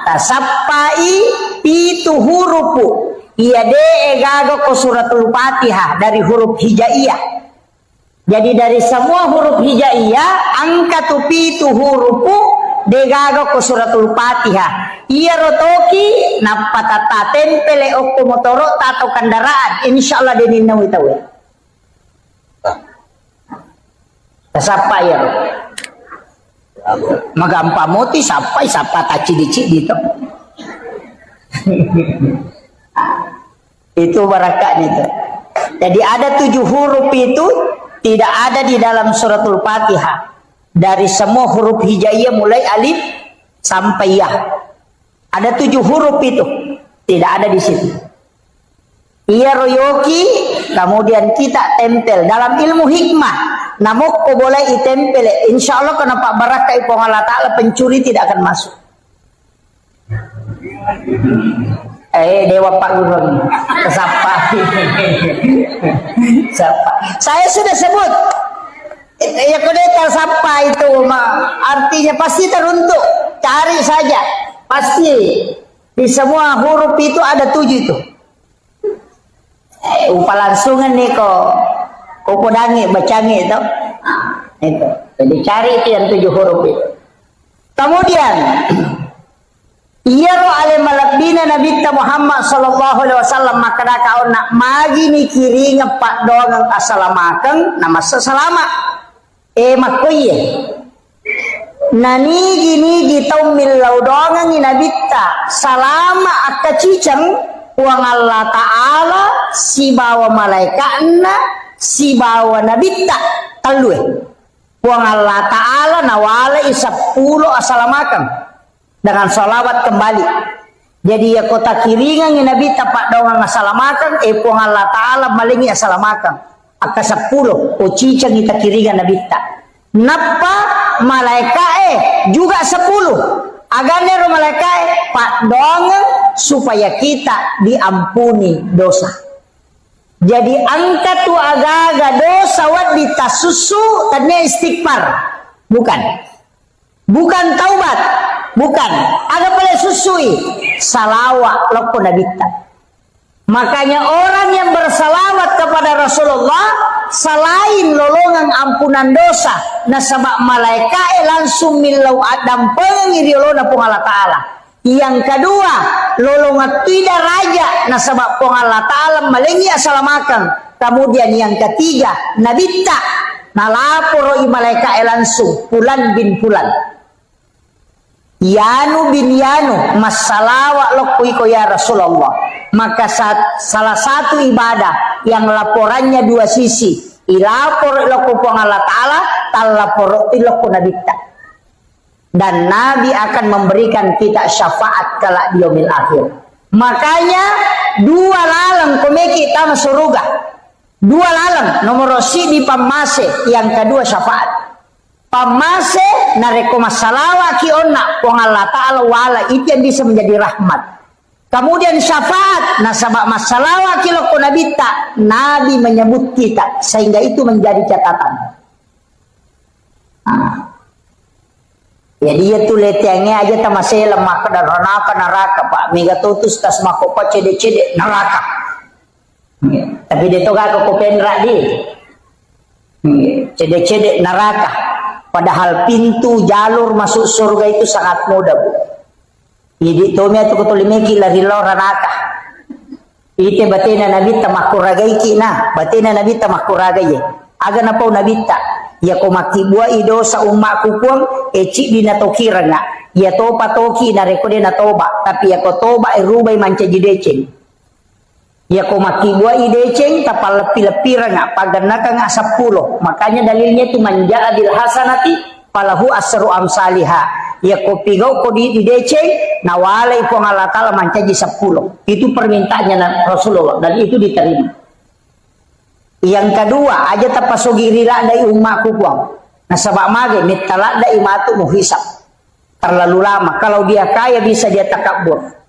tasappai pitu hurupu iya de egago ko suratul Fatihah dari huruf hijaiyah. Jadi dari semua huruf hijaiyah angka tu pitu hurupu degago ko suratul Fatihah. Iya rotoki na patata tempele o motoro tato kendaraan. Insyaallah dininaw itaw. Kasapa ya. Magampa moti sampai sapa taci-dici gitu. Itu barakat itu. Jadi ada 7 huruf itu tidak ada di dalam suratul Fatihah. Dari semua huruf hijaiyah mulai alif sampai ya. Ada 7 huruf itu tidak ada di situ. Iya royoki, kemudian kita tempel dalam ilmu hikmah. Namok ko boleh itempel. Insya Allah kena Pak Barakah ipo Allah Ta'ala pencuri tidak akan masuk. Dewa Pak Guru kesapa. Saya sudah sebut. Ya kodeta sapa itu artinya pasti teruntuk. Cari saja. Pasti di semua huruf itu ada 7 itu. Upalangsungan nih kok kodangi bacangi itu. Itu. Jadi cari itu yang 7 huruf itu. Kemudian Iyaro ale malabina Nabi Muhammad sallallahu alaihi wasallam maka kau nak magi ni kiri ngepak doang asalamakan nama selama makoye nani gini tau milau doang ni Nabi ta salama akacicang uang Allah Ta'ala si bawa malaikatna si bawa Nabi ta talue uang Allah Ta'ala nawala isapuluh asalamakan dengan salawat kembali. Jadi ya kota kiringan yang Nabi tapak doang asalamakan puang Allah Ta'ala malingi asalamakan aka 10 cicang kita kiringan Nabi tak napa malaikat juga 10 agar malaikat pak doang supaya kita diampuni dosa. Jadi angkat tu agak dosa wat ditasusu tadinya istighfar bukan taubat. Bukan, ada pada susui salawat loko Nabi. Makanya orang yang bersalawat kepada Rasulullah selain lolongan ampunan dosa, nasabak malaikat langsung milau adam pengiri lolona pung Allah Ta'ala. Yang kedua, lolongan tidak raja nasabak pung Allah Ta'ala malengi asalamakan. Kemudian yang ketiga, Nabi tak nalaporo malaikat langsung Fulan bin Fulan. Yanu bin Yanu masalawat lokuiko ya Rasulullah. Maka salah satu ibadah yang laporannya 2 sisi. Ilapor loku Allah Ta'ala, talapor iloku Nabi ta. Dan Nabi akan memberikan kita syafaat kala di yaumil akhir. Makanya 2 lalang komeki tama surga. 2 lalang nomor si di pamase, yang kedua syafaat. Pamase nareko masalawa kionna wong Allah Ta'ala wala itu yang bisa menjadi rahmat. Kemudian syafaat nasabak masalawa kiloko Nabi tak Nabi menyebut kita sehingga itu menjadi catatan. Jadi itu letiangnya aja tamasih lemah dan neraka Pak mega tutus tas makopa cede-cede neraka. Tapi dia toga ko penra di. Cede-cede neraka. Padahal pintu jalur masuk surga itu sangat mudah Bu. Jadi tomia tu kutulimeki lari loranaka. Ite batina Nabi tamakuragai kina, batina Nabi tamakuragai. Aga napau Nabi ta. Ya ko makibua idosa umakku kuang eci dina tokiranga. Ya topa toki na rekode na toba, tapi ya ko toba rubay manca jideceng. Ya ko makibua ideceng tapal lepi-lepi ranga paganaka nga 10. Makanya dalilnya itu manja adil hasanati falahu asru amsalihah. Ya ko pigau ko di ideceng nawale ko Allah Ta'ala mancaji 10. Itu permintaannya Rasulullah dan itu diterima. Yang kedua aja tapasugi rila dai umakku kuang. Nasabak mage mitalak dai matu muhisab. Terlalu lama. Kalau dia kaya bisa dia takabur.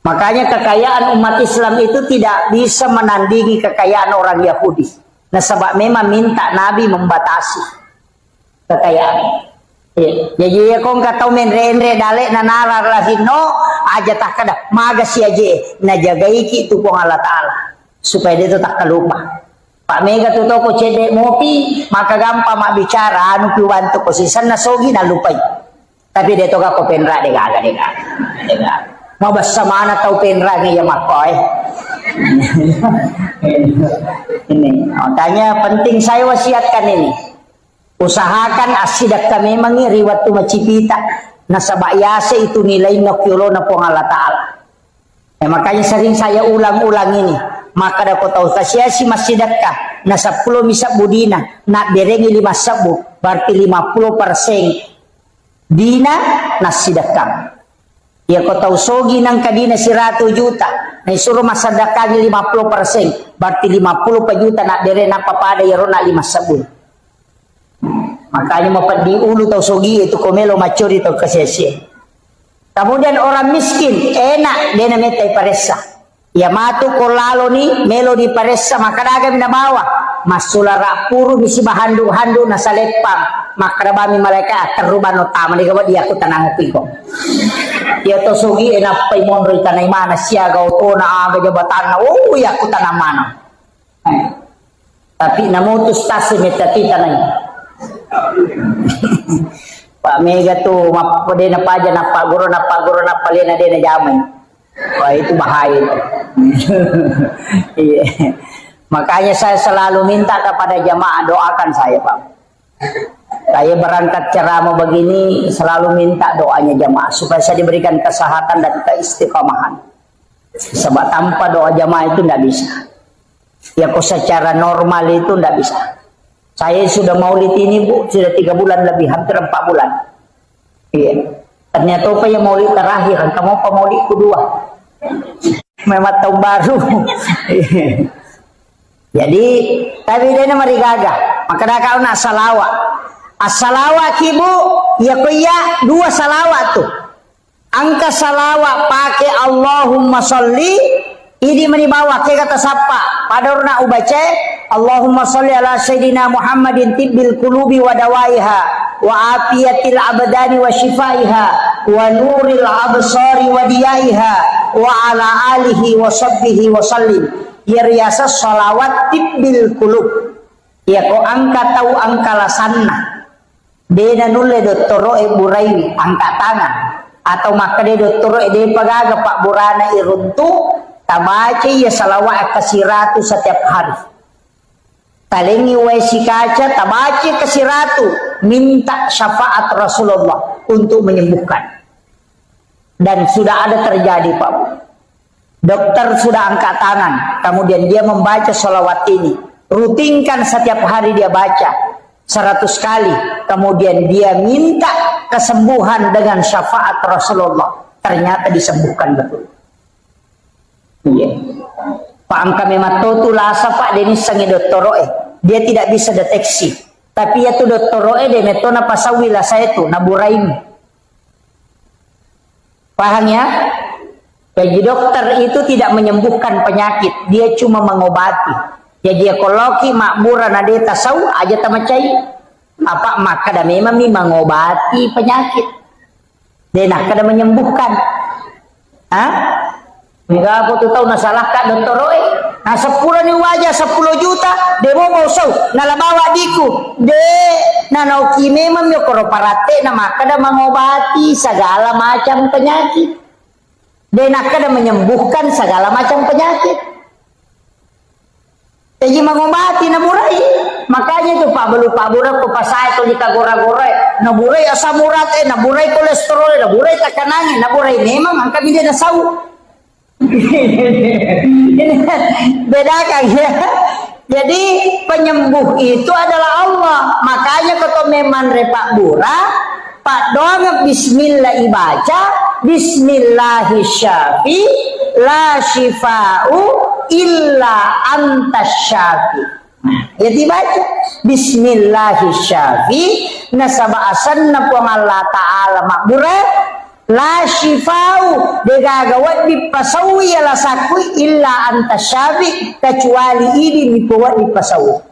Makanya kekayaan umat Islam itu tidak bisa menandingi kekayaan orang Yahudi. Nah sebab memang minta Nabi membatasi kekayaan. Jadi ya kong katau menre-enre dalek na narar lahino aja tak kada magas aja na jagai ki tu kong Allah Ta'ala supaya dia tu tak kelupa. Pak Mega tu toko cedek mopi maka gampang mak bicara anu piwanto ko sisan na sogi na lupai. Tapi dia toga ko penra dega. Mau bersama anak tahu penra nih ya makoy. Ini, makanya penting saya wasiatkan ini. Usahakan asidak kami mengiriwat tu macipita. Nasabayase itu nilai nokyulo na po Allah Ta'ala. Makanya sering saya ulang-ulang ini. Maka da ko tahu kasya si masjidat ka na 10 misa budina na berengi 5 sabu berarti 50% dina na sidat ka. Ya ko tahu sogi nang kadina si 100 juta na isuro masadakagi 50% berarti 50 juta na bere na papada yaro na 5 sabu. Makanya mapadiulo tahu sogi itu komelo macuri tahu kasya. Kemudian orang miskin enak dia nametay paresa. Ya matu kolalo ni melo di paresa makadaga mina bawa masulara puru bisi bahandu-handu na salepang makadabami malaika teruban utama di gawad dia aku tanang upiko. Ya to sugi enak pay monroy tanay mana siya gawto na aga jabatan na ya aku tanang mana. Tapi namutus tasi metati tanay. Pak Mega tuh mapode na paja na paguro na palena de na jamay. Wah itu bahaya. Makanya saya selalu minta kepada jamaah doakan saya, Pak. Saya berangkat ceramah begini selalu minta doanya jamaah supaya saya diberikan kesehatan dan keistiqomahan. Sebab tanpa doa jamaah itu tidak bisa. Ya kok secara normal itu tidak bisa. Saya sudah maulid ini Bu, sudah 3 bulan lebih, hampir 4 bulan. Iya. Ternyata apa yang maulid terakhir, kamu apa maulid kedua? Memang tahun baru. Jadi, tapi dia mari gagah. Maka dah kau nak salawat. As-salawat ibu, ya kuya 2 salawat tuh. Angka salawat pakai Allahumma sholli, ini menibawa ke kata sapa. Padahal ubace Allahumma sholli ala sayyidina Muhammadin tibbil qulubi wa dawaiha wa afiyatil abdani wa shifaiha wa nuril absari wa diyaiha wa ala alihi wa sahbihi wa sallim. Ya riasa salawat tibbil qulub. Ya ko angka tahu angka lasanna. Dena nulle dottoro burai angka tangan atau maka de dottoro de pagaga Pak Burana iruntu tabaca ya salawat kasiratu setiap hari. Talengi wesi kaca tabaca kasiratu minta syafaat Rasulullah untuk menyembuhkan. Dan sudah ada terjadi Pak. Dokter sudah angkat tangan, kemudian dia membaca salawat ini. Rutinkan setiap hari dia baca 100 kali. Kemudian dia minta kesembuhan dengan syafaat Rasulullah. Ternyata disembuhkan betul. Iya. Pak angka memang tu lasa Pak Denis sangi doktoroe. Dia tidak bisa deteksi. Tapi ya tu doktoroe de metona pasawila saya tu naburaim. Paham ya? Jadi dokter itu tidak menyembuhkan penyakit, dia cuma mengobati. Jadi ekologi makmura nade tasau aja tamacai. Apa maka dah memang mengobati penyakit. Dia nak kada menyembuhkan. Hah? Mega aku tu tahu nasalah kak dokter roe. Nah 10 ni wajah 10 juta demo mau sau nalabawa diku. De nanauki memang yo koroparate na maka dah mengobati segala macam penyakit. Dia nak kada menyembuhkan segala macam penyakit. Jadi mengobati naburai. Makanya tu Pak Belu Pak Burak ko pasay to di kagora-gora. Naburai asam urat naburai kolesterol, naburai tekanangin, naburai memang ang kami dia nasau. Bedakan ya. Jadi penyembuh itu adalah Allah. Makanya kata memang Pak Burak, Pak doa bismillah ibaca, bismillahirrahmanirrahim, la shifa'u illa antas syafi. Ya dibaca bismillahirrahmanirrahim nasaba asanna po Allah Ta'ala makbura la shifa'u degagawat dipasawi ala sakui illa antas syafi kecuali ini dibuat dipasawi.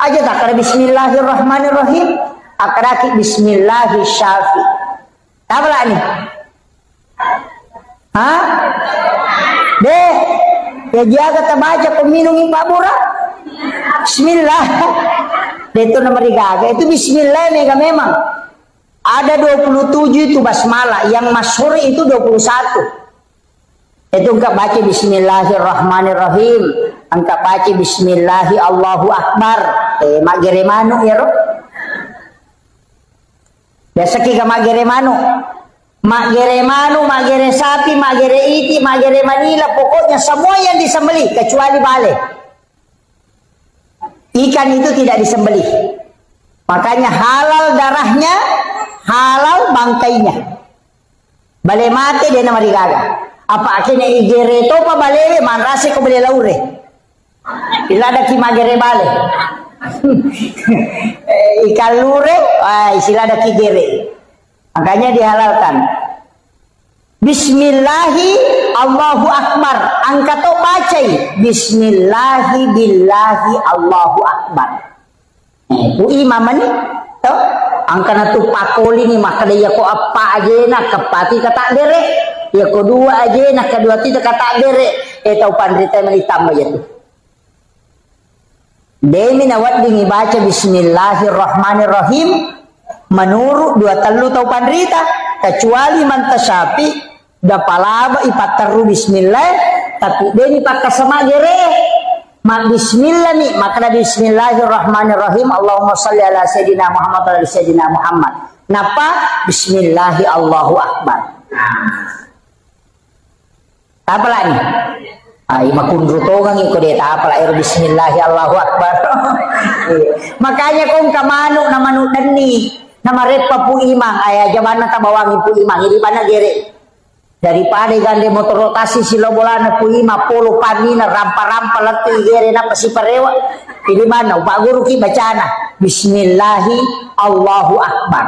Aja tak ada bismillahirrahmanirrahim akraki bismillahirrahmanirrahim. Apa lah ni? Hah? Deh, ya jaga terbaca peminum Pak Bura. Bismillah. Itu nomor 3. Itu bismillah mega memang. Ada 27 itu basmalah, yang masyhur itu 21. Itu engkau baca bismillahirrahmanirrahim, engkau baca bismillahi Allahu akbar. Mak gere manu ya roh. Biasa kita mak gere manu. Mak gere manu, mak gere sapi, mak gere iti, mak gere manila, pokoknya semua yang disembelih kecuali bale. Ikan itu tidak disembelih. Makanya halal darahnya, halal bangkainya. Bale mati dia nama digaga. Apa akhirnya igere to pa bale man rase ko bale laure. Ilada ki magere bale. Ikan lure, silada ki gere. Makanya dihalalkan. Bismillahi Allahu akbar. Angkat to bacai. Bismillahi billahi Allahu akbar. Itu imam ni. To angkana tu pakoli ni maka dia ko apa aja nak kepati kata dere. Ya kedua aja nak kedua tidak kata dere. Tahu pandrita menitam aja tu. Demi nawat dingi baca bismillahirrahmanirrahim. Menurut dua telu tahu pandrita kecuali mantasapi dapalaba ipateru bismillah tapi deni pakai sama gere mak bismillah nih maka bismillahirrahmanirrahim Allahumma shalli ala sayyidina Muhammad wa ala sayyidina Muhammad napa bismillahi Allahu akbar apa lagi ai makundru togang iko dia apa lah bismillahi Allahu akbar makanya kong kamanu namanu dani nama repa pu imang ayah jabana tabawangi pu imang ini mana gere daripada gande motor rotasi silo bolana pu ima polo panina rampa-rampa lati gere na pasi parewa ini mana pak guru ki bacana bismillahi Allahu akbar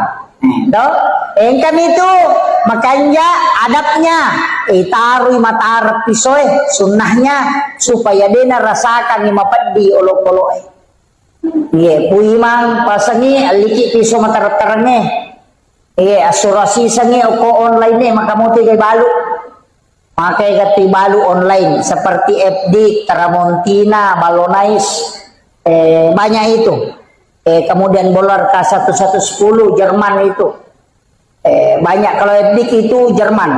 do engkam itu makanya adabnya taruh mata pisoe sunnahnya supaya dena rasakan lima pedi olok-olok Iya, puimang pasangi aliki piso matar-tarane. Iya, asurasi sangi oko online ni makamuti kay balu. Makai kati balu online seperti FD, Tramontina, Balonais, banyak itu. Kemudian Bolar K1110 Jerman itu. Banyak kalau FD itu Jerman.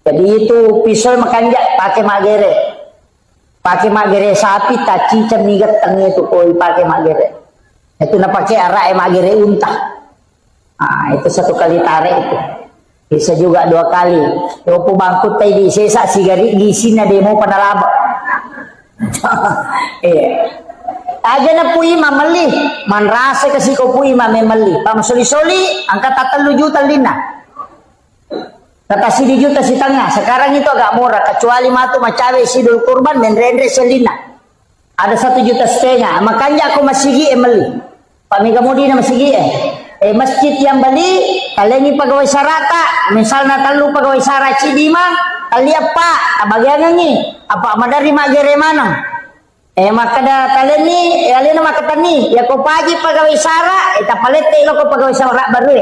Jadi itu pisau makanya pakai magere. Pakai magere sapi taci cemigat tangi itu koi pakai magere itu na pakai arak magere unta itu satu kali tarik itu bisa juga dua kali yopo bangkut tadi sesa sigari gisi na demo panalaba aja na puima meli man rasa kasi ko puima memeli pamasoli-soli angkat 3 juta lina kata si juta si tengah sekarang itu agak murah kecuali matu macawe sidul kurban menrendre selina ada 1,5 juta makanya aku masigi emeli pak mega mudi na masigi masjid yang beli kalian ini pegawai sarata misalnya telu pegawai sara cidima kali apa bagian ini apa madari magere mana maka da kalian ni kalian nama ketani ya ko pagi pegawai sara eta palete lo ko pegawai sara baru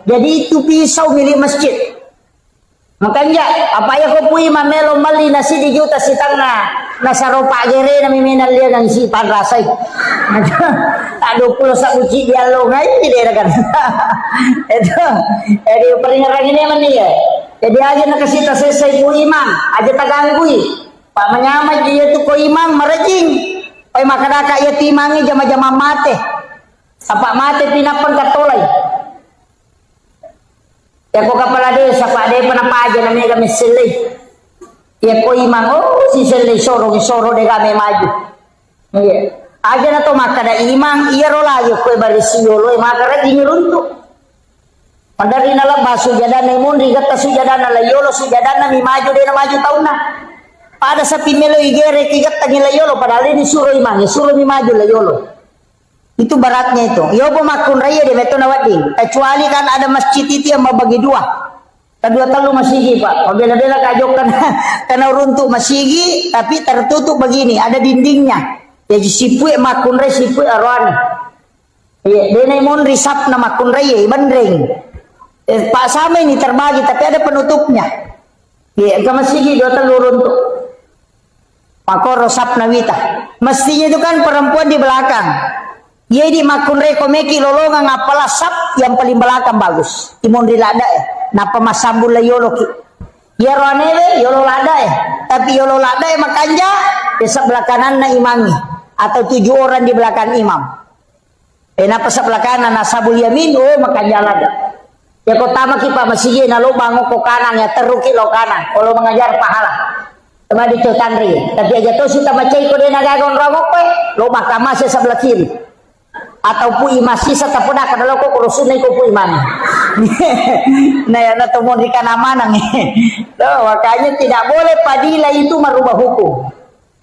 jadi itu pisau milik masjid. Makanya apa ya ko pui mamelo mali nasi di juta si tanga nasa ropa gere na miminal dia ng si panrasay. Ado pulo sa uci dia lo ngai dia kan. Itu jadi peringaran ini man dia. Jadi aja nakasita sesay po imam, aja taganggui. Pak menyamai dia tu ko imam marajing. Oy makadaka ya timangi jama-jama mate. Apa mate pinapan katolay. Ya ko kapala desa pak de panapaja na mega misili. Ya ko imang si sili soro de kami maju. Iya. Aja na to makada imang iya rolayo ko barisiyolo makara dinurunto. Padari na lang baso jadana mundi gata sujadana layolo sujadana mi maju de na maju taon na. Pada sa pimelo igere kigat tangi layolo padali ni suro imang suro mi maju layolo. Itu baratnya itu. Yobo makun raya di meto nawading. Kecuali kan ada masjid itu yang membagi dua. Kedua telu masigi pak. Bela-bela kajok karena runtuh masigi tapi tertutup begini. Ada dindingnya. Jadi sipui makun raya sipui arwan. Iya. Dia mon risap na makun raya bandring. Pak sama ini terbagi tapi ada penutupnya. Iya. Ke masigi dua telu runtuh. Maka rosap nawita. Mestinya itu kan perempuan di belakang. Jadi makun rekomeki lolongan apalah sab yang paling belakang bagus. Timon dilada ya. Napa masambul yolo ki. Ya roanele yolo lada ya. Tapi yolo lada ya makanja di sebelah kanan na imangi atau 7 orang di belakang imam. Napa sebelah kanan nasabul yamin makanja lada. Ya kota kipa masih na lo bangun ko kanan ya teruki lo kanan. Kalau mengajar pahala. Tema di tandri. Tapi aja tuh sudah baca ko de nagagon ramok pe lo mahkamah sebelah kiri. Atau pu imasi sata puna kadalo ko kurusun ko pu iman. Nah ya na temu di kana mana nih. Tuh makanya tidak boleh padila itu merubah hukum.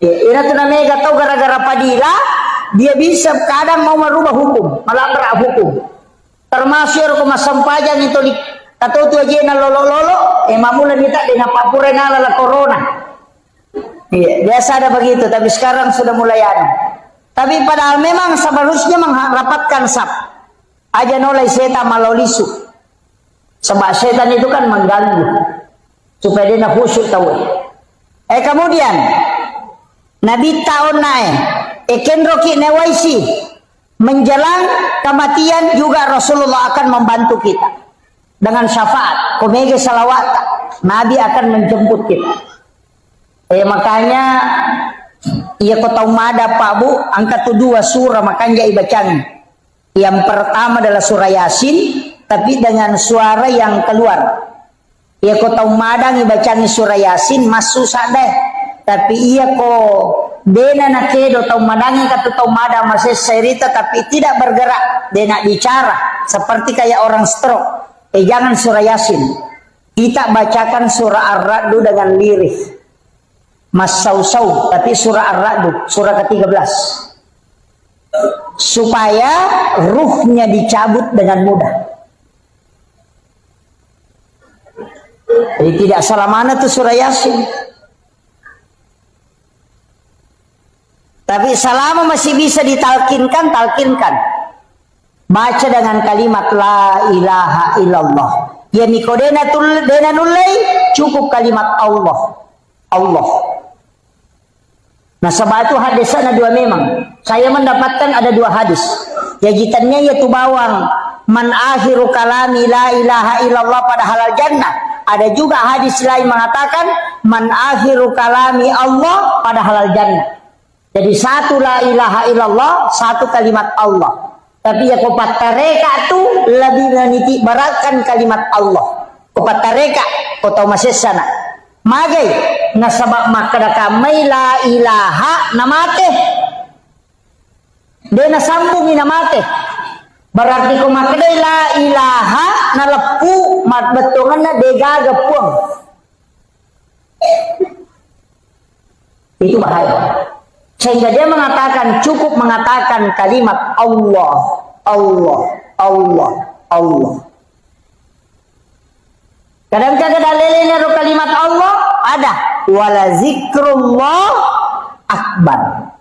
Ya, ina tuh namanya tahu gara-gara padila dia bisa kadang mau merubah hukum, melanggar hukum. Termasuk ko masampajang itu di tato tu aja na lolo-lolo mamula minta dina papure na la corona. Iya, biasa ada begitu tapi sekarang sudah mulai ada. Tapi padahal memang seharusnya merapatkan sab. Aja nolai setan malolisu. Sebab setan itu kan mengganggu. Supaya dia khusyuk tahu. Kemudian Nabi tahun naik. Eken roki newaisi. Menjelang kematian juga Rasulullah akan membantu kita. Dengan syafaat. Komege salawat. Nabi akan menjemput kita. Makanya ia kota umada Pak Bu angkat 2 surah makanya ibacang. Yang pertama adalah surah Yasin tapi dengan suara yang keluar. Ia kota umada ibacangi surah Yasin masuk sadeh. Tapi ia ko dena nakedo tau madangi kata tau mada masih cerita tapi tidak bergerak. Dena bicara seperti kayak orang stroke. Jangan surah Yasin. Kita bacakan surah Ar-Ra'd dengan lirih. Mas Sausau tapi surah Ar-Ra'd surah ke-13 supaya ruhnya dicabut dengan mudah. Jadi tidak salah mana tuh surah Yasin. Tapi selama masih bisa ditalkinkan, talkinkan. Baca dengan kalimat la ilaha illallah. Ya mikodena dena nulai cukup kalimat Allah. Allah. Nah sebab itu hadis ada 2 memang. Saya mendapatkan ada 2 hadis. Jajitannya yaitu bawang. Man akhiru kalami la ilaha illallah pada halal jannah. Ada juga hadis lain mengatakan. Man akhiru kalami Allah pada halal jannah. Jadi 1 la ilaha illallah. 1 kalimat Allah. Tapi ya kopat tareka itu lebih meniti beratkan kalimat Allah. Kopat tareka. Kau tahu masih sana. Magai nasabak makada kamay la ilaha namate. Dia nasambungi namate. Berarti ko makada la ilaha nalepu matbetungan na degaga puang. Itu bahaya. Sehingga dia mengatakan cukup mengatakan kalimat Allah, Allah, Allah, Allah. Kadang-kadang dalilnya kalimat Allah ada wala zikrullah akbar.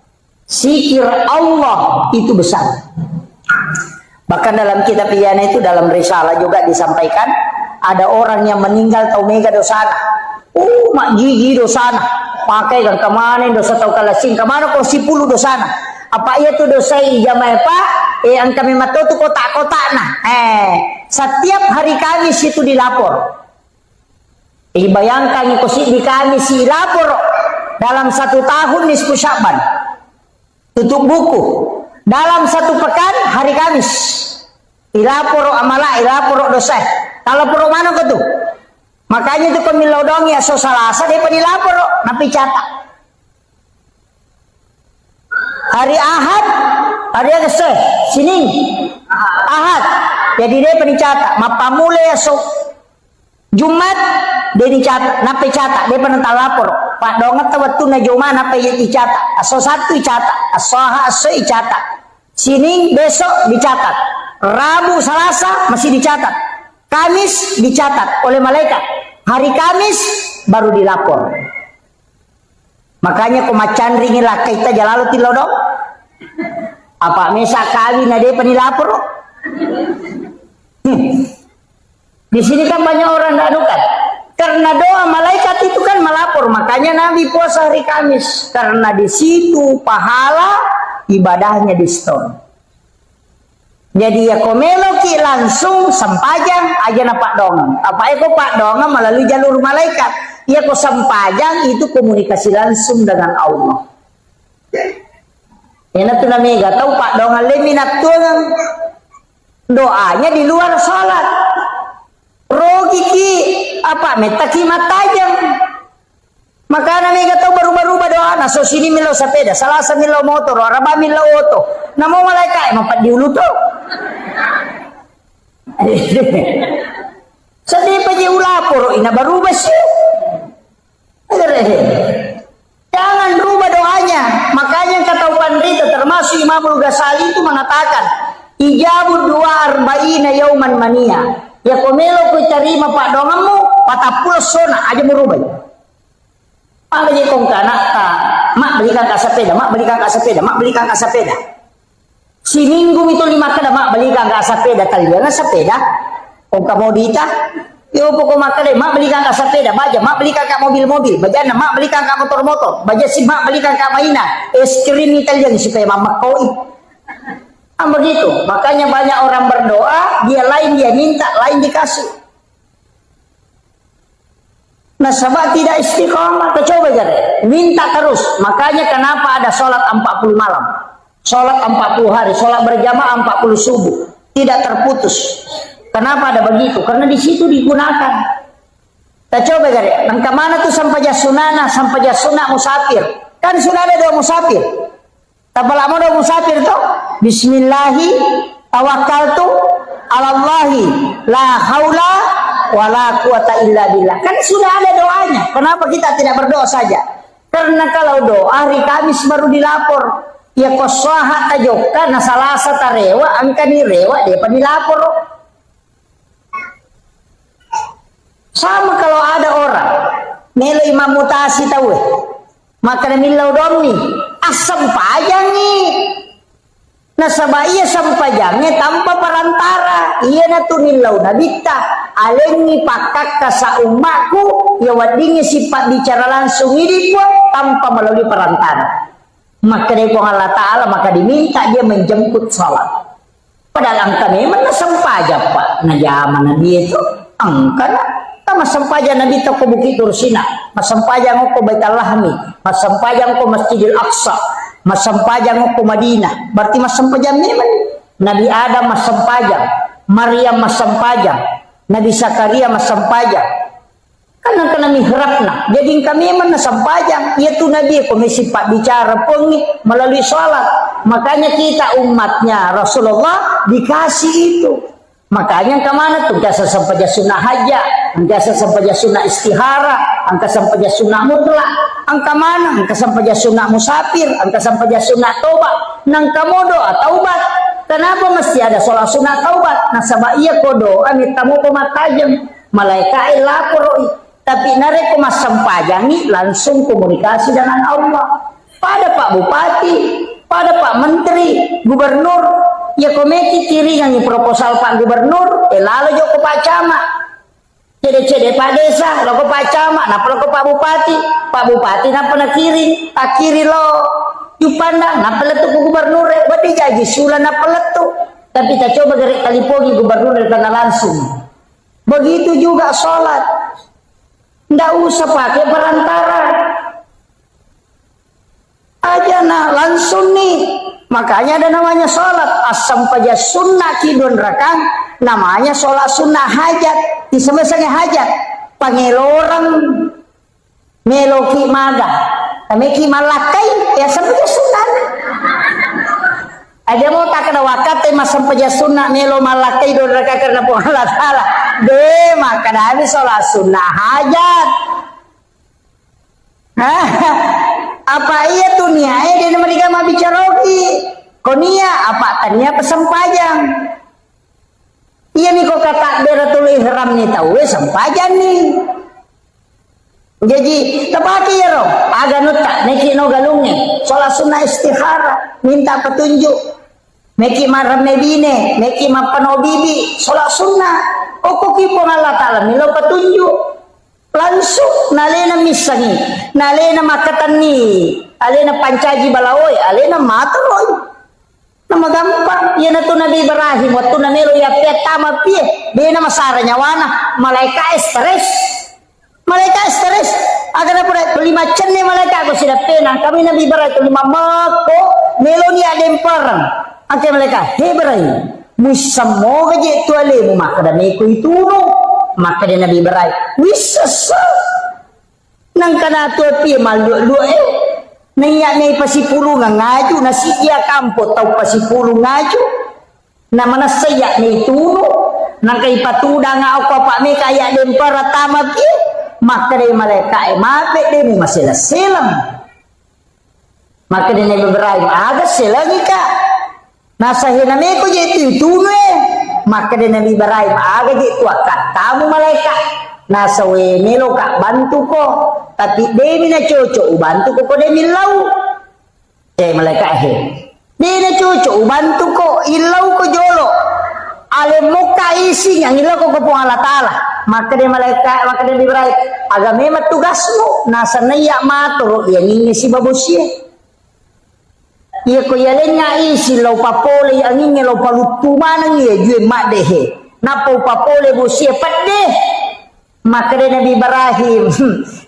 Zikir Allah itu besar. Bahkan dalam kitab Iyana itu dalam risalah juga disampaikan ada orang yang meninggal tau mega dosana. Mak gigi dosana. Pakai kan kemana dosa tau kalasing kemana kok 10 dosana. Apa ia tuh dosa ijamah pak? Ang kami matau tuh kotak-kotak nah. Setiap hari Kamis itu dilapor. Bayangkan ikosi di kami si lapor dalam 1 tahun nisfu Sya'ban tutup buku dalam 1 pekan hari Kamis ilapor amala ilapor dosa kalau poro mana kau tuh makanya itu pemilodong ya so salasa dia penilapor napi catat hari Ahad hari Agustus Senin Ahad jadi dia pencatat mapamule ya so Jumat dia dicatat, nape catat, dia penental lapor. Pak dongat waktu na Jumat nape dicatat, aso 1 dicatat, aso dicatat. Senin besok dicatat, Rabu Selasa masih dicatat, Kamis dicatat oleh malaikat. Hari Kamis baru dilapor. Makanya kumacan ringin lah kita jalalu tilodok. Apa mesa kali na dia penilapor? Di sini kan banyak orang tidak adukan. Karena doa malaikat itu kan melapor. Makanya Nabi puasa hari Kamis. Karena di situ pahala ibadahnya di store. Jadi ya komelo ki langsung sempajang aja na Pak Dongam. Apa eko Pak Dongam melalui jalur malaikat. Ya ko sempajang itu komunikasi langsung dengan Allah. Ini tuh namanya tahu Pak Dongam leminat tuh doanya di luar sholat. Rogi ki apa metaki matajam. Maka namanya tahu baru-baru doa. Nah so sini milo sepeda, salasa milo motor, araba milo auto. Namo malaikat empat diulu tuh. Sedih paji ulapor ina baru besi. Jangan rubah doanya. Makanya kata Pandita termasuk Imam Al-Ghazali itu mengatakan ijabud dua arba'ina yauman mania. Ya komelo ku terima Pak Dongamu patapul sona aja merubah. Mak beli kong kana mak belikan ka sepeda, mak belikan ka sepeda, mak belikan ka sepeda. Si minggu itu 5 kada mak belikan ka sepeda kalian sepeda. Kong komodita yo pokok makale mak belikan ka sepeda, baja mak belikan ka mobil-mobil, bajana mak belikan ka motor-motor, baja si mak belikan ka mainan, es krim Italian supaya mama koi. Begitu. Makanya banyak orang berdoa, dia lain dia minta, lain dikasih. Nah, sebab tidak istiqomah, coba jadi minta terus. Makanya kenapa ada sholat 40 malam, sholat 40 hari, sholat berjamaah 40 subuh, tidak terputus. Kenapa ada begitu? Karena di situ digunakan. Kita coba jadi, langkah mana tuh sampai jasunana, sampai jasuna musafir. Kan sudah ada doa musafir. Tapi lama doa musafir tuh, Bismillahi tawakkaltu alallahi la haula wala quwata illa billah. Kan sudah ada doanya. Kenapa kita tidak berdoa saja? Karena kalau doa hari Kamis baru dilapor. Ya kosaha tajoka na salasa tarewa angka ni rewa dia dilapor. Sama kalau ada orang melo imam mutasi tahu maka milau domi asam pajang nih. Nah sabaya sampajangnya tanpa perantara. Iya na tunilaw na bita. Alengi pakak ka sa umaku. Ya wadingnya sifat bicara langsung ini pun tanpa melalui perantara. Maka dari Allah Ta'ala maka diminta dia menjemput sholat. Padahal angka memang na sampajang pak. Nah zaman Nabi itu angka na. Masampajang Nabi itu ke Bukit Tursina. Masampajang ko Baitul Lahmi. Masampajang ko Masjidil Aqsa. Masampajang ko Madinah. Berarti masampajang memang. Nabi Adam masampajang. Maryam masampajang. Nabi Zakaria masampajang. Karena kena mihrabna. Jadi kami memang masampajang. Yaitu Nabi ko may sifat bicara pengi melalui sholat. Makanya kita umatnya Rasulullah dikasih itu. Makanya kemana tuh? Jasa sampaja sunnah hajat, jasa sampaja sunnah istihara, angka sampaja sunnah mutlak, angka mana? Angka sampaja sunnah musafir, angka sampaja sunnah taubat, nang kamu doa taubat. Kenapa mesti ada sholat sunnah taubat? Nah sabab iya kodo, amit tamu pematajam, malaikat lapor, tapi nare mas sampajangi langsung komunikasi dengan Allah. Pada Pak Bupati, pada Pak Menteri, Gubernur, ya komeki kiri yang proposal Pak Gubernur, lalu joko Pak Camat, cede Pak Desa, lalu Pak Camat, napa lalu Pak Bupati napa na kiri, tak kiri lo, yupanda, napa letu ku Gubernur, berarti jaji sulan napa letu, tapi tak coba gerek kalipogi Gubernur karena langsung. Begitu juga sholat, ndak usah pakai perantara. Aja nah langsung nih. Makanya ada namanya sholat asam paja sunnah kidun rakang. Namanya sholat sunnah hajat. Di semesanya hajat pangelorang meloki maga meki malakai ya sampai sunnah. Ada mau tak kena wakat masam paja sunnah melo malakai don rakang karena Allah Ta'ala. Deh maka habis sholat sunnah hajat. Apa iya tuh niai dia mereka mau bicara konia apa tania pesempajang. Iya nih kok kata beratul ihram nih tahu sempajang nih. Jadi tepati ya roh agak nutak neki no galungnya sholat sunnah istihara minta petunjuk meki maram nebine meki mapano bibi sholat sunnah kok kipo Allah Ta'ala milo petunjuk langsung nalena misangi nalena makatan ni alena pancaji balawoi alena mataloy na Nama gampang. Ya natu Nabi Ibrahim waktu namelo ya pertama pie. Dia nama saranya wana malaikat stres. Malaikat stres. Agar apa? 5 cenne malaikat aku sudah pena. Kami Nabi Ibrahim 5 mako melo ni ada perang. Angke malaikat. Hei Ibrahim. Musammo gaje tuale mu maka dan iku itu no. Maka dia Nabi Ibrahim. Wisasa. Nang kana tu pie malu Naiyak na pasipulu nga ngaju na siya kampo tau pasipulu ngaju na manasaya na ituno nang kay patuda nga ako pa may kaya din para tama pi maka day maleka mape din masila-silang maka din na Ibrahim aga silang ika nasa hinami ko dito ituno maka din na Ibrahim aga dito akat tamu maleka nasa melo ka bantu ko tapi demi na cucu bantu ko demi lau malaikat demi na cucu bantu ko ilau ko jolo ale muka isi yang ilau ko po Allah Taala maka dia malaikat maka dia Ibrahim aga memang tugasmu nasa naiya maturo yang ini si babusia iya ko yalenya isi lau papole yang ini lau palutuman iya jue mak dehe napo papole busia padeh maka dia Nabi Ibrahim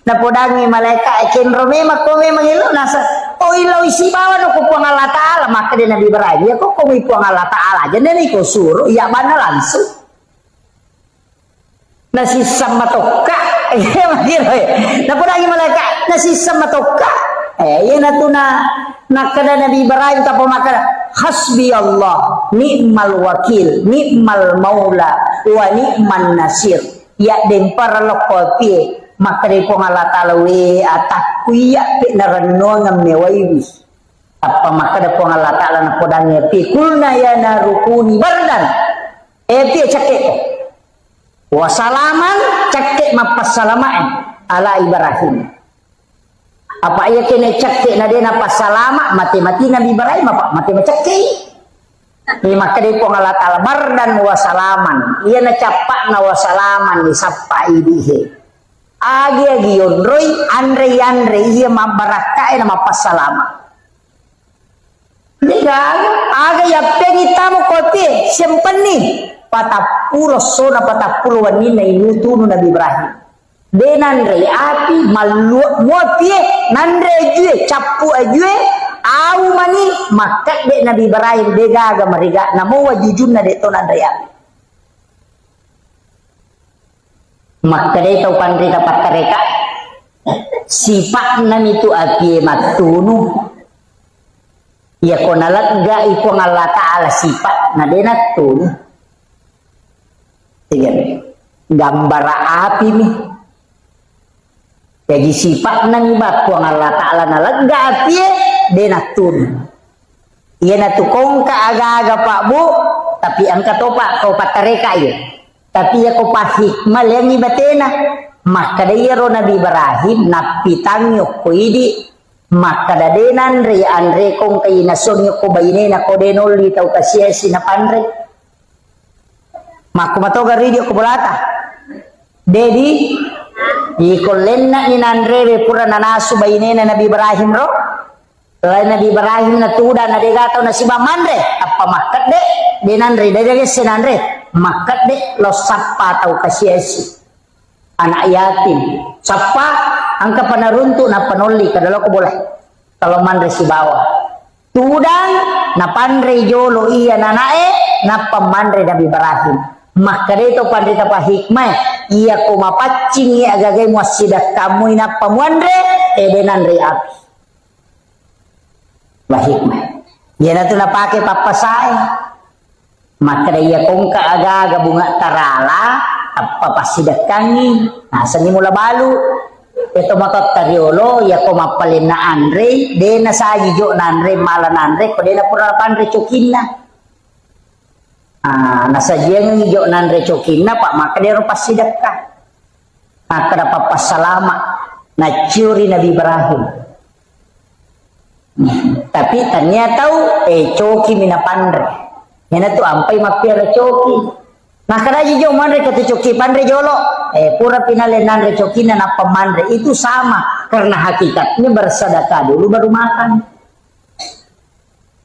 napodangi malaikat kenro memang ko memang ilo nasa oh ilo isi bawa no ko puang Allah Taala maka dia Nabi Ibrahim ya kok ko puang Allah Taala jadi ko suruh ya mana langsung nasi sama toka ya makiro napodangi malaikat nasi sama toka ya natuna nakada Nabi Ibrahim kapo maka hasbi Allah ni'mal wakil ni'mal maula wa ni'man nasir ya dempar lokopie maka dari Allah Taala we atakku ya pe narano ngamewaiwi apa maka dari Allah Taala na podangnya pi kulna ya narukuni bardan pi cakek wasalaman cakek mapassalamaan ala Ibrahim apa iya kene cakek na dia napasalama mati-mati Nabi Ibrahim apa mati cakek ni maka di Allah Taala bardan wasalaman iya na capak na wasalaman ni sapa idihe agi yonroy andre iya mabaraka na mapasalama diga aga ya pengita mo kopi sempeni patapulo sona patapulo wanina inutu Nabi Ibrahim denandre api malu muapie nandre jue capu ajue au mani maka de Nabi Ibrahim dega aga mariga namo wajujun na de to nandre api maka de to pandri dapat tereka sifat nan itu api matunu ya konalat ga ipo Allah Taala sifat na de natun gambar api nih jadi sifat nang ibat ko Allah Taala nalag ga api de natun iya natukong ka aga-aga pak bu tapi ang katopa ko patareka yo tapi ya ko pa hikmah yang ibatena maka dayro Nabi Ibrahim napitang yo ko idi maka dadenan re andre kong kay nason yo ko bayne na ko denoli taw kasiesi na panre makumatoga radio ko bolata dedi ikolenna ni nandre pura nanasu bayne na Nabi Ibrahim ro lain Nabi Ibrahim na tuda na degataw na si mamandre apa makat de denandre dede senandre makat de lo sappa taw kasiesi anak yatim sappa angka panaruntu na panoli kadalo ko boleh kalau mandre si bawah tudang na pandre jolo iya nanae na pamandre Nabi Ibrahim maka dito pandre pa hikmah iya ko mapacing iya agagay mo sidak kamu ina pamandre denandre api bahikmah ya na ito napake papasay maka iya kong kaaga bunga tarala papasidak kangi nasa ni mula balu ito matot kariolo ya ko mapalin na andre de na sa jo na andre mala na andre ko de na pura pandre chokin na nasa jeng jo na andre chokin na pak maka de ro pasidak ka maka da papasalama na curi Nabi Ibrahim tapi ternyata coki mina pandre yana tu ampai mapiara coki maka raji jo mandre kata coki pandre jolo pura pinale nandre coki na pemandre itu sama karena hakikatnya bersedekah dulu baru makan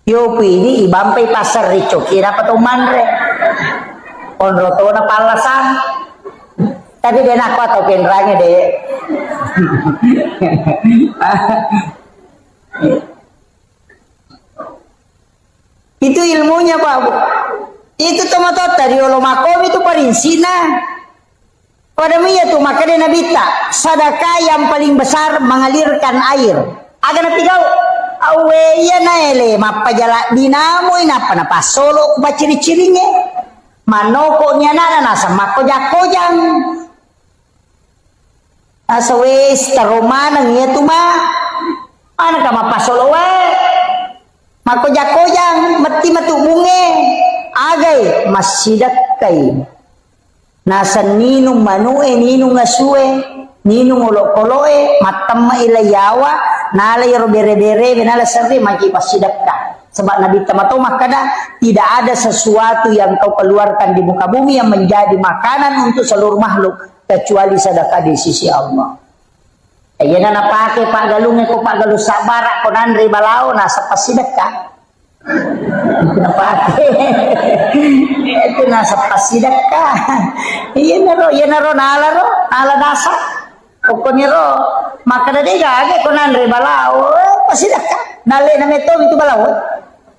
Yo pili ibampai pasar rico kira pa to manre. Onroto na palasan. Tapi dia nak atau penrangnya deh. Itu ilmunya Pak Bu. Itu tomato dari olomakom itu parinsina. Pada mia tuh makanya Nabi tak sedekah yang paling besar mengalirkan air. Agar nanti kau awe ya naele mapajala dinamo inapa na pasolo ku ciri-cirinya. Manokoknya nana nasa makojak-kojang. Asa wes taromanang iya tuh mah. Mana ka mapasolo we. Makojak-kojang mati matu bunge. Agay masidak kay. Nasa ninong manue, ninong ngasue, ninong ulok-uloe, matam mailayawa, nalay robere-bere, nalay sari, makipasidak ka. Sebab Nabi Tamato makana tidak ada sesuatu yang kau keluarkan di muka bumi yang menjadi makanan untuk seluruh makhluk kecuali sedekah di sisi Allah. Ayan na napake Pak Galungnya ko Pak Galuh sabara ko nandri balao nasa pasidekah. Itu napake. Itu nasa pasidekah. Iyan na ro nala dasa. Pokoknya ro makana de gage ko nandri balao pasidekah. Dale na meto itu balao.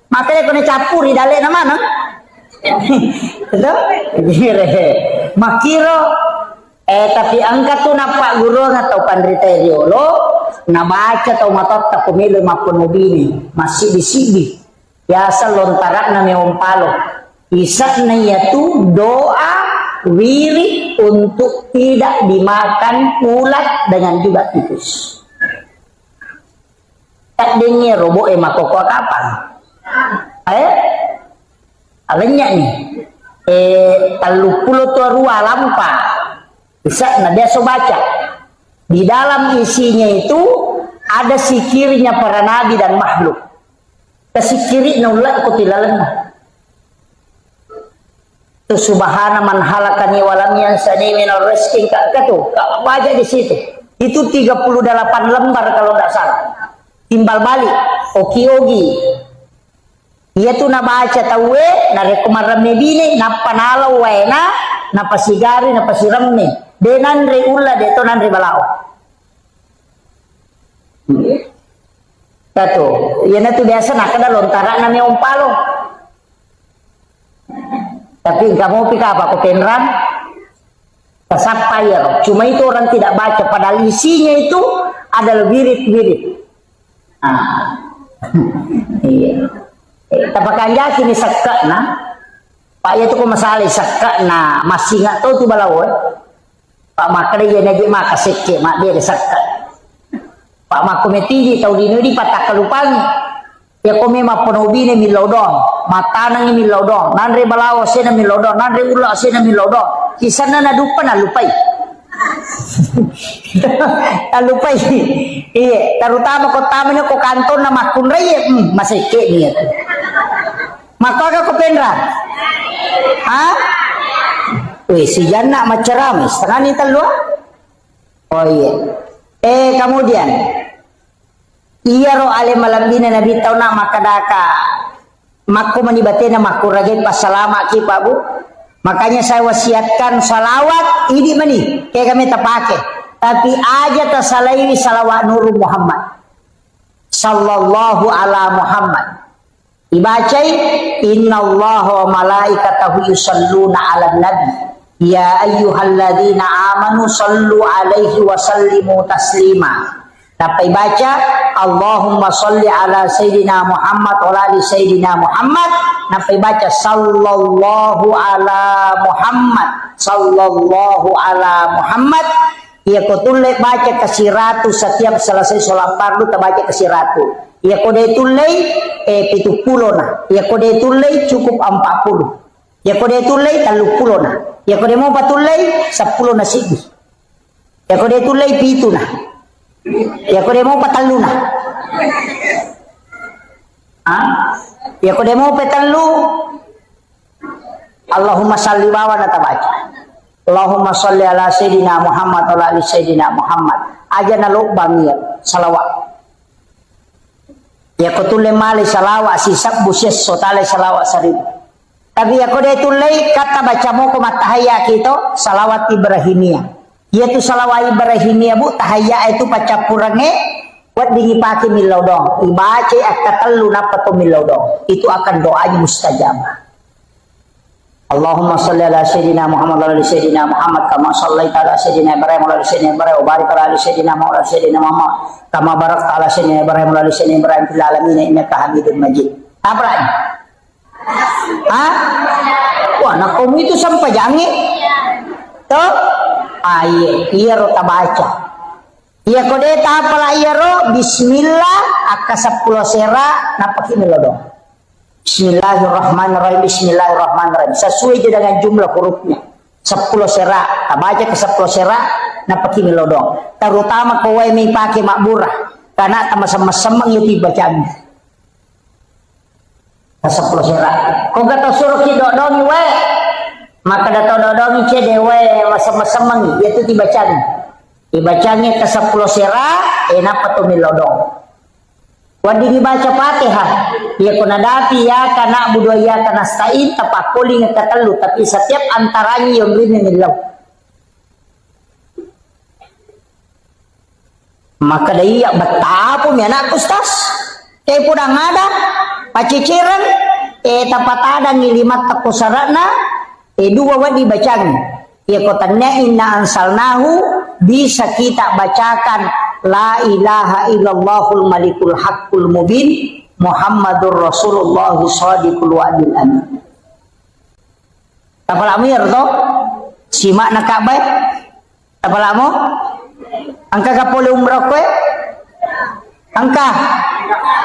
Makanya kena capuri dale na mana? Itu makiro tapi angkat tuh napak guru atau pandrita riolo nabaca atau matot tak pemilu maupun mobili masih di sini biasa lontaran namanya ompalo isak na yaitu doa wirid untuk tidak dimakan ulat dengan juga tikus. Tak dengar robo makoko kapan? Alanya nih 30 tua rua lampa bisa nah dia so baca di dalam isinya itu ada sikirnya para nabi dan makhluk kesikiri nulat kutilalan tu subhana man halakani walam yansani minar rizqin katu baca di situ itu 38 lembar kalau tidak salah timbal balik oki-ogi ia tu na baca tawe na rekomaram bini na panalaw wena na pasigari na pasiramne de nanre ulla de to nanre balao tato ia na tu biasa nak ada lontaran na may umpalo tapi kamu pika apa ko penran kasapay cuma itu orang tidak baca padahal isinya itu adalah wirid-wirid iya tapakan yakin ni sakka na Pak ya tu ko masalah sakka na masih nggak tahu tu balawo Pak makre ya naji mak kaseke mak dia sakka Pak mak kometi tahu dino di patak kalupang ya kome mak penobine milodong matanang milodong nanre balawo sena milodong nanre ulo sena milodong kisana na dupa na lupai lupai iya terutama kota mana ko kanton na makun raya maseke niya maka ko pendra weh si jana macerami setengah ni talua oh iya kemudian iya ro ale malam dina nabi tau nak makadaka makku manibatena makku ragin pasalama ki Pak Bu makanya saya wasiatkan salawat ini mani kayak kami terpakai tapi aja tersalaiwi salawat Nur Muhammad sallallahu ala Muhammad dibacai innallaha wa malaikatahu yusalluna ala nabi ya ayyuhalladzina amanu sallu alaihi wa sallimu taslima dapat baca Allahumma salli ala Sayyidina Muhammad wa ali Sayyidina Muhammad dapat baca sallallahu ala Muhammad sallallahu ala Muhammad ia kutulai baca kasiratu setiap selesai sholat fardu terbaca kasiratu ia kode tulai 70 nah ia kode tulai cukup 40 ia kode tulai 30 nah ia kode mau patulai 10 nasibi ia kode tulai 7 nah ia kode mau patalu nah ia kode mau petalu Allahumma salli wa natabaca Allahumma salli ala Sayyidina Muhammad wa ali Sayyidina Muhammad aja na lubang ya salawat Ya ko tulay mali salawa sisab buses so talay salawa sarib. Tapi ya ko de tulay kata baca mo ko matahaya kito salawat Ibrahimiyah. Yaitu salawat Ibrahimiyah bu tahaya itu pacapurange wat dingipaki milaw dong. Ibaca akatalu napato milaw dong. Itu akan doanya mustajabah. Allahumma salli ala sayyidina Muhammad wa ala sayyidina Muhammad kama sallaita ala sayyidina Ibrahim wa ala sayyidina Ibrahim wa barik ala sayyidina Muhammad wa ala sayyidina Muhammad kama barakta ala sayyidina Ibrahim wa ala sayyidina Ibrahim fil alamin innaka Hamidum Majid. Apa ini? Hah? Wah, nak kamu itu sampai jangi. Tuh? Iya ro tabaca. Iya kode ta pala iya ro bismillah aka 10 sera napaki dong. Bismillahirrahmanirrahim. Bismillahirrahmanirrahim. Sesuai dengan jumlah hurufnya. 10 sera. Tabaca ke 10 sera napaki melodong. Terutama kowe may pakai makburah. Karena sama-sama yung tibacaan. Sa 10 sera. Kung gato suruh kidodongi we. Maka dato dodongi ce dewe sama-sama yaitu tibacaan. Tibacanya ke 10 sera napatu melodong. Wadi dibaca Fatihah, ya kunadapi ya kana budaya ya kana stain tapakuli ngakatelu tapi setiap antaranya yang rini nilaw. Maka daya betapun ya nak Ustaz. Kaya pudang ada paciciran tapat ada ngilimat takusarana dua wadi bacaan. Ya kotanya inna ansalnahu bisa kita bacakan La ilaha illallahul malikul haqqul mubin Muhammadur Rasulullah shadiqul wa'dil amin. Tapalamu ya to? Simak na kabay? Tapalamu? Angka kapuli umrah kwe? Angka?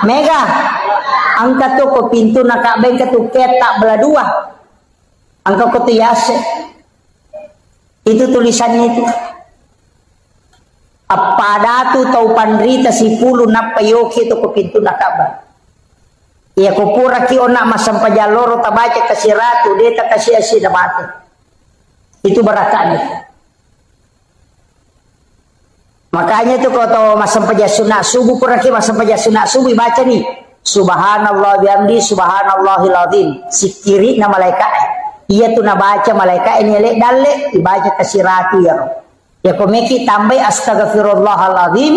Mega? Angka to ko pintu na kabay ka to ketak beladua. Angka ko to yase. Itu tulisannya itu. Apa datu tau pandrita si pulu napayoki itu ko pintu nakaba. Iya ko pura ki ona masampajaloro tabaca kasiratu deta kasih asi mati. Itu barakannya. Makanya itu kalau masampajasuna subuh pura ki masampajasuna subuh baca nih. Subhanallah bihamdi subhanallahil azim. Sikiri na malaikat. Iya tuh nabaca malaikat ini lek dalle dibaca kasiratu ya. Ya komeki tambah astaghfirullahaladzim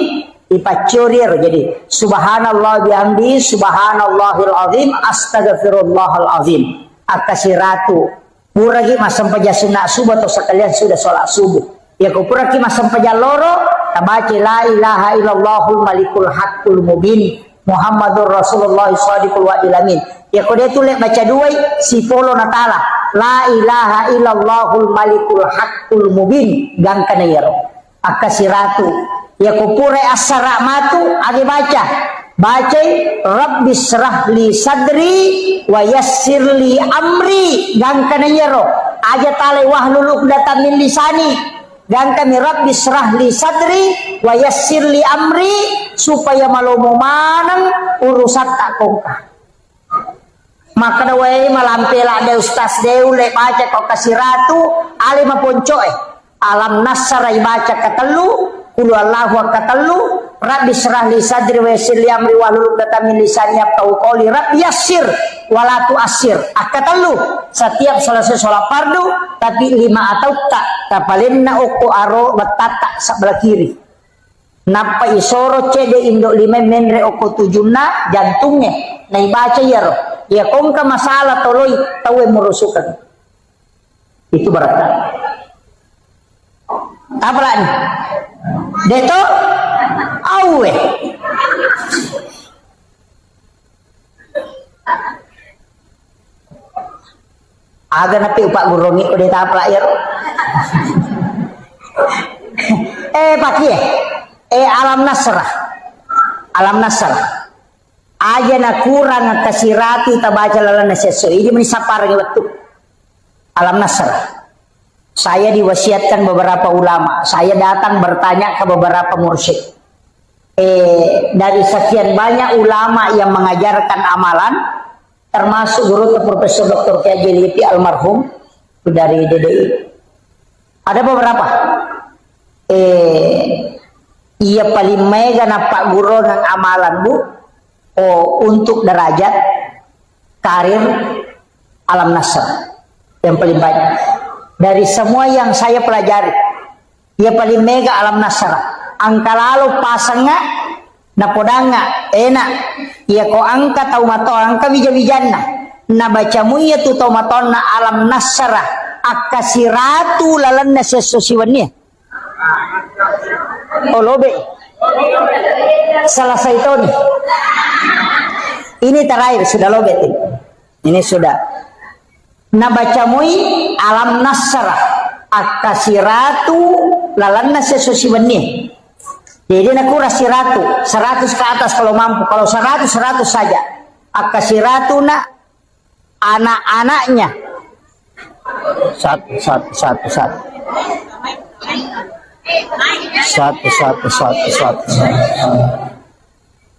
ipacurir jadi subhanallah bihamdi subhanallahil azim astaghfirullahaladzim akasiratu puragi masam pajasuna subuh atau sekalian sudah sholat subuh ya puragi masam pajaloro tabaci la ilaha illallahul malikul haqqul mubin Muhammadur Rasulullah shadiqul wa'dil amin ya kode tu lek baca dua si polo natala La ilaha illallahul malikul haqqul mubin gangkana yaro akasiratu ya kupure as-saramatu agi baca rabbi srah li sadri wa yassir li amri gangkana yaro aja tale wahlul 'uqdatam min lisani gangkami rabbi srah li sadri wa yassir li amri supaya malomo manang urusan tak kongka. Maka dawai malampela de ustaz deule baca kau kasiratu alim poncoe alam nasarai baca katelu kulu allahu katelu rabbi srah li sadri wa yassir li amri wahlul 'uqdatam min lisani yafqahu qawli rabbi yassir wala tu'assir akatelu setiap selesai sholat fardu tapi 5 atau tak kapalinna uku aro batata sebelah kiri napa isoro cede indo 5 menre uku 7 jantungnya na ibaca yaro ya kong ka masalah toloy tawe merusukan itu berarti apa lagi deto awe aga napi upak gurongi ko deta apa ya paki alam nasrah aja na kurang kasiratu tabaca lalana seso ini menisapar waktu alam nasrah. Saya diwasiatkan beberapa ulama, saya datang bertanya ke beberapa mursyid dari sekian banyak ulama yang mengajarkan amalan termasuk guru Profesor Dr. Kiai Jeliti almarhum dari DDI ada beberapa iya paling mega na pak guru ng amalan bu untuk derajat karir Alam Nasr yang paling banyak dari semua yang saya pelajari. Ia paling mega Alam Nasr. Angka lalu pasangnya na podanga enak. Ia ko angka tau mato angka bija-bijanna. Na bacamu ia tu tau matonna Alam Nasr akasiratu lalanna sesosiwannya. Lobe. Selesai itu nih. Ini terakhir sudah lobet ini. Ini sudah. Na bacamui Alam Nasr akasiratu lalanna sesosiwannya. Jadi aku rasiratu 100 ke atas kalau mampu. Kalau 100 saja. Akasiratu na anak-anaknya. Satu.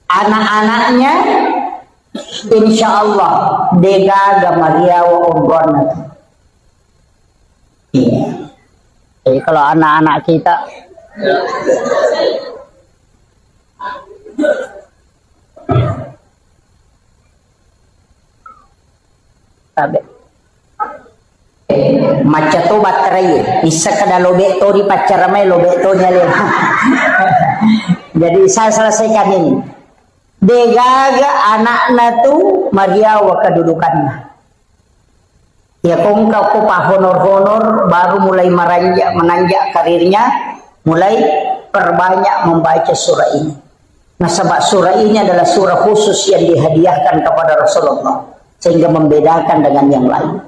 Anak-anaknya insya Allah dega gamagia wa umrona. Iya. Jadi kalau anak-anak kita maca to baterai bisa kada lobek to di pacar mai lobek to nya. Jadi saya selesaikan ini. Degaga anakna tu Maria wa kedudukannya. Ya kong kau honor baru mulai menanjak karirnya, mulai perbanyak membaca surah ini. Nah, sebab surah ini adalah surah khusus yang dihadiahkan kepada Rasulullah sehingga membedakan dengan yang lain.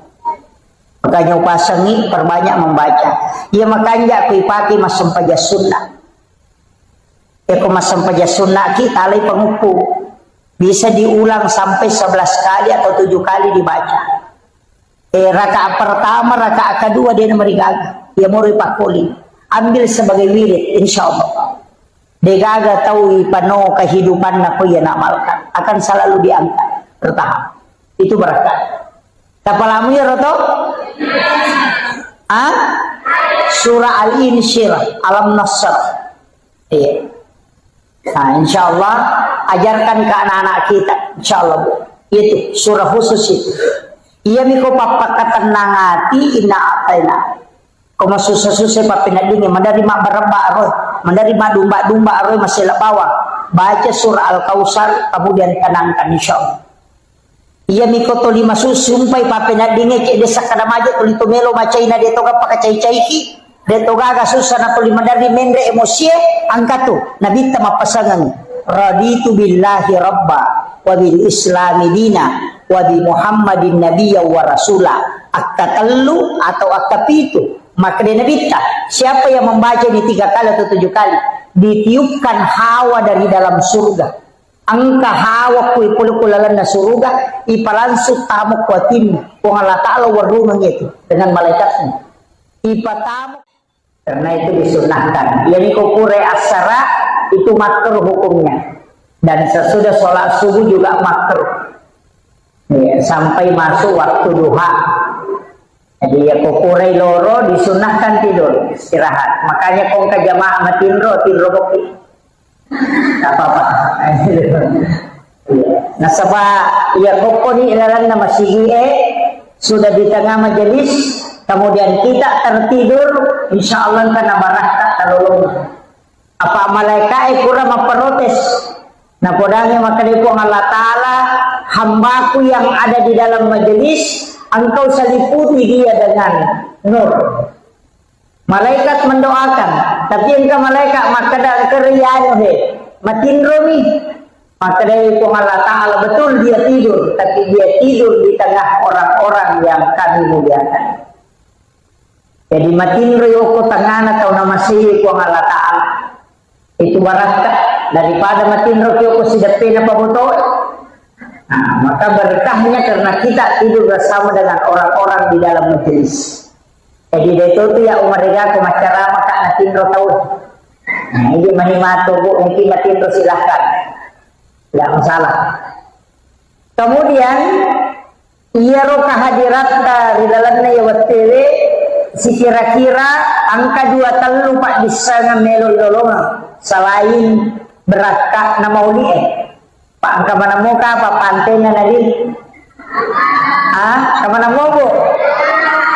Makanya upasangi perbanyak membaca. Ya makanya aku ipaki masam paja sunnah. Ya aku masam paja sunnah kita alai pengupu. Bisa diulang sampai 11 kali atau 7 kali dibaca. Rakaat pertama, rakaat kedua dia merigaga. Ya muri pakuli. Ambil sebagai wirid insyaallah. Degaga tahu pano kehidupan aku yang amalkan akan selalu diangkat bertahap. Itu berkat. Tapalamu ya roto? Surah Al-Insyirah, Alam Nasr. Iya. Nah, insya Allah ajarkan ke anak-anak kita, insya Allah. Itu surah khusus itu. Iya miko papa ketenang hati ina ataina. Koma susah-susah papina dingin, menerima berembak roh, menerima domba-domba roh masih bawah. Baca surah Al-Kausar, kemudian tenangkan insya Allah. Iya miko to 5 susumpai papina dingin ke desa kada maju tulito melo macaina de toga pakacai-caiki. De toga ga susah na tuli mandari mendre emosi angkatu nabita mapasangan raditu billahi rabba wa bil islami dina wa bi muhammadin nabiyya wa rasula akatallu atau akapitu maka dia nabita siapa yang membaca ini 3 kali atau 7 kali ditiupkan hawa dari dalam surga angka hawa kui pulukulalan na surga ipalansut tamu kuatin kung Allah ta'ala warunang itu dengan malaikatnya ipatamu karena itu disunahkan. Jadi kupure asara itu makruh hukumnya. Dan sesudah sholat subuh juga makruh. Ya, sampai masuk waktu duha. Jadi ya kupure loro disunahkan tidur istirahat. Makanya kong ke jamaah matinro boki. Tak apa-apa. Nah sebab ya kupuni ilalan nama sigie sudah di tengah majelis. Kemudian kita tertidur, insya Allah karena barakat terlalu. Apa malaikat kurang memprotes? Nah podanya maka diku Allah Taala hambaku yang ada di dalam majelis, engkau seliputi dia dengan nur. Malaikat mendoakan, tapi engkau malaikat maka dah kerian deh, matin romi. Maka dari Allah Taala betul dia tidur, tapi dia tidur di tengah orang-orang yang kami muliakan. Jadi matin riyoko tangan atau nama sihi ku Allah Ta'ala itu barakat daripada matin riyoko sidapin apa betul. Nah, maka berkahnya karena kita tidur bersama dengan orang-orang di dalam majelis. Jadi itu tuh ya umar rega macara maka matin ro tahu. Nah ini manimato bu mungkin matin ro silahkan, tidak masalah. Kemudian ia ro kahadirat di dalamnya ya watele. Si kira-kira angka 2 telu pak bisa ngamelo idolonga selain berakat nama uli Pak kemana muka apa pantainya tadi? Kemana mau bu?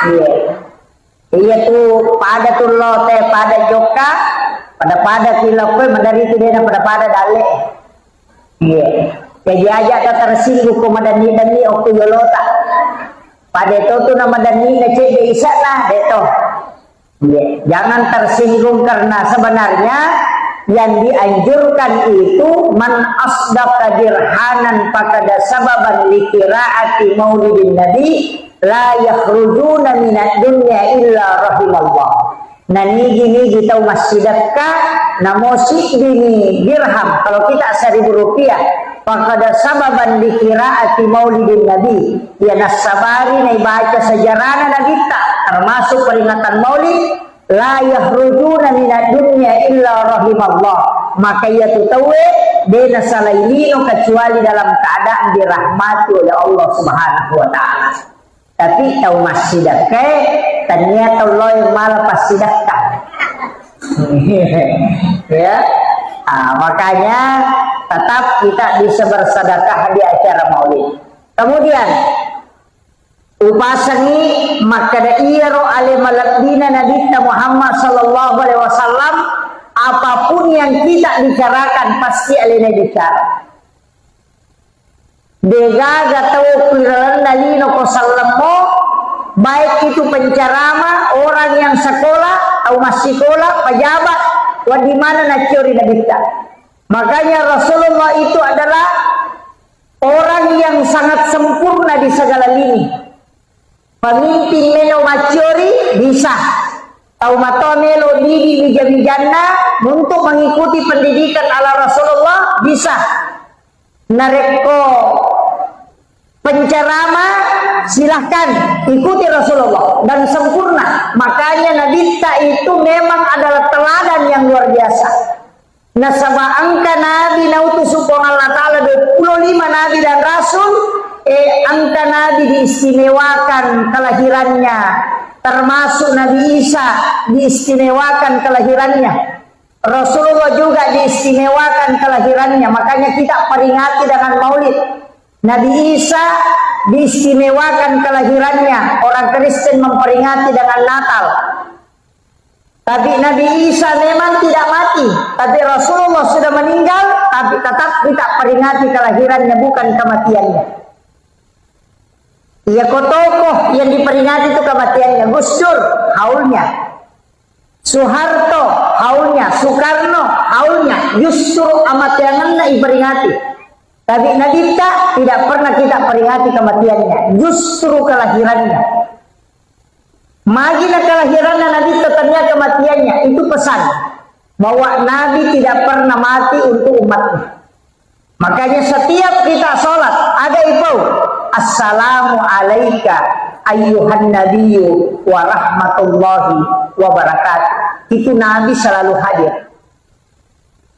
Iya. Iya tuh pada tuh lote pada joka pada kilokwe mandari itu dia pada dale. Iya. Jadi aja tersinggung komadani dani oktu yolota. Pada itu tuh nama dani ngecek bisa lah deto. Iya. Jangan tersinggung karena sebenarnya yang dianjurkan itu man asdaqa dirhanan faqada sababan likiraati maulidin nabi la yakhrujuna minad dunya illa rahimallah. Nah ini kita masjidaka namosi dini dirham kalau kita 1.000 rupiah faqada sababan likiraati maulidin nabi ya nasabari na baca sejarahna kita termasuk peringatan maulid la yakhrujuna minad dunya illa rahimallah, maka ia tutawe dena salailino kecuali dalam keadaan dirahmati oleh Allah Subhanahu wa taala. Tapi tahu masjidake ternyata Allah malah pasidakah. Ya. Makanya tetap kita bisa bersedekah di acara Maulid. Kemudian upasani maka iyaro ale malakdina nabiyina Muhammad sallallahu alaihi wasallam apapun yang kita bicarakan pasti ale bicara. Degaga tau kiralan nalino ko sallamo baik itu pencerama, orang yang sekolah atau masih sekolah, pejabat, di mana nacuri nabita. Makanya Rasulullah itu adalah orang yang sangat sempurna di segala lini. Pemimpin meno macuri bisa tahu matomelo diri bijak-bijakna untuk mengikuti pendidikan ala Rasulullah bisa nareko penceramah silahkan ikuti Rasulullah dan sempurna. Makanya Nabita itu memang adalah teladan yang luar biasa. Nasaba angka Nabi nautus Allah Ta'ala 25 Nabi dan Rasul angka Nabi diistimewakan kelahirannya, termasuk Nabi Isa diistimewakan kelahirannya, Rasulullah juga diistimewakan kelahirannya. Makanya kita peringati dengan Maulid. Nabi Isa diistimewakan kelahirannya, orang Kristen memperingati dengan Natal. Tapi Nabi Isa memang tidak mati, tapi Rasulullah sudah meninggal, tapi tetap kita peringati kelahirannya, bukan kematiannya. Iya kok tokoh yang diperingati itu kematiannya. Gus Dur haulnya, Soeharto haulnya, Soekarno haulnya, justru amatiannya diperingati. Tapi Nabi tidak pernah kita peringati kematiannya, justru kelahirannya. Magina kelahirannya Nabi ternyata kematiannya, itu pesan bahwa Nabi tidak pernah mati untuk umatnya. Makanya setiap kita sholat ada itu assalamu alaika ayyuhan nabiyyu wa rahmatullahi wa barakatuh. Itu Nabi selalu hadir.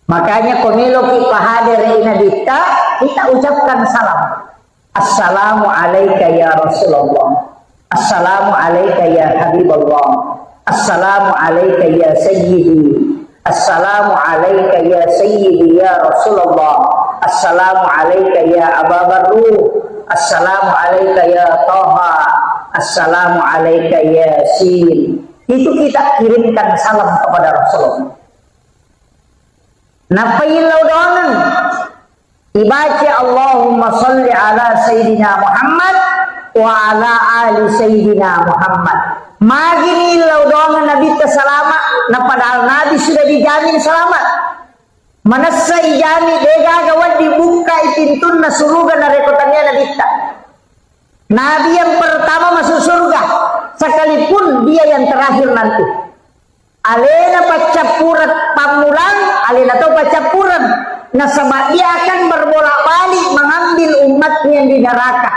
Makanya komelo kita hadir Nabi kita ucapkan salam. Assalamu alaika ya Rasulullah. Assalamu alaika ya Habibullah. Assalamu alaika ya Sayyidi. Assalamu alaika ya Sayyidi ya Rasulullah. Assalamu alaika ya Aba Barruh. Assalamu alaika ya Taha. Assalamu alaika ya Yasin. Itu kita kirimkan salam kepada Rasulullah. Nafailau doangan dibaca Allahumma salli ala Sayyidina Muhammad wa ala ali Sayyidina Muhammad. Magini lau doangan Nabi selamat, nah padahal Nabi sudah dijamin selamat. Manasa ijami dega gawat dibuka itintun na surga na rekotannya Nabi ta. Nabi yang pertama masuk surga, sekalipun dia yang terakhir nanti. Alena pacapurat pamulang, alena atau pacapuran. Nasabah dia akan berbolak-balik mengambil umatnya di neraka.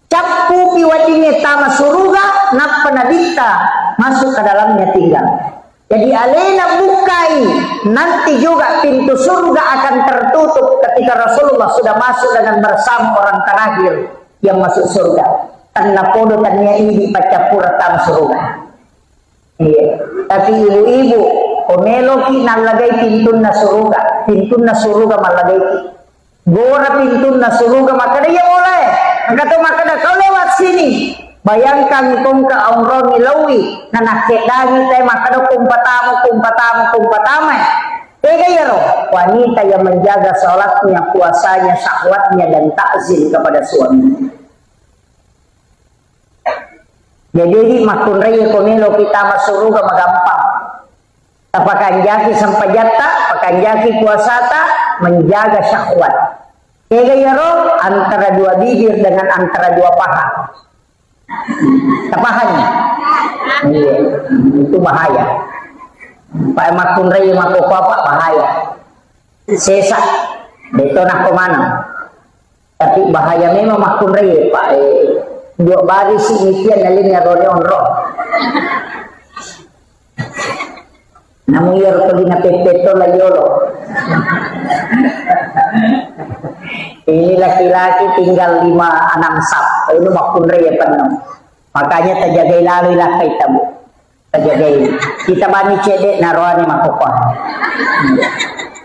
Capu piwadinya tama surga, napa nabita masuk ke dalamnya tinggal. Jadi alena bukai, nanti juga pintu surga akan tertutup ketika Rasulullah sudah masuk dengan bersama orang terakhir yang masuk surga. Karena podo tanya ini pacapurat tama surga. Iya. Tapi ibu-ibu, komeloki nalagay pintu na surga malagay ki. Gora pintu na suruga maka dia mulai. Kata maka dah kau lewat sini. Bayangkan kong ke aurong ilawi na nakedangi tayo maka dah kumpatama. Tega ya roh, wanita yang menjaga sholatnya, puasanya, syahwatnya dan takzim kepada suami. Jadi makun raya komelo kita masuruga magampang. Tapakan jaki sampajata, pakan jaki puasata, menjaga syahwat. Tega ya roh, antara dua bibir dengan antara dua paha. Tapahannya, iya, itu bahaya. Pak makun raya makuk apa bahaya. Sesak, itu nak kemana? Tapi bahaya memang makun raya Pak. Dua baris imikian nalingnya roh. Namun ya rupanya na pepeto lagi yolo. Ini laki-laki tinggal 5-6 sap. Ini makun raya penuh. Makanya terjaga lalu lakai tabu. Terjaga kita bani cedek naruhani makukah.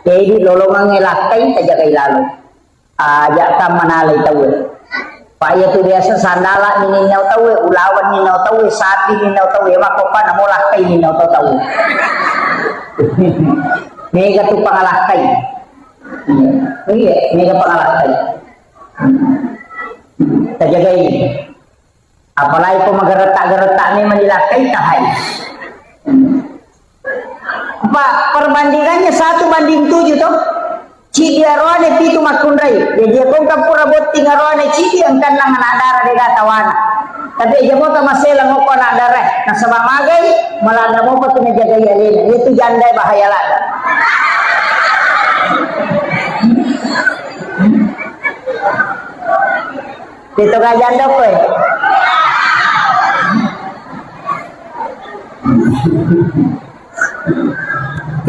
Jadi lolongan ngelakai terjaga lalu. Ajak kam manalay tabu. Pak ya tu biasa sandala nininaw tahu, ulawan ninaw tahu, sapi ninaw tahu, makukah namo lakai ninaw tahu. Mega tu pangalakay. Iya, mega pangalakay. Terjaga ini. Apalagi kau mageretak-geretak ni menilakay tahai. Pak, perbandingannya 1:7 toh. Cidi arwane pitu makunrai. Jadi kau kampura boting arwane cidi angkan nang anak darah de gatawana. Tapi jamo ta masela ngoko anak darah. Nah sebab magai malanda mo pa jaga ya lena. Itu jandai bahaya lada. Itu ka janda ko eh.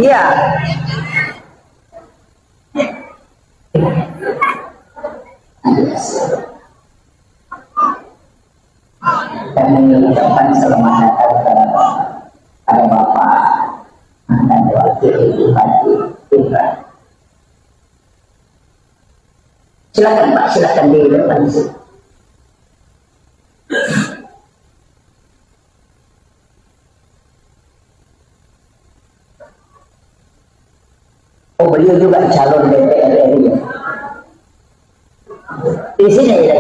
Iya. Kami mengucapkan selamat datang kepada Bapak dan Wakil Bupati Pindrang. Silakan Pak, silakan di depan sini. Oh, beliau juga calon DPR RI. Di sini ya.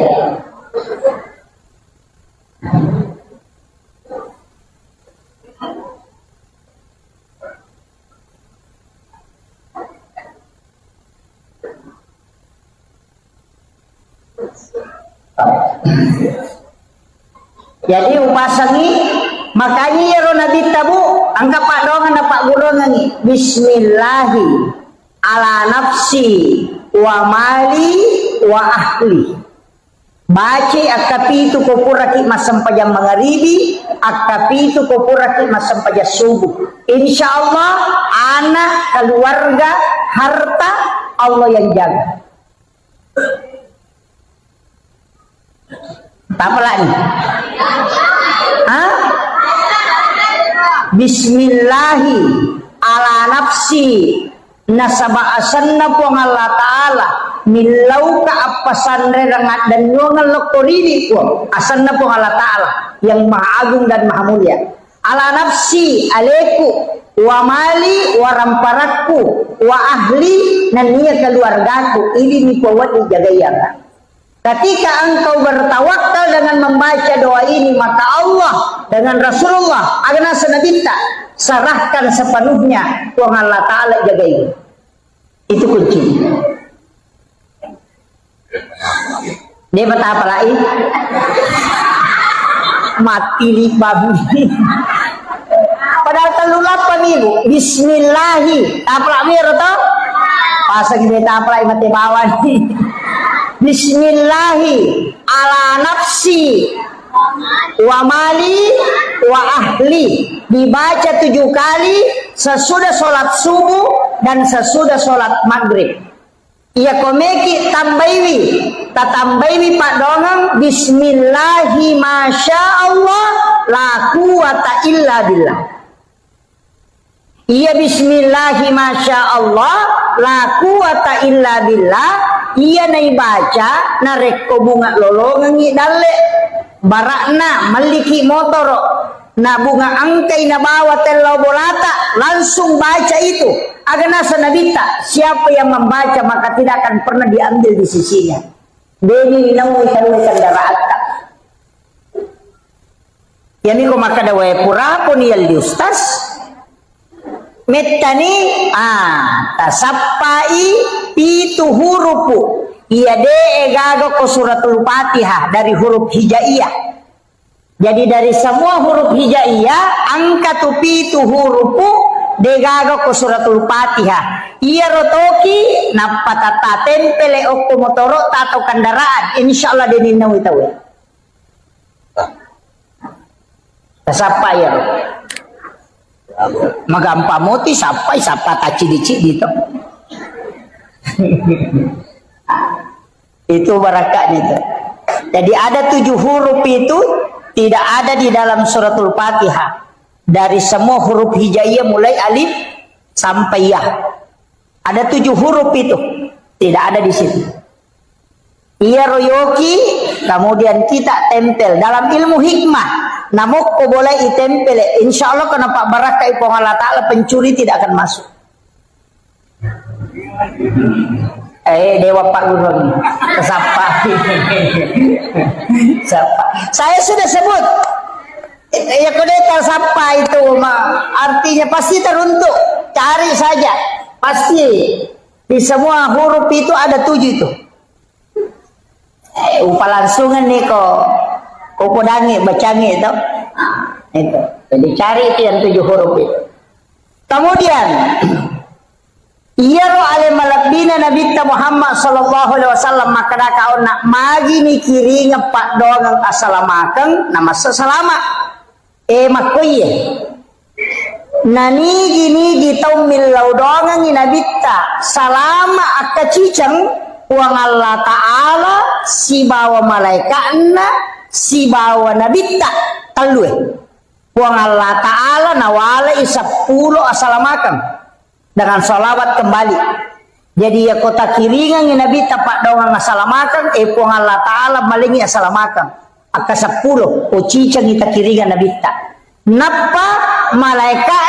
Jadi upasangi makanya ya Nabi tabu angka pak dongan dapat gulungan bismillahi ala nafsi wa mali wa ahli. Baca akapi itu kopuraki masam pajam magharibi, akapi itu kopuraki masam pajam subuh. Insyaallah anak, keluarga, harta Allah yang jaga. Apa lagi? Hah? Bismillahi ala nafsi nasaba asanna po Allah Ta'ala milau ka apasandre rangat dan nyongal lokorili po asanna po Allah Ta'ala yang maha agung dan maha mulia ala nafsi aleku wa mali wa ramparakku wa ahli dan niya keluargaku ini ni po wat dijagayakan. Ketika engkau bertawakal dengan membaca doa ini, maka Allah dengan Rasulullah agana senabita serahkan sepenuhnya Tuhan Allah Ta'ala jaga ini. Itu kunci. Dia berkata apa lagi? Mati di babi. Padahal telulah pemilu. Bismillahi. Apa lagi atau? Pasang kita apa lagi mati bawah nih. Bismillahi ala nafsi wa mali wa ahli dibaca 7 kali sesudah sholat subuh dan sesudah sholat maghrib. Ia komeki tambaiwi tatambaiwi pak dongeng bismillahi masya Allah la quwata illa billah. Ia bismillahi masya Allah la quwata illa billah ia nai baca na reko bunga lolongan ngi dalle barakna maliki motor na bunga angkai na bawa telau bolata langsung baca itu agana sanabita siapa yang membaca maka tidak akan pernah diambil di sisinya deni namu ikan darata yani ko makada wae pura pun yal di ustaz metani tasappai pitu hurupu iya de egago ko suratul Fatihah dari huruf hijaiyah. Jadi dari semua huruf hijaiyah angka tu pitu hurupu degago ko suratul Fatihah. Iya rotoki napatata tempele okto motoro tato kendaraan insyaallah denin nawi tahu. Tasapa ya. Magampa moti sampai sapa taci-dici gitu. Itu barakatnya itu. Jadi ada 7 huruf itu tidak ada di dalam suratul Fatihah. Dari semua huruf hijaiyah mulai alif sampai ya. Ada 7 huruf itu tidak ada di situ. Ia royoki kemudian kita tempel dalam ilmu hikmah. Namun ko boleh itempel. Insya Allah kenapa barakah ipong Allah Ta'ala pencuri tidak akan masuk. Dewa Pak Guru kesapa. Saya sudah sebut ya kodeta sapa itu artinya pasti teruntuk, cari saja pasti di semua huruf itu ada 7 itu. Upalangsungan nih kok kodangi bacangi itu. Itu jadi cari itu yang 7 huruf itu. Kemudian iya ro ale malabina Nabi Muhammad sallallahu alaihi wasallam makada kauna magi mikiri ngepak doang assalamakan nama salama makoye nani gini gitaumil laudongan ni Nabi ta salama akacicang uang Allah Ta'ala si bawa malaikatna si bawa Nabi ta talue uang Allah Ta'ala nawala isapuluh assalamakan dengan salawat kembali. Jadi ya kota kiringan yang Nabi tapak daungan assalamakan puang Allah Ta'ala malingi assalamakan aka 10 cicang kita kiringan Nabi tak napa malaikat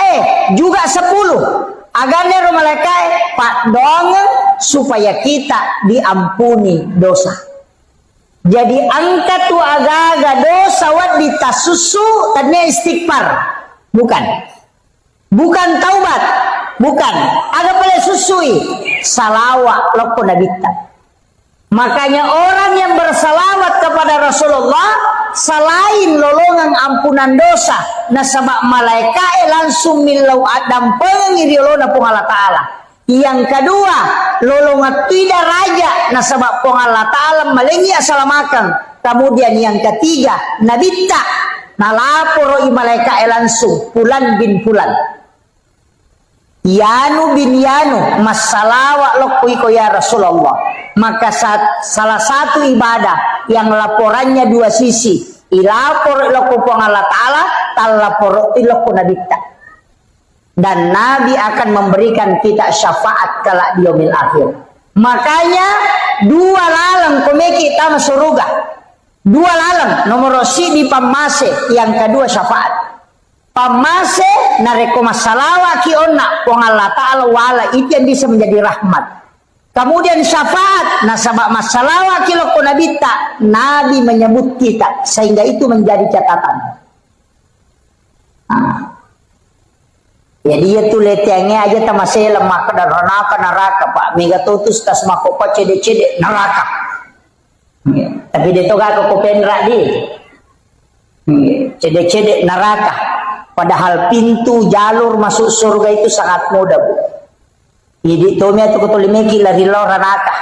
juga 10 agane ro malaikat pak daungan supaya kita diampuni dosa. Jadi angka tu aga-aga dosa wad ditasusu tadinya istighfar bukan taubat. Bukan, ada boleh susui salawat loko Nabi. Makanya orang yang bersalawat kepada Rasulullah selain lolongan ampunan dosa, nasabak malaikat langsung milau adam pengiriolona pung Allah Ta'ala. Yang kedua, lolongan tidak raja nasabak pung Allah Ta'ala malengi assalamakan. Kemudian yang ketiga, Nabi tak nalaporo i malaikat langsung Fulan bin Fulan. Yanu bin Yanu masalawat lokui ko ya Rasulullah. Maka salah satu ibadah yang laporannya 2 sisi. Ilapor loku pong Allah Ta'ala tal lapor iloku Nabi ta. Dan Nabi akan memberikan kita syafaat kelak di yaumil akhir. Makanya 2 lalang komeki tama surga. 2 lalang nomor si di pamase yang kedua syafaat. Pamase nareko masalawa ki onna wong Allah Ta'ala wala itu yang bisa menjadi rahmat. Kemudian syafaat nasabak masalawa ki loko Nabi tak Nabi menyebut kita sehingga itu menjadi catatan. Jadi ya tuh letiangnya aja tamasih lemah ke neraka Pak mega tutus tas mako pa cede neraka. Tapi dia toga ke kopenra di cede neraka. Padahal pintu jalur masuk surga itu sangat mudah Bu. Jadi tomia tu kutulimeki lari loranaka.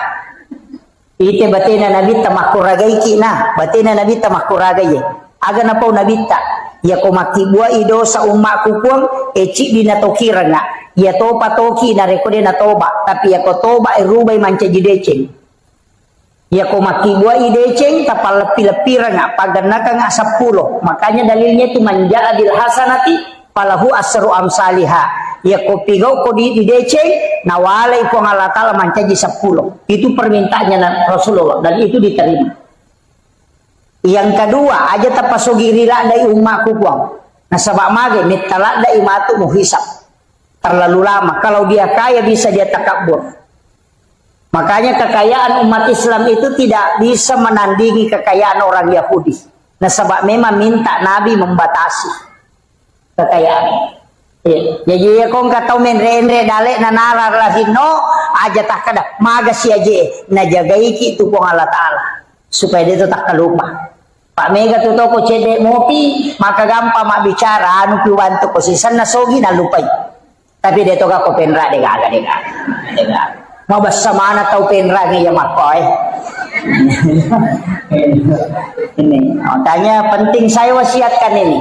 Ite batina Nabi tamakuragai kina, batina Nabi tamakuragai. Aga na pau Nabi ta. Ya ko makibua idosa umma kukuang eci dina tokirana. Ya topa toki na rekode na toba, tapi ya ko toba irubay manca jideceng. Ya ko makibua ideceng tapal lepi-lepi ranga paganaka nga 10. Makanya dalilnya itu manja'adil hasanati falahu asru amsalihah. ya kopi gau ko di deceng nawalai ko Allah Ta'ala mancaji 10. Itu permintaannya Rasulullah dan itu diterima. Yang kedua aja tapasogiri la dai umatku kuang. Nah sabak mage mitala dai matu muhisab. Terlalu lama. Kalau dia kaya bisa dia takabur. Makanya kekayaan umat Islam itu tidak bisa menandingi kekayaan orang Yahudi. Nah sebab memang minta Nabi membatasi kekayaan. Jadi ya kong katau menre dalek na narar lahino aja tak kada maga si aje na jagai ki tu kong Allah Ta'ala supaya dia tu tak kelupa. Pak Mega tu toko cedek mopi maka gampang mak bicara anu pi wantu kosisan na sogi na lupai. Tapi dia tu ka ko penra dega. Mau bersama mana tahu penra ya makoy. Ini makanya penting saya wasiatkan ini.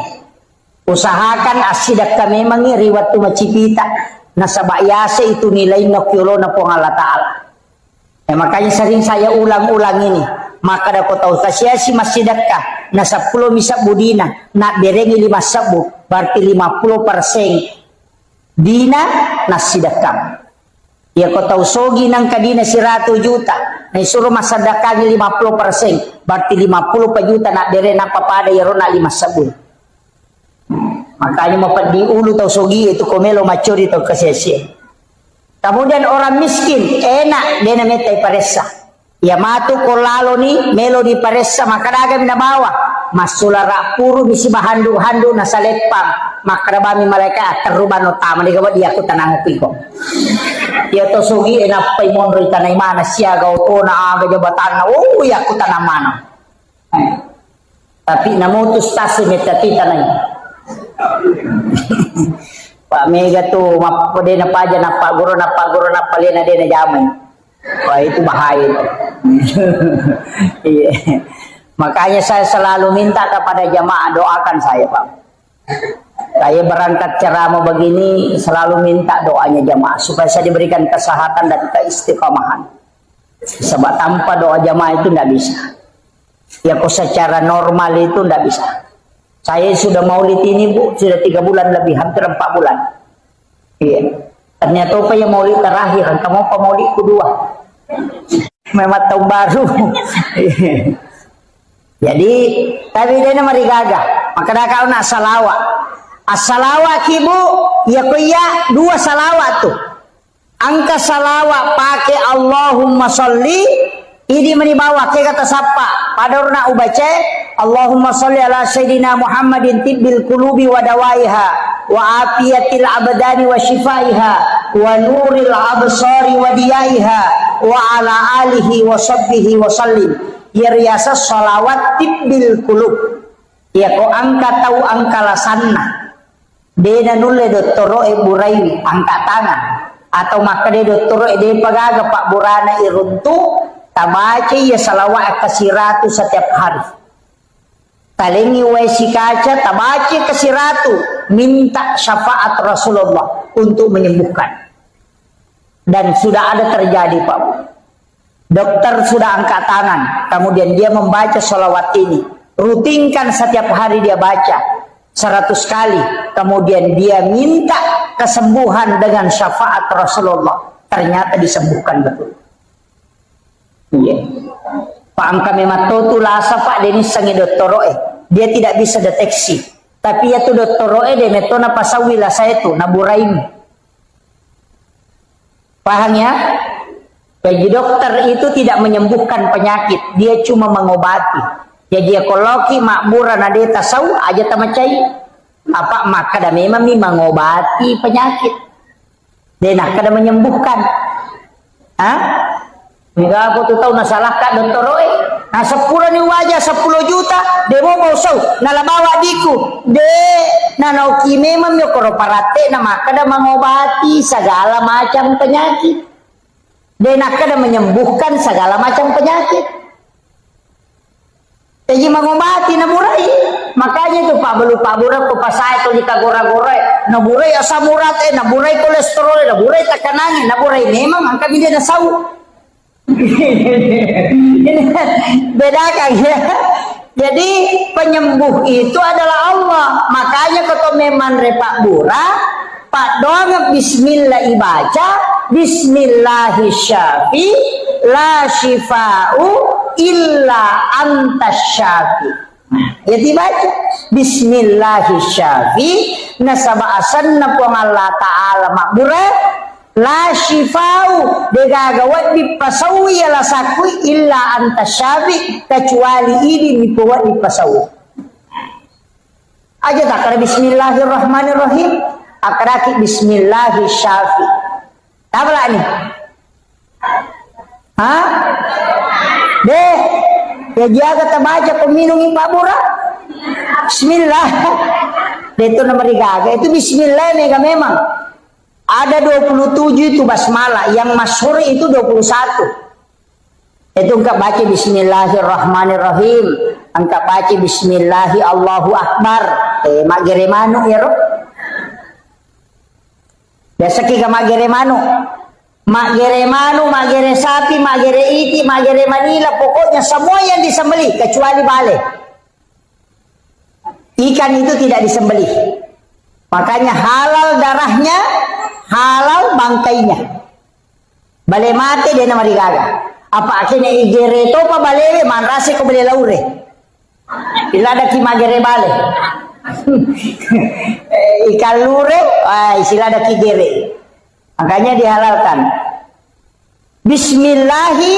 Usahakan asidak kami mengiri waktu macipita nasabak yase itu nilai nokyolo na pong Allah Ta'ala. Makanya sering saya ulang-ulang ini. Maka dah kau tahu kasiasi masjidak ka na 10 misap budina nak berengi 5 sabu berarti 50% dina nasidak ka. Ya kau tahu sogi nang kadina 100 juta. Nah suruh masadakahnya 50%. Berarti 50 juta nak dere nak papada ya rona 5 sabun. Makanya mau di ulu tau sogi itu komelo macuri tau kesesi. Kemudian orang miskin enak dia nametai paresa. Ya matu kolalo ni melo di paresa maka daga mina bawa. Masulara puru misi bahandu-handu nasalepang. Maka bami mereka teruban utama di gawat dia aku tanang piko. Dia to sugi enak pai monro tanai mana sia gau to na aga jabatan oh ya aku tanam mana. Tapi namutus tasi metati tanai. Pak Mega tuh mapode na paja na Pak Guru na palena de na jamai. Wah itu bahaya. Iya. Makanya saya selalu minta kepada jamaah doakan saya, Pak. Saya berangkat ceramah begini selalu minta doanya jamaah supaya saya diberikan kesehatan dan keistiqomahan. Sebab tanpa doa jamaah itu tidak bisa. Ya kok secara normal itu tidak bisa. Saya sudah maulid ini Bu, sudah 3 bulan lebih, hampir 4 bulan. Iya. Ternyata apa yang maulid terakhir, kamu apa maulid kedua? Memang tahun baru. Jadi, tapi dia mari gagah. Maka dah kau nak salawat. As-salawat ibu, ya kuya 2 salawat tuh. Angka salawat pakai Allahumma sholli, ini menibawa ke kata sapa. Pada orang ubaca Allahumma sholli ala sayyidina Muhammadin tibbil qulubi wa dawaiha wa afiyatil abdani wa shifaiha wa nuril absari wa diyaiha wa ala alihi wa sahbihi wa sallim. Ya riasa salawat tibbil qulub. Ya ko angka tahu angka lasanna. Dena nulle dottoro e buraiwi angkat tangan atau maka de dottoro e de pagaga Pak Burana iruntu tabaca ya salawat kasiratu setiap hari. Talengi wesi kaca tabaca kasiratu minta syafaat Rasulullah untuk menyembuhkan. Dan sudah ada terjadi Pak. Dokter sudah angkat tangan, kemudian dia membaca salawat ini. Rutinkan setiap hari dia baca 100 kali. Kemudian dia minta kesembuhan dengan syafaat Rasulullah. Ternyata disembuhkan betul. Iya. Pak angka memang tu lasa Pak Denis sangi doktoroe. Dia tidak bisa deteksi. Tapi ya tu doktoroe de metona pasawila saya tu naburaim. Paham ya? Bagi dokter itu tidak menyembuhkan penyakit, dia cuma mengobati. Jadi ekologi makburan ada tasau aja tamacai apa maka dah memang mengobati penyakit. Dia nak kada menyembuhkan. Hah? Mega aku tu tahu nasalah kak dokter oi. Nah 10 ni wajah 10 juta dia mau sau nala bawa diku. De nanoki memang yo koro parate na maka dah mengobati segala macam penyakit. Dia nak kada menyembuhkan segala macam penyakit. Jadi mengobati naburai. Makanya tu Pak Belu Pak Burak ku pasai tu jika gora-gora naburai asam urat naburai kolesterol naburai tekanan naburai memang angka dia dah sau. Beda kan ya. Jadi penyembuh itu adalah Allah. Makanya kalau memang Pak Burak Pak doang bismillah ibaca, bismillahirrahmanirrahim, la syifa'u illa antas syafi. Ya dibaca bismillahirrahmanirrahim, nasaba asanna puang Allah Ta'ala makbura, la syifa'u degagawat dipasawi ala sakui illa antas syafi, kecuali ini dibuat dipasawi. Aja tak kena bismillahirrahmanirrahim, akraki bismillahirrahmanirrahim. Apa lah ni? Hah? Deh, ya jaga terbaca peminum Pak Bura. Bismillah. Deh itu nomor gaga. Itu bismillah nih kan memang. Ada 27 itu basmalah, yang masyhur itu 21. Itu engkau baca bismillahirrahmanirrahim, engkau baca bismillahi Allahu akbar. Mak geremanu ya roh. Biasa kita mak geremanu. Mak geremanu, mak gere sapi, mak gere iti, mak gere manila, pokoknya semua yang disembelih kecuali bale. Ikan itu tidak disembelih. Makanya halal darahnya, halal bangkainya. Bale mati dia nama digaga. Apa akhirnya igere to pa bale manrase ko bale laure. Ila ada ki magere bale. Ikan lure, istilah ada kigere. Makanya dihalalkan. Bismillahi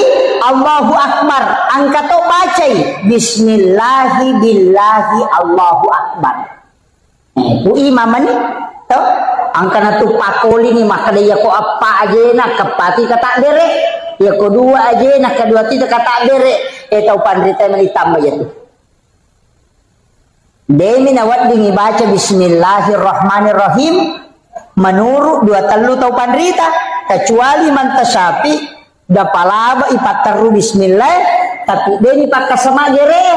Allahu akbar. Angkat to bacai. Bismillahi billahi Allahu akbar. Bu imam ni to angkana tu pakoli ni maka dia ko apa aja nak kepati kata dere. Ya kedua aja nak kedua tidak kata dere. Tahu pandrita melitam aja tu. Demi nawat dingi baca bismillahirrahmanirrahim menurut dua telu tau pandrita kecuali mantasapi dapalaba ipataru bismillah tapi deni pakai sama gere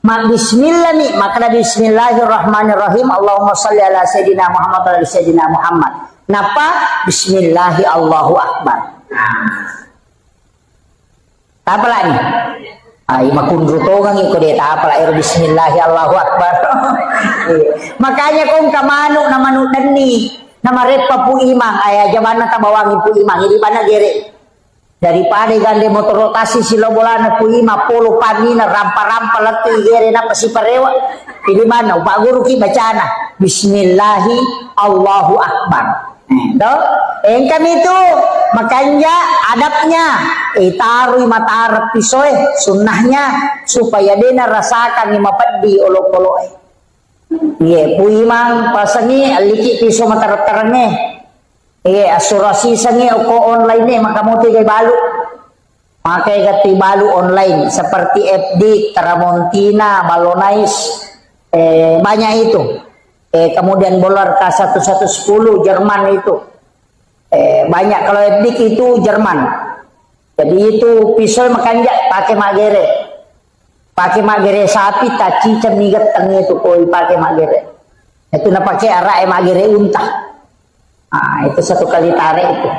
mak bismillah nih maka bismillahirrahmanirrahim Allahumma shalli ala sayyidina Muhammad wa ala sayyidina Muhammad napa bismillahi Allahu akbar. Apa lagi? Ay makundrutongan iko dia tak apa lah bismillahi Allahu akbar. Makanya kung kamano na manu dani na marepa pu imang ay jamana ta bawangi pu imang hindi ba nagere daripada gande motor rotasi sila bola na pu ima polo panina rampa-rampa lati gere na pasiparewa hindi mana upa guru ki bacana bismillahi Allahu akbar. Yang kami itu makanya adabnya taruh mata pisoy sunnahnya supaya dia rasakan ni mapadi olok-olok. Ye puimang pasangi aliki piso mata terangnya. Asurasi sangi oko online ni maka mo tigay balu. Makai gati balu online seperti FD, Tramontina, Balonais, banyak itu. Kemudian bolar K1110 Jerman itu banyak kalau FD itu Jerman. Jadi itu pisau makanya pakai magere sapi taci cemigat tengah itu koi pakai magere itu na pakai arah magere unta. Itu satu kali tarik itu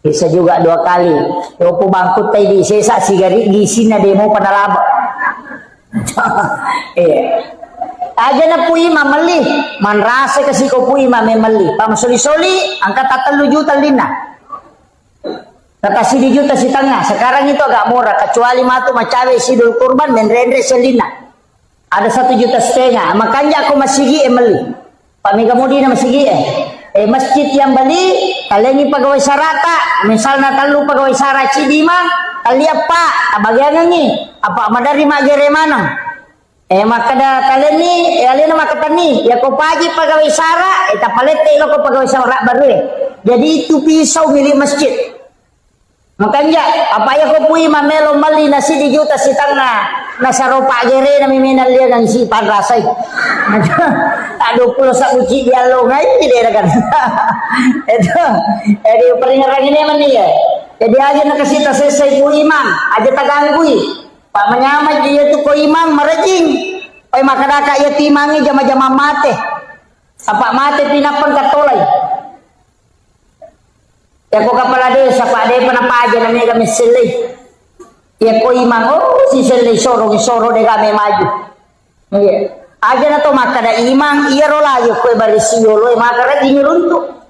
bisa juga dua kali. Yopo bangkut tadi sesa sigari gisina demo panalaba. Aja na po ima mali manrase kasi ko po ima may mali pamasoli-soli angkat 3 juta lina kata 10 juta si tengah sekarang itu agak murah kecuali matu macawe sidul kurban menrendre selina ada 1,5 juta makanya aku masigi mali pamika modina masigi masjid yang bali kalian pegawai sarata misalnya talu pegawai saraci dima kali apa bagian ni apa madari magere manang maka dah kalian ni kalian nama kata ni ya kau pagi pegawai sara tak palete lo kau pegawai sara baru jadi itu pisau milik masjid makanya apa ya kau pui mamelo mali nasi di juta si tangna nasaropa gere na miminal dia dan si panrasai tak 20 sak uci dia lo ngai dia kan itu peringaran ini mana ya jadi aja nak kasih selesai pui imam aja tak ganggu Pak menyamat dia tu ko imam merejing. Oi makadaka ya timangi jama-jama mate. Apa mate pinapan katolay. Ya ko kapala desa Pak de panapaja namanya kami selih. Ya ko imam si selih soro de kami maju. Iya. Aja na to makada imang iya rola yo ko barisi yolo makara ginyuruntu.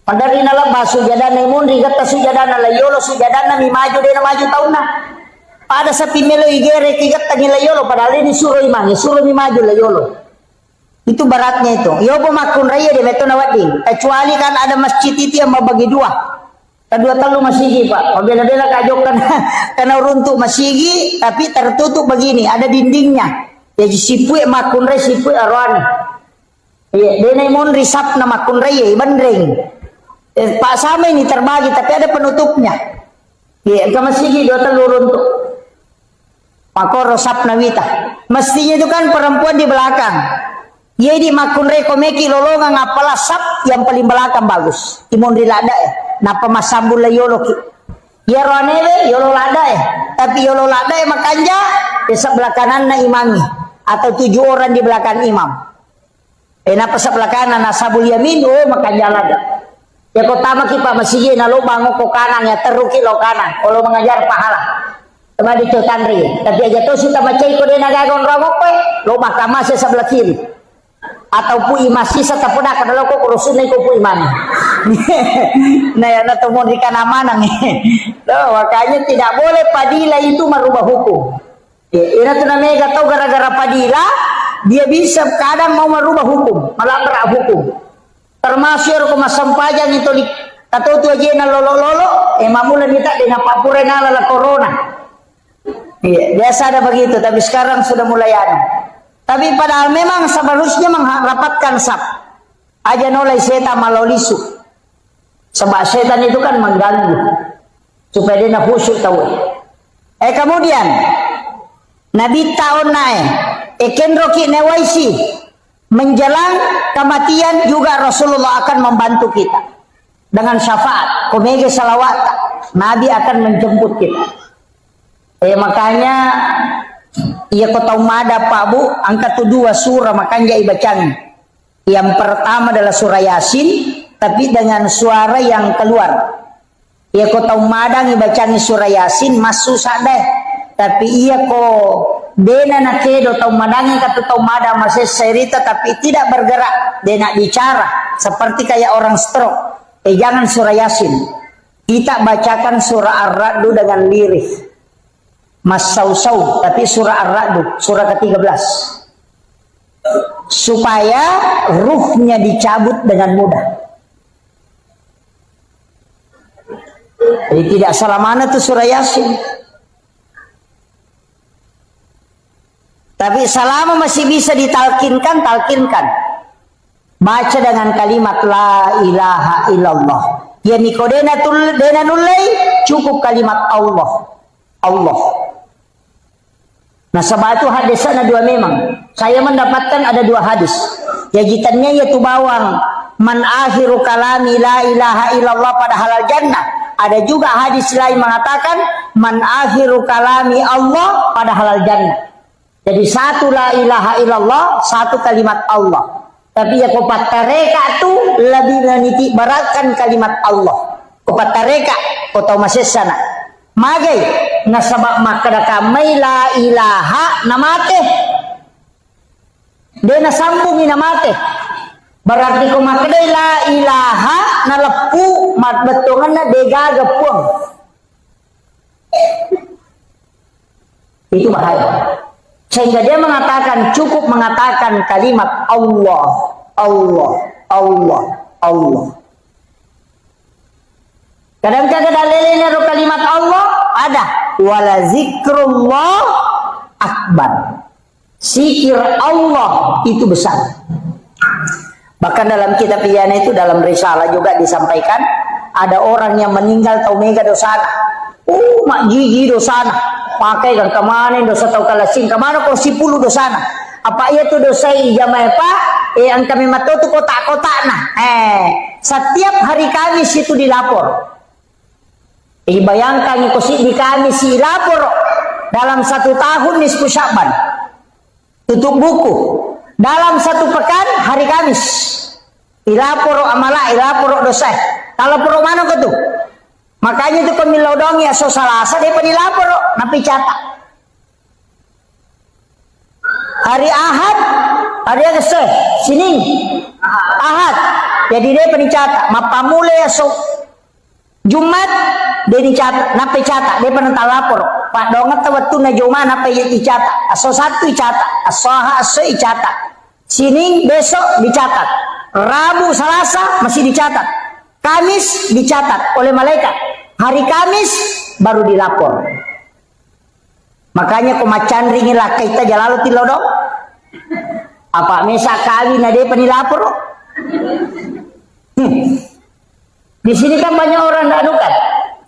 Pandari na lang baso jadan na imun rigat ta sujadan na layolo sujadan na mi maju de na maju taon na. Pada sa pimelo igere kigat ta layolo padahal ini suruh imang suruh mi maju layolo. Itu beratnya itu. Yo pemakun raya de meto na wading. Kecuali kan ada masjid itu yang membagi dua. Kedua telu masigi Pak. Bela-bela kajok karena runtuh masigi tapi tertutup begini, ada dindingnya. Jadi sipue makun raya sipue arwani. Iya, denai mon risap na makun raya bandreng. Pak sama ini terbagi tapi ada penutupnya. Iya, ke masigi dua telu runtuh. Makor rosap nawita. Mestinya itu kan perempuan di belakang. Jadi makun raya komeki lolongan apalah sap yang paling belakang bagus. Timon rilada ya. Napa masambul la yolo ki. Ya roanele yolo lada ya. Tapi yolo lada ya makanja desa belakanan na imami atau 7 orang di belakang imam. Napa sa belakanan na sabul yamin makanja lada. Ya kota makipa masigi na lo bango ko kanan ya teruki lo kanan. Kalau mengajar pahala. Tama dito tanri. Tapi aja to suta macay ko din nagagon ramok ko lo makama sa sebelah kiri. Atau pu imasi sa tapuna kadalo ko kurusun ko pu imani. Nah ya na tumon di kanamanang. Makanya tidak boleh padila itu merubah hukum. Ina tu namanya tahu gara-gara padila dia bisa kadang mau merubah hukum, melanggar hukum. Termasuk ko masampajan itu di atau tu aja na lolo-lolo mamula kita dengan papure na la corona. Iya, biasa ada begitu tapi sekarang sudah mulai ada. Tapi padahal memang seharusnya merapatkan sap. Aja nolai setan malolisu. Sebab setan itu kan mengganggu. Supaya dia nak khusyuk tahu. Kemudian Nabi tahun naik. Roki newaisi. Menjelang kematian juga Rasulullah akan membantu kita. Dengan syafaat. Komege salawat. Nabi akan menjemput kita. Makanya ia kota umada Pak Bu angkat 2 surah makanya ibacanya. Yang pertama adalah surah Yasin tapi dengan suara yang keluar. Ia kota umada ibacanya surah Yasin masuk sadeh tapi ia ko dena nakedo tau madangi kata tau mada masih cerita tapi tidak bergerak dena bicara seperti kayak orang stroke. Jangan surah Yasin. Kita bacakan surah Ar-Ra'd dengan lirik. Mas Sausau, tapi surah Ar-Ra'd, surah ke-13. Supaya ruhnya dicabut dengan mudah. Jadi tidak salah mana tuh surah Yasin. Tapi selama masih bisa ditalkinkan, talkinkan. Baca dengan kalimat la ilaha illallah. Ya nikodena dena nulai cukup kalimat Allah. Allah. Nah sebab itu hadisnya 2 memang. Saya mendapatkan ada 2 hadis. Jajitannya yaitu bawang. Man akhiru kalami la ilaha illallah pada halal jannah. Ada juga hadis lain mengatakan man akhiru kalami Allah pada halal jannah. Jadi 1 la ilaha illallah, 1 kalimat Allah. Tapi ya kopat tareka tu lebih meniti beratkan kalimat Allah. Kopat tareka kota masih sana. Magai nasabak makada kamay la ilaha namate. Dia nasambung namate. Berarti ko makada la ilaha nalepu matbetongan na dega gepuang. Itu bahaya. Sehingga dia mengatakan cukup mengatakan kalimat Allah, Allah, Allah, Allah. Kadang-kadang dalilnya kalimat Allah ada wala zikrullah akbar. Zikir Allah itu besar. Bahkan dalam kitab Iyana itu dalam risalah juga disampaikan ada orang yang meninggal tau mega dosana. Mak gigi dosana. Pakai kan kemana dosa tau kalasin kemana kau 10 dosana. Apa ia tu dosa ijamai pak? Ang kami mato tu kotak-kotak nah. Setiap hari Kamis itu dilapor. Bayangkan di Kamis lapor dalam 1 tahun nisfu Sya'ban. Tutup buku. Dalam 1 pekan hari Kamis. Ilapor amala, ilapor dosa. Kalau poro mana kau tu? Makanya itu pemilodong ya so salasa dia penilapor napi catak. Hari Ahad, hari apa sih? Senin, Ahad. Jadi dia pencatat. Mapamule esok Jumat dia dicatat. Napa catat? Dia pernah lapor. Pak dongat waktu na Jumat napa dicatat. Aso satu dicatat. Asoha aso dicatat. Senin besok dicatat. Rabu Selasa masih dicatat. Kamis dicatat oleh malaikat. Hari Kamis baru dilapor. Makanya kumacan ringilah kita jalalu tilodok. Apa mesa kawin ada penilapor? Di sini kan banyak orang tidak anukan.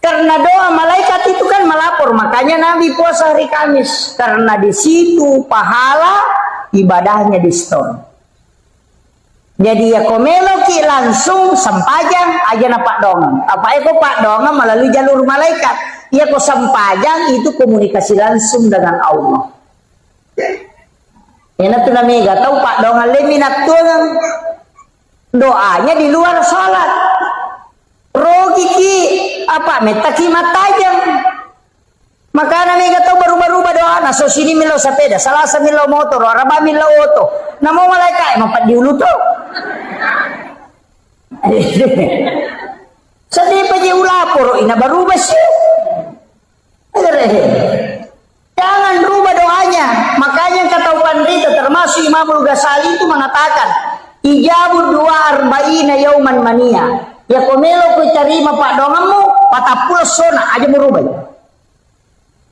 Karena doa malaikat itu kan melapor. Makanya Nabi puasa hari Kamis. Karena di situ pahala ibadahnya di store. Jadi ya komeloki langsung sempajang aja na Pak Dong. Apa itu Pak Dong melalui jalur malaikat. Ya kok sempajang itu komunikasi langsung dengan Allah. Enak tuh namanya tahu Pak Dong leminat tuh doanya di luar sholat. Rogi ki apa metaki matajam. Maka namanya tahu baru-baru doa. Nah so sini milo sepeda, Selasa milo motor, Rabu milo auto. Namo malaikat emang pak diulu tuh. Sedih paje ulapor ina baru basi. Jangan rubah doanya. Makanya kata Pandita termasuk Imamul Ghazali itu mengatakan ijabud dua arba'ina yauman mania. Ya komelo ku terima Pak dongamu patapul sona aja merubah.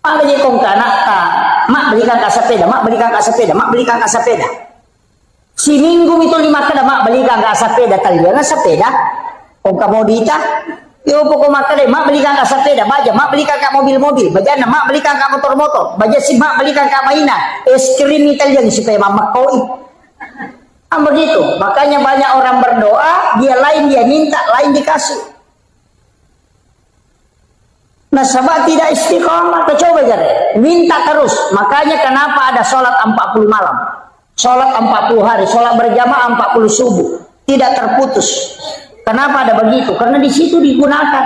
Mak beli kong kanak mak belikan ka sepeda, mak belikan ka sepeda, mak belikan ka sepeda. Si minggu itu 5 kada mak belikan ka sepeda talian sepeda. Kong kamodita yo pokok maka deh, mak belikan kak sepeda, baja, mak belikan kak mobil-mobil, bajana, mak belikan kak motor-motor, baja si mak belikan kak mainan, es krim Italian supaya mama koi. Begitu, makanya banyak orang berdoa, dia lain dia minta, lain dikasih. Nah sebab tidak istiqomah, coba jare, minta terus. Makanya kenapa ada sholat 40 malam, sholat 40 hari, sholat berjamaah 40 subuh, tidak terputus. Kenapa ada begitu? Karena di situ digunakan.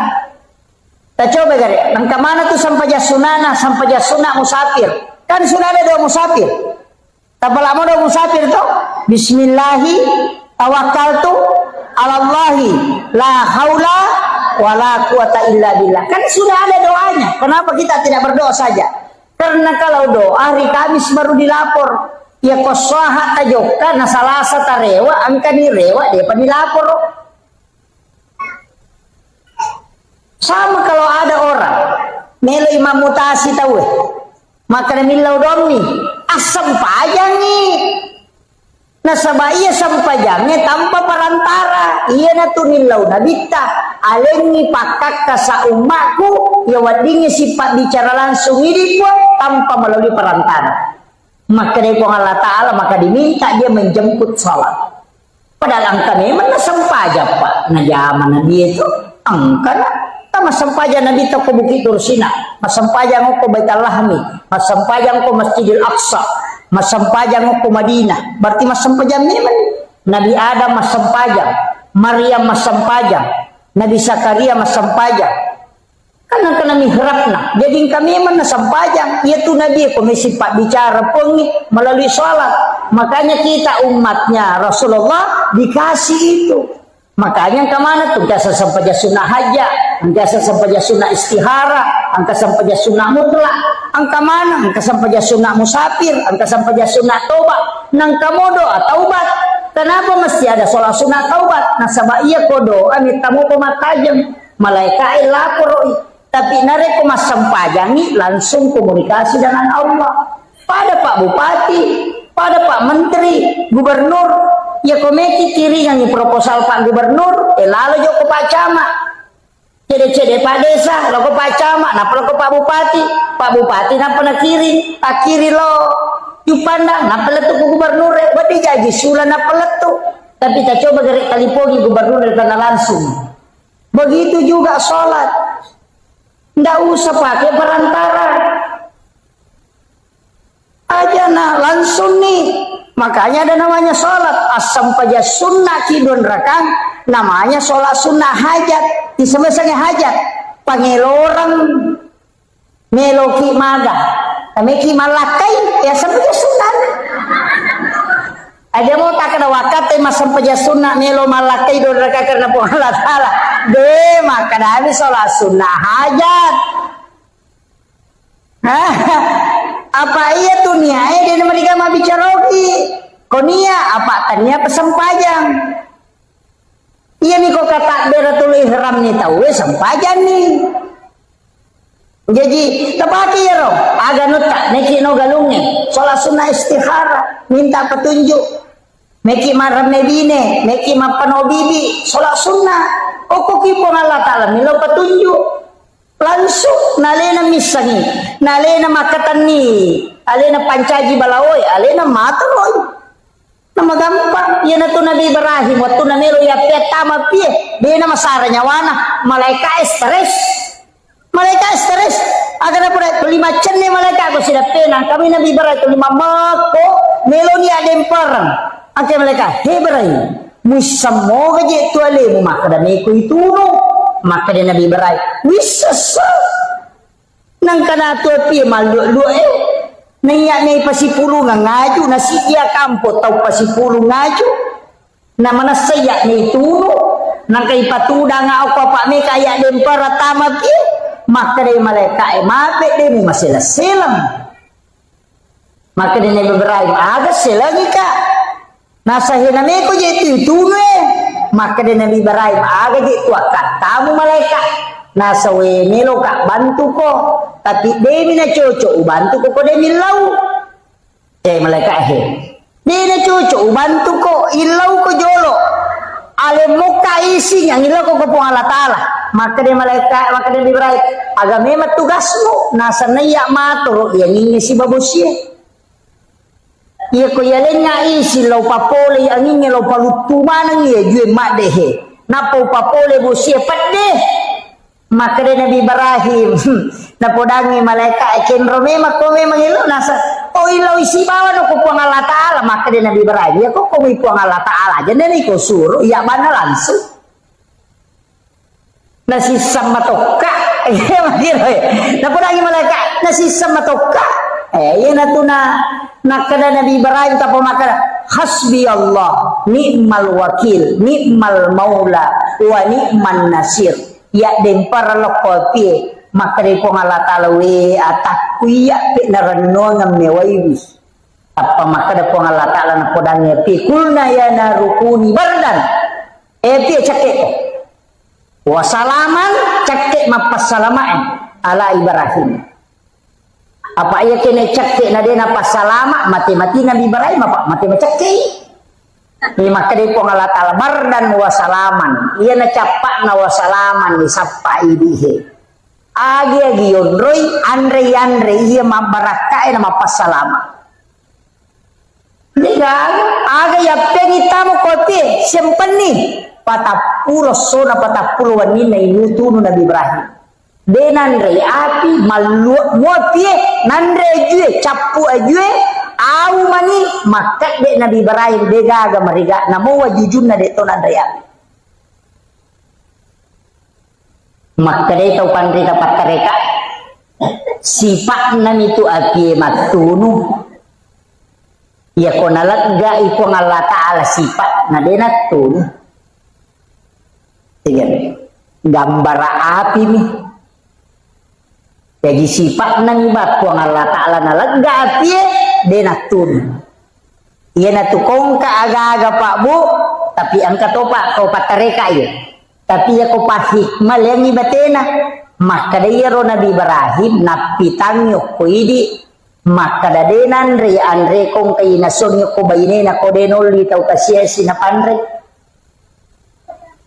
Kita coba gare, nang mana tuh sampai sunana, sampai sunah musafir. Kan sudah ada doa musafir. Tapi lama doa musafir tuh, Bismillahi tawakkaltu alallahi la haula wala quwata illa billah. Kan sudah ada doanya. Kenapa kita tidak berdoa saja? Karena kalau doa hari Kamis baru dilapor. Ya kosaha tajokka na Salasa tarewa, angka direwa dia dilapor. Sama kalau ada orang melo imam mutasi tahu maka milau domi asam pajang nih nah sabaya sampajangnya tanpa perantara iya na tu milau nabita alengi pakak kasa umatku ya wadingnya sifat bicara langsung ini pun tanpa melalui perantara maka dari Allah Ta'ala maka diminta dia menjemput sholat padahal angka memang sampajang pak nah zaman Nabi itu angka masampajang Nabi tak ke Bukit Tursina, masampajang ko Baitul Lahmi, masampajang ko Masjidil Aqsa, masampajang ko Madinah. Berarti masampajang memang Nabi Adam masampajang, Maryam masampajang, Nabi Zakaria masampajang. Karena kena mihrabna. Jadi kami memang masampajang. Yaitu Nabi ko may sifat bicara pengi melalui sholat. Makanya kita umatnya Rasulullah dikasih itu. Makanya kemana tuh? Angka sampaja sunnah haja, angka sampaja sunnah istihara, angka sampaja sunnah mutlak, angka mana? Angka sampaja sunnah musafir, angka sampaja sunnah taubat, nangka modo taubat. Kenapa mesti ada sholat sunnah taubat? Nah sabab iya kodo, amit tamu pematajam, malaikat lapor, tapi nareko mas sampajangi langsung komunikasi dengan Allah. Pada Pak Bupati, pada Pak Menteri, Gubernur, ya komeki kiri yang proposal Pak Gubernur, lalu jo ke Pak Camat, cede-cede Pak Desa, lo ke Pak Camat, napa lo ke Pak Bupati napa na kiri, tak kiri lo, yupanda, napa letu ke Gubernur, berarti jadi sulah napa letu, tapi tak coba dari kalipogi Gubernur karena langsung, begitu juga sholat, ndak usah pakai perantara, aja nah langsung nih. Makanya ada namanya sholat asam paja sunnah kidun rakang, namanya sholat sunnah hajat. Di semesanya hajat pangelorang meloki maga, kami ki malakai ya sampai sunnah. Ada mau tak kena wakate masam peja sunnah melo malakai do raka karena po Allah taala. De maka dari sholat sunnah hajat. Apa iya tuh nia dia mereka mau bicara lagi. Konia apa tanya pesan pajang. Iya nih kok kata beratul ihram nih tahu sempajang nih. Jadi tepaki ya roh, agak nutak, neki no galungnya, sholat sunnah istikhara, minta petunjuk, meki maram nebine, meki mapano bibi, sholat sunnah, oko kipong Allah Ta'ala, milo petunjuk, langsung, nalena misangi, nalena makatani, alena pancaji balawoi, alena mataroy, nama gampang, yana tu Nabi Ibrahim, waktu na melo ya petama pie, dia nama saranya wana, malaikat stres. Mereka stres agar apa lima cenne mereka aku sudah penang kami Nabi Ibrahim lima mako meloni ademparang akhir mereka Ibrahim musammo gaje tuale mu maka dan iku itu maka dia Nabi Ibrahim bisa nang kana tu pi mal lu nanya nei pasipulu ngaju nasi dia kampo tau pasipulu ngaju na mana saya ni turu nang kai patuda nga ako pa me kaya dempar tamat maka dari malaikat mati dia masih selam maka dia Nabi Ibrahim agak selangi kak nasahina meko jadi itu maka dia Nabi Ibrahim agak gitu akan tamu malaikat nasawe melo kak bantu ko tapi dia mina cocok bantu ko dia milau malaikat dia mina cocok bantu ko ilau ko jolo ale muka isi yang ilau ko po Allah Ta'ala maka dia malaikat maka dia Ibrahim agak memang tugasmu nasa naya maturo yang ingin si babusia iya ko yalenya isi lau papole yang ingin lau palutu manang iya jue mak dehe napo papole busia padeh maka dia Nabi Ibrahim napodangi malaikat kenro memang ko memang ilau nasa oh ilau isi bawa no ko puang Allah Ta'ala maka dia Nabi Ibrahim ya kok ko puang Allah Ta'ala jadi ni ko suruh iya mana langsung nasi sama toka napodangi malaikat nasi sama toka iya natuna nakada Nabi Ibrahim tapo maka hasbi Allah ni'mal wakil ni'mal maula wa ni'man nasir ya dempar lokopi maka dari Allah Ta'ala we atak kuya pe narano ngam mewaiwi apa maka dari Allah Ta'ala napodangi pi kulna ya narukuni bardan pi cakek wasalaman cakek mapas salamaan ala Ibrahim apa ia kena cakek na dia napas salama mati-mati Nabi Ibrahim apa mati cakek ni maka dia pun Allah Ta'ala bardan wasalaman ia na capak na wasalaman ni sapa idihe agi yonroi andre ia mabarakai na mapas salama lihat aga yape ngitamu kote sempeni patapuro sona patapuro wanina inutunu Nabi Ibrahim denandre api malu muapie nandre jue capu ajue au mani maka de Nabi Ibrahim dega aga mariga namo wajujunna de to nandre api maka de tau pandri dapat kareka sifat nan itu api matunu ya konalat ga ipo Allah Ta'ala sifat na denatun gambar api nih jadi sifat nang bakuang Allah Ta'ala nalaga api denatun iya natukong ka aga-aga pak bu tapi angka topa kau patareka ya tapi ya kau pahikmal yang ibatena maka dia ro Nabi Ibrahim napitang yok ko idi maka dadenan re andre kong kay nason yok ko bayine na ko denol di tau kasiesi na panre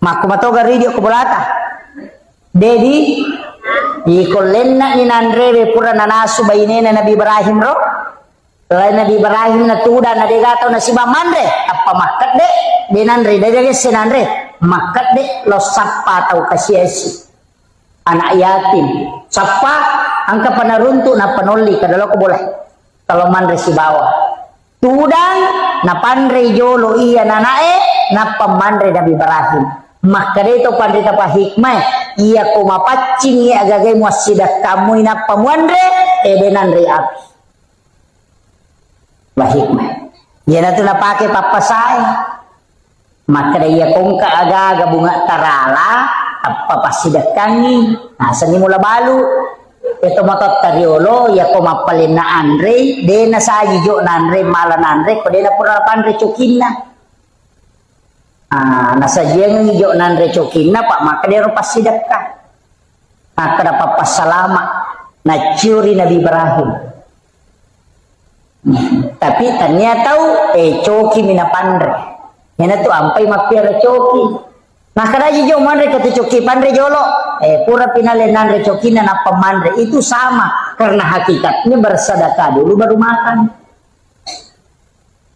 makumatoga ridio ko bolata dedi ikolenna ni nandre pura nanasu bayine na Nabi Ibrahim ro lain Nabi Ibrahim na tuda na degato na si mamandre apa makat de denandre dede senandre makat de lo sappa tau kasiesi anak yatim sappa angka panaruntu na panoli kadalo ko boleh kalau mandre si bawah tudang na pandre jolo iya nanae na pamandre Nabi Ibrahim maka dito pandita pa hikmah iya ko mapacing iya agagay mo sidak kamu ina pamandre denandre api bahikmah Yana tu na pakai papasai. Maka dia kongka aga bunga tarala apa pasidakangi. Nah seni mula balu. Ito matot tariolo ya ko mapalin na Andre de na sa jo na Andre malan Andre ko de na pura Andre cokinna. Nasa jeng jo na Andre cokinna pak maka dia ro pasidakka. Maka dapat pasalama na curi Nabi Ibrahim. Tapi ternyata coki mina pandre. Yana tu ampai mapiara coki. Nah kada jo mandre kata coki pandre jolo. Pura pinale nandre coki na pemandre itu sama karena hakikatnya bersedekah dulu baru makan.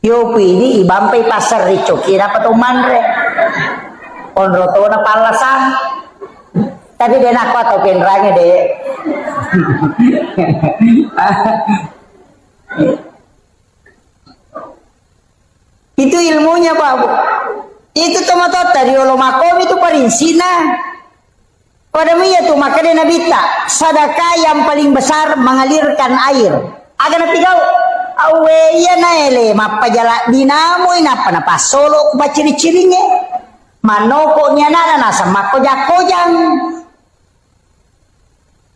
Yo ini ibampai pasar di coki dapat mandre. Onroto na palasan. Tapi dia nak atau penranya deh. Itu ilmunya Pak Bu. Itu tomato tadi olomakom itu parinsina. Pada mia tuh makanya Nabi tak sedekah yang paling besar mengalirkan air. Agar nabi kau awe ya naele mapa jala dinamo inapa na pasolo ku ciri-cirinya. Manoko nya nana nasa makojak-kojang.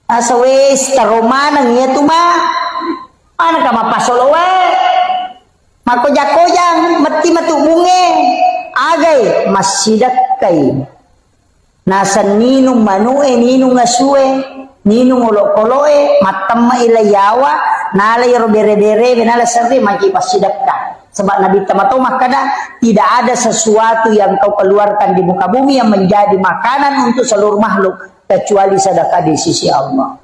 Asa wes taromanang ya tuh mah. Mana ka mapasolo we? Makojak-kojang mati matu bunge agai masidak kai nasa ninung manue ninung ngasue ninung olok-oloe matamma ilayawa nalay robere-bere benala sarri maki pasidakka sebab Nabi tamato makada tidak ada sesuatu yang kau keluarkan di muka bumi yang menjadi makanan untuk seluruh makhluk kecuali sedekah di sisi Allah.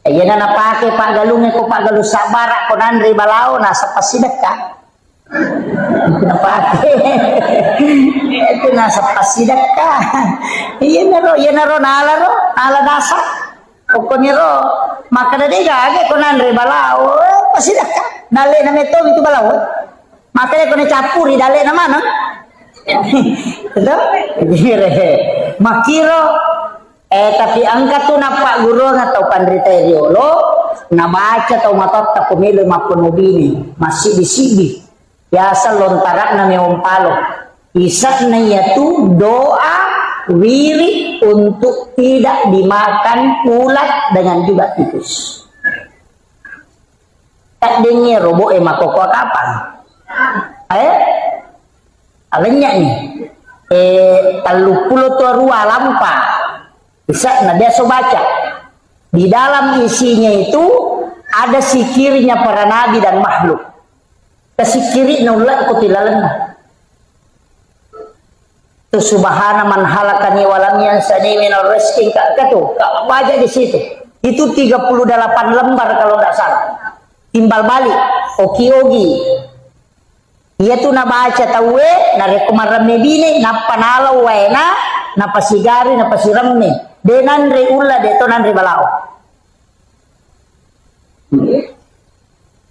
Ayan na pakai Pak Galungnya ko Pak Galu sabara ko nandri balao nasa pasidakka. Itu na pakai. Itu nasa pasidakka. Iyan na ro nala nasa. Pokoknya ro maka na diga age ko nandri balao pasidakka. Dale na meto itu balao. Maka na ko na capuri dale na mana. Itu makiro tapi angkat tuh Pak Guru atau pandrita riolo na baca atau matot tak pemilu maupun mubini masih disibi biasa lontarak na meompalo isak na yaitu doa wirid untuk tidak dimakan ulat dengan juga tikus. Tak dengar robo makoko kapan? Alenya nih 30 tua rua lampa. Bisa nah biasa baca di dalam isinya itu ada sikirnya para nabi dan makhluk kesikiri nulak kutilalan tu subhana man halakani walam yansani minar rizqi katu baca di situ itu 38 lembar kalau tidak salah timbal balik oki-ogi ia tu na baca tawe na rekomarame bine na panalaw wena na pasigari na pasiramne denanre ulla de to nanre balao.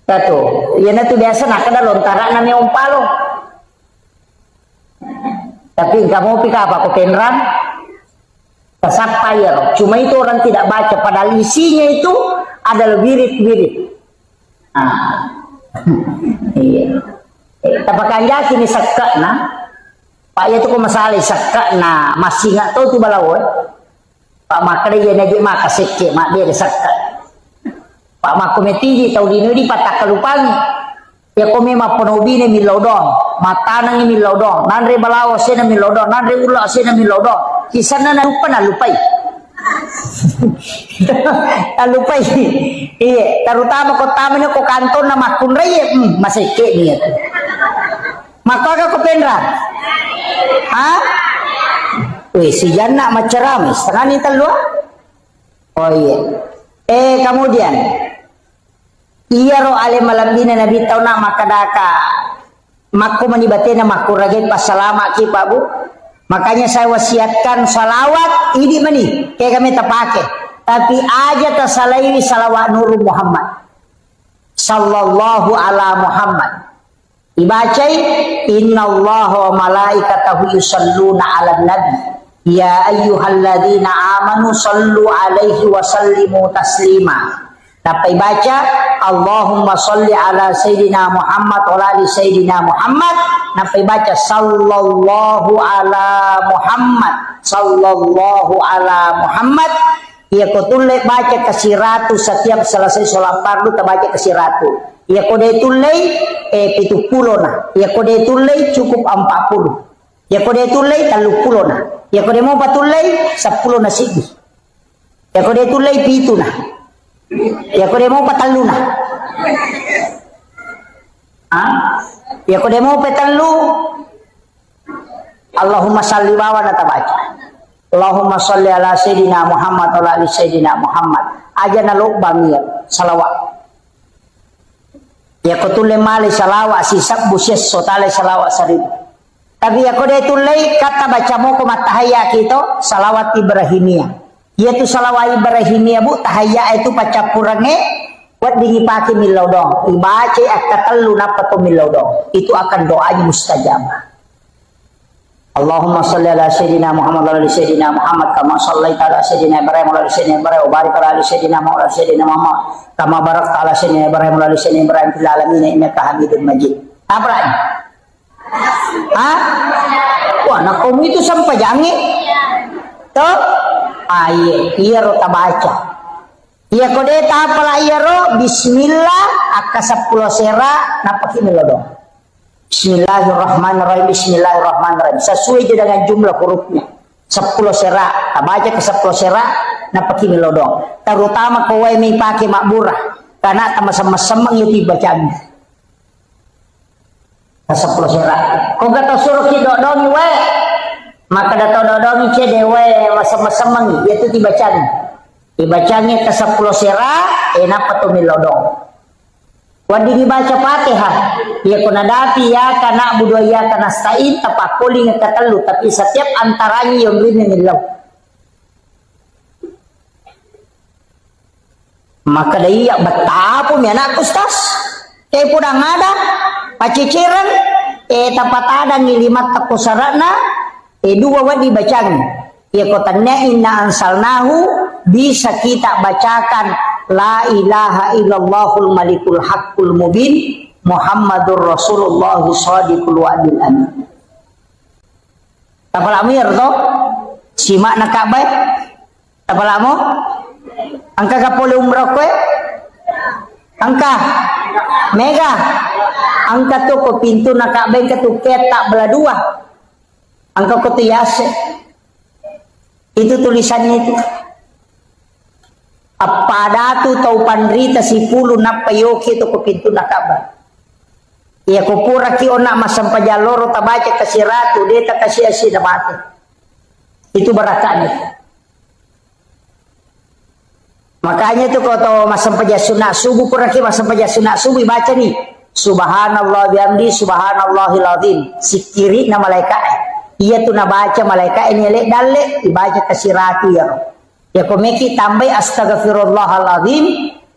Tato, yana tu biasa nak ada lontara na meompalo. Tapi kamu pika apa ko penran? Kasapayar. Cuma itu orang tidak baca padahal isinya itu adalah wirid-wirid. Iya. Tapakan yakin ni sakka na. Pak ya tu ko masalah sakka na masih nggak tahu tu balao. Pak makre ya naji maka sekke mak dia sakka. Pak makometi di tau dino di patak kalupangi. Ya kome ma ponobine milodong, matanang milodong, nanre balawo sena milodong, nanre ula sena milodong. Kisana na lupai. Lupai. Iya, terutama ko tamen ko kanton na makunray masekke niya. Maka ko penra. Ha? Wih, si Jana macerami, setengah ni telur. Oh iya. Kemudian, iya roh ale malam dina Nabi tahu nak makadaka. Makku menibatina makku ragin pas salama ki Pak Bu. Makanya saya wasiatkan salawat ini meni, kayak kami terpakai. Tapi aja tersalaiwi salawat Nur Muhammad. Sallallahu ala Muhammad. Dibacai innallaha wa malaikatahu yusalluna 'alan nabi. Ya ayyuhalladzina amanu sallu alaihi wa sallimu taslima. Napai baca Allahumma sholli ala Sayyidina Muhammad wa ala Sayyidina Muhammad. Napai baca sallallahu ala Muhammad, sallallahu ala Muhammad. Ia ko tulai baca kasih ratu setiap selesai sholat fardu baca kasih ratu. Ia ko de tulai 70 nah. Ia ko de tulai cukup 40. Ia ko de tulai 30 nah. Ia ko de mau patulai 10 na sigi. Ia ko de tulai 7 nah. Ya ko demo patalu na. Ya ko demo patalu. Allahumma salli wa baca. Allahumma salli ala Sayyidina Muhammad wa ala Sayyidina Muhammad. Aja naluk bamir salawat. Ya ko tule mali salawat sisab busyes sotale salawat seribu. Tapi ya ko de tulai kata baca mo ko matahaya kito salawat Ibrahimiyah. Yaitu salawat Ibrahimiyah bu tahaya itu paca kurangnya buat dingipaki milau dong ibaca akatelu napato milau dong itu akan doanya mustajabah. Allahumma sholli ala Sayyidina Muhammad wa ala Sayyidina Muhammad kama shallaita ala Sayyidina Ibrahim wa ala Sayyidina Ibrahim wa barik ala Sayyidina Muhammad wa ala Sayyidina Muhammad kama barakta ala Sayyidina Ibrahim wa ala Sayyidina Ibrahim fil alamin innaka Hamidum Majid. Apa lagi? Wah, nak kamu itu sampai jangi tuh iya ro tabaca. Iya kode tapala iya ro bismillah akka 10 sera napaki melodong. Bismillahirrahmanirrahim. Bismillahirrahmanirrahim. Sesuai dengan jumlah hurufnya. 10 sera tabaca ke 10 sera napaki melodong. Terutama kowe mi pake makburah karena sama-sama itu bacaan. 10 sera. Kok gak suruh kidok dong we? Maka datang-datang cedewe masa-masa yaitu dibacanya ke 10 sera enak atau milodong. Wadi dibaca Fatihah ya kuna dati ya kana budaya kana stain tapakuli ngetelu tapi setiap antaranya yang rime milau. Maka daya betapa mi anak ustaz kayak pudang ada paciciran tapat ada ngilimat takusarana dua wadi bacaan ya kotannya inna ansalnahu bisa kita bacakan la ilaha illallahul malikul haqqul mubin Muhammadur Rasulullah shadiqul wa'dil amin. Tapal amir to simak nak baik tapal amo angka kapole umrah kue angka mega angka tu ko pintu nak baik ke tu ketak belah dua angka kutiyase itu tulisannya itu apa datu tau pandrita si pulu napayoki itu ke pintu nakaba iya kupura ki ona masam pajaloro tabaca kasih ratu dia tak kasih asih mati itu barakannya. Makanya itu kalau tau masam pajasuna subuh pura ki masam pajasuna subuh baca nih subhanallah bihamdi subhanallahil azim sikiri na malaikat iya tuh nabaca malaikat ini lek dalek dibaca kasih ratu ya komeki tambah astaghfirullahaladzim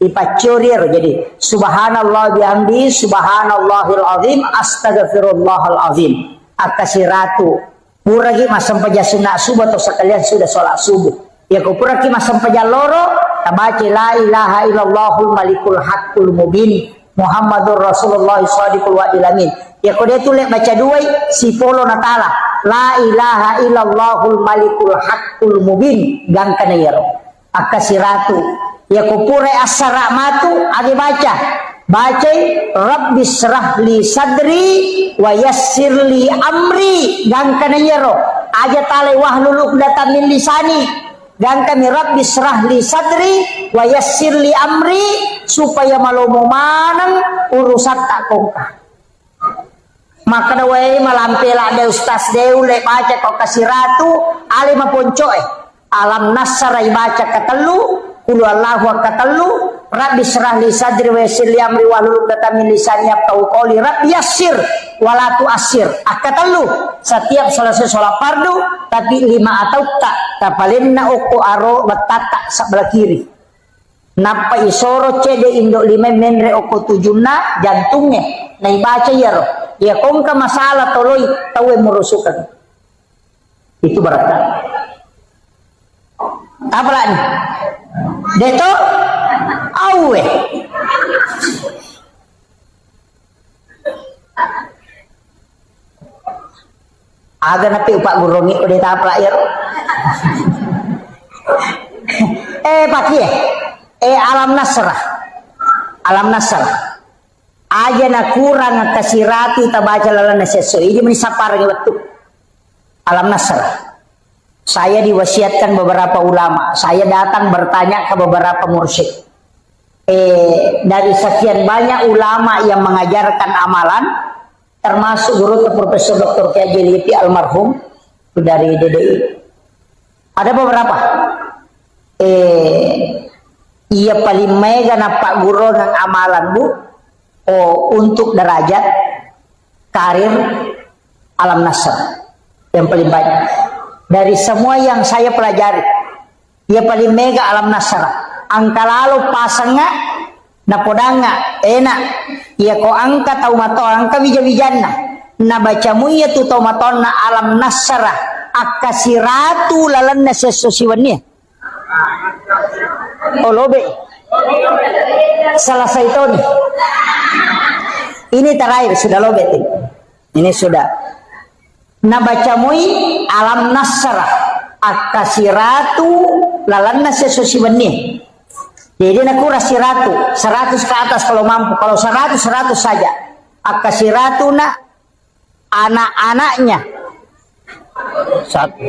ipacurir jadi subhanallah bihamdi subhanallahil azim astaghfirullahaladzim akasih ratu puragi masam pajasuna subuh atau sekalian sudah sholat subuh ya ko puragi masam pajaloro tabaca la ilaha illallahul malikul haqqul mubin Muhammadur Rasulullah shadiqul wa'dil amin. Ya kode tu lek baca dua si polo natala la ilaha illallahul malikul haqqul mubin gang kana yaro akasiratu ya kupure asara matu agi baca rabbi srah li sadri wa yassir li amri gang kana yaro aja tale wahlul uqdatam min lisani gang kami rabbi srah li sadri wa yassir li amri supaya malomo manang urusan tak kongkah. Maka dawai malampela de ustaz deu le baca kok kasih ratu ali maponcoe alam nasarai baca katelu qul wallahu katelu rabbi srah li sadri wa yassir li amri wa hlul 'uqdatam min lisani yafqahu qawli rabbi yassir wa la tu'assir akatelu setiap selesai sholat fardu tapi 5 atau tak tapalinna uku aro batata sebelah kiri napa isoro cede indok 5 menre uku 7 jantungnya na ibaca ya roh ya kongka masalah toloi tawe merusukan itu berarti apa lagi deto Awe. Aga napi upak gurongi udah tahap lahir. Paki alam nasrah. Alam nasrah. Aja na kurang kasirati tabaca lalana sesu. Ini menisapar waktu. Alam nasrah. Saya diwasiatkan beberapa ulama. Saya datang bertanya ke beberapa mursyid. Dari sekian banyak ulama yang mengajarkan amalan, termasuk guru Profesor Dr. Kiai Jeliti almarhum dari DDI. Ada beberapa. Ia paling mega napak guru ng amalan bu. Untuk derajat karir alam nasr yang paling banyak dari semua yang saya pelajari. Ia paling mega alam nasr. Angka lalu pasangnya napodanga enak. Ia ko angka tau mato angka bija-bijanna. Na bacamu ia tu tau matonna alam nasr akasiratu lalanna sesosiwannya. Lobe. Salah itu nih. Ini terakhir sudah lobet. Ini sudah. Nabacamui alam nasrah akasiratu lalanna sesosiwannya. Jadi nak rasiratu 100 ke atas kalau mampu. Kalau 100 saja. Akasiratu nak anak-anaknya. Satu.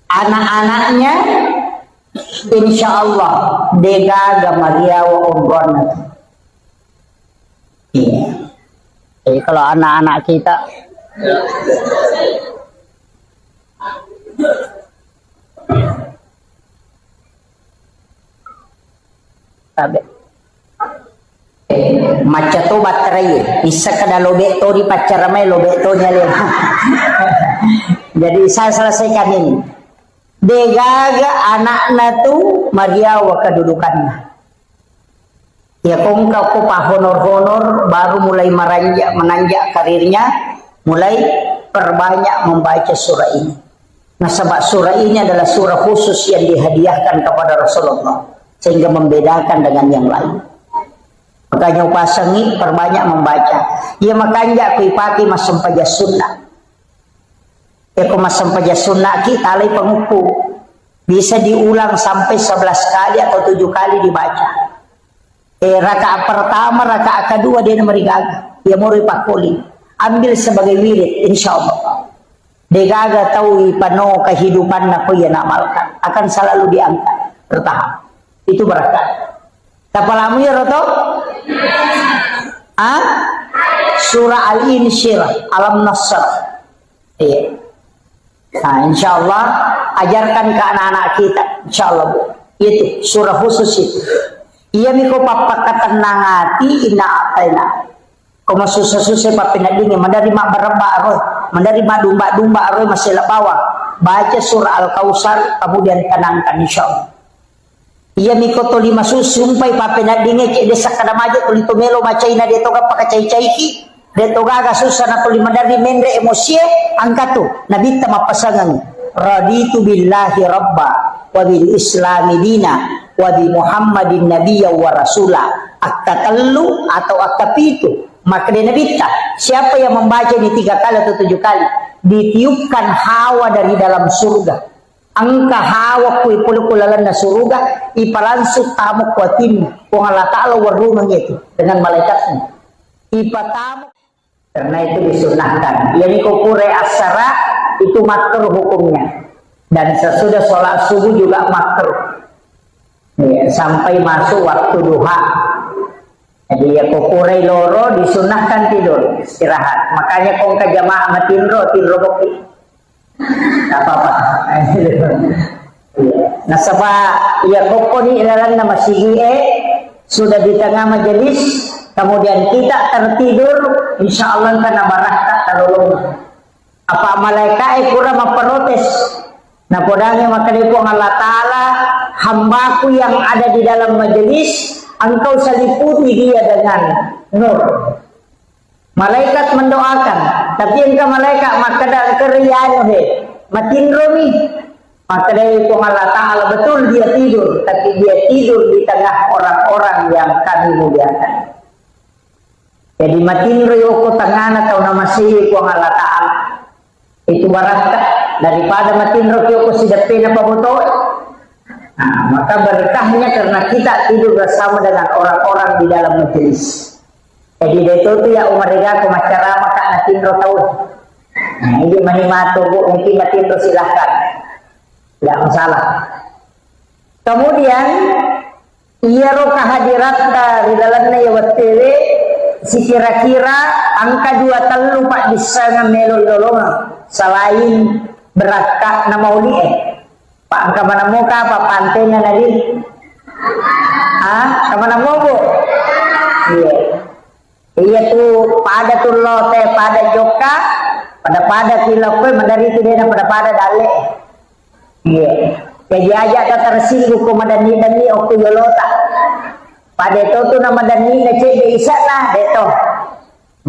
Anak-anaknya insya Allah dega gamaria wa umrona. Iya. Jadi kalau anak-anak kita maca to baterai bisa kada lobe to di pacar mai lobe to nyale. Jadi saya selesaikan ini. Degaga anakna tu mariawa kedudukannya. Ya kong kau honor-honor baru mulai menanjak karirnya, mulai perbanyak membaca surah ini. Nah sebab surah ini adalah surah khusus yang dihadiahkan kepada Rasulullah sehingga membedakan dengan yang lain. Makanya upasangi perbanyak membaca. Ya makanya kuipati masam paja sunnah. Eko masam paja sunnah kita alai penguku bisa diulang sampai 11 kali atau 7 kali dibaca. Rakaat pertama, rakaat kedua dia merigaga. Ya muri pakuli. Ambil sebagai wirid insyaallah. Degaga tahu pano kehidupan naku yang amalkan akan selalu diangkat bertahap. Itu berkat. Tapalamu ya roto? Surah Al-Insyirah, Alam Nasr. Iya. Nah, insya Allah ajarkan ke anak-anak kita, insya Allah bu. Itu surah khusus itu. Iya miko papa ketenangati ina ataina. Kau susah-susah papina dingin, menerima berembak roh, menerima domba-domba roh masih lebawa. Baca surah Al-Kausar, kemudian tenangkan insya Allah. Iya miko to 5 susumpai papina dingin cek desa kadamaja tulito melo macaina dia toga pakacai-caiki. Detoga aga susah na tuli madari mendre emosi angkatu nabi ta mapasangan raditu billahi rabba wa bil islami dina wa bi muhammadin nabiyya wa rasula akatallu atau akapitu maka dia nabi ta siapa yang membaca ini 3 kali atau 7 kali ditiupkan hawa dari dalam surga angka hawa kui pulukulalan na surga ipalansuk tamu kuatin kung Allah ta'ala warunang itu dengan malaikatnya ipatamu. Karena itu disunahkan. Yani kupure asara itu makruh hukumnya. Dan sesudah sholat subuh juga makruh. Ya, sampai masuk waktu duha. Jadi ya kupure loro disunahkan tidur istirahat. Makanya kong ke jamaah matinro boki. Tak apa-apa. Nah sebab ya kokoni ilalan nama sige sudah di tengah majelis. Kemudian kita tertidur, insya Allah karena barakah terlalu. Apa malaikat kurang memprotes? Nah podanya maka dipung Allah Taala hambaku yang ada di dalam majelis, engkau seliputi dia dengan nur. Malaikat mendoakan, tapi engkau malaikat maka dah kerian he. matindro nih. Maka dari itu Allah Ta'ala betul dia tidur, tapi dia tidur di tengah orang-orang yang kami muliakan. Jadi matindro yoko tangana atau nama siwi ko Allah Ta'ala. Itu barakah daripada matindro yoko sidapin apa betul. Nah, maka berkahnya karena kita tidur bersama dengan orang-orang di dalam majelis. Jadi itu ya umar rega ko masyarakat kak natindro tahu. Nah, ini manimato bu, mungkin matindro silahkan. Tidak masalah. Kemudian ia roh kehadirat di dalamnya ya wattewe si kira-kira angka 2 telu pak bisa ngamelo dolong selain berakak nama uli pak angka mana muka apa pantainya tadi kemana mau bu iya tuh pada tuh lote pada joka pada kilokwe mandari itu dia pada dale. Iya, jadi aja tak tersinggung komadani dani oku yolota. Pada itu tuh nama dani nece bisa lah itu.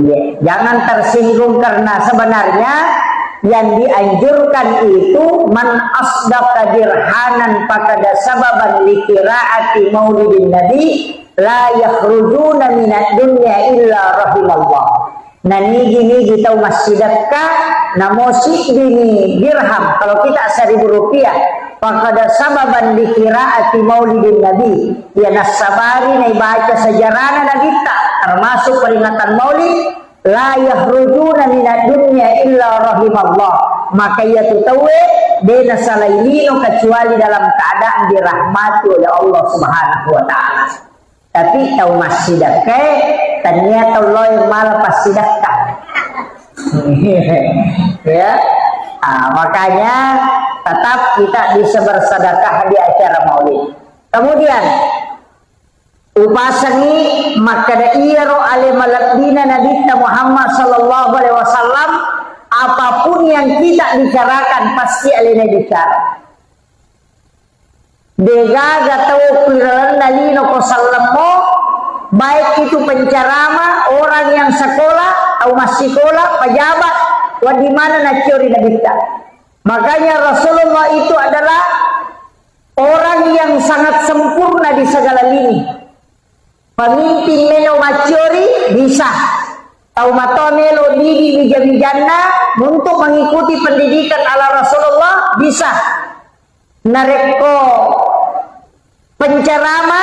Iya, jangan tersinggung karena sebenarnya yang dianjurkan itu man asdaqa dirhanan fakada sababan li qiraati maulidin nabi la yakhrujuna minad dunya illa rahimallah. Nah gini kita masjidaka namosi dini dirham kalau kita 1.000 rupiah fakada sababan dikiraati maulidin nabi ya nasabari na baca sejarahna nagita termasuk peringatan maulid la yahrujuna minad dunya illa rahimallah maka ia tutawe dena salailino kecuali dalam keadaan dirahmati oleh Allah Subhanahu wa taala. Tapi tahu masjidaka ternyata Allah malah pasidaka. Ya. Makanya tetap kita bisa bersedekah di acara maulid. Kemudian upasani maka iaro ale malabdina Nabi Muhammad sallallahu alaihi wasallam apapun yang kita bicarakan pasti alena bicara. Degaga tau kiralan nalino ko sallamo baik itu pencerama orang yang sekolah atau masih sekolah pejabat wa di mana nacuri nabita. Makanya Rasulullah itu adalah orang yang sangat sempurna di segala lini. Pemimpin melo macuri bisa tahu mato melo diri bijak-bijakna untuk mengikuti pendidikan ala Rasulullah bisa. Nareko pencerama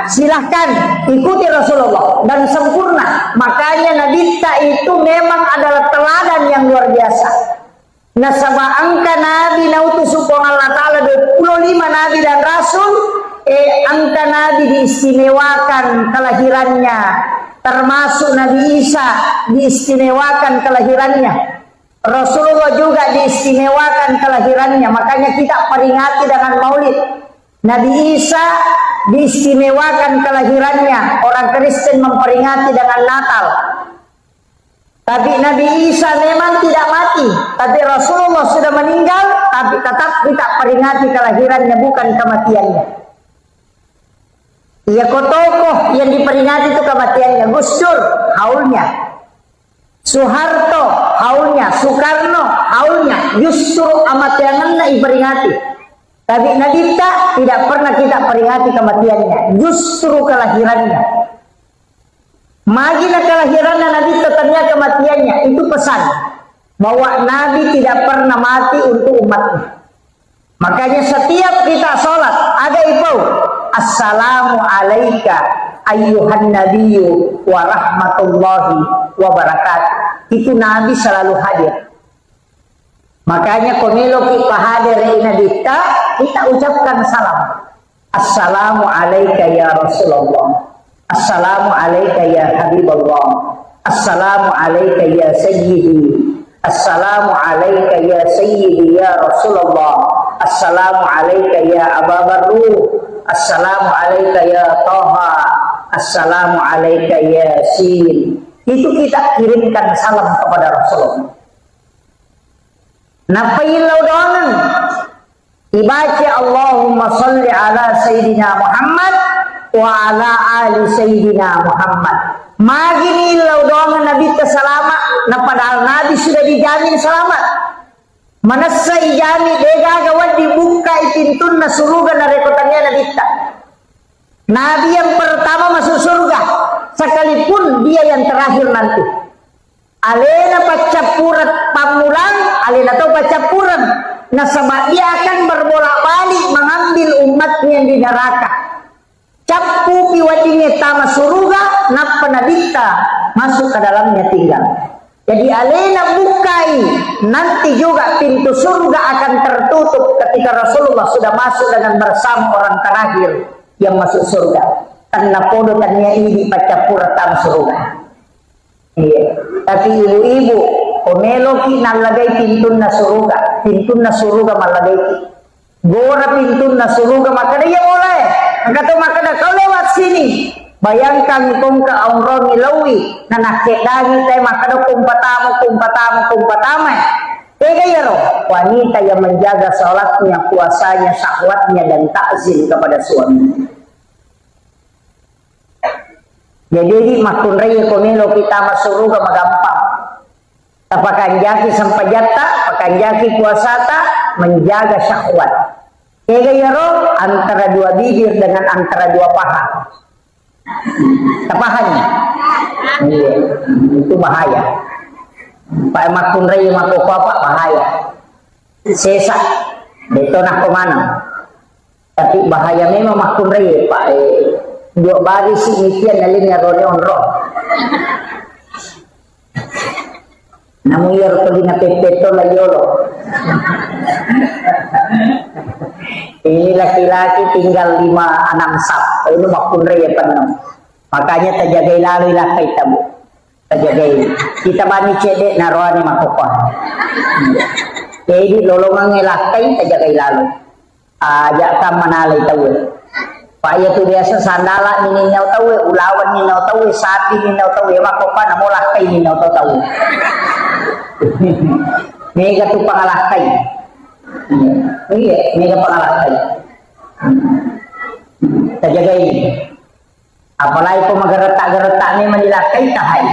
silahkan ikuti Rasulullah dan sempurna. Makanya Nabi itu memang adalah teladan yang luar biasa. Nasabah angka Nabi nautusu Allah Ta'ala 25 Nabi dan Rasul angka Nabi diistimewakan kelahirannya termasuk Nabi Isa diistimewakan kelahirannya. Rasulullah juga diistimewakan kelahirannya, makanya kita peringati dengan maulid. Nabi Isa diistimewakan kelahirannya, orang Kristen memperingati dengan Natal. Tapi Nabi Isa memang tidak mati, tapi Rasulullah sudah meninggal, tapi tetap kita peringati kelahirannya, bukan kematiannya. Iya tokoh yang diperingati itu kematiannya. Gus Dur haulnya, Soeharto haulnya, Soekarno haulnya, justru amatianannya diperingati. Tapi Nabi tidak pernah kita peringati kematiannya, justru kelahirannya. Magina kelahirannya Nabi ternyata kematiannya, itu pesan bahwa Nabi tidak pernah mati untuk umatnya. Makanya setiap kita sholat ada itu assalamu alaika ayyuhan nabiyyu wa rahmatullahi wa barakatuh. Itu Nabi selalu hadir. Makanya komelo kita hadir Nabi kita ucapkan salam. Assalamu alaika ya Rasulullah. Assalamu alaika ya Habibullah. Assalamu alaika ya Sayyidi. Assalamu alaika ya Sayyidi ya Rasulullah. Assalamu alaika ya Aba Barruh. Assalamu alaika ya Taha. Assalamu alaika ya Yasin. Itu kita kirimkan salam kepada Rasulullah. Napailau doangan dibaca Allahumma salli ala Sayyidina Muhammad wa ala ali Sayyidina Muhammad. Magini ilau doangan Nabi terselamat. Nah padahal Nabi sudah dijamin selamat. manasai jami dega gawat dibuka pintun na suruga na rekotannya na dita. Nabi yang pertama masuk surga, sekalipun dia yang terakhir nanti. Alena pacapurat pamulang, alena atau pacapuran. Nasabah dia akan berbolak-balik mengambil umatnya di neraka. Capu piwadinya tama surga, napa nadita masuk ke dalamnya tinggal. Jadi alena bukai, nanti juga pintu surga akan tertutup ketika Rasulullah sudah masuk dengan bersama orang terakhir yang masuk surga. Karena podo tanya ini pacapura tam surga. Iya. Tapi ibu-ibu, omeloki nalagay pintu na surga malagay ki. Gora pintu na surga makada ya oleh. Kata makada kau lewat sini. Bayangkan kung ka aurong ilawi na nakikdagi tayo makada kumpatama. Kaya yaro, wanita yang menjaga salatnya, puasanya, syahwatnya dan takzim kepada suami. Jadi makun raya komelo kita masuruga magampang. Tapakanjaki sampajata, pakanjaki puasata, menjaga syahwat. Kaya yaro, antara dua bibir dengan antara dua paha. Tapahannya, iya, itu bahaya. Pak makun raya makoko apa bahaya. Sesak, itu nak kemana? Tapi bahaya memang makun raya Pak. Dua baris imikian nalingnya rone onro. Namun ya rupali na pepeto la yolo. Ini laki-laki tinggal 5-6 sap. Ini makun raya penuh. Makanya terjagai lalu lakai tabu. Terjagai. Kita bani cedek naroane makokon. Jadi lolongan ngelakai terjagai lalu. Ajak kam manalay tabu. Pak ya tu biasa sandala ni ninaw tahu, ulawan ninaw tahu, sapi ninaw tahu, makopan amo lakai ninaw tahu. Mega tu pangalakay. Iya, mega pangalakay. Terjaga ini. Apalagi kau mageretak-geretak ni menilakay tahay.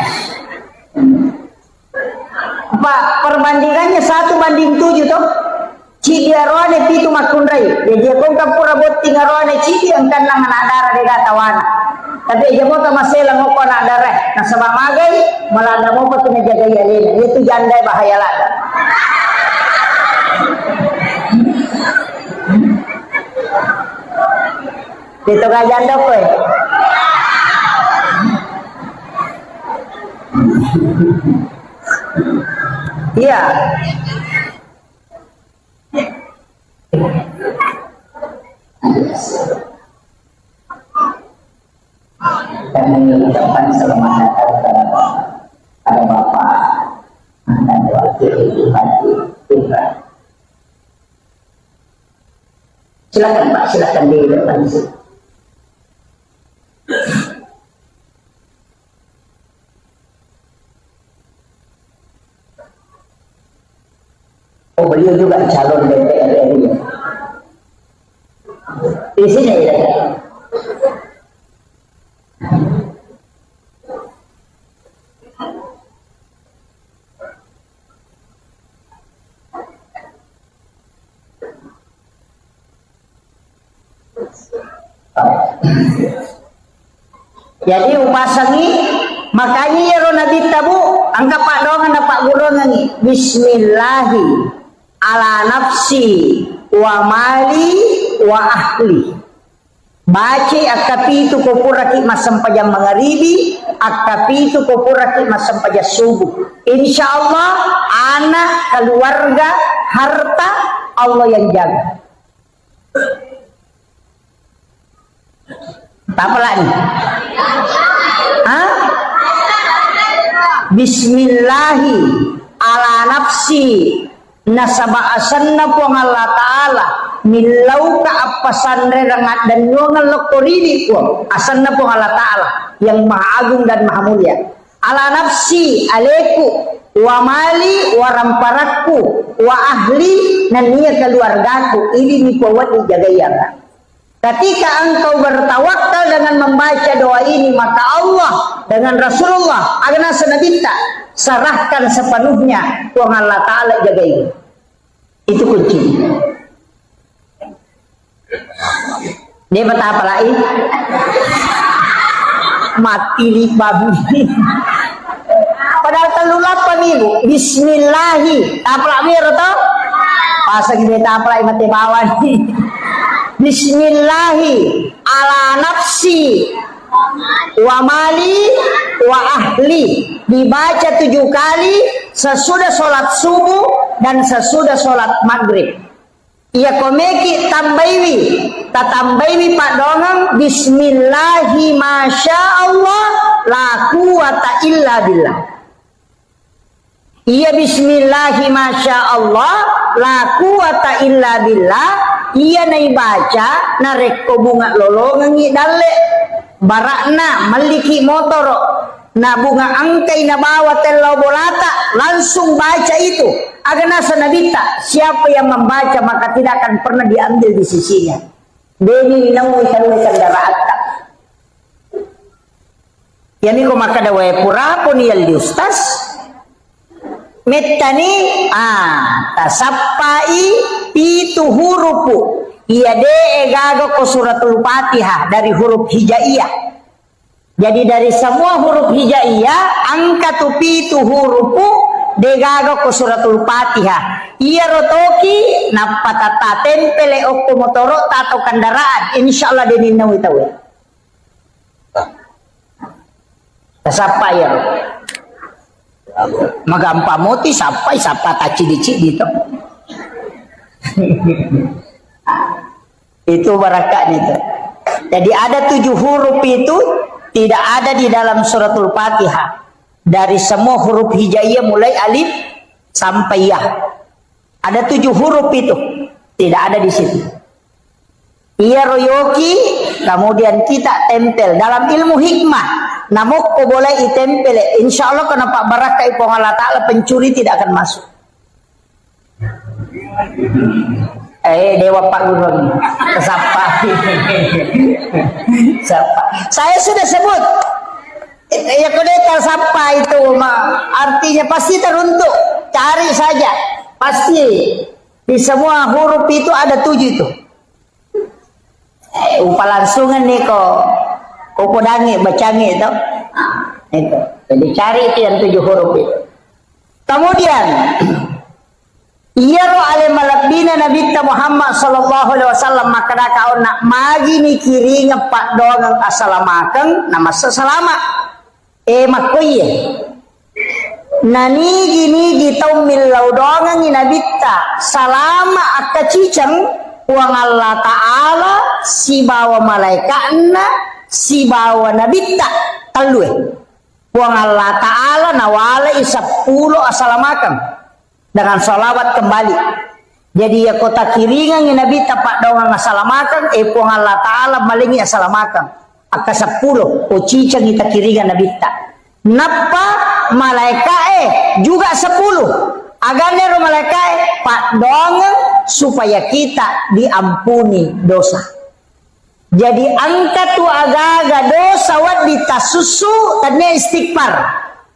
Pak, perbandingannya 1:7 tuh. Cidi arwane pitu makunrai. Jadi kung kapura botti ngarwane cidi ang kanang nadara de gatawan. Tapi aja mo kamasela mo ko nadara. Na sa mamagay, malanda mo pa tinajagay alina. Itu jandai bahaya lada. Dito ka janda po eh. Iya. Dan mengucapkan selamat datang kepada Bapak dan Wakil Bupati Putra. Silakan Pak, silakan di depan sini. Oh, beliau juga calon DPR RI. Di sini ya. Jadi upasangi makanya ya Nabi tabu angka pak dongan pak gulungan bismillahi ala nafsi wa mali wa ahli. Baci akapitu kopuraki masampajang magharibi, akapitu kopuraki masampajang subuh. Insyaallah anak, keluarga, harta Allah yang jaga. Apa lagi? Hah? Bismillahi ala nafsi nasaba asanna po Allah Ta'ala milau ka apasandre rangat dan nyongal lokoridi po asanna po Allah Ta'ala yang maha agung dan maha mulia ala nafsi aleku wa mali wa ramparakku wa ahli dan niya keluargaku ini ni po wat dijagayan. Ketika engkau bertawakal dengan membaca doa ini, maka Allah dengan Rasulullah agna senabita serahkan sepenuhnya Tuhan Allah Ta'ala jagai. Itu kunci. Dia berkata apa lagi? Mati di babi. Padahal telulapan ibu. Bismillahi. Taplak mir atau? Pasang dia taplak mati bawah ni. Bismillahi ala nafsi wa mali wa ahli. Dibaca 7 kali sesudah sholat subuh dan sesudah sholat maghrib. Ia komeki tambaiwi, tatambaiwi pak dongang Bismillahi masya Allah la quwata illa billah. Ia Bismillahi masya Allah la quwata illa billah. Ia nai baca nareko bunga lolongan i dalle barakna maliki motor na bunga angkai na bawa telau bolata langsung baca itu agar nasa nabita siapa yang membaca maka tidak akan pernah diambil di sisinya. Deni namu ikan kendaraan tak. Yani ko makadawa pura pun yal di ustas. Metani tasappai pitu hurupu. Ia de egago ko suratul Fatihah dari huruf hijaiyah. Jadi dari semua huruf hijaiyah angka tu pitu hurupu degago ko suratul Fatihah. Ia rotoki napatata tempele okto motoro tato kendaraan. Insyaallah deninna witawe. Tasapa ya. Magampa moti sampai sapa taci-dici gitu. Itu barakah itu. Jadi ada 7 huruf itu tidak ada di dalam suratul Fatihah. Dari semua huruf hijaiyah mulai alif sampai ya. Ada 7 huruf itu tidak ada di situ. Ia royoki kemudian kita tempel dalam ilmu hikmah. Namun ko boleh itempel. Insya Allah kenapa barakah ipong Allah Ta'ala pencuri tidak akan masuk. Dewa Pak Gurun Sapa. Sapa. Saya sudah sebut ya kodeta sapa itu artinya pasti teruntuk. Cari saja pasti di semua huruf itu ada 7 itu. Upalangsungan nih kok kodangi bacangi itu. Itu. Jadi cari itu yang 7 huruf itu. Kemudian Iyaro ale malabina Nabi Muhammad sallallahu alaihi wasallam makada kau nak magi ni kiri ngepak doang assalamakan nama selama makoye nani gini gitau milau doang ni Nabi ta salama akacicang uang Allah Ta'ala si bawa malaikatna si bawa Nabi ta talue uang Allah Ta'ala nawala isapuluh assalamakan dengan salawat kembali. Jadi ya kota kiringan yang Nabi tapak daungan assalamakan puang Allah Ta'ala malingi assalamakan aka 10 cicang kita kiringan Nabi tak napa malaikat juga 10 agarnya malaikat pak daungan supaya kita diampuni dosa. Jadi angka tu aga-aga dosa wad ditasusu tadinya istighfar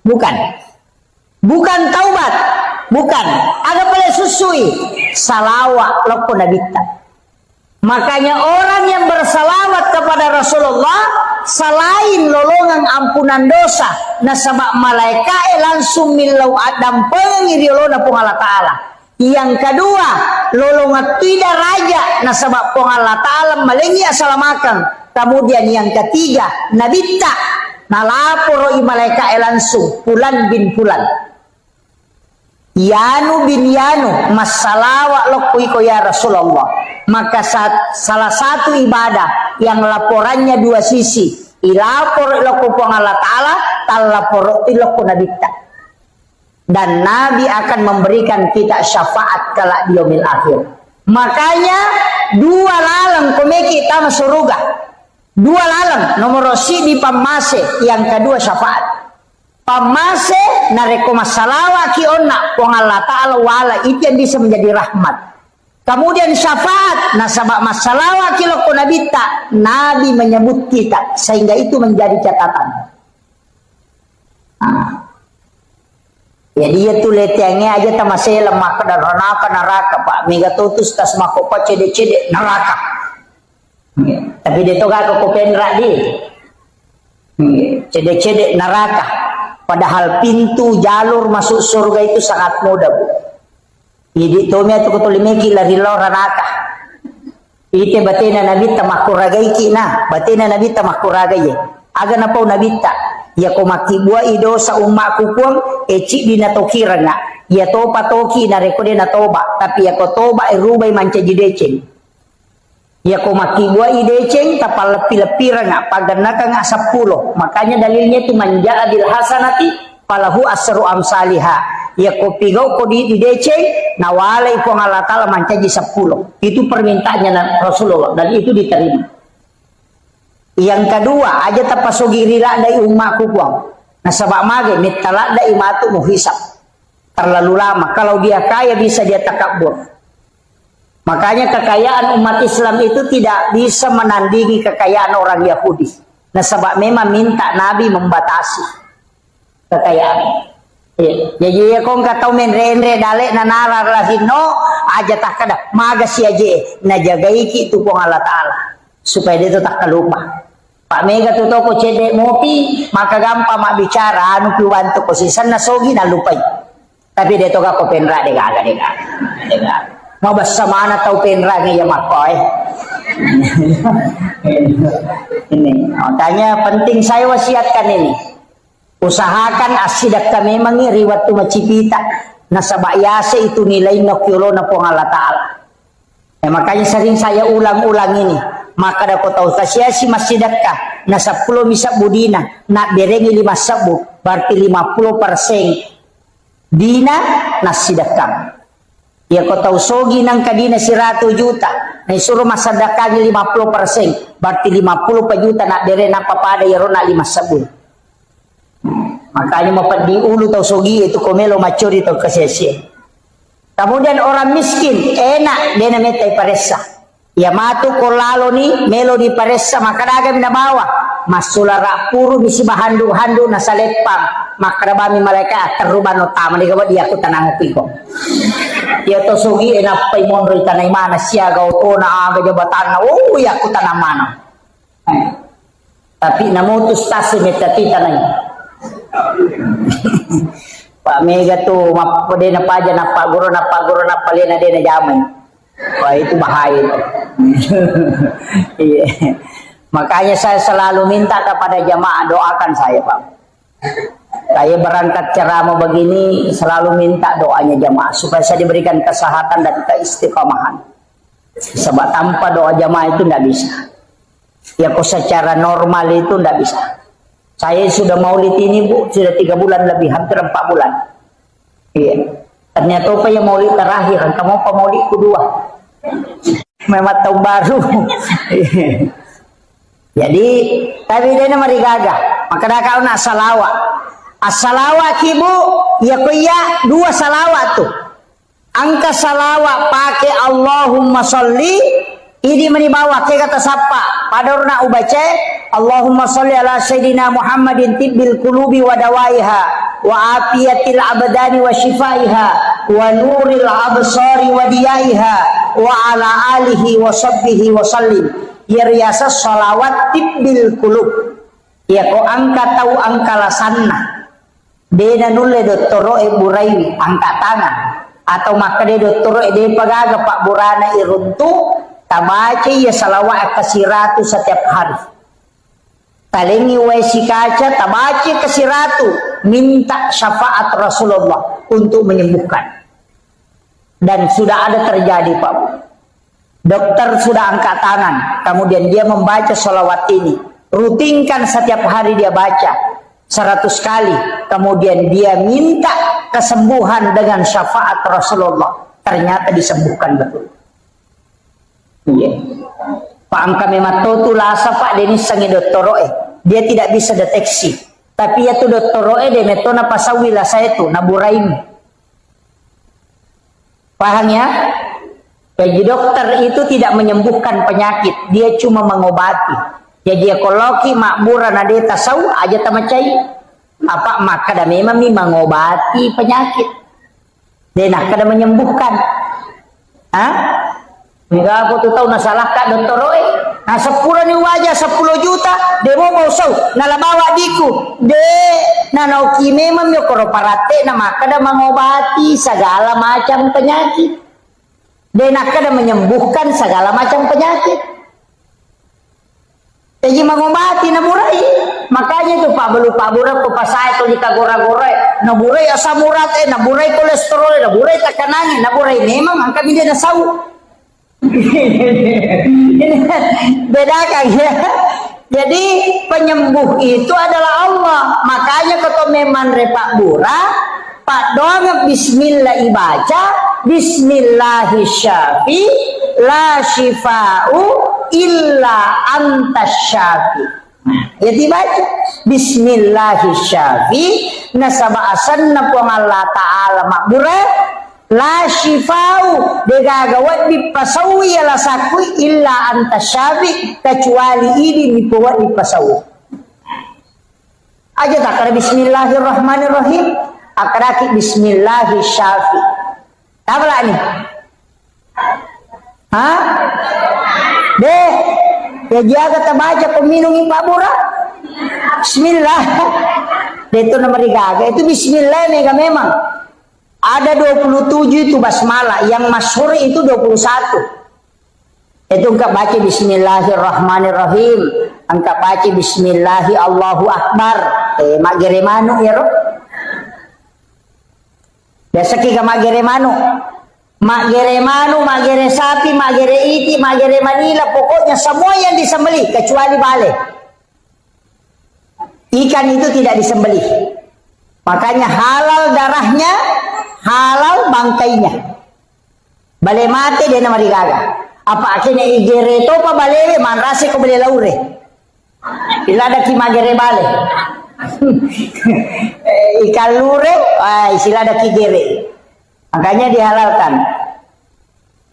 bukan taubat. Bukan, ada boleh susui salawat loko Nabi. Makanya orang yang bersalawat kepada Rasulullah selain lolongan ampunan dosa, nasabak malaikat langsung milau adam pengiriolona pung Allah Ta'ala. Yang kedua, lolongan tidak raja nasabak pung Allah Ta'ala malingi assalamakan. Kemudian yang ketiga, Nabi tak nalaporo malaikat langsung Fulan bin Fulan. Yanu bin Yanu masalawat lokuiko ya Rasulullah. Maka salah satu ibadah yang laporannya 2 sisi. Ilapor lokupong Allah Ta'ala talapor iloko Nabi ta. Dan Nabi akan memberikan kita syafaat kala di yaumil akhir. Makanya 2 lalang komeki tama suruga. 2 lalang nomor si di pamase yang kedua syafaat. Pamase nareko masalawa ki onna wong Allah Ta'ala wala itu yang bisa menjadi rahmat. Kemudian syafaat nasabak masalawa ki loko Nabi ta Nabi menyebut kita sehingga itu menjadi catatan. Ya dia tuh letiangnya aja tamasih lemah ke neraka Pak. Mega tutus tas makopa cede-cede neraka. Tapi dia tuh gak kopendra di. Cede-cede neraka. Padahal pintu jalur masuk surga itu sangat mudah Bu. Jadi tomnya tuh kutulimeki lari lora neraka. Ite batina nabi tamakuragai kina. Batina nabi tamakuragai. Aga na pau nabi ta. Ya ko makibua ido sa umma kukuang eci dina tokira na ya topa toki na rekode na toba tapi ya ko toba rubay manca jideceng ya ko makibua ideceng tapal lepi-lepira nga paganaka nga 10 makanya dalilnya itu manja adil hasanati falahu asru amsaliha ya ko pigaw ko di ideceng nawalay ko Allah taala manca ji 10 itu permintaannya Rasulullah dan itu diterima. Yang kedua, aja tapasugi rila dai umma kukuang. Nasabak mage mitala dai matu muhisab. Terlalu lama. Kalau dia kaya bisa dia takabur. Makanya kekayaan umat Islam itu tidak bisa menandingi kekayaan orang Yahudi. Nasabak memang minta Nabi membatasi kekayaan. Jadi ya kong katau menre dale nanara lahino aja tak kada maga si aje najagai ki itu kong Allah Taala supaya dia itu tak kelupa. Pak Mega tuh toko cedek mopi maka gampang mak bicara anu piwanto ko sisan na sogi na lupai tapi dia toga ko penra dega mau basa mana tau penra ni ya makoy ini tanya penting saya wasiatkan ini usahakan asidak kami memang riwat tu macipita nasabayase itu nilai nokyolo na po Allah Taala makanya sering saya ulang-ulang ini maka dapat tahu si masjid kah na 10 misa budina na berengi 5 sabu berarti 50% dina na sedekah ya ko tahu sogi nang kadina 100 juta na suruh masadakah 50% berarti 50 juta na bere na papada yaro na 5 sabu makanya mau di ulu tahu sogi itu komelo macuri tahu kesesi. Kemudian orang miskin enak dia nametai paresa ya matu kolalo ni melo di paresa makadaga minabawa masulara puru bisi bahandu-handu nasa lepang makarabami mereka teruban utama di gawat dia aku tanang piko ya to sugi enak pay monroy tanay mana siya gauto na aga jabatan na oh ya aku tanang mana tapi namutus tasi metati tanay Pak Mega tuh mapode na paja na paguro na palena de na jamay. Wah itu bahaya itu. Makanya saya selalu minta kepada jamaah doakan saya Pak. Saya berangkat ceramah begini selalu minta doanya jamaah supaya saya diberikan kesehatan dan keistiqomahan. Sebab tanpa doa jamaah itu tidak bisa. Ya kok secara normal itu tidak bisa. Saya sudah maulid ini Bu, sudah 3 bulan lebih, hampir 4 bulan. Iya. Ternyata apa yang maulid terakhir, kamu apa maulid kedua? Memang tahun baru. Jadi, tapi dia mari gagah. Maka dah kau nak salawat. As-salawat ibu, ya kuya 2 salawat tuh. Angka salawat pakai Allahumma sholli, ini menibawa ke kata sapa. Padorna ubace Allahumma sholli ala sayyidina Muhammadin tibbil qulubi wa dawaiha wa afiyatil abdani wa shifaiha wa nuril absari wa diyaiha wa ala alihi wa sahbihi wa sallim. Ya riasa salawat tibbil qulub. Ya ko angka tahu angka lasanna. Dena nulle dottoro e buraiwi angka tangan atau maka de dottoro e de pagaga Pak Burana iruntu tabaca ya salawat kasiratu setiap hari. Talengi waisi kaca tabaca kasiratu minta syafaat Rasulullah untuk menyembuhkan. Dan sudah ada terjadi Pak. Dokter sudah angkat tangan, kemudian dia membaca salawat ini. Rutinkan setiap hari dia baca 100 kali. Kemudian dia minta kesembuhan dengan syafaat Rasulullah. Ternyata disembuhkan betul. Iya. Pak angka memang tu lasa Pak Denis sangi doktoroe. Dia tidak bisa deteksi. Tapi ya tu doktoroe de metona pasawila saya tu naburaim. Paham ya? Jadi dokter itu tidak menyembuhkan penyakit, dia cuma mengobati. Jadi ekologi makburan ada tasau aja tamacai. Apa maka dah memang ni mengobati penyakit. Dia nak kada menyembuhkan. Enggak aku tu tahu nasalah kak doktor oi. Nah 10 ni wajah 10 juta dia mau sau nala bawa diku. Na nauki memang yo koro parate na maka dah mengobati segala macam penyakit. Dia nak kada menyembuhkan segala macam penyakit. Jadi mengobati na burai. Makanya itu Pak Belu Pak Burai ko pasay to di kagora-gora. Na burai asam urat na burai kolesterol, na burai tekanannya, na burai memang angka dia na sau. Bedakan ya. Jadi penyembuh itu adalah Allah. Makanya kalau memang Pak Bura, Pak doang bismillah ibaca, bismillahirrahmanirrahim, la shifa'u illa antas syafi. Ya dibaca bismillahirrahmanirrahim, nasaba asanna puang Allah Ta'ala makbura, la shifa'u degagawat dipasawi ala sakui illa antas syafi, kecuali ini dibuat dipasawi. Aja tak ada bismillahirrahmanirrahim, akaraki bismillahirrahmanirrahim. Apa lah ni? Deh, ya jaga terbaca peminum Pak Bura. Bismillah. Dia itu nomor digaga. Itu bismillah mega memang. Ada 27 itu basmalah. Yang masyhur itu 21. Itu engkau baca bismillahirrahmanirrahim. Engkau baca bismillahi Allahu Akbar. Mak geremanu ya roh. Biasa kita mak geremanu. Mak geremanu, mak gere sapi, mak gere iti, mak gere manila, pokoknya semua yang disembelih kecuali bale. Ikan itu tidak disembelih. Makanya halal darahnya, halal bangkainya. Bale mati dia nama digaga. Apa akhirnya igere to pa bale man rase ko bale laure. Bila ada ki magere bale. Ikan lure, istilah ada kigere. Makanya dihalalkan.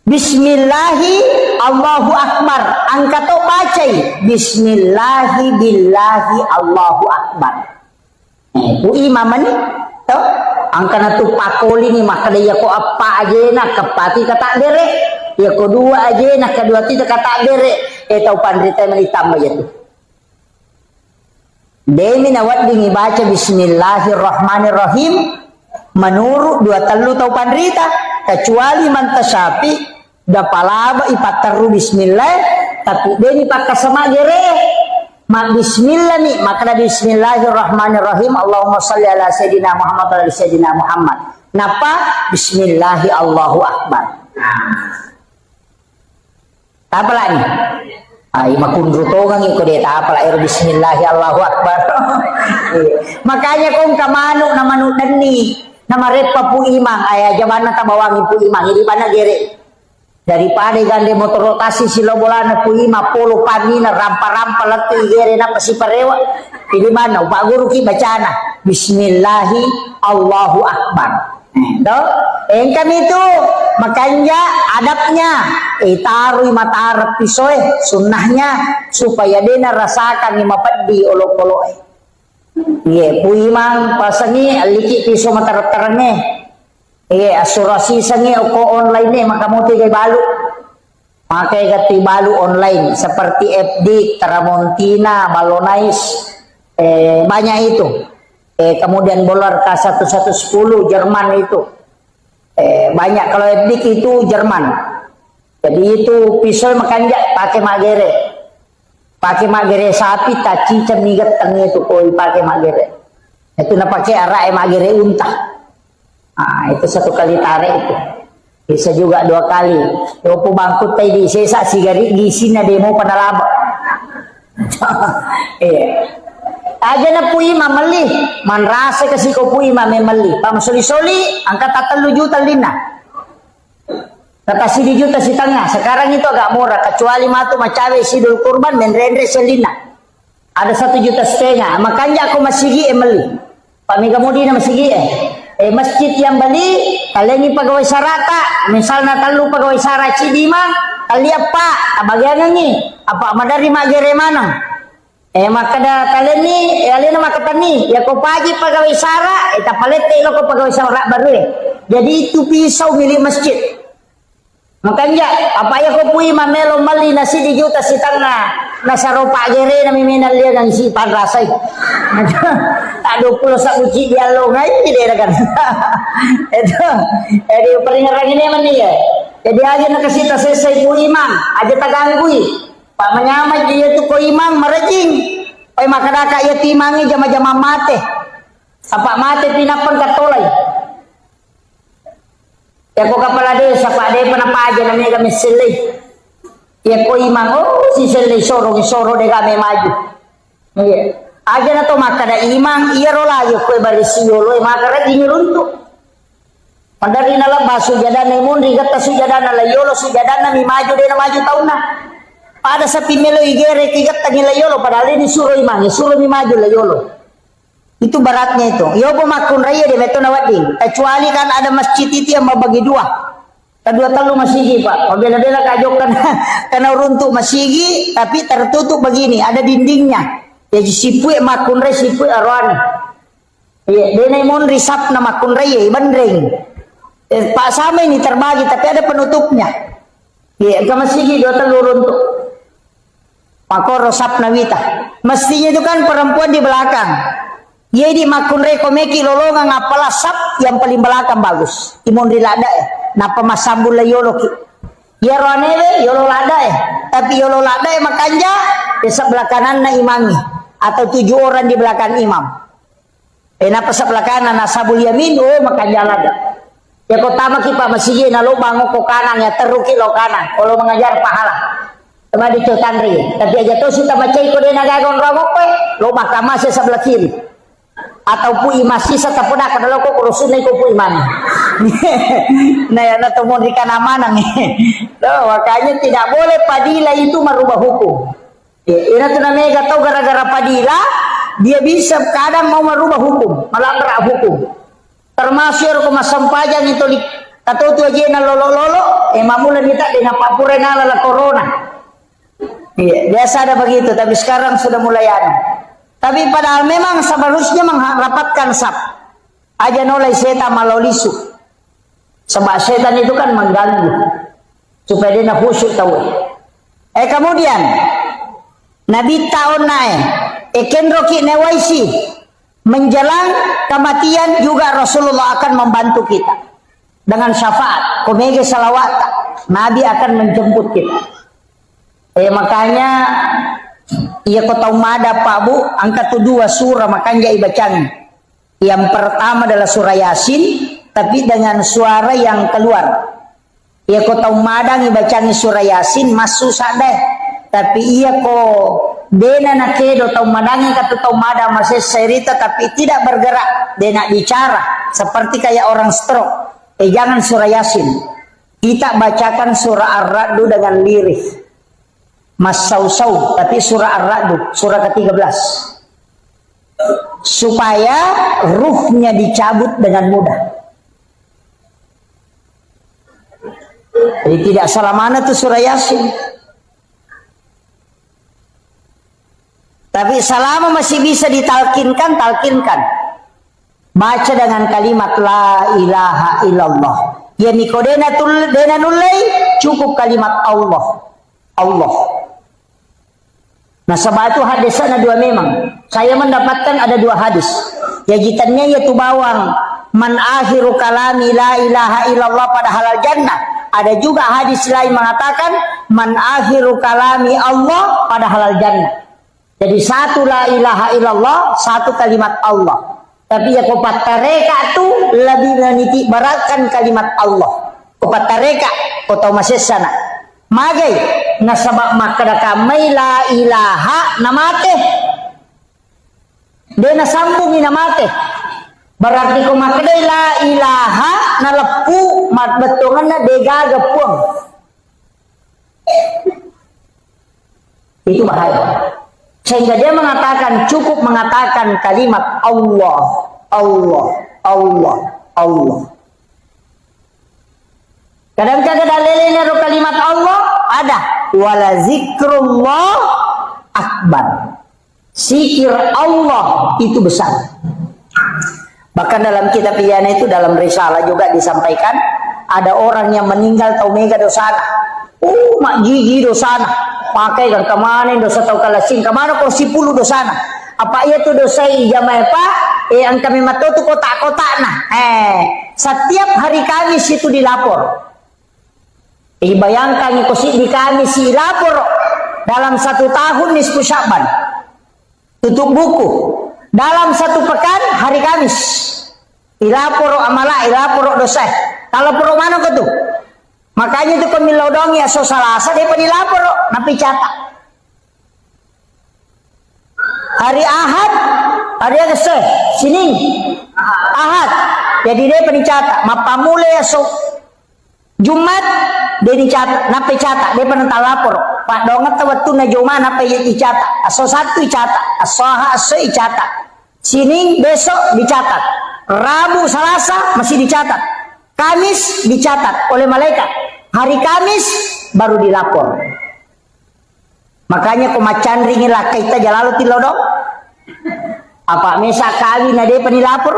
Bismillahi Allahu Akbar. Angka to bacai. Bismillahi billahi Allahu Akbar. Bu imam ni to angka na tu pakoli ni maka dia ko apa aja nak kepati kata dere. Ya ko dua aja nak kedua ti kata dere. Tau pandrita menitam aja tu. Demi nawat dingi baca bismillahirrahmanirrahim. Menurut 2 telu tau pandrita kecuali mantasapi dapalaba ipateru bismillah tapi deni pakai sama gere mak bismillah nih maka bismillahirrahmanirrahim Allahumma shalli ala sayyidina Muhammad wa ala sayyidina Muhammad napa bismillahi Allahu Akbar. Apa lagi? Ay makundro to ngang iko deta apa lah bismillahi Allahu Akbar. Makanya kung kamano na manudan ni nama repa pu imang ayah jamana tabawangi pu imang ini mana gere daripada gande motor rotasi silo bolana pu imang polo pagi na rampa-rampa lati gere na pasi parewa ini mana Pak Guru ki bacana bismillahi Allahu Akbar. Kami itu makanya adabnya taruh mata Arab pisoy sunnahnya supaya dia rasakan ni mapadi olok-olok. Iya, puimang pasangi aliki piso matar-tarane. Iya, asuransi sangi oko online ni maka mo tigay balu. Makai gati balu online seperti FD, Tramontina, Balonais, banyak itu. Kemudian Bolar K1110 Jerman itu. Banyak kalau FD itu Jerman. Jadi itu pisau makanya pakai magere. Pakai magere sapi tak cicam nigat tengah itu koi pakai magere. Itu na pakai arah magere unta. Itu 1 kali tarik itu. Bisa juga 2 kali. Yopo bangkut tadi sesa sigari gisi na demo panalaba. Aja na puima mali. Man rasa kasi ko puima may mali. Pamasoli-soli angka 3 juta lina. Kata 1 juta si tengah. Sekarang itu agak murah. Kecuali matu macawe sidul kurban dan rendre selina. Ada 1,5 juta. Makanya aku masigi meli. Pak Mega Mudi na masigi masjid yang beli kalian ini pegawai sarata. Misalnya kalau pegawai saraci di mana? Kali apa? Bagian ini apa madari magere mana? Maka dah kalian ni, kalian nak kata ni, ya kau pagi pegawai sara, tak palete lo kau pegawai sara baru. Jadi itu pisau milik masjid. Makanya apa ya kau pui mamelo mali nasi di juta si tangga nasaropa gere na miminal dia ng si panrasay. Tak 20 sa uci dia lo ngai dia kan. Itu jadi peringaran ini man dia. Jadi aja nak kasih tasesay ku imam, aja taganggui. Pak menyamai dia tu ko imam merejing. Oi makadaka ya timangi jama-jama mate. Apa mate pinapan katolay. Ya ko kapala desa pak de panapa aja namanya kami selih. Ya ko imam si selih soro de kami maju. Iya. Aja na to makada imam iya rolayo ko barisi yolo makara dinuruntu. Pandari nala basu jadana mundi gata sujadana la yolo sujadana mi maju de na maju tauna. Pada sa pimelo igere tigat tangila yolo padahal ini suruh imam, suruh mi maju la yolo. Itu baratnya itu. Yo pemakun raya di beto nawading. Kecuali kan ada masjid itu yang membagi dua. Kedua talu masigi pak. Bila-bila kajok karena runtuh masigi, tapi tertutup begini. Ada dindingnya. Jadi sipui makun raya sipui arwani. Iya, dia mon risap nama makun raya bandring. Pak sama ini terbagi tapi ada penutupnya. Iya, ke masigi dua talu runtuh. Makor rosap nawita. Mestinya itu kan perempuan di belakang. Jadi makun rekomeki lolongan ngapala sap yang paling belakang bagus. Imon rilada napa masambul la yolo ki. Ya roanele yolo lada tapi yolo lada makanja di sebelah kanan na imangi atau 7 orang di belakang imam. Napa sebelah kanan nasabul yamin makanja lada. Ya kota makipa masjid na lo bango ko kanan ya teruki lo kanan. Kalau mengajar pahala. Tema di Tandri. Tapi aja to suta macai ko de nagagon rangok lo mahkamah sebelah kiri. Atau pui masih setapun akan lo kok urusin ko pui mana. Nah ya na temon di kanamana nih. Makanya tidak boleh padila itu merubah hukum. Ina tu namanya tahu gara-gara padila dia bisa kadang mau merubah hukum, melanggar hukum. Termasuk rumah sampajang itu kata tu aja na lolo mamulan kita dengan papure nala la corona. Iya, biasa ada begitu, tapi sekarang sudah mulai ada. Tapi padahal memang seharusnya merapatkan sap. Aja nolai setan malolisu. Sebab setan itu kan mengganggu. Supaya dia khusyuk tahu. Kemudian Nabi tahun naik. Kenroki newaisi. Menjelang kematian juga Rasulullah akan membantu kita. Dengan syafaat. Komege salawat. Nabi akan menjemput kita. Makanya iya kau tahu mada Pak Bu, angkat 2 surah makanya ibacang. Yang pertama adalah surah Yasin, tapi dengan suara yang keluar. Iya kau tahu mada ibacang surah Yasin masuk sadeh, tapi iya kau dena nakedo tahu madangi kata tahu mada masih cerita tapi tidak bergerak, dena bicara seperti kayak orang stroke. Jangan surah Yasin. Kita bacakan surah Ar-Ra'd dengan lirik. Mas Sausau, tapi surah Ar-Ra'd, surah ke-13. Supaya ruhnya dicabut dengan mudah. Jadi tidak salah mana tuh surah Yasin. Tapi selama masih bisa ditalkinkan, talkinkan. Baca dengan kalimat la ilaha illallah. Ya mikodena nulai, cukup kalimat Allah. Allah. Nah sebab itu hadisnya ada 2 memang. Saya mendapatkan ada 2 hadis. Jajitannya yaitu bawang. Man akhiru kalami la ilaha illallah pada halal jannah. Ada juga hadis lain mengatakan man akhiru kalami Allah pada halal jannah. Jadi 1 la ilaha illallah, 1 kalimat Allah. Tapi ya kopat tareka tu lebih meniti beratkan kalimat Allah. Kopat tareka kau tahu masih sana. Magai nasabak makada kamay la ilaha namate. Dia nasambung namate. Berarti ko makada la ilaha nalepu matbetungan na degaga puang. Itu bahaya. Sehingga dia mengatakan cukup mengatakan kalimat Allah, Allah, Allah, Allah. Kadang-kadang dalilnya kalimat Allah ada wala zikrullah akbar. Zikir Allah itu besar. Bahkan dalam kitab Iyana itu, dalam risalah juga disampaikan, ada orang yang meninggal tau mega dosana. Mak gigi dosana. Pakai kan kemana dosa tau kalasing. Kemana kursi puluh dosana. Apa ia tuh dosa ijamah pak? Ang kami matau tuh kotak-kotak nah. Setiap hari Kamis itu dilapor. Bayangkan di Kamis dilapor. Dalam 1 tahun nisfu Sya'ban. Tutup buku. Dalam 1 pekan hari Kamis. Ilapor amala, ilapor dosa. Kalau poro mana ke tuh? Makanya itu pemilodong ya so Salasa dia penilapor napi catat. Hari Ahad, hari Agustus, Senin, Ahad. Jadi dia pencatat. Mapamule ya so Jumat dia dicatat, napi catat. Dia penental lapor. Pak dongat waktu na Jumat napi dicatat. Aso 1 dicatat, asoha aso dicatat. Senin besok dicatat. Rabu Selasa masih dicatat. Kamis dicatat oleh malaikat. Hari Kamis baru dilapor. Makanya kumacan ringin lah kita jalalu tilodong. Apa mesa kawin ada penilapor?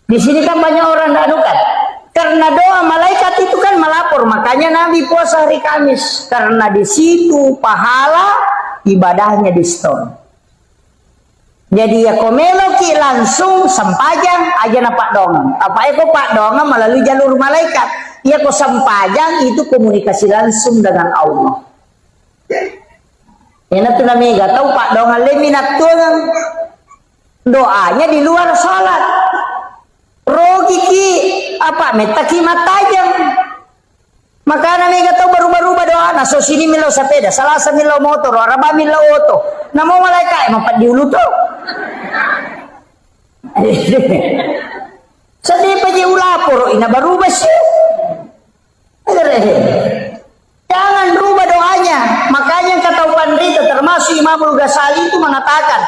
Di sini kan banyak orang tidak adukan. Karena doa malaikat itu kan melapor. Makanya Nabi puasa hari Kamis. Karena di situ pahala ibadahnya di store. Jadi ya komeloki langsung sempajang aja na Pak Dongeng. Apa itu Pak Dongeng melalui jalur malaikat. Ya kok sempajang itu komunikasi langsung dengan Allah. Ya nanti namanya gak tahu Pak Dongeng leminat tuh doanya di luar sholat. Rogi ki apa metaki matajam. Maka namanya gak tahu baru-baru doa. Nah so sini milo sepeda, Salasa milo motor, Araba milo auto. Namo malaikat emang di ulu tuh. Sedih paji ulapor ina baru besi. Jangan rubah doanya. Makanya kata Pandita termasuk Imamul Ghazali itu mengatakan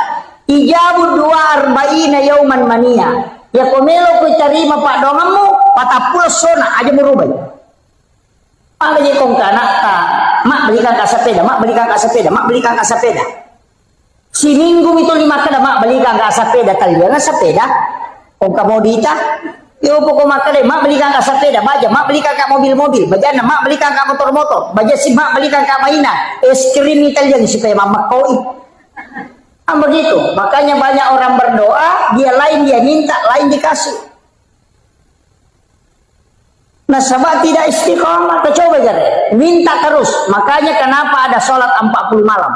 ijabud 42 yauman mania. Ya komelo ku terima Pak Dongamu patapul sona aja merubah. Apa jadi kong kanaka? Mak belikan ka sepeda, mak belikan ka sepeda, mak belikan ka sepeda. Si minggu itu 5 kada mak belikan ka sepeda kali dia sepeda. Kong kamodita, yo pokok mak kada mak belikan ka sepeda, baja mak belikan ka mobil-mobil, baja mak belikan ka motor-motor, baja si mak belikan ka mainan, es krim Italian supaya mama koi. Begitu. Makanya banyak orang berdoa, dia lain dia minta, lain dikasih. Nah sebab tidak istiqomah, coba jadi minta terus. Makanya kenapa ada sholat 40 malam,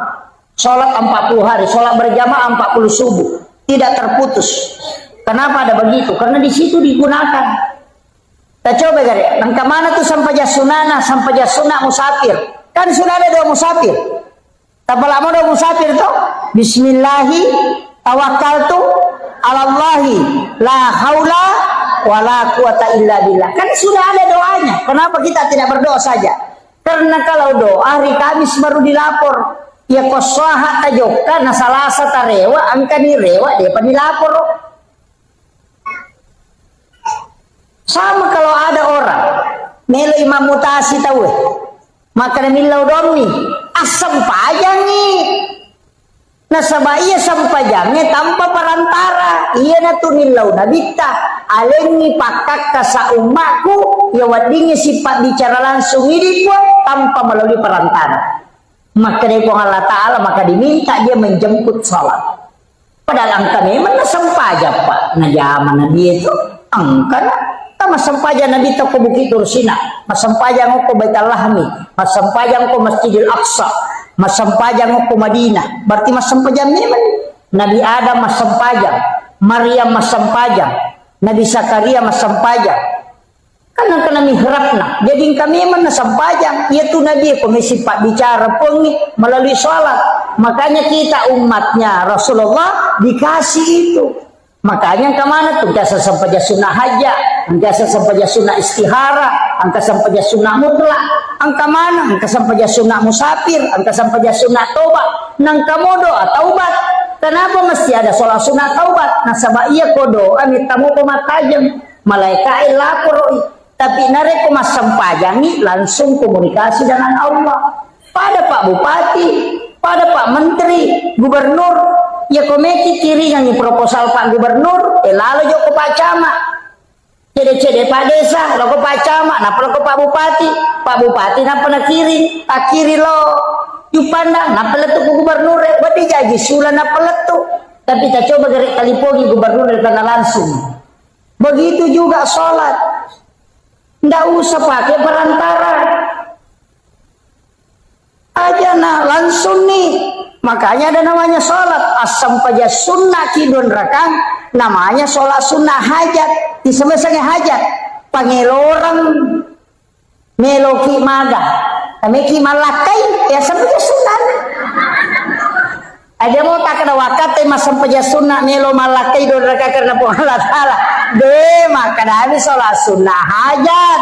sholat 40 hari, sholat berjamaah 40 subuh, tidak terputus. Kenapa ada begitu? Karena di situ digunakan. Kita coba jadi, nang kemana tuh sampai jasunana, sampai jasuna musafir. Kan sudah ada doa musafir. Tapi lama doa musafir tuh, Bismillahi tawakkaltu alallahi la haula wala quwata illa billah. Kan sudah ada doanya. Kenapa kita tidak berdoa saja? Karena kalau doa hari Kamis baru dilapor. Ya kosaha tajoka na Salasa tarewa angka ni rewa dia dilapor. Sama kalau ada orang melo imam mutasi tahu. Maka milau domni asam pajang nih. Nah sabaya sampajangnya tanpa perantara. Iya na tunilaw na bita. Alengi pakak ka sa umaku. Ya wadingnya sifat bicara langsung ini pun tanpa melalui perantara. Maka dari Allah Ta'ala maka diminta dia menjemput sholat. Padahal angka memang na sampajang pak. Nah zaman Nabi itu angka na. Masampajang Nabi itu ke Bukit Tursina. Masampajang ko Baitul Lahmi. Masampajang ko Masjidil Aqsa. Masampajang ko Madinah. Berarti masampajang memang. Nabi Adam masampajang. Maryam masampajang. Nabi Zakaria masampajang. Karena kena mihrabna. Jadi kami memang masampajang. Yaitu Nabi komisi pak bicara pengi melalui sholat. Makanya kita umatnya Rasulullah dikasih itu. Makanya kemana tuh? Jasa sampaja sunnah haja, jasa sampaja sunnah istihara, angka sampaja sunnah mutlak, angka mana? Angka sampaja sunnah musafir, angka sampaja sunnah taubat, nang kamu doa taubat. Kenapa mesti ada sholat sunnah taubat? Nah sabab iya kodo, amit tamu pematajam, malaikat lapor, tapi nareko mas sampajangi langsung komunikasi dengan Allah. Pada Pak Bupati, pada Pak Menteri, Gubernur, ya komeki kiri yang proposal Pak Gubernur, lalu joko Pak Camat, cede-cede Pak Desa, lo Pak Camat, napa lo Pak Bupati napa na kiri, tak kiri lo, yupanda, napa letu ku Gubernur, berarti jadi sulah napa letu, tapi kita coba gerak kalipogi Gubernur tanah langsung, begitu juga sholat, nggak usah pakai perantara. Aja nah langsung nih, makanya ada namanya sholat asam paja sunnah kidun rakang, namanya sholat sunnah hajat di semesanya hajat pangelorang meloki maga meki malakai ya sampai sunnah. Ada mau tak kena wakat masam paja sunnah melo malakai don rakang karena Allah taala deh maka habis sholat sunnah hajat.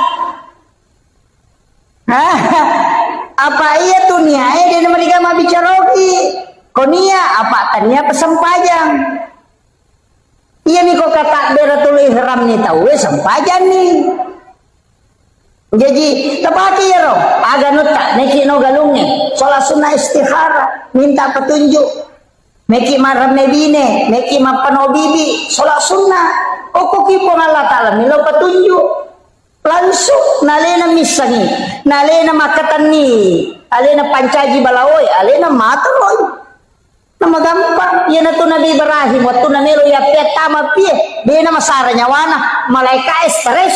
Apa iya tuh nia dia mereka mau bicarogi konia apa tanya pesempajang iya nih kok kata beratul ihram nih tahu sempajang nih jadi tepaki ya roh agak nutak neki no galungnya sholat sunnah istikhara minta petunjuk meki maram nebine meki mapano bibi sholat sunnah kok kipo Allah Ta'ala milo petunjuk langsung nalena misangi nalena makatani alena pancaji balawoi alena mataloy nama gampang ya natu Nabi Ibrahim waktu namelo ya petama pie dia nama saranya wana malaikat stres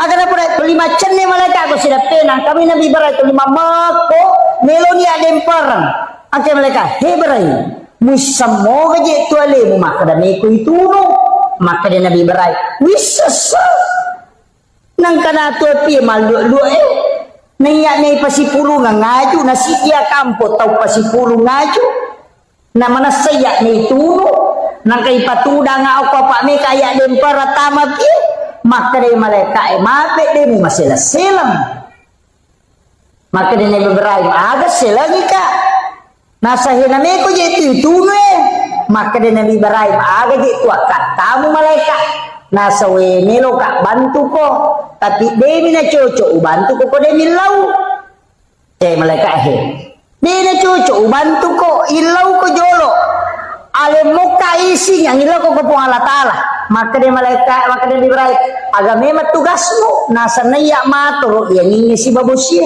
agar apa 5 cenne malaikat aku sudah penang kami Nabi Ibrahim 5 mako meloni ademparang angke malaikat he Ibrahim musammo gaje tuale mu makadame ko ituno maka dia Nabi Ibrahim wisasa nang kana tuh pi malu nanya nih pasipulu ngaju nasi dia kampo tau pasipulu ngaju nama nasaya nih turu nang kay patuda nga ako pa mi kaya din para tama pi maka dia malaikat mape dia masila silang maka dia Nabi Ibrahim aga silang ika nasa hinami ko jeti tuno maka dia Nabi Ibrahim aga gitu akan kamu malaikat nasa we melo kak bantu ko tapi demi na cucu bantu ko demi lau malaikat he demi na cucu bantu ko ilau ko jolo ale muka isi yang ilau ko pung Allah Ta'ala maka dia malaikat maka dia Ibrahim aga memang tugasmu nasa naya maturo yang ini si babusia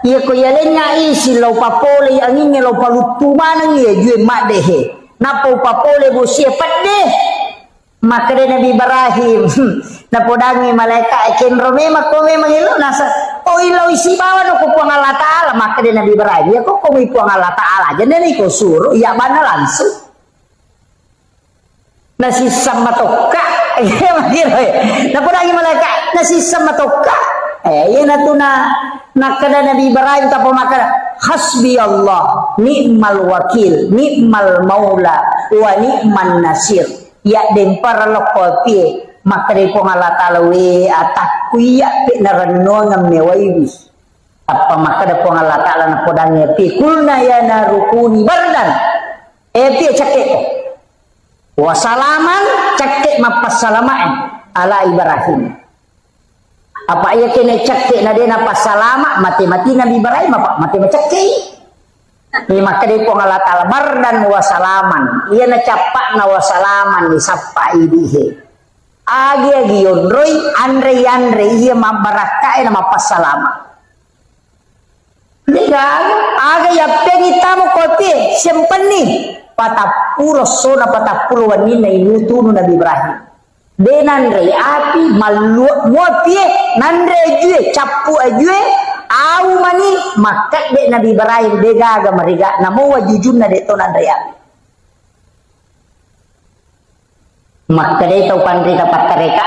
iya ko yalen nga isi lau papole yang ini lau palutumanang iya jue madehe napo papole busia padeh maka dia Nabi Ibrahim napodangi malaikat kenro memang ko memang ilo nasa oh ilo isi bawa no ko puang Allah Ta'ala maka dia Nabi Ibrahim ya kok ko puang Allah Ta'ala jadi ko suruh iya bana langsung nasi sama toka iya makiro napodangi malaikat nasi sama toka iya natuna nakada Nabi Ibrahim tapo maka hasbi Allah ni'mal wakil ni'mal maula wa ni'man nasir ya dempar lokopie maka di Allah Ta'ala we atakku ya pe narano ngam mewaiwi apa maka da Allah Ta'ala na podangnya pi kulna ya narukuni bardan pi cakek wasalaman cakek mapassalamaan ala Ibrahim apa iya kene cakek na dena pasalama mati-mati Nabi Ibrahim apa mati cakek maka dia pun Allah Ta'ala bardan wasalaman iya na capak na wasalaman ni sapa idihe agi yonroy andre iya mabarakai na mapasalama diga aga yapeng itamo kopi simpan nih patapulo sona patapulo wanina inutu Nabi Ibrahim denandre api malu muapie nandre jue capu ajue au mani maka de Nabi Ibrahim dega aga mariga namo wajujunna de to nandre api maka de to pandri dapat kareka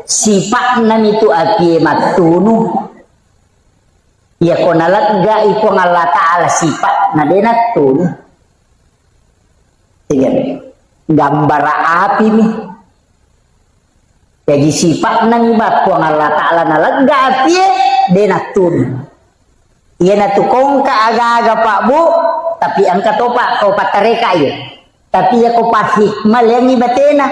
sifat nan itu api matunu ya konalat ga ipo Allah Ta'ala sifat na de natun tiga gambar api nih jadi sifat nang ibat puang Allah Ta'ala na lega api denatun iya natukong ka aga-aga pak bu tapi angka to pak kau patareka ya tapi ya kau pahikmal yang ibatena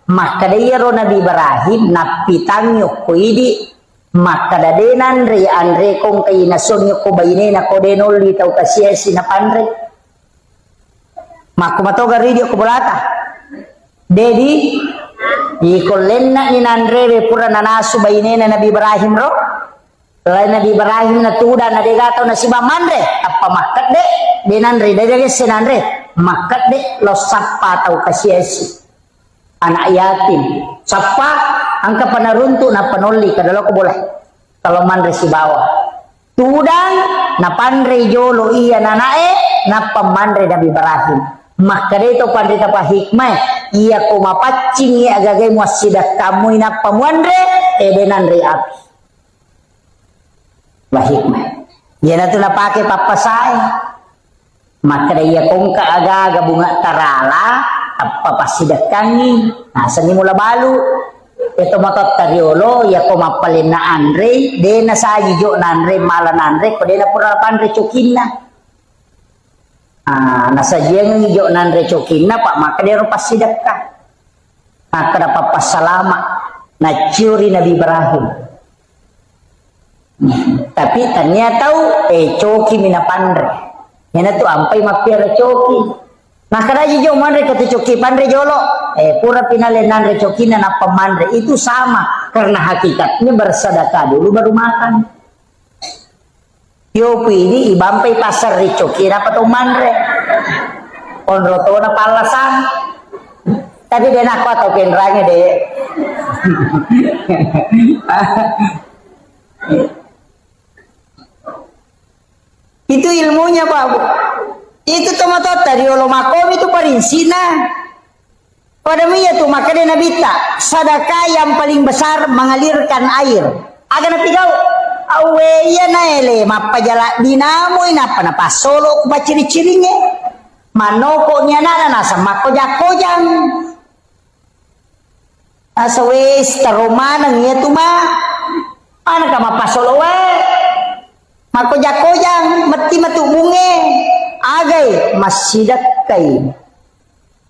maka dia ro Nabi Ibrahim napitangyo ko idi Maka dadenan re andre kong kay nasonyo ko bayne na ko denoli tau kasiesi na pandre. Maka matoga radio ko bulata. Dedi ikolenna ni nandre re pura nanasu bayne na Nabi Ibrahim ro. Lain Nabi Ibrahim na tuda na degataw na si mamandre. Apa makat de denandre dede senandre makat de lo sappa tau kasiesi. Anak yatim sapa angka panaruntu na panoli kadalo ko boleh kalau mandre si bawah tudang na pandre jolo iya nanae na pamandre Nabi Ibrahim maka dito pandre tapa hikmah iya ko mapaccing iya agagay mo sidak kamu ina pamandre denandre api bah hikmah iya na to napake papasay maka iya kong kaaga bunga tarala apa pasidakangi nasa ni mula balu ito matot tariolo ya ko mapalin na andre de na sa jo na andre mala na andre ko de na pura pandre chokinna nasa jeng jo na andre chokinna pak maka de ro pasidakka maka dapat pasalama na curi Nabi Ibrahim tapi ternyata choki mina pandre yana tu ampai mapira choki nah kada jo mandre kata coki pandre jolo pura pinale nandre coki na pamandre itu sama karena hakikatnya bersedekah dulu baru makan yo pidi ibampai pasar ri coki na pato mandre onroto na palasan tapi dia nak atau penrangnya deh itu ilmunya Pak. Itu tomato dari olomakom itu parinsina. Pada miya tuh maka dia nabita sedekah yang paling besar mengalirkan air. Agar nanti kau awe ya naele mapajala dinamo ina apa napa solo kuba ciri-cirinya. Manoko nya nana nasa makojak-kojang. Asawes taromanang iya tuh mah. Mana ka mapasolo we? Makojak-kojang mati matu bunge. Agay masidak kay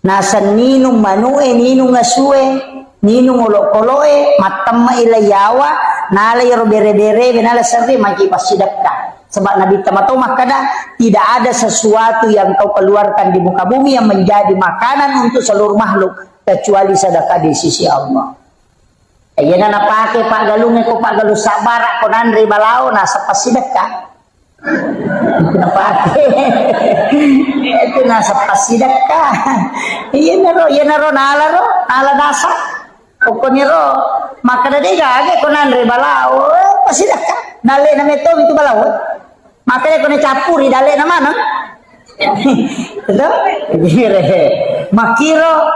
nasa ninong manue ninong ngasue ninong ulokoloe matam mailayawa nalay robere-bere benala sarri maki pasidak ka sebab Nabi tamato makada tidak ada sesuatu yang kau keluarkan di muka bumi yang menjadi makanan untuk seluruh makhluk kecuali sedekah di sisi Allah. Ayan na napake Pak Galungnya ko Pak Galu sabar ko nandri balao nasa pasidak ka. Napake itu nasa pasidak ka iya naro nala dasa pokoknya ro maka dade gage ko nandre balao pasidak ka dale na meto itu balao maka ko ne capuri dale na mana itu dire makiro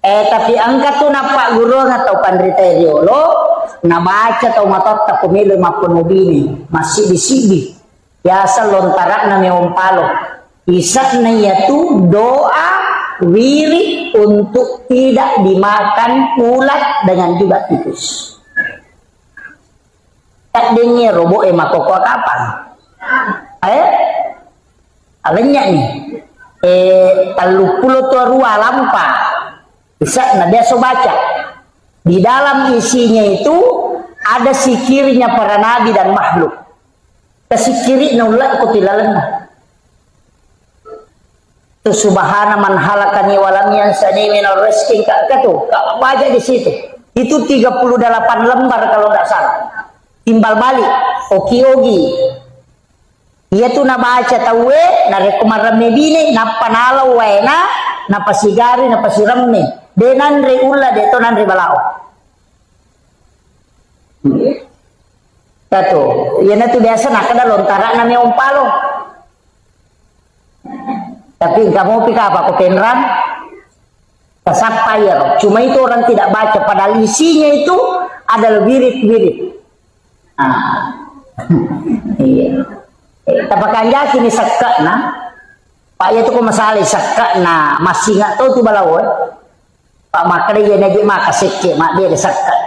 tapi angkat tu napa guru atau pandrita riolo na baca atau matot ta pumilo mapunubini masih disibi biasa lontarak na meompalo isak na yaitu doa wirid untuk tidak dimakan ulat dengan juga tikus tak dengar robo makoko kapan alenya nih 30 tua lampa isak na biasa baca di dalam isinya itu ada sikirnya para nabi dan makhluk kesikiri nulak ko tilalan tu subhana man halakani walam yansani min rizqin ka tu baca di situ itu 38 lembar kalau tidak salah timbal balik oki-ogi ia tu na baca tawe na rekomarame bine na panalaw waena na pasigari na pasiramme denandre ulla de to nandre balao Tato, yan na to biasa nakada lontara na may umpalo. Tapi kamu pika apa penran? Kasapayar. Cuma itu orang tidak baca. Padahal isinya itu adalah wirid-wirid. Iya. Tapakan yakin ni sakka na. Pak itu ko masalah sakka na masih nggak tahu tu balawon. Pak makre yan aja makasike mak dia sakka.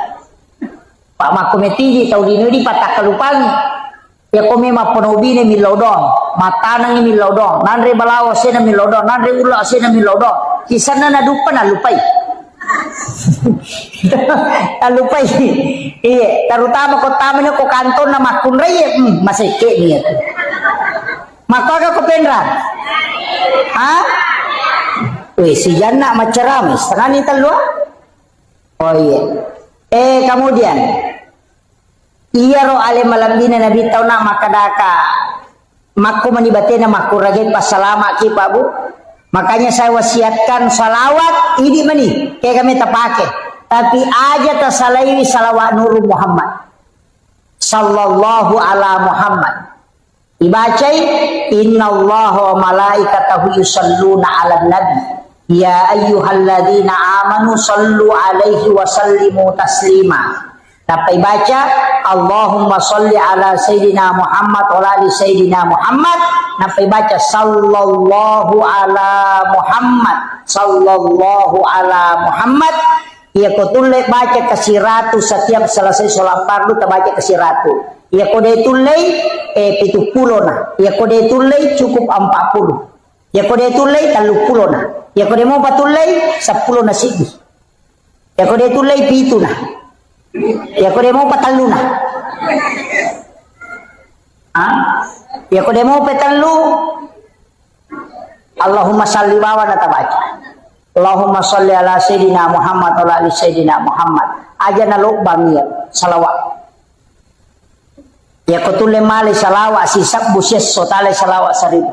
Pak makometi tahu di patak kalupang ya kome maponobine milodong matanang milodong nanre balawo sena milodong nanre ula sena milodong kisana na dupa na lupai Tak lupa ini. Iya, terutama kota mana ko kantor na makun raya, masih ke ni tu. Maka ka ko pendra. Ha? Weh, si jana maceram, setengah ni telua. Oh iya. Kemudian iya ro ale malam dina Nabi tahu nak makadaka. Makku manibatena makku rajin pas salama ki Pak Bu. Makanya saya wasiatkan salawat ini mani kayak kami terpakai. Tapi aja tersalai salawat Nur Muhammad sallallahu ala Muhammad. Dibacai innallaha wa malaikatahu yusalluna ala nabi ya ayyuhalladzina amanu sallu alaihi wa sallimu taslima. Dapat baca Allahumma salli ala Sayyidina Muhammad wa ala Sayyidina Muhammad. Dapat baca sallallahu ala Muhammad sallallahu ala Muhammad. Ia kau tulis baca kasih ratu setiap selesai sholat fardu terbaca kasih ratu. Ia kau dia tulis 70 nah. Ia kau dia tulis cukup 40. Ia kau dia tulis 30 nah. Ia kau dia mau tulis 10 nasibi. Ia kau dia tulis 7 nah. Ya ko demo patalu na. Ya ko demo patalu. Allahumma salli wa tabaca. Allahumma salli ala Sayyidina Muhammad wa ala Sayyidina Muhammad. Aja na lubang ya salawat. Ya ko tule mali salawat sisab busyes sotale salawat sarib.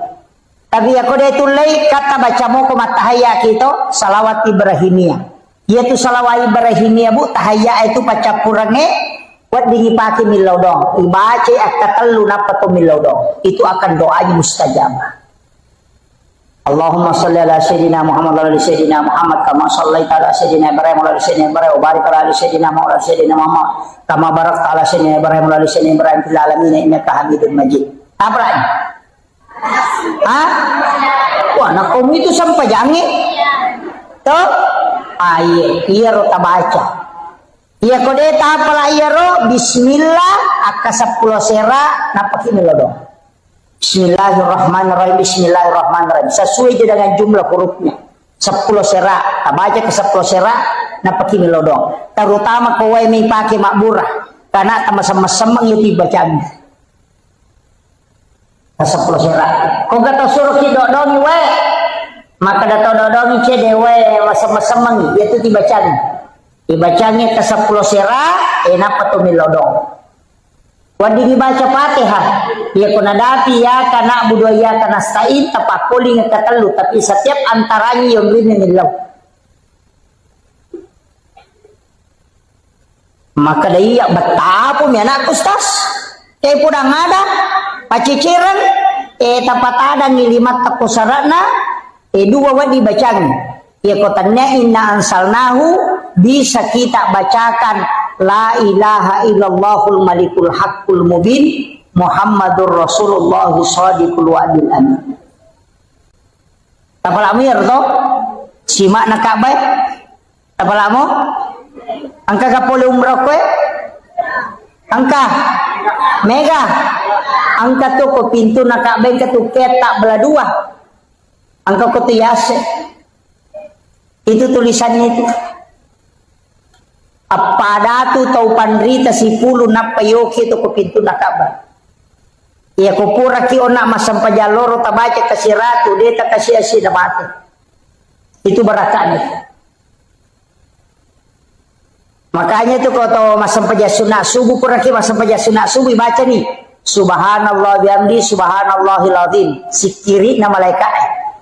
Tapi ya ko de tule kata baca mo ko matahaya kito salawat Ibrahimiyah. Yaitu salawat Ibrahimiyah bu tahaya itu paca kurangnya buat dingipaki milau dong ibaca akatelu napatu milau dong itu akan doanya mustajabah. Allahumma salli ala Sayyidina Muhammad wa ala Sayyidina Muhammad kama sallaita ala Sayyidina Ibrahim wa ala Sayyidina Ibrahim wa barik ala Sayyidina Muhammad wa ala Sayyidina Muhammad kama barakta ala Sayyidina Ibrahim wa ala Sayyidina Ibrahim fil alamin innaka Hamidum Majid. Apa ini? Wah, nak kamu itu sampai jangan tuh. Iya ro tabaca. Iya kode tapala iya ro bismillah akka 10 sera napaki milodo. Bismillahirrahmanirrahim bismillahirrahmanirrahim. Sesuai dengan jumlah hurufnya. 10 sera tabaca ke 10 sera napaki milodo. Terutama kowe mi pake makburah karena sama-sama itu bacaan. 10 sera. Kok kata suruh ki dodongi we. Maka datang dodongi cedewe masa-masa yaitu dibacanya ke 10 sera enapa tu milodong wadi dibaca Fatihah ya kunadapi ya kana budaya kana stain tepat kuling ketelu tapi setiap antaranya yang ini milau maka dia betapa mi anak ustaz kayak pudang ada paciciran tepat ada ngilimat takusarana dua wadi bacaan ya kotannya inna ansalnahu bisa kita bacakan la ilaha illallahul malikul haqqul mubin Muhammadur Rasulullah shadiqul wa'dil amin. Tapalamu ya to simak na kabay tapalamu angka kapole umrah kwe angka mega angka to ko pintu na kabay katuket tak bela dua angka kutiyase itu tulisannya itu apa datu tau pandrita si pulu napayoki itu ke pintu nakaba ya kupura ki onak masam pajaloro tabaca kasih ratu dia tak kasih asi mati itu berakannya makanya tuh kalau tau masam pajasuna subuh kuraki masam pajasuna subuh baca nih subhanallah bihamdi subhanallahil azim sikiri na malaikat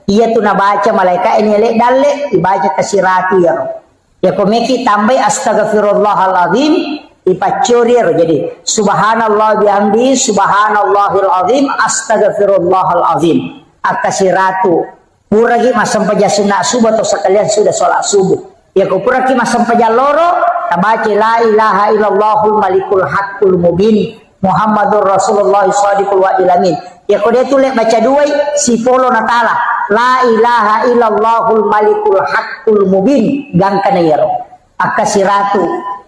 iya tuh nabaca malaikat ini lek dalek dibaca kasih ratu ya komeki tambah astagfirullahaladzim dipacurir jadi subhanallah bihamdi subhanallahil azim astagfirullahaladzim kasih ratu puragi masam pajasuna subuh atau sekalian sudah sholat subuh ya kupuragi masam pajaloro tabaca la ilaha illallahul malikul haqqul mubin Muhammadur Rasulullah shadiqul wa'dil amin ya kode tu lek baca dua si polo natala la ilaha illallahul malikul haqqul mubin gang kana yero akasiratu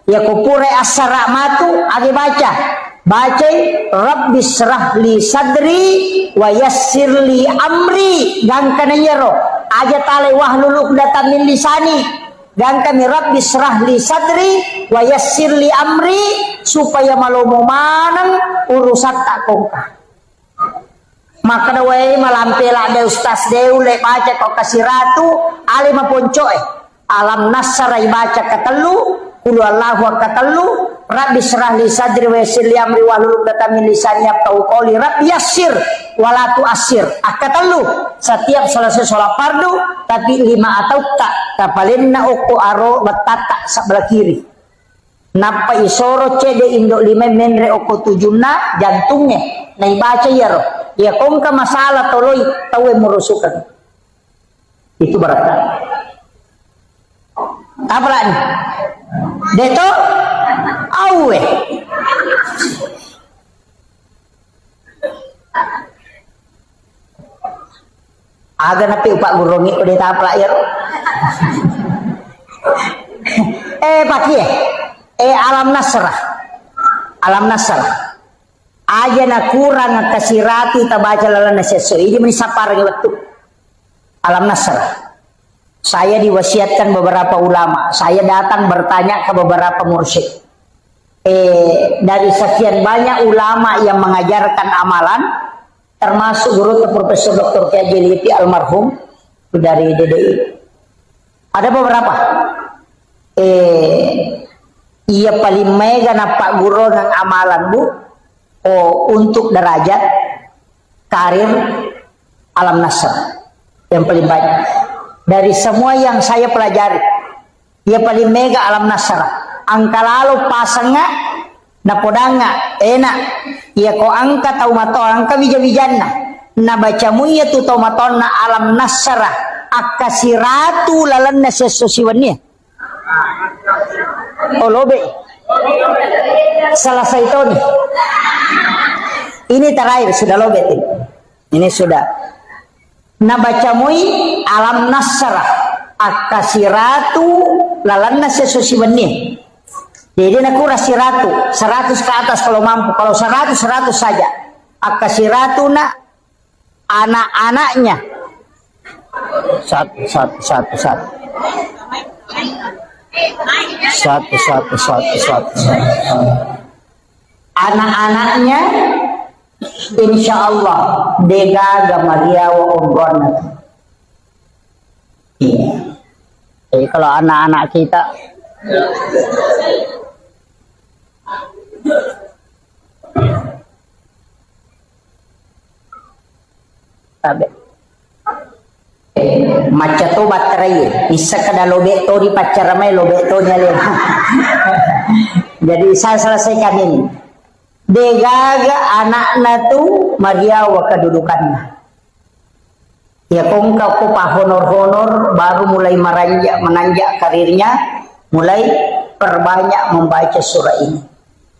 ya kupure asara matu age baca rabbi syrah li sadri wa yassir li amri gang kana yero aja tale wahlul uqdatam min lisani dan kami Rabbi syrah li sadri wa yassir li amri, supaya malomo manang urusan tak kongka. Maka dawai malampela de ustaz deu le baca kok kasih ratu ali maponcoe alam nasara baca katelu qul Allahu katelu Rabbi syrah li sadri wa yassir li amri wahlul 'uqdatam min lisani yafqahu qawli Rabbi yassir wala tu'assir. Katelu setiap selesai sholat fardu tapi 5 atau tak kapalinna uku aro betata sebelah kiri napa isoro cede indok 5 menre uku 7 jantungnya nai baca ya roh ya kongka masalah toloi tawe merusukan itu berarti apa lagi deto awe aga napi upak gurongi udah tahap layar paki alam nasrah aja na kurang kasirati tabaca lalana sesuai ini menisapar waktu alam nasrah. Saya diwasiatkan beberapa ulama, saya datang bertanya ke beberapa mursyid. Dari sekian banyak ulama yang mengajarkan amalan, termasuk guru Profesor Dr. Kiai Jeliti almarhum dari DDI. Ada beberapa. Ia paling mega na Pak Guru ng amalan bu, untuk derajat karir alam nasr yang paling banyak. Dari semua yang saya pelajari, ia paling mega alam nasr. Angka lalu pasangnya napodanga enak ia ko angka tau mato angka bija-bijanna na bacamu ia tu tau matonna alam nasrah akasiratu lalanna sesosiwannya lobe selesai tahun ini terakhir sudah lobe ini sudah na bacamui alam nasrah akasiratu lalanna sesosiwannya. Jadi aku rasiratu 100 ke atas kalau mampu, kalau 100 saja. Akasiratu nak anak-anaknya satu. Anak-anaknya insya Allah dega gamaria wa umrona. Iya. Jadi kalau anak-anak kita maca to baterai bisa kada lobe to di pacar mai lobe to nyale. Jadi saya selesaikan ini degaga anakna tu maria wa kedudukannya ya kongka ko pa honor baru mulai menanjak karirnya, mulai perbanyak membaca surah ini.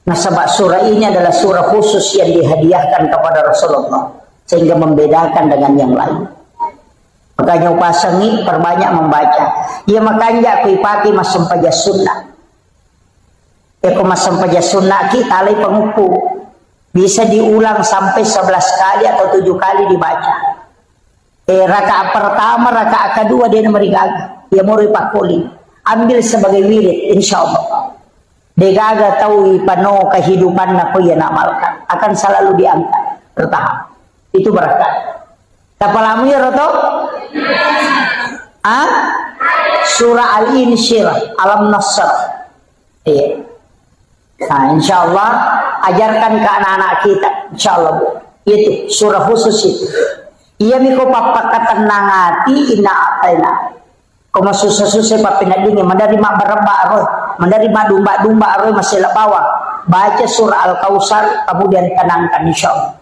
Nah sebab surah ini adalah surah khusus yang dihadiahkan kepada Rasulullah sehingga membedakan dengan yang lain. Makanya upasangi perbanyak membaca. Ya makanya aku ipati masam paja sunnah. Ya aku masam paja sunnah kita alai pengupu bisa diulang sampai 11 kali atau 7 kali dibaca. Rakaat pertama, rakaat kedua dia merigaga. Ya muri pakuli. Ambil sebagai wirid insya Allah. Degaga tahu pano kehidupan aku yang amalkan akan selalu diangkat bertahap. Itu berkat. Kapalamu ya roto? Surah Al-Insyirah, Alam Nasr. Iya. Nah, insya Allah ajarkan ke anak-anak kita, insya Allah. Itu surah khusus itu. Ia miko papa ketenangati ina ataina. Koma susah-susah papina dingin, menerima berembak roh, menerima domba-domba roh masih lebawa. Baca surah Al-Kausar, kemudian tenangkan insya Allah.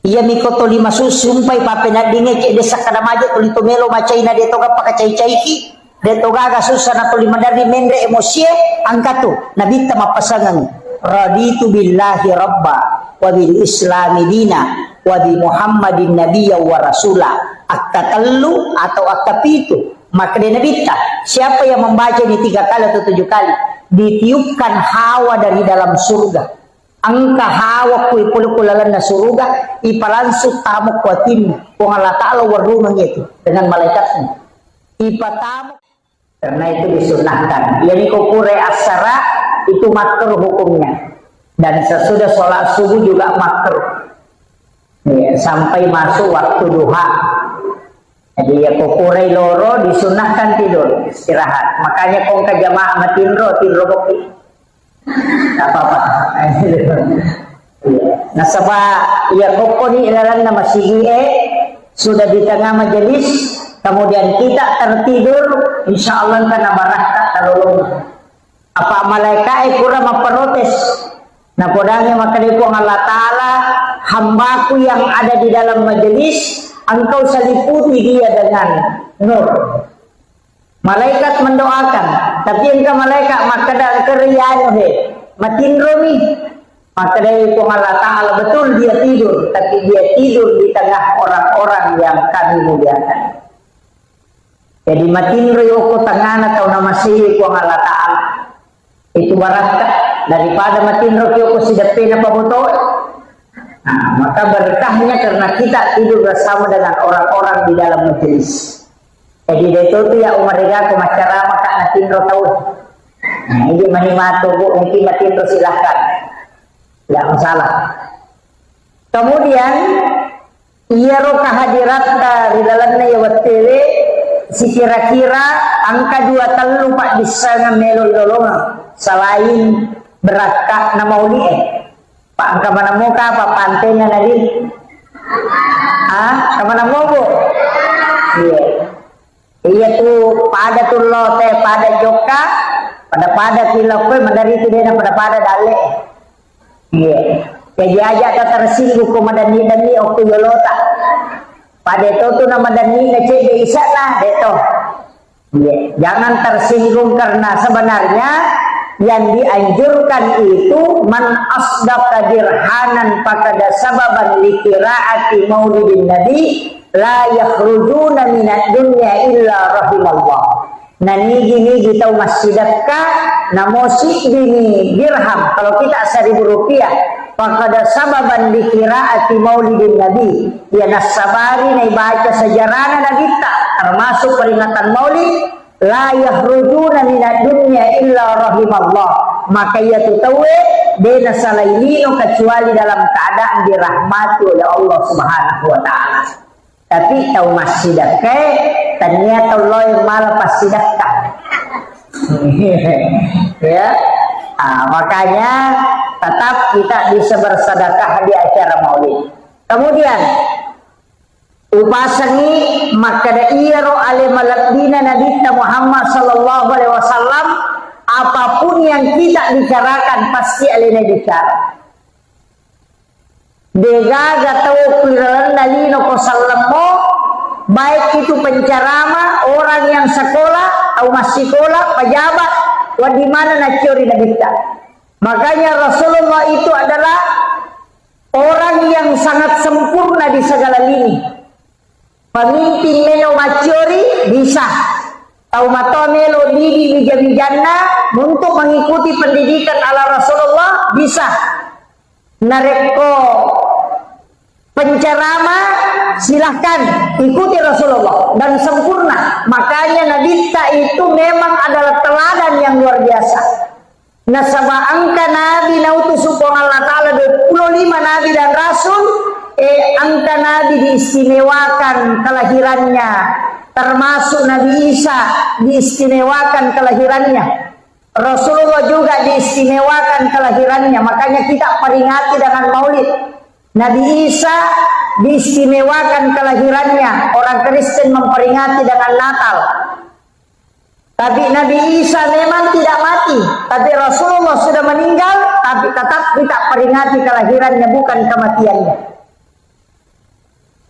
Ia mikoto 5 sumpay papina dingin, cek desa kadamaja tulito melo macaina deto ka pakacai-caiki, deto gaga susah na tuli mendari mendre emosie, angkatu, nabita mapasangan. Raditu billahi rabba, wa bil islami dina, wa bi Muhammadin nabiyya wa rasula. Akatallu atau akapitu. Maka dia nabita, siapa yang membaca ini 3 kali atau 7 kali, ditiupkan hawa dari dalam surga. Angka hawa kui pulukulalan na surga, ipalansut tamu kuatin, kung Allah Ta'ala warumang itu, dengan malaikatnya. Ipatamu Karena itu disunahkan. Yani kupure asyara itu makruh hukumnya. Dan sesudah sholat subuh juga makruh. Ya, sampai masuk waktu duha. Jadi ya kupure loro disunahkan tidur, istirahat. Makanya kong ke jamaah matindro kopi. Tak apa-apa. Nah sebab ya kokoni ilaran nama CGE sudah di tengah majelis, kemudian kita tertidur, insya Allah karena barat tak terlalu. Apa malaikat kurang memprotes? Nah podanya maka dipuang Allah Ta'ala, hambaku yang ada di dalam majelis, engkau seliputi dia dengan nur. Malaikat mendoakan, tapi engkau malaikat maka dah kerian matindromi. Maka dari itu Allah Ta'ala betul dia tidur, tapi dia tidur di tengah orang-orang yang kami muliakan. Jadi matindro yoko tangan atau nama siwi ku Allah Ta'ala itu berkah daripada matindro yoko sidape na pabuto. Nah, maka berkahnya karena kita tidur bersama dengan orang-orang di dalam majelis. Jadi itu ya umariga kumacara maka matindro tahu. Nah, ini manimato bu, mungkin matindro silahkan. Tidak masalah. Kemudian ia roh kehadirat di dalamnya ya watele si kira-kira angka 2 telu pak bisa ngamelol dolongan selain berakak nama uli pak angka mana muka pak pantenya nadi kemana mau bu iya tuh pada tuh lote pada joka pada kilokwe mandari itu dia pada dale. Iya, jadi aja tersinggung ku madani oku yolota. Pada itu tuh nama dani ngecek di isana deto. Iya, jangan tersinggung karena sebenarnya yang dianjurkan itu man asdaqa dirhanan faqad sababan li qiraati maulidin nabi la yakhrujuna minad dunya illa rahimallah. Nah ini kita masjidaka namosi ini dirham kalau kita 1.000 rupiah pada sababan dikiraati maulidin nabi ya nasabari na baca sejarahna nagita termasuk peringatan maulid la yahrujuna minad dunya illa rahimallah maka ia tutawe dena salailino kecuali dalam keadaan dirahmati oleh Allah Subhanahu wa taala. Tapi tahu masjidaka ternyata Allah yang malah pasidakah. Ya, makanya tetap kita bisa bersedekah di acara maulid. Kemudian upasani maka da iyaro ale malakdina Nabi Muhammad sallallahu alaihi wasallam apapun yang kita bicarakan pasti alena bicara. Degaga tahu piran dalino ko sallamo baik itu pencerama orang yang sekolah atau masih sekolah pejabat di mana nak curi nabita. Makanya Rasulullah itu adalah orang yang sangat sempurna di segala lini. Pemimpin meno macuri bisa tahu mato melo didi bijana untuk mengikuti pendidikan ala Rasulullah bisa. Nareko pencerama silahkan ikuti Rasulullah dan sempurna. Makanya Nabi itu memang adalah teladan yang luar biasa. Nasaba angka Nabi nautusuku Allah Ta'ala 25 Nabi dan Rasul angka Nabi diistimewakan kelahirannya termasuk Nabi Isa diistimewakan kelahirannya. Rasulullah juga diistimewakan kelahirannya, makanya kita peringati dengan maulid. Nabi Isa diistimewakan kelahirannya, orang Kristen memperingati dengan Natal. Tapi Nabi Isa memang tidak mati, tapi Rasulullah sudah meninggal, tapi tetap kita peringati kelahirannya, bukan kematiannya.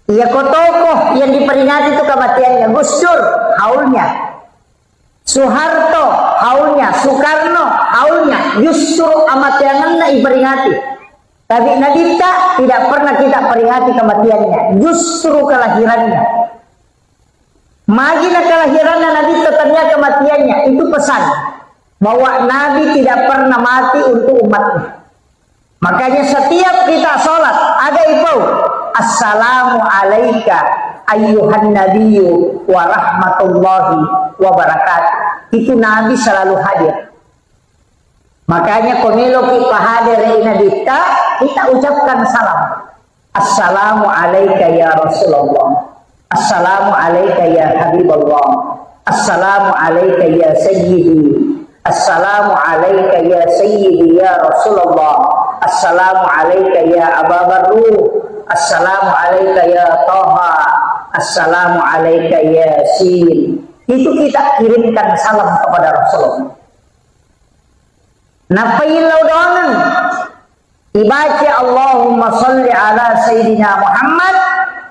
Iya kok tokoh yang diperingati itu kematiannya, Gus Dur haulnya. Soeharto haulnya, Soekarno haulnya, justru amatianannya diperingati. Tapi Nabi tidak pernah kita peringati kematiannya, justru kelahirannya. Magina kelahirannya Nabi ternyata kematiannya, itu pesan bahwa Nabi tidak pernah mati untuk umatnya. Makanya setiap kita sholat ada itu assalamu alaika ayyuhan nabiyyu wa rahmatullahi wa barakatuh. itu Nabi selalu hadir. Makanya komelo kita hadir ina kita ucapkan salam. Assalamu alayka ya Rasulullah. Assalamu alayka ya Habibullah. Assalamu alayka ya Sayyidi. Assalamu alayka ya Sayyidi ya Rasulullah. Assalamu alayka ya Aba Barruh. Assalamu alayka ya Taha. Assalamu alayka ya Sin. Itu kita kirimkan salam kepada Rasulullah. Napailau doangan dibaca Allahumma salli ala Sayyidina Muhammad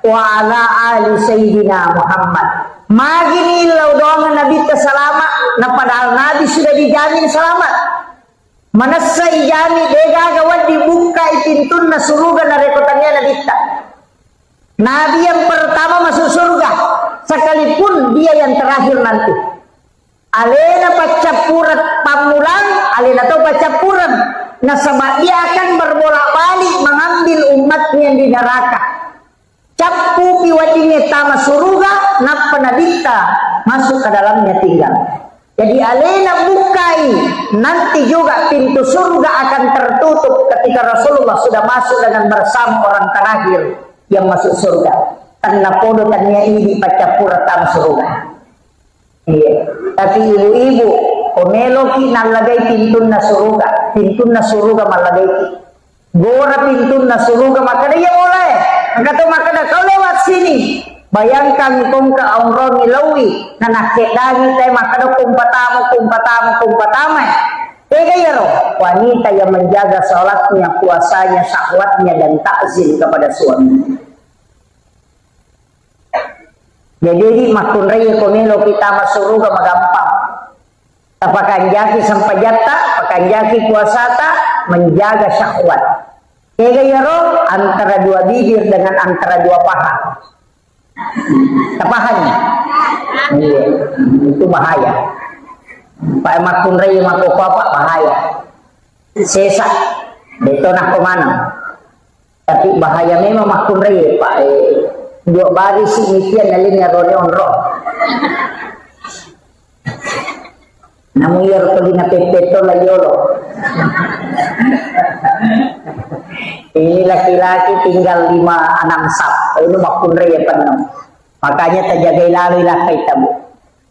wa ala ali Sayyidina Muhammad. Magini ilau doangan Nabi terselama. Nah padahal Nabi sudah dijamin selamat. Manasa ijami dega gawat dibuka pintun na surga na rekotannya Nabi. Nabi yang pertama masuk surga, sekalipun dia yang terakhir nanti. Alena pacapurat pamulang, alena tau pacapuran. Nah sebab dia akan berbolak-balik mengambil umatnya di neraka. Capu piwatinya tama surga, napa nabita masuk ke dalamnya tinggal. Jadi alena bukai, nanti juga pintu surga akan tertutup ketika Rasulullah sudah masuk dengan bersama orang terakhir yang masuk surga. Karena podokannya ini pacapura tam surga. Iya. Tapi ibu-ibu, komeloki nalagay pintu na surga malagay. Gora pintu na surga makada ya mulai. Angkato makada kau lewat sini. Bayangkan kung kaumron nilawi na nakidangi tayo makada kumpatama. Tega yaro, wanita yang menjaga sholatnya, puasanya, syahwatnya dan takzim kepada suami. Jadi makun raya komelo kita masuk surga magampang. Apakan jaki sampai jata, apakan jaki puasata menjaga syahwat. Tega yaro antara dua bibir dengan antara dua paha. Tapahannya, iya, itu bahaya. Pak makun raya makuk apa bahaya. Sesak, betonah kemana? Tapi bahaya memang makun raya Pak. Dua baris imikian nalingnya rone onro. Namun ya pergi na pepeto la yolo. Ini laki-laki tinggal 5-6 sap. Ini makun raya penuh. Makanya terjagai lalu lah kita bu.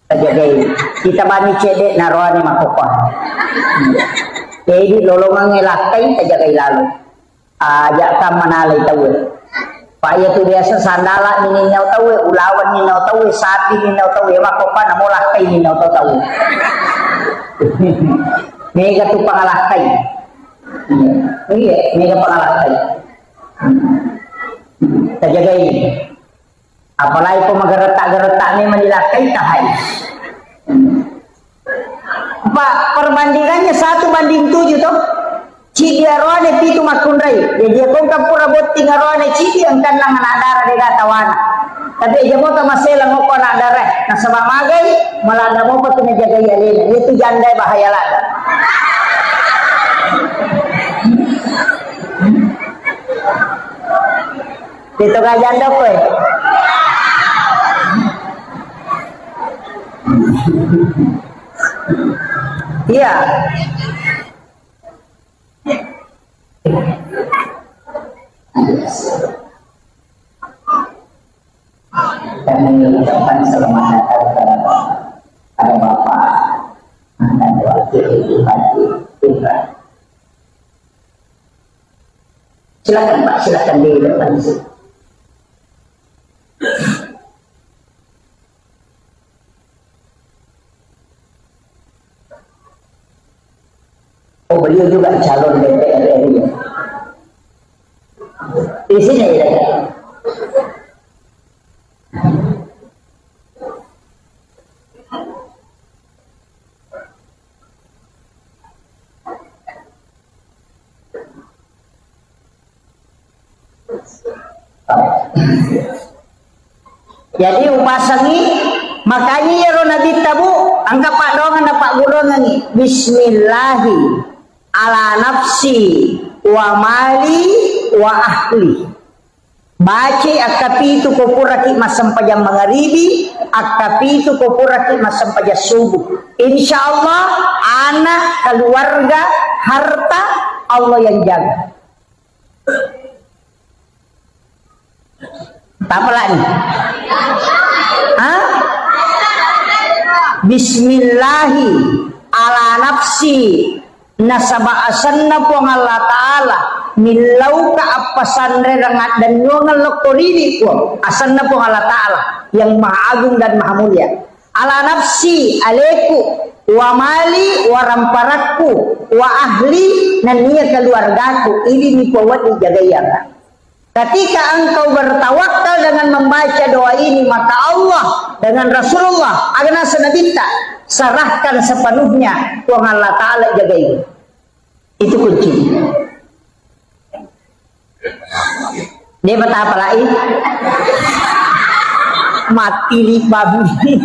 Terjagai. Kita bani cedek naruhani makukon. Jadi lolongan ngelakai terjagai lalu. Ajak kam manalay tahu. Pak ya tu biasa sandala ni ninaw tahu, ulawan ninaw tahu, sapi ninaw tahu, makupan namo lakay ninaw tahu. Mega tu pangalakay. Iya, mega pangalakay. Terjaga ini. Apalagi kau magaretak-geretak ni menilakay tahay. Pak, perbandingannya 1:7 toh. Cidi arwane pitu makunrai. Jadi kung kapura boting arwane cidi ang kanang anak darah de gatawana. Tapi jamo ta masela mo ko anak darah. Na sabab magay malada mo pa tinajaga yalena. Itu jandai bahaya lada. Dito ka janda ko eh. Iya. Dan mengucapkan selamat datang kepada Bapak dan Wakil Bupati Ibrahim. Silakan Pak, silakan di depan sini. Oh, beliau juga calon DPR RI. Di sini ya. Jadi upasangi makanya ya Nabi tabu angka pak dongan pak gulungan ni Bismillahi ala nafsi wa mali wa ahli. Baca akapitu kopuraki masampajang magharibi, akapitu kopuraki masampajang subuh. Insya Allah anak, keluarga, harta Allah yang jaga. Apa lagi? Hah? Bismillahi ala nafsi nasaba asanna puang Allah Ta'ala milau ka apasandre rangat dan nyongal lokorili puang asanna puang Allah Ta'ala yang maha agung dan maha mulia. Ala nafsi aleku wa mali wa ramparatku wa ahli dan niya keluargaku ini nipawat dijagayang. Ketika engkau bertawakal dengan membaca doa ini, maka Allah dengan Rasulullah agana senabita serahkan sepenuhnya tuang Allah Ta'ala jagain. Itu kunci. Dia kata apa lagi? Mati li babi.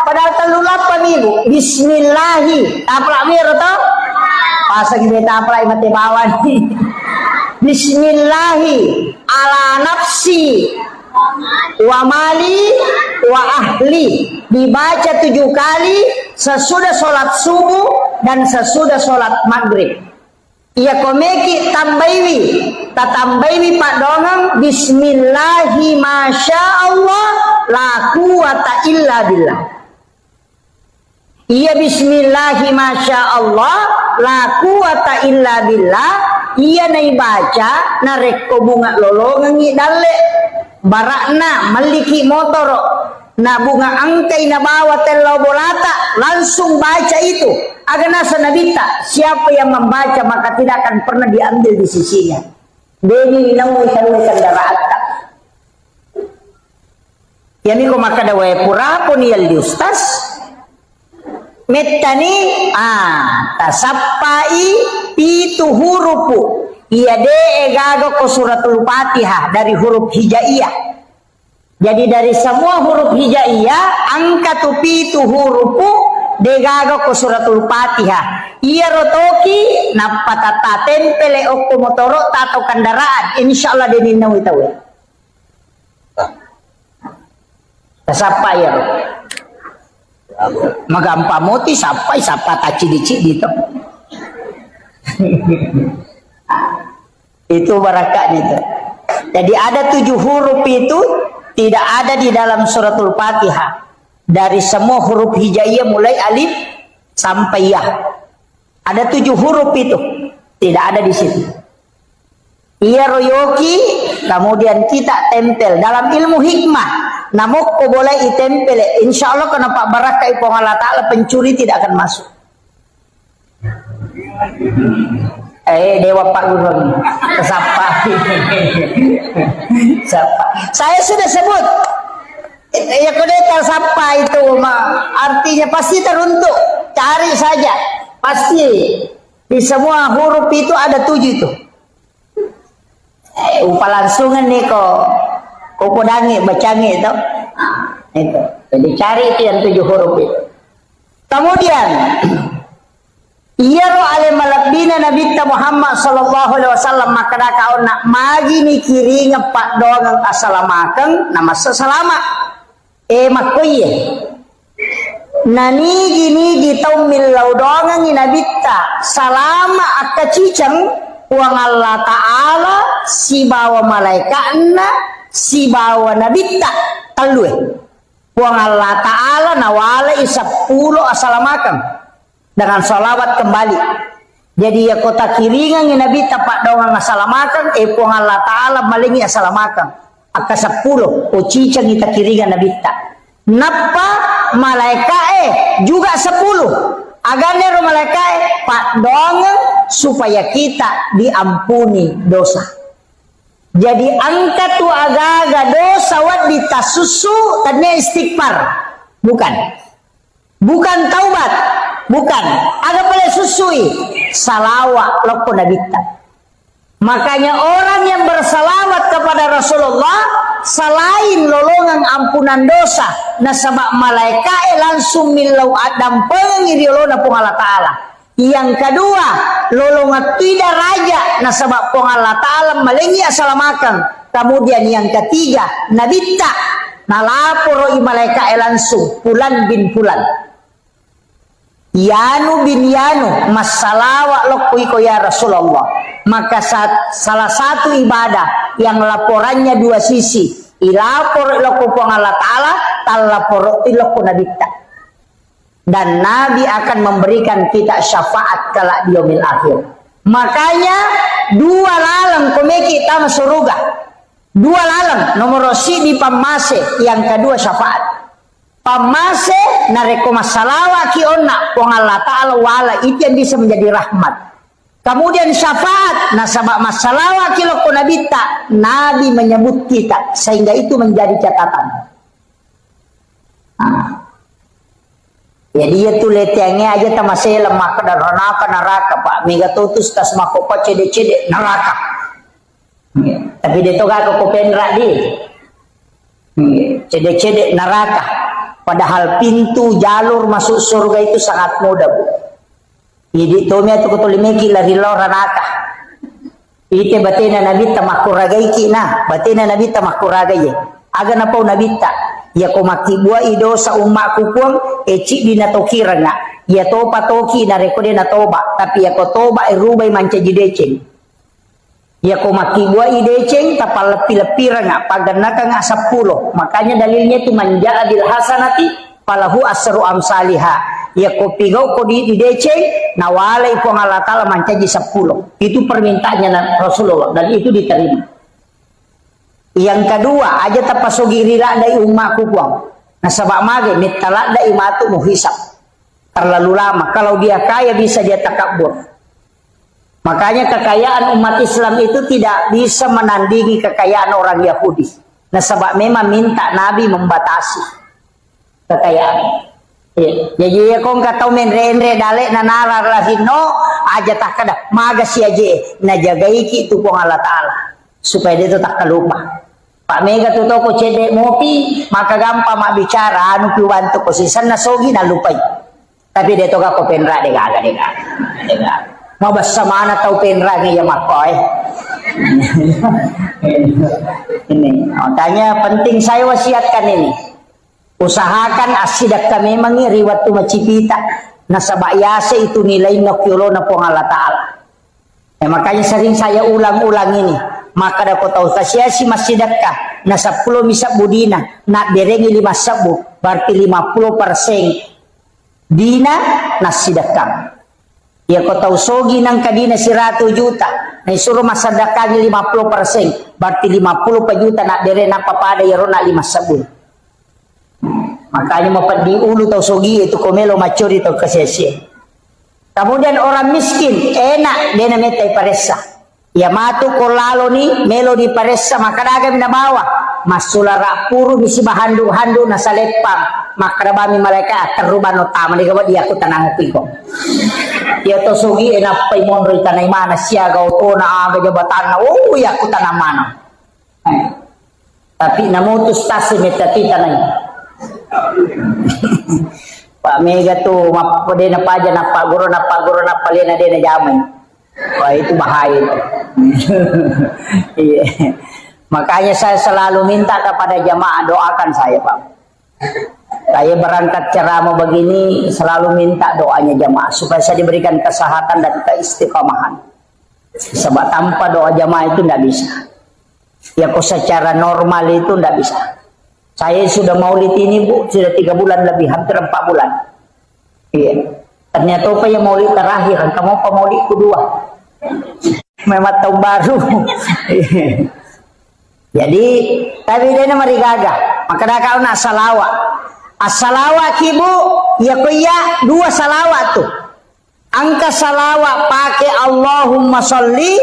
Padahal telulapan ibu. Bismillahi. Taprak mir atau? Pasang beta taprak mati bawan. Bismillahi ala nafsi wa mali wa ahli, dibaca 7 kali sesudah sholat subuh dan sesudah sholat maghrib. Ia komeki tambaiwi tatambaiwi pak dongang bismillahi masya Allah la quwata illa billah. Ia bismillahi masya Allah la quwata illa billah. Ia nai baca nareko bunga lolongan ngi dalle barakna maliki motor na bunga angkai na bawa telau bolata langsung baca itu agana sanabita siapa yang membaca maka tidak akan pernah diambil di sisinya. Beni namu ikan kendaraan tak. Yani ko makadawa pura pun yal di ustaz. Metani tasappai pitu hurupu iya de egago ko suratul Fatihah dari huruf hijaiyah. Jadi dari semua huruf hijaiyah angka tu pitu hurupu degago ko suratul Fatihah. Iya rotoki napatata tempele okto motoro tato kendaraan insyaallah denin nawi tahu. Tasappai ya. Magampa moti sampai sapa taci-dici gitu. Itu barakatnya itu. Jadi ada 7 huruf itu tidak ada di dalam suratul Fatihah. Dari semua huruf hijaiyah mulai alif sampai ya. Ada 7 huruf itu tidak ada di situ. Ia royoki kemudian kita tempel dalam ilmu hikmah. Namun kau boleh itempel, insya Allah kena Pak Barakah ipong Allah Ta'ala pencuri tidak akan masuk. Dewa Pak Guru kesapa. Saya sudah sebut ya kodeta sapa itu artinya pasti teruntuk, cari saja pasti di semua huruf itu ada 7 itu. Upalangsungan nih kok kodangi bacangi itu. Itu. Jadi cari itu yang 7 huruf itu. Kemudian Iyaro ale malabina Nabi Muhammad sallallahu alaihi wasallam maka kau nak magi ni kiri ngepak doang asalamakan nama selamat. Makoye. Nani gini gitau milau doang ni Nabi ta salama akacicang uang Allah Ta'ala si bawa malaikatna si bawa Nabi ta talue uang Allah Ta'ala nawala 10 asalamakan dengan salawat kembali. Jadi ya kota kiringan yang Nabi tapak doang asalamakan puang Allah Ta'ala malingi asalamakan aka 10 cicang kita kiringan Nabi tak napa malaikat juga 10 agar malaikat pak doang supaya kita diampuni dosa. Jadi angkat tu agak-agak dosa wad ditasusu tadinya istighfar bukan taubat, bukan agak boleh susui salawat loko nabita. Makanya orang yang bersalawat kepada Rasulullah selain lolongan ampunan dosa nasabak malaikat langsung milau adam pengiriolona pung Allah Ta'ala. Yang kedua lolongan tidak raja nasabak pung Allah Ta'ala malingi asalamakan Kemudian yang ketiga, nabita nalaporo malaikat langsung Fulan bin Fulan. Yanu bin Yanu masalawa lokui ko ya Rasulullah. Maka salah satu ibadah yang laporannya dua sisi, ilapor iloko Allah Ta'ala, talapor iloko nabita. Dan Nabi akan memberikan kita syafaat kala di yaumil akhir. Makanya dua lalang komeki kita surga. Dua lalang nomor si di pamase, yang kedua syafaat. Pamase nareko masalawa ki onna wong Allah Ta'ala wala itu yang bisa menjadi rahmat. Kemudian syafaat nasabak masalawa ki loko nabita, Nabi menyebut kita sehingga itu menjadi catatan. Jadi ya tuh letengnya aja tamasih lemah ke neraka Pak. Mega tutus tas makopa cede-cede neraka. Tapi dia toga ke kopendra di. Cede-cede neraka. Padahal pintu jalur masuk surga itu sangat mudah, Bu. Jadi tomia tu kutulimeki lari lora neraka. Ite batina nabi tamakuragai kina, batina nabi tamakuragai. Aga napau nabi ta. Ya ko makibua ido sa umakku kuang eci dina tokiranga. Ya topa toki na rekode na toba, tapi ya ko toba irubay manca jideceng. Ya ko makibua ideceng tapal lepi-lepi ranga paganaka nga 10. Makanya dalilnya itu manja adil hasanati falahu asru amsalihah. Ya ko pigaw ko di ideceng nawalay ko Allah Ta'ala manca di 10. Itu permintaannya Rasulullah dan itu diterima. Yang kedua, aja tapasugi rila dai umakku kuang. Nah sabak mage mitala dai matu muhisab. Terlalu lama. Kalau dia kaya bisa dia takabur. Makanya kekayaan umat Islam itu tidak bisa menandingi kekayaan orang Yahudi. Nah sabak memang minta Nabi membatasi kekayaan. Jadi ya kong katau menre-enre dale na nalar lahino aja tak kada maga si aje na jagai ki tu Allah Ta'ala supaya dia tu tak lupa. Pak Mega tu toko cedek mopi maka gampang mak bicara anu piwanto ko sisan na sogi na lupai. Tapi dia toga ko penra de gaga. Mau basa mana tau penra ni ya makoy. Ini makanya penting saya wasiatkan ini. Usahakan asidak kami mengiriwat tu macipita nasabayase itu nilai nokyolo na pong Allah Ta'ala. Makanya sering saya ulang-ulang ini. Maka da ko tahu kasiasi masjidakah na 10 misap budina na derengi 5 sabu berarti 50% dina na sidakah. Ya ko tahu sogi nang kadina 100 juta na isuruh masadakah 50% berarti 50 juta na dere na papada yaro na 5 sabu. Makanya mau di ulu tahu sogi itu komelo macuri tahu kasiasi. Kemudian orang miskin enak dia metai paresa. Ya matu kolalo ni melo di paresa makadaga minabawa masulara puru bisi bahandu-handu nasa lepang makadabami malaikat teruban no tama di gawa dia aku tanang piko. Ya to sugi enak pay monro tanay mana siaga o na aga jabatan na ya aku tanang mana. Tapi namutus tasi metati tanay. Pak Mega tu mapode na paja na paguro na palena de na jamay. Wah itu bahaya. Iya. Makanya saya selalu minta kepada jamaah doakan saya, Pak. Saya berangkat ceramah begini selalu minta doanya jamaah supaya saya diberikan kesehatan dan keistiqomahan. Sebab tanpa doa jamaah itu tidak bisa. Ya kok secara normal itu tidak bisa. Saya sudah maulid ini Bu, sudah 3 bulan lebih, hampir 4 bulan. Iya. Ternyata apa yang maulid terakhir, kamu apa maulid kedua? Memang tahun baru. Jadi, tapi dia mari gagah. Maka dah kau nak salawat. As-salawat ibu, ya kuya 2 salawat tu. Angka salawat pakai Allahumma sholli,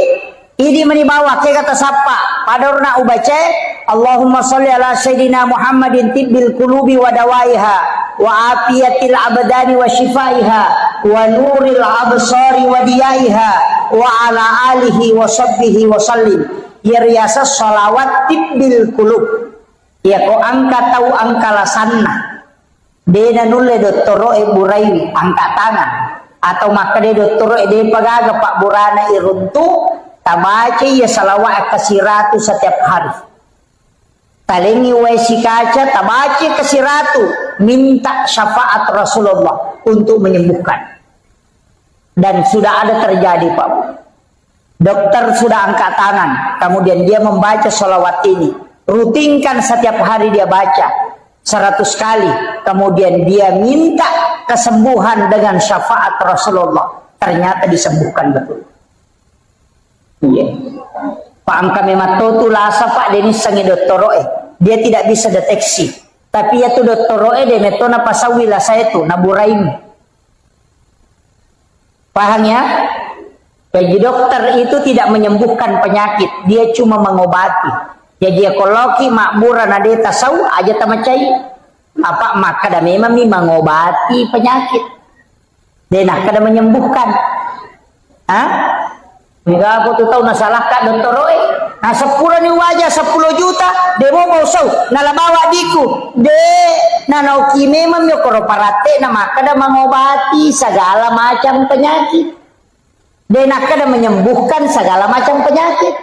ini menibawa ke kata siapa? Pada orang ubaca Allahumma sholli ala sayyidina Muhammadin tibbil qulubi wa dawaiha wa afiyatil abdani wa shifaiha wa nuril absari wa diyaiha wa ala alihi wa sahbihi wa sallim. Ya riasa salawat tibbil qulub. Ya ko angka tahu angka lasanna. Dena nulle dottoro e buraiwi angka tangan atau maka de dottoro e de pagaga Pak Burana iruntu tabaca ya salawat kasiratu setiap hari. Talengi wesi kaca tabaca kasiratu, minta syafaat Rasulullah untuk menyembuhkan. Dan sudah ada terjadi Pak. Dokter sudah angkat tangan, kemudian dia membaca salawat ini. Rutinkan setiap hari dia baca 100 kali. Kemudian dia minta kesembuhan dengan syafaat Rasulullah. Ternyata disembuhkan betul. Iya. Pak angka memang tu lasa Pak Denis sangi doktoroe. Dia tidak bisa deteksi. Tapi ya tu doktoroe de metona pasawila saya tu naburaim. Paham ya? Jadi dokter itu tidak menyembuhkan penyakit, dia cuma mengobati. Jadi dia koloki makburan ada tasau aja tamacai. Apa maka dah memang mengobati penyakit. Dia nak kada menyembuhkan. Hah? Enggak aku tu tahu nasalah kak dokter oi. Nah 10 ni wajah 10 juta dia mau sau nala bawa diku. De nanoki memang yo koroparate na maka dah mengobati segala macam penyakit. Dia nak kada menyembuhkan segala macam penyakit.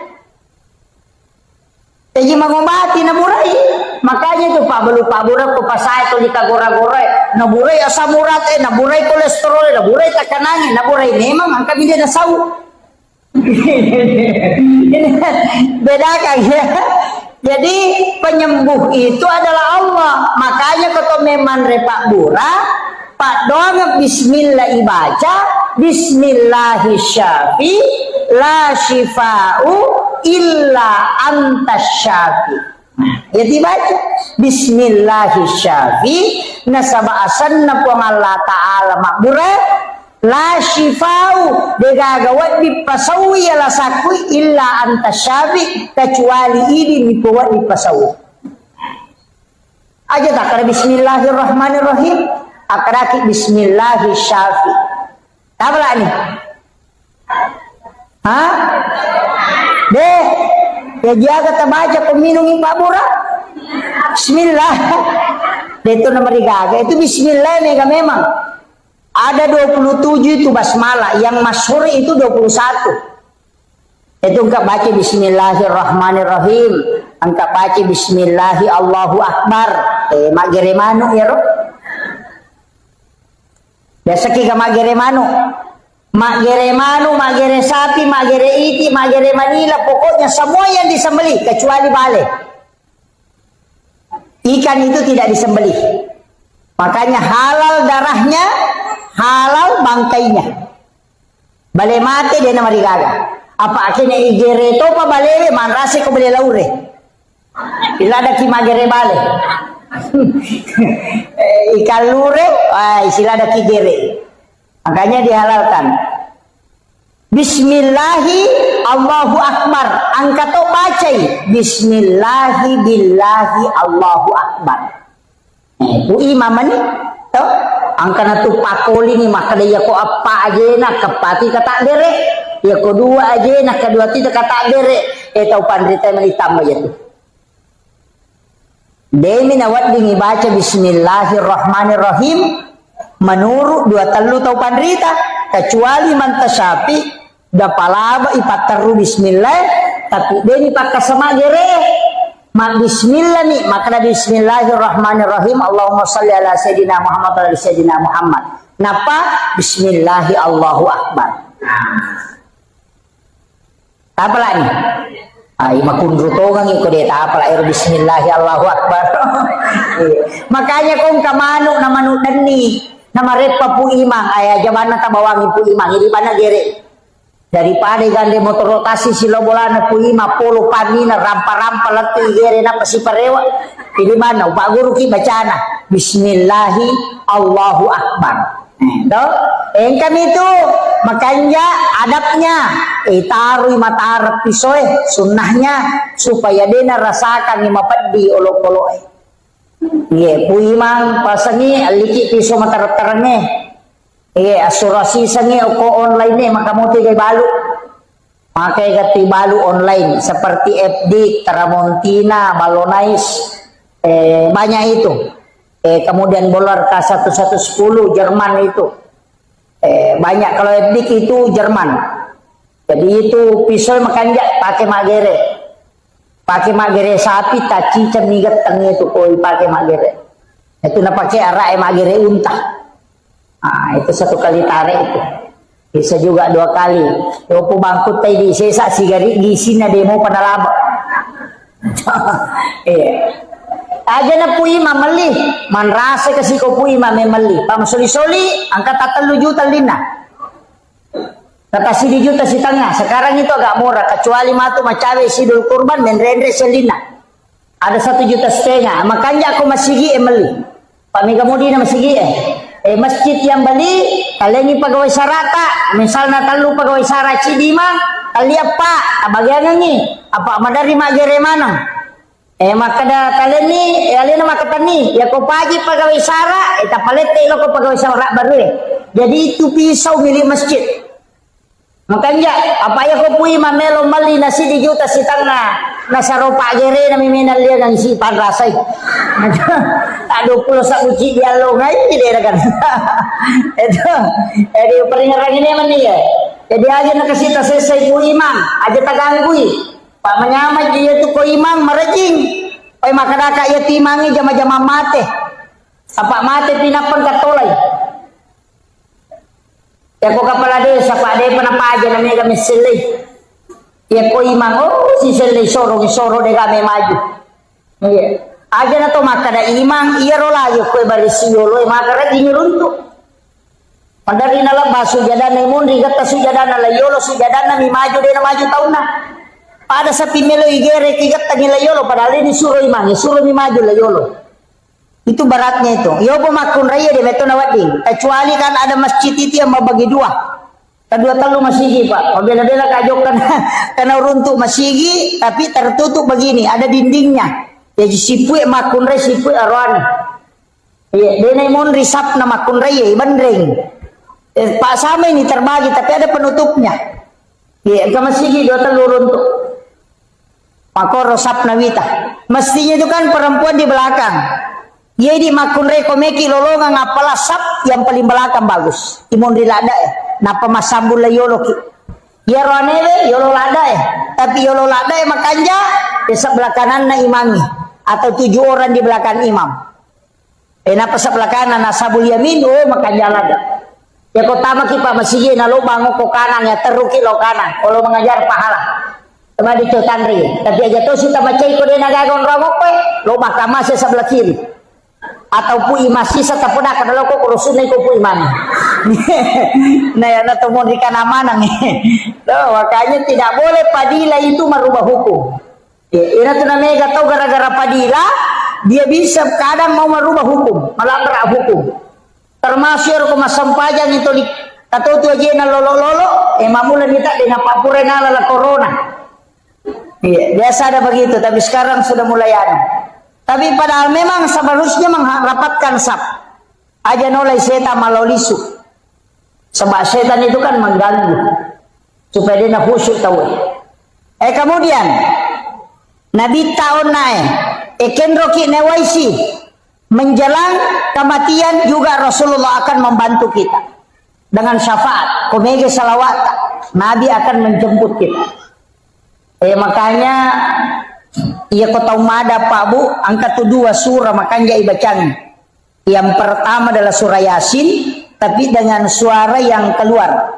Jadi mengobati naburai. Makanya tu Pak belu Pak burak ku pasai tu dikagora-gora. Naburai asam urat naburai kolesterol, naburai tekanan, naburai memang angka dia nasau. Beda kan ya. Jadi penyembuh itu adalah Allah. Makanya kalau memang repak bura, Pak doang bismillah ibaca, bismillahi syafi, la shifa'u illa antas syafi. Ya dibaca bismillahi syafi, nasaba asanna puang Allah Ta'ala makbura, la shifa'u degagawat dipasawi ala sakui illa antas syafi, kecuali ini dibuat dipasawi. Aja tak kena bismillahirrahmanirrahim, akraki bismillahi syafi. Apa lah ni? Hah? Deh, ya dia kata baca peminum Pak Bura. Bismillah. Dia itu nomor 3. Itu bismillah mega memang. Ada 27 itu basmalah, yang masyhur itu 21. Itu engkau baca bismillahirrahmanirrahim, engkau baca bismillahi Allahu akbar. Mak geremanu ya roh. Biasa kita mak geremanu. Mak geremanu, mak gere sapi, mak gere iti, mak gere manila, pokoknya semua yang disembelih kecuali bale. Ikan itu tidak disembelih. Makanya halal darahnya, halal bangkainya. Bale mati dia nama digaga. Apa akhirnya igere to pa bale manrase ko bale laure. Bila ada ki magere bale. Ikan lure, istilah ada ki gere. Makanya dihalalkan. Bismillahi Allahu akbar. Angkat to bacai. Bismillahi billahi Allahu akbar. Itu imam ni. To angkana tu pakoli ni maka dia ko apa aja nak kepati kata dere. Ya kedua aja nak kedua tidak kata dere. Tahu pandrita menitam aja tu. Demi nawat dingi baca bismillahirrahmanirrahim. Menurut 2 telu tau pandrita kecuali mantasapi dapalaba ipataru bismillah tapi dia ni pakai sama gere mak bismillah nih maka bismillahirrahmanirrahim Allahumma shalli ala sayyidina Muhammad wa ala sayyidina Muhammad napa bismillahi Allahu akbar. Apa lah ni ay makundrutogang iko deta apa lah bismillahi Allahu akbar. Makanya kung kamano na manudan ni nama repa pu imang ayah jamana tabawangi pu imang ini mana gere daripada gande motor rotasi silobolana pu imang polo panina rampa-rampa lati gere na pasiparewa ini mana upak guru ki bacana bismillahi Allahu akbar. Yang kami itu makanya adabnya taruh mata pisoe sunnahnya supaya dia rasakan lima pedi olok-olok. Ye puimang pasangi aliki piso matarap-tarangnya. Ye asurasi sangi oko online ni makamuti kay balu. Makai gati balu online seperti FD, Tramontina, Balonais, banyak itu. Kemudian Bolar K1110 Jerman itu. Banyak kalau FD itu Jerman. Jadi itu pisau makanjak pakai magere. Pakai magere sapi taci cemigat tangi itu koi pakai magere. Itu na pakai arak magere unta. Ah, itu satu kali tarik itu. Bisa juga 2 kali. Yopo bangkut tadi sesa sigari gisina demo panalaba. Aja na po ima mali. Manrasa kasi ko po ima may mali. Pamasoli-soli, angkat 3 juta lina. Kata 1 juta si tengah. Sekarang itu agak murah. Kecuali matu macawe sidul kurban menrendre selina. Ada 1,5 juta. Makanya aku masigi meli. Pak Megamudi na masigi masjid yang beli kalian pegawai sarata. Misalnya talu pegawai sara Cidima. Kalian pak. Bagian ini. Apa madari magere manang. Maka dah kalian ni, kalian nama kata ni, ya kau pagi pegawai sara, tak palete lo kau pegawai sara baru Jadi itu pisau milik masjid. Makanya apa ya kau pui mamelo mali nasi di juta si tangna nasaropa gere na miminal dia dan si padrasay. Tak 20 sak uci dia lo ngai dia kan. Itu peringatan ini mana ya. Jadi aja nak kasih selesai pui imam, aja tak ganggu. Pak menyamai dia tu ko imam merejing. Oi makadaka ya timangi jama-jama mate. Apa mate pinapan katolay. Ya ko kepala desa Pak de panapa aja namanya kami selai. Ya ko imam si selai soro de kami maju. Iya. Aja na to makada imam iya rola yo ko barisi yolo makara ginyuruntu. Padari nala basu jadana mundi gata sujadana la yolo sujadana mi maju de na maju tauna. Pada sapi melo igere kigat tagila yolo padahal ini suruh imam suruh maju lah yolo. Itu beratnya itu. Yobo makun raya di meto nawading. Kecuali kan ada masjid itu yang mau bagi 2. Kedua talu masigi pak. Bela-bela kajok karena runtuh masigi tapi tertutup begini ada dindingnya. Jadi sipue makun raya sipue arwani. Iya, denai mon risap na makun raya bandreng. Pak sama ini terbagi tapi ada penutupnya. Iya, ke masigi 2 talu runtuh. Makoro sap nawita. Mestinya itu kan perempuan di belakang. Jadi makun reko meki lolongan apalah sap yang paling belakang bagus. Imun rilada napa masambul la yolo ki. Ya roanele yolo lada Tapi yolo lada makanja di sebelah kanan na imami atau 7 orang di belakang imam. Napa sebelah kanan nasabul yamin makanja lada. Ya kota maki pa masigi na lo bango ko kanan ya teruki lo kanan. Kalau mengajar pahala. Sama di Tandri, tapi aja tuh sudah macai ko din nagagon ramok lo mahkamah sa sebelah kiri. Atau pui masih sa puna kada lo ko kurusun ko pui imam. Nah ya na tumo di kanamana makanya tidak boleh padila itu merubah hukum. Ina tuh namanya tahu gara-gara padila dia bisa kadang mau merubah hukum, melanggar hukum. Termasuk ko masampajang itu di tato tu aja na lolo mamulan kita dengan papure na la corona. Iya, biasa ada begitu, tapi sekarang sudah mulai ada. Tapi padahal memang seharusnya merapatkan sap. Aja nolai setan malolisu. Sebab setan itu kan mengganggu. Supaya dia nak khusyuk tahu. Kemudian Nabi tahun naik. Kenroki newaisi. Menjelang kematian juga Rasulullah akan membantu kita. Dengan syafaat. Komege salawat. Nabi akan menjemput kita. Makanya ia kota umada Pak Bu angkat 2 surah makanya ibacang. Yang pertama adalah surah Yasin tapi dengan suara yang keluar.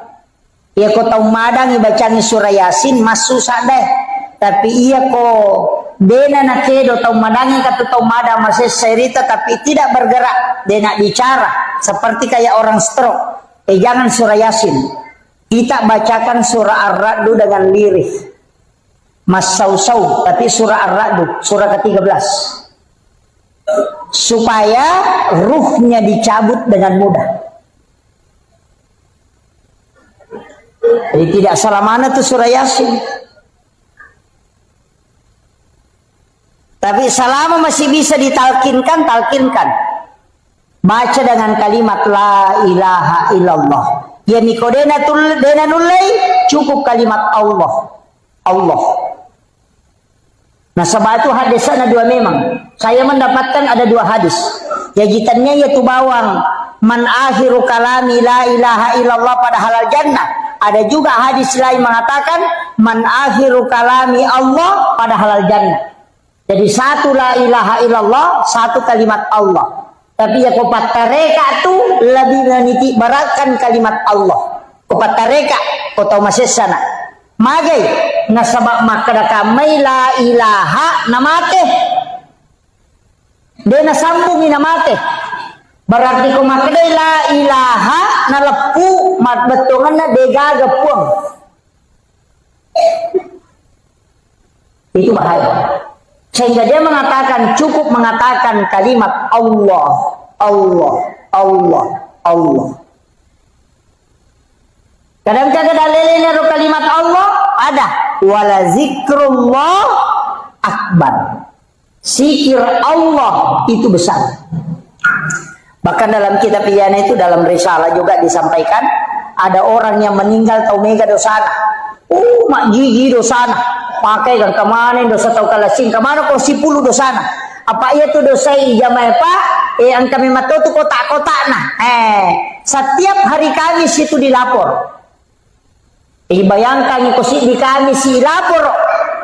Ia kota umada ibacang surah Yasin masuk sadeh tapi ia ko dena nakedo tau madangi kata tau mada masih cerita tapi tidak bergerak dena bicara seperti kayak orang stroke. Jangan surah Yasin. Kita bacakan surah Ar-Ra'd dengan lirih. Mas Sausau, tapi surah Ar-Ra'd, surah ke-13. Supaya ruhnya dicabut dengan mudah. Jadi tidak salah mana tuh surah Yasin. Tapi selama masih bisa ditalkinkan, talkinkan. Baca dengan kalimat la ilaha illallah. Ya nikodena nulai cukup kalimat Allah. Allah. Nah sebab itu hadisnya 2 memang. Saya mendapatkan ada 2 hadis. Jajitannya yaitu bawang man akhiru kalami la ilaha illallah pada halal jannah Ada juga hadis lain mengatakan man akhiru kalami Allah pada halal jannah. Jadi satu la ilaha illallah, satu kalimat Allah. Tapi ya kopat tareka tu lebih meniti barakan kalimat Allah. Kopat tareka kota masih sana. Magai nasabak makada kamai la ilaha namate. Dia nasambungi namate. Berarti ko makadai la ilaha na lepu mat betongan na dega gepuang. Itu bahaya. Sehingga dia mengatakan cukup mengatakan kalimat Allah, Allah, Allah, Allah. Kadang-kadang dalilnya kalimat Allah ada wala zikrullah akbar. Zikir Allah itu besar. Bahkan dalam kitab Iyana itu dalam risalah juga disampaikan ada orang yang meninggal tau mega dosana. Mak gigi dosana. Pakai kan kemana dosa tau kalasing kemana kok 10 dosana. Apa ia tu dosa jamai pak? Ang kami mato tu kotak-kotak nah. Setiap hari Kamis itu dilapor. Bayangkan kok di Kamis dilapor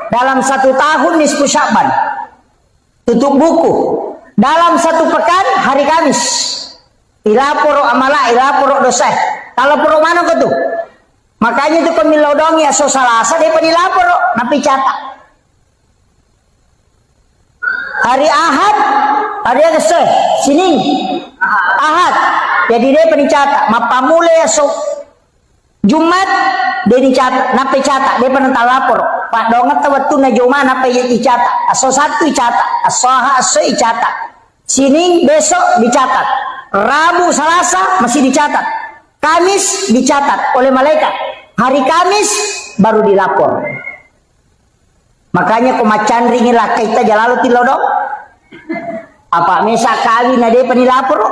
dalam 1 tahun nisfu Sya'ban. Tutup buku. Dalam 1 pekan hari Kamis ilapor amala ilapor dosa. Kalau poro mana ke tu? Makanya itu pemilodong ya so salasa dia penilapor napi catat. Hari Ahad hari dosa sining Ahad jadi dia pencatat mapamule ya so Jumat dia dicatat napi catat dia penental lapor pak dongat waktu na Jumat napi dicatat aso 1 dicatat asoha aso dicatat sining besok dicatat Rabu Selasa masih dicatat Kamis dicatat oleh malaikat hari Kamis baru dilapor. Makanya kumacan ringin lah kita jalalu tilodong apa mesa kali nade penilapor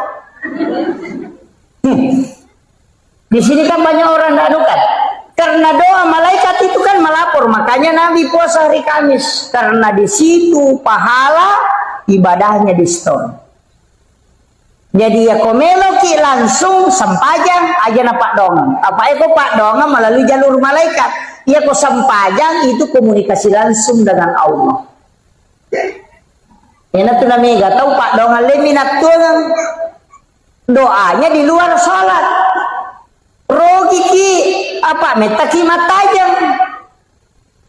di sini kan banyak orang danukan karena doa malaikat itu kan melapor. Makanya Nabi puasa hari Kamis karena di situ pahala ibadahnya di store. Jadi ya komeloki langsung sempajang aja na Pak Dongeng. Apa itu Pak Dongeng melalui jalur malaikat. Ya kok sempajang itu komunikasi langsung dengan Allah. Enak tuh namanya tahu Pak Dongeng leminat tuh doanya di luar sholat. Rogi ki apa metaki matajam.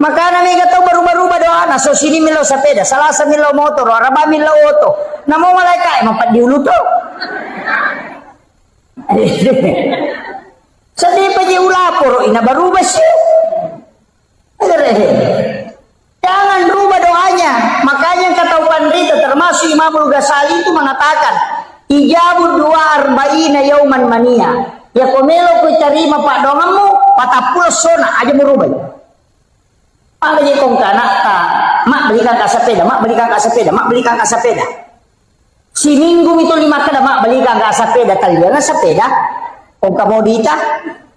Maka namanya tahu baru-baru doa. Nah so sini milo sepeda, Selasa milo motor, Rabu milo auto. Namo malaikat emang pat diulu tuh. Sedih paji ulapor ina baru besi. Jangan rubah doanya. Makanya kata Pandita termasuk Imamul Ghazali itu mengatakan ijabud 42 yauman mania. Ya komelo ku terima Pak Dongamu patapul sona aja merubah. Mak beli kong kanak mak belikan kak sepeda, mak belikan kak sepeda, mak belikan kak sepeda. Si minggu itu 5 kada mak belikan kak sepeda kalian sepeda. Kong kamodita,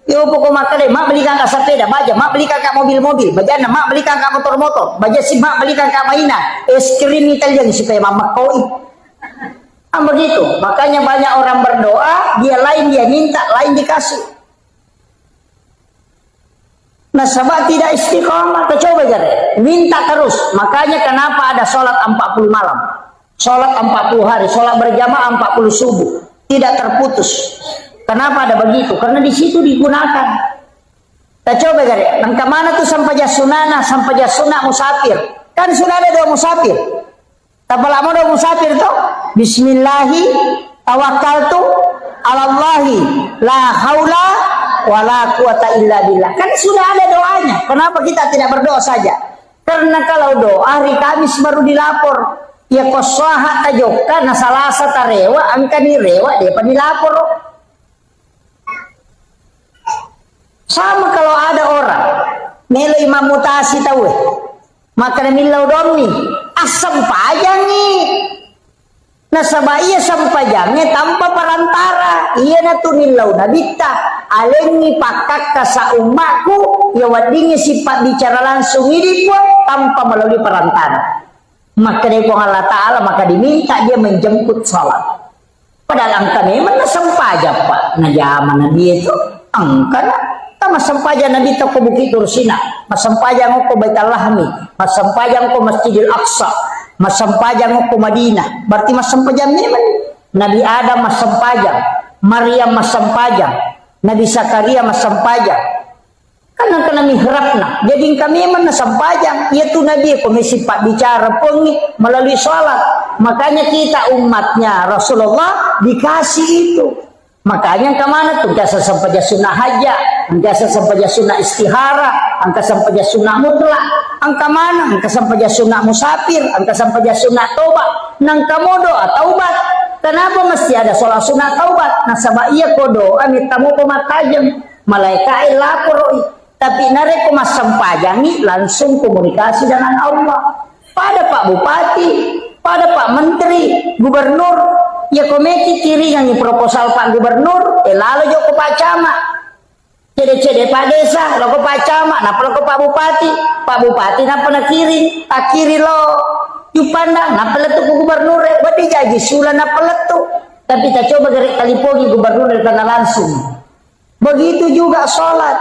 yo pokok mak kada mak belikan kak sepeda, baja mak belikan kak mobil-mobil, bajana mak belikan kak motor-motor, baja si mak belikan kak mainan, es krim Italian supaya mama koi. Begitu, makanya banyak orang berdoa, dia lain dia minta, lain dikasih. Nasabah tidak istiqomah, coba jare, minta terus. Makanya kenapa ada sholat 40 malam, sholat 40 hari, sholat berjamaah 40 subuh, tidak terputus. Kenapa ada begitu? Karena di situ digunakan. Kita coba jare, nang kemana tuh sampai jasunana, sampai jasuna musafir. Kan sudah ada doa musafir. Tapala mau doa musafir tuh, Bismillahi tawakkaltu alallahi la haula wala quwata illa billah. Kan sudah ada doanya. Kenapa kita tidak berdoa saja? Karena kalau doa hari Kamis baru dilapor. Ya kosaha tajokka na Salasa tarewa angka direwa dia penilapor. Sama kalau ada orang nilai imam mutasi tahu maka milau domi asam pajang nih. Nasabah iya sampajangnya tanpa perantara. Iya na tunilaw na bita. Alengi pakak ka sa umaku. Ya wadingi sifat bicara langsung ini pun tanpa melalui perantara. Maka dari Allah Ta'ala maka diminta dia menjemput salat. Padahal angka memang na sampajang pak. Nah zaman dia itu angka na. masampajan Nabi ta ko Bukit Tursina, masampajan ko Baitul Lahmi, masampajan ko Masjidil Aqsa, masampajan ko Madinah. Berarti masampajan memang Nabi Adam masampajan, Maryam masampajan, Nabi Zakaria masampajan. Karena kena mihrabna. Jadi kami memang nasampajan. Yaitu Nabi komisi pak bicara pengi melalui sholat. Makanya kita umatnya Rasulullah dikasih itu. Makanya kemana tuh? Jasa sampaja sunnah hajat, jasa sampaja sunnah istihara, angka sampaja sunnah mutlak, angka mana? Angka sampaja sunnah musafir, angka sampaja sunnah taubat, nangka modo taubat. Kenapa mesti ada sholat sunnah taubat? Nah sama iya kodo, amit tamu pematajam, malaikat lapor, tapi nareko mas sampajangi langsung komunikasi dengan Allah. Pada Pak Bupati, pada Pak Menteri, Gubernur, ya komiti kiri yang proposal Pak Gubernur, lalu joko Pak Camat, cede-cede Pak Desa, lalu Pak Camat, napa lalu Pak Bupati napa nak kiri, tak kiri lo, yupanda, napa letu Gubernur, berarti jadi sulan napa letu, tapi tak coba gerik kalipogi Gubernur karena langsung. Begitu juga sholat,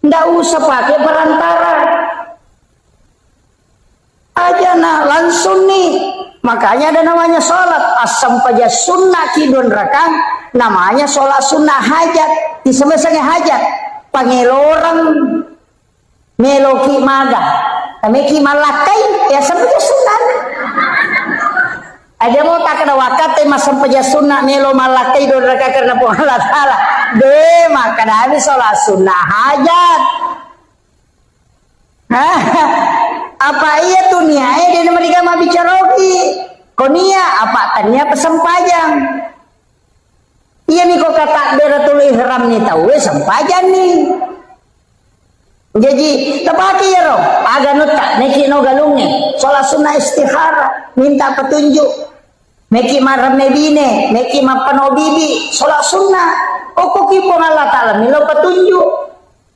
ndak usah pakai perantara. Aja nah langsung nih, makanya ada namanya sholat asam paja sunnah kidun rakang, namanya sholat sunnah hajat. Di semesanya hajat pangelorang meloki maga kami malakai ya sampai sunnah. Ada mau tak kena wakat mas sampai sunnah melo malakai don rakang karena Allah taala deh maka kami sholat sunnah hajat. Apa iya tuh nia dia mereka mau bicara konia apa tanya pesampajang iya nih kok kata beratul ihram nih tahu sampajan nih jadi tepaki ya roh agak nutak neki no galungnya sholat sunnah istihara minta petunjuk meki maram nebine meki mapano bibi sholat sunnah kok kipong Allah Ta'ala milo petunjuk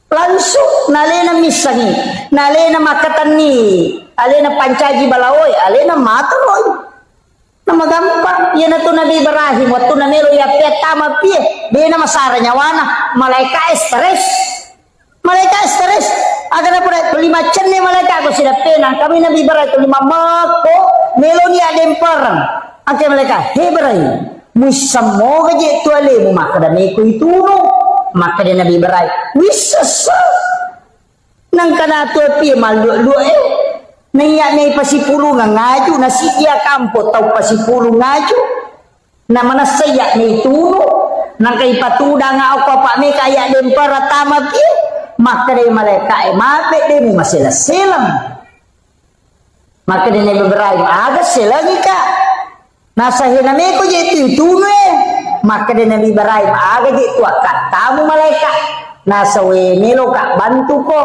langsung nalena misangi nalena makatani alena pancaji balawoi alena mataloy nama gampang ya natu Nabi Ibrahim waktu namelo ya petama pie bena masara nyawana malaikat stres agar apa lima cenne malaikat aku sudah penang kami Nabi Ibrahim lima mako melo ni ademperang angke malaikat he Ibrahim musammo gaje tuale mu makadami ko ituno maka dia Nabi Ibrahim bisa nang kana tu pi malu nanya nei pasipulu ngaju nasi dia kampo tau pasipulu ngaju na mana saya nei tunu nang kai patuda nga ako pa me kaya den para tama pi maka dia malaikat mape dia masela selam maka dia Nabi Ibrahim aga selangi ka nasahina me ko je tunu maka dia Nabi Ibrahim aga gitu katamu malaikat nasa we melo kak bantu ko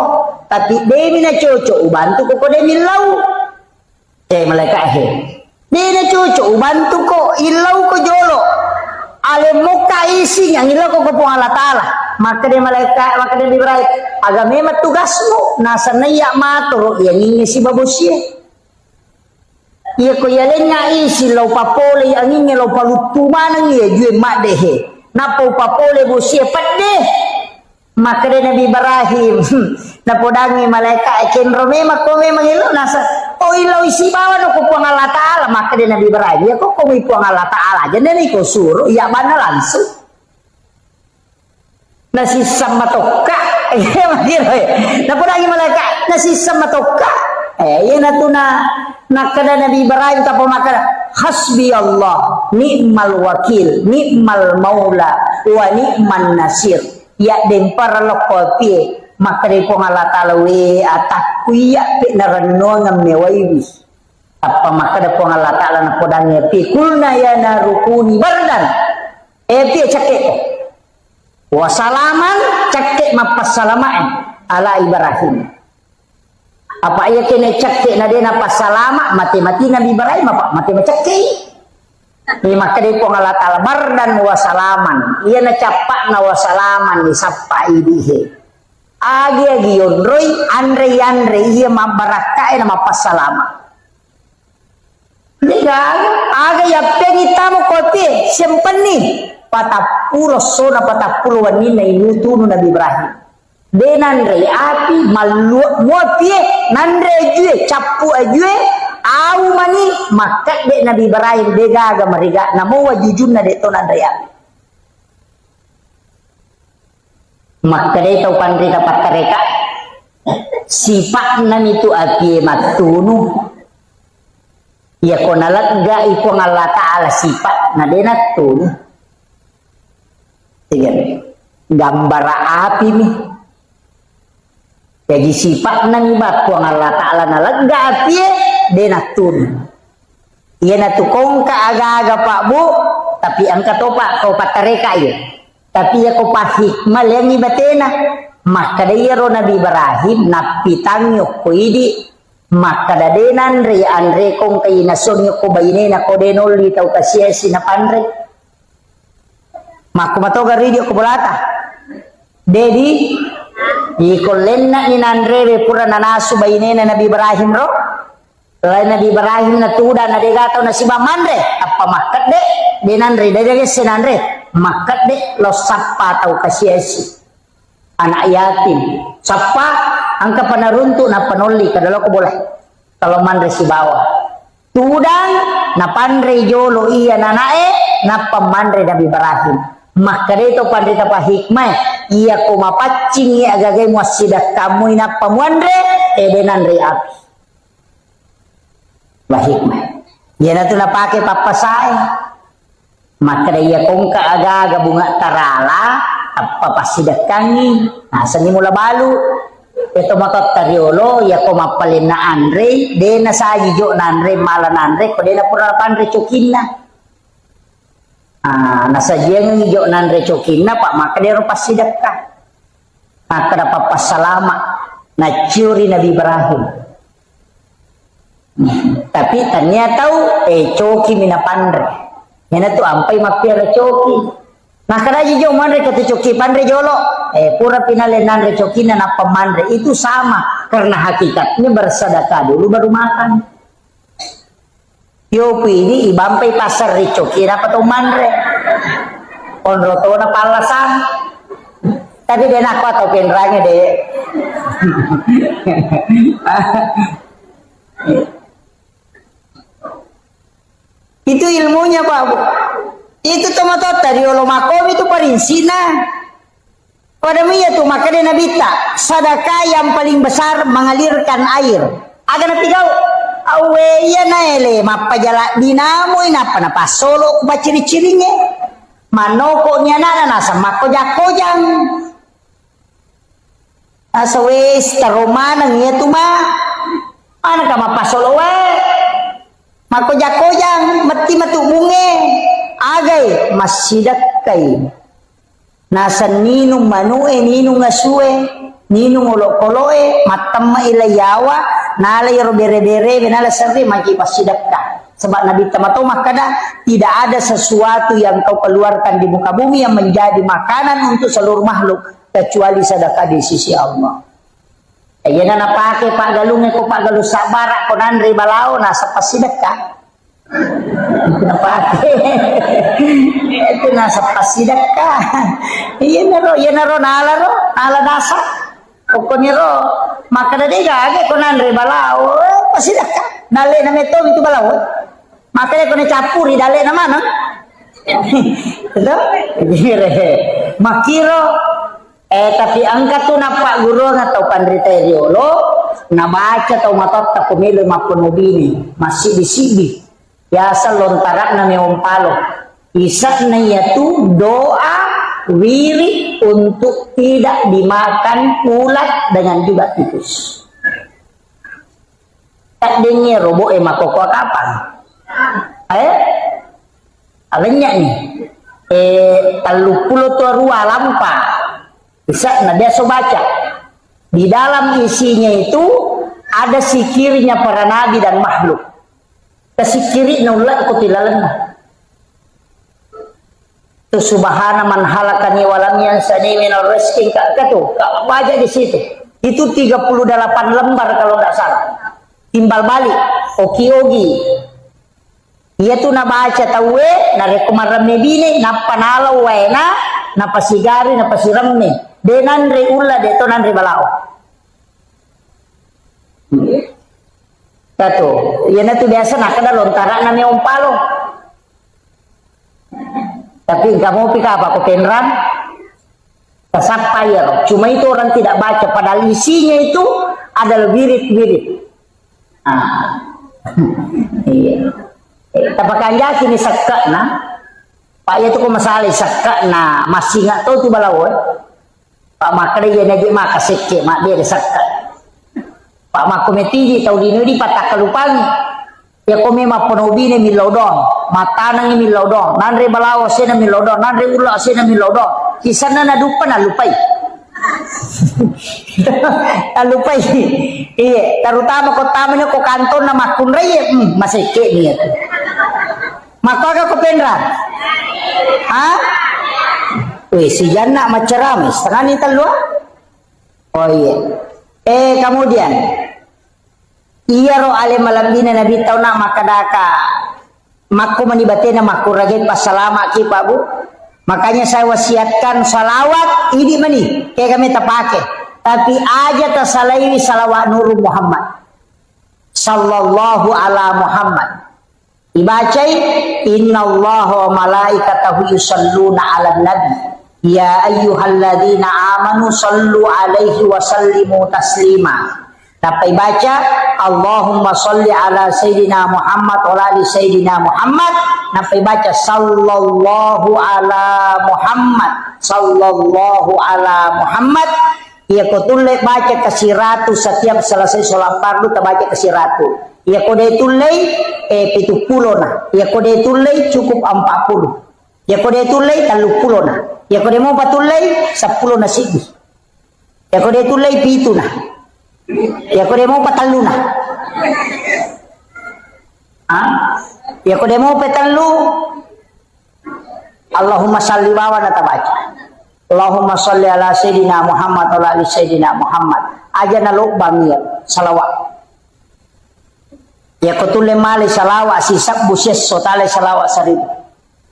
tapi demi na cocok bantu ko demi lau malaikat he demi na cocok bantu ko ilau ko jolo ale muka isi yang ilau ko po Allah Ta'ala maka dia malaikat maka dia Ibrahim aga memang tugasmu nasa naya matoro ya ningi si babusia iya ko yalenya isi lau papole yang ini lau palutu manang iya jue mak dehe napo papole busia padeh maka dia Nabi Ibrahim napodangi malaikat cenro memang ko memang ilo nasa oh ilo isi bawa no ko puang Allah Ta'ala maka dia Nabi Ibrahim ya kok ko puang Allah Ta'ala jadi ni ko suruh iya mana langsung nasi sama toka iya makiro napodangi malaikat nasi sama toka iya natuna nakada Nabi Ibrahim tapo maka hasbi Allah ni'mal wakil ni'mal maula wa ni'man nasir ya dempar lokopi maka dari Allah Ta'ala we atak kuya pi narano ngamewaiwi apa maka dari Allah Ta'ala napodangnya pi kulna ya narukuni bardan pi cakek wasalaman cakek mapassalamaan ala Ibrahim apa iya kene cakek na dena pasalama mati-mati Nabi Ibrahim apa mati cakek ni maka di Allah Ta'ala bardan wasalaman iya na capak na wasalaman ni sapa idihe agi yondroi andre iya mabarakai na mapasalama Liga aga ya pengi tamu kopi sempeni patapuro sona patapuro wanina inutunu Nabi Ibrahim. De nandre api malu muapie nandre jue capu ajue au mani makat de Nabi Ibrahim de gaga mariga namo wajujunna de to nandre api. Maka de tau pandri dapat kareka sifat nan itu api matunu ya konalat ga ipo Allah Ta'ala sifat na de natunu gambar api nih. Jadi sifat nang ibat ko Allah Ta'ala na lega api de natun. Iya natu kong ka aga-aga Pak Bu, tapi angka to Pak kau patareka ya. Tapi ya kau hikmah yang ibatena. Maka dia ro Nabi Ibrahim napitang yok ko idi. Maka dadenan re andre kong kay nason yok ko bayine na ko denol di tau kasiesi na pandre. Maka matoga ridio ko bolata. Dedi ikolenna inandre pura nanasu bayine na Nabi Ibrahim ro. Lain Nabi Ibrahim na tuda na degato na si Mamandre apa makat de denandre dede senandre makat de lo sappa tau kasiesi anak yatim sappa angka panaruntu na panoli kadalo ko boleh kalau mandre si bawah tudang na pandre jolo iya nanae na pamandre Nabi Ibrahim maka de to pandre tapa hikmah iya ko mapacing iya agagay mo sidak kamu ina pamandre denandre api hikmah. Yan na ito na pakai papasay. Maka iya kong kaaga bunga tarala papasidak kangi. Nasa ni mula balu. Ito matot tariolo ya ko mapalin na Andre. De na sa jo na Andre mala na Andre. Ko de na pura Andre chokin na. Nasa diyan jo na Andre chokin na pak maka de ro pasidak ka. Maka na papasalama na curi Nabi Ibrahim. Tapi ternyata coki mina pandre yana tu ampai mapiara coki nah kada jo mandre kata coki pandre jolo pura pinale nandre coki na pemandre itu sama karena hakikatnya bersedekah dulu baru makan yo ini ibampai pasar di coki dapat mandre onroto na palasan tadi dia nak atau penranya deh itu ilmunya Pak Bu. Itu tomato tadi makom itu parinsina. Pada mia tuh makanya Nabi tak sedekah yang paling besar mengalirkan air. Agar nabi kau awe ya naele mapa jala dinamo inapa na pasolo ku ciri-cirinya. Manoko nya nana nasa makojak-kojang. Asa wes taromana nya tuh mah. Ana ka mapasolo we. Makojak-kojang mati matu bunge agai masidak kai nasa ninung manue ninung ngasue ninung olok-oloe matam ilayawa nalay robere-bere benala serri maki pasidak ka sebab Nabi tamatomah kada tidak ada sesuatu yang kau keluarkan di muka bumi yang menjadi makanan untuk seluruh makhluk kecuali sedekah di sisi Allah. Ayan na napake Pak Galungnya ko Pak Galu sabara ko nandre balao nasa pasidaka. Itu napake. Itu nasa pasidaka. Iyan na ro nala nasa. Koko ni ro maka na diga age ko nandre balao pasidaka. Dale na meto itu balao. Maka ko ni capuri dale na mana? Betul? Makiro tapi angkat tuh napa guru atau pandrita riolo nabaca atau matot tak pemilu maupun mubini masih di sibi biasa lontarak na meompalo isak na yaitu doa wiri untuk tidak dimakan ulat dengan juga tikus tak dengar robo makoko kapan alenya nih talupulo tua rua lampa bisa nah dia so baca di dalam isinya itu ada sikirnya para nabi dan makhluk kesikiri nulak kutilalan tu subhana man halakani walam yansani minar rizqin kak baca di situ itu 38 lembar kalau tidak salah timbal balik oki-ogi Ia tu na baca tawe na rekomaram ne bine na panalo waena na pasigari na pasiramne denan re ulla de to nan re balao. Tato, ia tu biasa nak kada lontara na me umpalo. Tapi kamu pika apa ko penran? Kesampaian. Cuma itu orang tidak baca padahal isinya itu adalah wirid-wirid. Iya. Tapakan jaki ni sakka na. Pak ya tu ko masalah sakka na masih nggak tahu tu balawo. Pak makre ye naji mak kasekke mak dia sakka. Pak mak kometi tahu di patak kalupangi. Ya kome ma ponobine milodon, matanang milodon, nanre balawo sena milodon, nanre ulo sena milodon. Kisana na dupa na lupai. Lupai. Iya, terutama ko tamanyo ko kanton na makunray masike niya. Maka ko penra. Ha? Weh, si Jana macerami, setengah ni talua. Oh iya. Kemudian iya ro ale malambina nabi tau nak makadaka makku manibatena makku ragin pas salama ki Pak Bu. Makanya saya wasiatkan salawat ini mani kayak kami terpakai. Tapi aja tersalaiwi salawat Nur Muhammad sallallahu ala Muhammad. Dibacai innallaha wa malaikatahu yusalluna ala nabi ya ayyuhalladzina amanu sallu alaihi wa sallimu taslima. Dapat baca Allahumma salli ala Sayyidina Muhammad wa ala Sayyidina Muhammad. Dapat baca sallallahu ala Muhammad sallallahu ala Muhammad. Ia ko tulai baca kasih ratu setiap selesai sholat fardu terbaca kasih ratu. Ia ko de tulai 70 na. Ia ko de tulai cukup 40. Ia ko de tulai 30 na. Ia ko de mau patulai 10 na sigi. Ia ko de tulai 7 na. Ya ko demo patalu na. Ya ko demo patalu. Allahumma salli wa tabaca. Allahumma salli ala Sayyidina Muhammad wa ala Sayyidina Muhammad. Aja na lo bamia salawat. Ya ko tulle mali salawat sisab busyes sotale salawat sarib.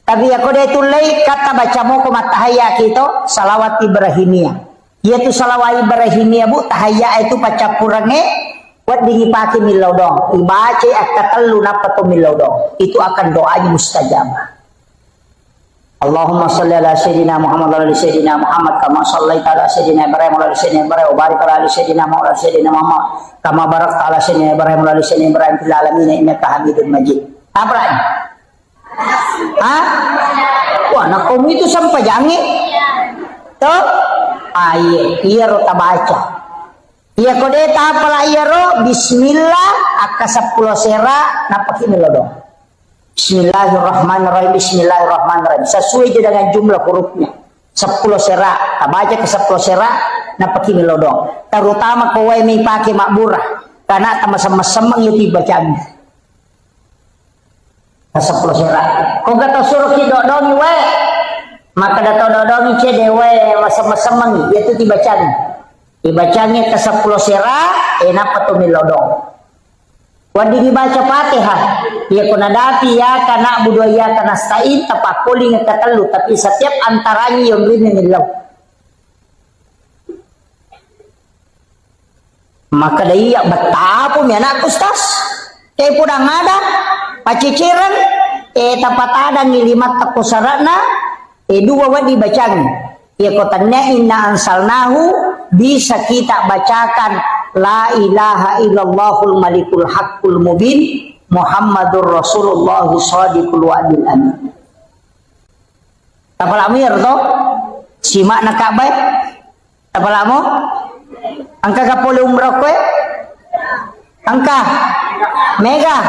Tapi ya ko de tulle kata baca mo ko matahaya kito salawat Ibrahimiyah. Yaitu salawat Ibrahimiyah Bu tahaya itu pacapurange buat dingipaki milodong ibace akatalu napato milodong itu akan doanya mustajabah. Allahumma salli ala Sayyidina Muhammad wa ala Sayyidina Muhammad kama sallaita ala Sayyidina Ibrahim wa ala Sayyidina Ibrahim wa barik ala Sayyidina Muhammad wa ala Sayyidina Muhammad kama barakta ala Sayyidina Ibrahim wa ala Sayyidina Ibrahim fil alamin innaka Hamidum Majid. Apa lagi? Hah? Wah, nak kamu itu sampai jangi. Tuh? Iya ro tabaca. Iya kode tapala iya ro bismillah aka 10 sera napaki melodong. Bismillahirrahmanirrahim bismillahirrahmanirrahim. Sesuai dengan jumlah hurufnya. 10 sera tabaca ke 10 sera napaki melodong. Terutama kowe mi pake makburah karena sama-sama itu bacaan. 10 sera. Kok gak suruh kidodongi we? Maka datang dodongi cedewe masa-masa yaitu dibacanya ke 10 sera enak tu milodong. Wadi dibaca Fatihah ya kuna dati ya kana budo ya kana stain tapakuli ngatelu tapi setiap antaranya yang rime milau. Maka daya betapa mi anak ustaz kayak pudang ada paciciran tapat ada ngilimat takusarana dua wadi bacaan ya kotannya inna ansalnahu bisa kita bacakan la ilaha illallahul malikul haqqul mubin Muhammadur Rasulullah shadiqul wa'dil amin. Tapalamu ya to simak na kabay tapalamu angka kapole umrah kwe angka mega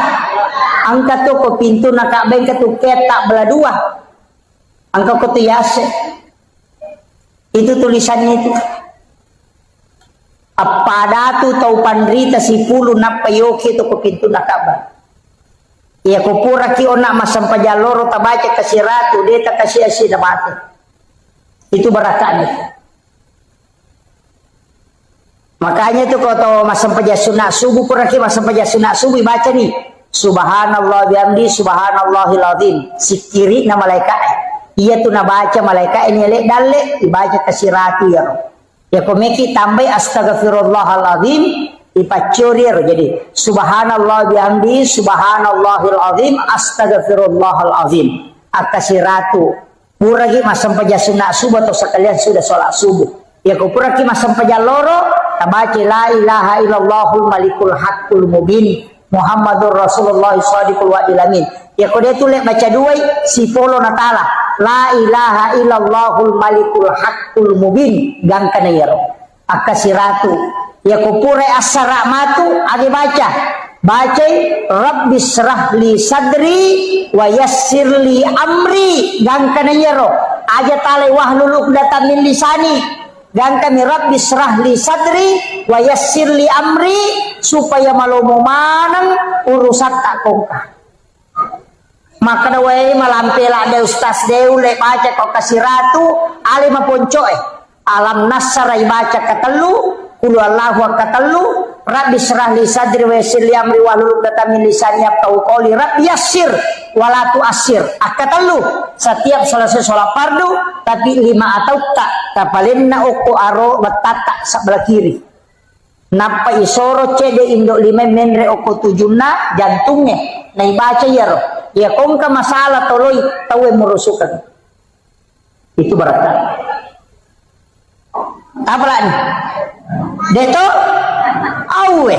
angka to ko pintu na kabay ka to ketak belah dua. Angka kutiyase itu tulisannya itu apa datu tau pandrita si pulu napayoki itu ke pintu nakaba iya kupura ki ona masam pajaloro tabaca kasih ratu dia tak kasih asih mati itu barakannya. Makanya itu kalau masam pajasuna subuh pura ki masam pajasuna subuh baca nih Subhanallah bihamdi subhanallahil azim. Si kiri na malaikat. Ia tu na baca malaikat ini lek dalek dibaca kasiratu ya. Ya komeki tambah astaghfirullahal azim ipacorir jadi subhanallah bihamdi subhanallahil azim astaghfirullahal azim. Akasiratu puragi masam paja sunat subuh atau sekalian sudah sholat subuh. Ya ko puragi masam paja loro tabaca la ilaha illallahul malikul haqqul mubin Muhammadur Rasulullah shadiqul wa'dil amin. Ya ko dia tu lek baca dua si polo natala la ilaha illallahul malikul haqqul mubin gang kana yero akasiratu ya ko pure as-saramatu agi baca rabbi shrah li sadri wa yassir li amri gang kana yero aja tale wahlul uqdatam min lisani gang kami rabbi shrah li sadri wa yassir li amri supaya malomo manang urusan tak kongka. Maka dawai malampela de ustaz deu le baca kok kasiratu ali maponcoe alam nasara baca katelu qul Allahu katelu rabbi shrah li sadri wa yassir li amri wa hlul 'uqdatam min lisani yafqahu qawli rabbi yassir wa la tu'assir akatelu setiap selesai sholat fardu tapi 5 atau tak tapalinna uku aro batata sebelah kiri napa isoro cede indok 5 menre uku 7 jantungnya na baca ya kongka masalah toloi tawe merusukan itu berkat apa lagi deto awe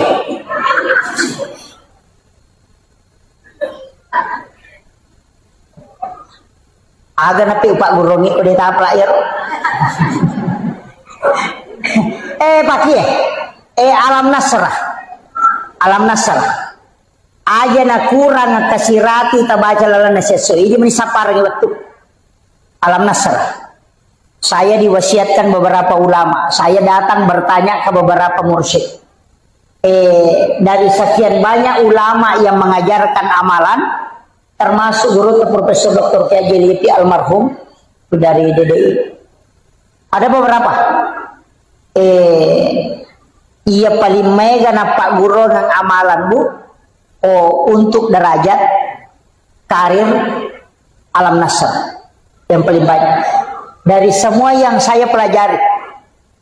aga napi upak gurongi udah tapla ya pakai alam nasrah aja na kurang kasirati tabaca lalana sesuai ini menisapar waktu alam nasrah. Saya diwasiatkan beberapa ulama, saya datang bertanya ke beberapa mursyid. Dari sekian banyak ulama yang mengajarkan amalan, termasuk guru Profesor Dr. Kiai Jeliti almarhum dari DDI. Ada beberapa. Ia paling mega na Pak Guru ng amalan bu. Untuk derajat karir alam nasr yang paling banyak dari semua yang saya pelajari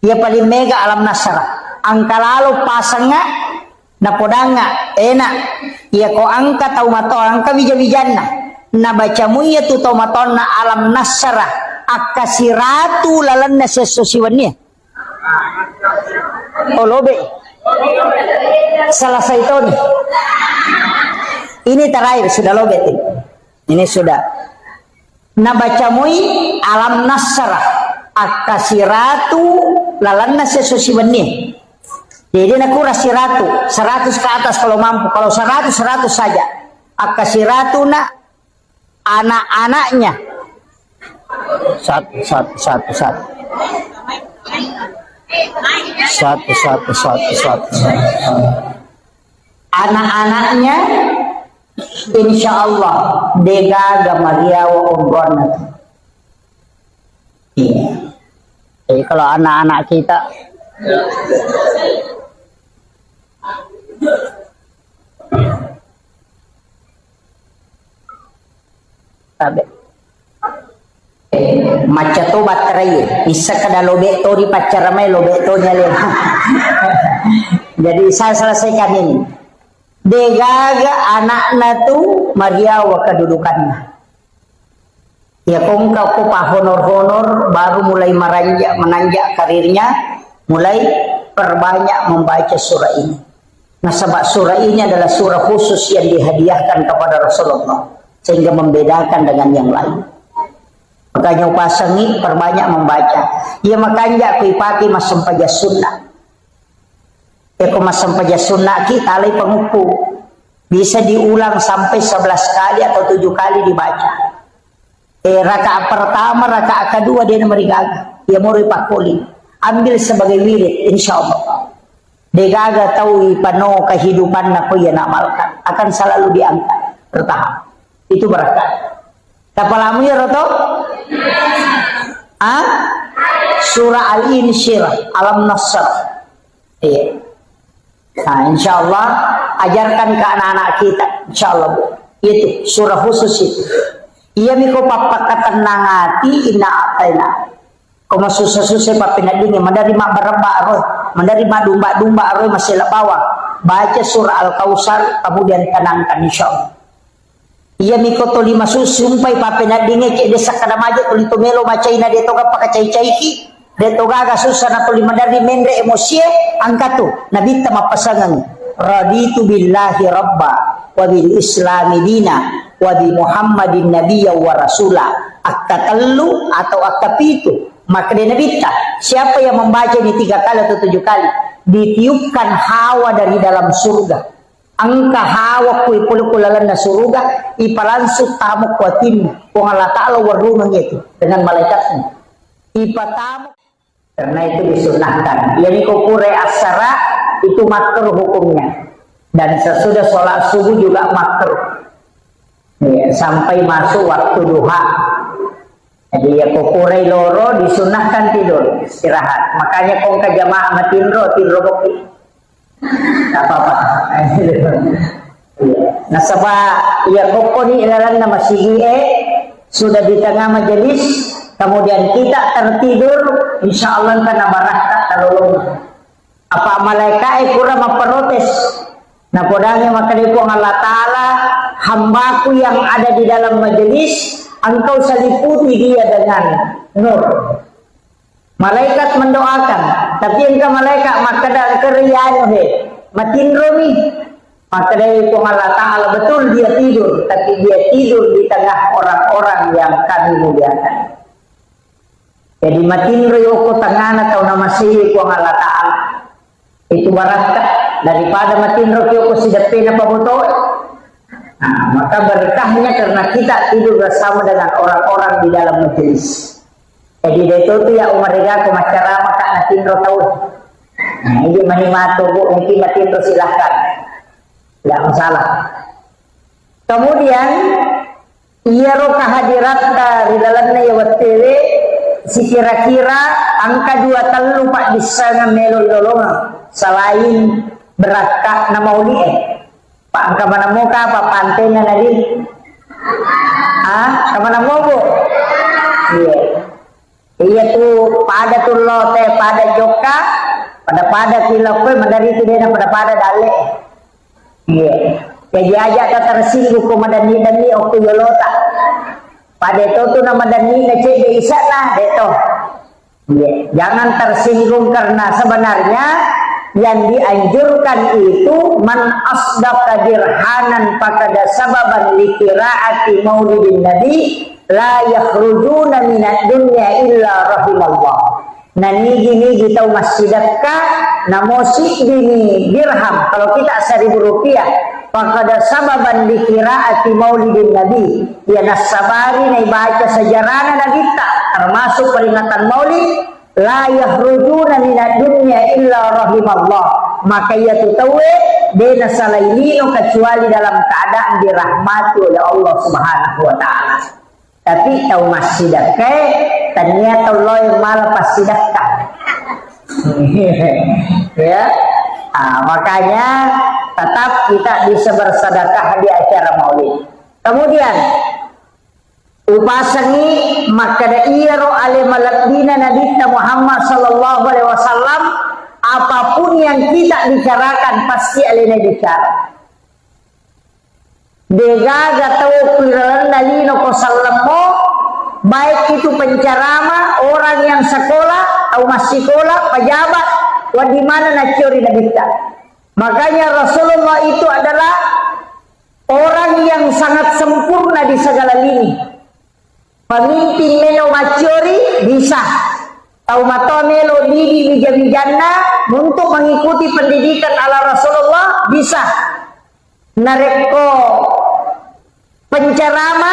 ia paling mega alam nasr angka lalu pasangnya napodanga enak ia ko angka tau mato angka bija-bijanna na bacamu ia tu tau matonna alam nasr akasiratu lalanna sesusiwannya lobe salah itu nih. Ini terakhir sudah lobet ini sudah nabacamui alam nasrah akasiratu lalanna sesusiwannya jadi naku rasiratu 100 ke atas kalau mampu kalau 100 saja akasiratu na anak-anaknya satu anak-anaknya insya Allah dega gamaria wa umbona. Iya. Jadi kalau anak-anak kita maca to baterai bisa kada lobek to di pacar mai lobek to nya jadi saya selesaikan ini degaga anakna tu mariawa kedudukannya ya kongka ko pa honor baru mulai menanjak karirnya mulai perbanyak membaca surah ini. Nah sebab surah ini adalah surah khusus yang dihadiahkan kepada Rasulullah sehingga membedakan dengan yang lain. Makanya upasangi perbanyak membaca. Ya makanya kuipaki masam paja sunnah. Ya masam paja sunnah kita alai penguku bisa diulang sampai 11 kali atau 7 kali dibaca. Rakaat pertama, rakaat kedua dia merigaga. Ya muri pakuli. Ambil sebagai wirid insyaallah. Degaga tahu pano kehidupan naku yang amalkan akan selalu diangkat bertahap. Itu berkat. Tapalamu ya roto? Surah Al-Insyirah, Alam Nasr. Iya. Nah, insyaallah ajarkan ke anak-anak kita, insyaallah Bu. Itu surah khusus itu. Iya miko papa ketenang hati ina ataina. Koma susah-susah papina dingin, menerima berembak roh, menerima domba-domba roh masih bawah. Baca surah Al-Kausar, kemudian tenangkan insyaallah. Iya miko to lima susumpai papina dingin cek desa kada maja to lito melo macaina de toga pakacai-caiki. De toga ga susah na to lima dari mendre emosi angkat tu. Nabi tama pasangan. Raditu billahi rabba wa bil islami dina wa bi muhammadin nabiyya wa rasula. Akatallu atau akapitu. Maka dia Nabi siapa yang membaca ini 3 kali atau 7 kali ditiupkan hawa dari dalam surga. Angka hawa kui pulukulalan na surga ipalansu tamu kuatin kung Allah Ta'ala warungan itu dengan malaikatnya ipatamu karena itu disunahkan. Yani kupure asara itu makruh hukumnya dan sesudah sholat subuh juga makruh ya, sampai masuk waktu duha. Jadi ya kukurai loro disunahkan tidur istirahat. Makanya kong ke jamaah matinro boki. Tak apa-apa. Nah sebab ya kokoni ilalan nama sige sudah di tengah majelis, kemudian kita tertidur, insya Allah karena baraka terlolong. Apa malaikat kurang memprotes? Nah podanya maka dipung Allah Ta'ala hambaku yang ada di dalam majelis engkau seliputi dia dengan nur. Malaikat mendoakan, tapi engkau malaikat maka dah kerian matinro ni. Maka dari Allah Ta'ala betul dia tidur, tapi dia tidur di tengah orang-orang yang kami muliakan. Jadi matinro yoko tengah atau nama sih Allah Ta'ala itu barangkali daripada matinro yoko sidapin apa betul. Nah, maka berkahnya karena kita tidur bersama dengan orang-orang di dalam majelis. Jadi itu tuh ya umar dia ke masyarakat maka natinro tahu. Nah ini manimato Bu, mungkin natinro silahkan, tidak masalah. Kemudian ia roh kehadirat di dalamnya ya watele si kira-kira angka 2 telu pak bisa ngamelo dolongan selain berakah nama uli Pak angka mana muka apa pantainya tadi? Kemana mau Bu? Iya. Iya tuh pada tuh lote pada joka pada kilokwe mandari itu dia pada dale. Iya. Jadi aja tak tersinggung ku madani oku yolota. Pada itu tuh nama dani nece de isana deto. Iya. Jangan tersinggung karena sebenarnya yang dianjurkan itu man asdaqa dirhanan fakada sababan likiraati maulidin nabi la yakhrujuna minad dunya illa rahimallah. Nah ini kita masjidaka namosi dini dirham kalau kita 1.000 rupiah fakada sababan likiraati maulidin nabi ya nasabari na ibaca sejarahna nagita termasuk peringatan maulid la yakhrujuna minad dunya illa rahimallah. Maka ia tutawe dena salailino kecuali dalam keadaan dirahmati oleh Allah Subhanahu wa taala. Tapi tahu masjidake ternyata Allah yang malah pasidakah. Ya. Makanya tetap kita bisa bersedekah di acara maulid. Kemudian upasani maka da iyaro ale malakdina Nabi Muhammad sallallahu alaihi wasallam apapun yang kita bicarakan pasti alena bicara. Degaga tau kiralan nalino ko sallamo baik itu pencerama, orang yang sekolah atau masih sekolah, pejabat, wa di mana na curi nabita. Makanya Rasulullah itu adalah orang yang sangat sempurna di segala lini. Pemimpin melo macuri bisa tahu mato melo didi bijana untuk mengikuti pendidikan ala Rasulullah bisa nareko pencerama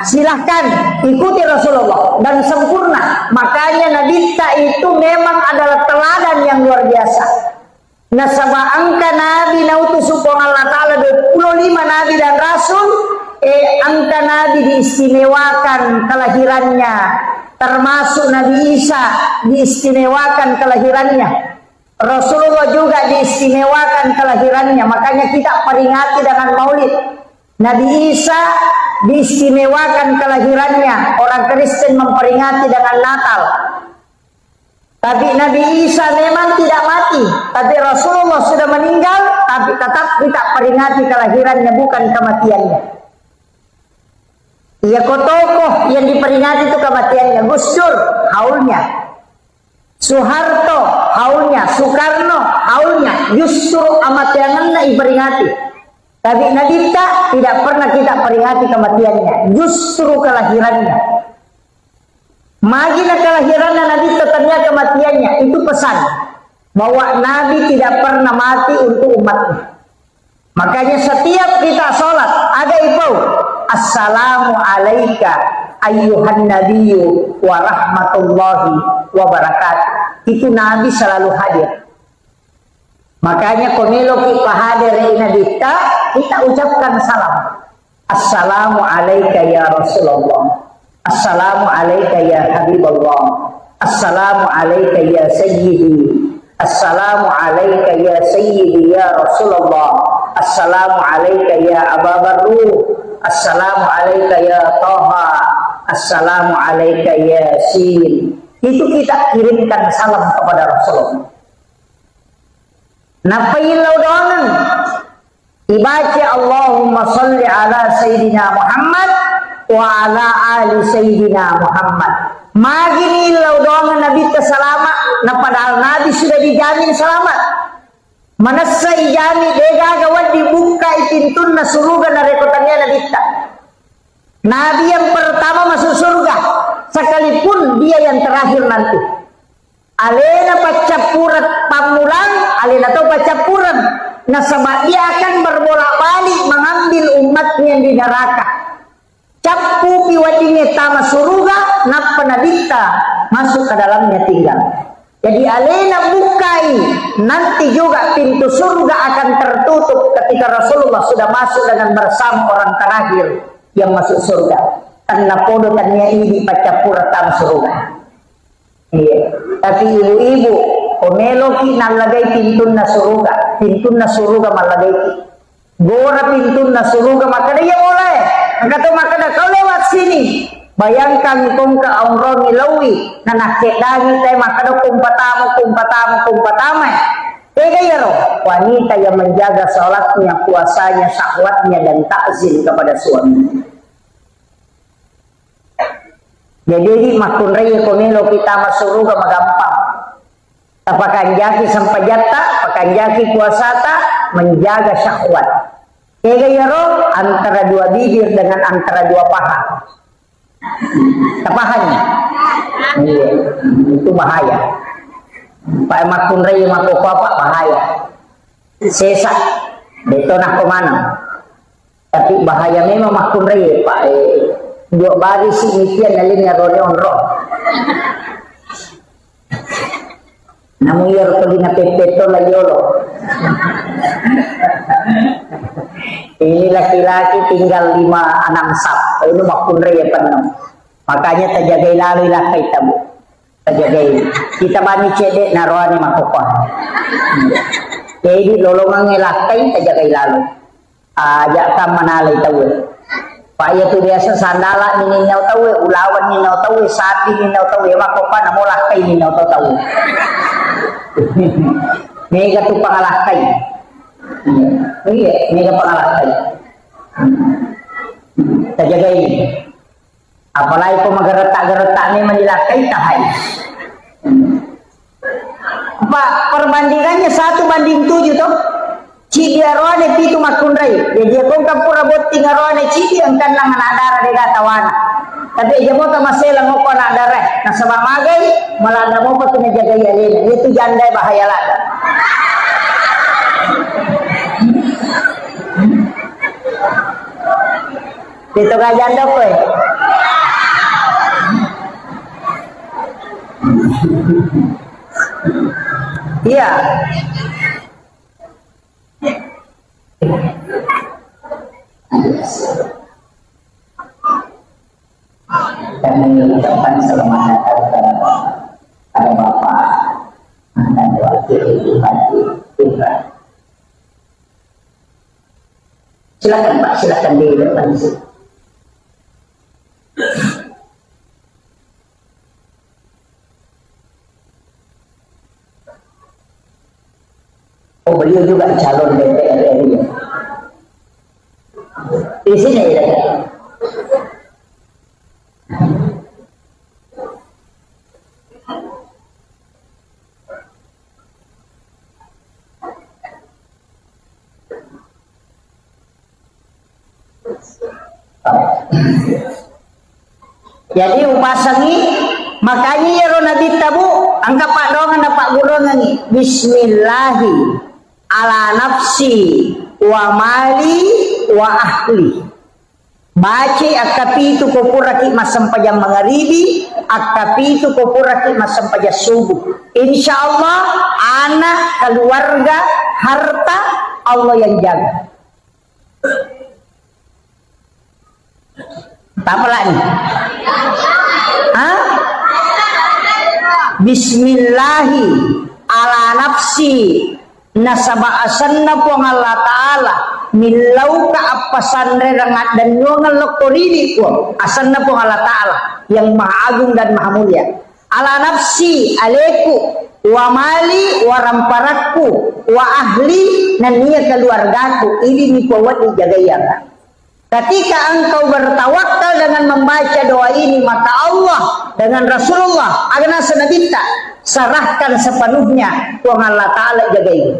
silahkan ikuti Rasulullah dan sempurna. Makanya Nabi itu memang adalah teladan yang luar biasa. Nasaba angka Nabi nautusu Allah Ta'ala 25 Nabi dan Rasul angka Nabi diistimewakan kelahirannya, termasuk Nabi Isa diistimewakan kelahirannya. Rasulullah juga diistimewakan kelahirannya, makanya kita peringati dengan maulid. Nabi Isa diistimewakan kelahirannya, orang Kristen memperingati dengan Natal. Tapi Nabi Isa memang tidak mati, tapi Rasulullah sudah meninggal, tapi tetap kita peringati kelahirannya, bukan kematiannya. Iya, kok tokoh yang diperingati itu kematiannya. Gus Dur haulnya, Soeharto haulnya, Soekarno haulnya, justru amat yang diperingati. Tapi Nabi tidak pernah kita peringati kematiannya, justru kelahirannya. Magina kelahirannya Nabi tetapnya kematiannya. Itu pesan bahwa Nabi tidak pernah mati untuk umatnya. Makanya setiap kita sholat ada itu, assalamu alaika ayyuhan nabiyyu wa rahmatullahi wa barakatuh. Itu Nabi selalu hadir. Makanya komelo kita hadir Nabi kita ucapkan salam. Assalamu alaika ya Rasulullah. Assalamu alaika ya Habibullah. Assalamu alaika ya Sayyidi. Assalamu alaika ya Sayyidi ya Rasulullah. Assalamu alaika ya Abu Bakar. Assalamu alaika ya Taha. Assalamu alaika ya Yasin. Itu kita kirimkan salam kepada Rasulullah. Napailau doangan dibaca Allahumma salli ala Sayyidina Muhammad wa ala ali Sayyidina Muhammad. Magini lau doangan Nabi selamat, nah padahal Nabi sudah dijamin selamat. Manasa ijami dega gawat dibuka pintun na surga na rekotannya Nabi. Nabi yang pertama masuk surga, sekalipun dia yang terakhir nanti. Alena pacapurat pamulang, alena atau pacapuran. Nasabah dia akan berbolak-balik mengambil umatnya di neraka. Capu piwadinya tama surga, napa nabita masuk ke dalamnya tinggal. Jadi alena bukai, nanti juga pintu surga akan tertutup ketika Rasulullah sudah masuk dengan bersama orang terakhir yang masuk surga. Karena podo tanya ini pacapura tama surga. Iya. Tapi ibu-ibu, komelo ki nalagay pintun na surga malagay ki. Gora pintun na surga makada ya mulai. Kata makada kau lewat sini. Bayangkan kung kaumro nilawi na nakedagi tayo makada kumpatama. Tega yaro, wanita yang menjaga salatnya, puasanya, syahwatnya dan takzim kepada suami. Jadi makun raya komelo kita masuk surga magampang. Tapakan jaki sampai jata, pakan jaki puasata, menjaga syahwat. Tega yaro antara dua bibir dengan antara dua paha. Tapahannya, iya, itu bahaya. Pak makun raya makuk apa bahaya. Sesak, betonah kemana. Tapi bahaya memang makun raya Pak. Dua baris imikian nalin nga roh. Namun yaro tuloy na pepeto na yolo. Ini laki-laki tinggal 5-6 sap. Ini makunray ya penuh. Makanya terjagai lalu lakay tabu. Terjagai. Kita bani cedek naruhan ni makukon. Jadi lolongan lakay terjagai lalu. Ajak kam manalay tabu. Paya tu biasa sandala ni ninaw tahu, ulawan ninaw tahu, sapi ninaw tahu, makopa na mo lakay ninaw tahu. Mega tu pangalakay. Iya, mega pangalakay. Terjaga ini. Apalagi kau menggeretak-geretak ni menilakay tahay. Pak, perbandingannya 1:7 tuh. Cidi arwane pitu makunray. Jadi kung kapura boting arwane cidi ang kanang nadara de gatawana. Tapi jamo ta masela mo ko nadara. Na sa mamagay malanda mo pa tinajagay alin. Itu janda bahaya lada. Dito ka janda ko eh. Iya. Dan mengucapkan selamat datang kepada Bapak dan Wakil Ibu Silakan Pak, silakan di depan sini. Oh, beliau juga calon DPR RI ya. Di sini ya. Jadi upasangi makanya ya Nabi tabu angka pak dongan pak gurongan bismillahi ala nafsi wa mali wa ahli. Baca akapi itu kopuraki masam pajam magharibi, akapi itu kopuraki masam pajam subuh. Insyaallah anak, keluarga, harta Allah yang jaga. Apa lagi? Bismillahi ala nafsi nasaba asanna puang Allah Ta'ala milau ka apasandre rangat dan nyongan lokorini puang asanna puang Allah Ta'ala yang maha agung dan maha mulia. Ala nafsi aleku wa mali wa ramparakku wa ahli dan niya keluargaku ini nipawat dijagayang. Ketika engkau bertawakal dengan membaca doa ini, maka Allah dengan Rasulullah agana senabita serahkan sepenuhnya Tuhan Allah Ta'ala jaga ini.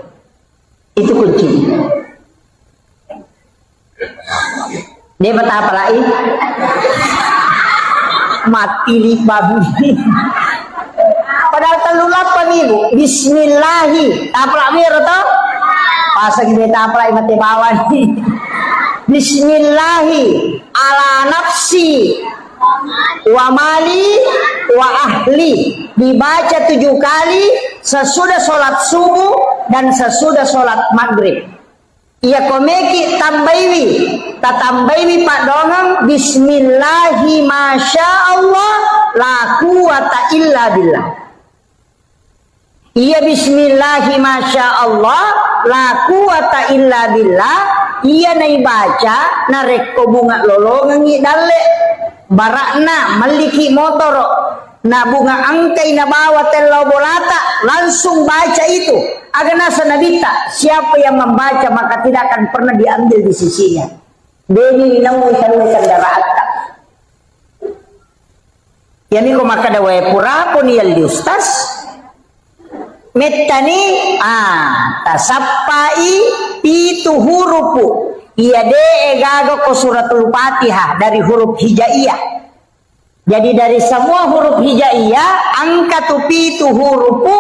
Itu kunci. Dia berkata apa lagi? Mati li babi. Padahal telulapan ibu. Bismillahi. Apa lagi atau? Pasang kita apa lagi mati bawah nih. Bismillahi ala nafsi wa mali wa ahli dibaca 7 kali sesudah sholat subuh dan sesudah sholat maghrib. Ia komeki tambaiwi tatambaiwi pak dongang bismillahi masya Allah la quwata illa billah. Ia bismillahi masya Allah la quwata illa billah. Ia nai baca narek ko bunga lolongan ngi dalle barakna maliki motor na bunga angkai na bawa telau bolata langsung baca itu agana sanabita siapa yang membaca maka tidak akan pernah diambil di sisinya. Deni nawi kendaraan yani ko maka dawe pura pun yal di ustaz metani tasappai itu hurufu iya de gago ko suratul Fatihah dari huruf hijaiyah. Jadi dari semua huruf hijaiyah angka tupi itu hurufu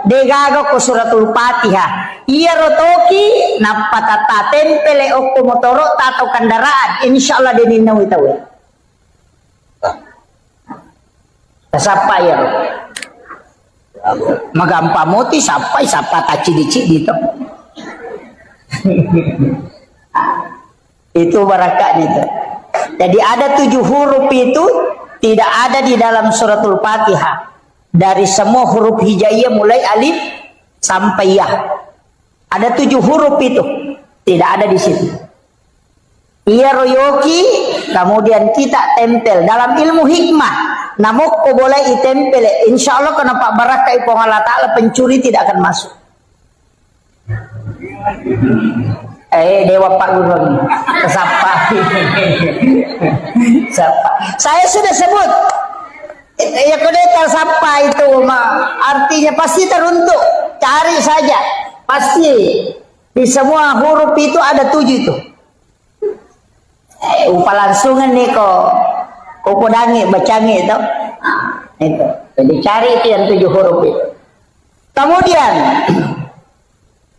de gago ko suratul Fatihah. Iya rotoki napatata tempele okko motoro tato kendaraan insyaallah deninawi tawe. Tasappai ya. Magampa moti sampai sapa taci-dici gitu. Itu barakat itu. Jadi ada 7 huruf itu tidak ada di dalam suratul Fatihah. Dari semua huruf hijaiyah mulai alif sampai ya. Ada 7 huruf itu tidak ada di situ. Ia royoki kemudian kita tempel dalam ilmu hikmah. Namun ko boleh itempel, insya Allah kenapa barakah ipo Allah Ta'ala pencuri tidak akan masuk. Dewa Pak Guru kesapa. Saya sudah sebut ya kodeta sapa itu artinya pasti teruntuk, cari saja pasti di semua huruf itu ada 7 itu. Upalangsungan nih kok kokodangi bacangi itu. Itu. Jadi cari itu yang 7 huruf itu. Kemudian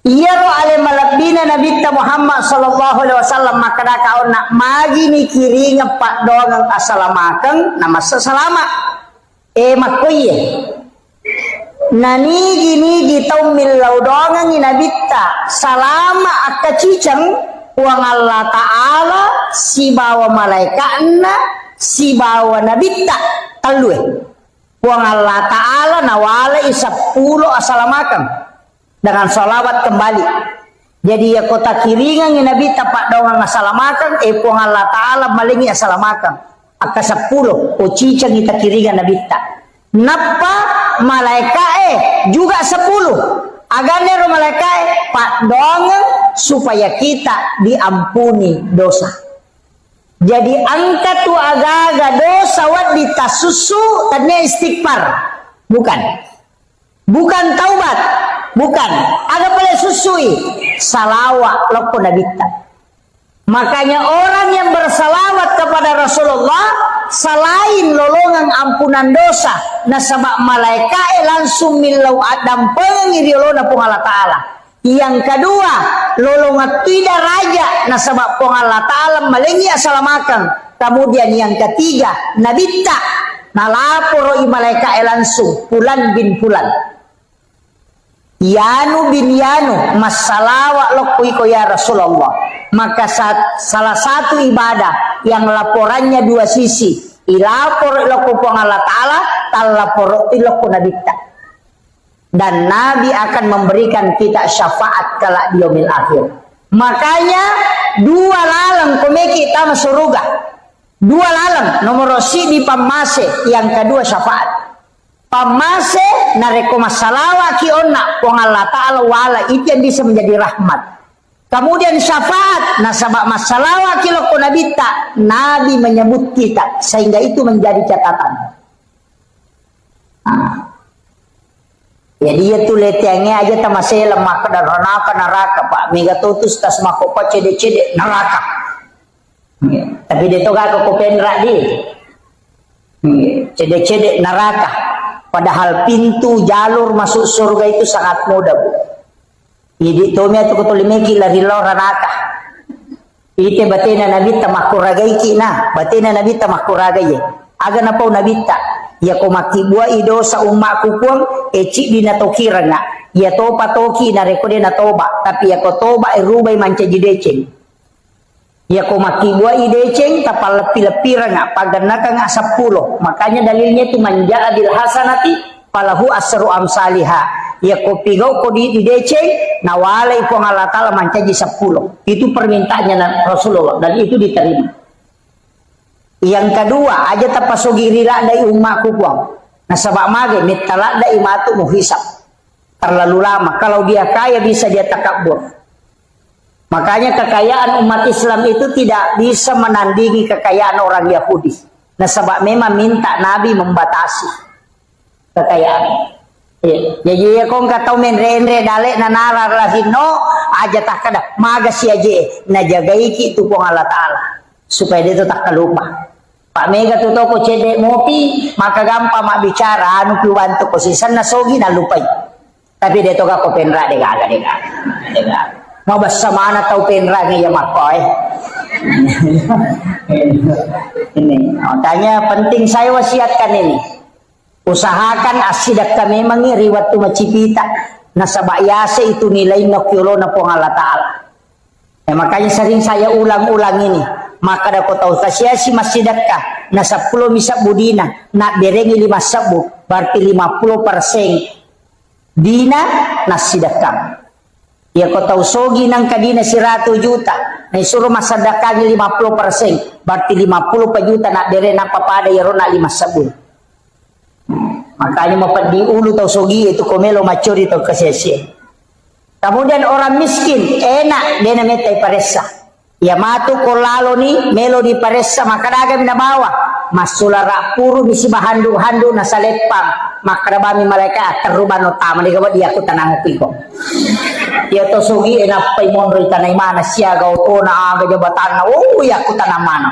Iyaro ale malabina Nabi Muhammad sallallahu alaihi wasallam maka kau nak magi ni kiri ngepak doang asalamakang nama sesalama makoye nani gini gitau milau doang ni Nabi salama akacicang uang Allah Ta'ala si bawa malaikatna si bawa Nabi talue uang Allah Ta'ala nawala 10 asalamakang dengan salawat kembali Jadi ya kota kiringan yang Nabi tapak daungan asalamakan, puang Allah Ta'ala malingi asalamakan. Aka 10, o cicang kita kiringan Nabi tak. Napa malaikat juga 10. Agarnya malaikat pak daungan supaya kita diampuni dosa. Jadi angkat tu agak-agak dosa wad ditasusu tadinya istighfar. Bukan taubat. Bukan. Agak boleh susui. Salawat loko Nabi tak. Makanya orang yang bersalawat kepada Rasulullah selain lolongan ampunan dosa, nasabak malaikat langsung milau adam pengiri lona pung Allah Ta'ala. Yang kedua, lolongan tidak raja nasabak pung Allah Ta'ala malengi asalamakan. Kemudian yang ketiga, Nabi tak nalaporo malaikat langsung Fulan bin Fulan. Yanu bin Yanu masalawat lokuiko ya Rasulullah. Maka salah satu ibadah yang laporannya dua sisi, ilapor loku Allah Ta'ala, talapor iloku Nabi tak. Dan Nabi akan memberikan kita syafaat kala di yaumil akhir. Makanya dua lalang komeki tama surga. Dua lalang nomor si di pamase, yang kedua syafaat. Pamase nareko masalawa ki onna wong Allah Ta'ala wala itu yang bisa menjadi rahmat. Kemudian syafaat nasabak masalawa ki loko Nabi tak, Nabi menyebut kita sehingga itu menjadi catatan. Jadi itu letiangnya aja tamasih lemah dan neraka pak mega tutus tas makopa cede-cede neraka. Tapi dia toga ko penra di. Cede-cede neraka. Padahal pintu jalur masuk surga itu sangat mudah, Bu. Jadi tomia tu kutulimeki lari lora neraka. Ite batina Nabi tamakuragai kina, batina Nabi tamakuragai. Aga napau Nabi tak. Ya ko makibua idosa umakku kuang eci dina tokiranga. Ya topa toki na rekode na toba, tapi ya ko toba rubai manca jideceng. Ya ko makibua ideceng tapal lepi-lepi ranga paganaka nga 10. Makanya dalilnya itu manja adil hasanati falahu asru amsalihah. Ya ko pigau ko di ideceng nawale ko Allah Ta'ala manca ji 10. Itu permintaannya Rasulullah dan itu diterima. Yang kedua, aja tapasugi rila dai umakku kuang. Nasabak mage mitala dai matu muhisab. Terlalu lama. Kalau dia kaya bisa dia takabur. Makanya kekayaan umat Islam itu tidak bisa menandingi kekayaan orang Yahudi. Nasabak memang minta Nabi membatasi kekayaan. Jadi ya kong katau menre-enre dalek nanara lahino aja tak kada maga si aje najagai ki tu pong Allah Ta'ala supaya dia tu tak kelupa. Pak Mega tu toko cedek mopi maka gampang mak bicara anu piwan tu kosisan nasogi na lupai. Tapi dia toga ko penra dega. Mau bersama anak tau penra ni ya makoy. Ini tanya penting saya wasiatkan ini. Usahakan asidak kami memang riwat tu macipita nasabak yase itu nilai nokyolo na pong Allah Ta'ala. Makanya sering saya ulang-ulang ini. Maka dapat tahu si masjidakah na 10 misak budina nak berengi 5 sabu berarti 50% dina nasidakah. Ya kau tahu sogi nang kadina 100 juta na suruh masadakahnya 50% berarti 50 juta nak bere na papada ya rona 5 sabu. Makanya mau di ulu tahu sogi itu komelo macuri tahu kesia-sia. Kemudian orang miskin enak dia metai paresa. Ya matu kolalo ni melo di paresa makadaga mina bawa masula rapuru misi bahandu-handu nasa lepang makadabami malaikat teruban utama di gawat dia aku tanang piko. Ya to sugi enak pay monro tanay mana siya gauto na aga jabatan na ya aku tanang mana.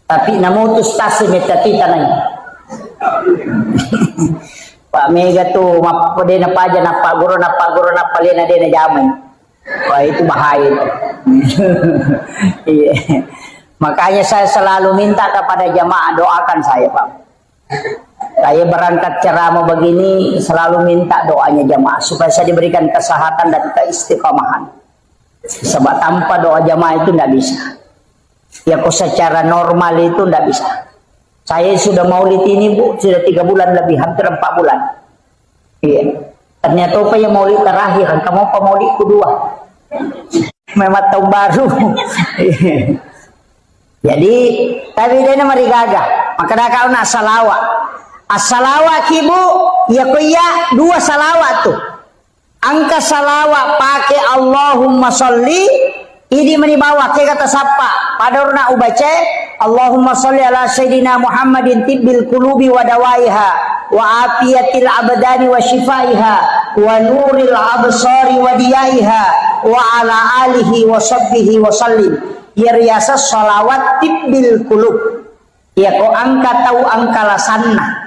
Tapi namutus tasi metati tanay. Pak Mega tu mapode na paja na paguro na palena de na jamay. Wah itu bahaya itu. Makanya saya selalu minta kepada jamaah doakan saya Pak. Saya berangkat ceramah begini selalu minta doanya jamaah supaya saya diberikan kesehatan dan keistiqomahan. Sebab tanpa doa jamaah itu tidak bisa. Ya kok secara normal itu tidak bisa. Saya sudah maulid ini Bu sudah 3 bulan lebih hampir 4 bulan. Iya. Ternyata apa yang maulid terakhir, kamu apa maulid kedua? Memang tahun baru. Jadi tapi dia nama gagah. Maka dah kau nak salawat. As-salawat ibu, ya kuya dua salawat tuh. Angka salawat pakai Allahumma sholli, ini menibawa ke kata sapa. Pada nak ubaca Allahumma sholli ala sayyidina Muhammadin tibbil qulubi wa dawaiha wa afiyatil abdani wa shifaiha wa nuril absari wa diyaiha wa ala alihi wa sahbihi wa sallim. Ya riasa salawat tibbil qulub. Ya ko angka tahu angka lasanna.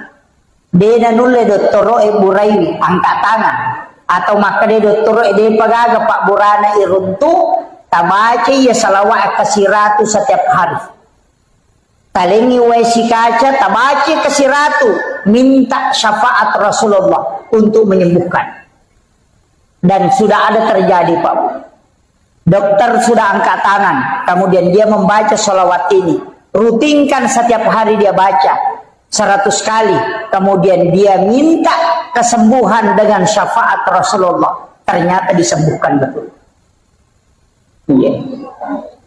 Dena nulle dottoro Buraimi angkat tangan atau maka de dottoro de pagaga Pak Burana iruntu tabaca ya salawat kasiratu setiap hari. Talengi wesi kaca tabaca kasiratu minta syafaat Rasulullah untuk menyembuhkan. Dan sudah ada terjadi Pak. Dokter sudah angkat tangan, kemudian dia membaca salawat ini. Rutinkan setiap hari dia baca 100 kali, kemudian dia minta kesembuhan dengan syafaat Rasulullah, ternyata disembuhkan betul. Iya.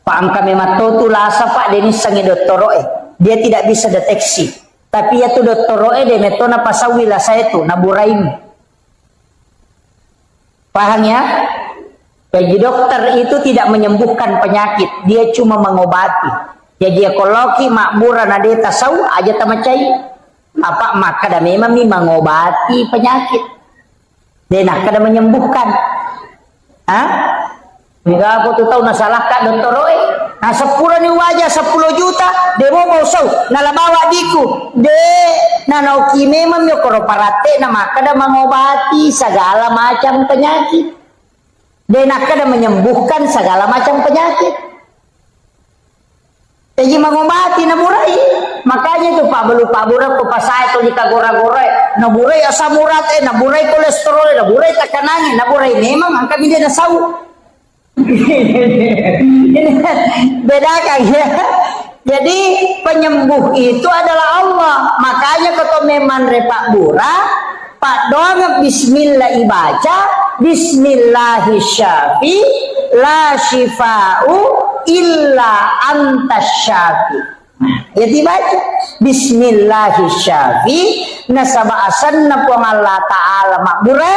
Pak angka memang tu lasa Pak Denis sangi doktoroe, dia tidak bisa deteksi, tapi ya tu doktoroe de metona pasawila saya tu naburaim. Paham ya? Jadi dokter itu tidak menyembuhkan penyakit, dia cuma mengobati. Jadi kalau ki makmura nade tasau aja tamacai apa maka dah memang mengobati penyakit. Dia nak kada menyembuhkan. Hah? Jika aku tu tahu nasalah kak dokter roe. Nah 10 ni wajah 10 juta dia mau sau nalabawa diku. De nanau ki memang yo koro parate na maka dah mengobati segala macam penyakit. Dia nak kada menyembuhkan segala macam penyakit. Jadi mengobati naburai. Makanya itu Pak Belu Pak Burak ko pasay to di kagora-gora. Naburai asam urat naburai kolesterol, naburai tekanannya, naburai memang ang kami dia nasau. Bedakan ya. Jadi penyembuh itu adalah Allah. Makanya kalau memang Pak Burak Pak doang bismillah ibaca, bismillahirrahmanirrahim, la shifa'u illa antas syafi. Ya dibaca bismillahirrahmanirrahim nasaba asanna po Allah Ta'ala makbura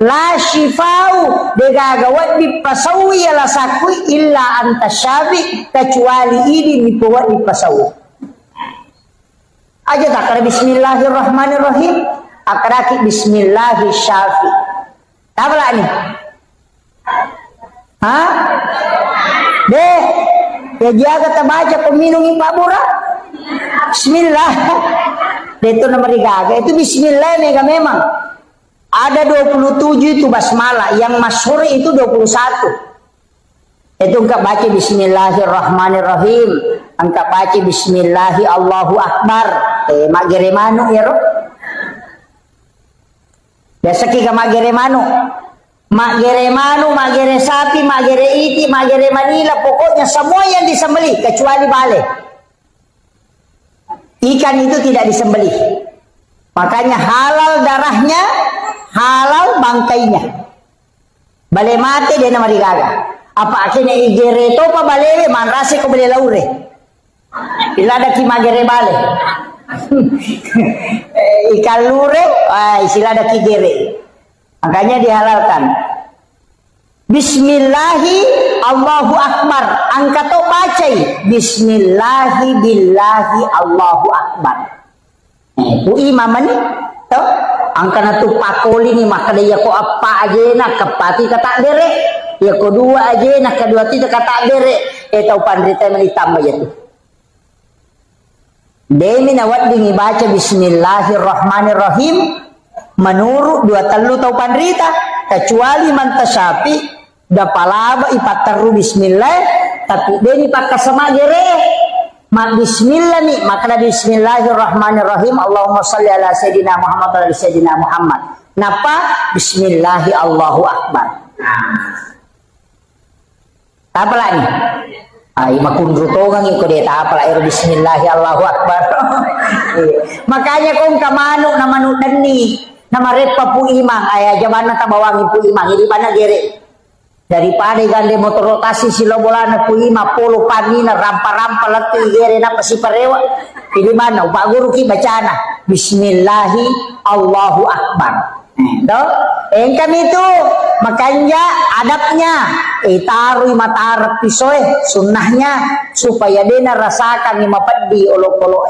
la shifa'u degagawat dipasawi ala sakui illa antas syafi kecuali ini dipuat dipasawi. Aja tak ada bismillahirrahmanirrahim akraki bismillahirrahmanirrahim. Apa ni? Hah? Deh, ya jaga terbaca peminum Pak Bura. Bismillah. Itu nomor 3. Itu bismillah mega memang. Ada 27 itu basmalah, yang masyhur itu 21. Itu engkau baca bismillahirrahmanirrahim, engkau baca bismillahi Allahu akbar. Mak geremano ya roh. Biasa kita mak geremano. Mak gere manu, mak gere sapi, mak gere iti, mak gere manila, pokoknya semua yang disembelih kecuali bale. Ikan itu tidak disembelih. Makanya halal darahnya, halal bangkainya. Bale mati dia nama digaga. Apa akhirnya igere to pa bale man rase ko bale laure. Bila ada ki magere bale. Ikan lure, istilah ada ki gere. Makanya dihalalkan. Bismillahi Allahu akbar. Angkat to bacai. Bismillahi billahi Allahu akbar. Itu imam ni. To angkana tu pakoli ni maka dia ko apa aja nak kepati kata dere. Ya ko dua aja nak kedua ti kata dere. Tau pandrita menitam aja tu. Demi nawat dingi baca bismillahirrahmanirrahim. Menurut 2 telu tau pandrita kecuali mantasapi dapalaba ipataru bismillah tapi dia ni pakai sama gere mak bismillah nih maka bismillahirrahmanirrahim Allahumma sholli ala sayyidina Muhammad wa ala sayyidina Muhammad napa bismillahi Allahu akbar. Apa lagi? Ay makundro togang iko dia apa lah bismillahi Allahu akbar. Makanya kung kamano na manudani nama repa pu imang ayah jabana tabawangi pu imang ini mana gere daripada gande motor rotasi silo bolana pu ima polo panina rampa-rampa lati gere na pasi parewa ini mana Pak Guru ki bacana bismillahi Allahu Akbar. Yang kami itu makanya adabnya taruh mata Arab pisoe sunnahnya supaya dia rasakan lima padi olok-olok.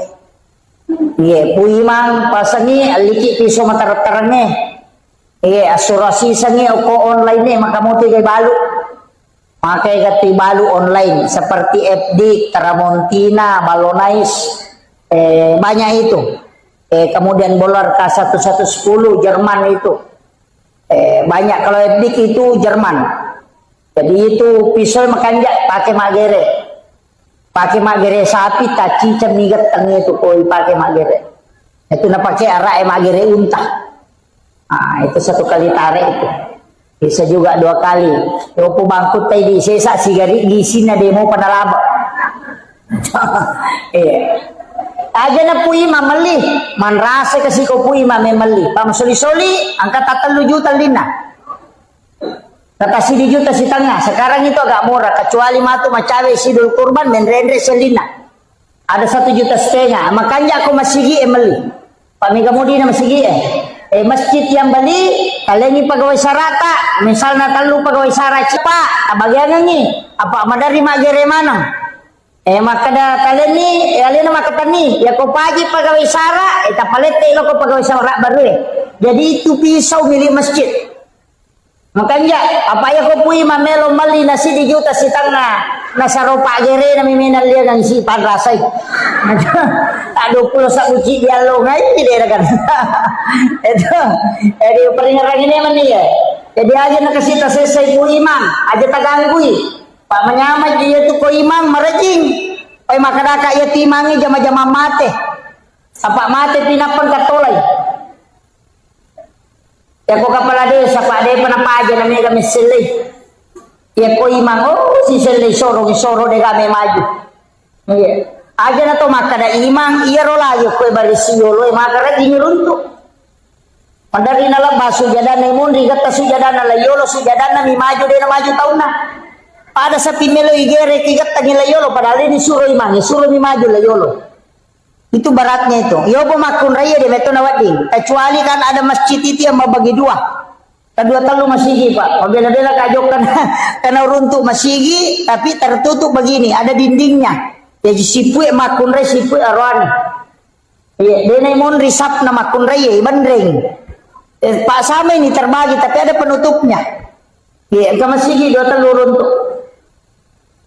Iya, puimang pasangi aliki piso mata terangnya. Iya, asuransi sangi oko online maka mau tiga balu. Makai gati balu online seperti FD, Tramontina, Balonais, banyak itu. Kemudian bolar K1110 Jerman itu banyak. Kalau FD itu Jerman. Jadi itu pisau makanya pakai magere sapi taci cemigat tengah itu koi pakai magere itu na pakai arak magere unta. Itu satu kali tarik itu bisa juga 2 kali. Yopo bangkut tadi sesa sigari gisi na demo pada laba. Aja na puima meli, man rasa kasi ko puima may meli. Pamasoli-soli, angkat 3 juta lina. Kata 1 juta si tengah. Sekarang itu agak murah. Kecuali matu macawe sidul kurban menrendre selina. Ada 1,5 juta. Makanya aku masigi meli. Pamiga mudi na masigi masjid yang beli kalian ini pegawai sarata. Misalnya talu pegawai sarata cepat. Bagian ini apa madari magere manang. Maka dah kalian ni, kalian nama kata ni, ya kau pagi pegawai sara, tak palete lo kau pegawai sara baru. Jadi itu pisau milik masjid. Makanya apa ya kau pui mamelo mali nasi di juta si tengah, nasaropa gere na miminal dia nang si padrasay. Tak 20 sak uci dia lo ngai dia kan. Itu, jadi peringaran ini mana ya? Jadi aja nak kasih tas selesai pui imam, aja tak ganggu. Pak menyamai dia tu ko imam merejing. Pai makadaka ya timangi jama-jama mate. Apa mate pinapan katolay. Ya ko kapala desa pak de panapa aja namanya kami selai. Ya ko imam si selai soro de kami maju. Iya. Aja na to makada imam iya rolayo ko balisiyo lo makara dinuruntu. Padari na labasu jadana mundi kata sujadana layolo sujadana mi maju de na maju tauna. Ada sapi melo igere kigat tangila yolo padahal ini suruh imang suruh mi maju la yolo. Itu baratnya itu. Yobo makun raya de meto nawading. Kecuali kan ada masjid itu yang membagi 2. Kedua talu masigi pak. Bela-bela kajokan karena runtuh masigi tapi tertutup begini ada dindingnya. Jadi sipue makun raya sipue arwani. Iya, dene mon risap na makun raya bandreng. Pak sama ini terbagi tapi ada penutupnya. Iya, ke masigi 2 talu runtuh.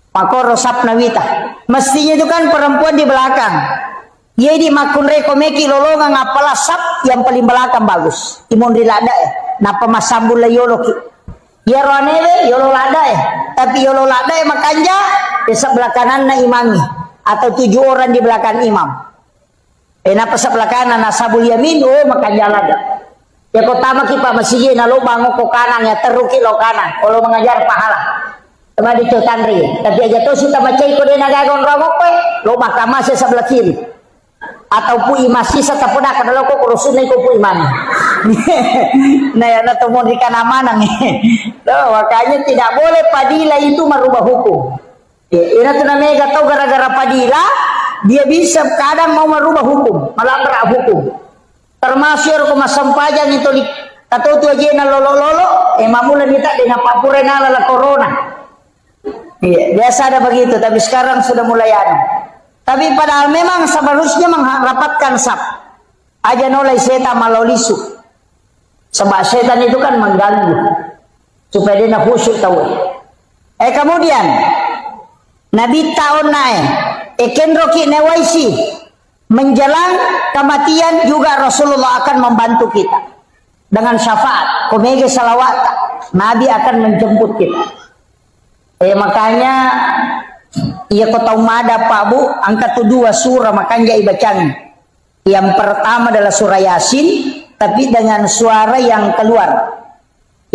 Makoro sap nawita. Mestinya itu kan perempuan di belakang. Jadi makun rekomeki lolongan apalah sap yang paling belakang bagus. Timon dilada napa masambul la yolo ki. Ya ronele yolo lada Tapi yolo lada makanya di sebelah kanan na imangi atau 7 orang di belakang imam. Napa sebelah kanan nasabul yamin makanya lada. Ya kotama ki pak masih na lo bango ko kanan ya teruki lo kanan. Kalau mengajar pahala. Sama di Tandri, tapi aja tuh suka baca ikut dia nagagon ramok lo mahkamah sebelah kiri, atau pui masih setapu dah kalau kok urusin itu pui mana, nah ya nanti mau dikana mana nih, loh makanya tidak boleh padila itu merubah hukum. Ini tuh namanya tahu gara-gara padila dia bisa kadang mau merubah hukum, melanggar hukum, termasuk rumah sampajang itu atau tuh aja na lolo, mamulah minta dengan Pak Purena lala corona. Iya, biasa ada begitu, tapi sekarang sudah mulai ada. Tapi padahal memang seharusnya merapatkan sap. Aja nolai setan malolisu. Sebab setan itu kan mengganggu. Supaya dia khusyuk tahu. Kemudian Nabi tahun naik. Kenroki newaisi. Menjelang kematian juga Rasulullah akan membantu kita. Dengan syafaat. Komege salawat. Nabi akan menjemput kita. Makanya ia kau tahu mada Pak Bu angkat 2 surah makanya ibacang. Yang pertama adalah surah Yasin tapi dengan suara yang keluar.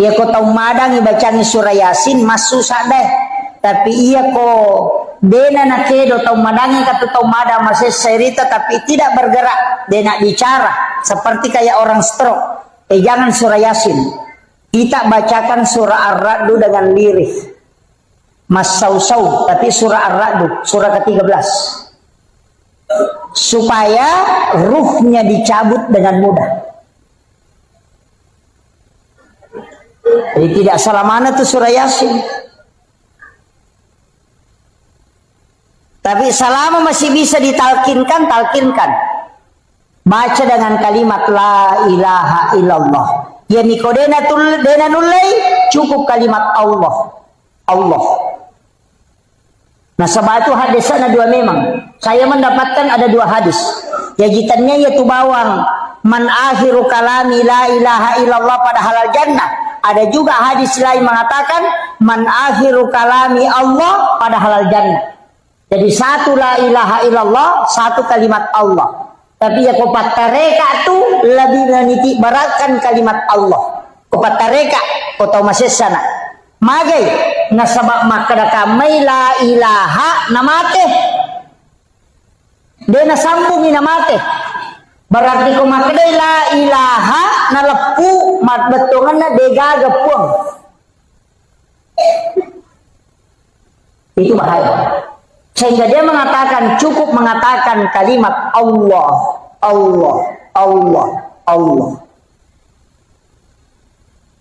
Ia kau tahu mada ibacang surah Yasin masuk sadeh tapi ia kau dena nakedo tahu madangi kata tahu mada masih cerita tapi tidak bergerak dia nak bicara seperti kayak orang stroke. Jangan surah Yasin. Kita bacakan surah Ar-Ra'd dengan lirih. Mas Sausau, tapi surah Ar-Ra'd, surah ke-13. Supaya ruhnya dicabut dengan mudah. Jadi tidak salah mana tuh surah Yasin. Tapi selama masih bisa ditalkinkan, talkinkan. Baca dengan kalimat la ilaha illallah. Ya nikodena nulai, cukup kalimat Allah. Allah. Nah sebab itu hadis ada dua memang. Saya mendapatkan ada dua hadis. Jajitannya yaitu bawang. Man akhiru kalami la ilaha illallah pada halal jannah. Ada juga hadis lain mengatakan man akhiru kalami Allah pada halal jannah. Jadi satu la ilaha illallah, satu kalimat Allah. Tapi ya kopat tareka tu lebih meniti beratkan kalimat Allah. Kopat tareka, kau tahu masih sana. Magai nasabak makada kamai la ilaha namate. Dia nasambungi namate. Berarti kau makada la ilaha nalepu mat betongan na dega gepuang. Itu bahaya. Sehingga dia mengatakan, cukup mengatakan kalimat Allah, Allah, Allah, Allah.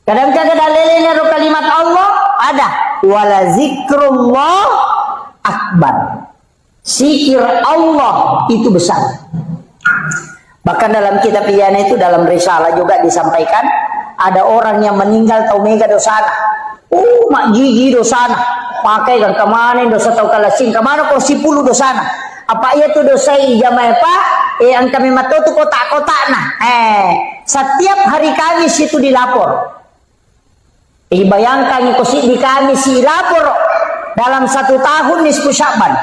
Kadang-kadang dalilnya kalimat Allah ada. Wala zikrullah akbar. Zikir Allah itu besar. Bahkan dalam kitab Iyana itu, dalam risalah juga disampaikan, ada orang yang meninggal tau mega dosana. Mak gigi dosana. Pakai kan kemana dosa tau kalasin kemana kau 10 dosana. Apa ia tu dosa ijamah pak? Ang kami matau tu kotak-kotak nah. Setiap hari Kamis itu dilapor. Bayangkan kau di Kamis dilapor dalam 1 tahun nisfu Sya'ban.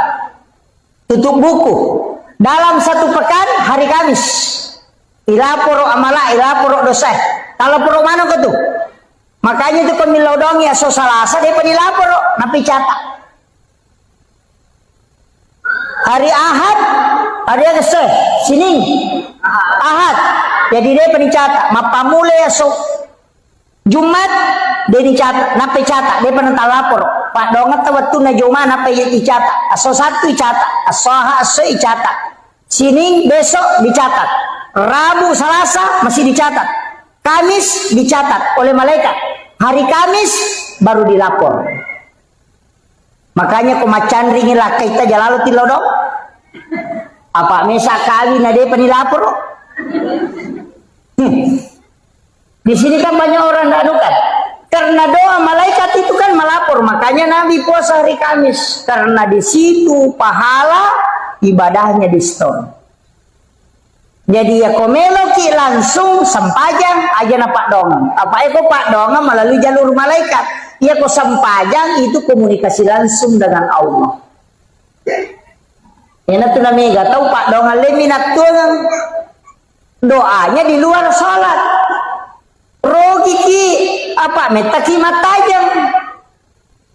Tutup buku. Dalam 1 pekan hari Kamis. Dilapor amalah, dilapor dosa. Kalau perlu mana kau tu? Makanya itu pemilodong ya so salasa dia penilapor napi catat. Hari Ahad hari Agustus Senin Ahad jadi dia pencatat. Mapamule ya so Jumat dia dicatat napi catat dia penental lapor. Pak dongat waktu na Jumat napi dicatat. Aso 1 dicatat, asoha aso dicatat. Senin besok dicatat. Rabu Selasa masih dicatat. Kamis dicatat oleh malaikat. Hari Kamis baru dilapor. Makanya kumacan ringin lah kita jalalu tilodok. Apa mesa kali nade penilapor? Di sini kan banyak orang tidak adukan. Karena doa malaikat itu kan melapor. Makanya Nabi puasa hari Kamis. Karena di situ pahala ibadahnya di store. Jadi ya komeloki langsung sempajang aja na Pak Dongeng. Apa itu Pak Dongeng melalui jalur malaikat. Ya kok sempajang itu komunikasi langsung dengan Allah. Ya nanti namanya tahu Pak Dongeng leminat tuh doanya di luar sholat. Rogi ki apa metaki matajam.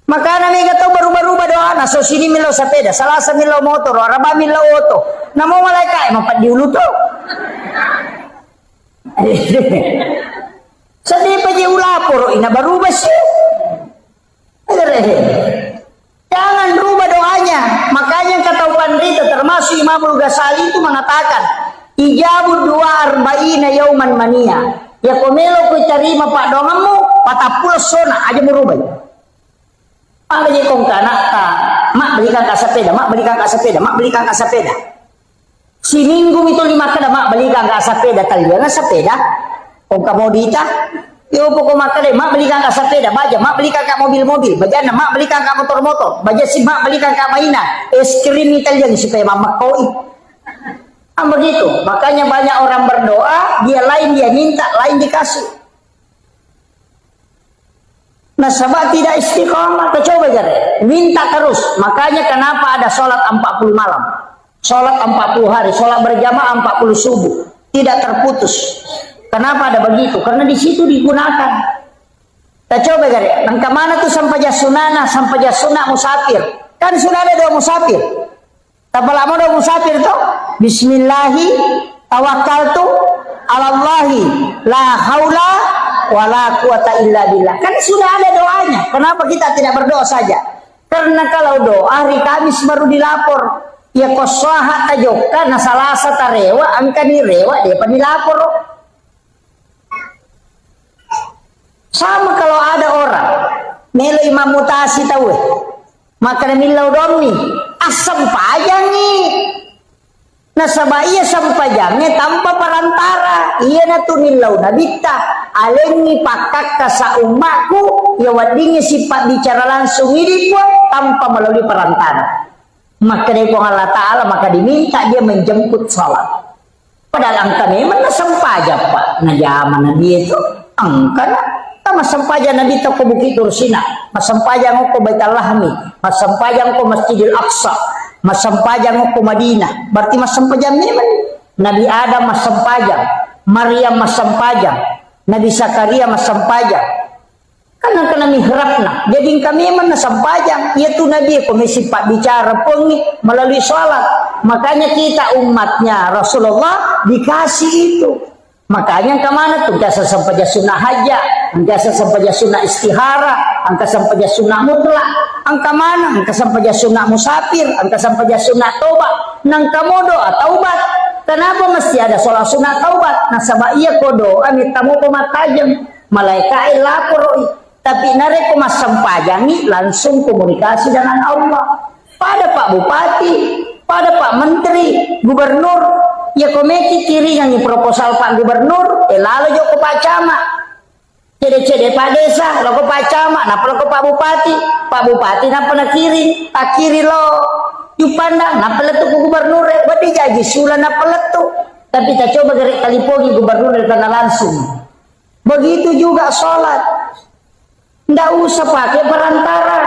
Maka namanya tahu baru-baru berdoa. Nah so sini milo sepeda, Selasa milo motor, Rabu milo auto. Namo malaikat empat diulu tuh. Sedih paji ulapor ina baru besi. Jangan rubah doanya. Makanya kata pandita termasuk Imam Ghazali itu mengatakan ijabud 42 yauman mania. Ya komelo ku terima Pak Dongengmu patapul sona aja merubah. Mak beli kong kanak, mak belikan kak sepeda, mak belikan kak sepeda, mak belikan kak sepeda. Si minggu itu 5 kada mak belikan kak sepeda, kalian sepeda. Kong kamodita, yo pokok mak kada, mak belikan kak sepeda, baja, mak belikan kak mobil-mobil, bajana, mak belikan kak motor-motor, baja si mak belikan kak mainan, es krim Italian supaya mama koi. Begitu, makanya banyak orang berdoa, dia lain dia minta, lain dikasih. Nah sebab tidak istiqomah, coba jare, minta terus. Makanya kenapa ada sholat 40 malam, sholat 40 hari, sholat berjamaah 40 subuh, tidak terputus. Kenapa ada begitu? Karena di situ digunakan. Kita coba jare, nang kemana tuh sampai jasunana, sampai jasuna musafir. Kan sudah ada 2 musafir. Tapi lama 2 musafir tuh, Bismillahi tawakkaltu alallahi la haula wala quwata illa billah. Kan sudah ada doanya. Kenapa kita tidak berdoa saja? Karena kalau doa hari Kamis baru dilapor. Ya kosaha tajoka na salasa tarewa angka ni rewa dia pa dilapor. Sama kalau ada orang melo imam mutasi tahu maka milau domi asam pajang nih. Nasaba iya sampajangnya tanpa perantara. Iya na tunilaw na bita. Alengi pakak ka sa umaku. Ya wadingnya sifat bicara langsung ini pun tanpa melalui perantara. Maka dari Allah Ta'ala maka diminta dia menjemput salat. Padahal angka memang na sampajang pak. Na zaman Nabi itu. Angka na. Masampajang Nabi itu ke Bukit Tursina. Masampajang ko Baitul Lahmi. Masampajang ko Masjidil Aqsa. Masampajang ko Madinah. Berarti masampajang memang. Nabi Adam masampajang, Maryam masampajang, Nabi Zakaria masampajang. Karena kena mihrabna. Jadi kami memang masampajang. Yaitu Nabi komisi pak bicara pengi melalui sholat. Makanya kita umatnya Rasulullah dikasih itu. Makanya kemana tuh? Angka sampaja sunnah hajat, angka sampaja sunnah istihara, angka sampaja sunnah mutlak, angka mana? Angka sampaja sunnah musafir, angka sampaja sunnah taubat, nang kamodo taubat. Kenapa mesti ada sholat sunnah taubat? Nasabah iya kodo, amit tamu pematajam, malaikat lapor, tapi nare komas sampajangi langsung komunikasi dengan Allah. Pada Pak Bupati, pada Pak Menteri, Gubernur, ya komeki kiri yang proposal Pak Gubernur, lalu jo ke Pak Camat, cede-cede Pak Desa, lo ke Pak Camat, napa lo ke Pak Bupati napa na kiri, tak kiri lo, yupandang, napa letu ke Gubernur, berarti jadi sulan napa letu, tapi tak coba gerak kali pogi Gubernur karena langsung, begitu juga sholat, ndak usah pakai perantara,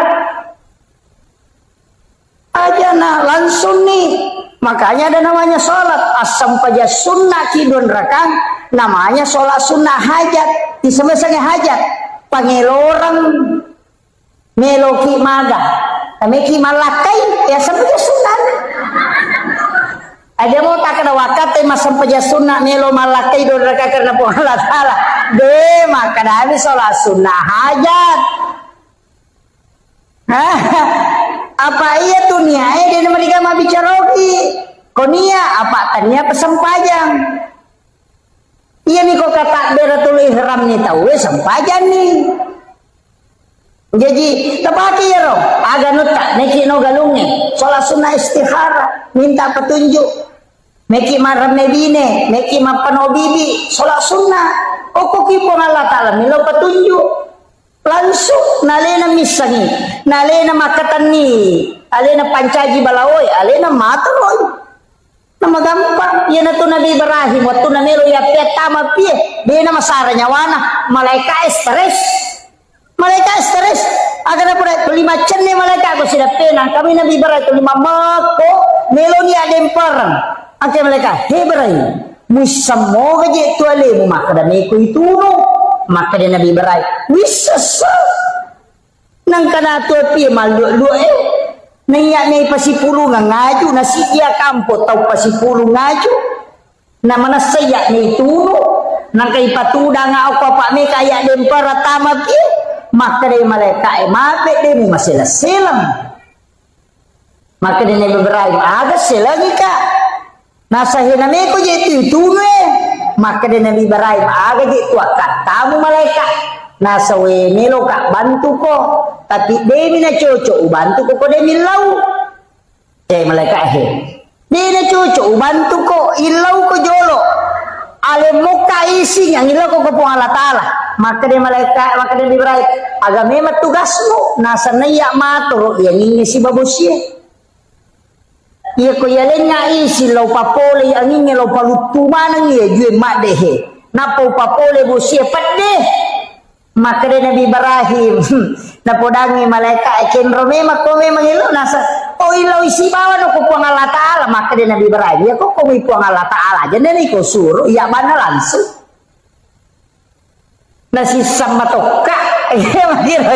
aja nah langsung nih. Makanya ada namanya sholat asam paja sunnah kidun rakang, namanya sholat sunnah hajat. Di semesanya hajat pangelorang meloki maga meki malakai ya sampai sunnah. Ada mau tak kena wakat masam paja sunnah melo malakai don rakang karena Allah Ta'ala deh maka dari sholat sunnah hajat. Apa iya tuh niai dia mereka mau bicara lagi konia apa tanya pesempajang iya nih kok kata beratul ihram nih tahu sempajang nih jadi tepati ya roh agak nutak neki no galungnya sholat sunnah istihara minta petunjuk meki maram nebine meki mapano bibi sholat sunnah kok kipo Allah Ta'ala milo petunjuk langsung nalena misangi nalena makatani alena pancaji balawoi alena materoi nama gampang ya natu Nabi Ibrahim waktu namelo ya petama pie dia nama saranya wana malaikat stres agar apa 5 cenne malaikat aku sudah penang kami Nabi Ibrahim 5 mako melo ni ada perang akhir malaikat he Ibrahim musammo gaje tuale mu maka dan iku itu maka dia Nabi Ibrahim wisasa nang kana tua pi mal dua nanya nih pasipulu ngaju nasi dia kampo tau pasipulu ngaju nama nasaya nih tunu nang kay patuda nga ako pa me kaya dem para tama pi maka dia malaikat mape dia masih selam maka dia Nabi Ibrahim aga selangi ka nasa hiname ko jadi tunu maka dia Nabi Ibrahim aga gitu akan tamu malaikat nasa we melo kak bantu ko tapi demi na cocok bantu ko demi lau malaikat he demi na cocok bantu ko ilau ko jolo ale muka isi yang ilau ko po Allah Ta'ala maka dia malaikat maka dia Ibrahim aga memang tugasmu nasa naya matur yang ini si babusia iya ko yalenya isi lau papole ang inge lau palutumanang iya juwe madehe napo papole busia padeh maka dia Nabi Ibrahim napodangi malaikat kenro memang ko memang ilo nasa oh ilo isi bawa no ko puang Allah Ta'ala maka dia Nabi Ibrahim ya kok kumi puang Allah Ta'ala jadi ko suruh iya mana langsung nasi sama toka iya makiro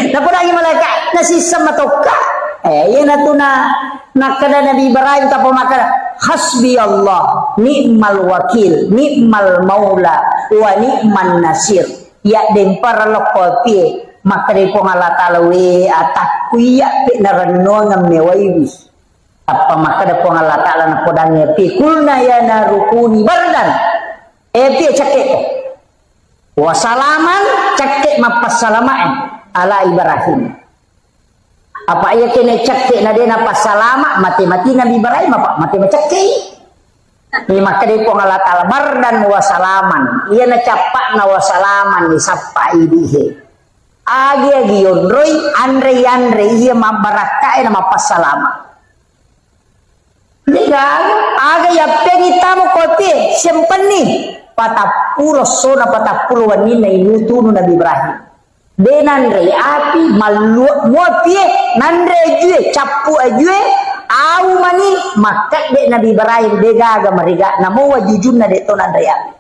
napodangi malaikat nasi sama toka iya natuna nakada Nabi Ibrahim tapo maka hasbi Allah ni'mal wakil ni'mal maula wa ni'man nasir ya dempar lokopi maka dari Allah Ta'ala we atakku ya pe naranno ngamewaiwi apa maka dari Allah Ta'ala na podangnya pi kulna ya narukuni bardan pi cakek wasalaman cakek mapassalamaan ala Ibrahim apa ia kena cakek na dia na pasalama mati-mati Nabi Ibrahim apa mati cakek ni maka dia pun Allah Ta'ala bardan wasalaman ia na capak na wasalaman ni sapa idihe agi yonroy andre ia mabarakai na mapasalama diga aga ya pengita mo kopi sempeni patapuro sona patapuro wanina inutu Nabi Ibrahim denandre api malu muapie nandre jue capu ajue au mani maka de Nabi Ibrahim de gaga mariga namo wajujun na de to nandre api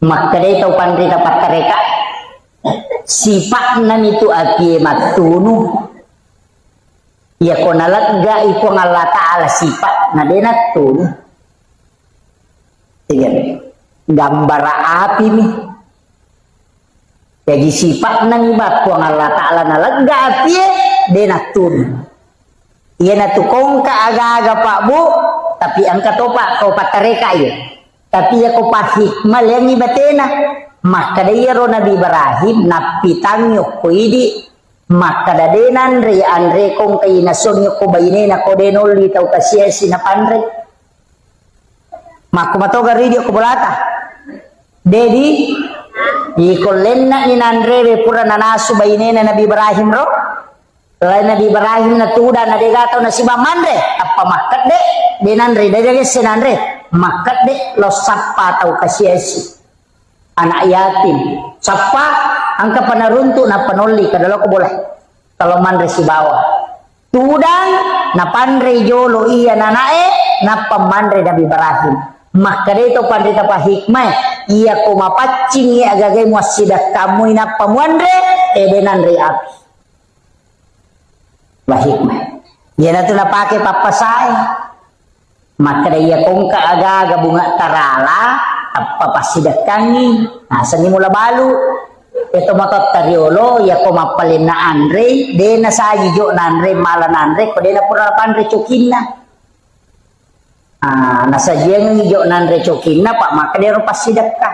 maka de to pandri dapat tereka sifat nan itu api matunu ya konalat ga ipo Allah Ta'ala sifat na de natun gambar api mi jadi sifat nang ibat ko Allah Ta'ala na lega api de natun iya natu kong ka aga-aga pak bu tapi angka topa kau patareka ya tapi ya ko pa hikmah yang ibatena maka dia ro Nabi Ibrahim napitang yo ko idi maka dadenan re andre kong kay nason yo ko bayine na ko denoli tau kasiesi na pandre maka matoga radio ko bolata dedi ikolenna ni nandre pura nanasu bayine na Nabi Ibrahim ro lain Nabi Ibrahim na tuda na degatau na si mamandre apa makat de denandre dede senandre makat de lo sappa tau kasiesi anak yatim sappa angka panaruntu na panoli kadalo ko boleh kalau mandre si bawah tudang na pandre jolo iya nanae na pamandre Nabi Ibrahim maka itu pandita pa hikmah iya ko mapacing iya agagay mo sidak kamu ina pamuandre denandre api bah hikmah iya na ito napake papasay maka iya kong kaaga bunga tarala papasidak kangi nasa ni mula balu ito matot tariolo iya ko mapalin na andre de na sa jo na andre mala na andre ko de na pura pandre chukin na nasa jeng hijau nandre cokin na pak maka dia rupas sidak ka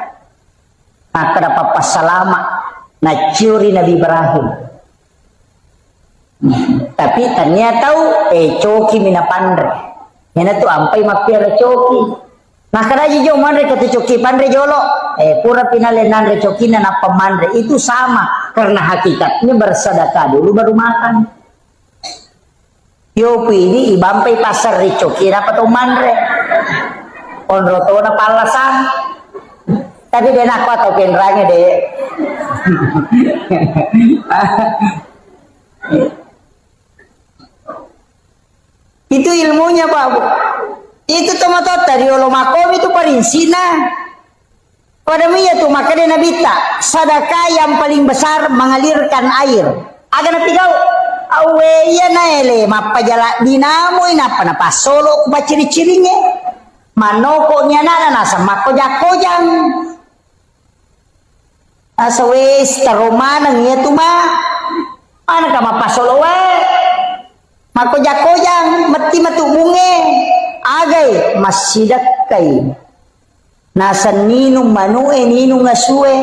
maka dapat pasalama na curi Nabi Ibrahim tapi ternyata coki mina pandre yana tu ampai makiara coki maka dah hijau mandre kata coki pandre jolo pura pinale nandre coki na pemandre itu sama karena hakikatnya bersedekah dulu baru makan yo pili ibampai pasar rico kira pato mandre onroto na palasan tapi dia nak atau penranya deh itu ilmunya Pak Bu itu tomato dari olomakom itu parinsina pada mia tuh maka dia nabita sedekah yang paling besar mengalirkan air agar tigau awe ya naele mapajala dinamo inapa na pasolo ko ciri-cirinya manoko nya na nasa makojak-kojang asa wes taroma nang iya tuma ana ka mapasolo we makojak-kojang mati matubunge agay masidak kay nasa ninong manue ninong ngasue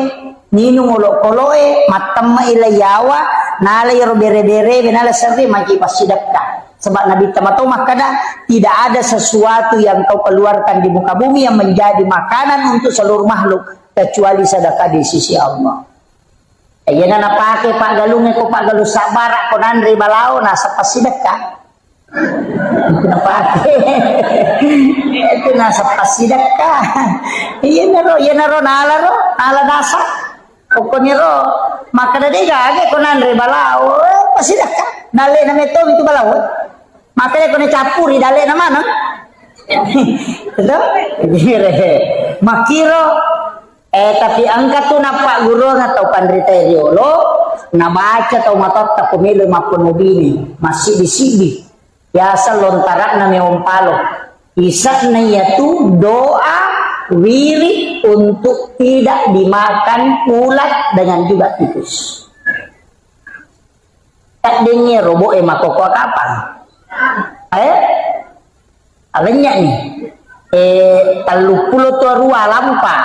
ninong ulo-koloe matam mailayawa nalai robere-bere benala sari maki pasidakka sebab Nabi tamato makada tidak ada sesuatu yang kau keluarkan di muka bumi yang menjadi makanan untuk seluruh makhluk kecuali sedekah di sisi Allah. Ayeuna napake Pak Galung ko Pak Galuh sabara ko nandri balao nasa pasidakka. Itu napake. Itu nasa pasidakka. Iya naro nala dasa. Pokoknya ro maka dade gage ko nandre balao pasidakka dale na meto itu balao maka dia kena capuri dale na mana itu makiro tapi angkat tu napa guru atau pandrita riolo na baca atau matot tak pemilu maupun mobili masih di sibi biasa lontaran na umpalo. Isa na yaitu doa wirid untuk tidak dimakan ulat dengan juga tikus. Tak dengar robo makoko kapan? Alanya nih. 30 tua rua lampa.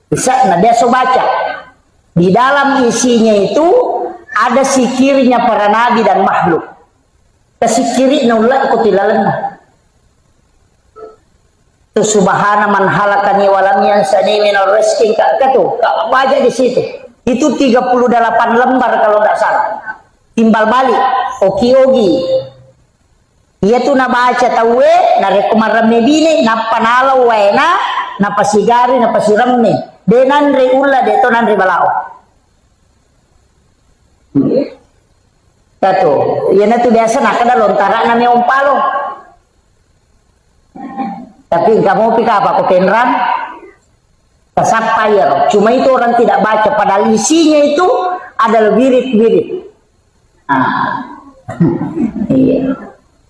Bisa nah dia so baca. Di dalam isinya itu ada sikirnya para nabi dan makhluk. Kesikiri naulah kutilalan. Tu subhana man halakani walam yansani minar rizqi katu. Baca di situ. Itu 38 lembar kalau tidak salah. Timbal balik oki-ogi. Ia tu na baca tawe na rekomarame bini na panalaw na na pasigari na pasiramme de nanre ulla de to nanre balao. Tato, ia na tu biasa nak kada lontara na may umpalo. Tapi kamu pika apa ko penram? Kasapayar. Cuma itu orang tidak baca padahal isinya itu adalah wirid-wirid. Iya.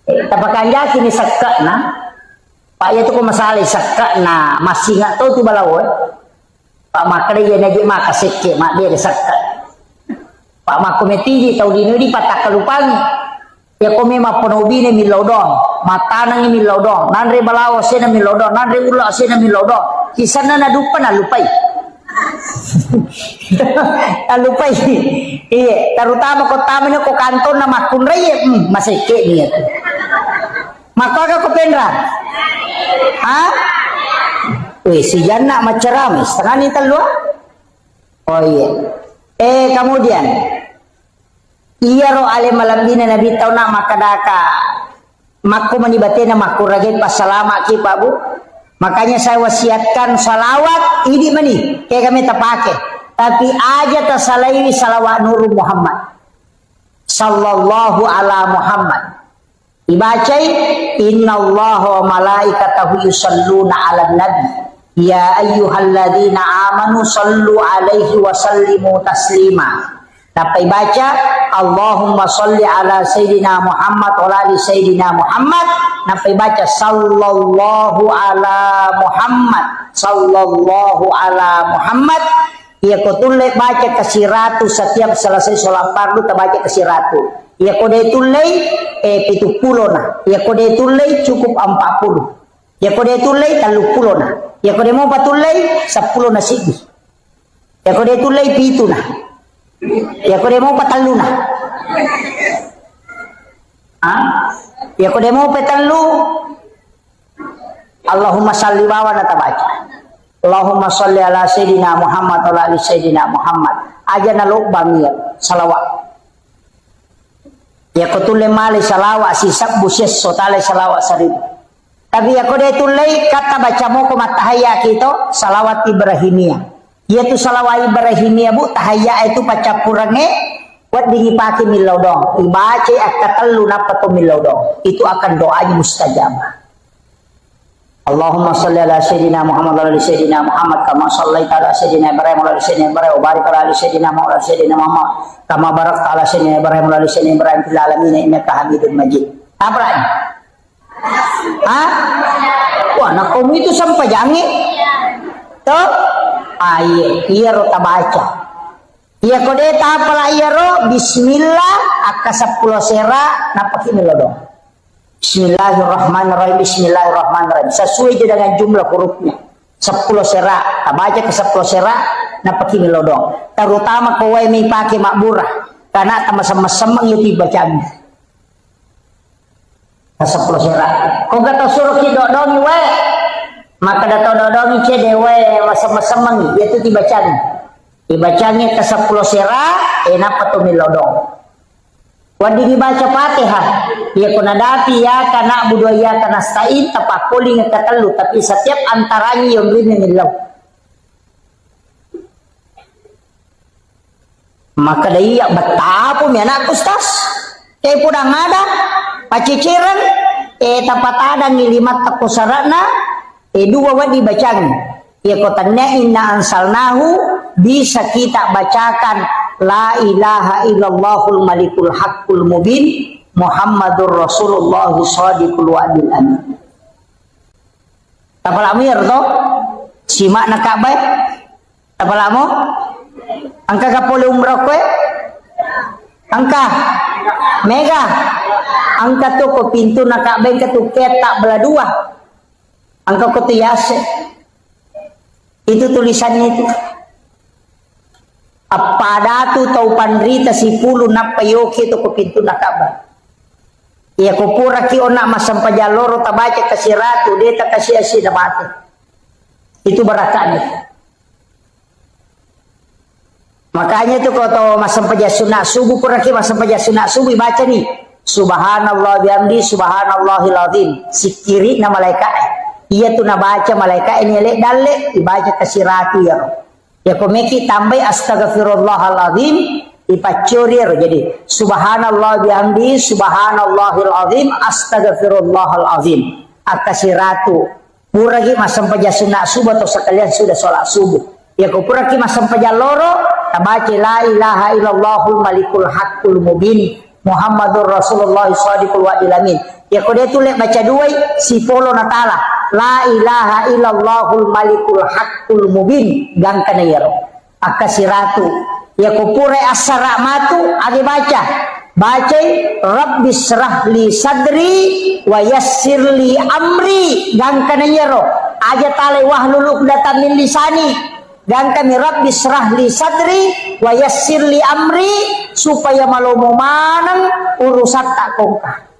Tapakan jaki ni sakka na. Pak ya tu ko masalah sakka na masih nggak tahu tu balawo. Pak makre ya naji maka sekke mak dia sakka. Pak makometi tahu dino di patak kalupang. Ya kome ma ponobine milodong, matanang milodong, nanre balawo sena milodong, nanre ulo sena milodong. Kisana na dupa na lupai. Lupai. Iya, terutama kota mana ko kanton na makun raya maseke niya. Maka ko pendra. Wih, si Jana macerami, setengah ni telua. Oh iya. Kemudian iya ro ale malam dina nabi tau nak makadaka. Makku manibatena makku ragay pasalama ki Pak Bu. Makanya saya wasiatkan salawat ini mani kayak kami terpakai. Tapi aja tersalaiwi salawat Nur Muhammad sallallahu ala Muhammad. Dibacai innallaha wa malaikatahu yusalluna ala nabi ya ayyuhalladzina amanu sallu alaihi wa sallimu taslima. Dapat baca Allahumma salli ala Sayyidina Muhammad wa ala Sayyidina Muhammad. Dapat baca sallallahu ala Muhammad sallallahu ala Muhammad. Ia kutulai baca kesiratu setiap selesai sholat fardu terbaca kesiratu. Ia kode tulai 70 nah. Ia kode tulai cukup 40. Ia kode tulai 30 nah. Ia kode mau patulai 10 nasibi. Ia kode tulai 7 nah. Ya ko demo patalu na. Ya ko demo patalu. Allahumma salli wa tabaca. Allahumma salli ala Sayyidina Muhammad wa ala Sayyidina Muhammad. Aja na lo bangir salawat. Ya ko tulle mali salawat sisab buses sotale salawat sarib. Tapi ya ko de tulle kata baca mo ko matahaya kito salawat Ibrahimiyah. Yaitu salawat Ibrahimiyah bu tahaya itu paca kurangnya buat dihipaki milodong ibaca akatelu napato milodong itu akan doanya mustajabah. Allahumma salli ala Sayyidina Muhammad wa ala Sayyidina Muhammad kama sallaita ala Sayyidina Ibrahim wa ala Sayyidina Ibrahim wa barik ala Sayyidina Muhammad wa ala Sayyidina Muhammad kama barakta ala Sayyidina Ibrahim wa ala Sayyidina Ibrahim fil alamin innaka Hamidum Majid. Apa ini? Wah, nak kamu itu sampai jangi. Tuh iya ro tabaca. Iya kode tapala iya ro bismillah aka 10 sera napaki milodong. Bismillahirrahmanirrahim bismillahirrahmanirrahim. Sesuai dengan jumlah hurufnya. 10 sera tabaca ke 10 sera napaki milodong. Terutama kowe mi pake makburah karena sama-sama itu bacaan. 10 sera. Kok kata suruh kidodongi we maka datang dodongi cedewe masa-masa yaitu dibacanya ke 10 sera napa tu milodong wadi dibaca Fatihah ya kunadapi ya kana budu ya kana stain tapakuli ngatelu tapi setiap antaranya yang rini milau maka daya betapa mi anak ustaz kayak pudang ada paciciran tapat ada ngilimat takusarana dua wadi bacaan ya kotanya inna ansalnahu bisa kita bacakan la ilaha illallahul malikul haqqul mubin Muhammadur Rasulullah shadiqul wa'dil amin. Tapal amir to simak na Ka'bah. Tapal mo angka kapuli umrah kwe angka mega angka tu ko pintu na Ka'bah ka tu ketak beladua angka ko tu yase itu tulisannya itu apa tu tau pandrita si pulu napayoki tu ko pintu na Ka'bah. Ya ko pura ki ona masam pajaloro tabaca kasih ratu dia tak kasih asi mati. Itu barakahnya. Makanya tuh kalau masam pajasuna subuh pura ki masam pajasuna subuh baca nih subhanallah bihamdi subhanallahil azim sikiri na malaikat. Iya tuh na baca malaikat ini lek dalek dibaca kasih ratu ya. Ya ko meki tambah astaghfirullahal azim dipacurir jadi subhanallah bihamdi subhanallahil azim astaghfirullahal azim akasi ratu pura ki masam pajasuna subuh atau sekalian sudah sholat subuh ya ko pura ki masam pajaloro tabaca la ilaha illallahul malikul haqqul mubin Muhammadur Rasulullah shadiqul wa'dil amin ya ko dia tulek baca dua si polo natala la ilaha illallahul malikul haqqul mubin gangkana yaro akasi ratu ya kupure asara matu agi baca Rabbi srah li sadri wa yassir li amri gangkana yero aja tale wahlul uqdatam min lisani gangkana Rabbi srah li sadri wa yassir li amri supaya malomo manang urusan tak kongka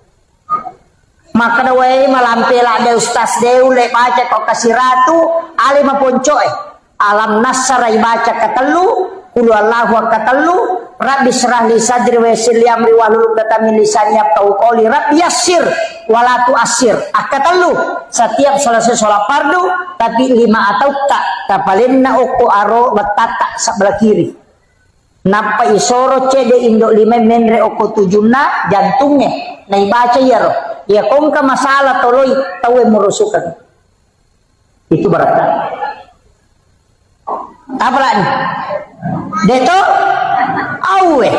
maka wae malampela de ustaz deule baca kok kasih ratu ali maponcoe alam nasara baca katelu Qul Allahu akatelu Rabbi srah li sadri wa yassir li amri wahlul uqdatam min lisani yafqahu qawli Rabbi yassir wala tu'assir akatelu setiap selesai sholat fardu tapi 5 atau tak tapalinna uku aro watata sebelah kiri napa isoro cede indok 5 menre uku 7 jantungnya na ibaca ya kongka masalah toloi tawe merusukan itu berarti apa lagi deto awe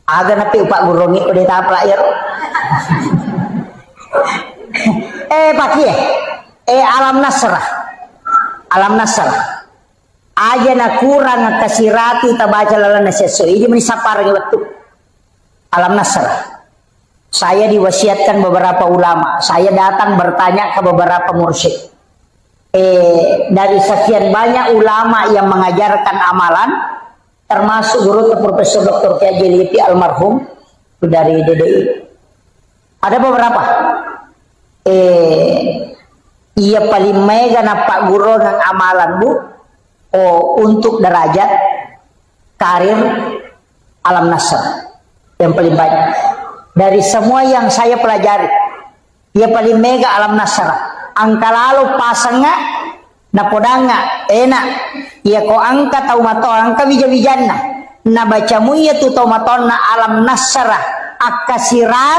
aga napi upak gurongi udah tapla ya paki alam nasrah aja na kurang kasih ratu tabaca lalana sesuai ini menisapar waktu alam nasrah. Saya diwasiatkan beberapa ulama. Saya datang bertanya ke beberapa mursyid. Dari sekian banyak ulama yang mengajarkan amalan, termasuk guru Profesor Dr. Kiai Jeliti almarhum dari DDI. Ada beberapa. Ia paling mega na Pak Guru ng amalan bu. Untuk derajat karir alam nasr yang paling banyak. Dari semua yang saya pelajari, dia paling mega alam nasara. Angka lalu pasangnya, napodanga, enak. Ia ko angka tau mato, angka bija-bijanna. Na bacamu ia tu tau mato na alam nasara. Akasirat.